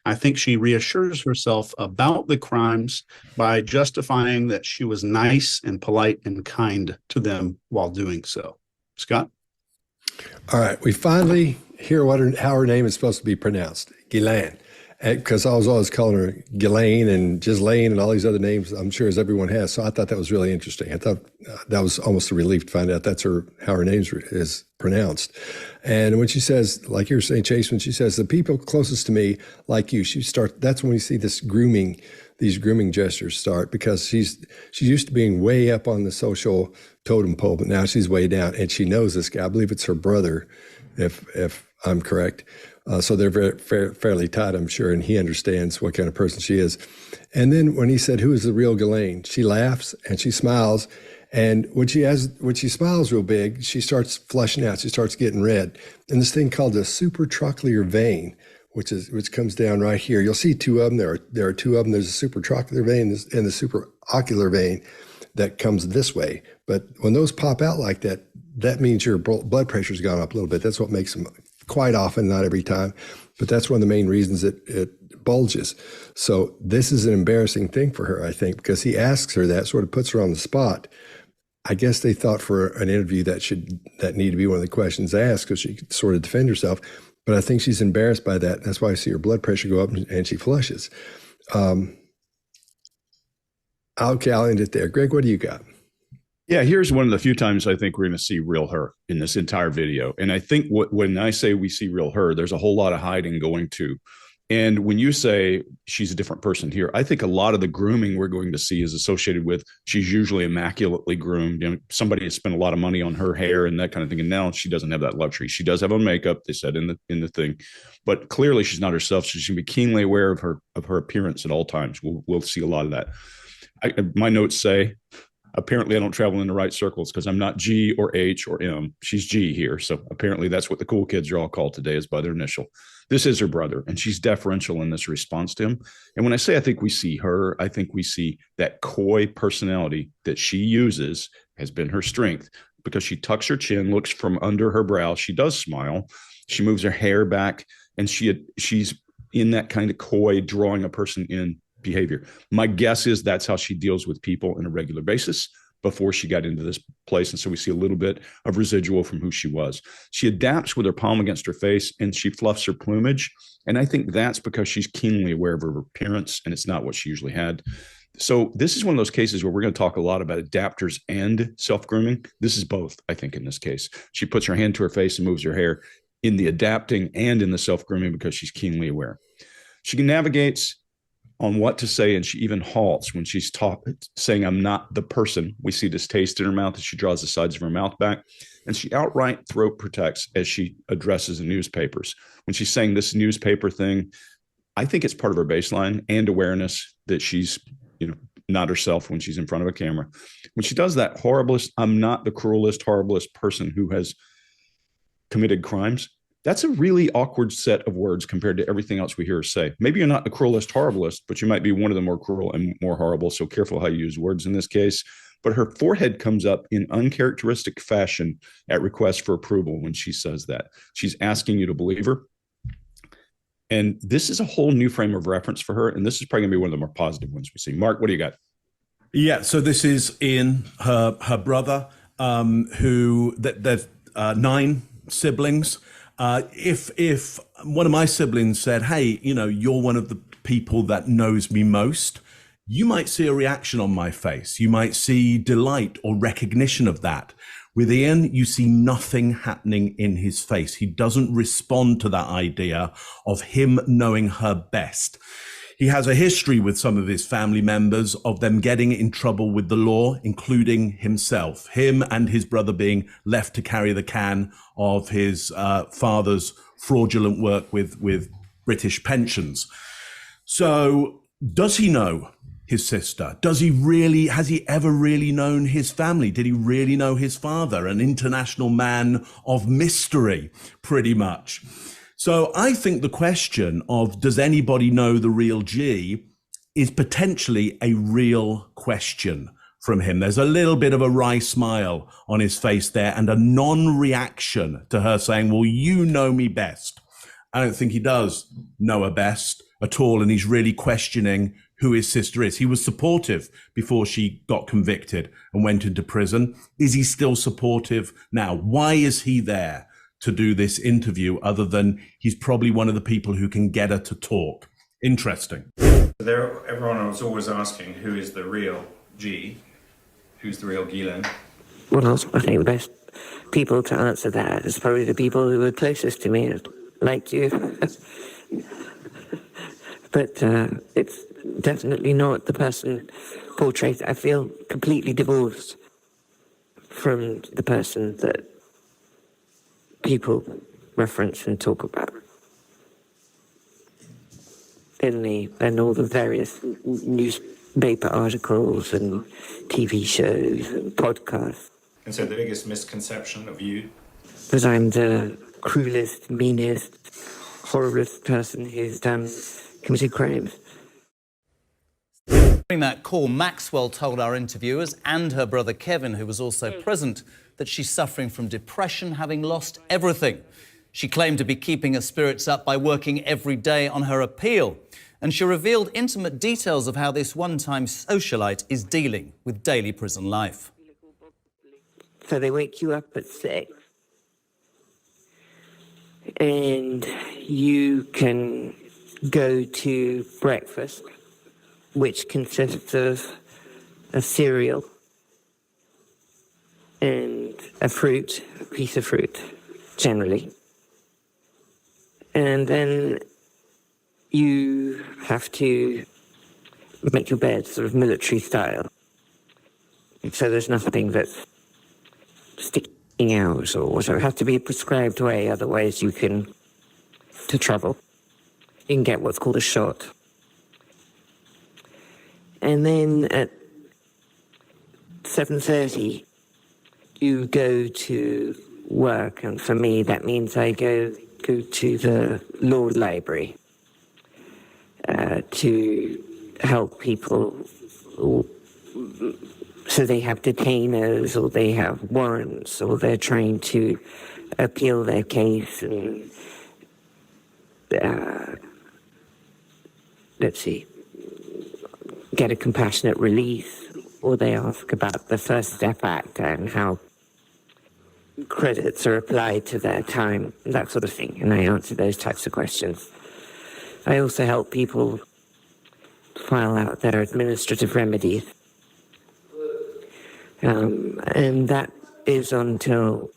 I think she reassures herself about the crimes by justifying that she was nice and polite and kind to them while doing so. Scott? All right, we finally hear how her name is supposed to be pronounced, Ghislaine. Because I was always calling her Ghislaine and Ghislaine and all these other names, I'm sure, as everyone has. So I thought that was really interesting. I thought that was almost a relief to find out that's how her name is pronounced. And when she says, like you were saying, Chase, when she says, the people closest to me, like you, that's when we see these grooming gestures start, because she's used to being way up on the social totem pole, but now she's way down, and she knows this guy. I believe it's her brother, if I'm correct. So they're fairly tight, I'm sure, and he understands what kind of person she is. And then when he said, who is the real Ghislaine? She laughs and she smiles. And when she smiles real big, she starts flushing out. She starts getting red. And this thing called the supratrochlear vein, which comes down right here. You'll see two of them. There are two of them. There's a supratrochlear vein and the supraocular vein that comes this way. But when those pop out like that, that means your blood pressure's gone up a little bit. That's what makes them, quite often, not every time, but that's one of the main reasons it bulges. So this is an embarrassing thing for her, I think, because he asks her that, sort of puts her on the spot. I guess they thought for an interview that need to be one of the questions asked, because she could sort of defend herself. But I think she's embarrassed by that. That's why I see her blood pressure go up and she flushes. Okay, I'll end it there. Greg, what do you got? Yeah, here's one of the few times I think we're going to see real her in this entire video. And I think when I say we see real her, there's a whole lot of hiding going to. And when you say she's a different person here, I think a lot of the grooming we're going to see is associated with she's usually immaculately groomed. You know, somebody has spent a lot of money on her hair and that kind of thing. And now she doesn't have that luxury. She does have on makeup, they said in the thing, but clearly she's not herself. So she's going to be keenly aware of her appearance at all times. We'll see a lot of that. My notes say, apparently I don't travel in the right circles because I'm not G or H or M. She's G here. So apparently that's what the cool kids are all called today, is by their initial. This is her brother, and she's deferential in this response to him. And when I say I think we see her, I think we see that coy personality that she uses has been her strength, because she tucks her chin, looks from under her brow. She does smile. She moves her hair back, and she's in that kind of coy, drawing a person in behavior. My guess is that's how she deals with people on a regular basis before she got into this place. And so we see a little bit of residual from who she was. She adapts with her palm against her face, and she fluffs her plumage. And I think that's because she's keenly aware of her appearance, and it's not what she usually had. So this is one of those cases where we're going to talk a lot about adapters and self-grooming. This is both, I think, in this case. She puts her hand to her face and moves her hair. in the adapting and in the self-grooming because she's keenly aware. She navigates on what to say, and she even halts when she's saying, I'm not the person. We see this taste in her mouth as she draws the sides of her mouth back, and she outright throat protects as she addresses the newspapers. When she's saying this newspaper thing, I think it's part of her baseline and awareness that she's, not herself when she's in front of a camera. When she does that horriblest, I'm not the cruelest, horriblest person who has committed crimes, that's a really awkward set of words compared to everything else we hear her say. Maybe you're not the cruelest, horriblest, but you might be one of the more cruel and more horrible. So careful how you use words in this case. But her forehead comes up in uncharacteristic fashion at request for approval when she says that. She's asking you to believe her. And this is a whole new frame of reference for her. And this is probably going to be one of the more positive ones we see. Mark, what do you got? Yeah, so this is in her brother, who there's 9 siblings. If one of my siblings said, hey, you're one of the people that knows me most, you might see a reaction on my face. You might see delight or recognition of that. With Ian, you see nothing happening in his face. He doesn't respond to that idea of him knowing her best. He has a history with some of his family members of them getting in trouble with the law, including himself, him and his brother being left to carry the can of his father's fraudulent work with British pensions. So does he know his sister? Has he ever really known his family? Did he really know his father? An international man of mystery, pretty much. So I think the question of does anybody know the real G is potentially a real question from him. There's a little bit of a wry smile on his face there and a non-reaction to her saying, well, you know me best. I don't think he does know her best at all. And he's really questioning who his sister is. He was supportive before she got convicted and went into prison. Is he still supportive now? Why is he there to do this interview other than he's probably one of the people who can get her to talk? Interesting. Everyone was always asking who is the real G, who's the real Kiehl. Well, I think the best people to answer that is probably the people who are closest to me, like you. But it's definitely not the person portrayed. I feel completely divorced from the person that people reference and talk about in all the various newspaper articles and TV shows and podcasts. And so the biggest misconception of you? That I'm the cruelest, meanest, horriblest person who's committed crimes. During that call, Maxwell told our interviewers and her brother Kevin, who was also present, that she's suffering from depression, having lost everything. She claimed to be keeping her spirits up by working every day on her appeal. And she revealed intimate details of how this one-time socialite is dealing with daily prison life. So they wake you up at 6. And you can go to breakfast, which consists of a cereal and a piece of fruit, generally. And then you have to make your bed sort of military style. So there's nothing that's sticking out or whatever. It has to be a prescribed way, otherwise you can travel. You can get what's called a shot. And then at 7:30, you go to work. And for me, that means I go to the law library to help people. So they have detainers, or they have warrants, or they're trying to appeal their case. And get a compassionate release, or they ask about the First Step Act and how credits are applied to their time, that sort of thing. And I answer those types of questions. I also help people file out their administrative remedies. And that is until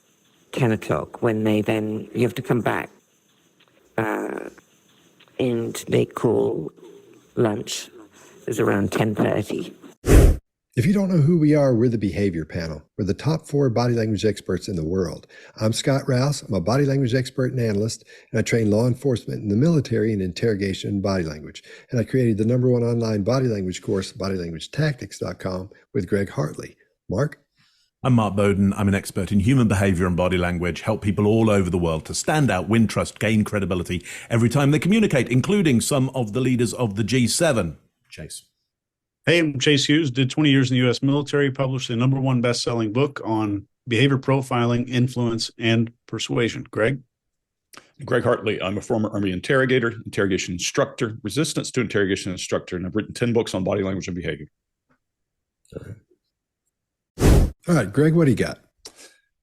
10 o'clock when you have to come back and they call lunch is around 10:30. If you don't know who we are, we're the Behavior Panel. We're the top 4 body language experts in the world. I'm Scott Rouse. I'm a body language expert and analyst, and I train law enforcement and the military in interrogation and body language. And I created the #1 online body language course, bodylanguagetactics.com, with Greg Hartley. Mark? I'm Mark Bowden. I'm an expert in human behavior and body language, help people all over the world to stand out, win trust, gain credibility every time they communicate, including some of the leaders of the G7. Chase. Hey, I'm Chase Hughes, did 20 years in the U.S. military, published the #1 best-selling book on behavior profiling, influence, and persuasion. Greg? Greg Hartley. I'm a former Army interrogator, interrogation instructor, resistance to interrogation instructor, and I've written 10 books on body language and behavior. All right, Greg, what do you got?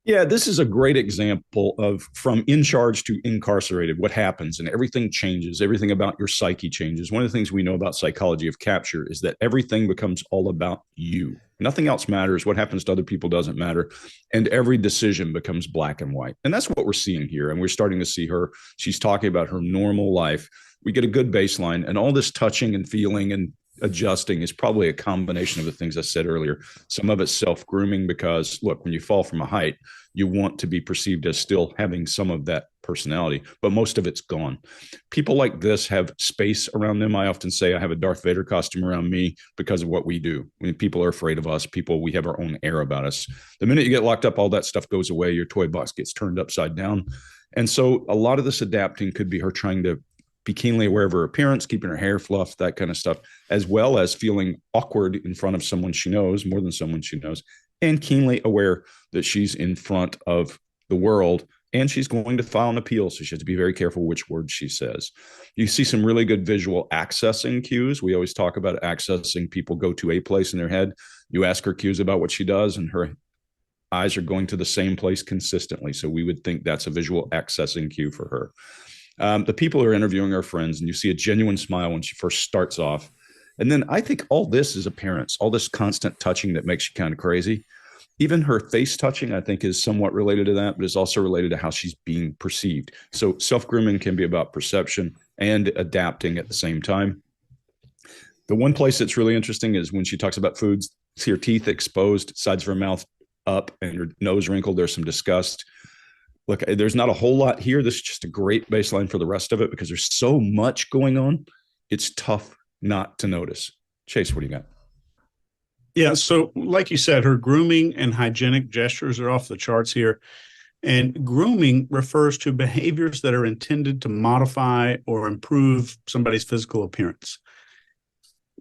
Yeah, this is a great example of from in charge to incarcerated, what happens, and everything changes. Everything about your psyche changes. One of the things we know about psychology of capture is that everything becomes all about you. Nothing else matters. What happens to other people doesn't matter. And every decision becomes black and white. And that's what we're seeing here. And we're starting to see her. She's talking about her normal life. We get a good baseline, and all this touching and feeling and adjusting is probably a combination of the things I said earlier. Some of it's self-grooming because, look, when you fall from a height, you want to be perceived as still having some of that personality, but most of it's gone. People like this have space around them. I often say I have a Darth Vader costume around me because of what we do. When people are afraid of us, we have our own air about us. The minute you get locked up, all that stuff goes away. Your toy box gets turned upside down. And so a lot of this adapting could be her trying to be keenly aware of her appearance, keeping her hair fluffed, that kind of stuff, as well as feeling awkward in front of someone she knows, more than someone she knows, and keenly aware that she's in front of the world and she's going to file an appeal. So she has to be very careful which words she says. You see some really good visual accessing cues. We always talk about accessing. People go to a place in their head. You ask her cues about what she does, and her eyes are going to the same place consistently. So we would think that's a visual accessing cue for her. The people who are interviewing are friends, and you see a genuine smile when she first starts off. And then I think all this is appearance, all this constant touching that makes you kind of crazy. Even her face touching, I think, is somewhat related to that, but it's also related to how she's being perceived. So self-grooming can be about perception and adapting at the same time. The one place that's really interesting is when she talks about foods, see her teeth exposed, sides of her mouth up, and her nose wrinkled. There's some disgust. Look, there's not a whole lot here. This is just a great baseline for the rest of it because there's so much going on. It's tough not to notice. Chase, what do you got? Yeah, so like you said, her grooming and hygienic gestures are off the charts here. And grooming refers to behaviors that are intended to modify or improve somebody's physical appearance.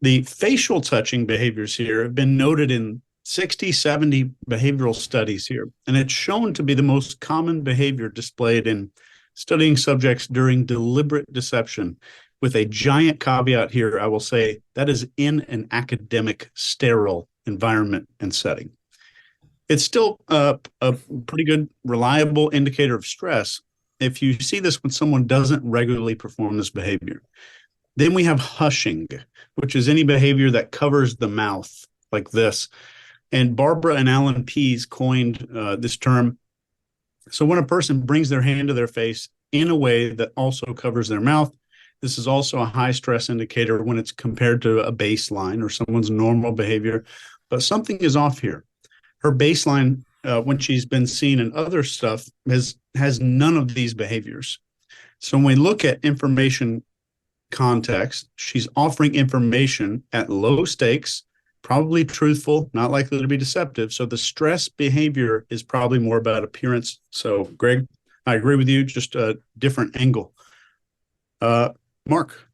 The facial touching behaviors here have been noted in 60, 70 behavioral studies here, and it's shown to be the most common behavior displayed in studying subjects during deliberate deception, with a giant caveat here. I will say that is in an academic, sterile environment and setting. It's still a pretty good, reliable indicator of stress if you see this when someone doesn't regularly perform this behavior. Then we have hushing, which is any behavior that covers the mouth like this. And Barbara and Alan Pease coined this term. So when a person brings their hand to their face in a way that also covers their mouth, this is also a high stress indicator when it's compared to a baseline or someone's normal behavior. But something is off here. Her baseline, when she's been seen in other stuff, has none of these behaviors. So when we look at information context, she's offering information at low stakes, probably truthful, not likely to be deceptive. So the stress behavior is probably more about appearance. So, Greg, I agree with you, just a different angle. Mark?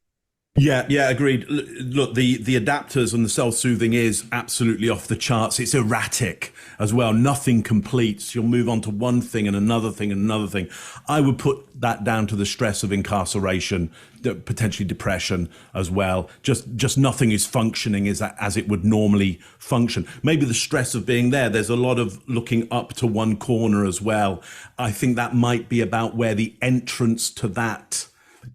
Yeah, agreed. Look, the adapters and the self-soothing is absolutely off the charts. It's erratic as well. Nothing completes. You'll move on to one thing and another thing and another thing. I would put that down to the stress of incarceration, potentially depression as well. Just nothing is functioning as it would normally function. Maybe the stress of being there. There's a lot of looking up to one corner as well. I think that might be about where the entrance to that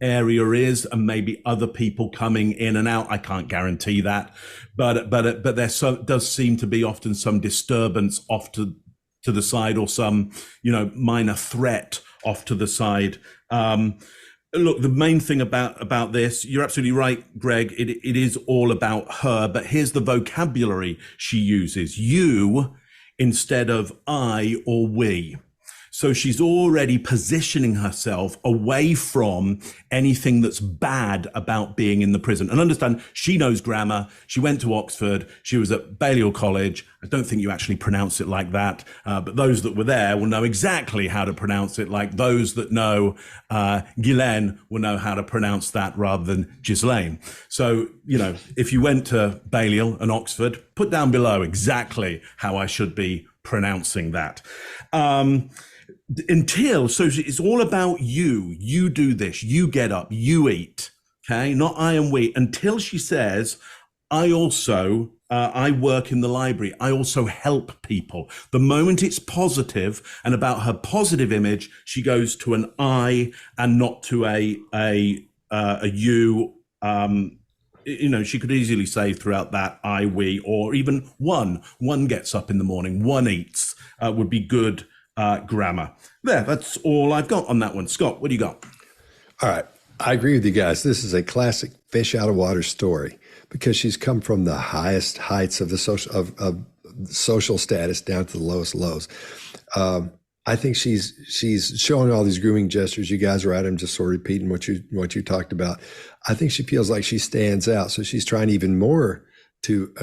area is, and maybe other people coming in and out. I can't guarantee that, but there does seem to be often some disturbance off to to the side, or some, minor threat off to the side. Look, the main thing about this, you're absolutely right, Greg. It is all about her, but here's the vocabulary she uses: you instead of I or we. So she's already positioning herself away from anything that's bad about being in the prison. And understand, she knows grammar. She went to Oxford. She was at Balliol College. I don't think you actually pronounce it like that, but those that were there will know exactly how to pronounce it. Like those that know Ghislaine will know how to pronounce that rather than Ghislaine. So, if you went to Balliol and Oxford, put down below exactly how I should be pronouncing that. Until, so it's all about you do this, you get up, you eat, okay, not I and we, until she says, I also, I work in the library, I also help people. The moment it's positive and about her positive image, she goes to an I and not to a you. She could easily say throughout that I, we, or even one gets up in the morning, one eats, would be good grammar. That's all I've got on that one. Scott, what do you got? All right. I agree with you guys. This is a classic fish out of water story because she's come from the highest heights of the social status down to the lowest lows. I think she's showing all these grooming gestures. You guys are right. I'm just sort of repeating what you talked about. I think she feels like she stands out. So she's trying even more to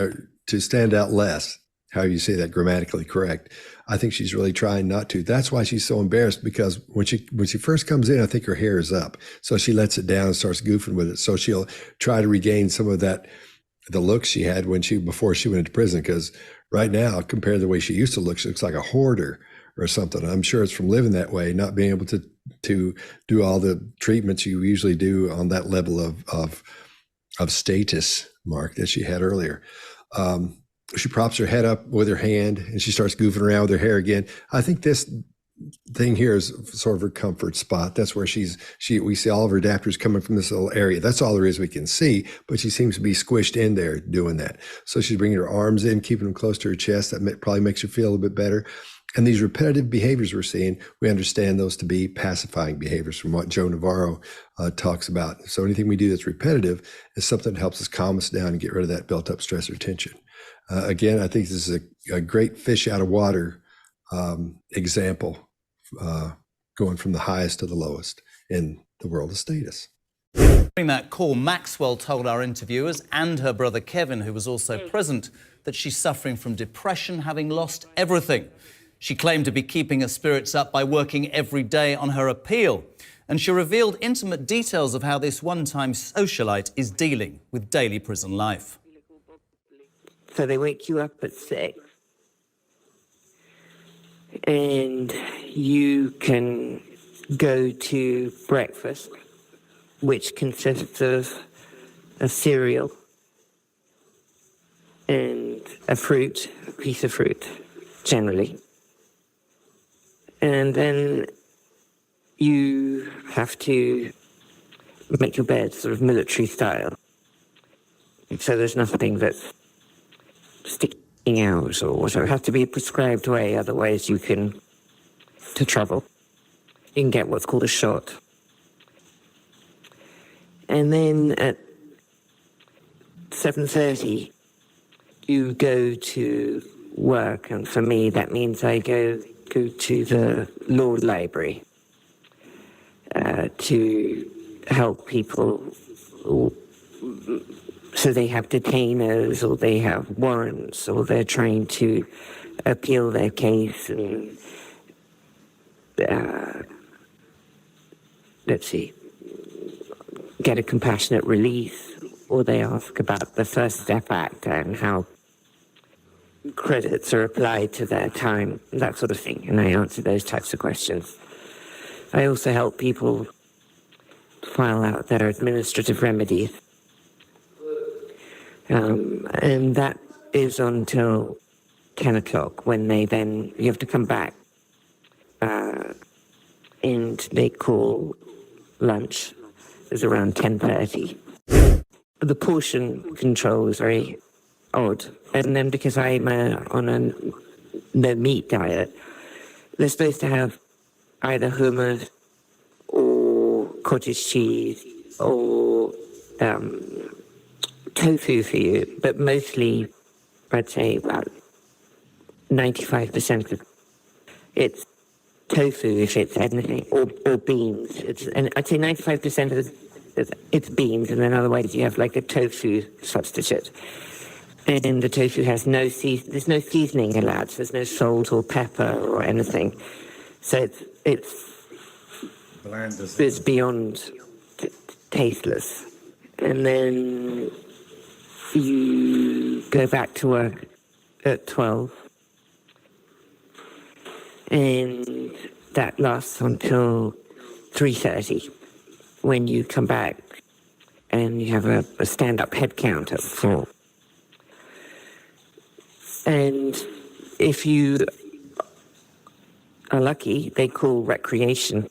stand out less. How you say that grammatically correct. I think she's really trying not to. That's why she's so embarrassed, because when she first comes in, I think her hair is up. So she lets it down and starts goofing with it. So she'll try to regain some of that, the look she had before she went into prison. Because right now, compared to the way she used to look, she looks like a hoarder or something. I'm sure it's from living that way, not being able to do all the treatments you usually do on that level of status, Mark, that she had earlier. She props her head up with her hand and she starts goofing around with her hair again. I think this thing here is sort of her comfort spot. That's where we see all of her adapters coming from this little area. That's all there is we can see, but she seems to be squished in there doing that. So she's bringing her arms in, keeping them close to her chest. That probably makes her feel a little bit better. And these repetitive behaviors we're seeing, we understand those to be pacifying behaviors from what Joe Navarro talks about. So anything we do that's repetitive is something that helps us calm us down and get rid of that built up stress or tension. Again, I think this is a great fish out of water example, going from the highest to the lowest in the world of status. During that call, Maxwell told our interviewers and her brother Kevin, who was also present, that she's suffering from depression, having lost everything. She claimed to be keeping her spirits up by working every day on her appeal. And she revealed intimate details of how this one-time socialite is dealing with daily prison life. So they wake you up at 6, and you can go to breakfast, which consists of a cereal and a piece of fruit, generally. And then you have to make your bed sort of military style. So there's nothing that's sticking out or whatever. It has to be a prescribed way, otherwise you can trouble. You can get what's called a shot. And then at 7:30, you go to work, and for me that means I go to the law library to help people. So they have detainers, or they have warrants, or they're trying to appeal their case, and get a compassionate release, or they ask about the First Step Act and how credits are applied to their time, that sort of thing, and I answer those types of questions. I also help people file out their administrative remedies. And that is until 10 o'clock, when you have to come back, and they call lunch is around 10:30. The portion control is very odd, and then because I'm on a no meat diet, they're supposed to have either hummus or cottage cheese or tofu for you, but mostly, I'd say about 95% of it's tofu if it's anything, or beans. And I'd say 95% of it's beans, and then otherwise you have like a tofu substitute. And the tofu has there's no seasoning allowed, so there's no salt or pepper or anything. So it's beyond tasteless. And then you go back to work at 12. And that lasts until 3:30 when you come back and you have a stand-up head count at 4. And if you are lucky, they call recreation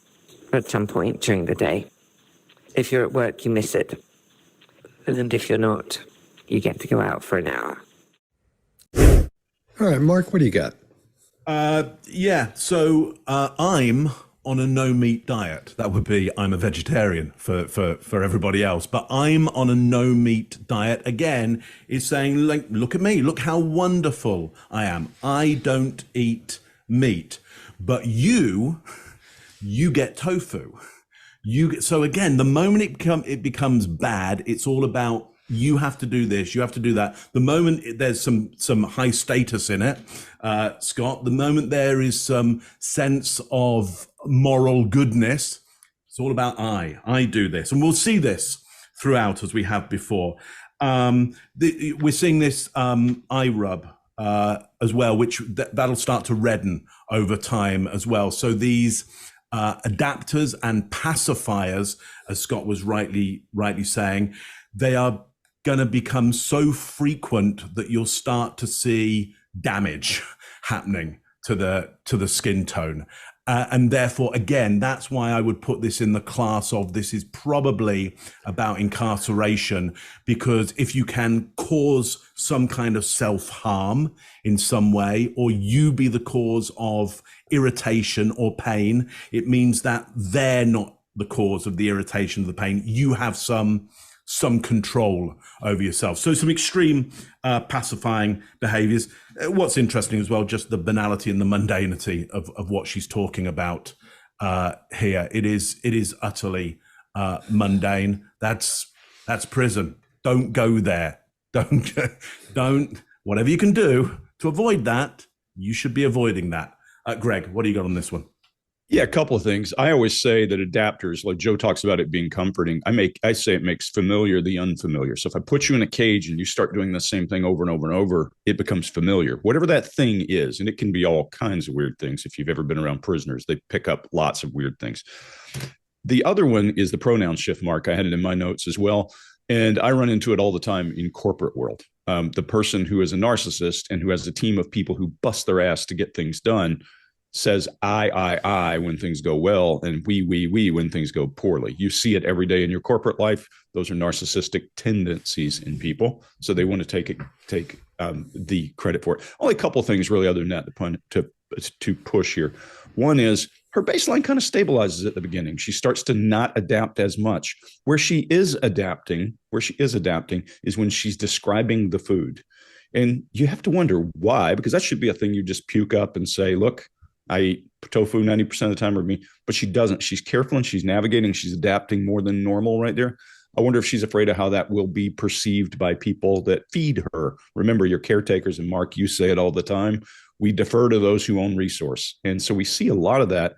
at some point during the day. If you're at work, you miss it. And if you're not, you get to go out for an hour. All right, Mark, what do you got? So I'm on a no-meat diet. That would be I'm a vegetarian for everybody else. But I'm on a no-meat diet. Again, is saying, like, look at me. Look how wonderful I am. I don't eat meat. But you get tofu. So again, the moment it becomes bad, it's all about you have to do this, you have to do that. The moment there's some high status in it, Scott, the moment there is some sense of moral goodness, it's all about I do this. And we'll see this throughout as we have before. We're seeing this eye rub as well, which that'll start to redden over time as well. So these adapters and pacifiers, as Scott was rightly saying, they are going to become so frequent that you'll start to see damage happening to the skin tone. And therefore, again, that's why I would put this in the class of this is probably about incarceration, because if you can cause some kind of self-harm in some way, or you be the cause of irritation or pain, it means that they're not the cause of the irritation, of the pain. You have some control over yourself. So some extreme pacifying behaviors. What's interesting as well, just the banality and the mundanity of what she's talking about here. It is utterly mundane. That's prison. Don't go there. Don't, whatever you can do to avoid that, you should be avoiding that. Greg, what do you got on this one? Yeah, a couple of things. I always say that adapters, like Joe talks about it being comforting, I say it makes familiar the unfamiliar. So if I put you in a cage and you start doing the same thing over and over and over, it becomes familiar. Whatever that thing is, and it can be all kinds of weird things. If you've ever been around prisoners, they pick up lots of weird things. The other one is the pronoun shift, Mark. I had it in my notes as well. And I run into it all the time in corporate world. The person who is a narcissist and who has a team of people who bust their ass to get things done says I when things go well, and we when things go poorly. You see it every day in your corporate life. Those are narcissistic tendencies in people. So they want to take the credit for it. Only a couple of things really other than that to push here. One is her baseline kind of stabilizes at the beginning. She starts to not adapt as much. Where she is adapting is when she's describing the food. And you have to wonder why, because that should be a thing you just puke up and say, look, I eat tofu 90% of the time with me, but she doesn't. She's careful and she's navigating. She's adapting more than normal right there. I wonder if she's afraid of how that will be perceived by people that feed her. Remember, your caretakers, and Mark, you say it all the time. We defer to those who own resource. And so we see a lot of that.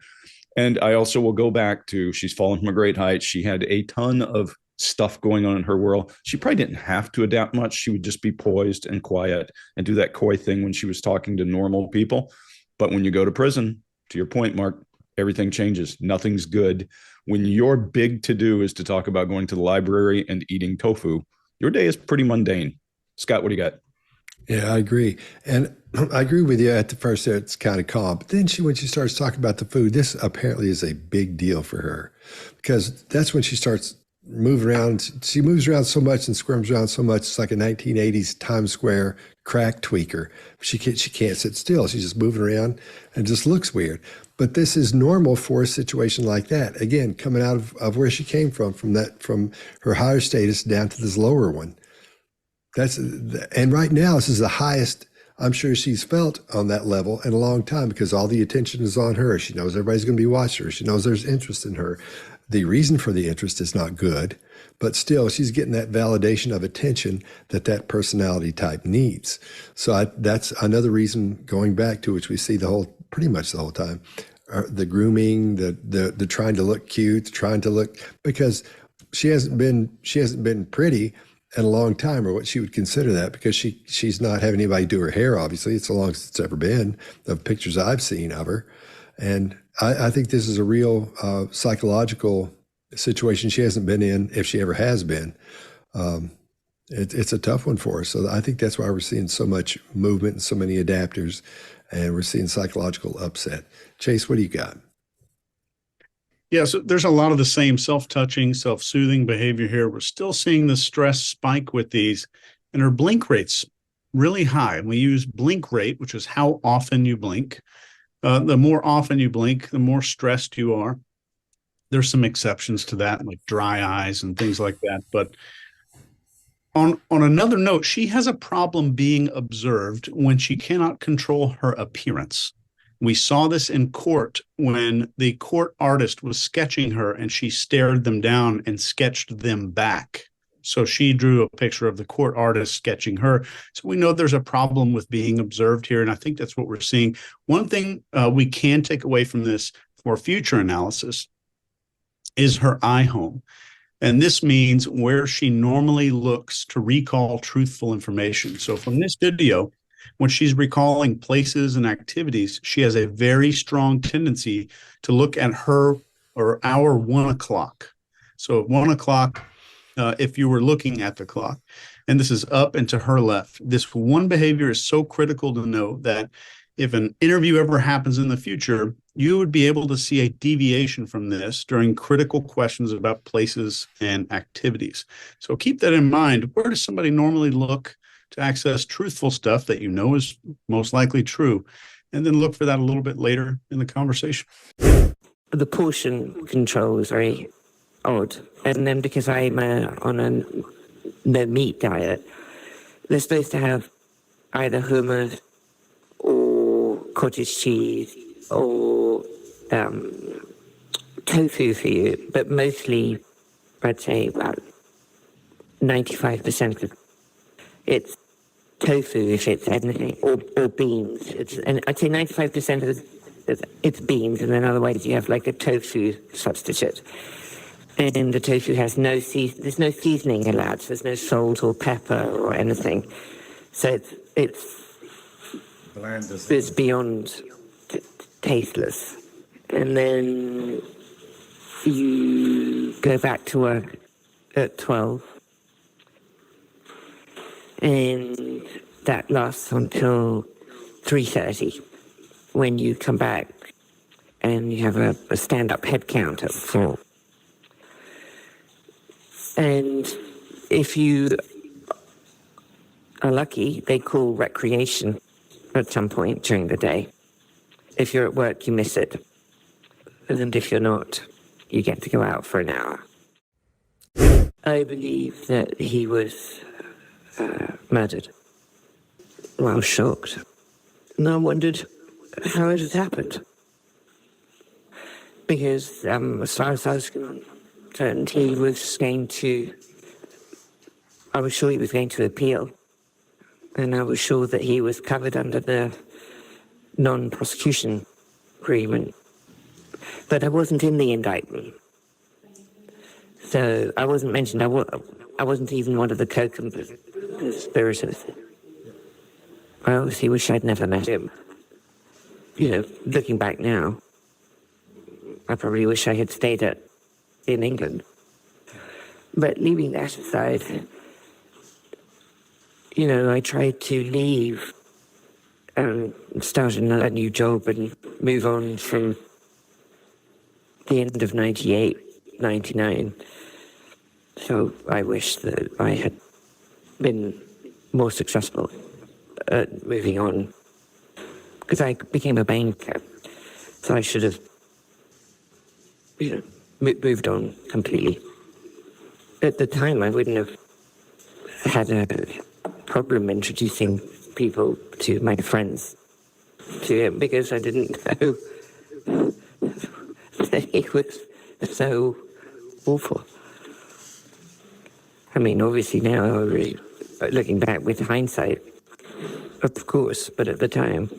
And I also will go back to, she's fallen from a great height. She had a ton of stuff going on in her world. She probably didn't have to adapt much. She would just be poised and quiet and do that coy thing when she was talking to normal people. But when you go to prison, to your point, Mark, everything changes. Nothing's good. When your big to-do is to talk about going to the library and eating tofu, your day is pretty mundane. Scott, what do you got? Yeah, I agree. And I agree with you at the first there, it's kind of calm. But then when she starts talking about the food, this apparently is a big deal for her, because that's when she starts moving around. She moves around so much and squirms around so much. It's like a 1980s Times Square crack tweaker. She can't sit still. She's just moving around and just looks weird. But this is normal for a situation like that. Again, coming out of where she came from her higher status down to this lower one. And right now, this is the highest I'm sure she's felt on that level in a long time, because all the attention is on her. She knows everybody's going to be watching her. She knows there's interest in her. The reason for the interest is not good, but still she's getting that validation of attention that personality type needs. So that's another reason, going back to which we see pretty much the whole time, the grooming, the trying to look cute, because she hasn't been pretty in a long time, or what she would consider that, because she's not having anybody do her hair. Obviously, it's the longest it's ever been of pictures I've seen of her. And I think this is a real psychological situation she hasn't been in, if she ever has been. It's a tough one for her. So I think that's why we're seeing so much movement and so many adapters, and we're seeing psychological upset. Chase, what do you got? Yeah, so there's a lot of the same self-touching, self-soothing behavior here. We're still seeing the stress spike with these, and her blink rate's really high. And we use blink rate, which is how often you blink. The more often you blink, the more stressed you are. There's some exceptions to that, like dry eyes and things like that. But on another note, she has a problem being observed when she cannot control her appearance. We saw this in court when the court artist was sketching her and she stared them down and sketched them back. So she drew a picture of the court artist sketching her. So we know there's a problem with being observed here, and I think that's what we're seeing. One thing we can take away from this for future analysis is her eye home. And this means where she normally looks to recall truthful information. So from this video, when she's recalling places and activities, she has a very strong tendency to look at her or our 1 o'clock. So at 1 o'clock, if you were looking at the clock, and this is up and to her left. This one behavior is so critical to know that if an interview ever happens in the future, you would be able to see a deviation from this during critical questions about places and activities. So keep that in mind. Where does somebody normally look to access truthful stuff that you know is most likely true? And then look for that a little bit later in the conversation. The portion control is very odd. And then because I'm on a no meat diet, they're supposed to have either hummus or cottage cheese or tofu for you, but mostly I'd say about 95% of it's tofu if it's anything, or beans. And I'd say 95% of it's beans, and then otherwise you have like a tofu substitute. And the tofu has there's no seasoning allowed, so there's no salt or pepper or anything. So it's beyond tasteless. And then you go back to work at 12. And that lasts until 3:30 when you come back and you have a stand-up head count at 4. And if you are lucky, they call recreation at some point during the day. If you're at work, you miss it. And if you're not, you get to go out for an hour. I believe that he was murdered. Well, I was shocked. And I wondered how it had happened. Because as far as I was concerned, I was sure he was going to appeal. And I was sure that he was covered under the non-prosecution agreement. But I wasn't in the indictment. So I wasn't mentioned. I wasn't even one of the co-conspirators. I obviously wish I'd never met him. You know, looking back now, I probably wish I had stayed in England. But leaving that aside, you know, I tried to leave and start a new job and move on from the end of 98, 99. So I wish that I had been more successful moving on. Because I became a banker, so I should have, moved on completely. At the time, I wouldn't have had a problem introducing people to my friends to him because I didn't know that he was so awful. I mean, obviously now, looking back with hindsight, of course, but at the time,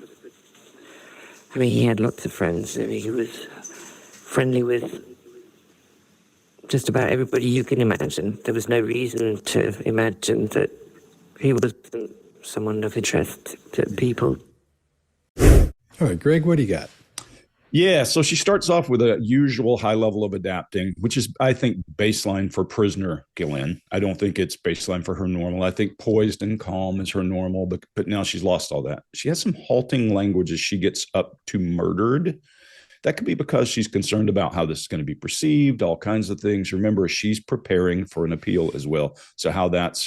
I mean, he had lots of friends. I mean, he was friendly with just about everybody you can imagine. There was no reason to imagine that he wasn't someone of interest to people. All right, Greg, what do you got? Yeah, so she starts off with a usual high level of adapting, which is, I think, baseline for prisoner Ghislaine. I don't think it's baseline for her normal. I think poised and calm is her normal, but now she's lost all that. She has some halting language as she gets up to murdered. That could be because she's concerned about how this is going to be perceived, all kinds of things. Remember, she's preparing for an appeal as well. So how that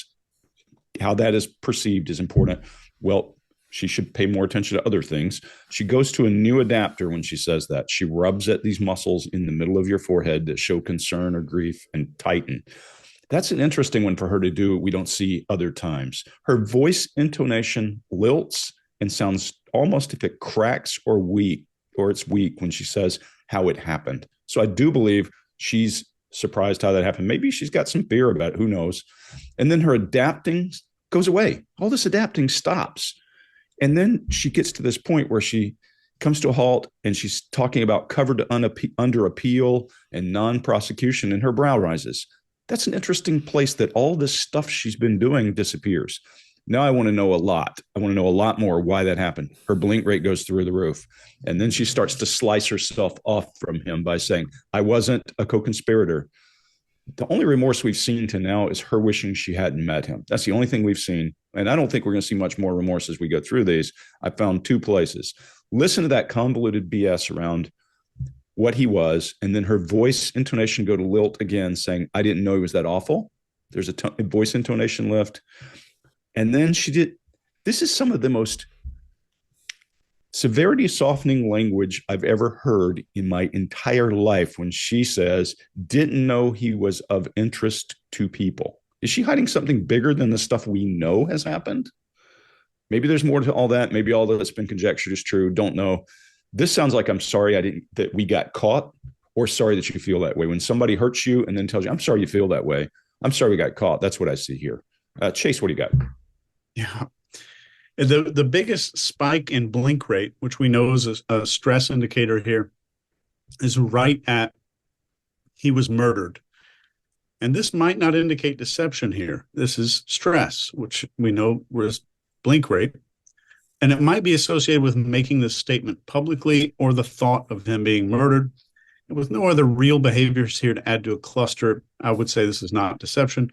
is perceived is important. Well, she should pay more attention to other things. She goes to a new adapter when she says that. She rubs at these muscles in the middle of your forehead that show concern or grief and tighten. That's an interesting one for her to do. We don't see other times. Her voice intonation lilts and sounds almost if it cracks or weak, or it's weak when she says how it happened. So I do believe she's surprised how that happened. Maybe she's got some fear about it. Who knows? And then her adapting goes away. All this adapting stops. And then she gets to this point where she comes to a halt and she's talking about covered under appeal and non-prosecution, and her brow rises. That's an interesting place that all this stuff she's been doing disappears. Now I want to know a lot. I want to know a lot more why that happened. Her blink rate goes through the roof. And then she starts to slice herself off from him by saying, I wasn't a co-conspirator. The only remorse we've seen to now is her wishing she hadn't met him. That's the only thing we've seen. And I don't think we're going to see much more remorse as we go through these. I found two places. Listen to that convoluted BS around what he was. And then her voice intonation go to lilt again, saying, I didn't know he was that awful. There's a voice intonation lift. And then she did, this is some of the most severity softening language I've ever heard in my entire life when she says, didn't know he was of interest to people. Is she hiding something bigger than the stuff we know has happened? Maybe there's more to all that. Maybe all that's been conjectured is true. Don't know. This sounds like I'm sorry that we got caught, or sorry that you feel that way. When somebody hurts you and then tells you, I'm sorry you feel that way. I'm sorry we got caught. That's what I see here. Chase, what do you got? Yeah. The biggest spike in blink rate, which we know is a stress indicator here, is right at he was murdered. And this might not indicate deception here. This is stress, which we know was blink rate. And it might be associated with making this statement publicly or the thought of him being murdered. And with no other real behaviors here to add to a cluster, I would say this is not deception.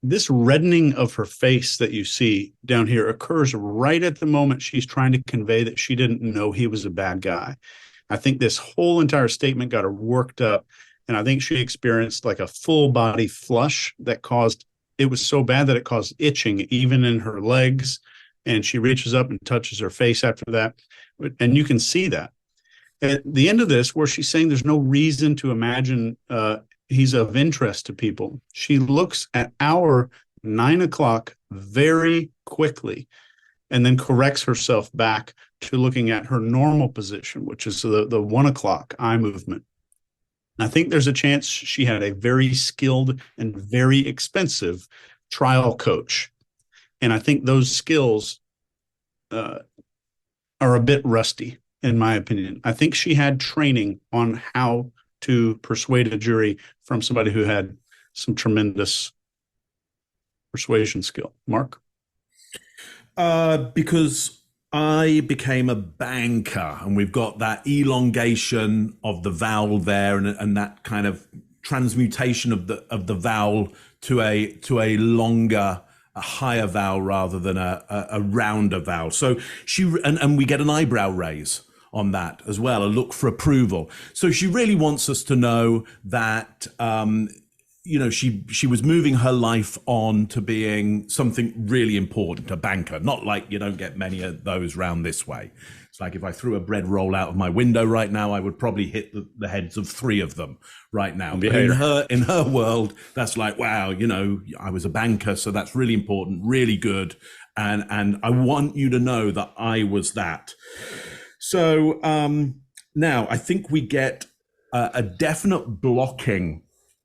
This reddening of her face that you see down here occurs right at the moment she's trying to convey that she didn't know he was a bad guy. I think this whole entire statement got her worked up, and I think she experienced like a full body flush that caused, it was so bad that it caused itching even in her legs, and she reaches up and touches her face after that, and you can see that. At the end of this, where she's saying there's no reason to imagine he's of interest to people, she looks at our 9 o'clock very quickly and then corrects herself back to looking at her normal position, which is the 1 o'clock eye movement. I think there's a chance she had a very skilled and very expensive trial coach. And I think those skills are a bit rusty, in my opinion. I think she had training on how to persuade a jury from somebody who had some tremendous persuasion skill. Mark? Because I became a banker, and we've got that elongation of the vowel there, and that kind of transmutation of the vowel to a longer, a higher vowel rather than a rounder vowel. So and we get an eyebrow raise on that as well, a look for approval. So she really wants us to know that you know, she was moving her life on to being something really important, a banker. Not like you don't get many of those round this way. It's like if I threw a bread roll out of my window right now, I would probably hit the heads of 3 of them right now. But in her world, that's like, wow, you know, I was a banker, so that's really important, really good. And I want you to know that I was that. So now I think we get a definite blocking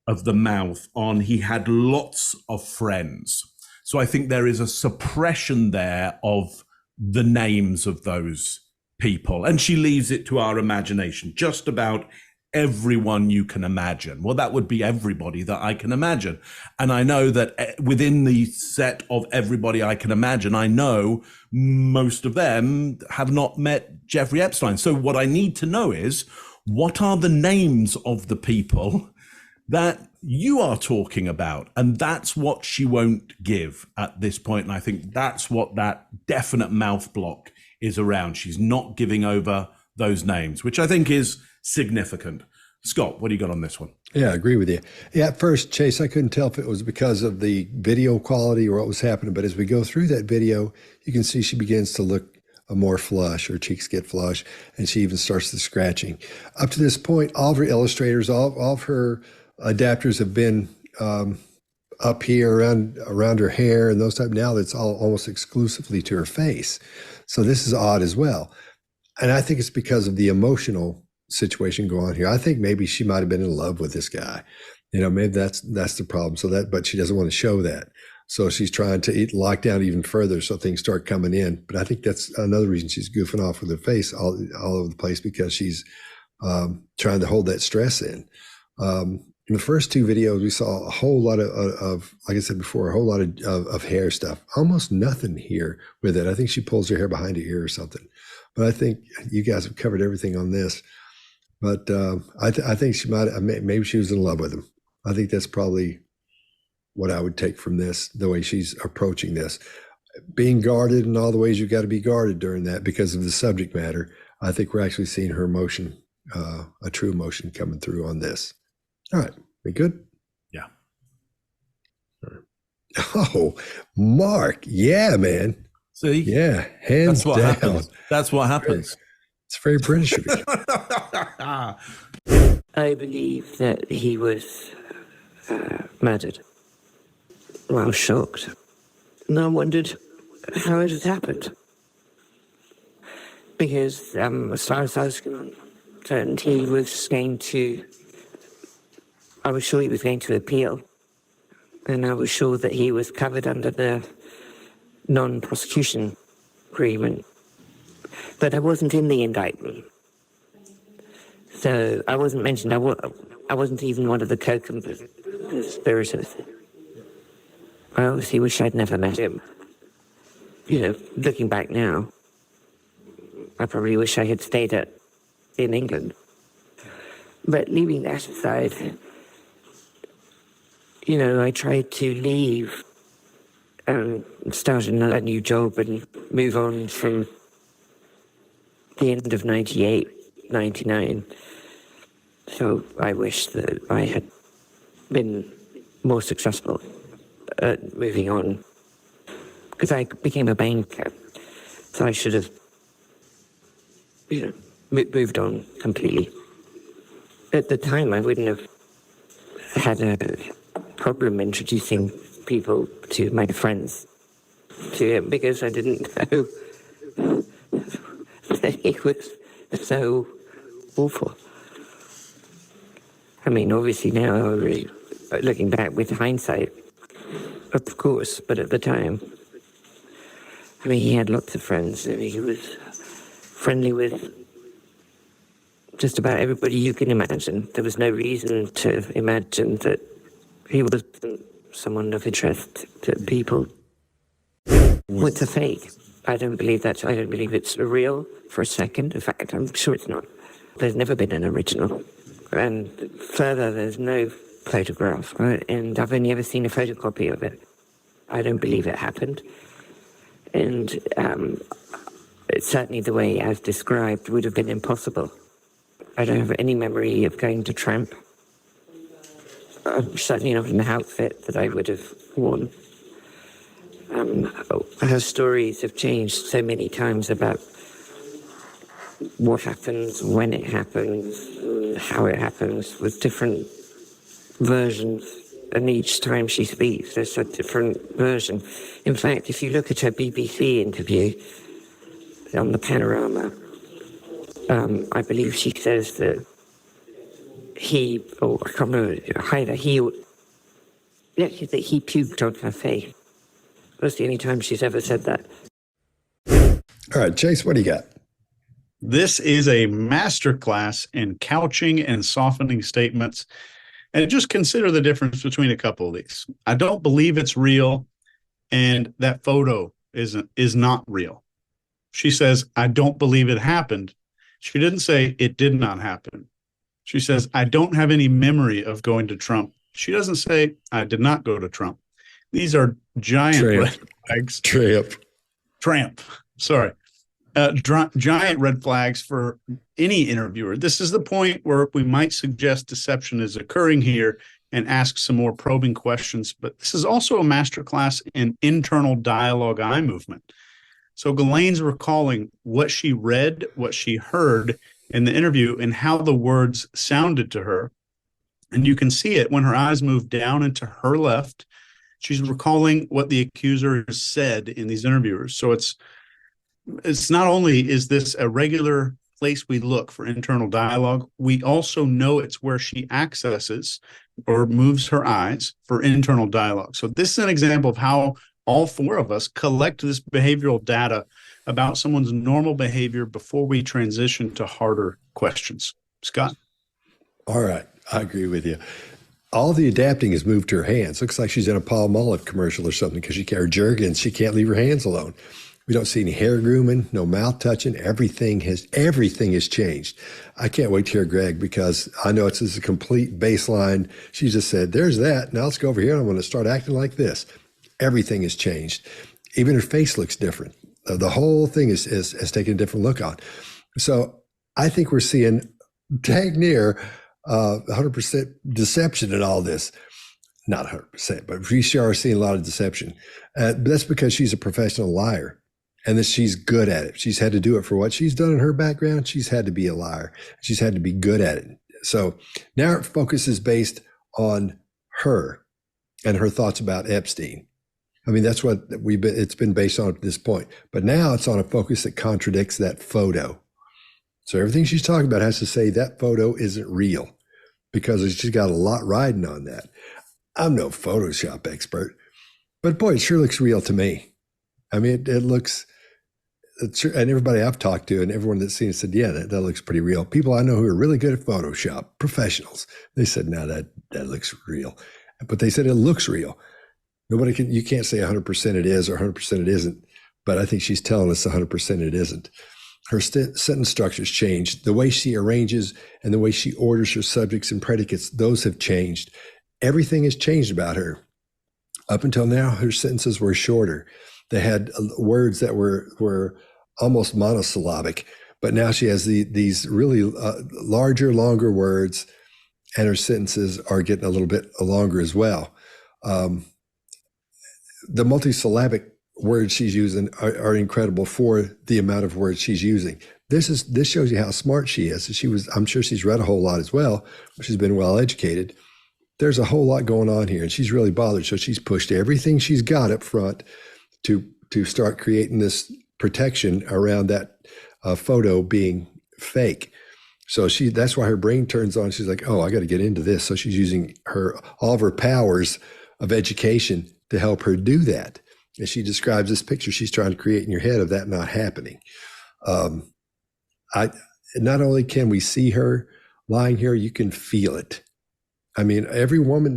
of the mouth on he had lots of friends. So I think there is a suppression there of the names of those people. And she leaves it to our imagination, just about everyone you can imagine. Well, that would be everybody that I can imagine. And I know that within the set of everybody I can imagine, I know most of them have not met Jeffrey Epstein. So what I need to know is, what are the names of the people that you are talking about? And that's what she won't give at this point. And I think that's what that definite mouth block is around. She's not giving over those names, which I think is significant. Scott, what do you got on this one? Yeah, I agree with you. Yeah, at first, Chase, I couldn't tell if it was because of the video quality or what was happening. But as we go through that video, you can see she begins to look more flush. Her cheeks get flush, and she even starts the scratching. Up to this point, all of her illustrators, all of her adapters have been up here around her hair and those type. Now that's all almost exclusively to her face. So this is odd as well. And I think it's because of the emotional situation going on here. I think maybe she might have been in love with this guy. You know, maybe that's the problem. But she doesn't want to show that. So she's trying to lock down even further so things start coming in. But I think that's another reason she's goofing off with her face all over the place, because she's trying to hold that stress in. In the first 2 videos, we saw a whole lot of, like I said before, a whole lot of hair stuff. Almost nothing here with it. I think she pulls her hair behind her ear or something. But I think you guys have covered everything on this. But I think she maybe she was in love with him. I think that's probably what I would take from this, the way she's approaching this. Being guarded in all the ways you've got to be guarded during that because of the subject matter. I think we're actually seeing her emotion, a true emotion coming through on this. All right, we good? Yeah. Oh, Mark, yeah, man. See? Yeah, hands down. Happens. That's what happens. It's very British of you. I believe that he was murdered. Well, I was shocked. And I wondered how it had happened. Because as far as I was concerned, I was sure he was going to appeal. And I was sure that he was covered under the non-prosecution agreement. But I wasn't in the indictment. So I wasn't mentioned. I wasn't even one of the co-conspirators. I obviously wish I'd never met him. You know, looking back now, I probably wish I had stayed in England. But leaving that aside, you know, I tried to leave and start a new job and move on from the end of 98, 99. So I wish that I had been more successful at moving on. Because I became a banker, so I should have, you know, moved on completely. At the time, I wouldn't have had a problem introducing people to my friends to him, because I didn't know that he was so awful. I mean, obviously now, really, looking back with hindsight, of course, but at the time, I mean, he had lots of friends. I mean, he was friendly with just about everybody you can imagine. There was no reason to imagine that he was someone of interest to people. What's a fake? I don't believe that. I don't believe it's real for a second. In fact, I'm sure it's not. There's never been an original. And further, there's no photograph. Right? And I've only ever seen a photocopy of it. I don't believe it happened. And certainly the way as described would have been impossible. I don't have any memory of going to tramp. certainly not an outfit that I would have worn. Her stories have changed so many times about what happens, when it happens, how it happens, with different versions. And each time she speaks, there's a different version. In fact, if you look at her BBC interview on the Panorama, I believe she says that I can't remember, either that he puked on her face. That's the only time she's ever said that. All right, Chase, what do you got? This is a masterclass in couching and softening statements. And just consider the difference between a couple of these. I don't believe it's real, and that photo is not real. She says, I don't believe it happened. She didn't say it did not happen. She says, I don't have any memory of going to Trump. She doesn't say, I did not go to Trump. These are giant red flags. Tramp. Sorry. Giant red flags for any interviewer. This is the point where we might suggest deception is occurring here and ask some more probing questions. But this is also a masterclass in internal dialogue eye movement. So Ghislaine's recalling what she read, what she heard in the interview, and how the words sounded to her. And you can see it when her eyes move down and to her left. She's recalling what the accuser has said in these interviewers. So it's not only is this a regular place we look for internal dialogue, we also know it's where she accesses or moves her eyes for internal dialogue. So this is an example of how all four of us collect this behavioral data about someone's normal behavior before we transition to harder questions. Scott? All right. I agree with you. All the adapting is moved to her hands. Looks like she's in a Palmolive commercial or something because or Jergens. She can't leave her hands alone. We don't see any hair grooming, no mouth touching. Everything has changed. I can't wait to hear Greg because I know it's a complete baseline. She just said, there's that. Now let's go over here and I'm going to start acting like this. Everything has changed. Even her face looks different. The whole thing has taken a different look on. So I think we're seeing dang near 100% deception in all this. Not 100%, but we sure are seeing a lot of deception. But that's because she's a professional liar and that she's good at it. She's had to do it for what she's done in her background. She's had to be a liar. She's had to be good at it. So now our focus is based on her and her thoughts about Epstein. I mean, that's what it's been based on at this point. But now it's on a focus that contradicts that photo. So everything she's talking about has to say that photo isn't real because she's got a lot riding on that. I'm no Photoshop expert, but boy, it sure looks real to me. I mean, it looks, and everybody I've talked to and everyone that's seen it said, yeah, that looks pretty real. People I know who are really good at Photoshop, professionals, they said, no, that looks real. But they said it looks real. You can't say 100% it is or 100% it isn't, but I think she's telling us 100% it isn't. Her sentence structures changed. The way she arranges and the way she orders her subjects and predicates, those have changed. Everything has changed about her. Up until now, her sentences were shorter. They had words that were almost monosyllabic, but now she has these really larger, longer words, and her sentences are getting a little bit longer as well. The multisyllabic words she's using are incredible for the amount of words she's using. This shows you how smart she is. I'm sure she's read a whole lot as well. She's been well educated. There's a whole lot going on here, and she's really bothered. So she's pushed everything she's got up front to start creating this protection around that photo being fake. So that's why her brain turns on. She's like, oh, I got to get into this. So she's using all of her powers of education to help her do that. And she describes this picture she's trying to create in your head of that not happening. Not only can we see her lying here, you can feel it. I mean, every woman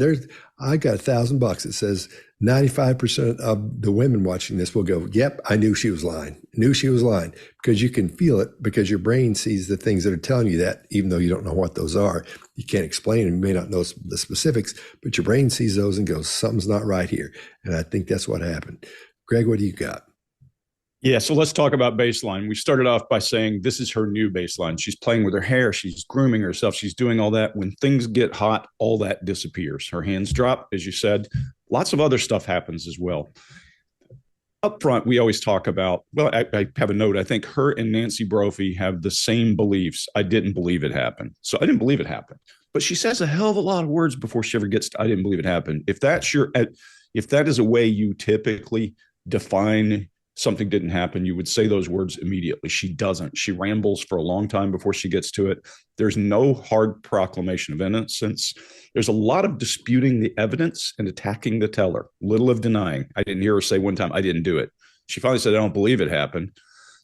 I got $1,000. It says 95% of the women watching this will go, yep, I knew she was lying. Because you can feel it because your brain sees the things that are telling you that, even though you don't know what those are. You can't explain them. You may not know the specifics, but your brain sees those and goes, something's not right here. And I think that's what happened. Greg, what do you got? Yeah, so let's talk about baseline. We started off by saying this is her new baseline. She's playing with her hair. She's grooming herself. She's doing all that. When things get hot, all that disappears. Her hands drop, as you said. Lots of other stuff happens as well. Up front, we always talk about, well, I have a note. I think her and Nancy Brophy have the same beliefs. I didn't believe it happened. So I didn't believe it happened. But she says a hell of a lot of words before she ever gets to, I didn't believe it happened. If that is a way you typically define something didn't happen, you would say those words immediately. She doesn't. She rambles for a long time before she gets to it. There's no hard proclamation of innocence. There's a lot of disputing the evidence and attacking the teller, little of denying. I didn't hear her say one time, I didn't do it. She finally said, I don't believe it happened.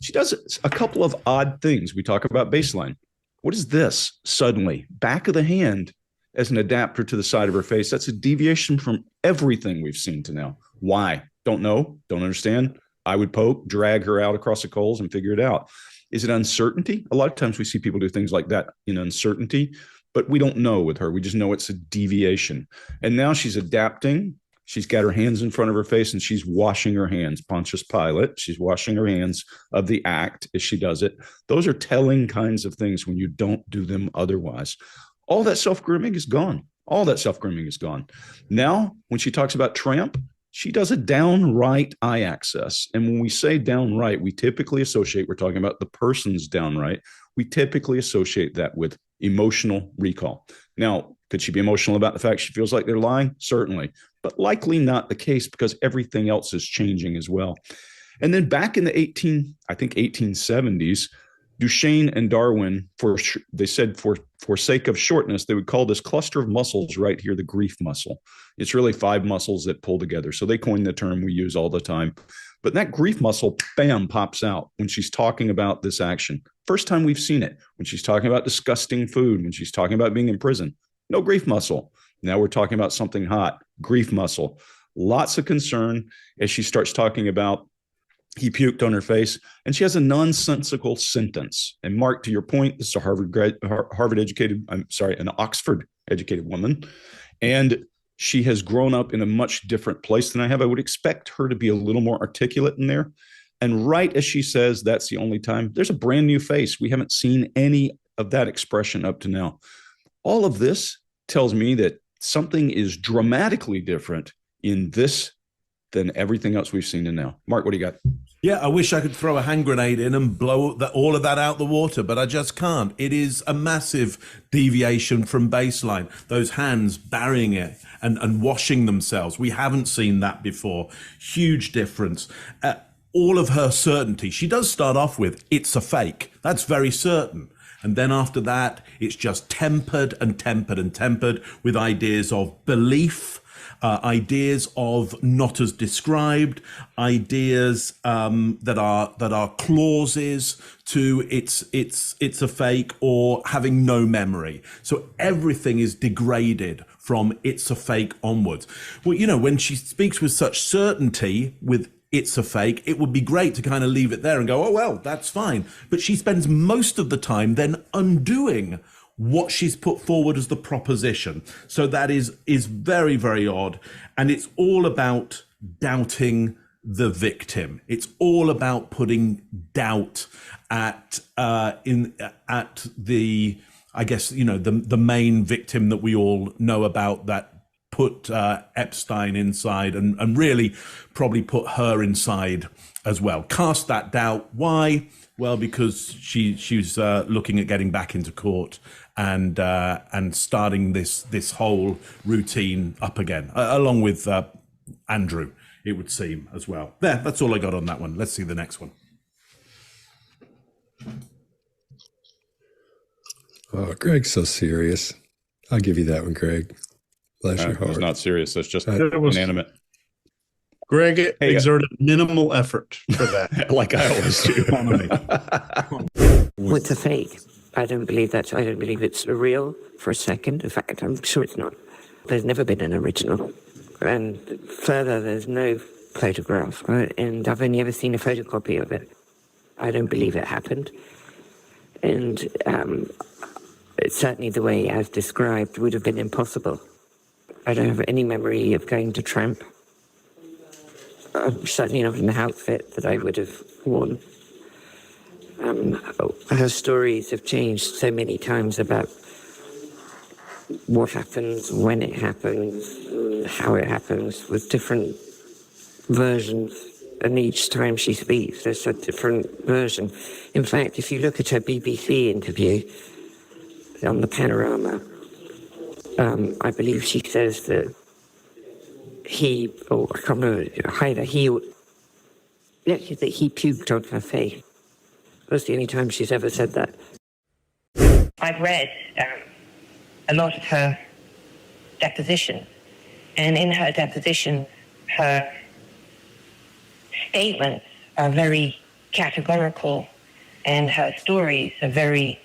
She does a couple of odd things. We talk about baseline. What is this? Suddenly, back of the hand as an adapter to the side of her face. That's a deviation from everything we've seen to now. Why? Don't know. Don't understand. I would drag her out across the coals and figure it out. Is it uncertainty? A lot of times we see people do things like that in uncertainty, but we don't know with her. We just know it's a deviation. And now she's adapting. She's got her hands in front of her face and she's washing her hands. Pontius Pilate, she's washing her hands of the act as she does it. Those are telling kinds of things when you don't do them otherwise. All that self-grooming is gone. All that self-grooming is gone. Now, when she talks about tramp, she does a downright eye access. And when we say downright, we typically associate, we're talking about the person's downright, we typically associate that with emotional recall. Now, could she be emotional about the fact she feels like they're lying? Certainly, but likely not the case because everything else is changing as well. And then back in the 1870s, Duchenne and Darwin, they said for sake of shortness, they would call this cluster of muscles right here the grief muscle. It's really 5 muscles that pull together. So they coined the term we use all the time. But that grief muscle, bam, pops out when she's talking about this action. First time we've seen it, when she's talking about disgusting food, when she's talking about being in prison, no grief muscle. Now we're talking about something hot, grief muscle. Lots of concern as she starts talking about he puked on her face, and she has a nonsensical sentence. And Mark, to your point, this is an Oxford educated woman. And she has grown up in a much different place than I have. I would expect her to be a little more articulate in there. And right as she says, that's the only time, there's a brand new face. We haven't seen any of that expression up to now. All of this tells me that something is dramatically different in this than everything else we've seen to now. Mark, what do you got? Yeah, I wish I could throw a hand grenade in and blow all of that out the water, but I just can't. It is a massive deviation from baseline. Those hands burying it and washing themselves. We haven't seen that before. Huge difference. All of her certainty. She does start off with, it's a fake. That's very certain. And then after that, it's just tempered and tempered and tempered with ideas of belief, ideas of not as described, ideas that are clauses to it's a fake or having no memory. So everything is degraded from it's a fake onwards. Well, you know, when she speaks with such certainty with it's a fake, it would be great to kind of leave it there and go, oh, well, that's fine. But she spends most of the time then undoing what she's put forward as the proposition. So that is very, very odd. And it's all about doubting the victim. It's all about putting doubt at the, I guess, you know, the main victim that we all know about that put Epstein inside and really probably put her inside as well. Cast that doubt. Why? Well, because she's looking at getting back into court and starting this whole routine up again, along with Andrew, it would seem, as well. There, that's all I got on that one. Let's see the next one. Oh, Greg's so serious. I'll give you that one, Greg. Bless your heart. It's not serious. That's just inanimate. Greg exerted minimal effort for that. Like I always do. What's a fake? I don't believe that. I don't believe it's real for a second. In fact, I'm sure it's not. There's never been an original. And further, there's no photograph. Right? And I've only ever seen a photocopy of it. I don't believe it happened. And it's certainly the way as described would have been impossible. I don't have any memory of going to tramp. certainly not an outfit that I would have worn. Her stories have changed so many times about what happens, when it happens, how it happens, with different versions. And each time she speaks, there's a different version. In fact, if you look at her BBC interview on the Panorama, I believe she says that he, or I can't remember, either he or, that he puked on her face. That's the only time she's ever said that. I've read a lot of her deposition, and in her deposition, her statements are very categorical, and her stories are very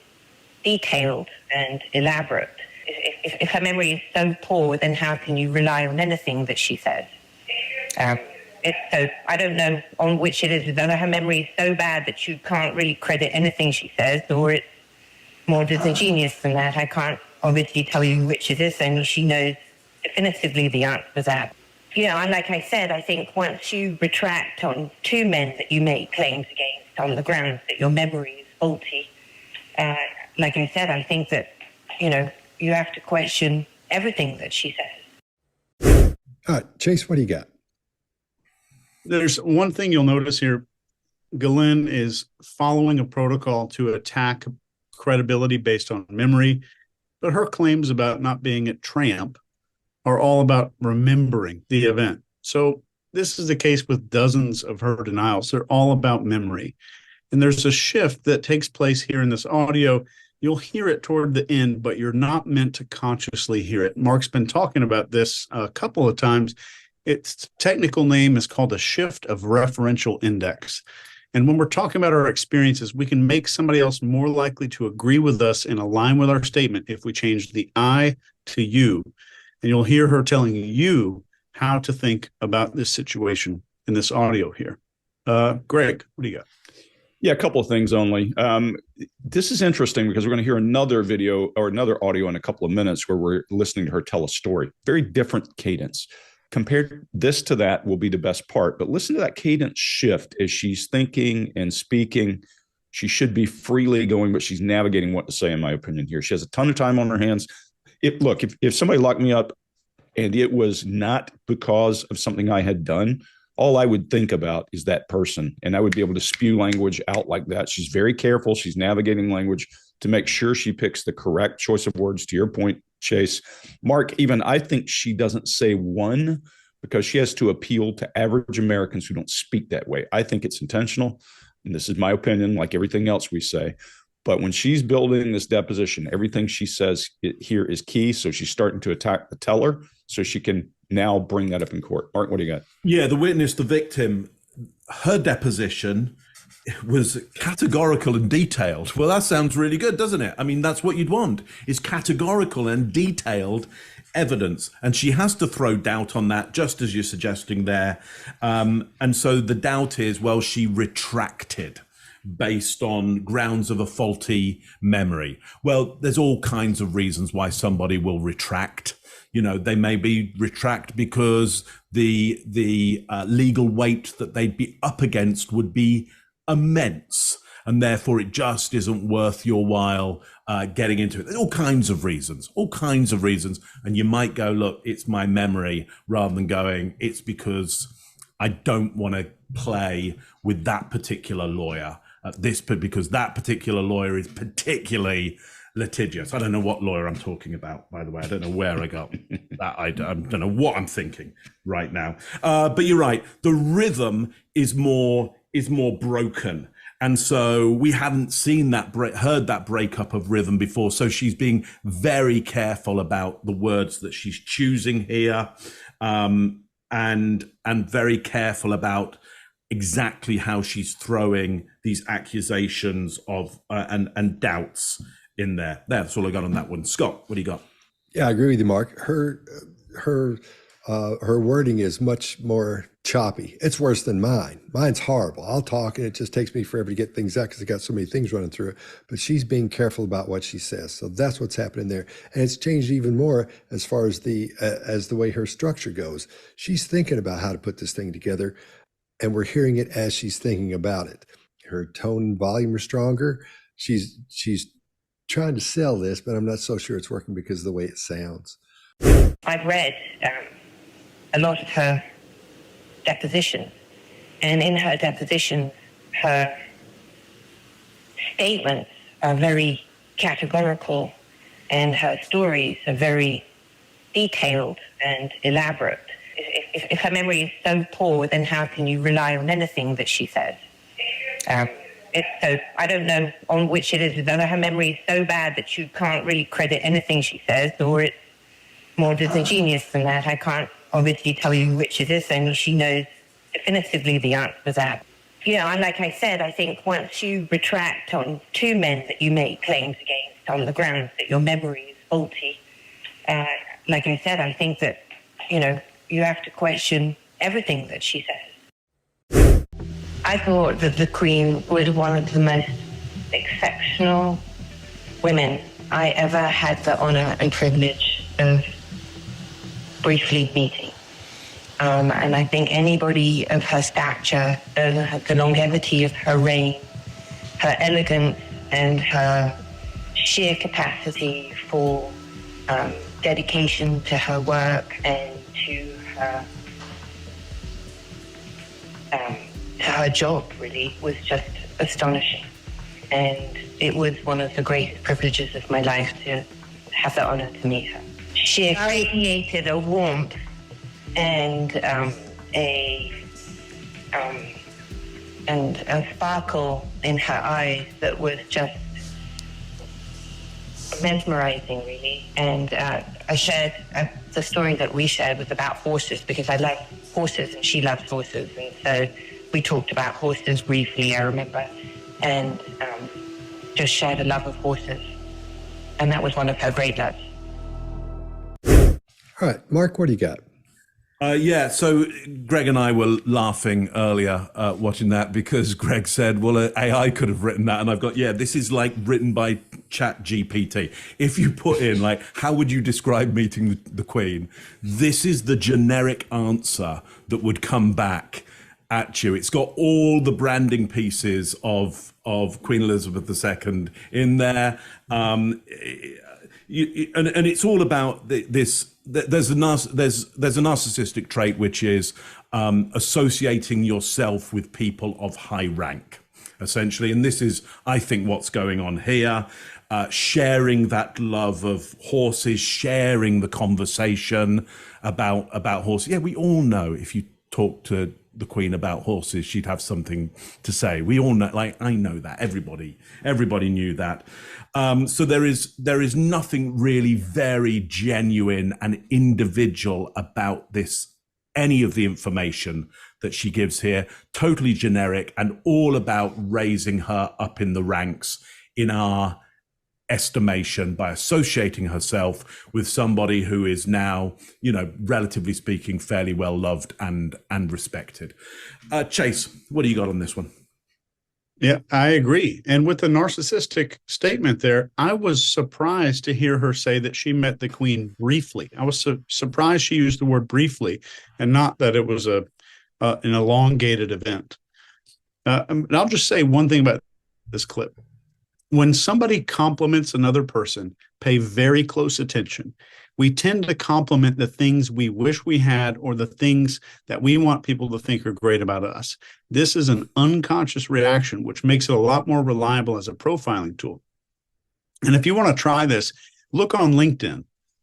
detailed and elaborate. If her memory is so poor, then how can you rely on anything that she says? So I don't know on which it is. Whether her memory is so bad that you can't really credit anything she says, or it's more disingenuous than that. I can't obviously tell you which it is, only she knows definitively the answer to that. You know, and like I said, I think once you retract on two men that you make claims against on the grounds that your memory is faulty, like I said, I think that, you know, you have to question everything that she says. All right, Chase, what do you got? There's one thing you'll notice here. Ghislaine is following a protocol to attack credibility based on memory, but her claims about not being a tramp are all about remembering the event. So this is the case with dozens of her denials. They're all about memory. And there's a shift that takes place here in this audio. You'll hear it toward the end, but you're not meant to consciously hear it. Mark's been talking about this a couple of times. Its technical name is called a shift of referential index. And when we're talking about our experiences, we can make somebody else more likely to agree with us and align with our statement if we change the I to you. And you'll hear her telling you how to think about this situation in this audio here. Greg, what do you got? Yeah, a couple of things only. This is interesting because we're going to hear another video or another audio in a couple of minutes where we're listening to her tell a story. Very different cadence. Compared this to that will be the best part, but listen to that cadence shift as she's thinking and speaking. She should be freely going, but she's navigating what to say, in my opinion, here. She has a ton of time on her hands. If somebody locked me up and it was not because of something I had done, all I would think about is that person, and I would be able to spew language out like that. She's very careful. She's navigating language to make sure she picks the correct choice of words, to your point, Chase. Mark, even I think she doesn't say one because she has to appeal to average Americans who don't speak that way. I think it's intentional, and this is my opinion, like everything else we say. But when she's building this deposition, everything she says here is key. So she's starting to attack the teller so she can now bring that up in court. Mark, what do you got? Yeah, the witness, the victim, her deposition was categorical and detailed. Well, that sounds really good, doesn't it? I mean, that's what you'd want, is categorical and detailed evidence. And she has to throw doubt on that, just as you're suggesting there. And so the doubt is, well, she retracted based on grounds of a faulty memory. Well, there's all kinds of reasons why somebody will retract. You know, they may be retract because the legal weight that they'd be up against would be immense, and therefore it just isn't worth your while getting into it. There's all kinds of reasons. And you might go, look, it's my memory, rather than going, it's because I don't want to play with that particular lawyer because that particular lawyer is particularly litigious. I don't know what lawyer I'm talking about, by the way. I don't know where I got that. I don't know what I'm thinking right now. But you're right. The rhythm is more broken. And so we haven't seen that, heard that breakup of rhythm before. So she's being very careful about the words that she's choosing here, and very careful about exactly how she's throwing these accusations of and doubts in there. That's all I got on that one. Scott, what do you got? Yeah, I agree with you, Mark. Her wording is much more choppy. It's worse than mine. Mine's horrible. I'll talk and it just takes me forever to get things out because I got so many things running through it. But she's being careful about what she says. So that's what's happening there. And it's changed even more as far as the way her structure goes. She's thinking about how to put this thing together. and we're hearing it as she's thinking about it. Her tone and volume are stronger. She's trying to sell this, but I'm not so sure it's working because of the way it sounds. I've read a lot of her depositions, and in her depositions, her statements are very categorical, and her stories are very detailed and elaborate. If her memory is so poor, then how can you rely on anything that she says? So I don't know on which it is. Whether her memory is so bad that you can't really credit anything she says, or it's more disingenuous than that. I can't obviously tell you which it is, only she knows definitively the answer to that. You know, and like I said, I think once you retract on 2 men that you make claims against on the grounds that your memory is faulty, like I said, I think that, you know, you have to question everything that she says. I thought that the Queen was one of the most exceptional women I ever had the honour and privilege of briefly meeting. And I think anybody of her stature, the longevity of her reign, her elegance, and her sheer capacity for dedication to her work and to her job, really, was just astonishing. And it was one of the greatest privileges of my life to have the honour to meet her. She radiated a warmth and a sparkle in her eyes that was just mesmerizing, really. And I shared the story that we shared was about horses, because I love horses and she loves horses, and so we talked about horses briefly, I remember, and just shared a love of horses, and that was one of her great loves. All right, Mark, what do you got? So Greg and I were laughing earlier watching that, because Greg said, well, AI could have written that. And I've got, this is like written by Chat GPT. If you put in, like, how would you describe meeting the Queen? This is the generic answer that would come back at you. It's got all the branding pieces of Queen Elizabeth II in there. And it's all about this. There's a narcissistic trait, which is associating yourself with people of high rank, essentially. And this is, I think, what's going on here. Sharing that love of horses, sharing the conversation about horses. Yeah, we all know if you talk to the Queen about horses, she'd have something to say. We all know, like, I know that. Everybody knew that. So there is nothing really very genuine and individual about this, any of the information that she gives here. Totally generic and all about raising her up in the ranks in our estimation by associating herself with somebody who is now, relatively speaking, fairly well loved and respected. Chase, what do you got on this one? Yeah, I agree. And with the narcissistic statement there, I was surprised to hear her say that she met the Queen briefly. I was surprised she used the word briefly and not that it was an elongated event. And I'll just say one thing about this clip. When somebody compliments another person, pay very close attention. We tend to compliment the things we wish we had or the things that we want people to think are great about us. This is an unconscious reaction, which makes it a lot more reliable as a profiling tool. And if you want to try this, look on LinkedIn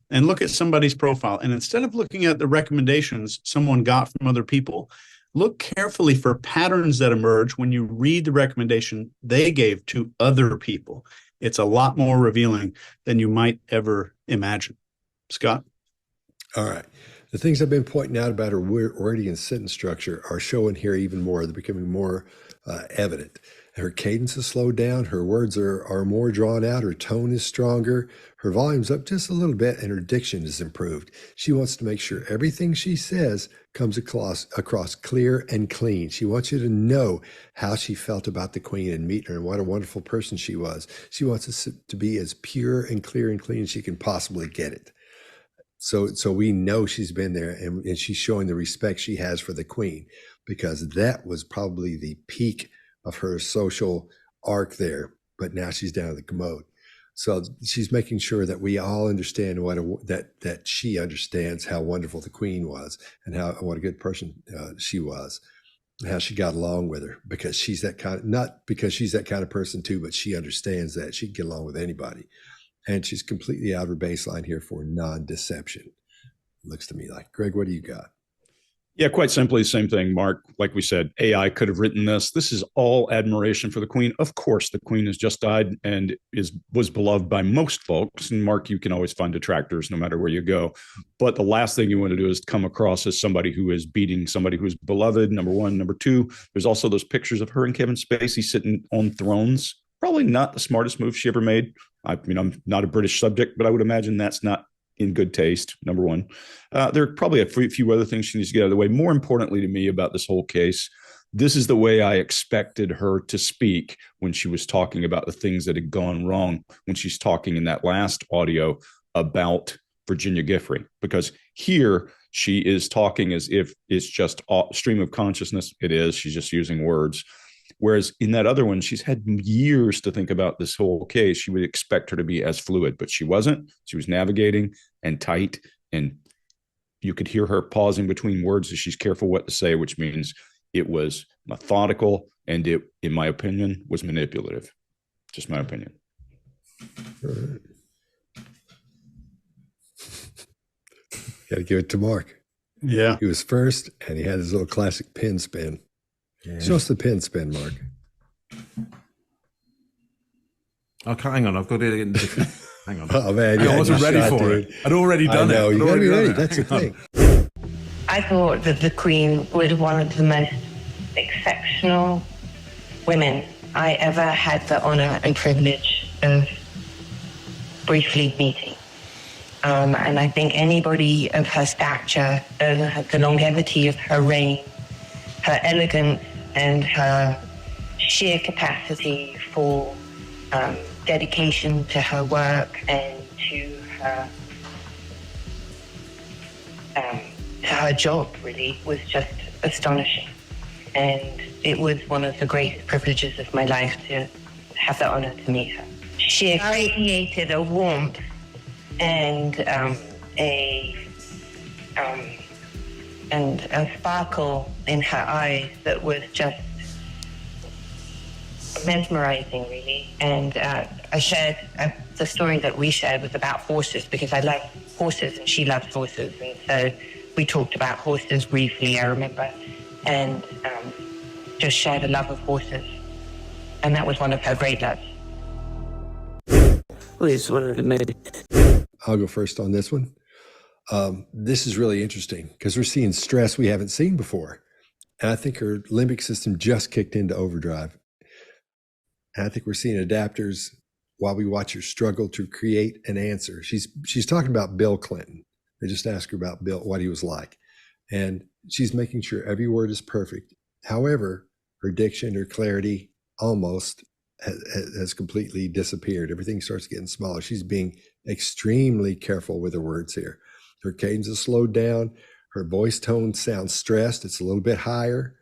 and look at somebody's profile. And instead of looking at the recommendations someone got from other people, look carefully for patterns that emerge when you read the recommendation they gave to other people. It's a lot more revealing than you might ever imagine. Scott? All right. The things I've been pointing out about her wording and sentence structure are showing here even more. They're becoming more evident. Her cadence is slowed down. Her words are more drawn out. Her tone is stronger. Her volume's up just a little bit, and her diction is improved. She wants to make sure everything she says comes across clear and clean. She wants you to know how she felt about the Queen and meet her and what a wonderful person she was. She wants us to be as pure and clear and clean as she can possibly get it. So we know she's been there, and she's showing the respect she has for the queen, because that was probably the peak of her social arc there. But now she's down at the commode. So she's making sure that we all understand that she understands how wonderful the queen was, and what a good person she was, and how she got along with her, because she's that kind of, not because she's that kind of person too, but she understands that she can get along with anybody. And she's completely out of her baseline here for non-deception. Looks to me like. Greg, what do you got? Yeah, quite simply, same thing, Mark. Like we said, AI could have written this. This is all admiration for the queen. Of course, the queen has just died and was beloved by most folks. And Mark, you can always find detractors no matter where you go. But the last thing you want to do is come across as somebody who is beating somebody who's beloved, number one. Number two, there's also those pictures of her and Kevin Spacey sitting on thrones. Probably not the smartest move she ever made. I mean, I'm not a British subject, but I would imagine that's not in good taste, number one. There are probably a few other things she needs to get out of the way. More importantly to me about this whole case, this is the way I expected her to speak when she was talking about the things that had gone wrong, when she's talking in that last audio about Virginia Giffrey. Because here she is talking as if it's just a stream of consciousness. It is. She's just using words. Whereas in that other one, she's had years to think about this whole case. You would expect her to be as fluid, but she wasn't. She was navigating and tight, and you could hear her pausing between words as she's careful what to say, which means it was methodical, and it, in my opinion, was manipulative. Just my opinion. Right. Got to give it to Mark. Yeah. He was first, and he had his little classic pin spin. Yeah. Show us the pin spin, Mark. Okay, hang on. I've got it in. Hang on. Oh, man. I wasn't ready for it. I'd already done it. You got to be ready. That's the thing. I thought that the Queen was one of the most exceptional women I ever had the honour and privilege of briefly meeting. And I think anybody of her stature, the longevity of her reign, her elegance, and her sheer capacity for dedication to her work and to her job, really, was just astonishing. And it was one of the greatest privileges of my life to have the honor to meet her. She radiated a warmth and a sparkle in her eyes that was just mesmerizing, really. And I shared the story that we shared was about horses, because I love horses and she loves horses, and so we talked about horses briefly, I remember, and just shared a love of horses, and that was one of her great loves. I'll go first on this one. This is really interesting because we're seeing stress we haven't seen before. And I think her limbic system just kicked into overdrive. And I think we're seeing adapters while we watch her struggle to create an answer. She's talking about Bill Clinton. They just asked her about Bill, what he was like. And she's making sure every word is perfect. However, her diction, her clarity almost has completely disappeared. Everything starts getting smaller. She's being extremely careful with her words here. Her cadence is slowed down. Her voice tone sounds stressed. It's a little bit higher.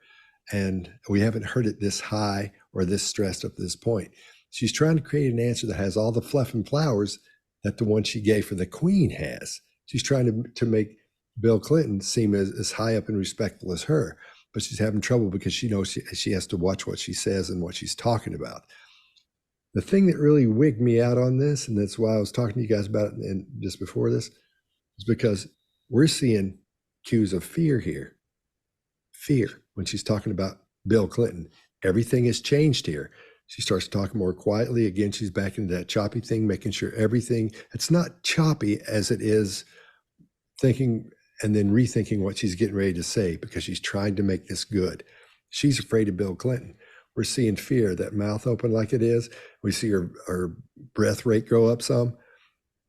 And we haven't heard it this high or this stressed up to this point. She's trying to create an answer that has all the fluff and flowers that the one she gave for the Queen has. She's trying to make Bill Clinton seem as high up and respectful as her, but she's having trouble because she knows she has to watch what she says and what she's talking about. The thing that really wigged me out on this, and that's why I was talking to you guys about it and just before this, is because we're seeing cues of fear here. Fear when she's talking about Bill Clinton. Everything has changed here. She starts talking more quietly. Again, she's back into that choppy thing, making sure everything, it's not choppy as it is thinking and then rethinking what she's getting ready to say because she's trying to make this good. She's afraid of Bill Clinton. We're seeing fear, that mouth open like it is. We see her breath rate go up some.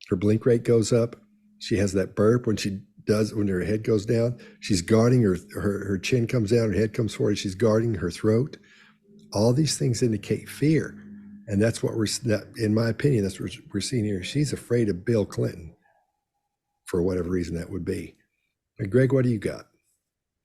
Her blink rate goes up. She has that burp when her head goes down. She's guarding her chin comes down, her head comes forward. She's guarding her throat. All these things indicate fear. And that's what in my opinion, that's what we're seeing here. She's afraid of Bill Clinton. for whatever reason that would be. And Greg, what do you got?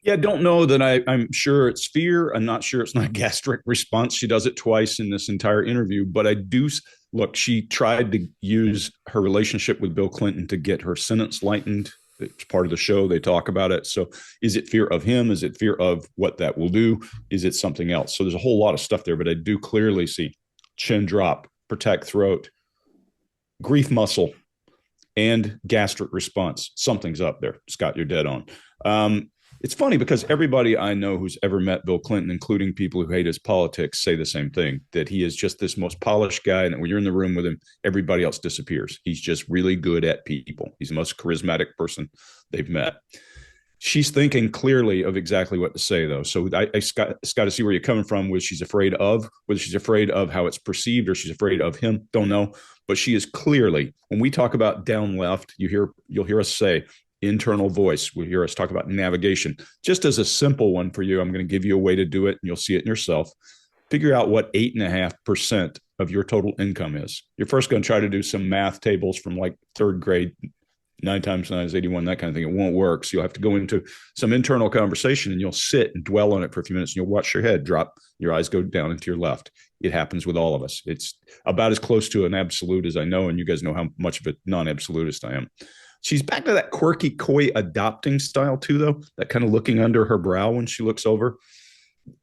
Yeah, I don't know that I'm sure it's fear. I'm not sure it's not a gastric response. She does it twice in this entire interview, but I do look, she tried to use her relationship with Bill Clinton to get her sentence lightened. It's part of the show. They talk about it. So is it fear of him? Is it fear of what that will do? Is it something else? So there's a whole lot of stuff there, but I do clearly see chin drop, protect throat, grief muscle, and gastric response. Something's up there. Scott, you're dead on. It's funny because everybody I know who's ever met Bill Clinton, including people who hate his politics, say the same thing, that he is just this most polished guy, and that when you're in the room with him, everybody else disappears. He's just really good at people. He's the most charismatic person they've met. She's thinking clearly of exactly what to say, though. So I got to see where you're coming from, whether she's afraid of how it's perceived or she's afraid of him. Don't know. But she is clearly, when we talk about down left, you'll hear us say, internal voice. We hear us talk about navigation. Just as a simple one for you, I'm going to give you a way to do it, and you'll see it in yourself. Figure out what 8.5% of your total income is. You're first going to try to do some math tables from like third grade. 9 times 9 is 81, that kind of thing. It won't work. So you'll have to go into some internal conversation, and you'll sit and dwell on it for a few minutes, and you'll watch your head drop. Your eyes go down into your left. It happens with all of us. It's about as close to an absolute as I know, and you guys know how much of a non-absolutist I am. She's back to that quirky, coy adopting style too, though, that kind of looking under her brow when she looks over.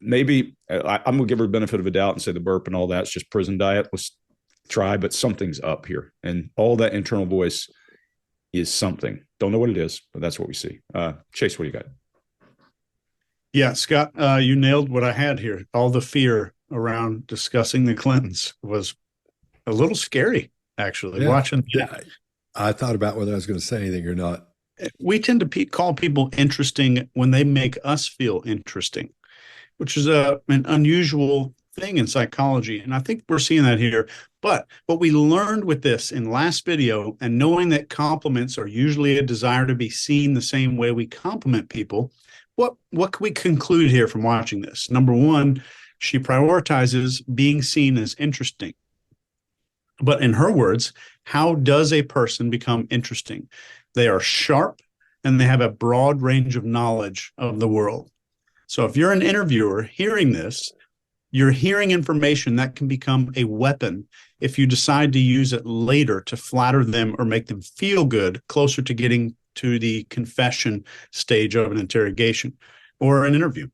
Maybe I'm going to give her the benefit of a doubt and say the burp and all that's just prison diet. Let's try, but something's up here. And all that internal voice is something. Don't know what it is, but that's what we see. Chase, what do you got? Yeah, Scott, you nailed what I had here. All the fear around discussing the Clintons was a little scary, actually, watching. Yeah. I thought about whether I was going to say anything or not. We tend to call people interesting when they make us feel interesting, which is an unusual thing in psychology. And I think we're seeing that here. But what we learned with this in last video, and knowing that compliments are usually a desire to be seen the same way we compliment people, what can we conclude here from watching this? Number one, she prioritizes being seen as interesting. But in her words, how does a person become interesting? They are sharp and they have a broad range of knowledge of the world. So if you're an interviewer hearing this, you're hearing information that can become a weapon if you decide to use it later to flatter them or make them feel good, closer to getting to the confession stage of an interrogation or an interview.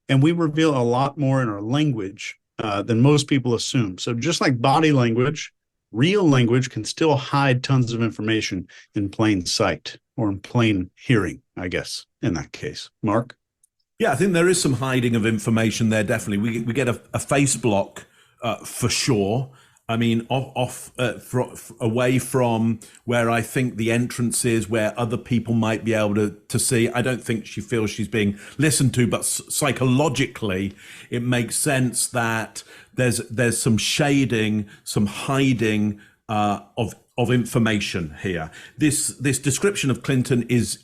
And we reveal a lot more in our language than most people assume. So just like body language, real language can still hide tons of information in plain sight or in plain hearing, I guess, in that case. Mark? Yeah, I think there is some hiding of information there, definitely. We get a face block for sure. I mean, away from where I think the entrance is, where other people might be able to see. I don't think she feels she's being listened to, but psychologically, it makes sense that there's some shading, some hiding of information here. This description of Clinton is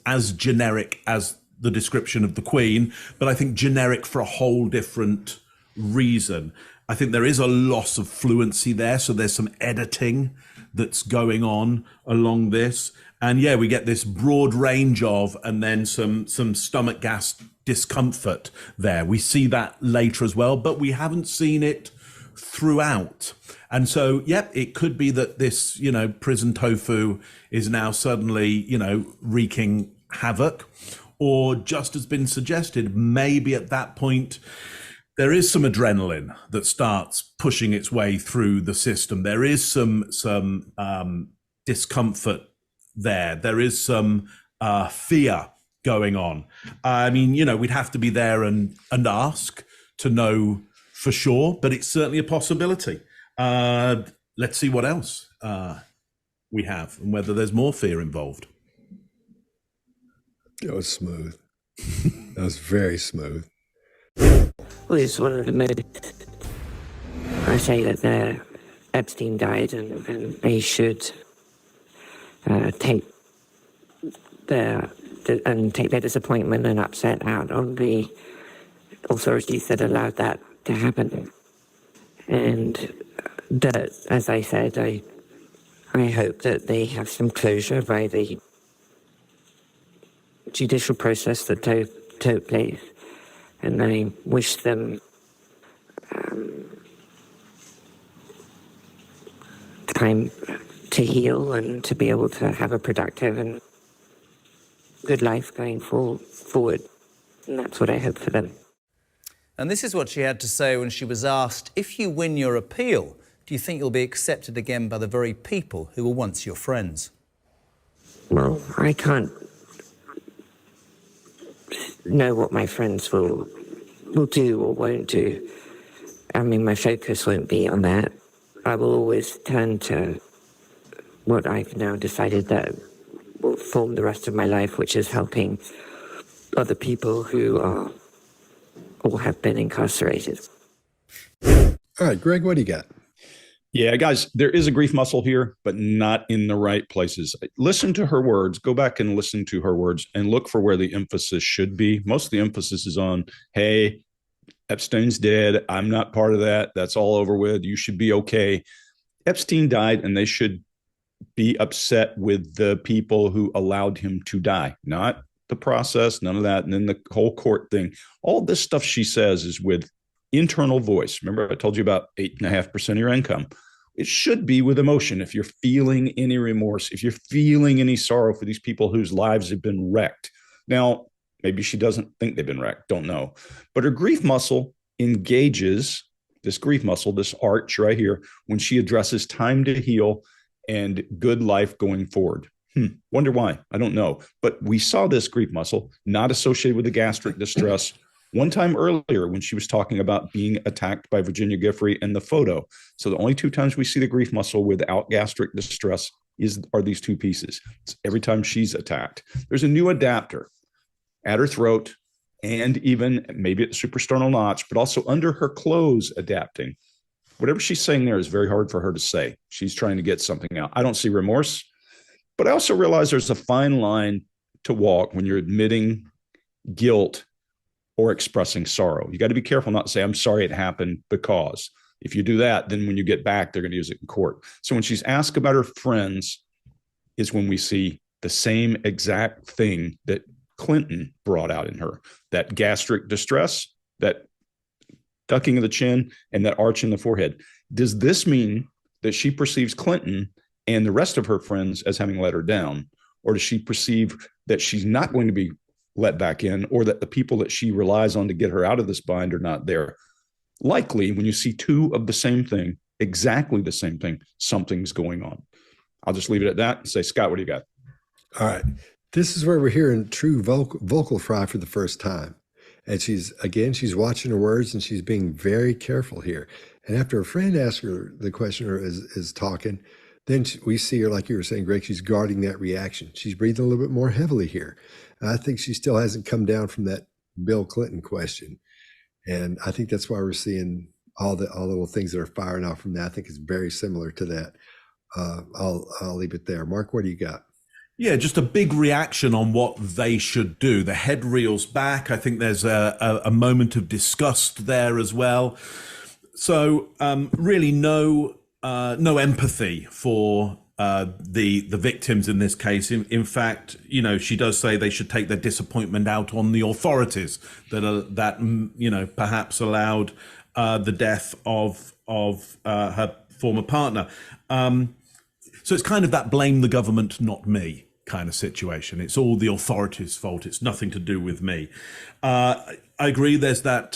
as generic as the description of the Queen, but I think generic for a whole different reason. I think there is a loss of fluency there, so there's some editing that's going on along this. And yeah, we get this broad range of, and then some stomach gas discomfort there. We see that later as well, but we haven't seen it throughout. And so, yep, it could be that this, prison tofu is now suddenly, wreaking havoc, or just has been suggested, maybe at that point, there is some adrenaline that starts pushing its way through the system. There is some discomfort there. There is some fear going on. I mean, we'd have to be there and ask to know for sure, but it's certainly a possibility. Let's see what else we have and whether there's more fear involved. That was smooth. That was very smooth. Well, it's one of the most. I say that Epstein died, and they should take their disappointment and upset out on the authorities that allowed that to happen. And that, as I said, I hope that they have some closure by the judicial process that took place, and I wish them time to heal and to be able to have a productive and good life going forward. And that's what I hope for them. And this is what she had to say when she was asked, if you win your appeal, do you think you'll be accepted again by the very people who were once your friends? Well, I can't know what my friends will do or won't do. I mean, my focus won't be on that. I will always turn to what I've now decided that will form the rest of my life, which is helping other people who are or have been incarcerated. All right, Greg, what do you got? Yeah, guys, there is a grief muscle here, but not in the right places. Listen to her words. Go back and listen to her words and look for where the emphasis should be. Most of the emphasis is on, hey, Epstein's dead. I'm not part of that. That's all over with. You should be okay. Epstein died, and they should be upset with the people who allowed him to die, not the process, none of that. And then the whole court thing. All this stuff she says is with internal voice. Remember, I told you about 8.5% of your income. It should be with emotion. If you're feeling any remorse, if you're feeling any sorrow for these people whose lives have been wrecked. Now, maybe she doesn't think they've been wrecked, don't know. But her grief muscle engages this grief muscle, this arch right here, when she addresses time to heal and good life going forward. Wonder why? I don't know. But we saw this grief muscle not associated with the gastric distress one time earlier when she was talking about being attacked by Virginia Giffrey and the photo. So the only two times we see the grief muscle without gastric distress are these two pieces. It's every time she's attacked. There's a new adapter at her throat and even maybe at the suprasternal notch, but also under her clothes adapting. Whatever she's saying there is very hard for her to say. She's trying to get something out. I don't see remorse, but I also realize there's a fine line to walk when you're admitting guilt or expressing sorrow. You got to be careful not to say, I'm sorry it happened because. If you do that, then when you get back, they're going to use it in court. So when she's asked about her friends is when we see the same exact thing that Clinton brought out in her, that gastric distress, that ducking of the chin, and that arch in the forehead. Does this mean that she perceives Clinton and the rest of her friends as having let her down? Or does she perceive that she's not going to be let back in, or that the people that she relies on to get her out of this bind are not there? Likely, when you see two of the same thing, exactly the same thing, something's going on. I'll just leave it at that and say, Scott, what do you got? All right. This is where we're hearing true vocal fry for the first time. And she's watching her words and she's being very careful here. And after her friend asks her the question or is talking, then we see her, like you were saying, Greg, she's guarding that reaction. She's breathing a little bit more heavily here. And I think she still hasn't come down from that Bill Clinton question. And I think that's why we're seeing all the little things that are firing off from that. I think it's very similar to that. I'll leave it there. Mark, what do you got? Yeah, just a big reaction on what they should do. The head reels back. I think there's a moment of disgust there as well. So really no empathy for the victims in this case. In fact, she does say they should take their disappointment out on the authorities that perhaps allowed the death of her former partner. So it's kind of that blame the government, not me kind of situation. It's all the authorities' fault. It's nothing to do with me. I agree. There's that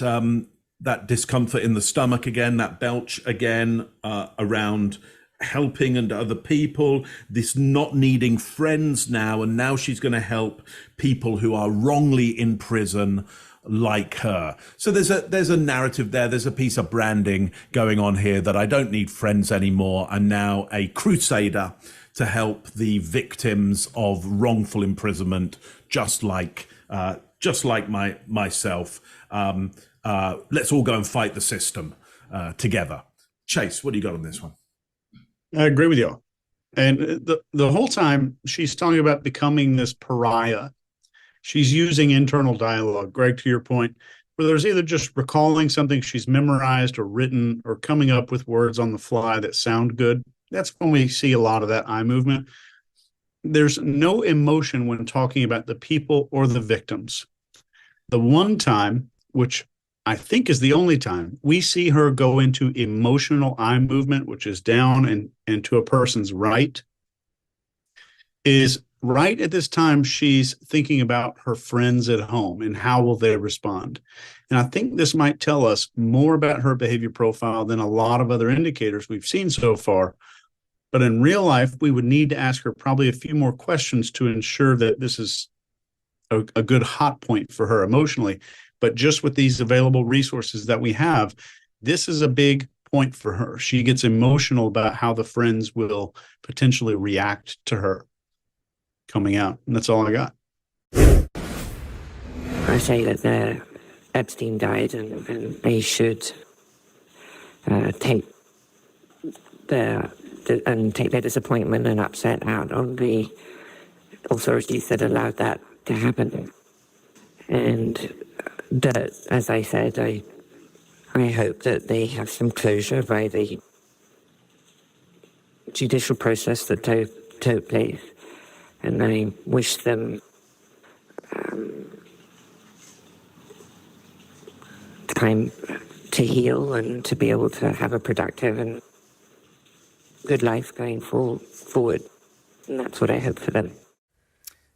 discomfort in the stomach again, that belch again around helping and other people, this not needing friends now, and now she's going to help people who are wrongly in prison like her. So there's a narrative there. There's a piece of branding going on here that I don't need friends anymore. I'm now a crusader to help the victims of wrongful imprisonment, just like myself. Let's all go and fight the system together. Chase, what do you got on this one? I agree with you. And the whole time she's talking about becoming this pariah. She's using internal dialogue, Greg, to your point, where there's either just recalling something she's memorized or written or coming up with words on the fly that sound good. That's when we see a lot of that eye movement. there's no emotion when talking about the people or the victims. The one time, which I think is the only time, we see her go into emotional eye movement, which is down and to a person's right, is right at this time she's thinking about her friends at home and how will they respond. And I think this might tell us more about her behavior profile than a lot of other indicators we've seen so far. But in real life, we would need to ask her probably a few more questions to ensure that this is a good hot point for her emotionally. But just with these available resources that we have, this is a big point for her. She gets emotional about how the friends will potentially react to her coming out. And that's all I got. I say that Epstein died and they should take their disappointment and upset out on the authorities that allowed that to happen. And that, as I said, I hope that they have some closure by the judicial process that took place. And I wish them time to heal and to be able to have a productive and good life going forward. And that's what I hope for them.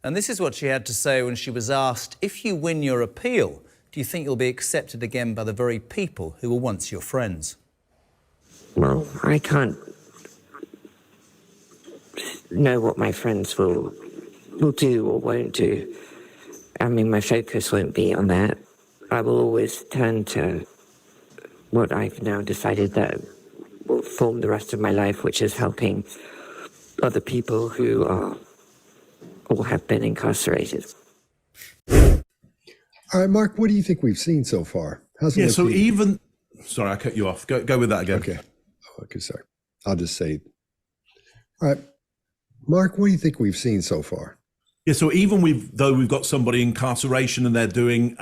And this is what she had to say when she was asked, if you win your appeal, do you think you'll be accepted again by the very people who were once your friends? Well, I can't know what my friends will do or won't do. I mean, my focus won't be on that. I will always turn to what I've now decided that will form the rest of my life, which is helping other people who are or have been incarcerated. All right, Mark, what do you think we've seen so far? How's it so look to you? even... Sorry, I cut you off. Go with that again. Okay, sorry. I'll just say... All right, Mark, what do you think we've seen so far? Yeah, so even though we've got somebody in incarceration and they're doing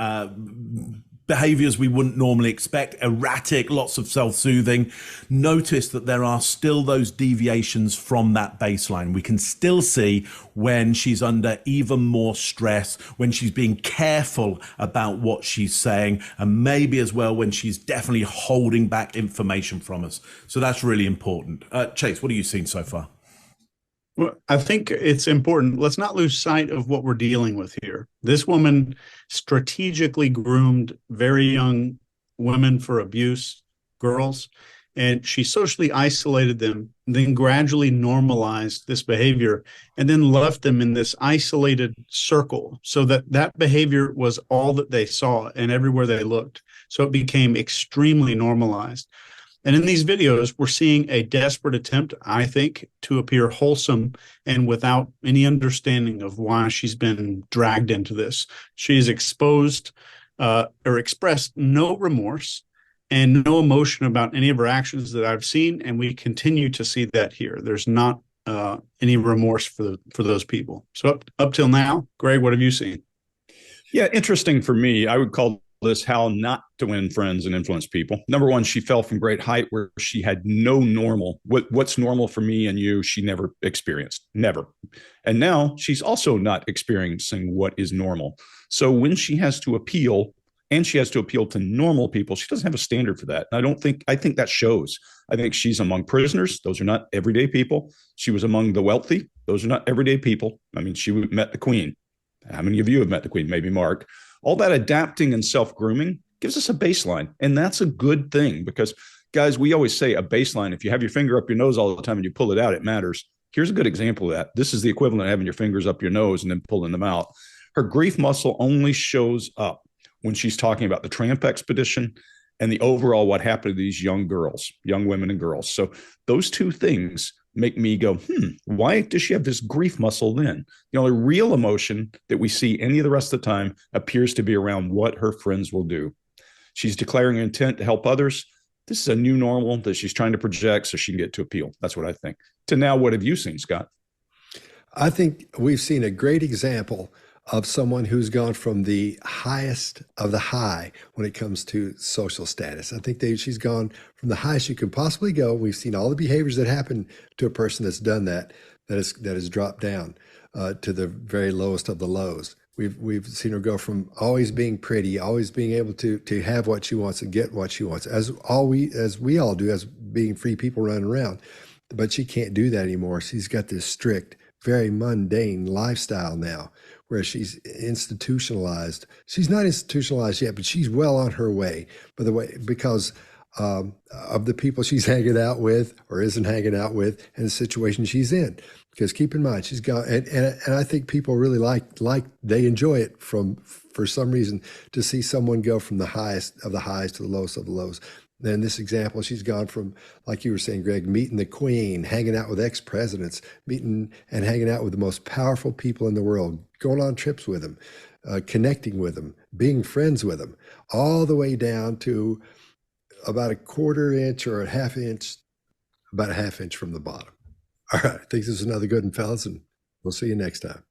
behaviors we wouldn't normally expect, erratic, lots of self-soothing, notice that there are still those deviations from that baseline. We can still see when she's under even more stress, when she's being careful about what she's saying, and maybe as well when she's definitely holding back information from us. So that's really important. Chase, what have you seen so far? Well, I think it's important. Let's not lose sight of what we're dealing with here. This woman strategically groomed very young women for abuse, girls, and she socially isolated them, then gradually normalized this behavior, and then left them in this isolated circle so that behavior was all that they saw and everywhere they looked. So it became extremely normalized. And in these videos, we're seeing a desperate attempt, I think, to appear wholesome and without any understanding of why she's been dragged into this. She's exposed or expressed no remorse and no emotion about any of her actions that I've seen, and we continue to see that here. There's not any remorse for those people. So up till now, Greg, what have you seen? Yeah, interesting for me. I would call this how not to win friends and influence people. Number one, she fell from great height where she had no normal. What's normal for me and you, she never experienced, never. And now she's also not experiencing what is normal. So when she has to appeal, and she has to appeal to normal people, she doesn't have a standard for that. I think that shows. I think she's among prisoners. Those are not everyday people. She was among the wealthy. Those are not everyday people. I mean, she met the Queen. How many of you have met the Queen? Maybe Mark. All that adapting and self-grooming gives us a baseline. And that's a good thing because, guys, we always say a baseline. If you have your finger up your nose all the time and you pull it out, it matters. Here's a good example of that. This is the equivalent of having your fingers up your nose and then pulling them out. Her grief muscle only shows up when she's talking about the tramp expedition and the overall what happened to these young girls, young women and girls. So those two things make me go, why does she have this grief muscle then? The only real emotion that we see any of the rest of the time appears to be around what her friends will do. She's declaring an intent to help others. This is a new normal that she's trying to project so she can get to appeal. That's what I think. To now, what have you seen, Scott? I think we've seen a great example of someone who's gone from the highest of the high when it comes to social status. I think she's gone from the highest you can possibly go. We've seen all the behaviors that happen to a person that's done that has dropped down to the very lowest of the lows. We've seen her go from always being pretty, always being able to have what she wants and get what she wants, as we all do as being free people running around. But she can't do that anymore. She's got this strict, very mundane lifestyle now, where she's institutionalized. She's not institutionalized yet, but she's well on her way. By the way, because of the people she's hanging out with or isn't hanging out with, and the situation she's in. Because keep in mind, she's gone, and I think people really like they enjoy it for some reason to see someone go from the highest of the highs to the lowest of the lows. In this example, she's gone from, like you were saying, Greg, meeting the Queen, hanging out with ex-presidents, meeting and hanging out with the most powerful people in the world, going on trips with them, connecting with them, being friends with them, all the way down to about a quarter inch or a half inch, about a half inch from the bottom. All right, I think this is another good one, fellas, and we'll see you next time.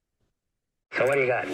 So what do you got?